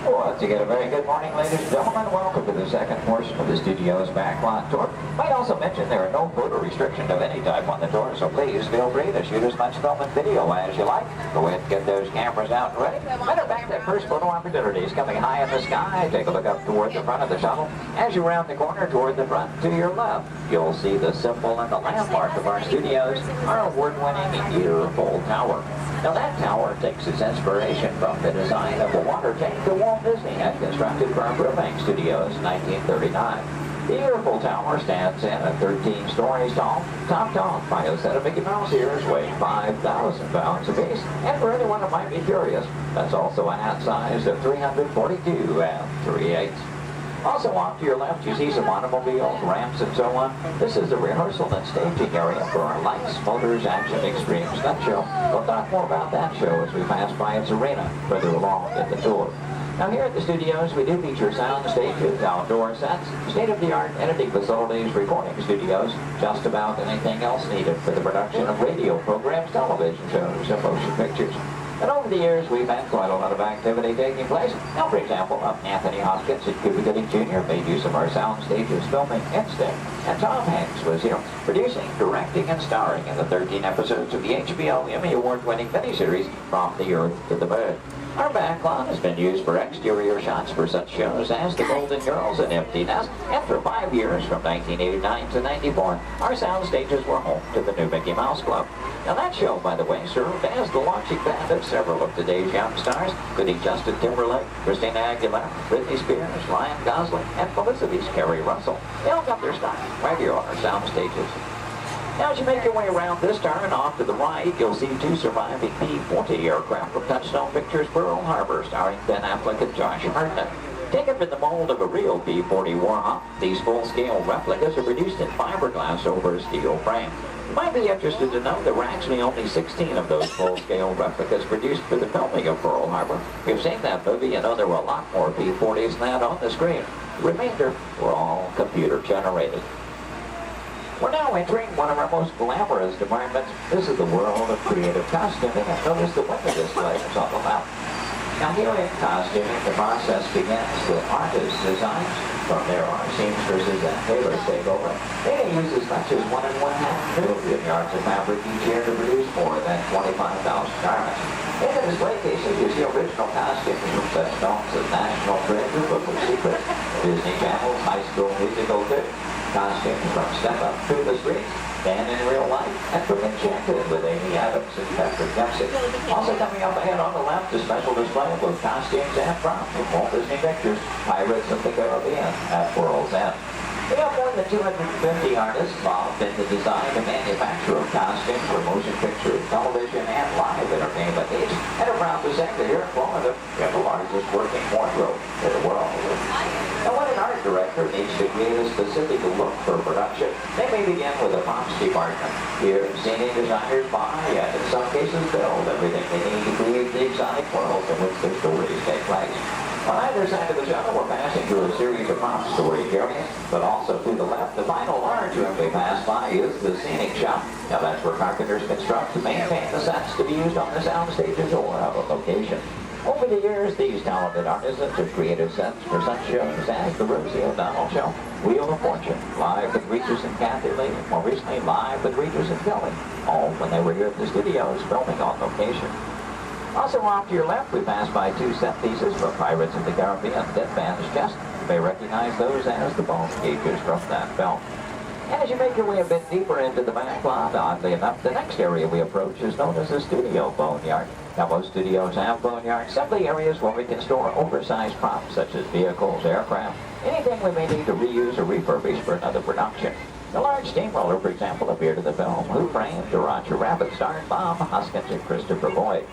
Once again, a very good morning, ladies and gentlemen. Welcome to the second portion of the studio's backlot tour. Might also mention there are no photo restrictions of any type on the tour, so please feel free to shoot as much film and video as you like. Go ahead and get those cameras out and ready. Matter of fact, that first photo opportunity is coming high in the sky. Take a look up toward the front of the shuttle. As you round the corner toward the front to your left, you'll see the symbol and the landmark of our studios, our award-winning Earful Tower. Now that tower takes its inspiration from the design of a water tank that Walt Disney had constructed for Burbank Studios in 1939. The beautiful tower stands in at 13 stories tall, topped off by a set of Mickey Mouse ears weighing 5,000 pounds apiece. And for anyone who might be curious, that's also a hat size of 342 3/8. Also off to your left, you see some automobiles, ramps, and so on. This is the rehearsal and staging area for our Lights, Motors, Action Extreme stunt show. We'll talk more about that show as we pass by its arena further along in the tour. Now here at the studios, we do feature sound stages, outdoor sets, state-of-the-art editing facilities, recording studios, just about anything else needed for the production of radio programs, television shows, and motion pictures. And over the years, we've had quite a lot of activity taking place. Now, for example, Anthony Hopkins and Cuba Gooding Jr. made use of our sound stages filming Instinct. And Tom Hanks was here, producing, directing, and starring in the 13 episodes of the HBO Emmy Award-winning miniseries From the Earth to the Moon. Our backlot has been used for exterior shots for such shows as The Golden Girls and Empty Nest, and for 5 years, from 1989 to 94, our sound stages were home to the new Mickey Mouse Club. Now that show, by the way, served as the launching pad of several of today's young stars, including Justin Timberlake, Christina Aguilera, Britney Spears, Ryan Gosling, and Felicity's Kerry Russell. They all got their start right here on our sound stages. Now, as you make your way around this turn off to the right, you'll see 2 surviving P-40 aircraft from Touchstone Pictures Pearl Harbor, starring Ben Affleck and Josh Hartnett. Taken from the mold of a real P-40 Warhawk, these full-scale replicas are produced in fiberglass over a steel frame. You might be interested to know there were actually only 16 of those full-scale replicas produced for the filming of Pearl Harbor. You've seen that movie and know there were a lot more P-40s than that on the screen. The remainder were all computer-generated. We're now entering one of our most glamorous departments. This is the world of creative costuming, and notice the window display is on the left. Now here in costuming, the process begins with artist designs. From there, our seamstresses and tailors take over. They may use as much as 1 1/2 million yards of fabric each year to produce more than 25,000 garments. In the display cases, you see original costumes from such films as National Treasure, Book of Secrets, Disney Channel's High School Musical 2, costumes from Step Up to the Streets, Dan in Real Life, and from Enchanted with Amy Adams and Patrick Dempsey. Also coming up ahead on the left, a special display of both costumes and props from Walt Disney Pictures, Pirates of the Caribbean at World's End. We have more than 250 artists involved in the design and manufacture of costumes for motion picture, television, and live entertainment needs. And I'm proud to say that here in Florida, we have the largest working wardrobe in the world. Now, when an art director needs to create a specific look for production, they may begin with a props department. Here, scenery designers buy and in some cases build everything they need to create the exotic worlds in which their stories take place. On either side of the shuttle, we're passing through a series of prop storage areas, but also to the left, the final large room we pass by is the scenic shop. Now that's where carpenters construct and maintain the sets to be used on the sound stages or out of location. Over the years, these talented artisans have created sets for such shows as the Rosie O'Donnell Show, Wheel of Fortune, Live with Regis and Kathy Lee, and more recently Live with Regis and Kelly, all when they were here at the studios filming on location. Also off to your left, we pass by 2 set pieces from Pirates of the Caribbean, Dead Man's Chest. You may recognize those as the bone cages from that film. And as you make your way a bit deeper into the back lot, oddly enough, the next area we approach is known as the studio boneyard. Now, most studios have boneyards, simply areas where we can store oversized props such as vehicles, aircraft, anything we may need to reuse or refurbish for another production. The large steamroller, for example, appeared in the film Who Framed Roger Rabbit, starring Bob Hoskins and Christopher Lloyd.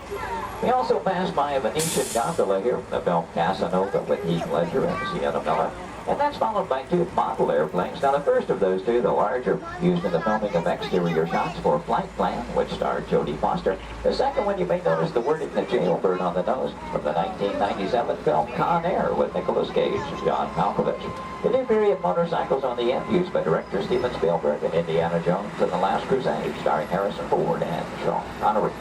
We also passed by a Venetian gondola here from the film Casanova with Heath Ledger and Sienna Miller. And that's followed by 2 model airplanes. Now, the first of those 2, the larger, used in the filming of exterior shots for Flight Plan, which starred Jodie Foster. The second one, you may notice the wording, the jailbird on the nose, from the 1997 film Con Air with Nicolas Cage and John Malkovich. The new period motorcycles on the end, used by director Steven Spielberg and Indiana Jones and The Last Crusade, starring Harrison Ford and Sean Connery.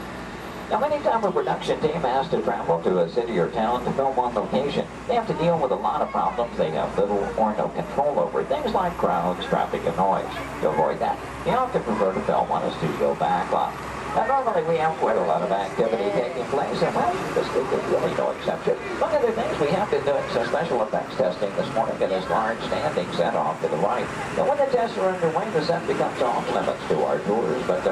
Now, anytime a production team has to travel to a city or town to film on location, they have to deal with a lot of problems they have little or no control over. Things like crowds, traffic, and noise. To avoid that, you often prefer to film on a studio backlot. Now, normally we have quite a lot of activity taking place, and well, this week is really no exception. One of the things, we have been doing some special effects testing this morning in this large standing set off to the right. Now, when the tests are underway, the set becomes off limits to our tours, but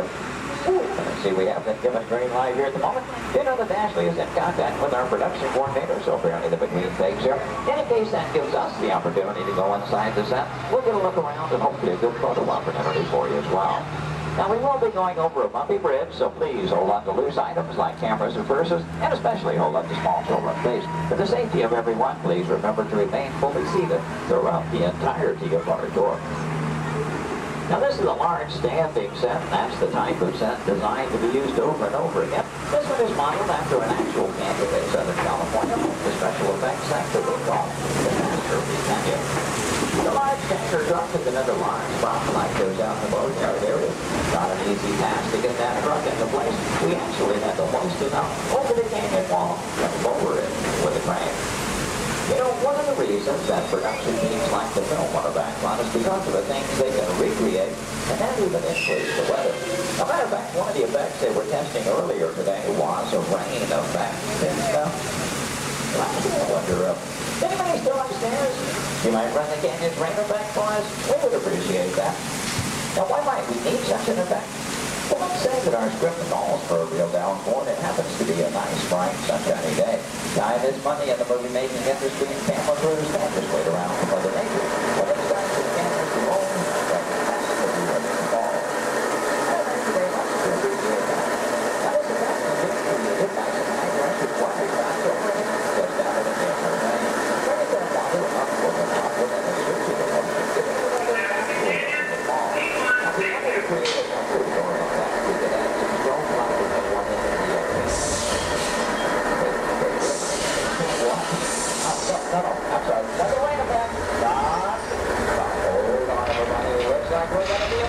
See, we have been given green light here at the moment. You know that Ashley is in contact with our production coordinator, so apparently the between takes here. In case that gives us the opportunity to go inside the set, we'll get a look around and hopefully a good photo opportunity for you as well. Now, we will be going over a bumpy bridge, so please hold on to loose items like cameras and purses, and especially hold on to small children, please. For the safety of everyone, please remember to remain fully seated throughout the entirety of our tour. Now, this is a large standing set. That's the type of set designed to be used over and over again. This one is modeled after an actual canyon in Southern California, the special effects set that we call the Master of the Canyon. The large tanker truck is another large prop like goes out in the boatyard area. Not an easy task to get that truck into place. We actually had to hoist it up over the canyon wall and lower it with a crane. You know, one of the reasons that production teams like to film on a backlot is because of the things they can recreate and then even influence the weather. As a matter of fact, one of the effects they were testing earlier today was a rain effect and stuff. I wonder, anybody still upstairs? You might run the canyon's rain effect for us? We would appreciate that. Now, why might we need such an effect? Well, let's say that our script calls for a real downpour and it happens to be a nice, bright, sunshiny day. Time is money in the movie-making industry, and camera crews can't just wait around for Mother Nature. When it starts to cameras to roll, that has to be what they call. Well, thank you very much. We appreciate that. Now, this effect is being created by some high-pressure water shots over it, just out of the camera rain. Bring it down water up with an output and a switch in the motion, giving it another downpour in the fall. Now, we wanted to create a comfort zone on that. We could add some strong lighting and one into the No, I'm sorry. Another rain effect. Stop. Hold on, everybody. It looks like we're going to be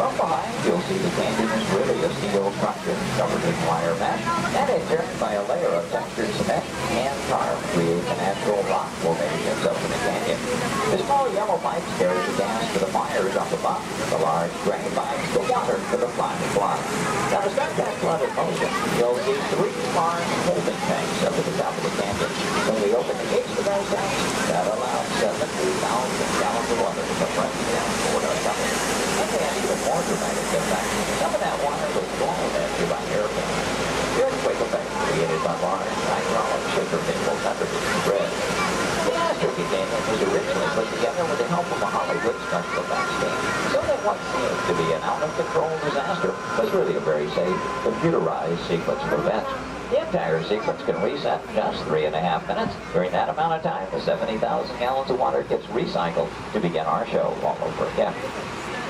From behind, you'll see the canyon is really a steel structure covered in wire mesh and adjoined by a layer of textured cement and tar to create the natural rock formations up in the canyon. The small yellow pipes carry the gas to the fires on the bottom. The large gray pipes the water to the flying block. Now to start that flood in motion, you'll see 3 large holding tanks up at the top of the canyon. When we open the gates to those tanks, that allows 70,000 gallons of water to come running down toward our tunnel. And even more dramatic effect, some of that water was blown into by airplanes. The earthquake effect created by large hydraulic sugar-maple temperatures spread. The Astrophy Canyon was originally put together with the help of a Hollywood special effects team, so that what seemed to be an out-of-control disaster was really a very safe, computerized sequence of events. The entire sequence can reset in just 3.5 minutes. During that amount of time, the 70,000 gallons of water gets recycled to begin our show all over again.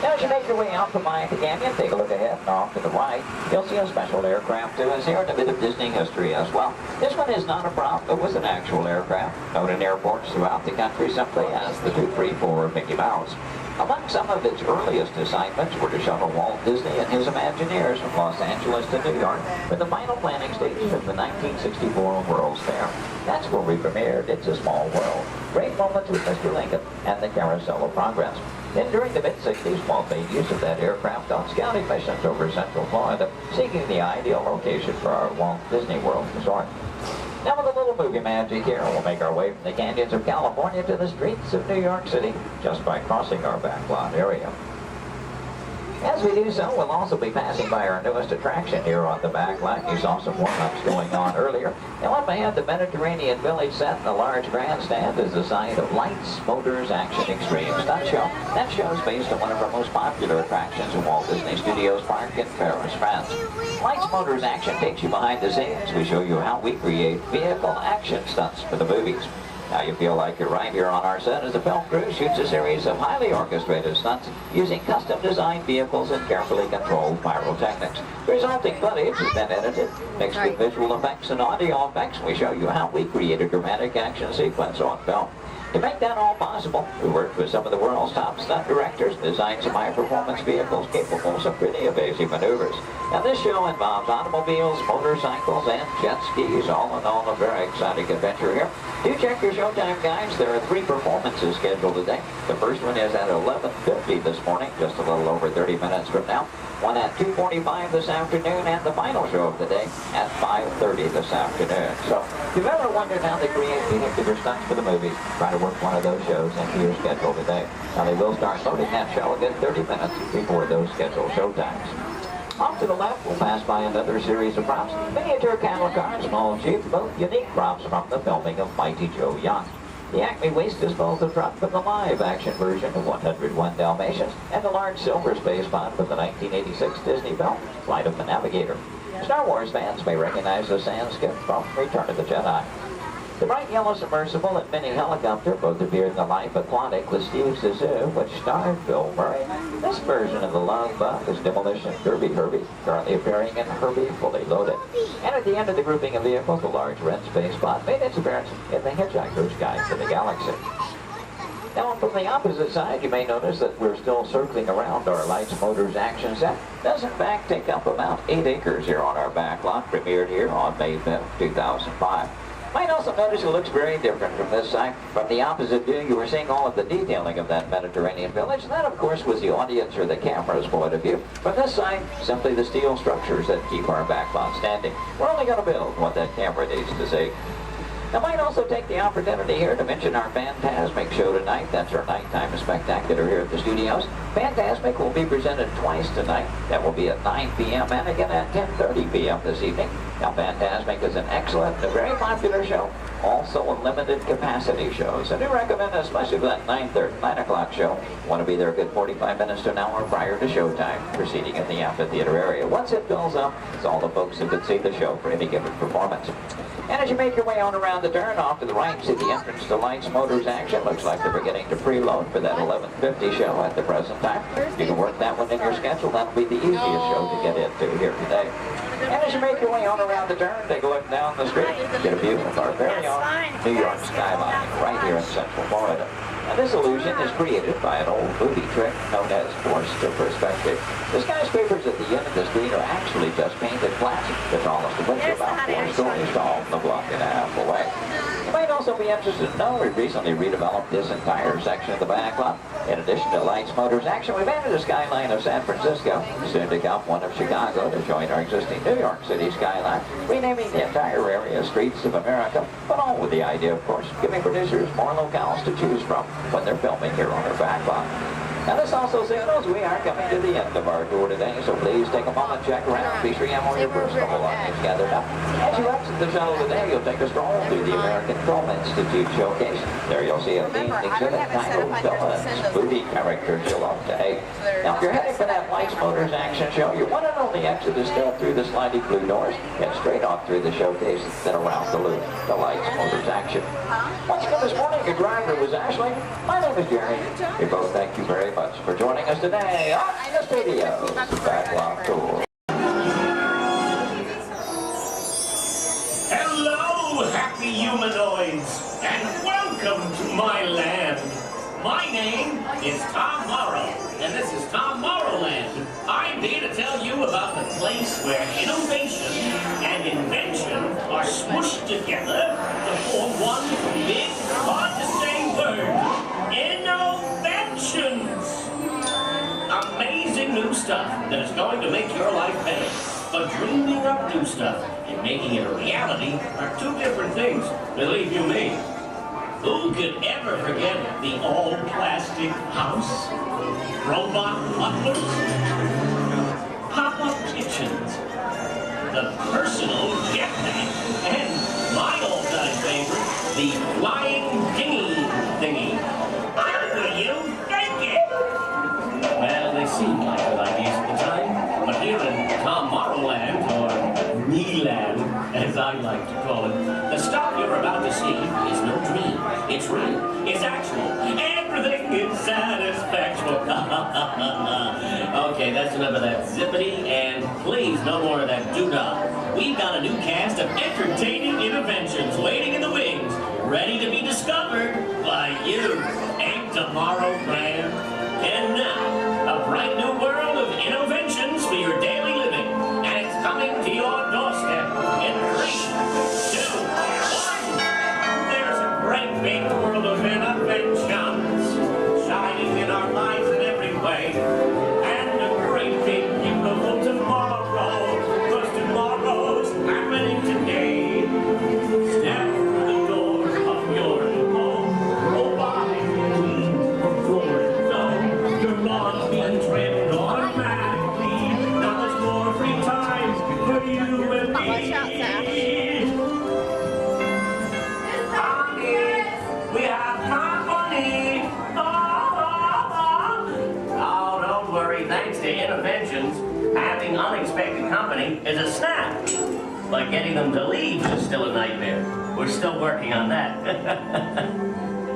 Now, as you make your way out from behind the canyon, take a look ahead and off to the right. You'll see a special aircraft to us here and a bit of Disney history as well. This one is not a prop, it was an actual aircraft, known in airports throughout the country simply as the 234 Mickey Mouse. Among some of its earliest assignments were to shuttle Walt Disney and his Imagineers from Los Angeles to New York for the final planning stages of the 1964 World's Fair. That's where we premiered It's a Small World. Great moments with Mr. Lincoln and the Carousel of Progress. Then during the mid-60s, Walt made use of that aircraft on scouting missions over Central Florida, seeking the ideal location for our Walt Disney World resort. Now with a little movie magic here, we'll make our way from the canyons of California to the streets of New York City just by crossing our backlot area. As we do so, we'll also be passing by our newest attraction here on the backlot. You saw some warm-ups going on earlier. Now up ahead, the Mediterranean Village set in the large grandstand is the site of Lights, Motors, Action Extreme Stunt Show. That show is based on one of our most popular attractions in Walt Disney Studios Park in Paris, France. Lights, Motors, Action takes you behind the scenes. We show you how we create vehicle action stunts for the movies. Now you feel like you're right here on our set as the film crew shoots a series of highly orchestrated stunts using custom-designed vehicles and carefully controlled pyrotechnics. The resulting footage has been edited, mixed with visual effects and audio effects. We show you how we create a dramatic action sequence on film. To make that all possible, we worked with some of the world's top stunt directors and designed some high-performance vehicles capable of some pretty amazing maneuvers. Now this show involves automobiles, motorcycles, and jet skis. All in all, a very exciting adventure here. Do check your showtime guides. There are 3 performances scheduled today. The first one is at 11:50 this morning, just a little over 30 minutes from now. One at 2:45 this afternoon, and the final show of the day at 5:30 this afternoon. So if you've ever wondered how they create vehicular stunts for the movies, try to work one of those shows into your schedule today. Now they will start loading that show again 30 minutes before those scheduled showtimes. Off to the left, we'll pass by another series of props. Miniature cattle cars, small jeep, both unique props from the filming of Mighty Joe Young. The Acme Waste Disposal truck from the live-action version of 101 Dalmatians, and the large silver space pod from the 1986 Disney film, Flight of the Navigator. Star Wars fans may recognize the sand skip from Return of the Jedi. The bright yellow submersible and mini helicopter both appeared in The Life Aquatic with Steve Zissou, which starred Bill Murray. This version of the Love Bug is Demolition Derby Herbie, currently appearing in Herbie Fully Loaded. And at the end of the grouping of vehicles, the large red space pod made its appearance in The Hitchhiker's Guide to the Galaxy. Now from the opposite side, you may notice that we're still circling around our Lights, Motors, Action set. It does in fact take up about 8 acres here on our backlot, premiered here on May 5th, 2005. Might also notice it looks very different from this side. From the opposite view, you were seeing all of the detailing of that Mediterranean village. That, of course, was the audience or the camera's point of view. From this side, simply the steel structures that keep our backlot standing. We're only going to build what that camera needs to see. I might also take the opportunity here to mention our Fantasmic show tonight. That's our nighttime spectacular here at the studios. Fantasmic will be presented twice tonight. That will be at 9 p.m. and again at 10:30 p.m. this evening. Now, Fantasmic is an excellent and a very popular show. Also a limited capacity show. So I do recommend, especially for that 9 o'clock show, want to be there a good 45 minutes to an hour prior to showtime, proceeding in the amphitheater area. Once it fills up, it's all the folks who could see the show for any given performance. And as you make your way on around the turn, off to the right, see the entrance to Lights, Motors, Action. Looks like they're beginning to preload for that 11:50 show at the present time. You can work that one in your schedule. That'll be the easiest show to get into here today. And as you make your way on around the turn, take a look down the street, get a view of our very own New York skyline right here in Central Florida. And this illusion is created by an old movie trick known as forced perspective. The skyscrapers at the end of the street are actually just painted glass. The tallest of which are about 4 stories tall from a block and a half away. You might also be interested to know we've recently redeveloped this entire section of the backlot. In addition to Lights, Motors, Action, we've added a skyline of San Francisco, soon to come one of Chicago to join our existing New York City skyline, renaming the entire area Streets of America, but all with the idea, of course, giving producers more locales to choose from when they're filming here on our backlot. Now this also signals we are coming to the end of our tour today, so please take a moment, check around, be sure you have all your personal belongings gathered up. As you exit the shuttle today, you'll take a stroll through the American Film Institute showcase. There you'll see a themed exhibit titled Villains, Movie Characters You'll Love to Hate. Now if you're heading for that Lights, Motors, Action show, your one and only exit is still through the sliding blue doors, and straight off through the showcase, then around the loop, the Lights, Motors, Action. Once again this morning, your driver was Ashley. My name is Jerry. We both thank you very much for joining us today on the Studios Backlot Tour. Hello, happy humanoids, and welcome to my land. My name is Tom Morrow. tell you about the place where innovation and invention are smushed together to form one big, hard-to-say word. Innovations! Amazing new stuff that is going to make your life better. But dreaming up new stuff and making it a reality are two different things, believe you me. Who could ever forget the all-plastic house? Robot butlers? Pop-up kitchens? The personal jetpack? And my all-time favorite, the flying dinghy thingy. How do you think it? Well, they seem like good ideas at the time, but here in Tomorrowland, or Meland, as I like to call it, the stuff you're about to see is no dream. It's real. It's actual. Everything is satisfactual. Okay, that's enough of that zippity, and please, no more of that doodah. We've got a new cast of entertaining interventions waiting in the wings, ready to be discovered by you. Ain't tomorrow grand? And now, a bright new world of innovations for your daily living. And it's coming to your doorstep in 3, 2, 1. There's a great big world of innovations shining in our lives in every way. And a great big beautiful tomorrow, 'cause tomorrow's happening today. Step through the doors of your new home. Oh, by clean from floor to zone. Your lawn's being trimmed automatically. Now there's more free time for you and me. Honey, we have company. Oh, don't worry. Thanks to interventions, having unexpected company is a snap. But getting them to leave is still a nightmare. We're still working on that.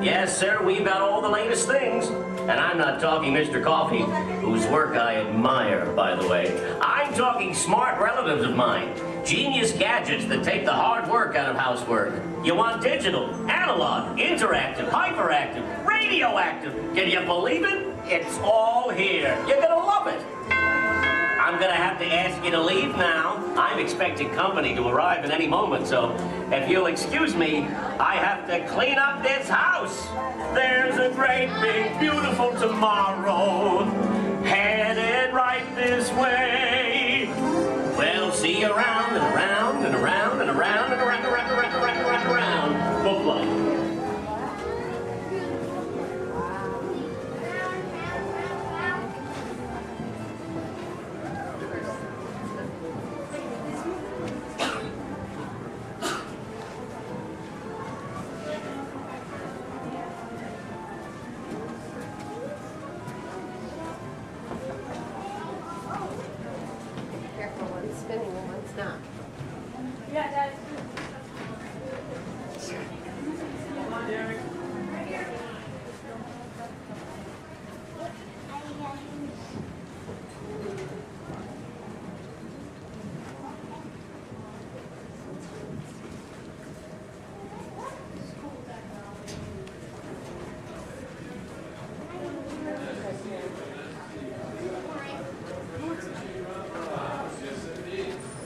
Yes, sir, we've got all the latest things. And I'm not talking Mr. Coffee, whose work I admire, by the way. I'm talking smart relatives of mine. Genius gadgets that take the hard work out of housework. You want digital, analog, interactive, hyperactive, radioactive. Can you believe it? It's all here. You're gonna love it. I'm gonna have to ask you to leave now. I'm expecting company to arrive at any moment, so if you'll excuse me, I have to clean up this house. There's a great big beautiful tomorrow headed right this way. We'll see you around and around and around and around and around and around and around and around and around and around. Book life. Careful, one's spinning and one's not. Yeah, Dad. Come on, Derek.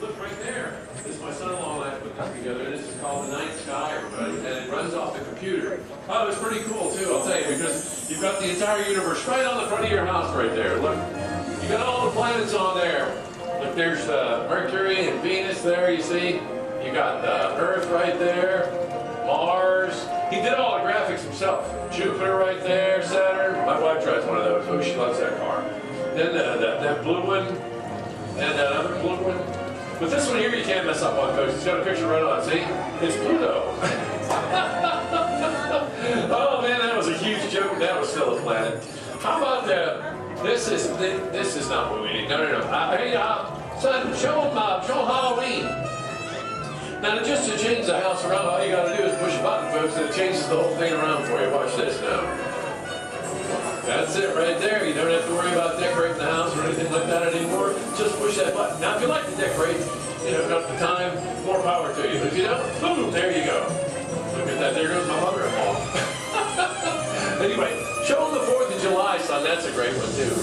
Look right there. This is my son-in-law and I put this together. This is called the Night Sky, everybody, and it runs off the computer. Oh, it's pretty cool too, I'll tell you, because you've got the entire universe right on the front of your house right there. Look, you got all the planets on there. Look, there's Mercury and Venus there, you see. You got Earth right there, Mars. He did all the graphics himself. Jupiter right there, Saturn. My wife drives one of those. Oh, she loves that car. Then that blue one, and that other blue one. But this one here you can't mess up on, folks. It's got a picture right on. See? It's Pluto. Oh man, that was a huge joke. That was still a planet. How about this is not what we need. No. Hey, son, show them Halloween. Now, just to change the house around, all you got to do is push a button, folks, and it changes the whole thing around for you. Watch this now. That's it right there. You don't have to worry about decorating the house or anything like that anymore. Just push that button. Now, if you like to decorate, you know, got the time, more power to you. But if you don't, boom, there you go. Look at that. There goes my mother-in-law. Anyway, show them the 4th of July, son. That's a great one, too.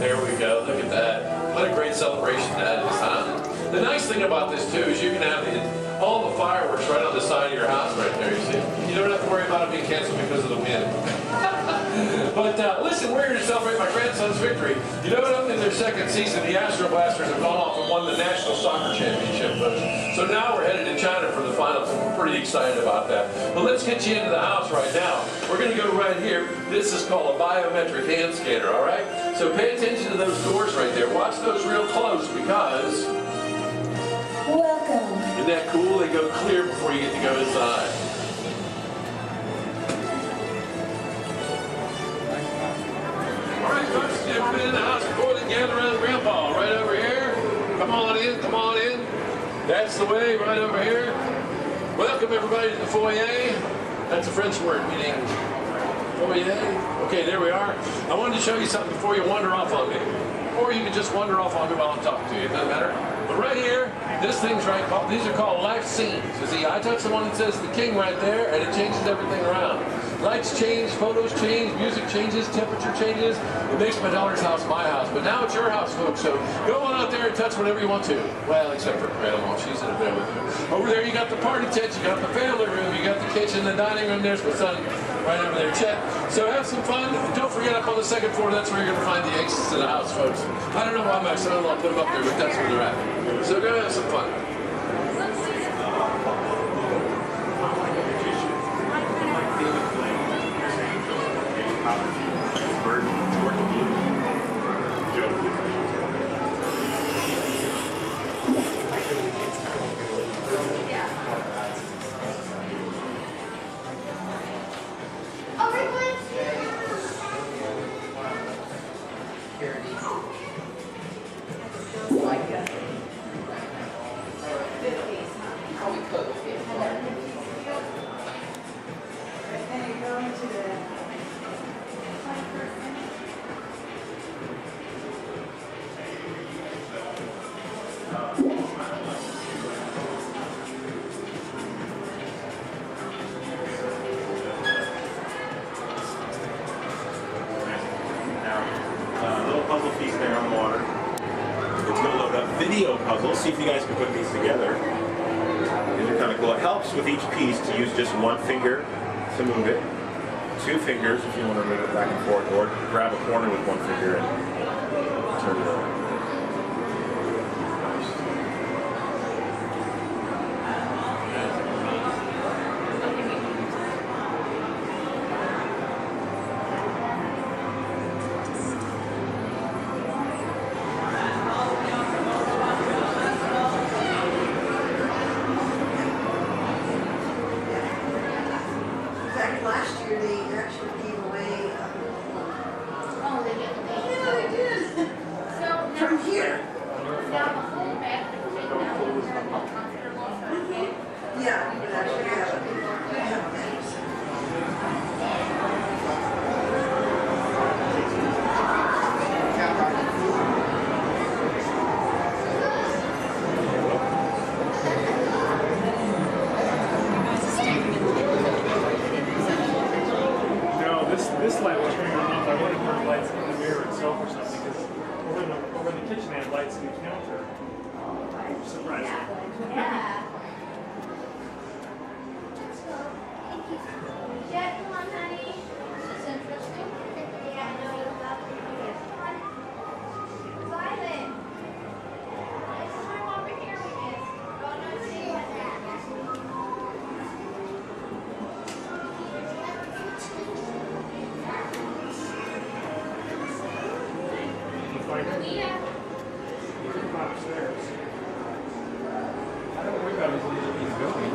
There we go. Look at that. What a great celebration that is, huh? The nice thing about this, too, is you can have all the fireworks right on the side of your house right there, you see. You don't have to worry about it being canceled because of the wind. But listen, we're here to celebrate my grandson's victory. You know, in their second season, the Astro Blasters have gone off and won the National Soccer Championship. So now we're headed to China for the finals, and we're pretty excited about that. But let's get you into the house right now. We're going to go right here. This is called a biometric hand scanner, all right? So pay attention to those doors right there. Watch those real close because... Welcome. Isn't that cool? They go clear before you get to go inside. All right, folks, you've been in the house before, then gather around Grandpa. Right over here. Come on in, come on in. That's the way, right over here. Welcome, everybody, to the foyer. That's a French word meaning foyer. Okay, there we are. I wanted to show you something before you wander off on me. Or you can just wander off on me while I'm talking to you. It doesn't matter. But right here, this thing's right called, these are called life scenes. You see, I touch the one that says the king right there, and it changes everything around. Lights change, photos change, music changes, temperature changes. It makes my daughter's house my house. But now it's your house, folks, so go on out there and touch whatever you want to. Well, except for Grandma, she's in a bed with you. Over there, you got the party tent, you got the family room, you got the kitchen, the dining room. There's my son right over there, Chet. So have some fun. Don't forget, up on the second floor, that's where you're going to find the exits to the house, folks. I don't know why my son-in-law put them up there, but that's where they're at. So go have some fun. Video puzzle. See if you guys can put these together. These are kind of cool. It helps with each piece to use just one finger to move it, two fingers if you want to move it back and forth, or grab a corner with one finger and turn it over. Last year they actually gave away. Oh, they did. Yeah, they did. So From here. Now the whole bed is taken out and they're comfortable. Yeah, you could actually have it. This light was turning on off. I wanted to turn lights in the mirror itself or something because over in the kitchen they had lights in the counter. Surprise. Yeah. Jet, come on, honey. This is interesting. Yeah, I know you love it. Violet. Let's swim over here with this. Go and see what happens. Yeah. Upstairs. I don't worry about it as he's going.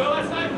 go last night?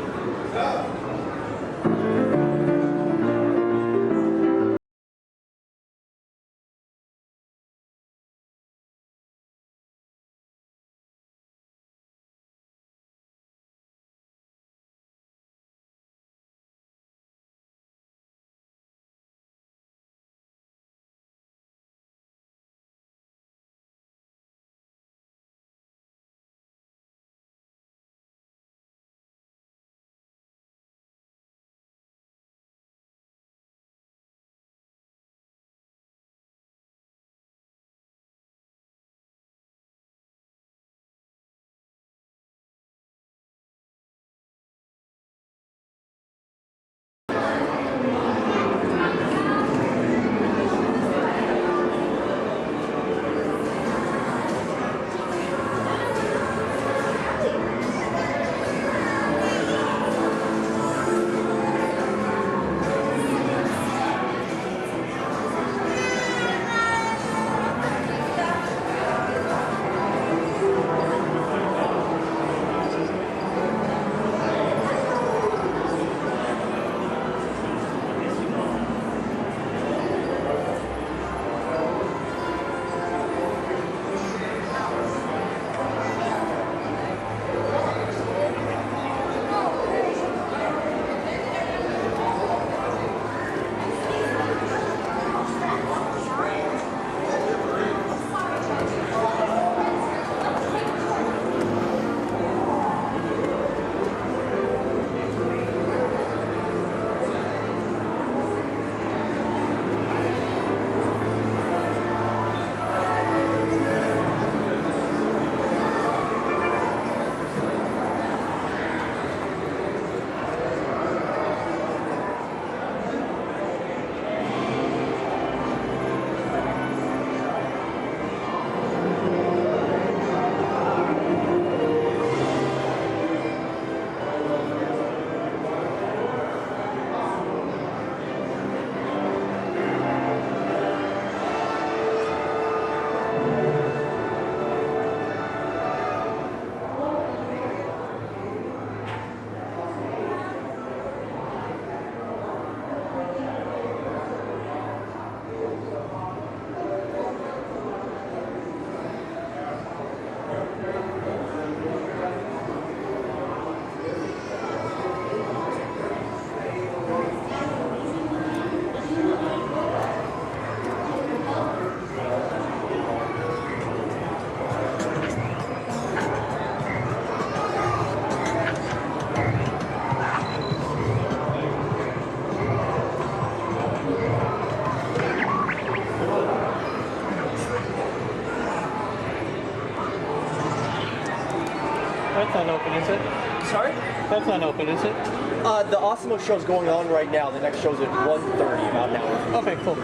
That's not open, is it? Sorry? That's not open, is it? The Osmo show's going on right now. The next show's at 1:30, about an hour. Okay, cool.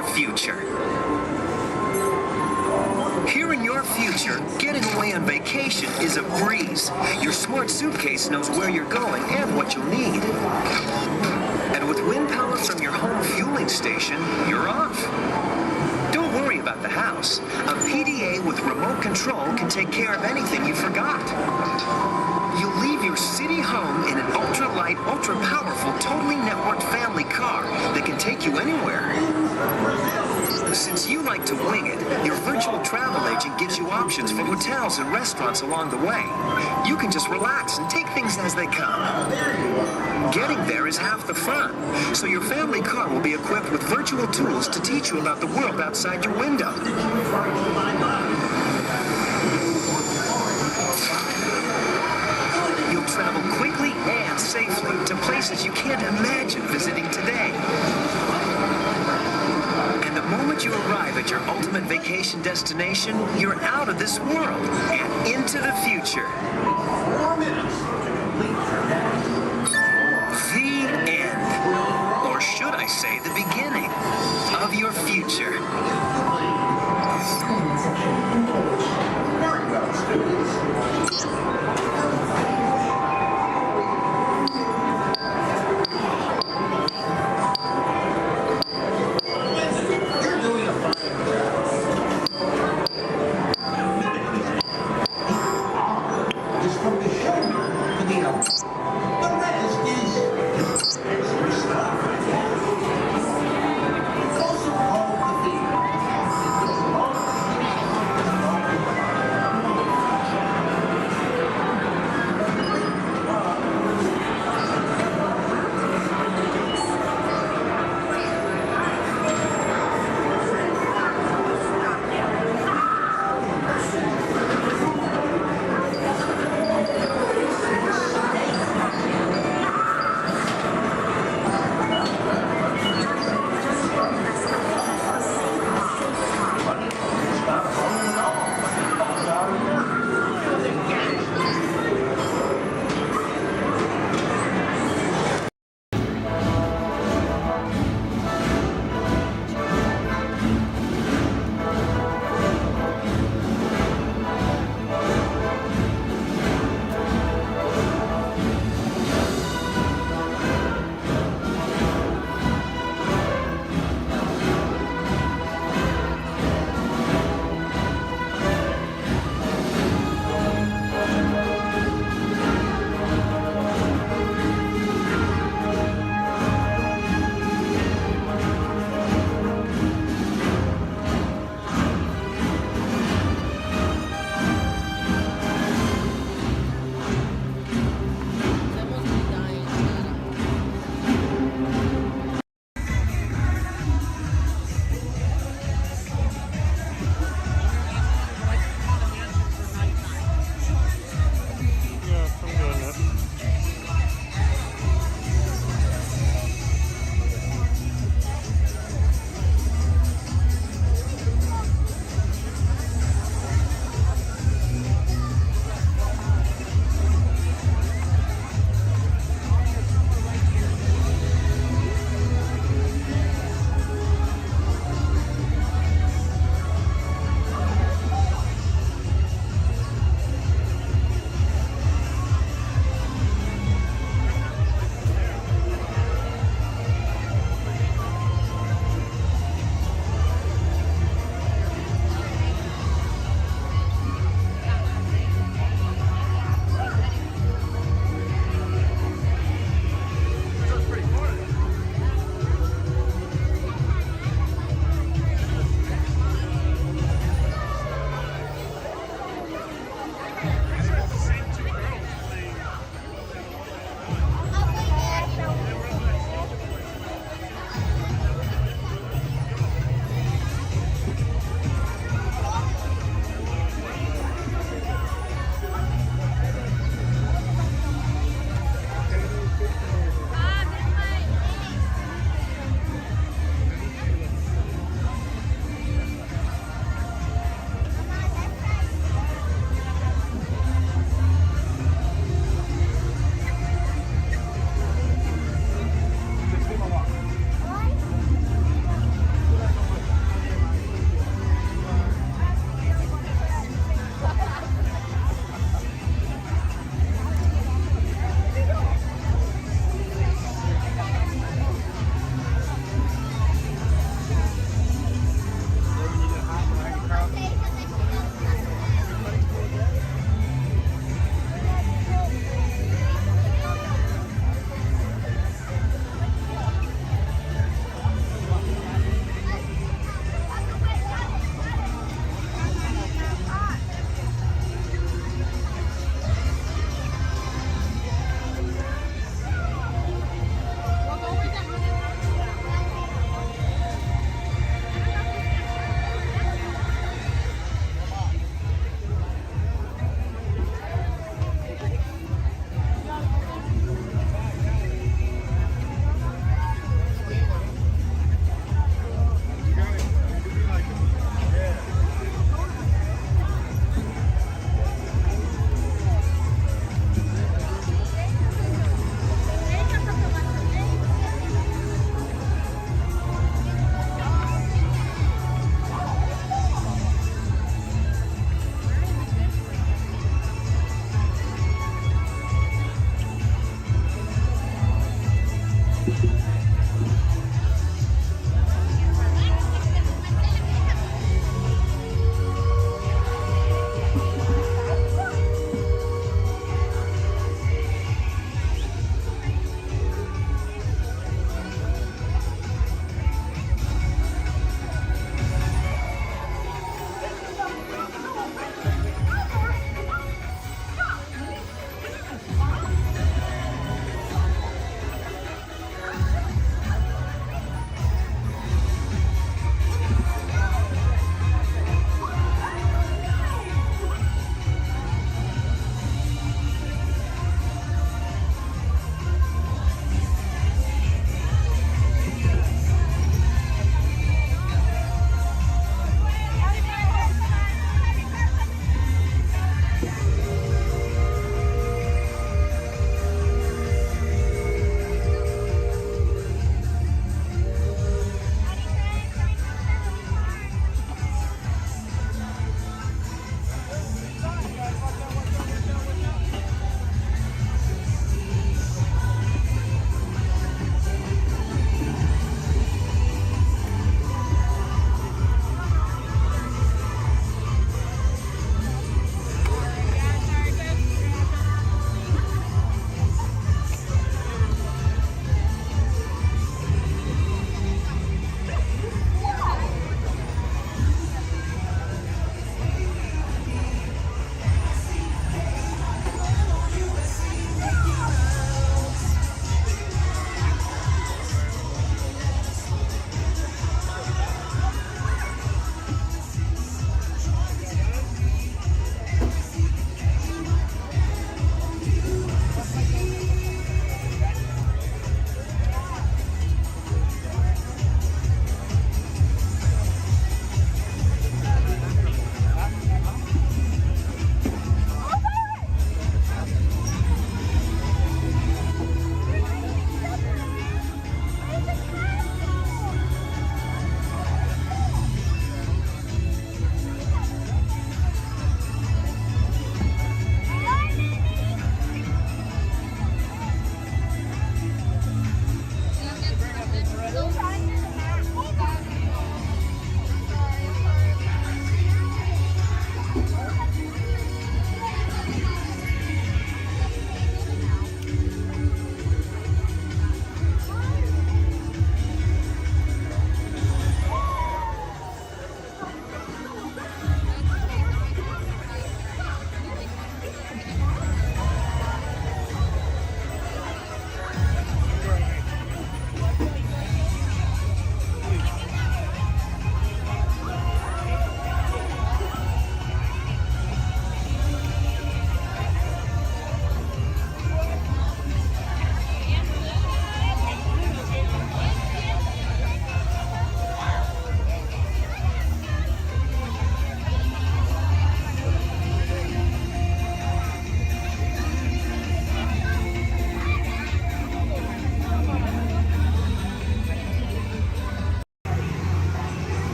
your future. Here in your future, getting away on vacation is a breeze. Your smart suitcase knows where you're going and what you'll need. And with wind power from your home fueling station, you're off. Don't worry about the house. A PDA with remote control can take care of anything you forgot. You'll leave your city home in an ultra-light, ultra-powerful, totally networked family car that can take you anywhere. Since you like to wing it, your virtual travel agent gives you options for hotels and restaurants along the way. You can just relax and take things as they come. Getting there is half the fun, so your family car will be equipped with virtual tools to teach you about the world outside your window. You'll travel quickly and safely to places you can't imagine visiting today. And the moment you arrive at your ultimate vacation destination, you're out of this world and into the future. 4 minutes to complete your day. The end. Or should I say the beginning of your future. Very well, students.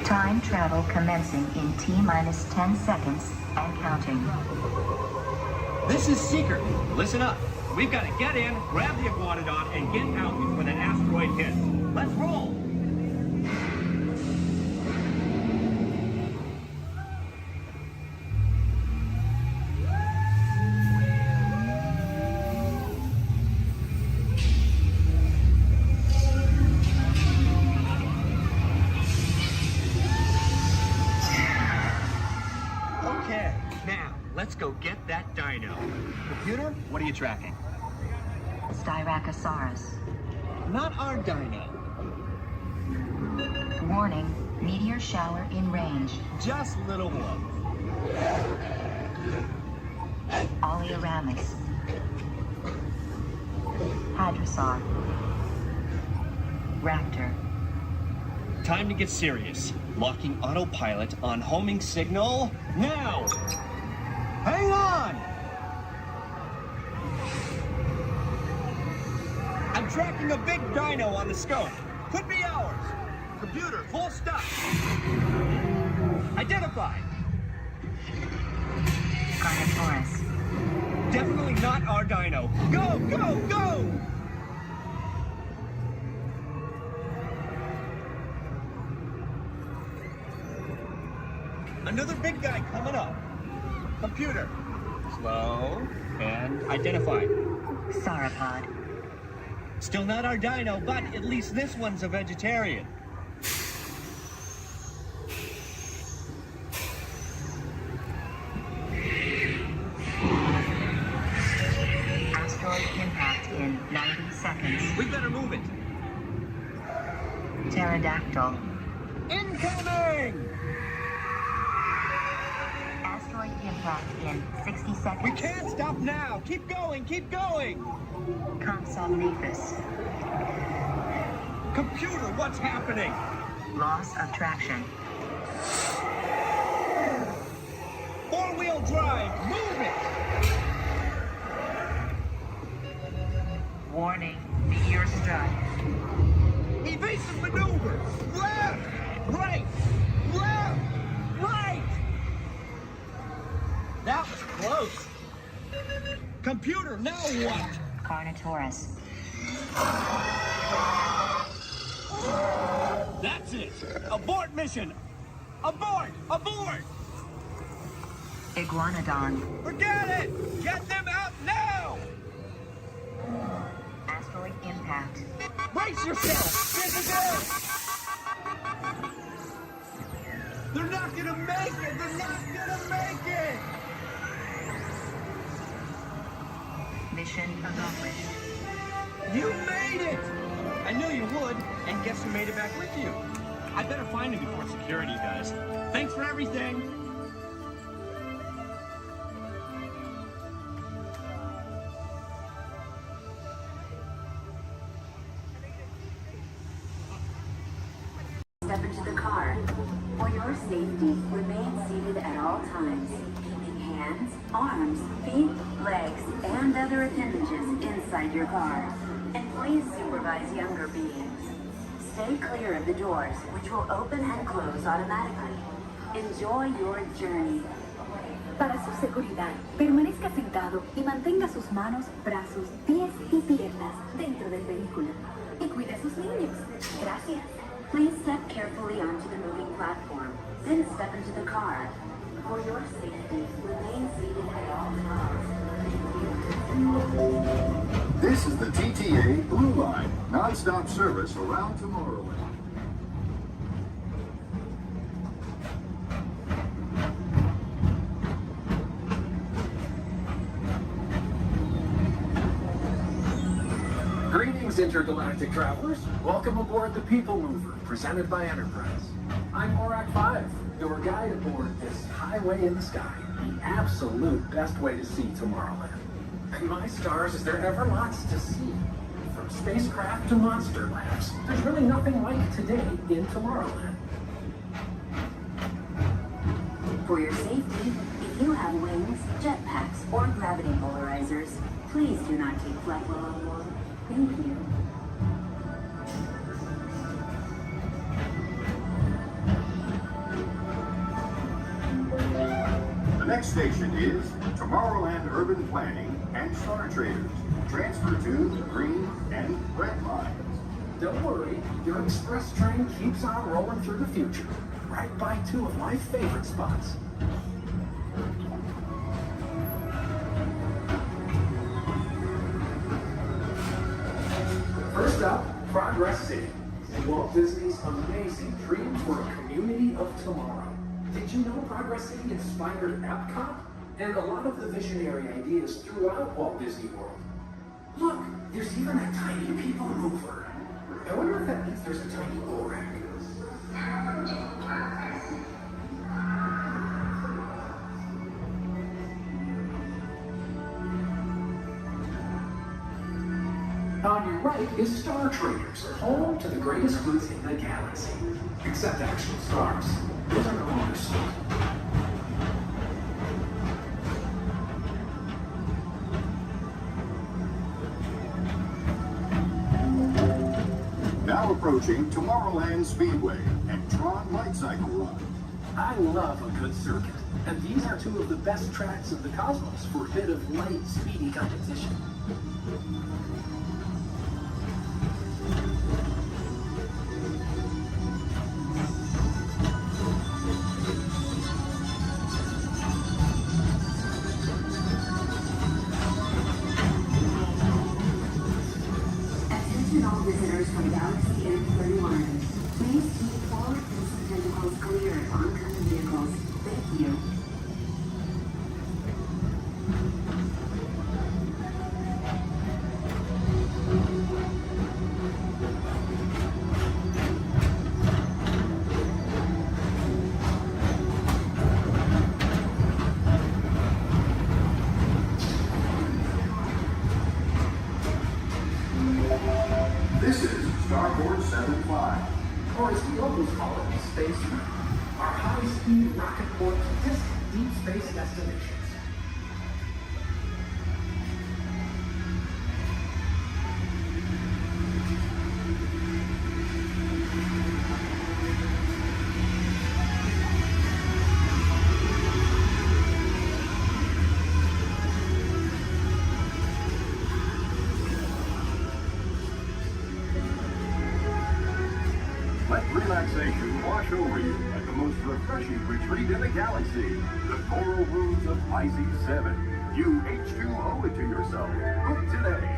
Time travel commencing in T-minus 10 seconds and counting. This is Seeker. Listen up. We've got to get in, grab the iguanodon, and get out before that asteroid hits. Let's roll! Okay, now, let's go get that dino. Computer, what are you tracking? Styracosaurus. Not our dino. Warning, meteor shower in range. Just little one. Oleoramus. Hadrosaur. Raptor. Time to get serious. Locking autopilot on homing signal now! Hang on! I'm tracking a big dino on the scope. Could be ours. Computer, full stop. Identified. Carnotaurus. Definitely not our dino. Go, go, go! Another big guy coming up. Computer. Slow and identified. Sauropod. Still not our dino, but at least this one's a vegetarian. Asteroid impact in 90 seconds. We better move it. Pterodactyl. Incoming! Asteroid impact in 60 seconds. We can't stop now. Keep going, keep going. Compsognathus. Computer, what's happening? Loss of traction. Four-wheel drive, move it! Warning, meteor strike. Evasive maneuver! Left! Right! Left! Right! That was close. Computer, now what? Carnotaurus. That's it! Abort mission! Abort! Abort! Iguanodon. Forget it! Get them out now! Asteroid impact. Brace yourself! This is it! They're not gonna make it! They're not gonna make it! Mission accomplished. You made it! I knew you would, and guess who made it back with you? I better find him before security does. Thanks for everything! Step into the car. For your safety, remain seated at all times, keeping hands, arms, feet, legs, and other appendages inside your car. And please supervise younger beings. Stay clear of the doors, which will open and close automatically. Enjoy your journey. Para su seguridad, permanezca sentado y mantenga sus manos, brazos, pies y piernas dentro del vehículo. Y cuide a sus niños. Gracias. Please step carefully onto the moving platform, then step into the car. For your safety, remain seated at all times. This is the TTA Blue Line, non-stop service around Tomorrowland. Greetings, intergalactic travelers. Welcome aboard the People Mover, presented by Enterprise. I'm Orak 5, your guide aboard this highway in the sky, the absolute best way to see Tomorrowland. And my stars, is there ever lots to see? From spacecraft to monster labs, there's really nothing like today in Tomorrowland. For your safety, if you have wings, jetpacks, or gravity polarizers, please do not take flight while on board. Thank you. next station is Tomorrowland Urban Planning and Star Traders. Transfer to the green and red lines. Don't worry, your express train keeps on rolling through the future, right by two of my favorite spots. First up, Progress City, Walt Disney's amazing dream for a community of tomorrow. Did you know Progress City inspired Epcot? And a lot of the visionary ideas throughout Walt Disney World. Look, there's even a tiny people mover. I wonder if that means there's a tiny ORAC. On your right is Star Traders, home to the greatest goods in the galaxy. Except actual stars. Those are no longer sold. Now approaching Tomorrowland Speedway and Tron Light Cycle Run. I love a good circuit, and these are two of the best tracks of the cosmos for a bit of light, speedy competition. Attention all visitors from Galaxy M31. Please keep forward-facing tentacles clear of oncoming vehicles. Thank you. This is Starboard 75. Or as the locals call it, Space Mountain. Our high-speed rocket port to distant deep space destinations. Let relaxation wash over you at the most refreshing retreat in the galaxy, the coral rooms of Pisces 7. You H2O it to yourself. Book today.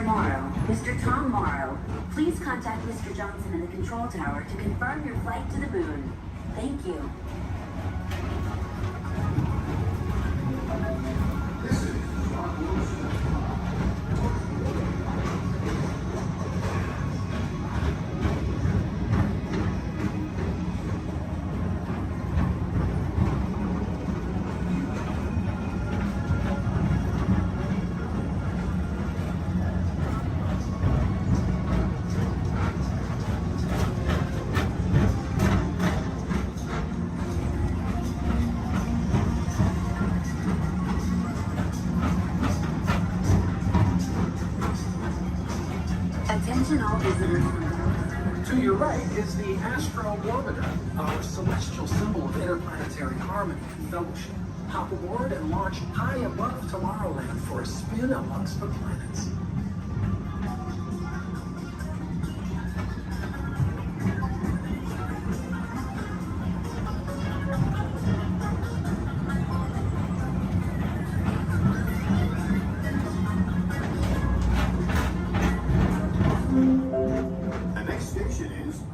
Morrow, Mr. Tom Morrow, please contact Mr. Johnson in the control tower to confirm your flight to the moon. Thank you. Attention all visitors. To your right is the Astrobarometer, our celestial symbol of interplanetary harmony and fellowship. Hop aboard and launch high above Tomorrowland for a spin amongst the planets.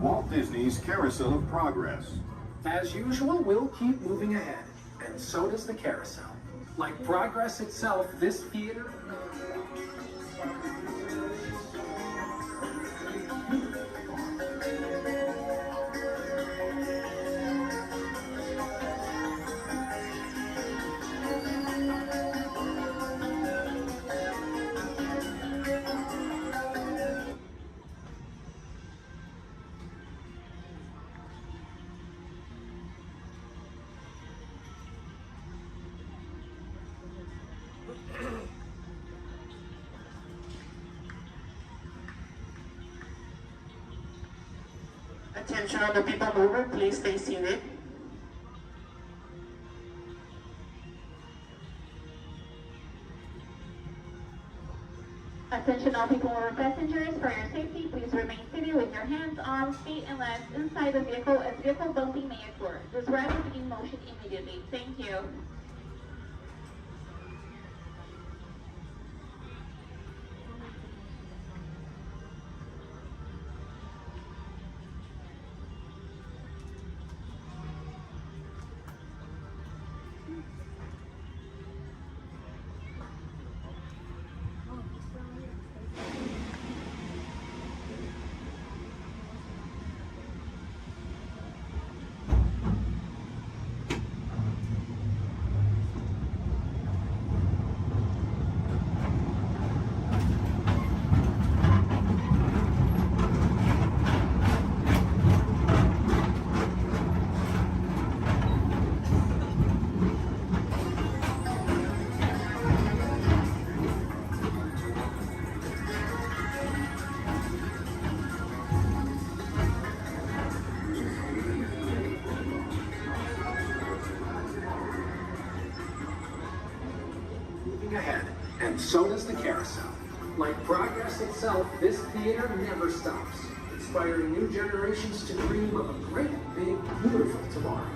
Walt Disney's Carousel of Progress. As usual, we'll keep moving ahead, and so does the carousel. Like progress itself, this theater... Attention on the people mover, please stay seated. Attention all people mover passengers, for your safety, please remain seated with your hands, arms, feet, and legs inside the vehicle as vehicle bumping may occur. This ride will begin motion immediately. Thank you. ahead, and so does the carousel. Like progress itself, this theater never stops, inspiring new generations to dream of a great, big, beautiful tomorrow.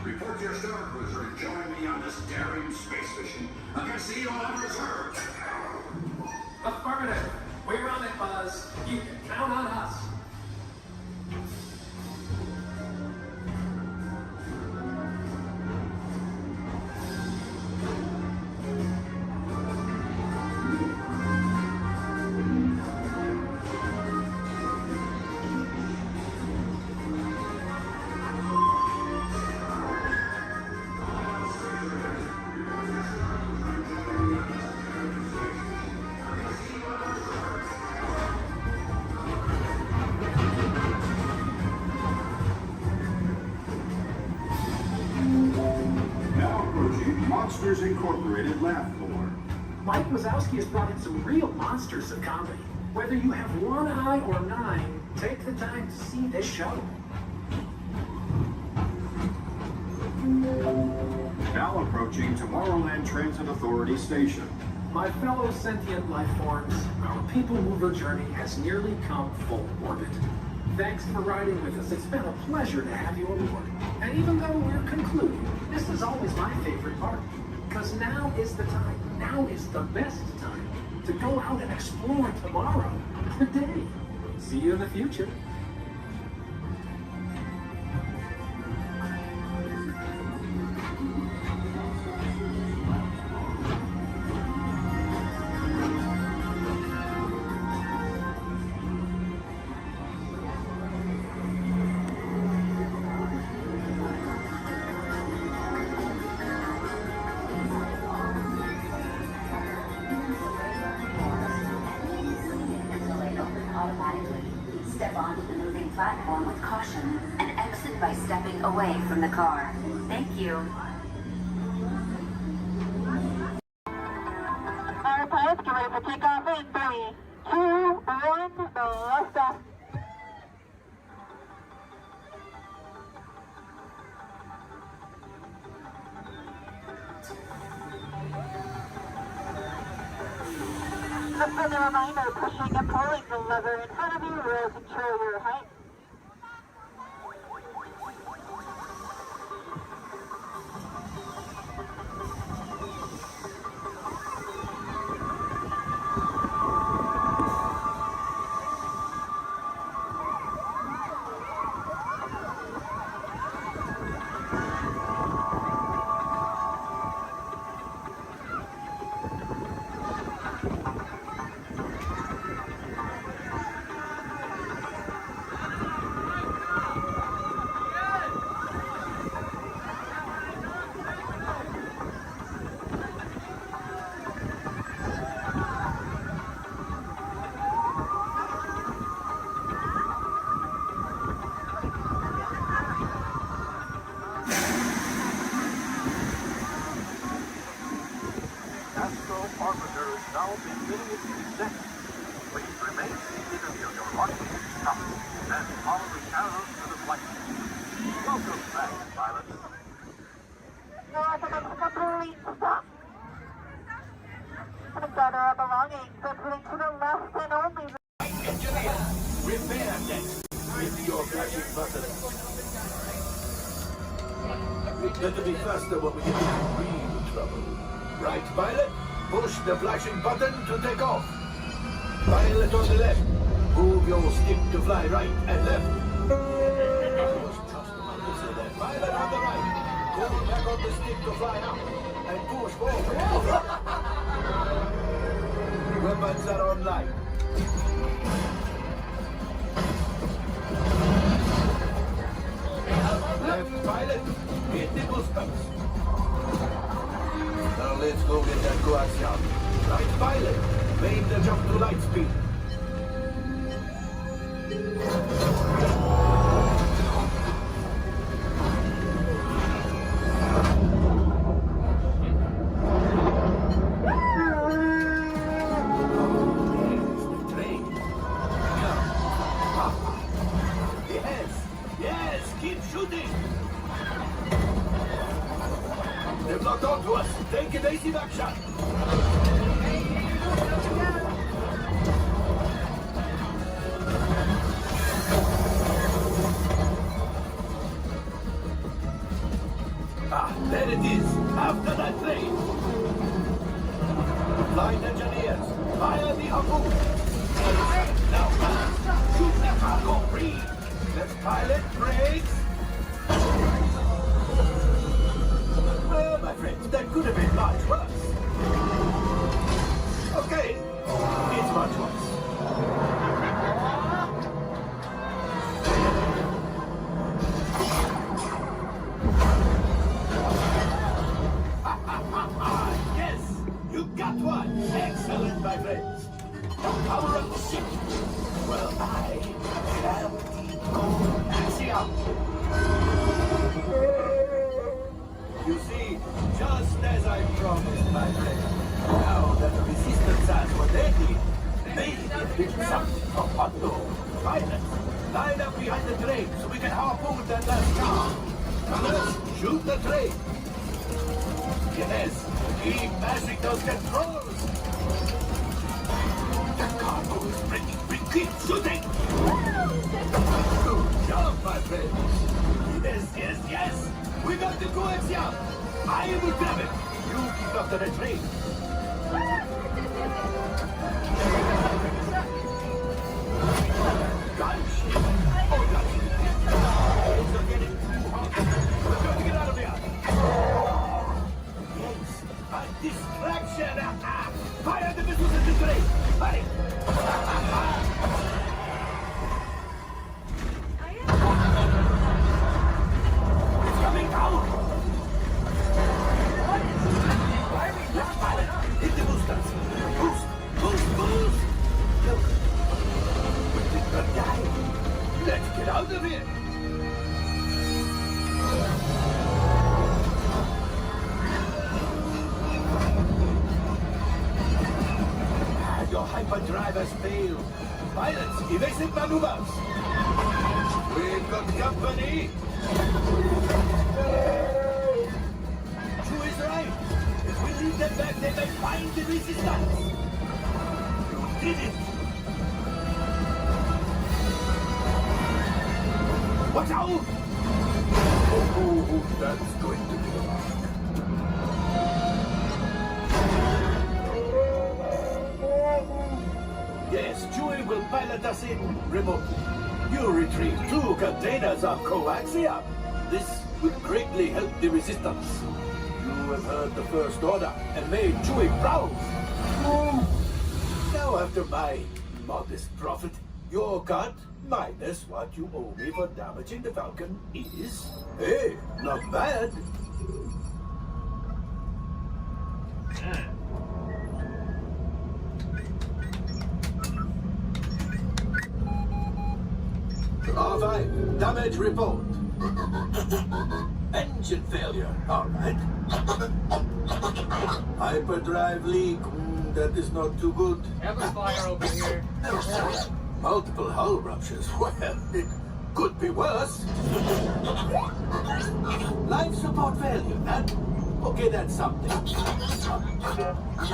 Report to your star cruiser and join me on this daring space mission. I can see you on reserve. Affirmative. We're on it, Buzz. You can count on us. Now approaching Monsters Incorporated laugh floor. Mike Wazowski has brought in some real monsters of comedy. Whether you have one eye or 9, take the time to see this show. Now approaching Tomorrowland Transit Authority Station. My fellow sentient life forms, our people mover journey has nearly come full orbit. Thanks for riding with us. It's been a pleasure to have you aboard. And even though we're concluding, this is always my favorite part. Because now is the time, now is the best time to go out and explore tomorrow, today. See you in the future. Step onto the moving platform with caution and exit by stepping away from the car. Thank you. Our pilots, get ready for takeoff in 3, 2, 1, blast off. Just a reminder, pushing and pulling the lever in front of you will control your height. now beginning its descent. Please remain seated until your launching stops, then follow the arrows to the flight. Welcome back, pilots. Stop. Gather our belongings, opening to the left and only the Engineer, repair deck. Hit your flashing button. It's going to be faster when we get into real trouble. Right, pilot? Push the flashing button to take off. Pilot on the left. Move your stick to fly right and left. Pilot on the right. Pull back on the stick to fly up. And push forward. Weapons are online. Left pilot, hit the goosebumps. Now let's go get that coaxium. Right pilot, make the jump to light speed. They've locked onto us. Take evasive action. Ah, there it is. After that plane. Flight engineers, fire the harpoon. Now, shoot the cargo free. Let's pilot brakes. Well, my friends, that could have been much worse. Okay, it's much worse. Yes, you got one. Excellent, my friends. Power up the ship. Well, I am Axiom. You see, just as I promised, my friend, now that That's what they need. They need something from Hondo. Pilots, line up behind the train so we can harpoon that last car. Gunners, shoot the train. Yes, keep mashing those controls. The cargo is breaking. We keep shooting. Good job, my friends. Yes. We got the coaxium. I will grab it. You keep up the retreat. Gunship. Oh, that's it. Things are getting too hot. We've got to get out of here. Yes, a distraction. Fire the missiles at the train. Hurry. It's coming down. Hit the boosters. Boost. Look. We did not die. Let's get out of here. Your hyperdrive has failed. Pilots, evasive maneuvers. We've got company. True is right. If we leave them back, they may find the resistance. You did it. Watch out! Oh, that's going to be a lot. Yes, Chewie will pilot us in remotely. You retrieve 2 containers of coaxium. This will greatly help the resistance. You have heard the First Order and made Chewie proud. Now, after my modest profit, your cut minus what you owe me for damaging the Falcon is, hey, not bad. R5, damage report. Engine failure, all right. Hyperdrive leak, that is not too good. Have a fire over here. Multiple hull ruptures, well, it could be worse. Life support failure, okay, that's something.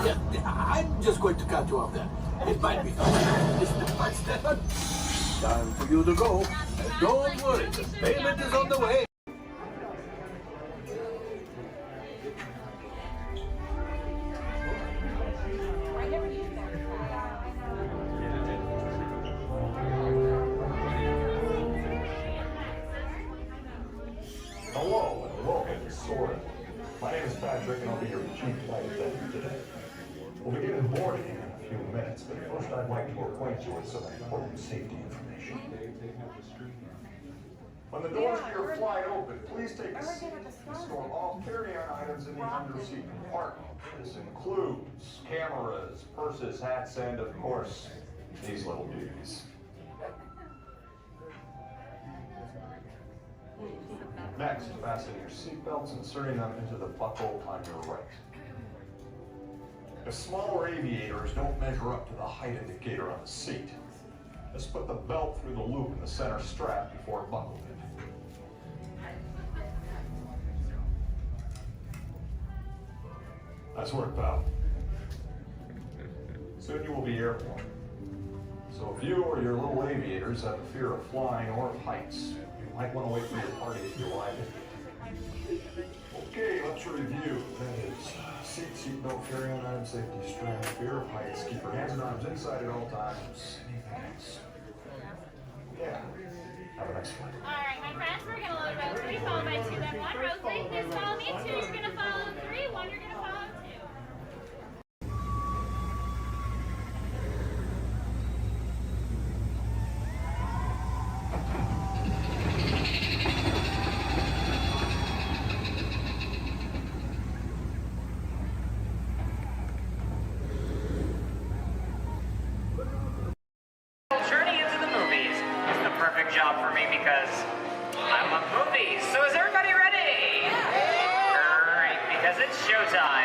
Yeah, I'm just going to cut you off there. It might be fun. Step by step. Time for you to go. And don't worry, the payment is on the way. Hello and welcome to Soarin'. My name is Patrick and I'll be your chief flight attendant today. We'll begin boarding in a few minutes, but first I'd like to acquaint you with some important safety information. When the doors to your flight open, please take a seat and store all carry-on items in the underseat compartment. This includes cameras, purses, hats, and of course, these little beauties. Next, fasten your seatbelts, inserting them into the buckle on your right. If smaller aviators don't measure up to the height indicator on the seat, just put the belt through the loop in the center strap before buckling it. Nice work, pal. Soon you will be airborne. So if you or your little aviators have a fear of flying or of heights, you might want to wait for your party if you arrive in. Okay, let's review. That is seat belt, carry-on item, safety strap, fear of heights, keep your hands and arms inside at all times. Anything else? Yeah. Have a nice flight. Alright, my friends, we're going to load row 3, followed by 2, then 1. Row 3, please follow me. 2, you're going to follow 3. 1, you're going to follow 2. Journey into the movies. It's the perfect job for me because I love movies. So is everybody ready? Great, because it's showtime.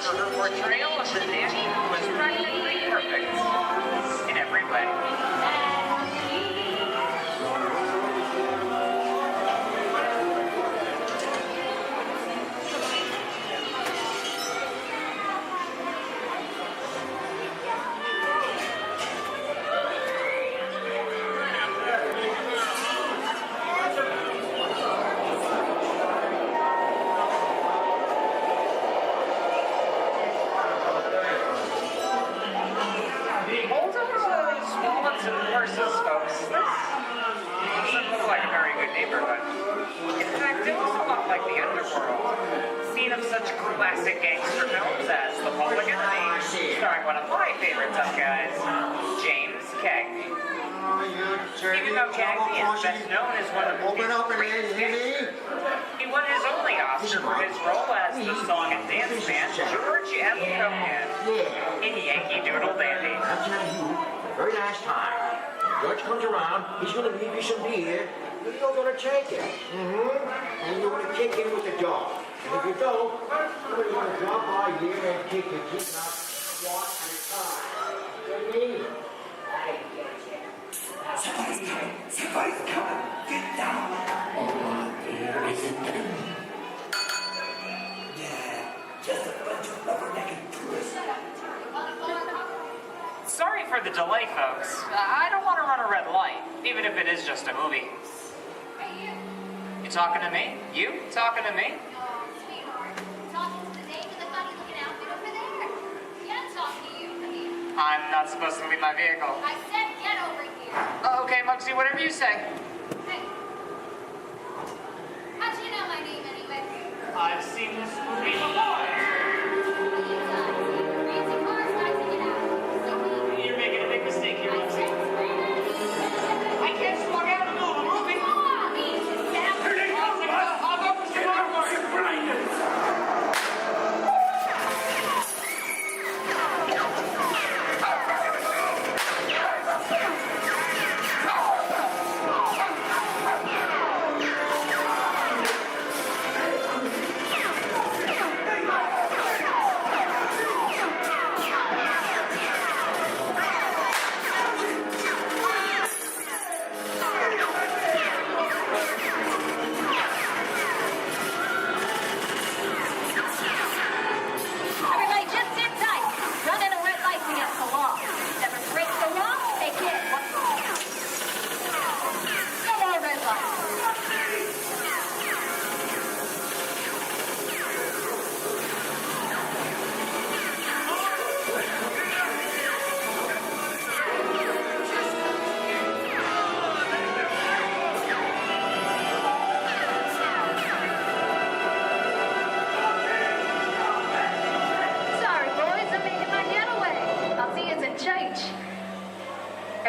for her portrayal of the nanny was practically perfect in every way. Classic gangster films as The Public Enemy, starring one of my favorite tough guys, James Cagney. Even though Cagney is best known as one of the movie's greatest gangsters, he won his only Oscar for his role as the song and dance man George M. Cohan in Yankee Doodle Dandy. I'm telling you, very last time. George comes around, he's going to leave you some beer, and you're going to take it. And you're going to kick in with the dog. And if you don't, somebody's going to drop by here and kick your teeth out, walk your car. You mean? I get you. Somebody's coming. Somebody's coming. Get down. Oh, dear, is it them? Yeah, just a bunch of rubber-necked tourists. Sorry for the delay, folks. I don't want to run a red light, even if it is just a movie. You talking to me? You talking to me? I'm not supposed to leave my vehicle. I said get over here. Okay, Muggsy, whatever you say. Hey. How'd you know my name anyway? I've seen this movie before. You're making a big mistake here, Muggsy. I can't slug out in the middle of a movie. Here they come, I'll go for some more.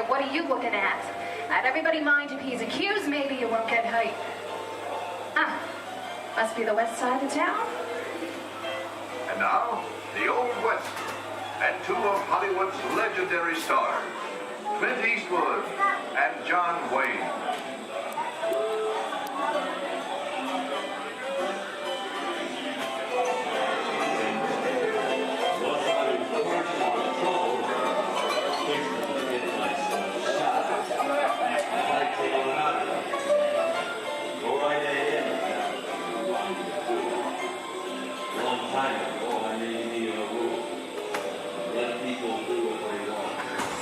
What are you looking at? Let everybody mind if he's accused, maybe you won't get hurt. Ah, must be the west side of town. And now, the Old West, and two of Hollywood's legendary stars, Clint Eastwood and John Wayne.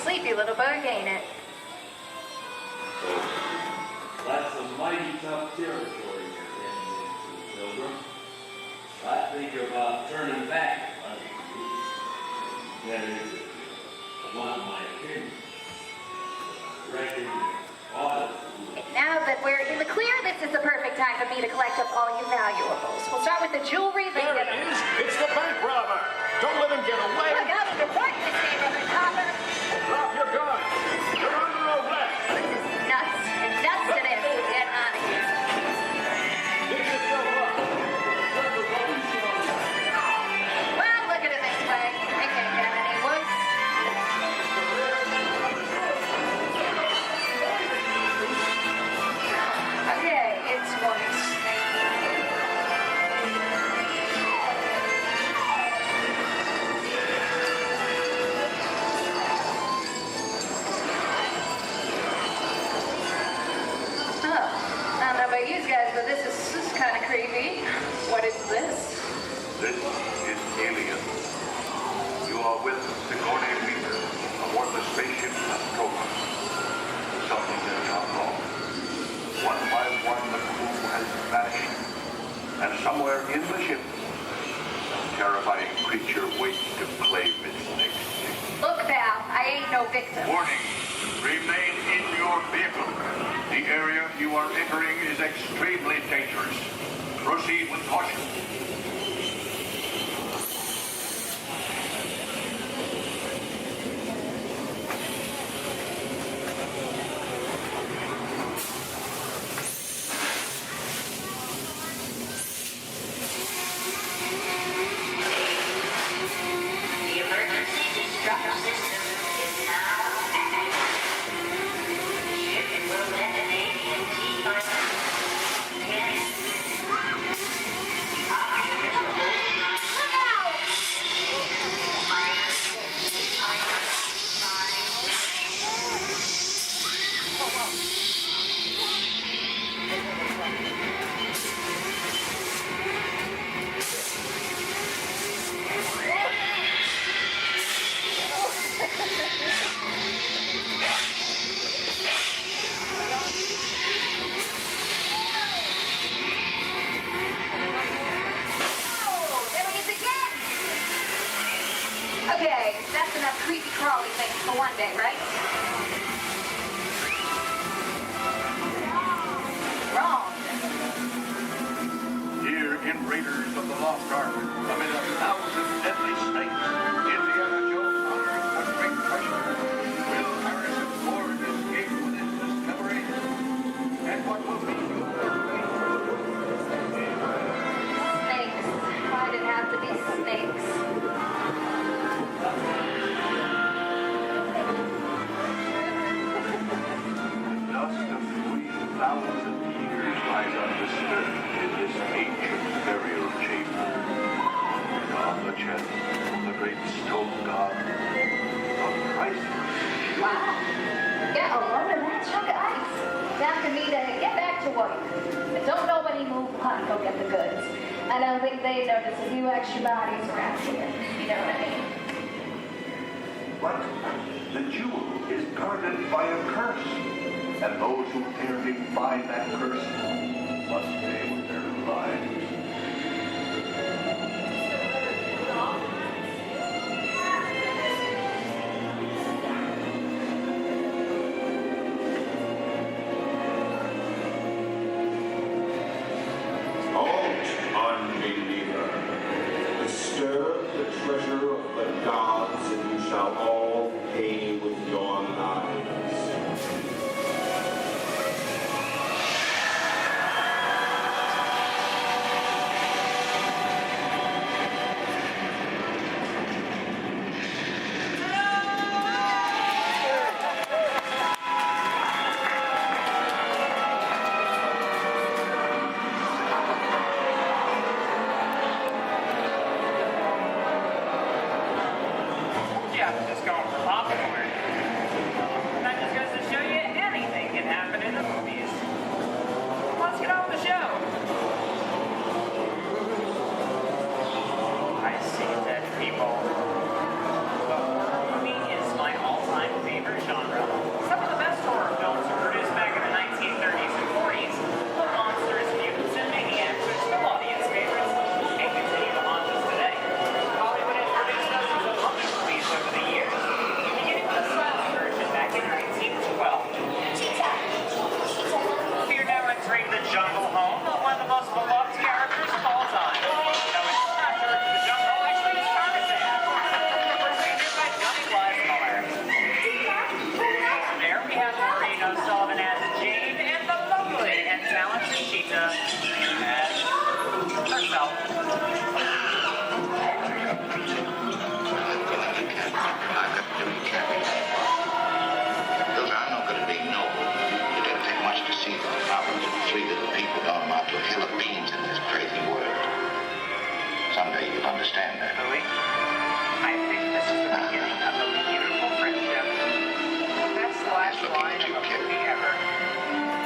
Sleepy little bug, ain't it? That's a mighty tough territory you're heading into, Pilgrim. I think about turning back. That is, not my opinion. I reckon you ought to. Now that we're in the clear, this is the perfect time for me to collect up all you valuables. We'll start with the jewelry. There it is! It's the bank robber! Don't let him get away! Look out, you're important in this neighborhood, copper. Drop your gun! You're under arrest! Nuts. It's nuts to this. Get out of here. Dig yourself up! Well, look at it this way. I can't get any worse. Okay, it's worse. This is Alien. You are with Sigourney Weaver aboard the spaceship Nostromo. Something has gone wrong. One by one, the crew has vanished. And somewhere in the ship, a terrifying creature waits to claim its next victim. Look, Val, I ain't no victim. Warning. Remain in your vehicle. The area you are entering is extremely dangerous. Proceed with caution. The emergency destruct system is now active. Ship will detonate in T-minus 10. Okay, that's enough creepy crawly things for one day, right? Wrong. Here in Raiders of the Lost Ark, amid 1,000 deadly snakes, Indiana Jones unearths a great treasure. Will Harrison Ford escape with his discovery? And what will be your Snakes. Why'd it have to be snakes? dust of 3,000 years lies undisturbed in this ancient burial chamber. And on the chest, the great stone god, a priceless Wow. Yeah, a load of that chunk of ice. Time for me to get back to work. But don't nobody move, honey, go get the goods. I don't think they notice a few extra bodies around here. You know what I mean? But the jewel is guarded by a curse, and those who dare defy that curse must pay with their lives. Halt, unbeliever. Disturb the treasure of the gods, and you shall all pay with your lives. Yeah, just going for popcorn. That just goes to show you anything can happen in the movies. Let's get on with the show. I see dead people. The horror movie is my all-time favorite genre. Some of the best horror films were produced back in the 1930s and 40s. The monsters, mutants, and maniacs are still audience favorites and continue to haunt us today. Hollywood has produced dozens of other movies over the years, beginning with a silent version back in 1912. We are now entering the jungle home of one of the most beloved characters of all time. No, it's not George the Jungle, actually it's Tarzan. Presented by Johnny Weissmuller. There we have Maureen O'Sullivan as Jane and the lovely and talented Cheetah as herself. Those are not going to be noble. It doesn't take much to see the problems of three little people don't amount to a hill of beans in this crazy world. Someday you'll understand that. Louis, I think this is the beginning of a beautiful friendship. That's the last line of a movie ever.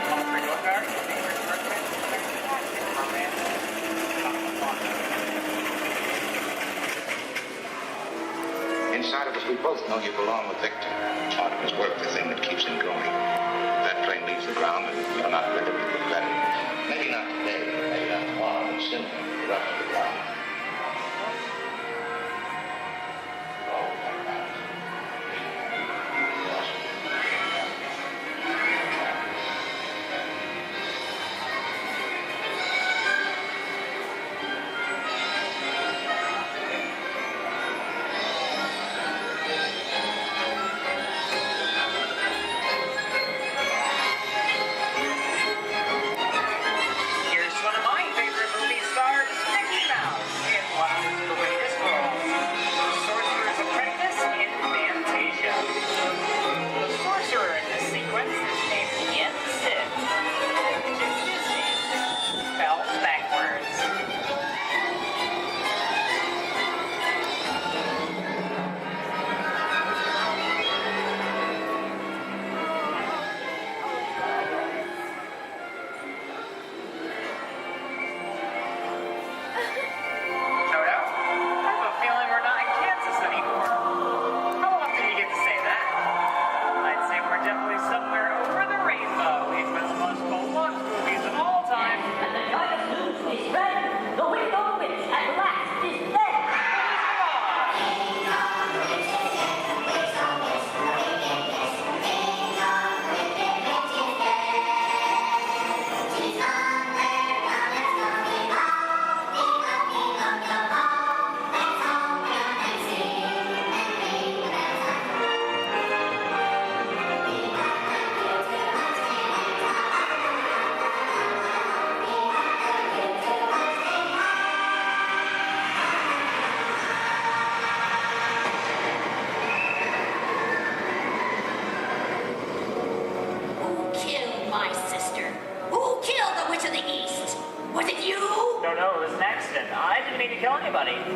On the regular car, your favorite person, fantastic romance. Because we both know you belong with Victor. Part of his work, the thing that keeps him going. If that plane leaves the ground and you're not with him, you look better. Maybe not today, maybe not tomorrow, but soon the rest of the ground.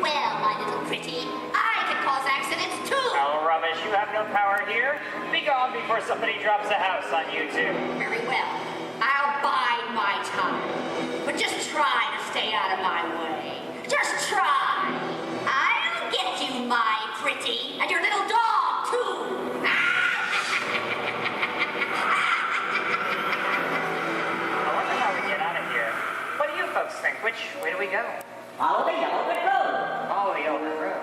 Well, my little pretty, I can cause accidents too. Oh, rubbish. You have no power here. Be gone before somebody drops a house on you, too. Very well. I'll bide my time. But just try to stay out of my way. Just try. I'll get you, my pretty, and your little dog, too. I wonder how we get out of here. What do you folks think? Which way do we go? Follow the yellow brick road. Follow the yellow brick road.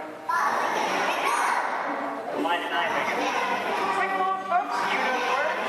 Why didn't I think of it? Sing along, folks. You know the words.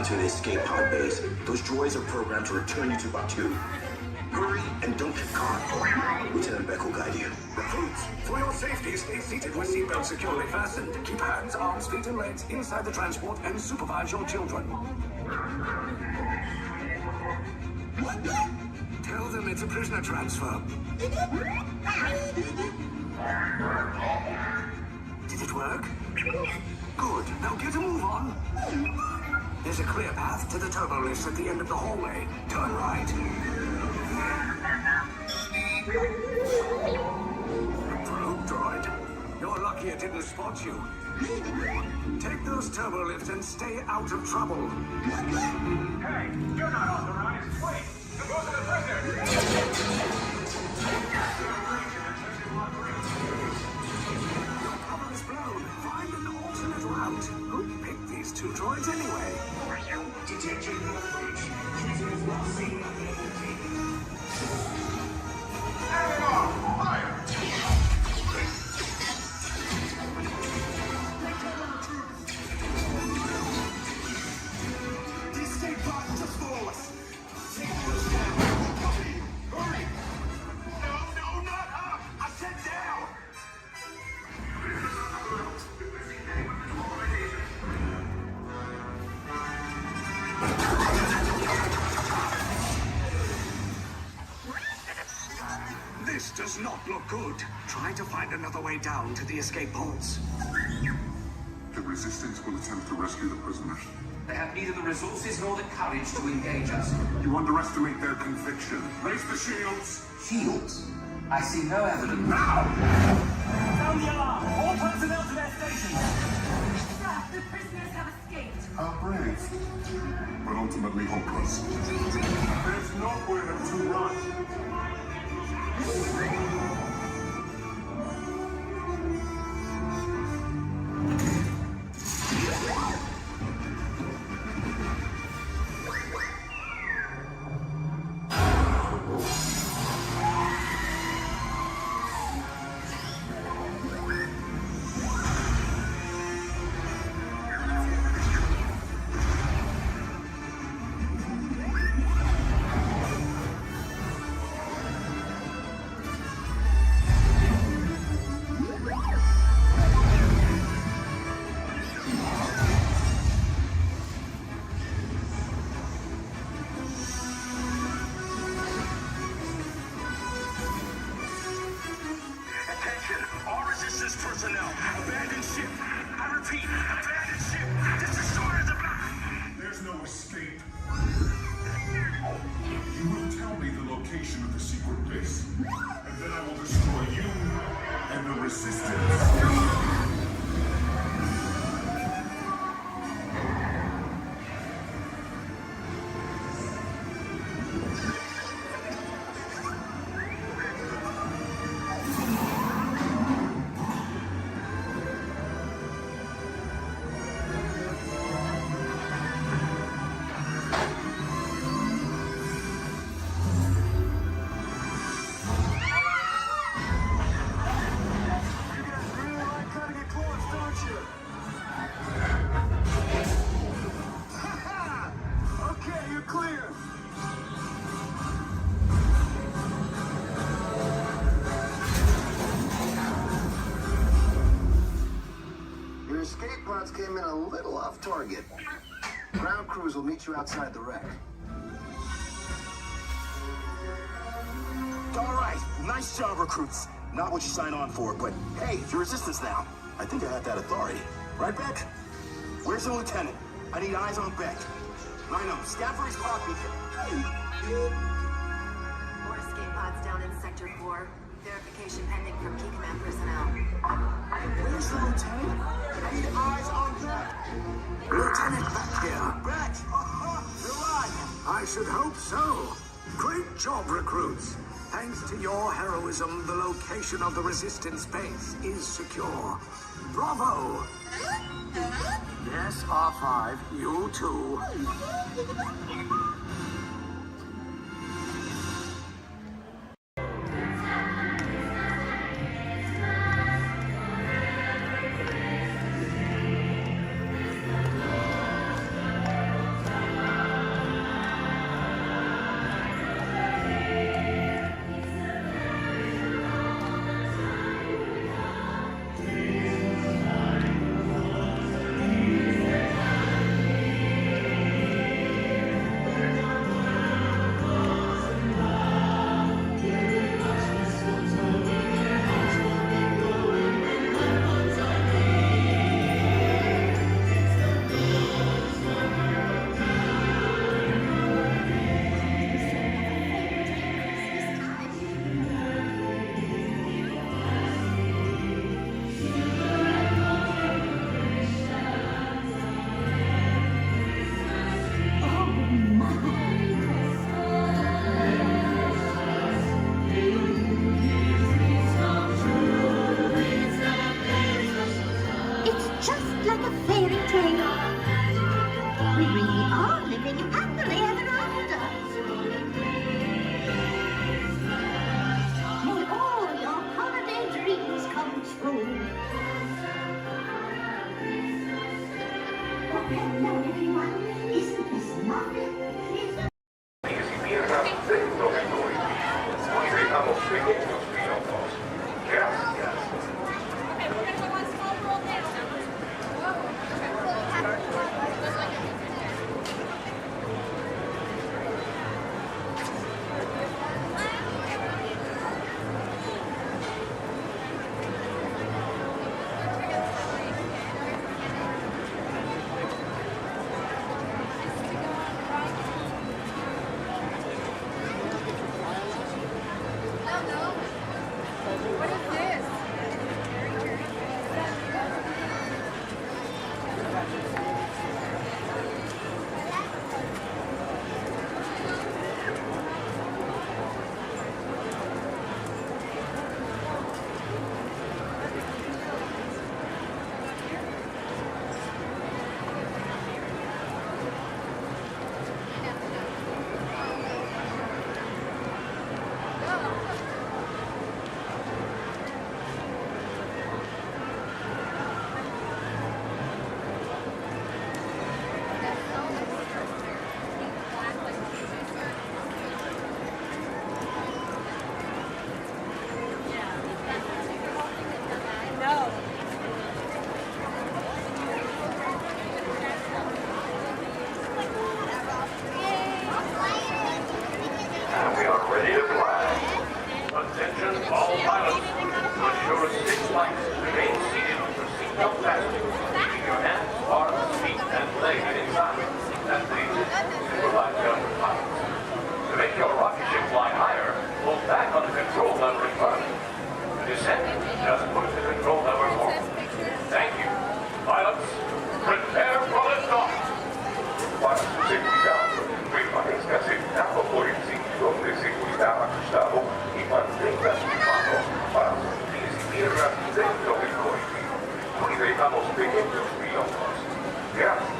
To the escape pod base. Those droids are programmed to return you to Batu. Hurry and don't get caught. Lieutenant Beck will guide you. Recruits, for your safety, stay seated with seatbelts securely fastened. Keep hands, arms, feet, and legs inside the transport and supervise your children. Tell them it's a prisoner transfer. Did it work? Good. Now get a move on. There's a clear path to the turbo lifts at the end of the hallway. Turn right. Probe droid. You're lucky it didn't spot you. Take those turbo lifts and stay out of trouble. Hey, you're not authorized. Wait, those are the prisoners. Cover is blown. Find an alternate route. Who picked these two droids anyway? Detection breach. Fire! This escape pod just follow us. Take those down. Hurry! No, not up! I said down! Good. Try to find another way down to the escape pods. The Resistance will attempt to rescue the prisoners. They have neither the resources nor the courage to engage us. You underestimate their conviction. Raise the shields! Shields? I see no evidence. Now! Sound the alarm! All personnel to their stations! Sir, the prisoners have escaped. How brave, but ultimately hopeless. There's nowhere to run. Personnel, abandon ship. I repeat, abandon ship. This destroyer is about. There's no escape. You will tell me the location of the secret base, and then I will destroy you and the Resistance. Escape pods came in a little off target. Ground crews will meet you outside the wreck. All right, nice job, recruits. Not what you signed on for, but hey, you're Resistance now. I think I have that authority. Right, Beck? Where's the lieutenant? I need eyes on Beck. I know, Stafford's copy. More escape pods down in Sector 4. Verification pending from Key Command personnel. Where's the lieutenant? I need eyes on Beck. Lieutenant Beck here. Beck! You're alive! I should hope so. Great job, recruits. Thanks to your heroism, the location of the Resistance base is secure. Bravo! Yes, R5, you too. estamos pequeños pilotos. Gracias.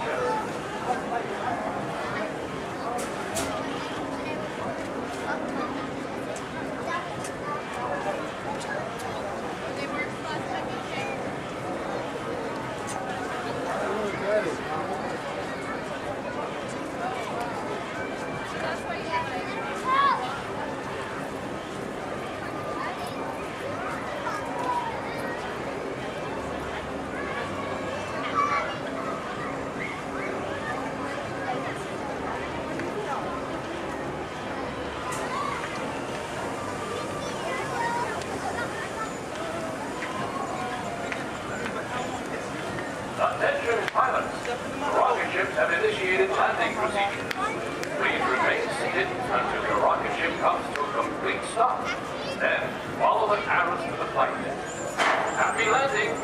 Attention pilots, rocket ships have initiated landing procedures. Please remain seated until your rocket ship comes to a complete stop. Then follow the arrows to the flight deck. Happy landing!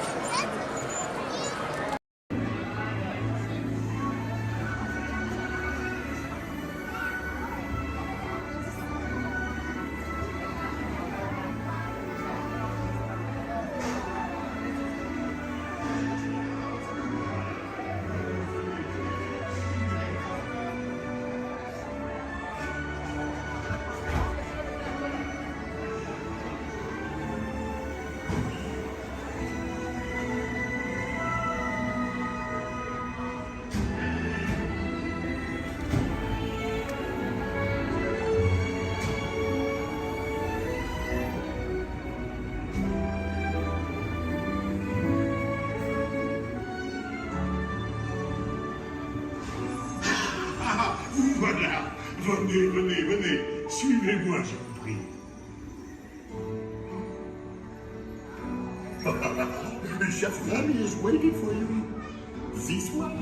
Voilà, venez, suivez-moi, je vous prie. Chef Rami is waiting for you. This way.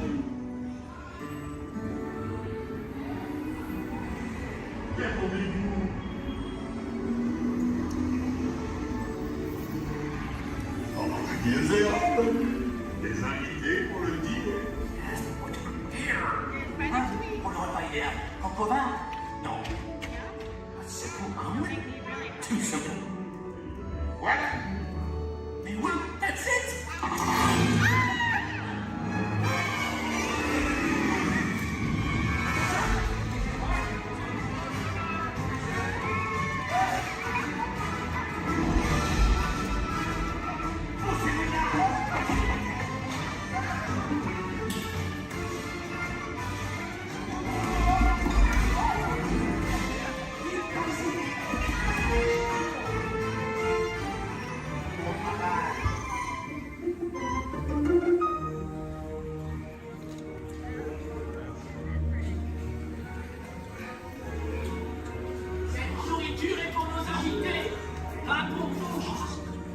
Des invités pour le dîner. On n'aurait pas idée en commun? Non. C'est pour un tout ce bon. Voilà. Mais oui, that's it.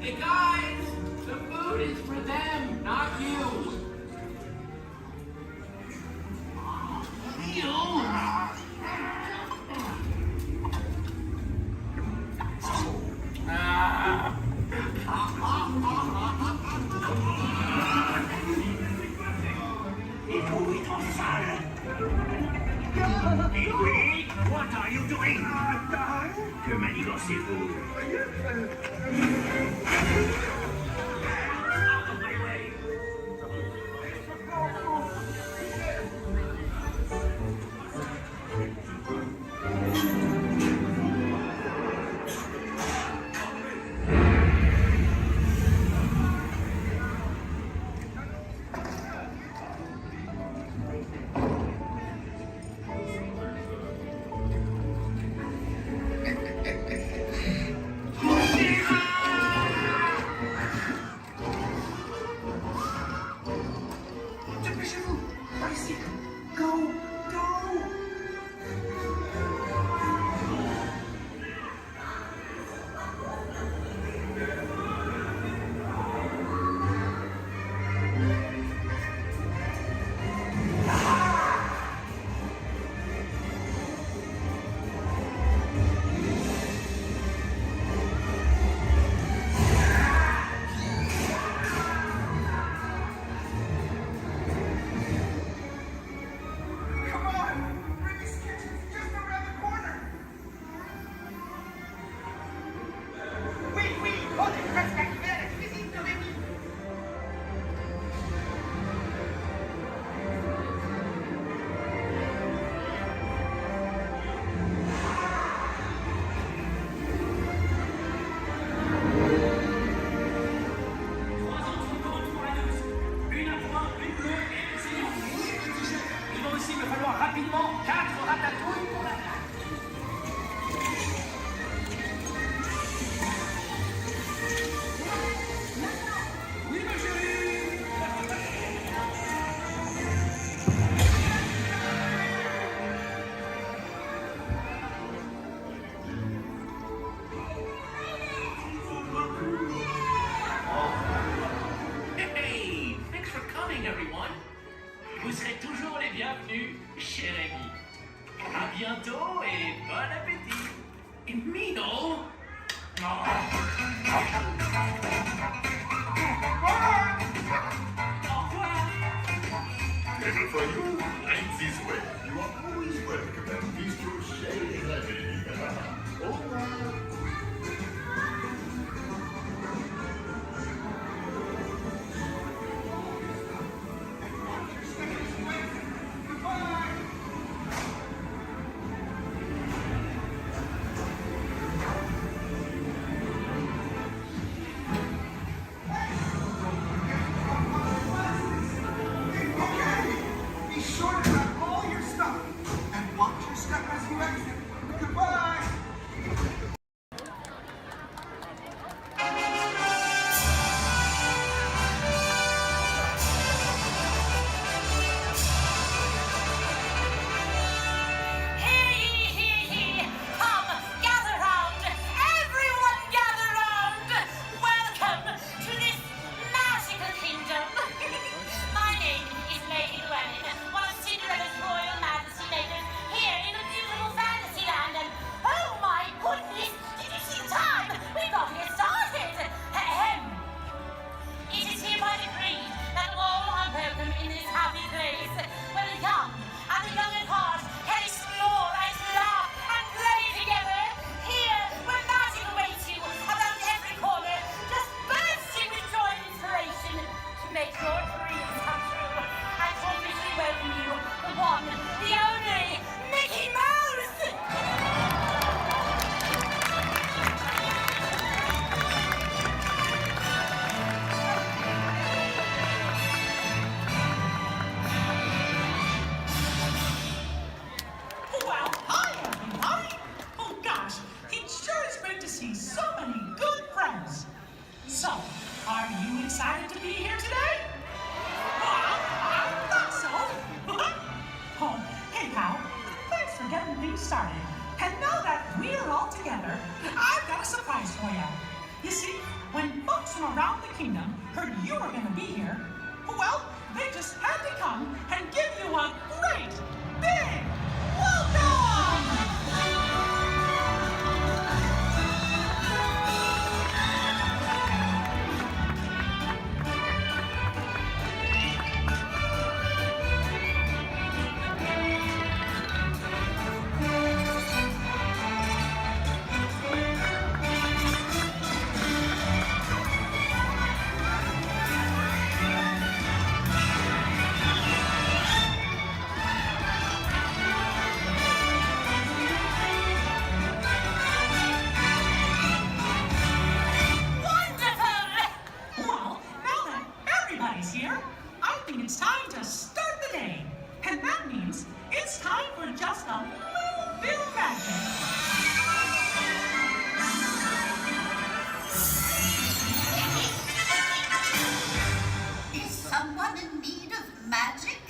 Hey guys, the food is for them, not you. What are you doing? Que manigancez-vous? Out of my way! cher ami. À bientôt et bon appétit. Et Mino? Oh. Table for you, right this way. You are always welcome and feast your share heavily. Oh, Be sure to grab all your stuff and watch your step as you exit. Goodbye! Hear ye, hear ye! Come, gather round! Everyone gather round! Welcome to this magical kingdom! My name is Lady Llewellyn, one of Cinderella's royal majesty makers here in the beautiful fantasy land, and oh my goodness! Did you see the time? We've got to get started! Ahem! It is hereby decreed that all are welcome in this happy place, where the young and the young at heart can explore and laugh and play together. Here, where magic awaits you around every corner, just bursting with joy and inspiration to make your dreams come true. And to officially welcome you, the one, the only, Mickey Mouse! Well, hi everybody! Oh gosh, it sure is great to see so many good friends. So, are you excited to be here today? I thought so. Oh, hey pal, thanks for getting things started. And now that we're all together, I've got a surprise for you. You see, when folks from around the kingdom heard you were going to be here, well, they just had to come and give you a great, big welcome! Well, now that everybody's here, I think it's time to start the day. And that means it's time for just a little bit of magic. Is someone in need of magic?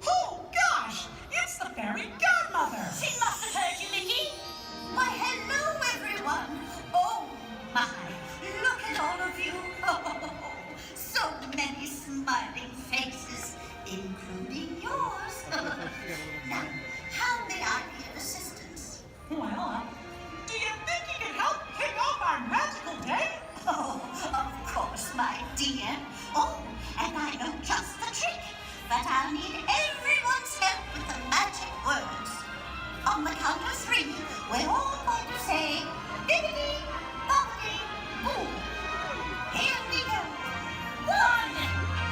Oh, gosh! It's the fairy godmother! She must have heard you, Mickey. Why, hello, everyone. Oh, my. Look at all of you. Oh, so many smiling faces, including yours. Now, how may I be of assistance? Well, do you think you can help kick off our magical day? Oh, of course, my dear. Oh, and I know just the trick. But I'll need everyone's help with the magic words. On the count of three, we're all going to say, bibbidi, bobbidi, boo. Here we go. 1,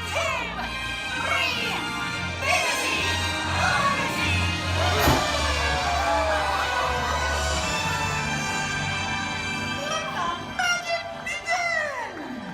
2, 3, bibbidi, bobbidi, boo. Let the magic begin!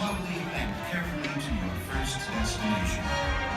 slowly and carefully to your first destination.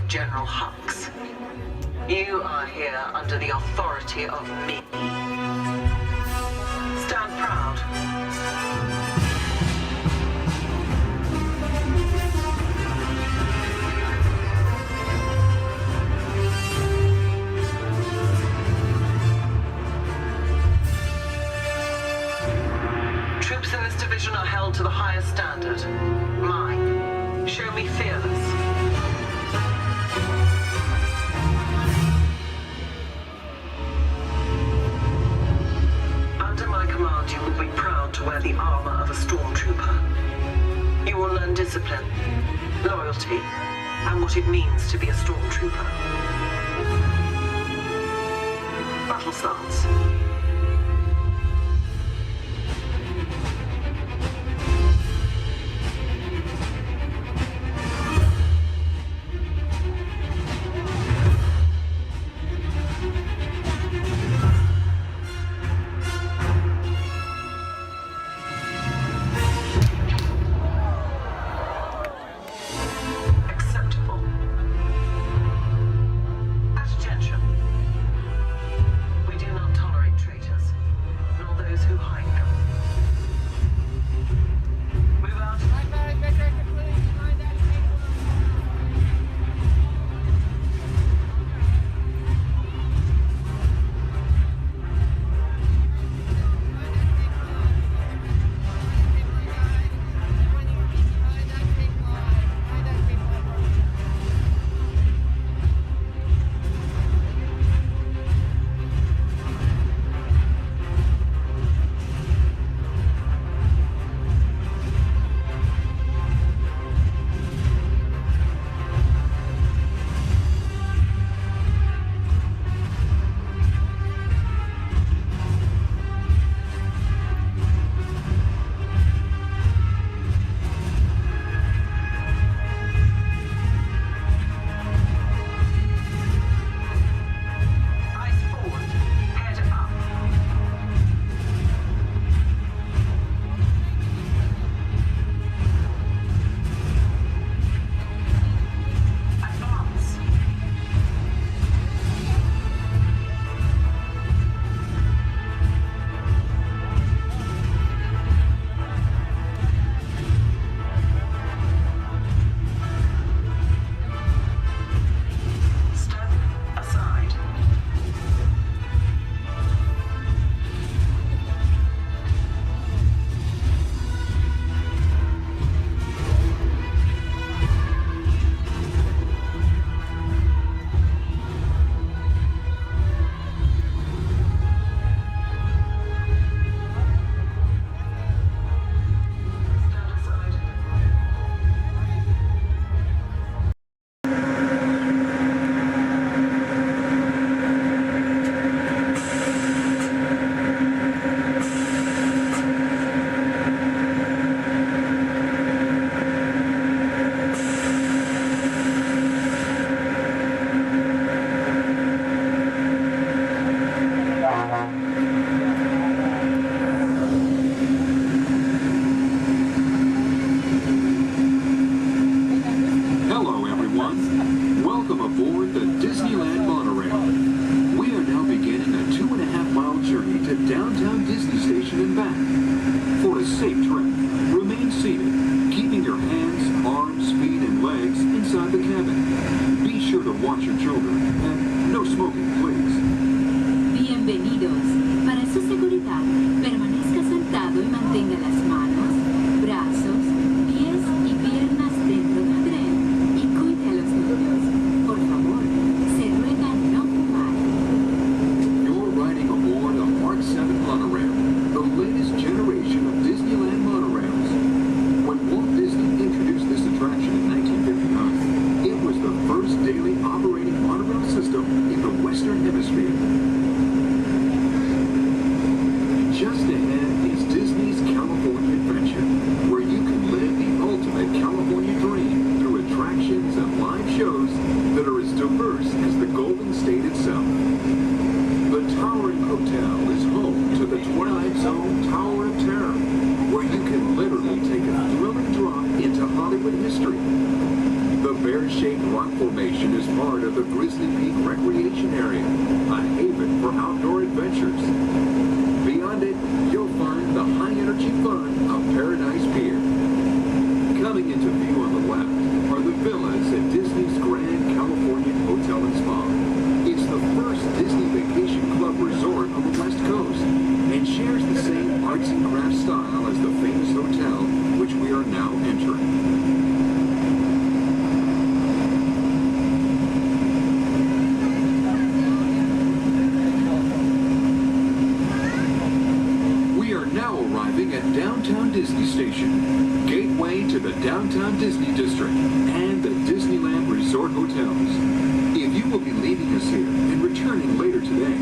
General Hux. You are here under the authority of me. Stand proud. Troops in this division are held to the highest standard. Mine. Show me fearless. Under my command, you will be proud to wear the armor of a stormtrooper. You will learn discipline, loyalty, and what it means to be a stormtrooper. Battle starts. Hello, everyone. Welcome aboard the Disneyland monorail. We are now beginning a 2.5-mile journey to downtown Disney Station and back. For a safe trip, remain seated, keeping your hands, arms, feet, and legs inside the cabin. Be sure to watch your children, and no smoking, please. Bienvenidos. Para su seguridad, permanezca sentado y mantenga las manos, brazos, pies y piernas dentro del tren y cuide a los niños. Por favor, se ruega no fumar. You're riding aboard the Mark 7 monorail, the latest generation of Disneyland monorails. When Walt Disney introduced this attraction in 1959, it was the first daily operating monorail system in the Western Disney Station, gateway to the downtown Disney District and the Disneyland Resort Hotels. If you will be leaving us here and returning later today,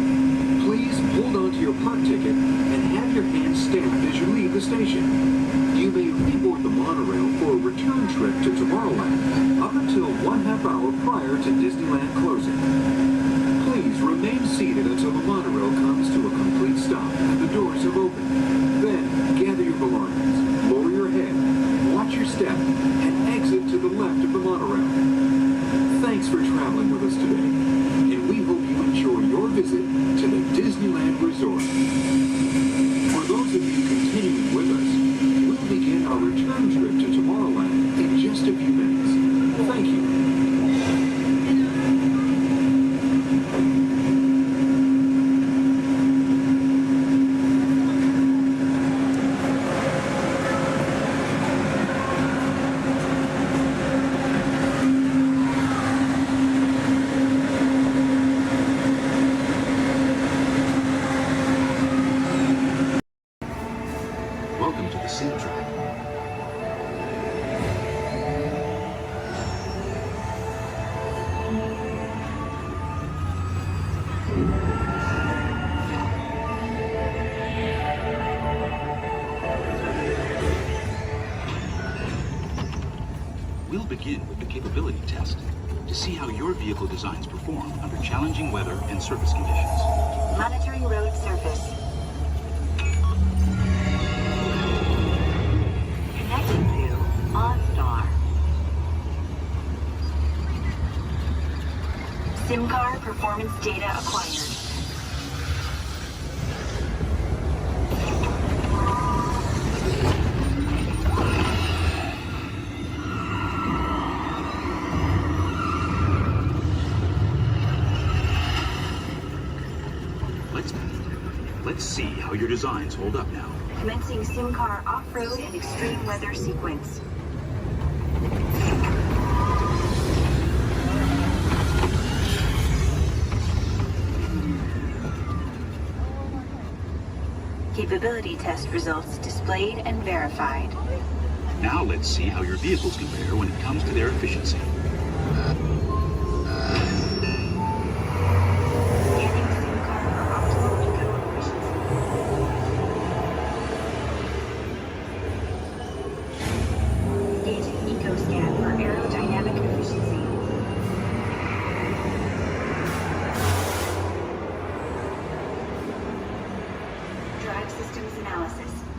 please hold on to your park ticket and have your hand stamped as you leave the station. You may reboard the monorail for a return trip to Tomorrowland up until 1/2 hour prior to Disneyland closing. Please remain seated until the monorail comes to a complete stop and the doors have opened. Then gather your belongings, lower your head, watch your step, and exit to the left of the monorail. Thanks for traveling with us today, and we hope you enjoy your visit to the Disneyland Resort. For those of you continuing with us, we'll begin our return trip to Tomorrowland in just a few minutes. Thank you. Welcome to the Sync Track. We'll begin with the capability test to see how your vehicle designs perform under challenging weather and surface conditions. Monitoring road surface. Connecting to OnStar. SIM card performance data acquired. Let's see how your designs hold up now. Commencing SIM car off-road and extreme weather sequence. Capability test results displayed and verified. Now let's see how your vehicles compare when it comes to their efficiency.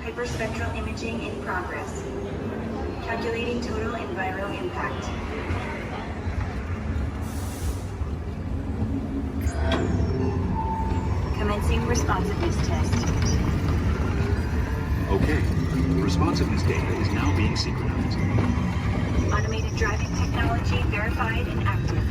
Hyperspectral imaging in progress. Calculating total enviro impact. Commencing responsiveness test. Okay, responsiveness data is now being synchronized. Automated driving technology verified and active.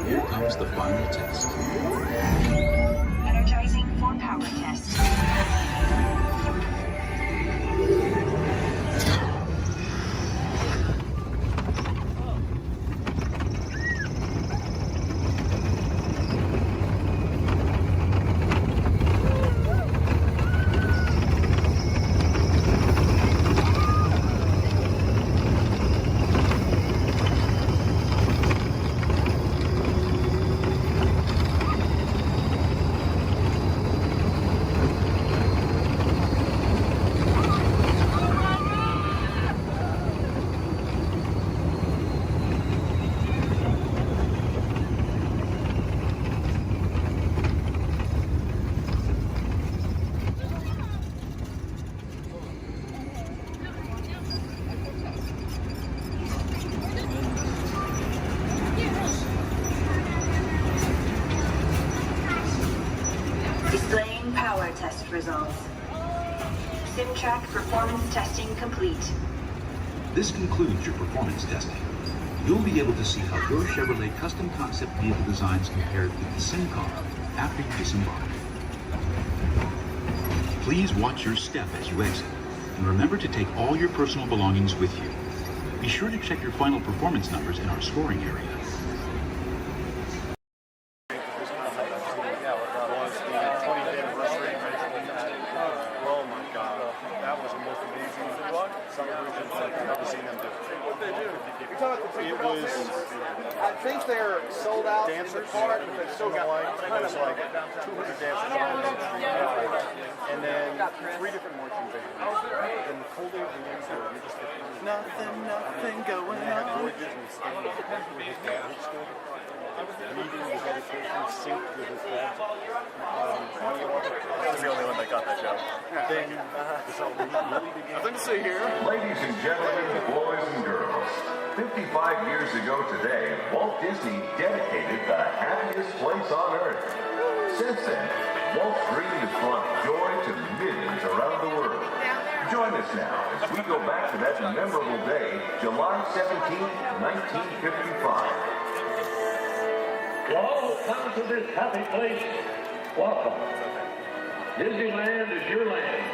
Here comes the final test. Energizing for power test. Displaying power test results. SimTrack performance testing complete. This concludes your performance testing. You'll be able to see how your Chevrolet custom concept vehicle designs compared with the sim car after you disembark. Please watch your step as you exit, and remember to take all your personal belongings with you. Be sure to check your final performance numbers in our scoring area. Oh my God, that was the most amazing celebration I've ever seen them do. What they do? It was, I think they're sold out dancers, but they still got there's like 200 dancers on Main Street. And then 3 different marching bands. And the cold day of the year, you just nothing going on. Roy Disney standing with his dad, reading the dedication, synced with his dad. I was the only one that got that joke. Then really began. Nothing to see here. Ladies and gentlemen, boys and girls, 55 years ago today, Walt Disney dedicated the happiest place on earth. Since then, Walt's dream has brought joy to millions around the world. Join us now as we go back to that memorable day, July 17, 1955. To all who come to this happy place, welcome. Disneyland is your land.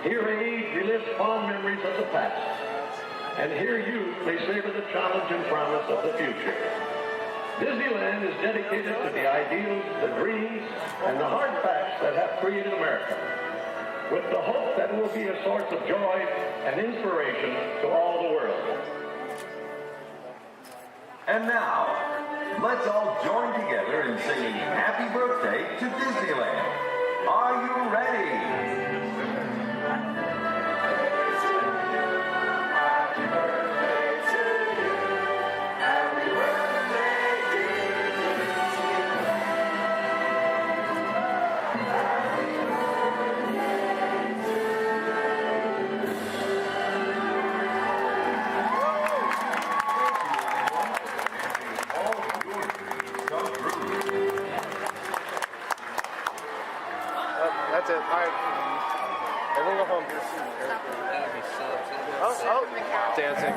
Here age relives fond memories of the past. And here you may savor the challenge and promise of the future. Disneyland is dedicated to the ideals, the dreams, and the hard facts that have created America, with the hope that it will be a source of joy and inspiration to all the world. And now, let's all join together in singing Happy Birthday to Disneyland. Are you ready? That's it. All right. Everyone go home. Oh, dancing.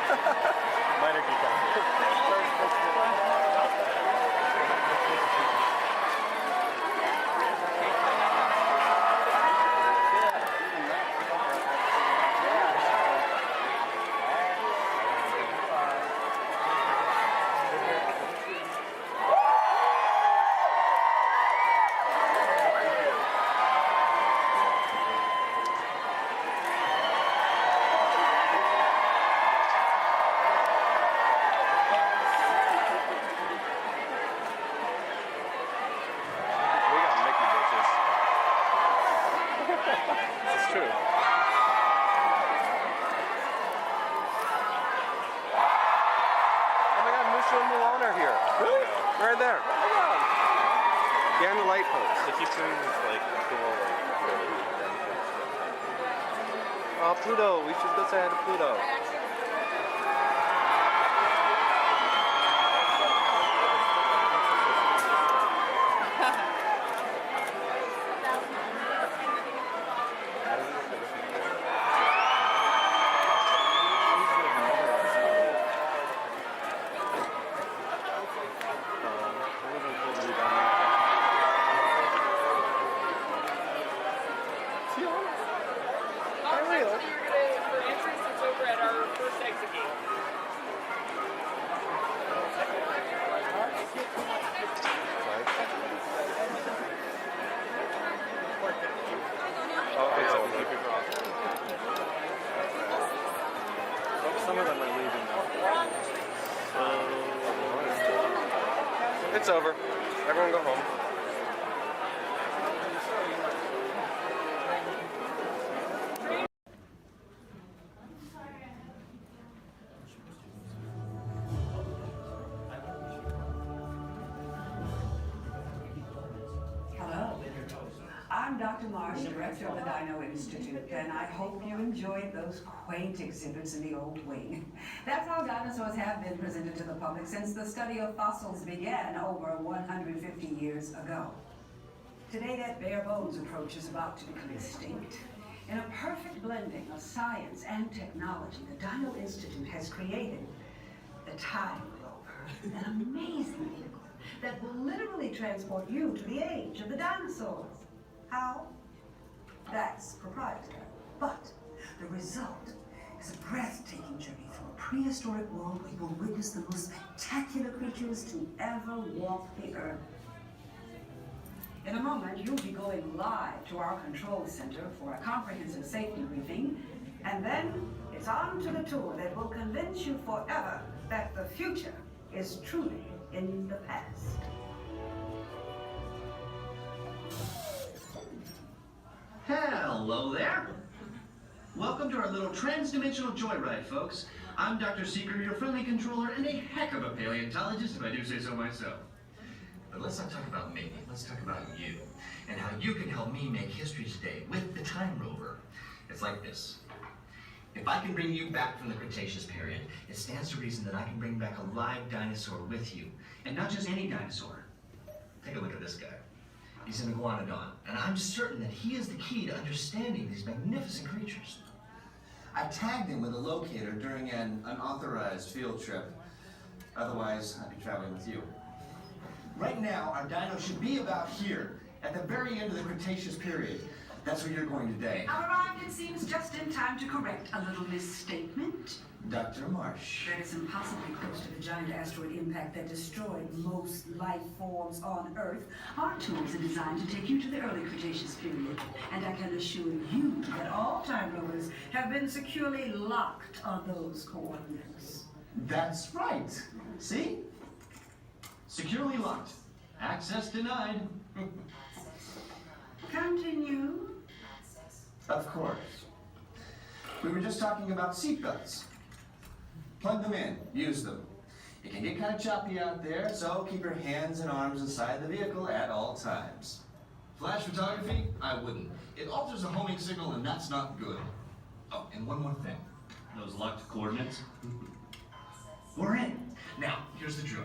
Later, Geeko. It's true. Oh my god, Musha and Mulan are here. Really? Right there. Oh my god. Behind the light post. They keep doing this like cool Oh, Pluto. We should go say hi to Pluto. Some of them are leaving now. It's over. Everyone go home. Hello. I'm Dr. Marsh, director of the Dino Institute, and I hope you enjoyed those quaint exhibits in the old wing. That's how dinosaurs have been presented to the public since the study of fossils began over 150 years ago. Today, that bare bones approach is about to become extinct. In a perfect blending of science and technology, the Dino Institute has created the Time Rover, an amazing vehicle that will literally transport you to the age of the dinosaurs. How? That's proprietary. But the result is a breathtaking journey through a prehistoric world where you will witness the most spectacular creatures to ever walk the earth. In a moment, you'll be going live to our control center for a comprehensive safety briefing, and then it's on to the tour that will convince you forever that the future is truly in the past. Hello there. Welcome to our little trans-dimensional joyride, folks. I'm Dr. Seeker, your friendly controller, and a heck of a paleontologist, if I do say so myself. But let's not talk about me. Let's talk about you, and how you can help me make history today with the Time Rover. It's like this. If I can bring you back from the Cretaceous period, it stands to reason that I can bring back a live dinosaur with you. And not just any dinosaur. Take a look at this guy. He's an iguanodon, and I'm certain that he is the key to understanding these magnificent creatures. I tagged him with a locator during an unauthorized field trip. Otherwise, I'd be traveling with you. Right now, our dino should be about here, at the very end of the Cretaceous period. That's where you're going today. Arrived, it seems, just in time to correct a little misstatement. Dr. Marsh. That is impossibly close to the giant asteroid impact that destroyed most life forms on Earth. Our tools are designed to take you to the early Cretaceous period. And I can assure you that all time rovers have been securely locked on those coordinates. That's right. See? Securely locked. Access denied. Continue. Of course. We were just talking about seatbelts. Plug them in, use them. It can get kind of choppy out there, so keep your hands and arms inside the vehicle at all times. Flash photography? I wouldn't. It alters the homing signal, and that's not good. Oh, and one more thing. Those locked coordinates? We're in. Now, here's the drill.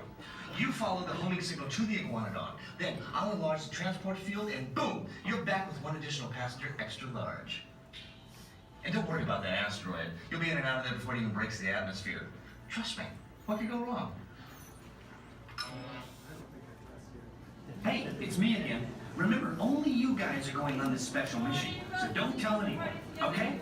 You follow the homing signal to the iguanodon. Then I'll enlarge the transport field, and boom, you're back with one additional passenger extra large. And don't worry about that asteroid. You'll be in and out of there before it even breaks the atmosphere. Trust me. What could go wrong? Hey, it's me again. Remember, only you guys are going on this special mission, so don't tell anyone, okay?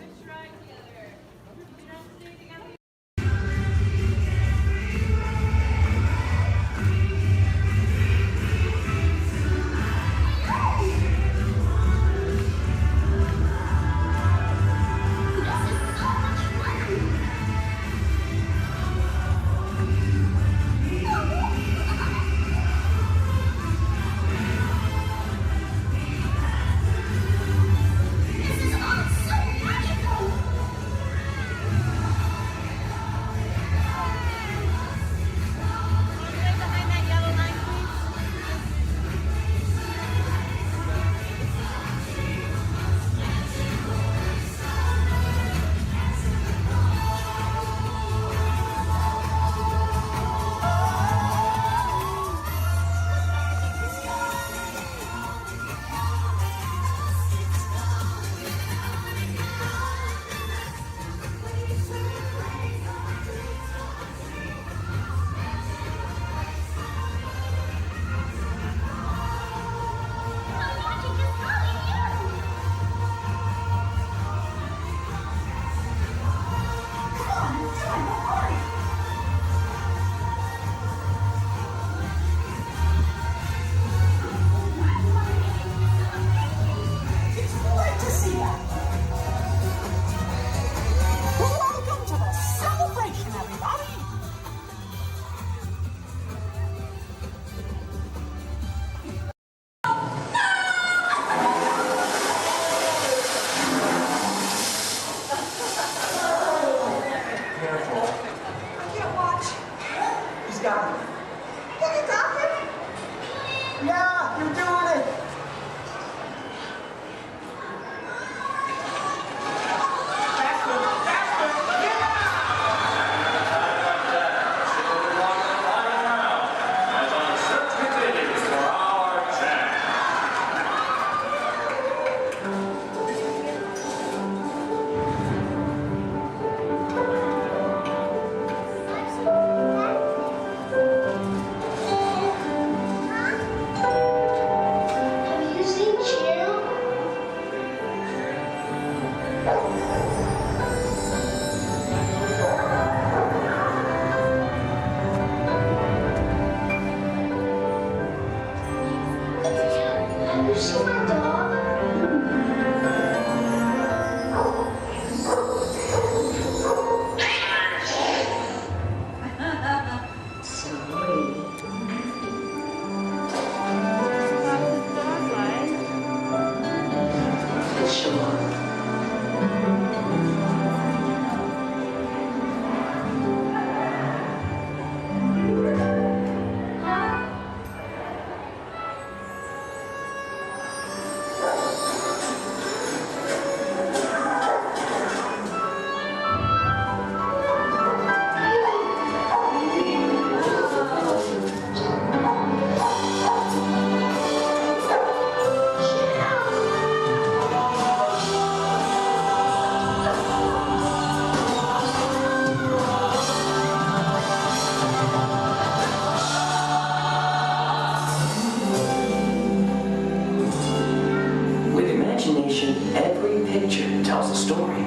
Every picture tells a story.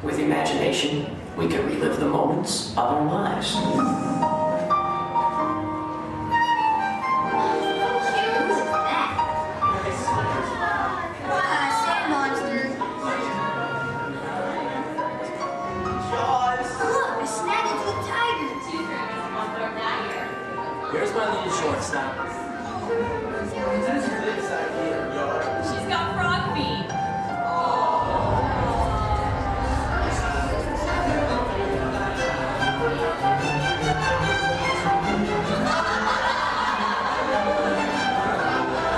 With imagination, we can relive the moments of our lives. Here's my little shortstop. That's Liz idea, yo. She's got frog feet.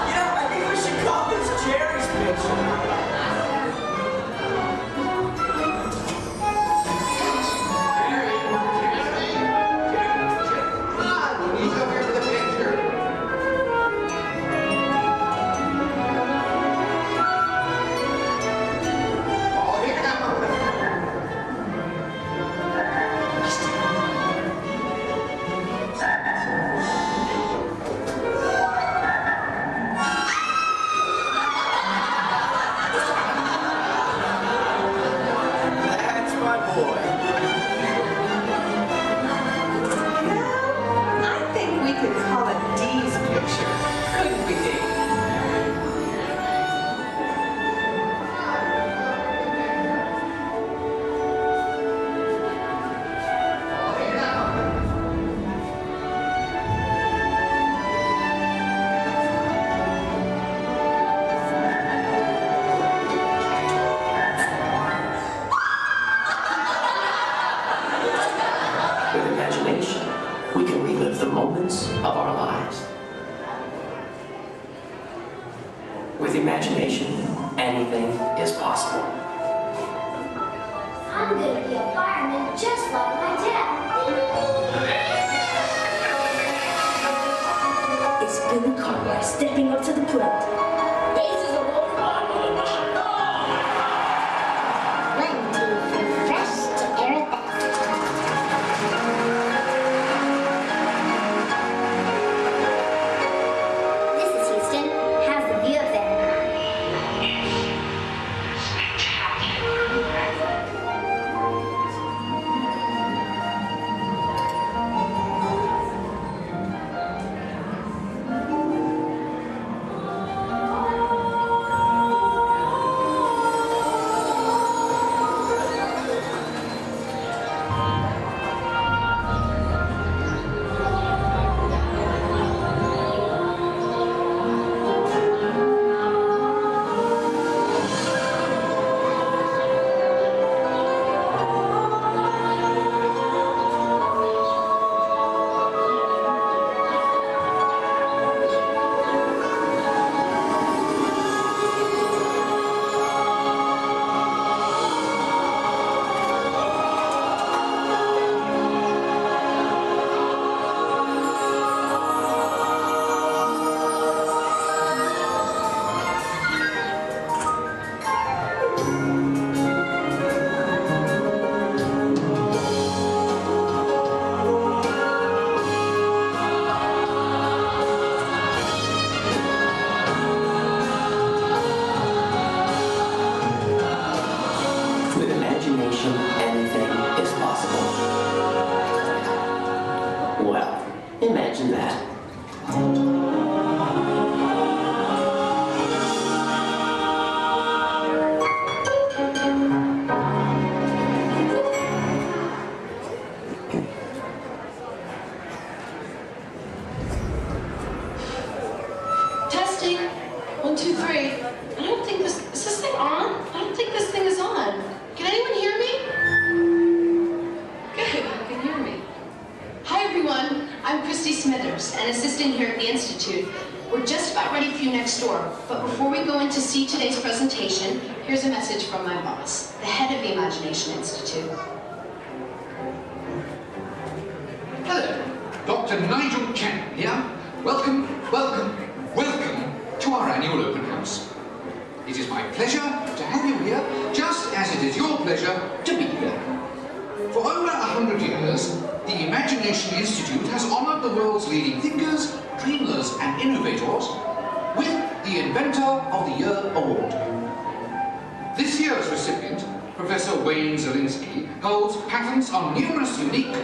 Yeah, I think we should call this Jerry's picture. moments of our lives. With imagination, anything is possible. I'm gonna be a fireman just like my dad. It's Billy Cartwright stepping up to the plate. Bases are rolling on with a nine. One, two, three, fresh to air it back. This is Houston. How's the view up there? With imagination, anything is possible. Well, imagine that. Testing. 1, 2, 3. I don't think this. Is this thing on? I don't think this thing is on. Can anyone hear me? Good, you can hear me. Hi everyone. I'm Christy Smithers, an assistant here at the Institute. We're just about ready for you next door. But before we go in to see today's presentation, here's a message from my boss, the head of the Imagination Institute. Hello, Dr. Nigel Kemp here. Welcome, welcome, welcome to our annual open house. It is my pleasure to have you here, just as it is your pleasure to be here. For over 100 years, the Imagination Institute has honored the world's leading thinkers, dreamers, and innovators with the Inventor of the Year Award. This year's recipient, Professor Wayne Zielinski, holds patents on numerous unique,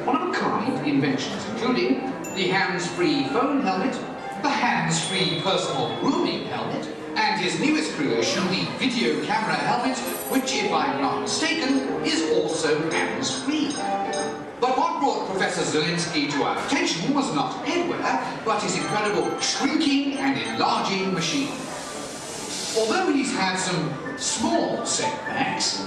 one-of-a-kind inventions, including the hands-free phone helmet, the hands-free personal grooming helmet, and his newest creation, the video camera helmet, which, if I'm not mistaken, is also hands-free. But what brought Professor Zielinski to our attention was not headwear, but his incredible shrinking and enlarging machine. Although he's had some small setbacks,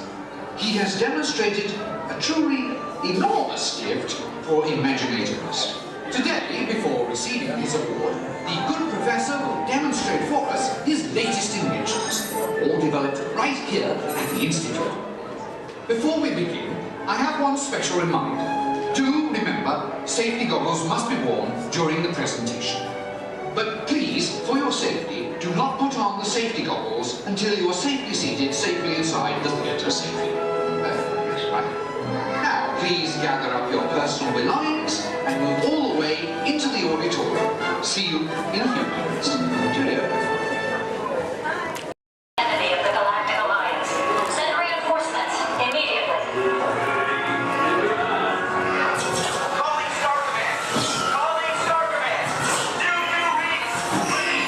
he has demonstrated a truly enormous gift for imaginativeness. Today, before receiving his award, the good professor will demonstrate for us his latest inventions, all developed right here at the Institute. Before we begin, I have one special reminder. Do remember, safety goggles must be worn during the presentation. But please, for your safety, do not put on the safety goggles until you are safely seated safely inside the theatre safely. Right. Now, please gather up your personal belongings and move all the way into the auditorium. See you in a few minutes. Cheerio. Enemy of the Galactic Alliance. Send reinforcements immediately. Calling Star Command! Calling Star Command! New reads!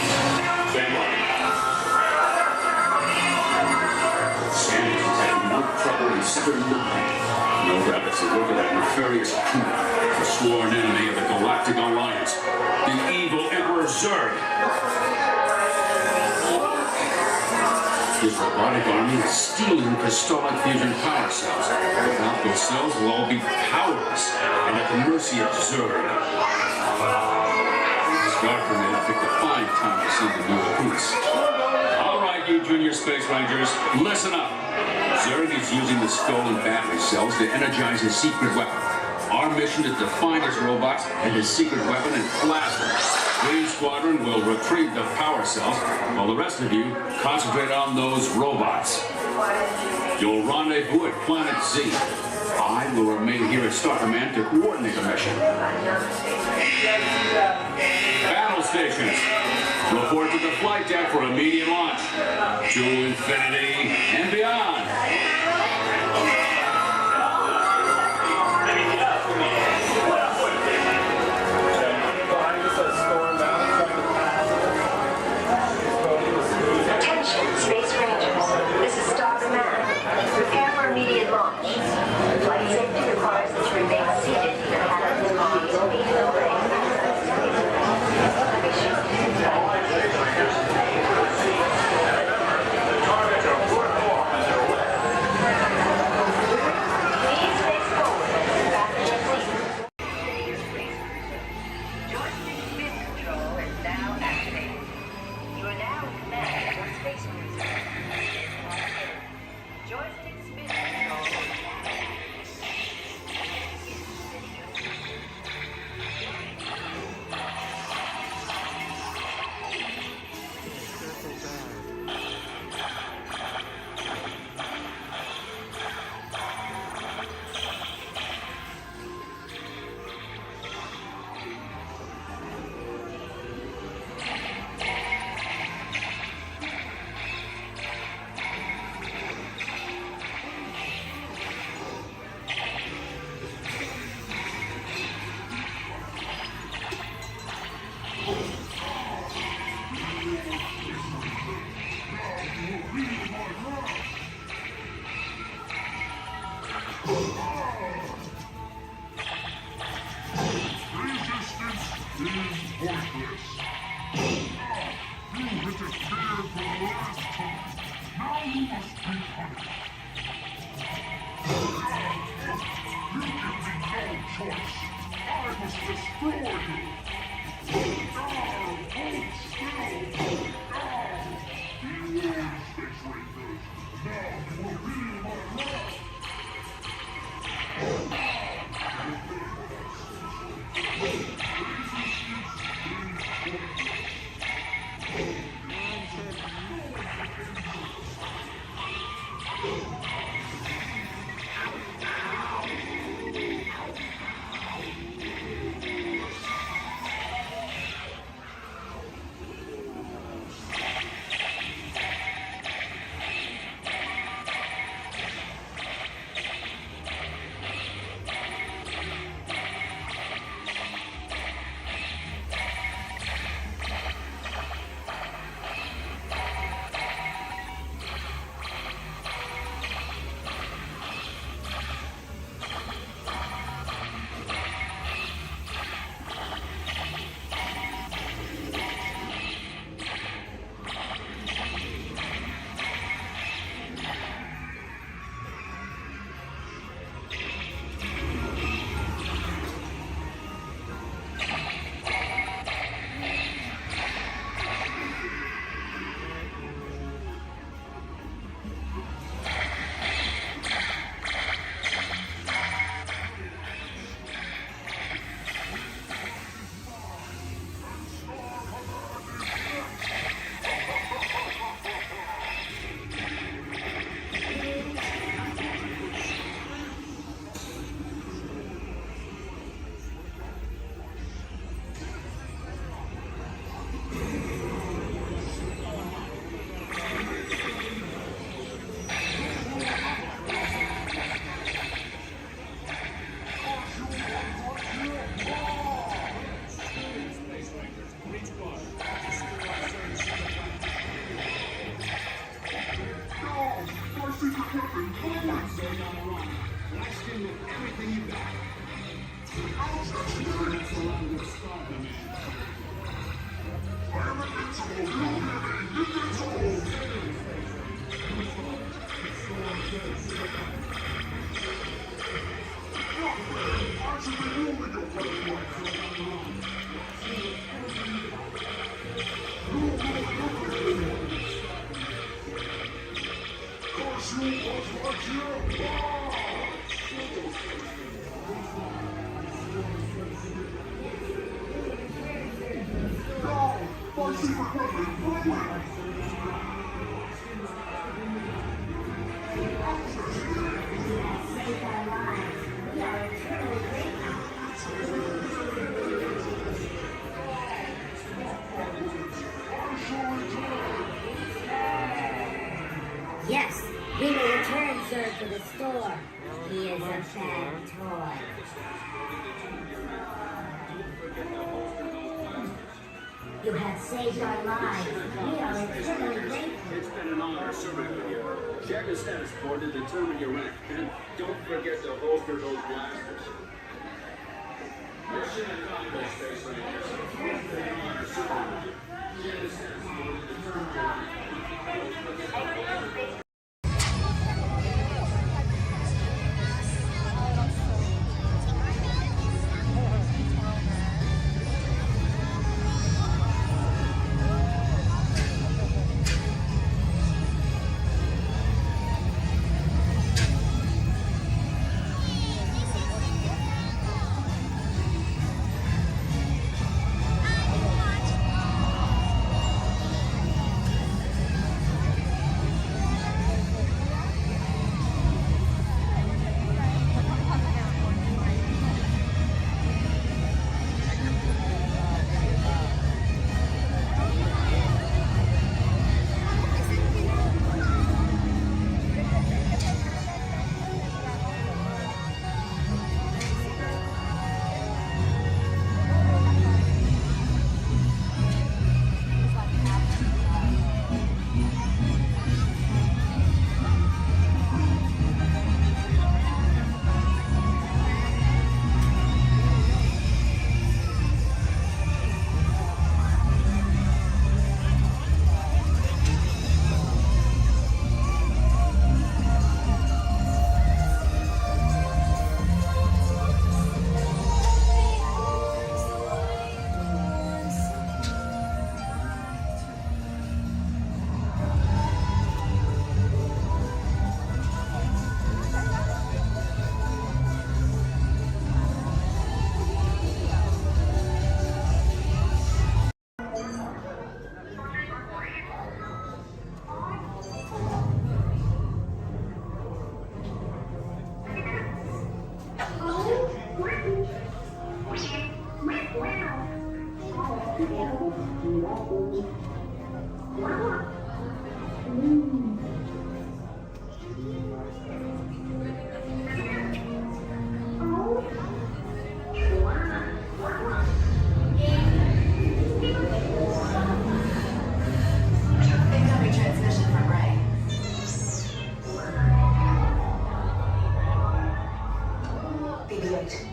Sandy's taking no trouble in Sector 9. No rabbits to look at that nefarious coup, the sworn enemy of the Galactic Alliance, the evil Emperor Zurg. His robotic army is stealing crystallic fusion power cells. Without those cells, we'll all be powerless and at the mercy of Zurg. Scarper may have picked a fine time to send a new piece. All right, you junior space rangers, listen up. Zurg is using the stolen battery cells to energize his secret weapon. Our mission is to find his robots and his secret weapon and blast them. Green Squadron will retrieve the power cells, while the rest of you concentrate on those robots. You'll rendezvous at Planet Z. I will remain here at Star Command to coordinate the mission. Battle stations, report to the flight deck for immediate launch. To infinity and beyond. Attention, Space Rangers. This is Star Command. Prepare for immediate launch. Flight safety requires that you remain seated in your cabin and be no break. Please face forward and back to your seat. Joystick spin control is now activated. You are now in command of your space cruiser. Joystick spin control is activated. shiny toy. You have saved our lives. We are eternally grateful. It's been an honor serving with you. Check the status board to determine your rank. And don't forget to holster those blasters. Mission accomplished, Space Rangers. It's been an honor serving with you. Check the status board to determine your rank.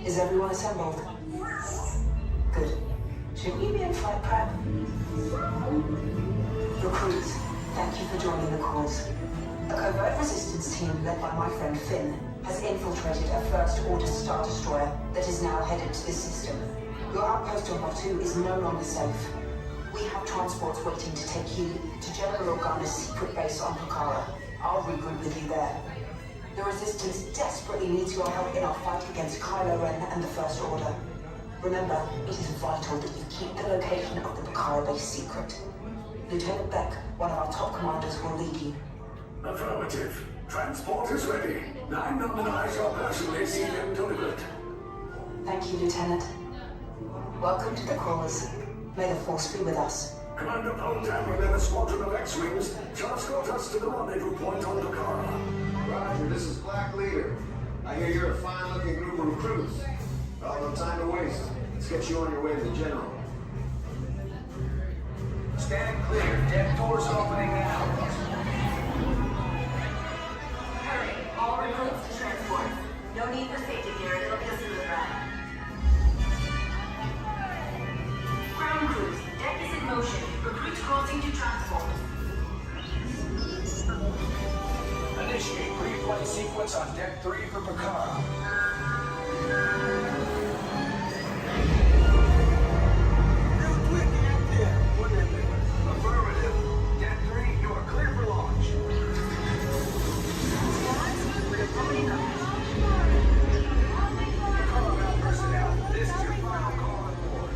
Is everyone assembled? Good. Should we be in flight prep? Recruits, thank you for joining the cause. A covert resistance team led by my friend Finn has infiltrated a First Order Star Destroyer that is now headed to this system. Your outpost on Batu is no longer safe. We have transports waiting to take you to General Organa's secret base on Pucara. I'll regroup with you there. The Resistance desperately needs your help in our fight against Kylo Ren and the First Order. Remember, it is vital that you keep the location of the Pucara base secret. Lieutenant Beck, one of our top commanders, will lead you. Affirmative. Transport is ready. 9 Nominais are personally seen and delivered. Thank you, Lieutenant. Welcome to the Crawlers. May the Force be with us. Commander Poltam and a squadron of X-Wings shall escort us to the rendezvous point on Pucara. Roger, this is Black Leader. I hear you're a fine-looking group of recruits. Well, no time to waste. Let's get you on your way to the General. Stand clear. Deck doors opening now. Hurry. All recruits to transport. No need for safety gear. It'll be a smooth ride. Ground crews. Deck is in motion. Recruits crossing to transport. Initiate pre-flight sequence on Deck 3 for Pucara. Affirmative. Deck 3, you are clear for launch. Pucara personnel, this is your final call on board.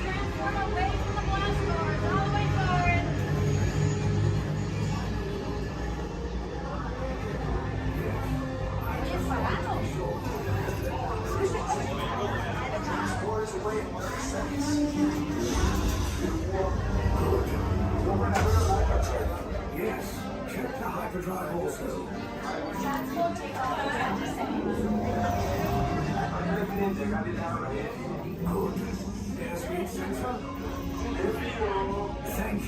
Transform away from the blast doors. All the way forward. Transport is away in 30 seconds. Good. You'll run out of hyperdrive. Yes. Check the hyperdrive also.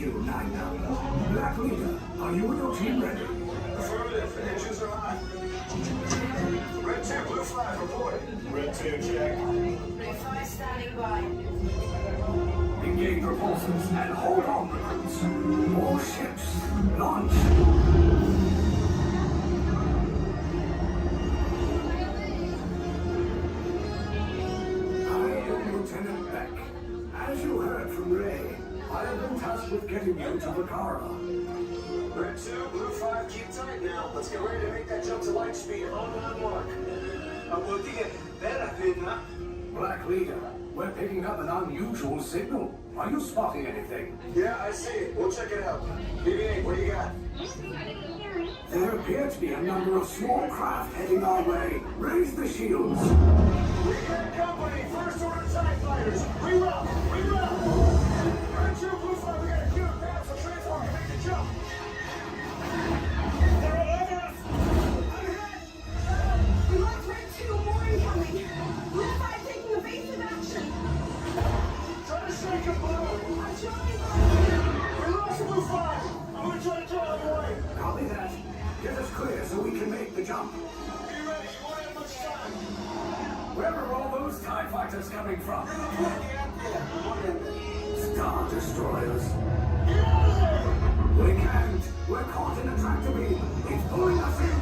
you, 9 number. Black Leader, are you and your team ready? Affirmative. Engines are hot. Red 2, Blue 5, reporting. Red 2, check. Blue 5 standing by. Engage propulsors and hold on, recruits. All ships, launch. I am Lieutenant Beck. As you heard from Ray, I have been tasked with getting you to Vacara. Red 2, Blue 5, keep tight now. Let's get ready to make that jump to light speed on my mark. We'll get better, Pidna. Black Leader, we're picking up an unusual signal. Are you spotting anything? Yeah, I see it. We'll check it out. BB-8, what do you got? There appear to be a number of small craft heading our way. Raise the shields. We got company. First order TIE fighters. Reroute. Reroute. Red 2, Blue 5, we got a queue of paths so transport can make the jump. They're all over us. I'm hit. We lost Red 2, more incoming. Blue 5 taking evasive action. Try to shake him, Blue. I'm trying. We lost Blue 5. I'm going to try to draw out of the way. Copy that. Get us clear so we can make the jump. Be ready. You won't have much time. Where are all those TIE fighters coming from? Star Destroyers. Get out of there. We can't. We're caught in a tractor beam. It's pulling us in. I'm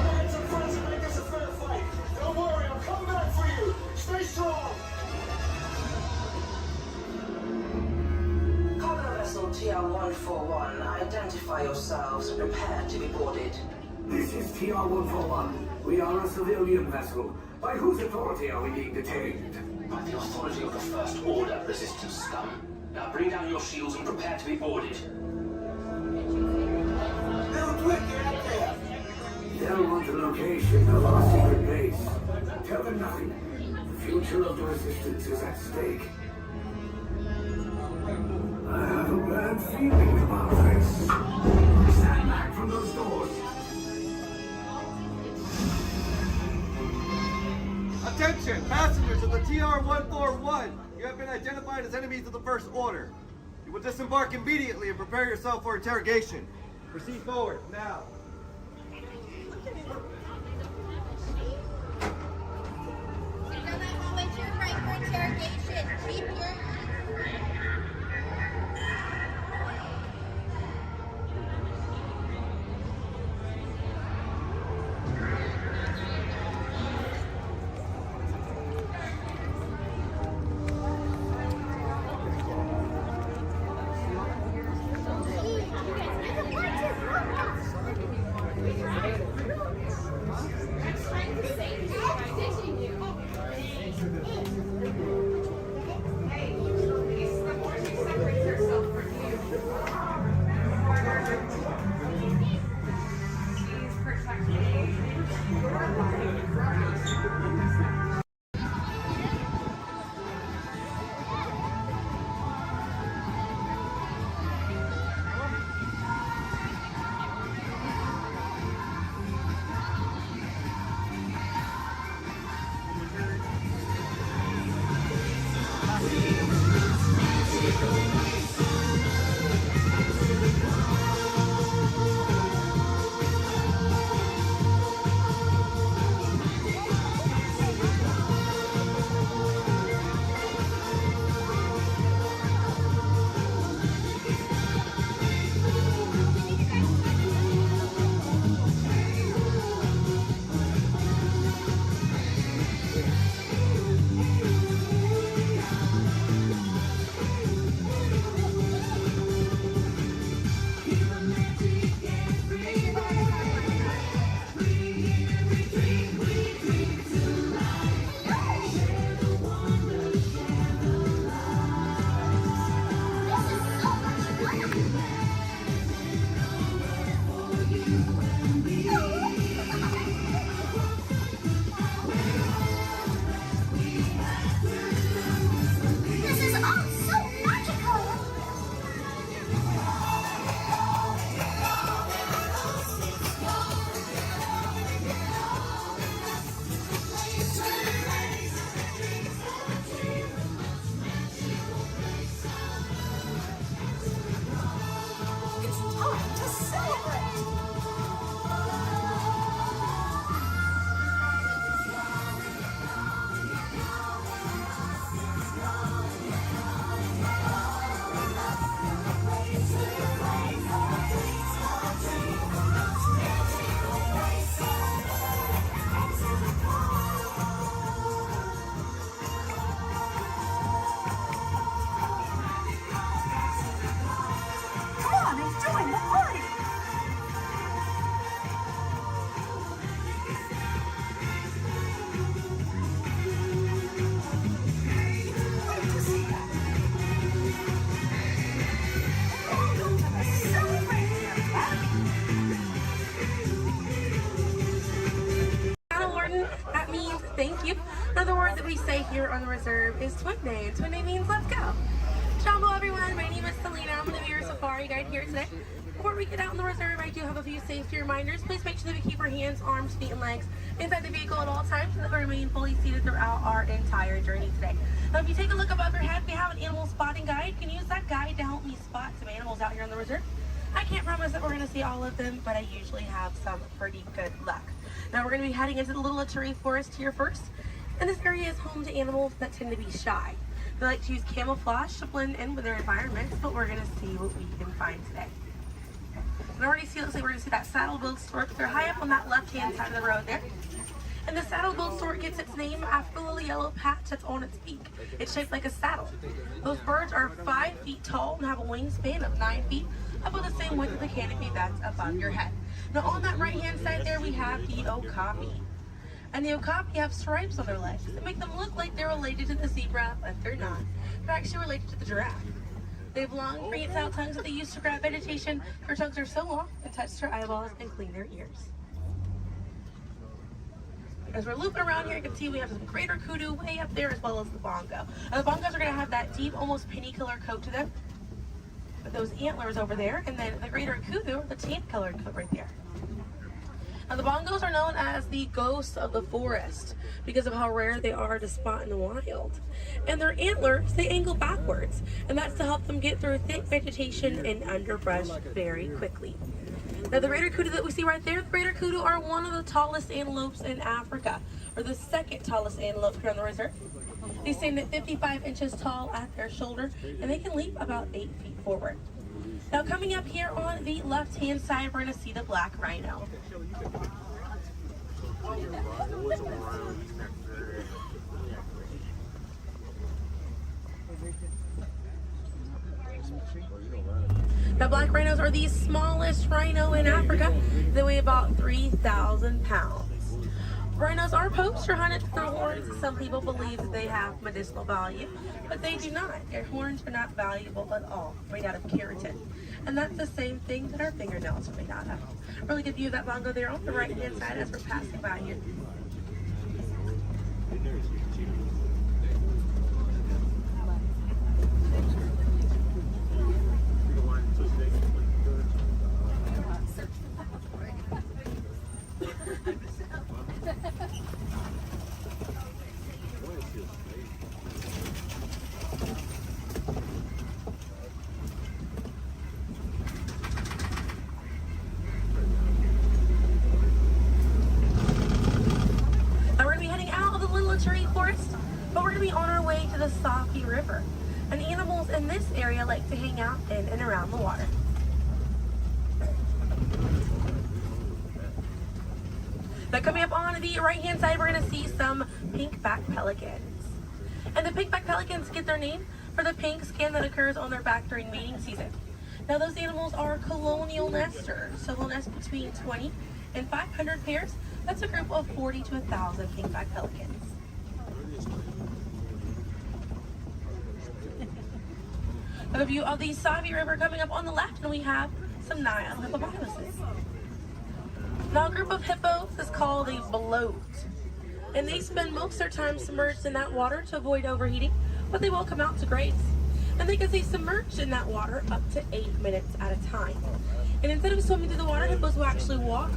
going to get some friends and make this a fair fight. Don't worry. I'll come back for you. Stay strong. Cargo vessel TR-141, identify yourselves and prepare to be boarded. This is TR-141. We are a civilian vessel. By whose authority are we being detained? By the authority of the First Order, Resistance scum. Now bring down your shields and prepare to be boarded. They'll want the location of our secret base. Tell them nothing. The future of the Resistance is at stake. I have a bad feeling about this. Stand back from those doors. Attention, passengers of the TR-141. You have been identified as enemies of the First Order. You will disembark immediately and prepare yourself for interrogation. Proceed forward, now. thank you. Another word that we say here on the reserve is twin day. Twin day means let's go. Jumbo everyone, my name is Selena. I'm going to be your safari guide here today. Before we get out in the reserve, I do have a few safety reminders. Please make sure that we keep our hands, arms, feet, and legs inside the vehicle at all times so that we remain fully seated throughout our entire journey today. Now, if you take a look above your head, we have an animal spotting guide. You can use that guide to help me spot some animals out here on the reserve. I can't promise that we're going to see all of them, but I usually have some pretty good luck. Now, we're going to be heading into the Little Cherry Forest here first. And this area is home to animals that tend to be shy. They like to use camouflage to blend in with their environments, but we're going to see what we can find today. And already see, looks like we're going to see that saddle-billed stork. They're high up on that left-hand side of the road there. And the saddle-billed stork gets its name after the little yellow patch that's on its beak. It's shaped like a saddle. Those birds are 5 feet tall and have a wingspan of 9 feet, about the same width of the canopy that's above your head. Now on that right-hand side there, we have the okapi. And the okapi have stripes on their legs that make them look like they're related to the zebra, but they're not. They're actually related to the giraffe. They have long, prehensile tongues that they use to grab vegetation. Their tongues are so long, they touch their eyeballs and clean their ears. As we're looping around here, you can see we have some greater kudu way up there, as well as the bongo. Now, the bongos are going to have that deep, almost penny-colored coat to them, with those antlers over there, and then the greater kudu, the tan-colored coat right there. Now, the bongos are known as the ghosts of the forest because of how rare they are to spot in the wild. And their antlers, they angle backwards, and that's to help them get through thick vegetation and underbrush very quickly. Now, the greater kudu that we see right there, the greater kudu are one of the tallest antelopes in Africa, or the second tallest antelope here on the reserve. They stand at 55 inches tall at their shoulder, and they can leap about 8 feet forward. Now, coming up here on the left-hand side, we're going to see the black rhino. Now, black rhinos are the smallest rhino in Africa. They weigh about 3,000 pounds. Rhinos are poached or hunted for their horns. Some people believe that they have medicinal value, but they do not. Their horns are not valuable at all, made out of keratin. And that's the same thing that our fingernails are made out of. Really good view of that bongo there on the right-hand side as we're passing by here. And animals in this area like to hang out in and around the water. Now, coming up on the right-hand side, we're going to see some pink-back pelicans. And the pink-back pelicans get their name for the pink skin that occurs on their back during mating season. Now, those animals are colonial nesters, so they'll nest between 20 and 500 pairs. That's a group of 40 to 1,000 pink-back pelicans. A view of the Savi River coming up on the left, and we have some Nile hippopotamuses. Now, a group of hippos is called a bloat, and they spend most of their time submerged in that water to avoid overheating, but they will come out to graze. And they can stay submerged in that water up to 8 minutes at a time. And instead of swimming through the water, hippos will actually walk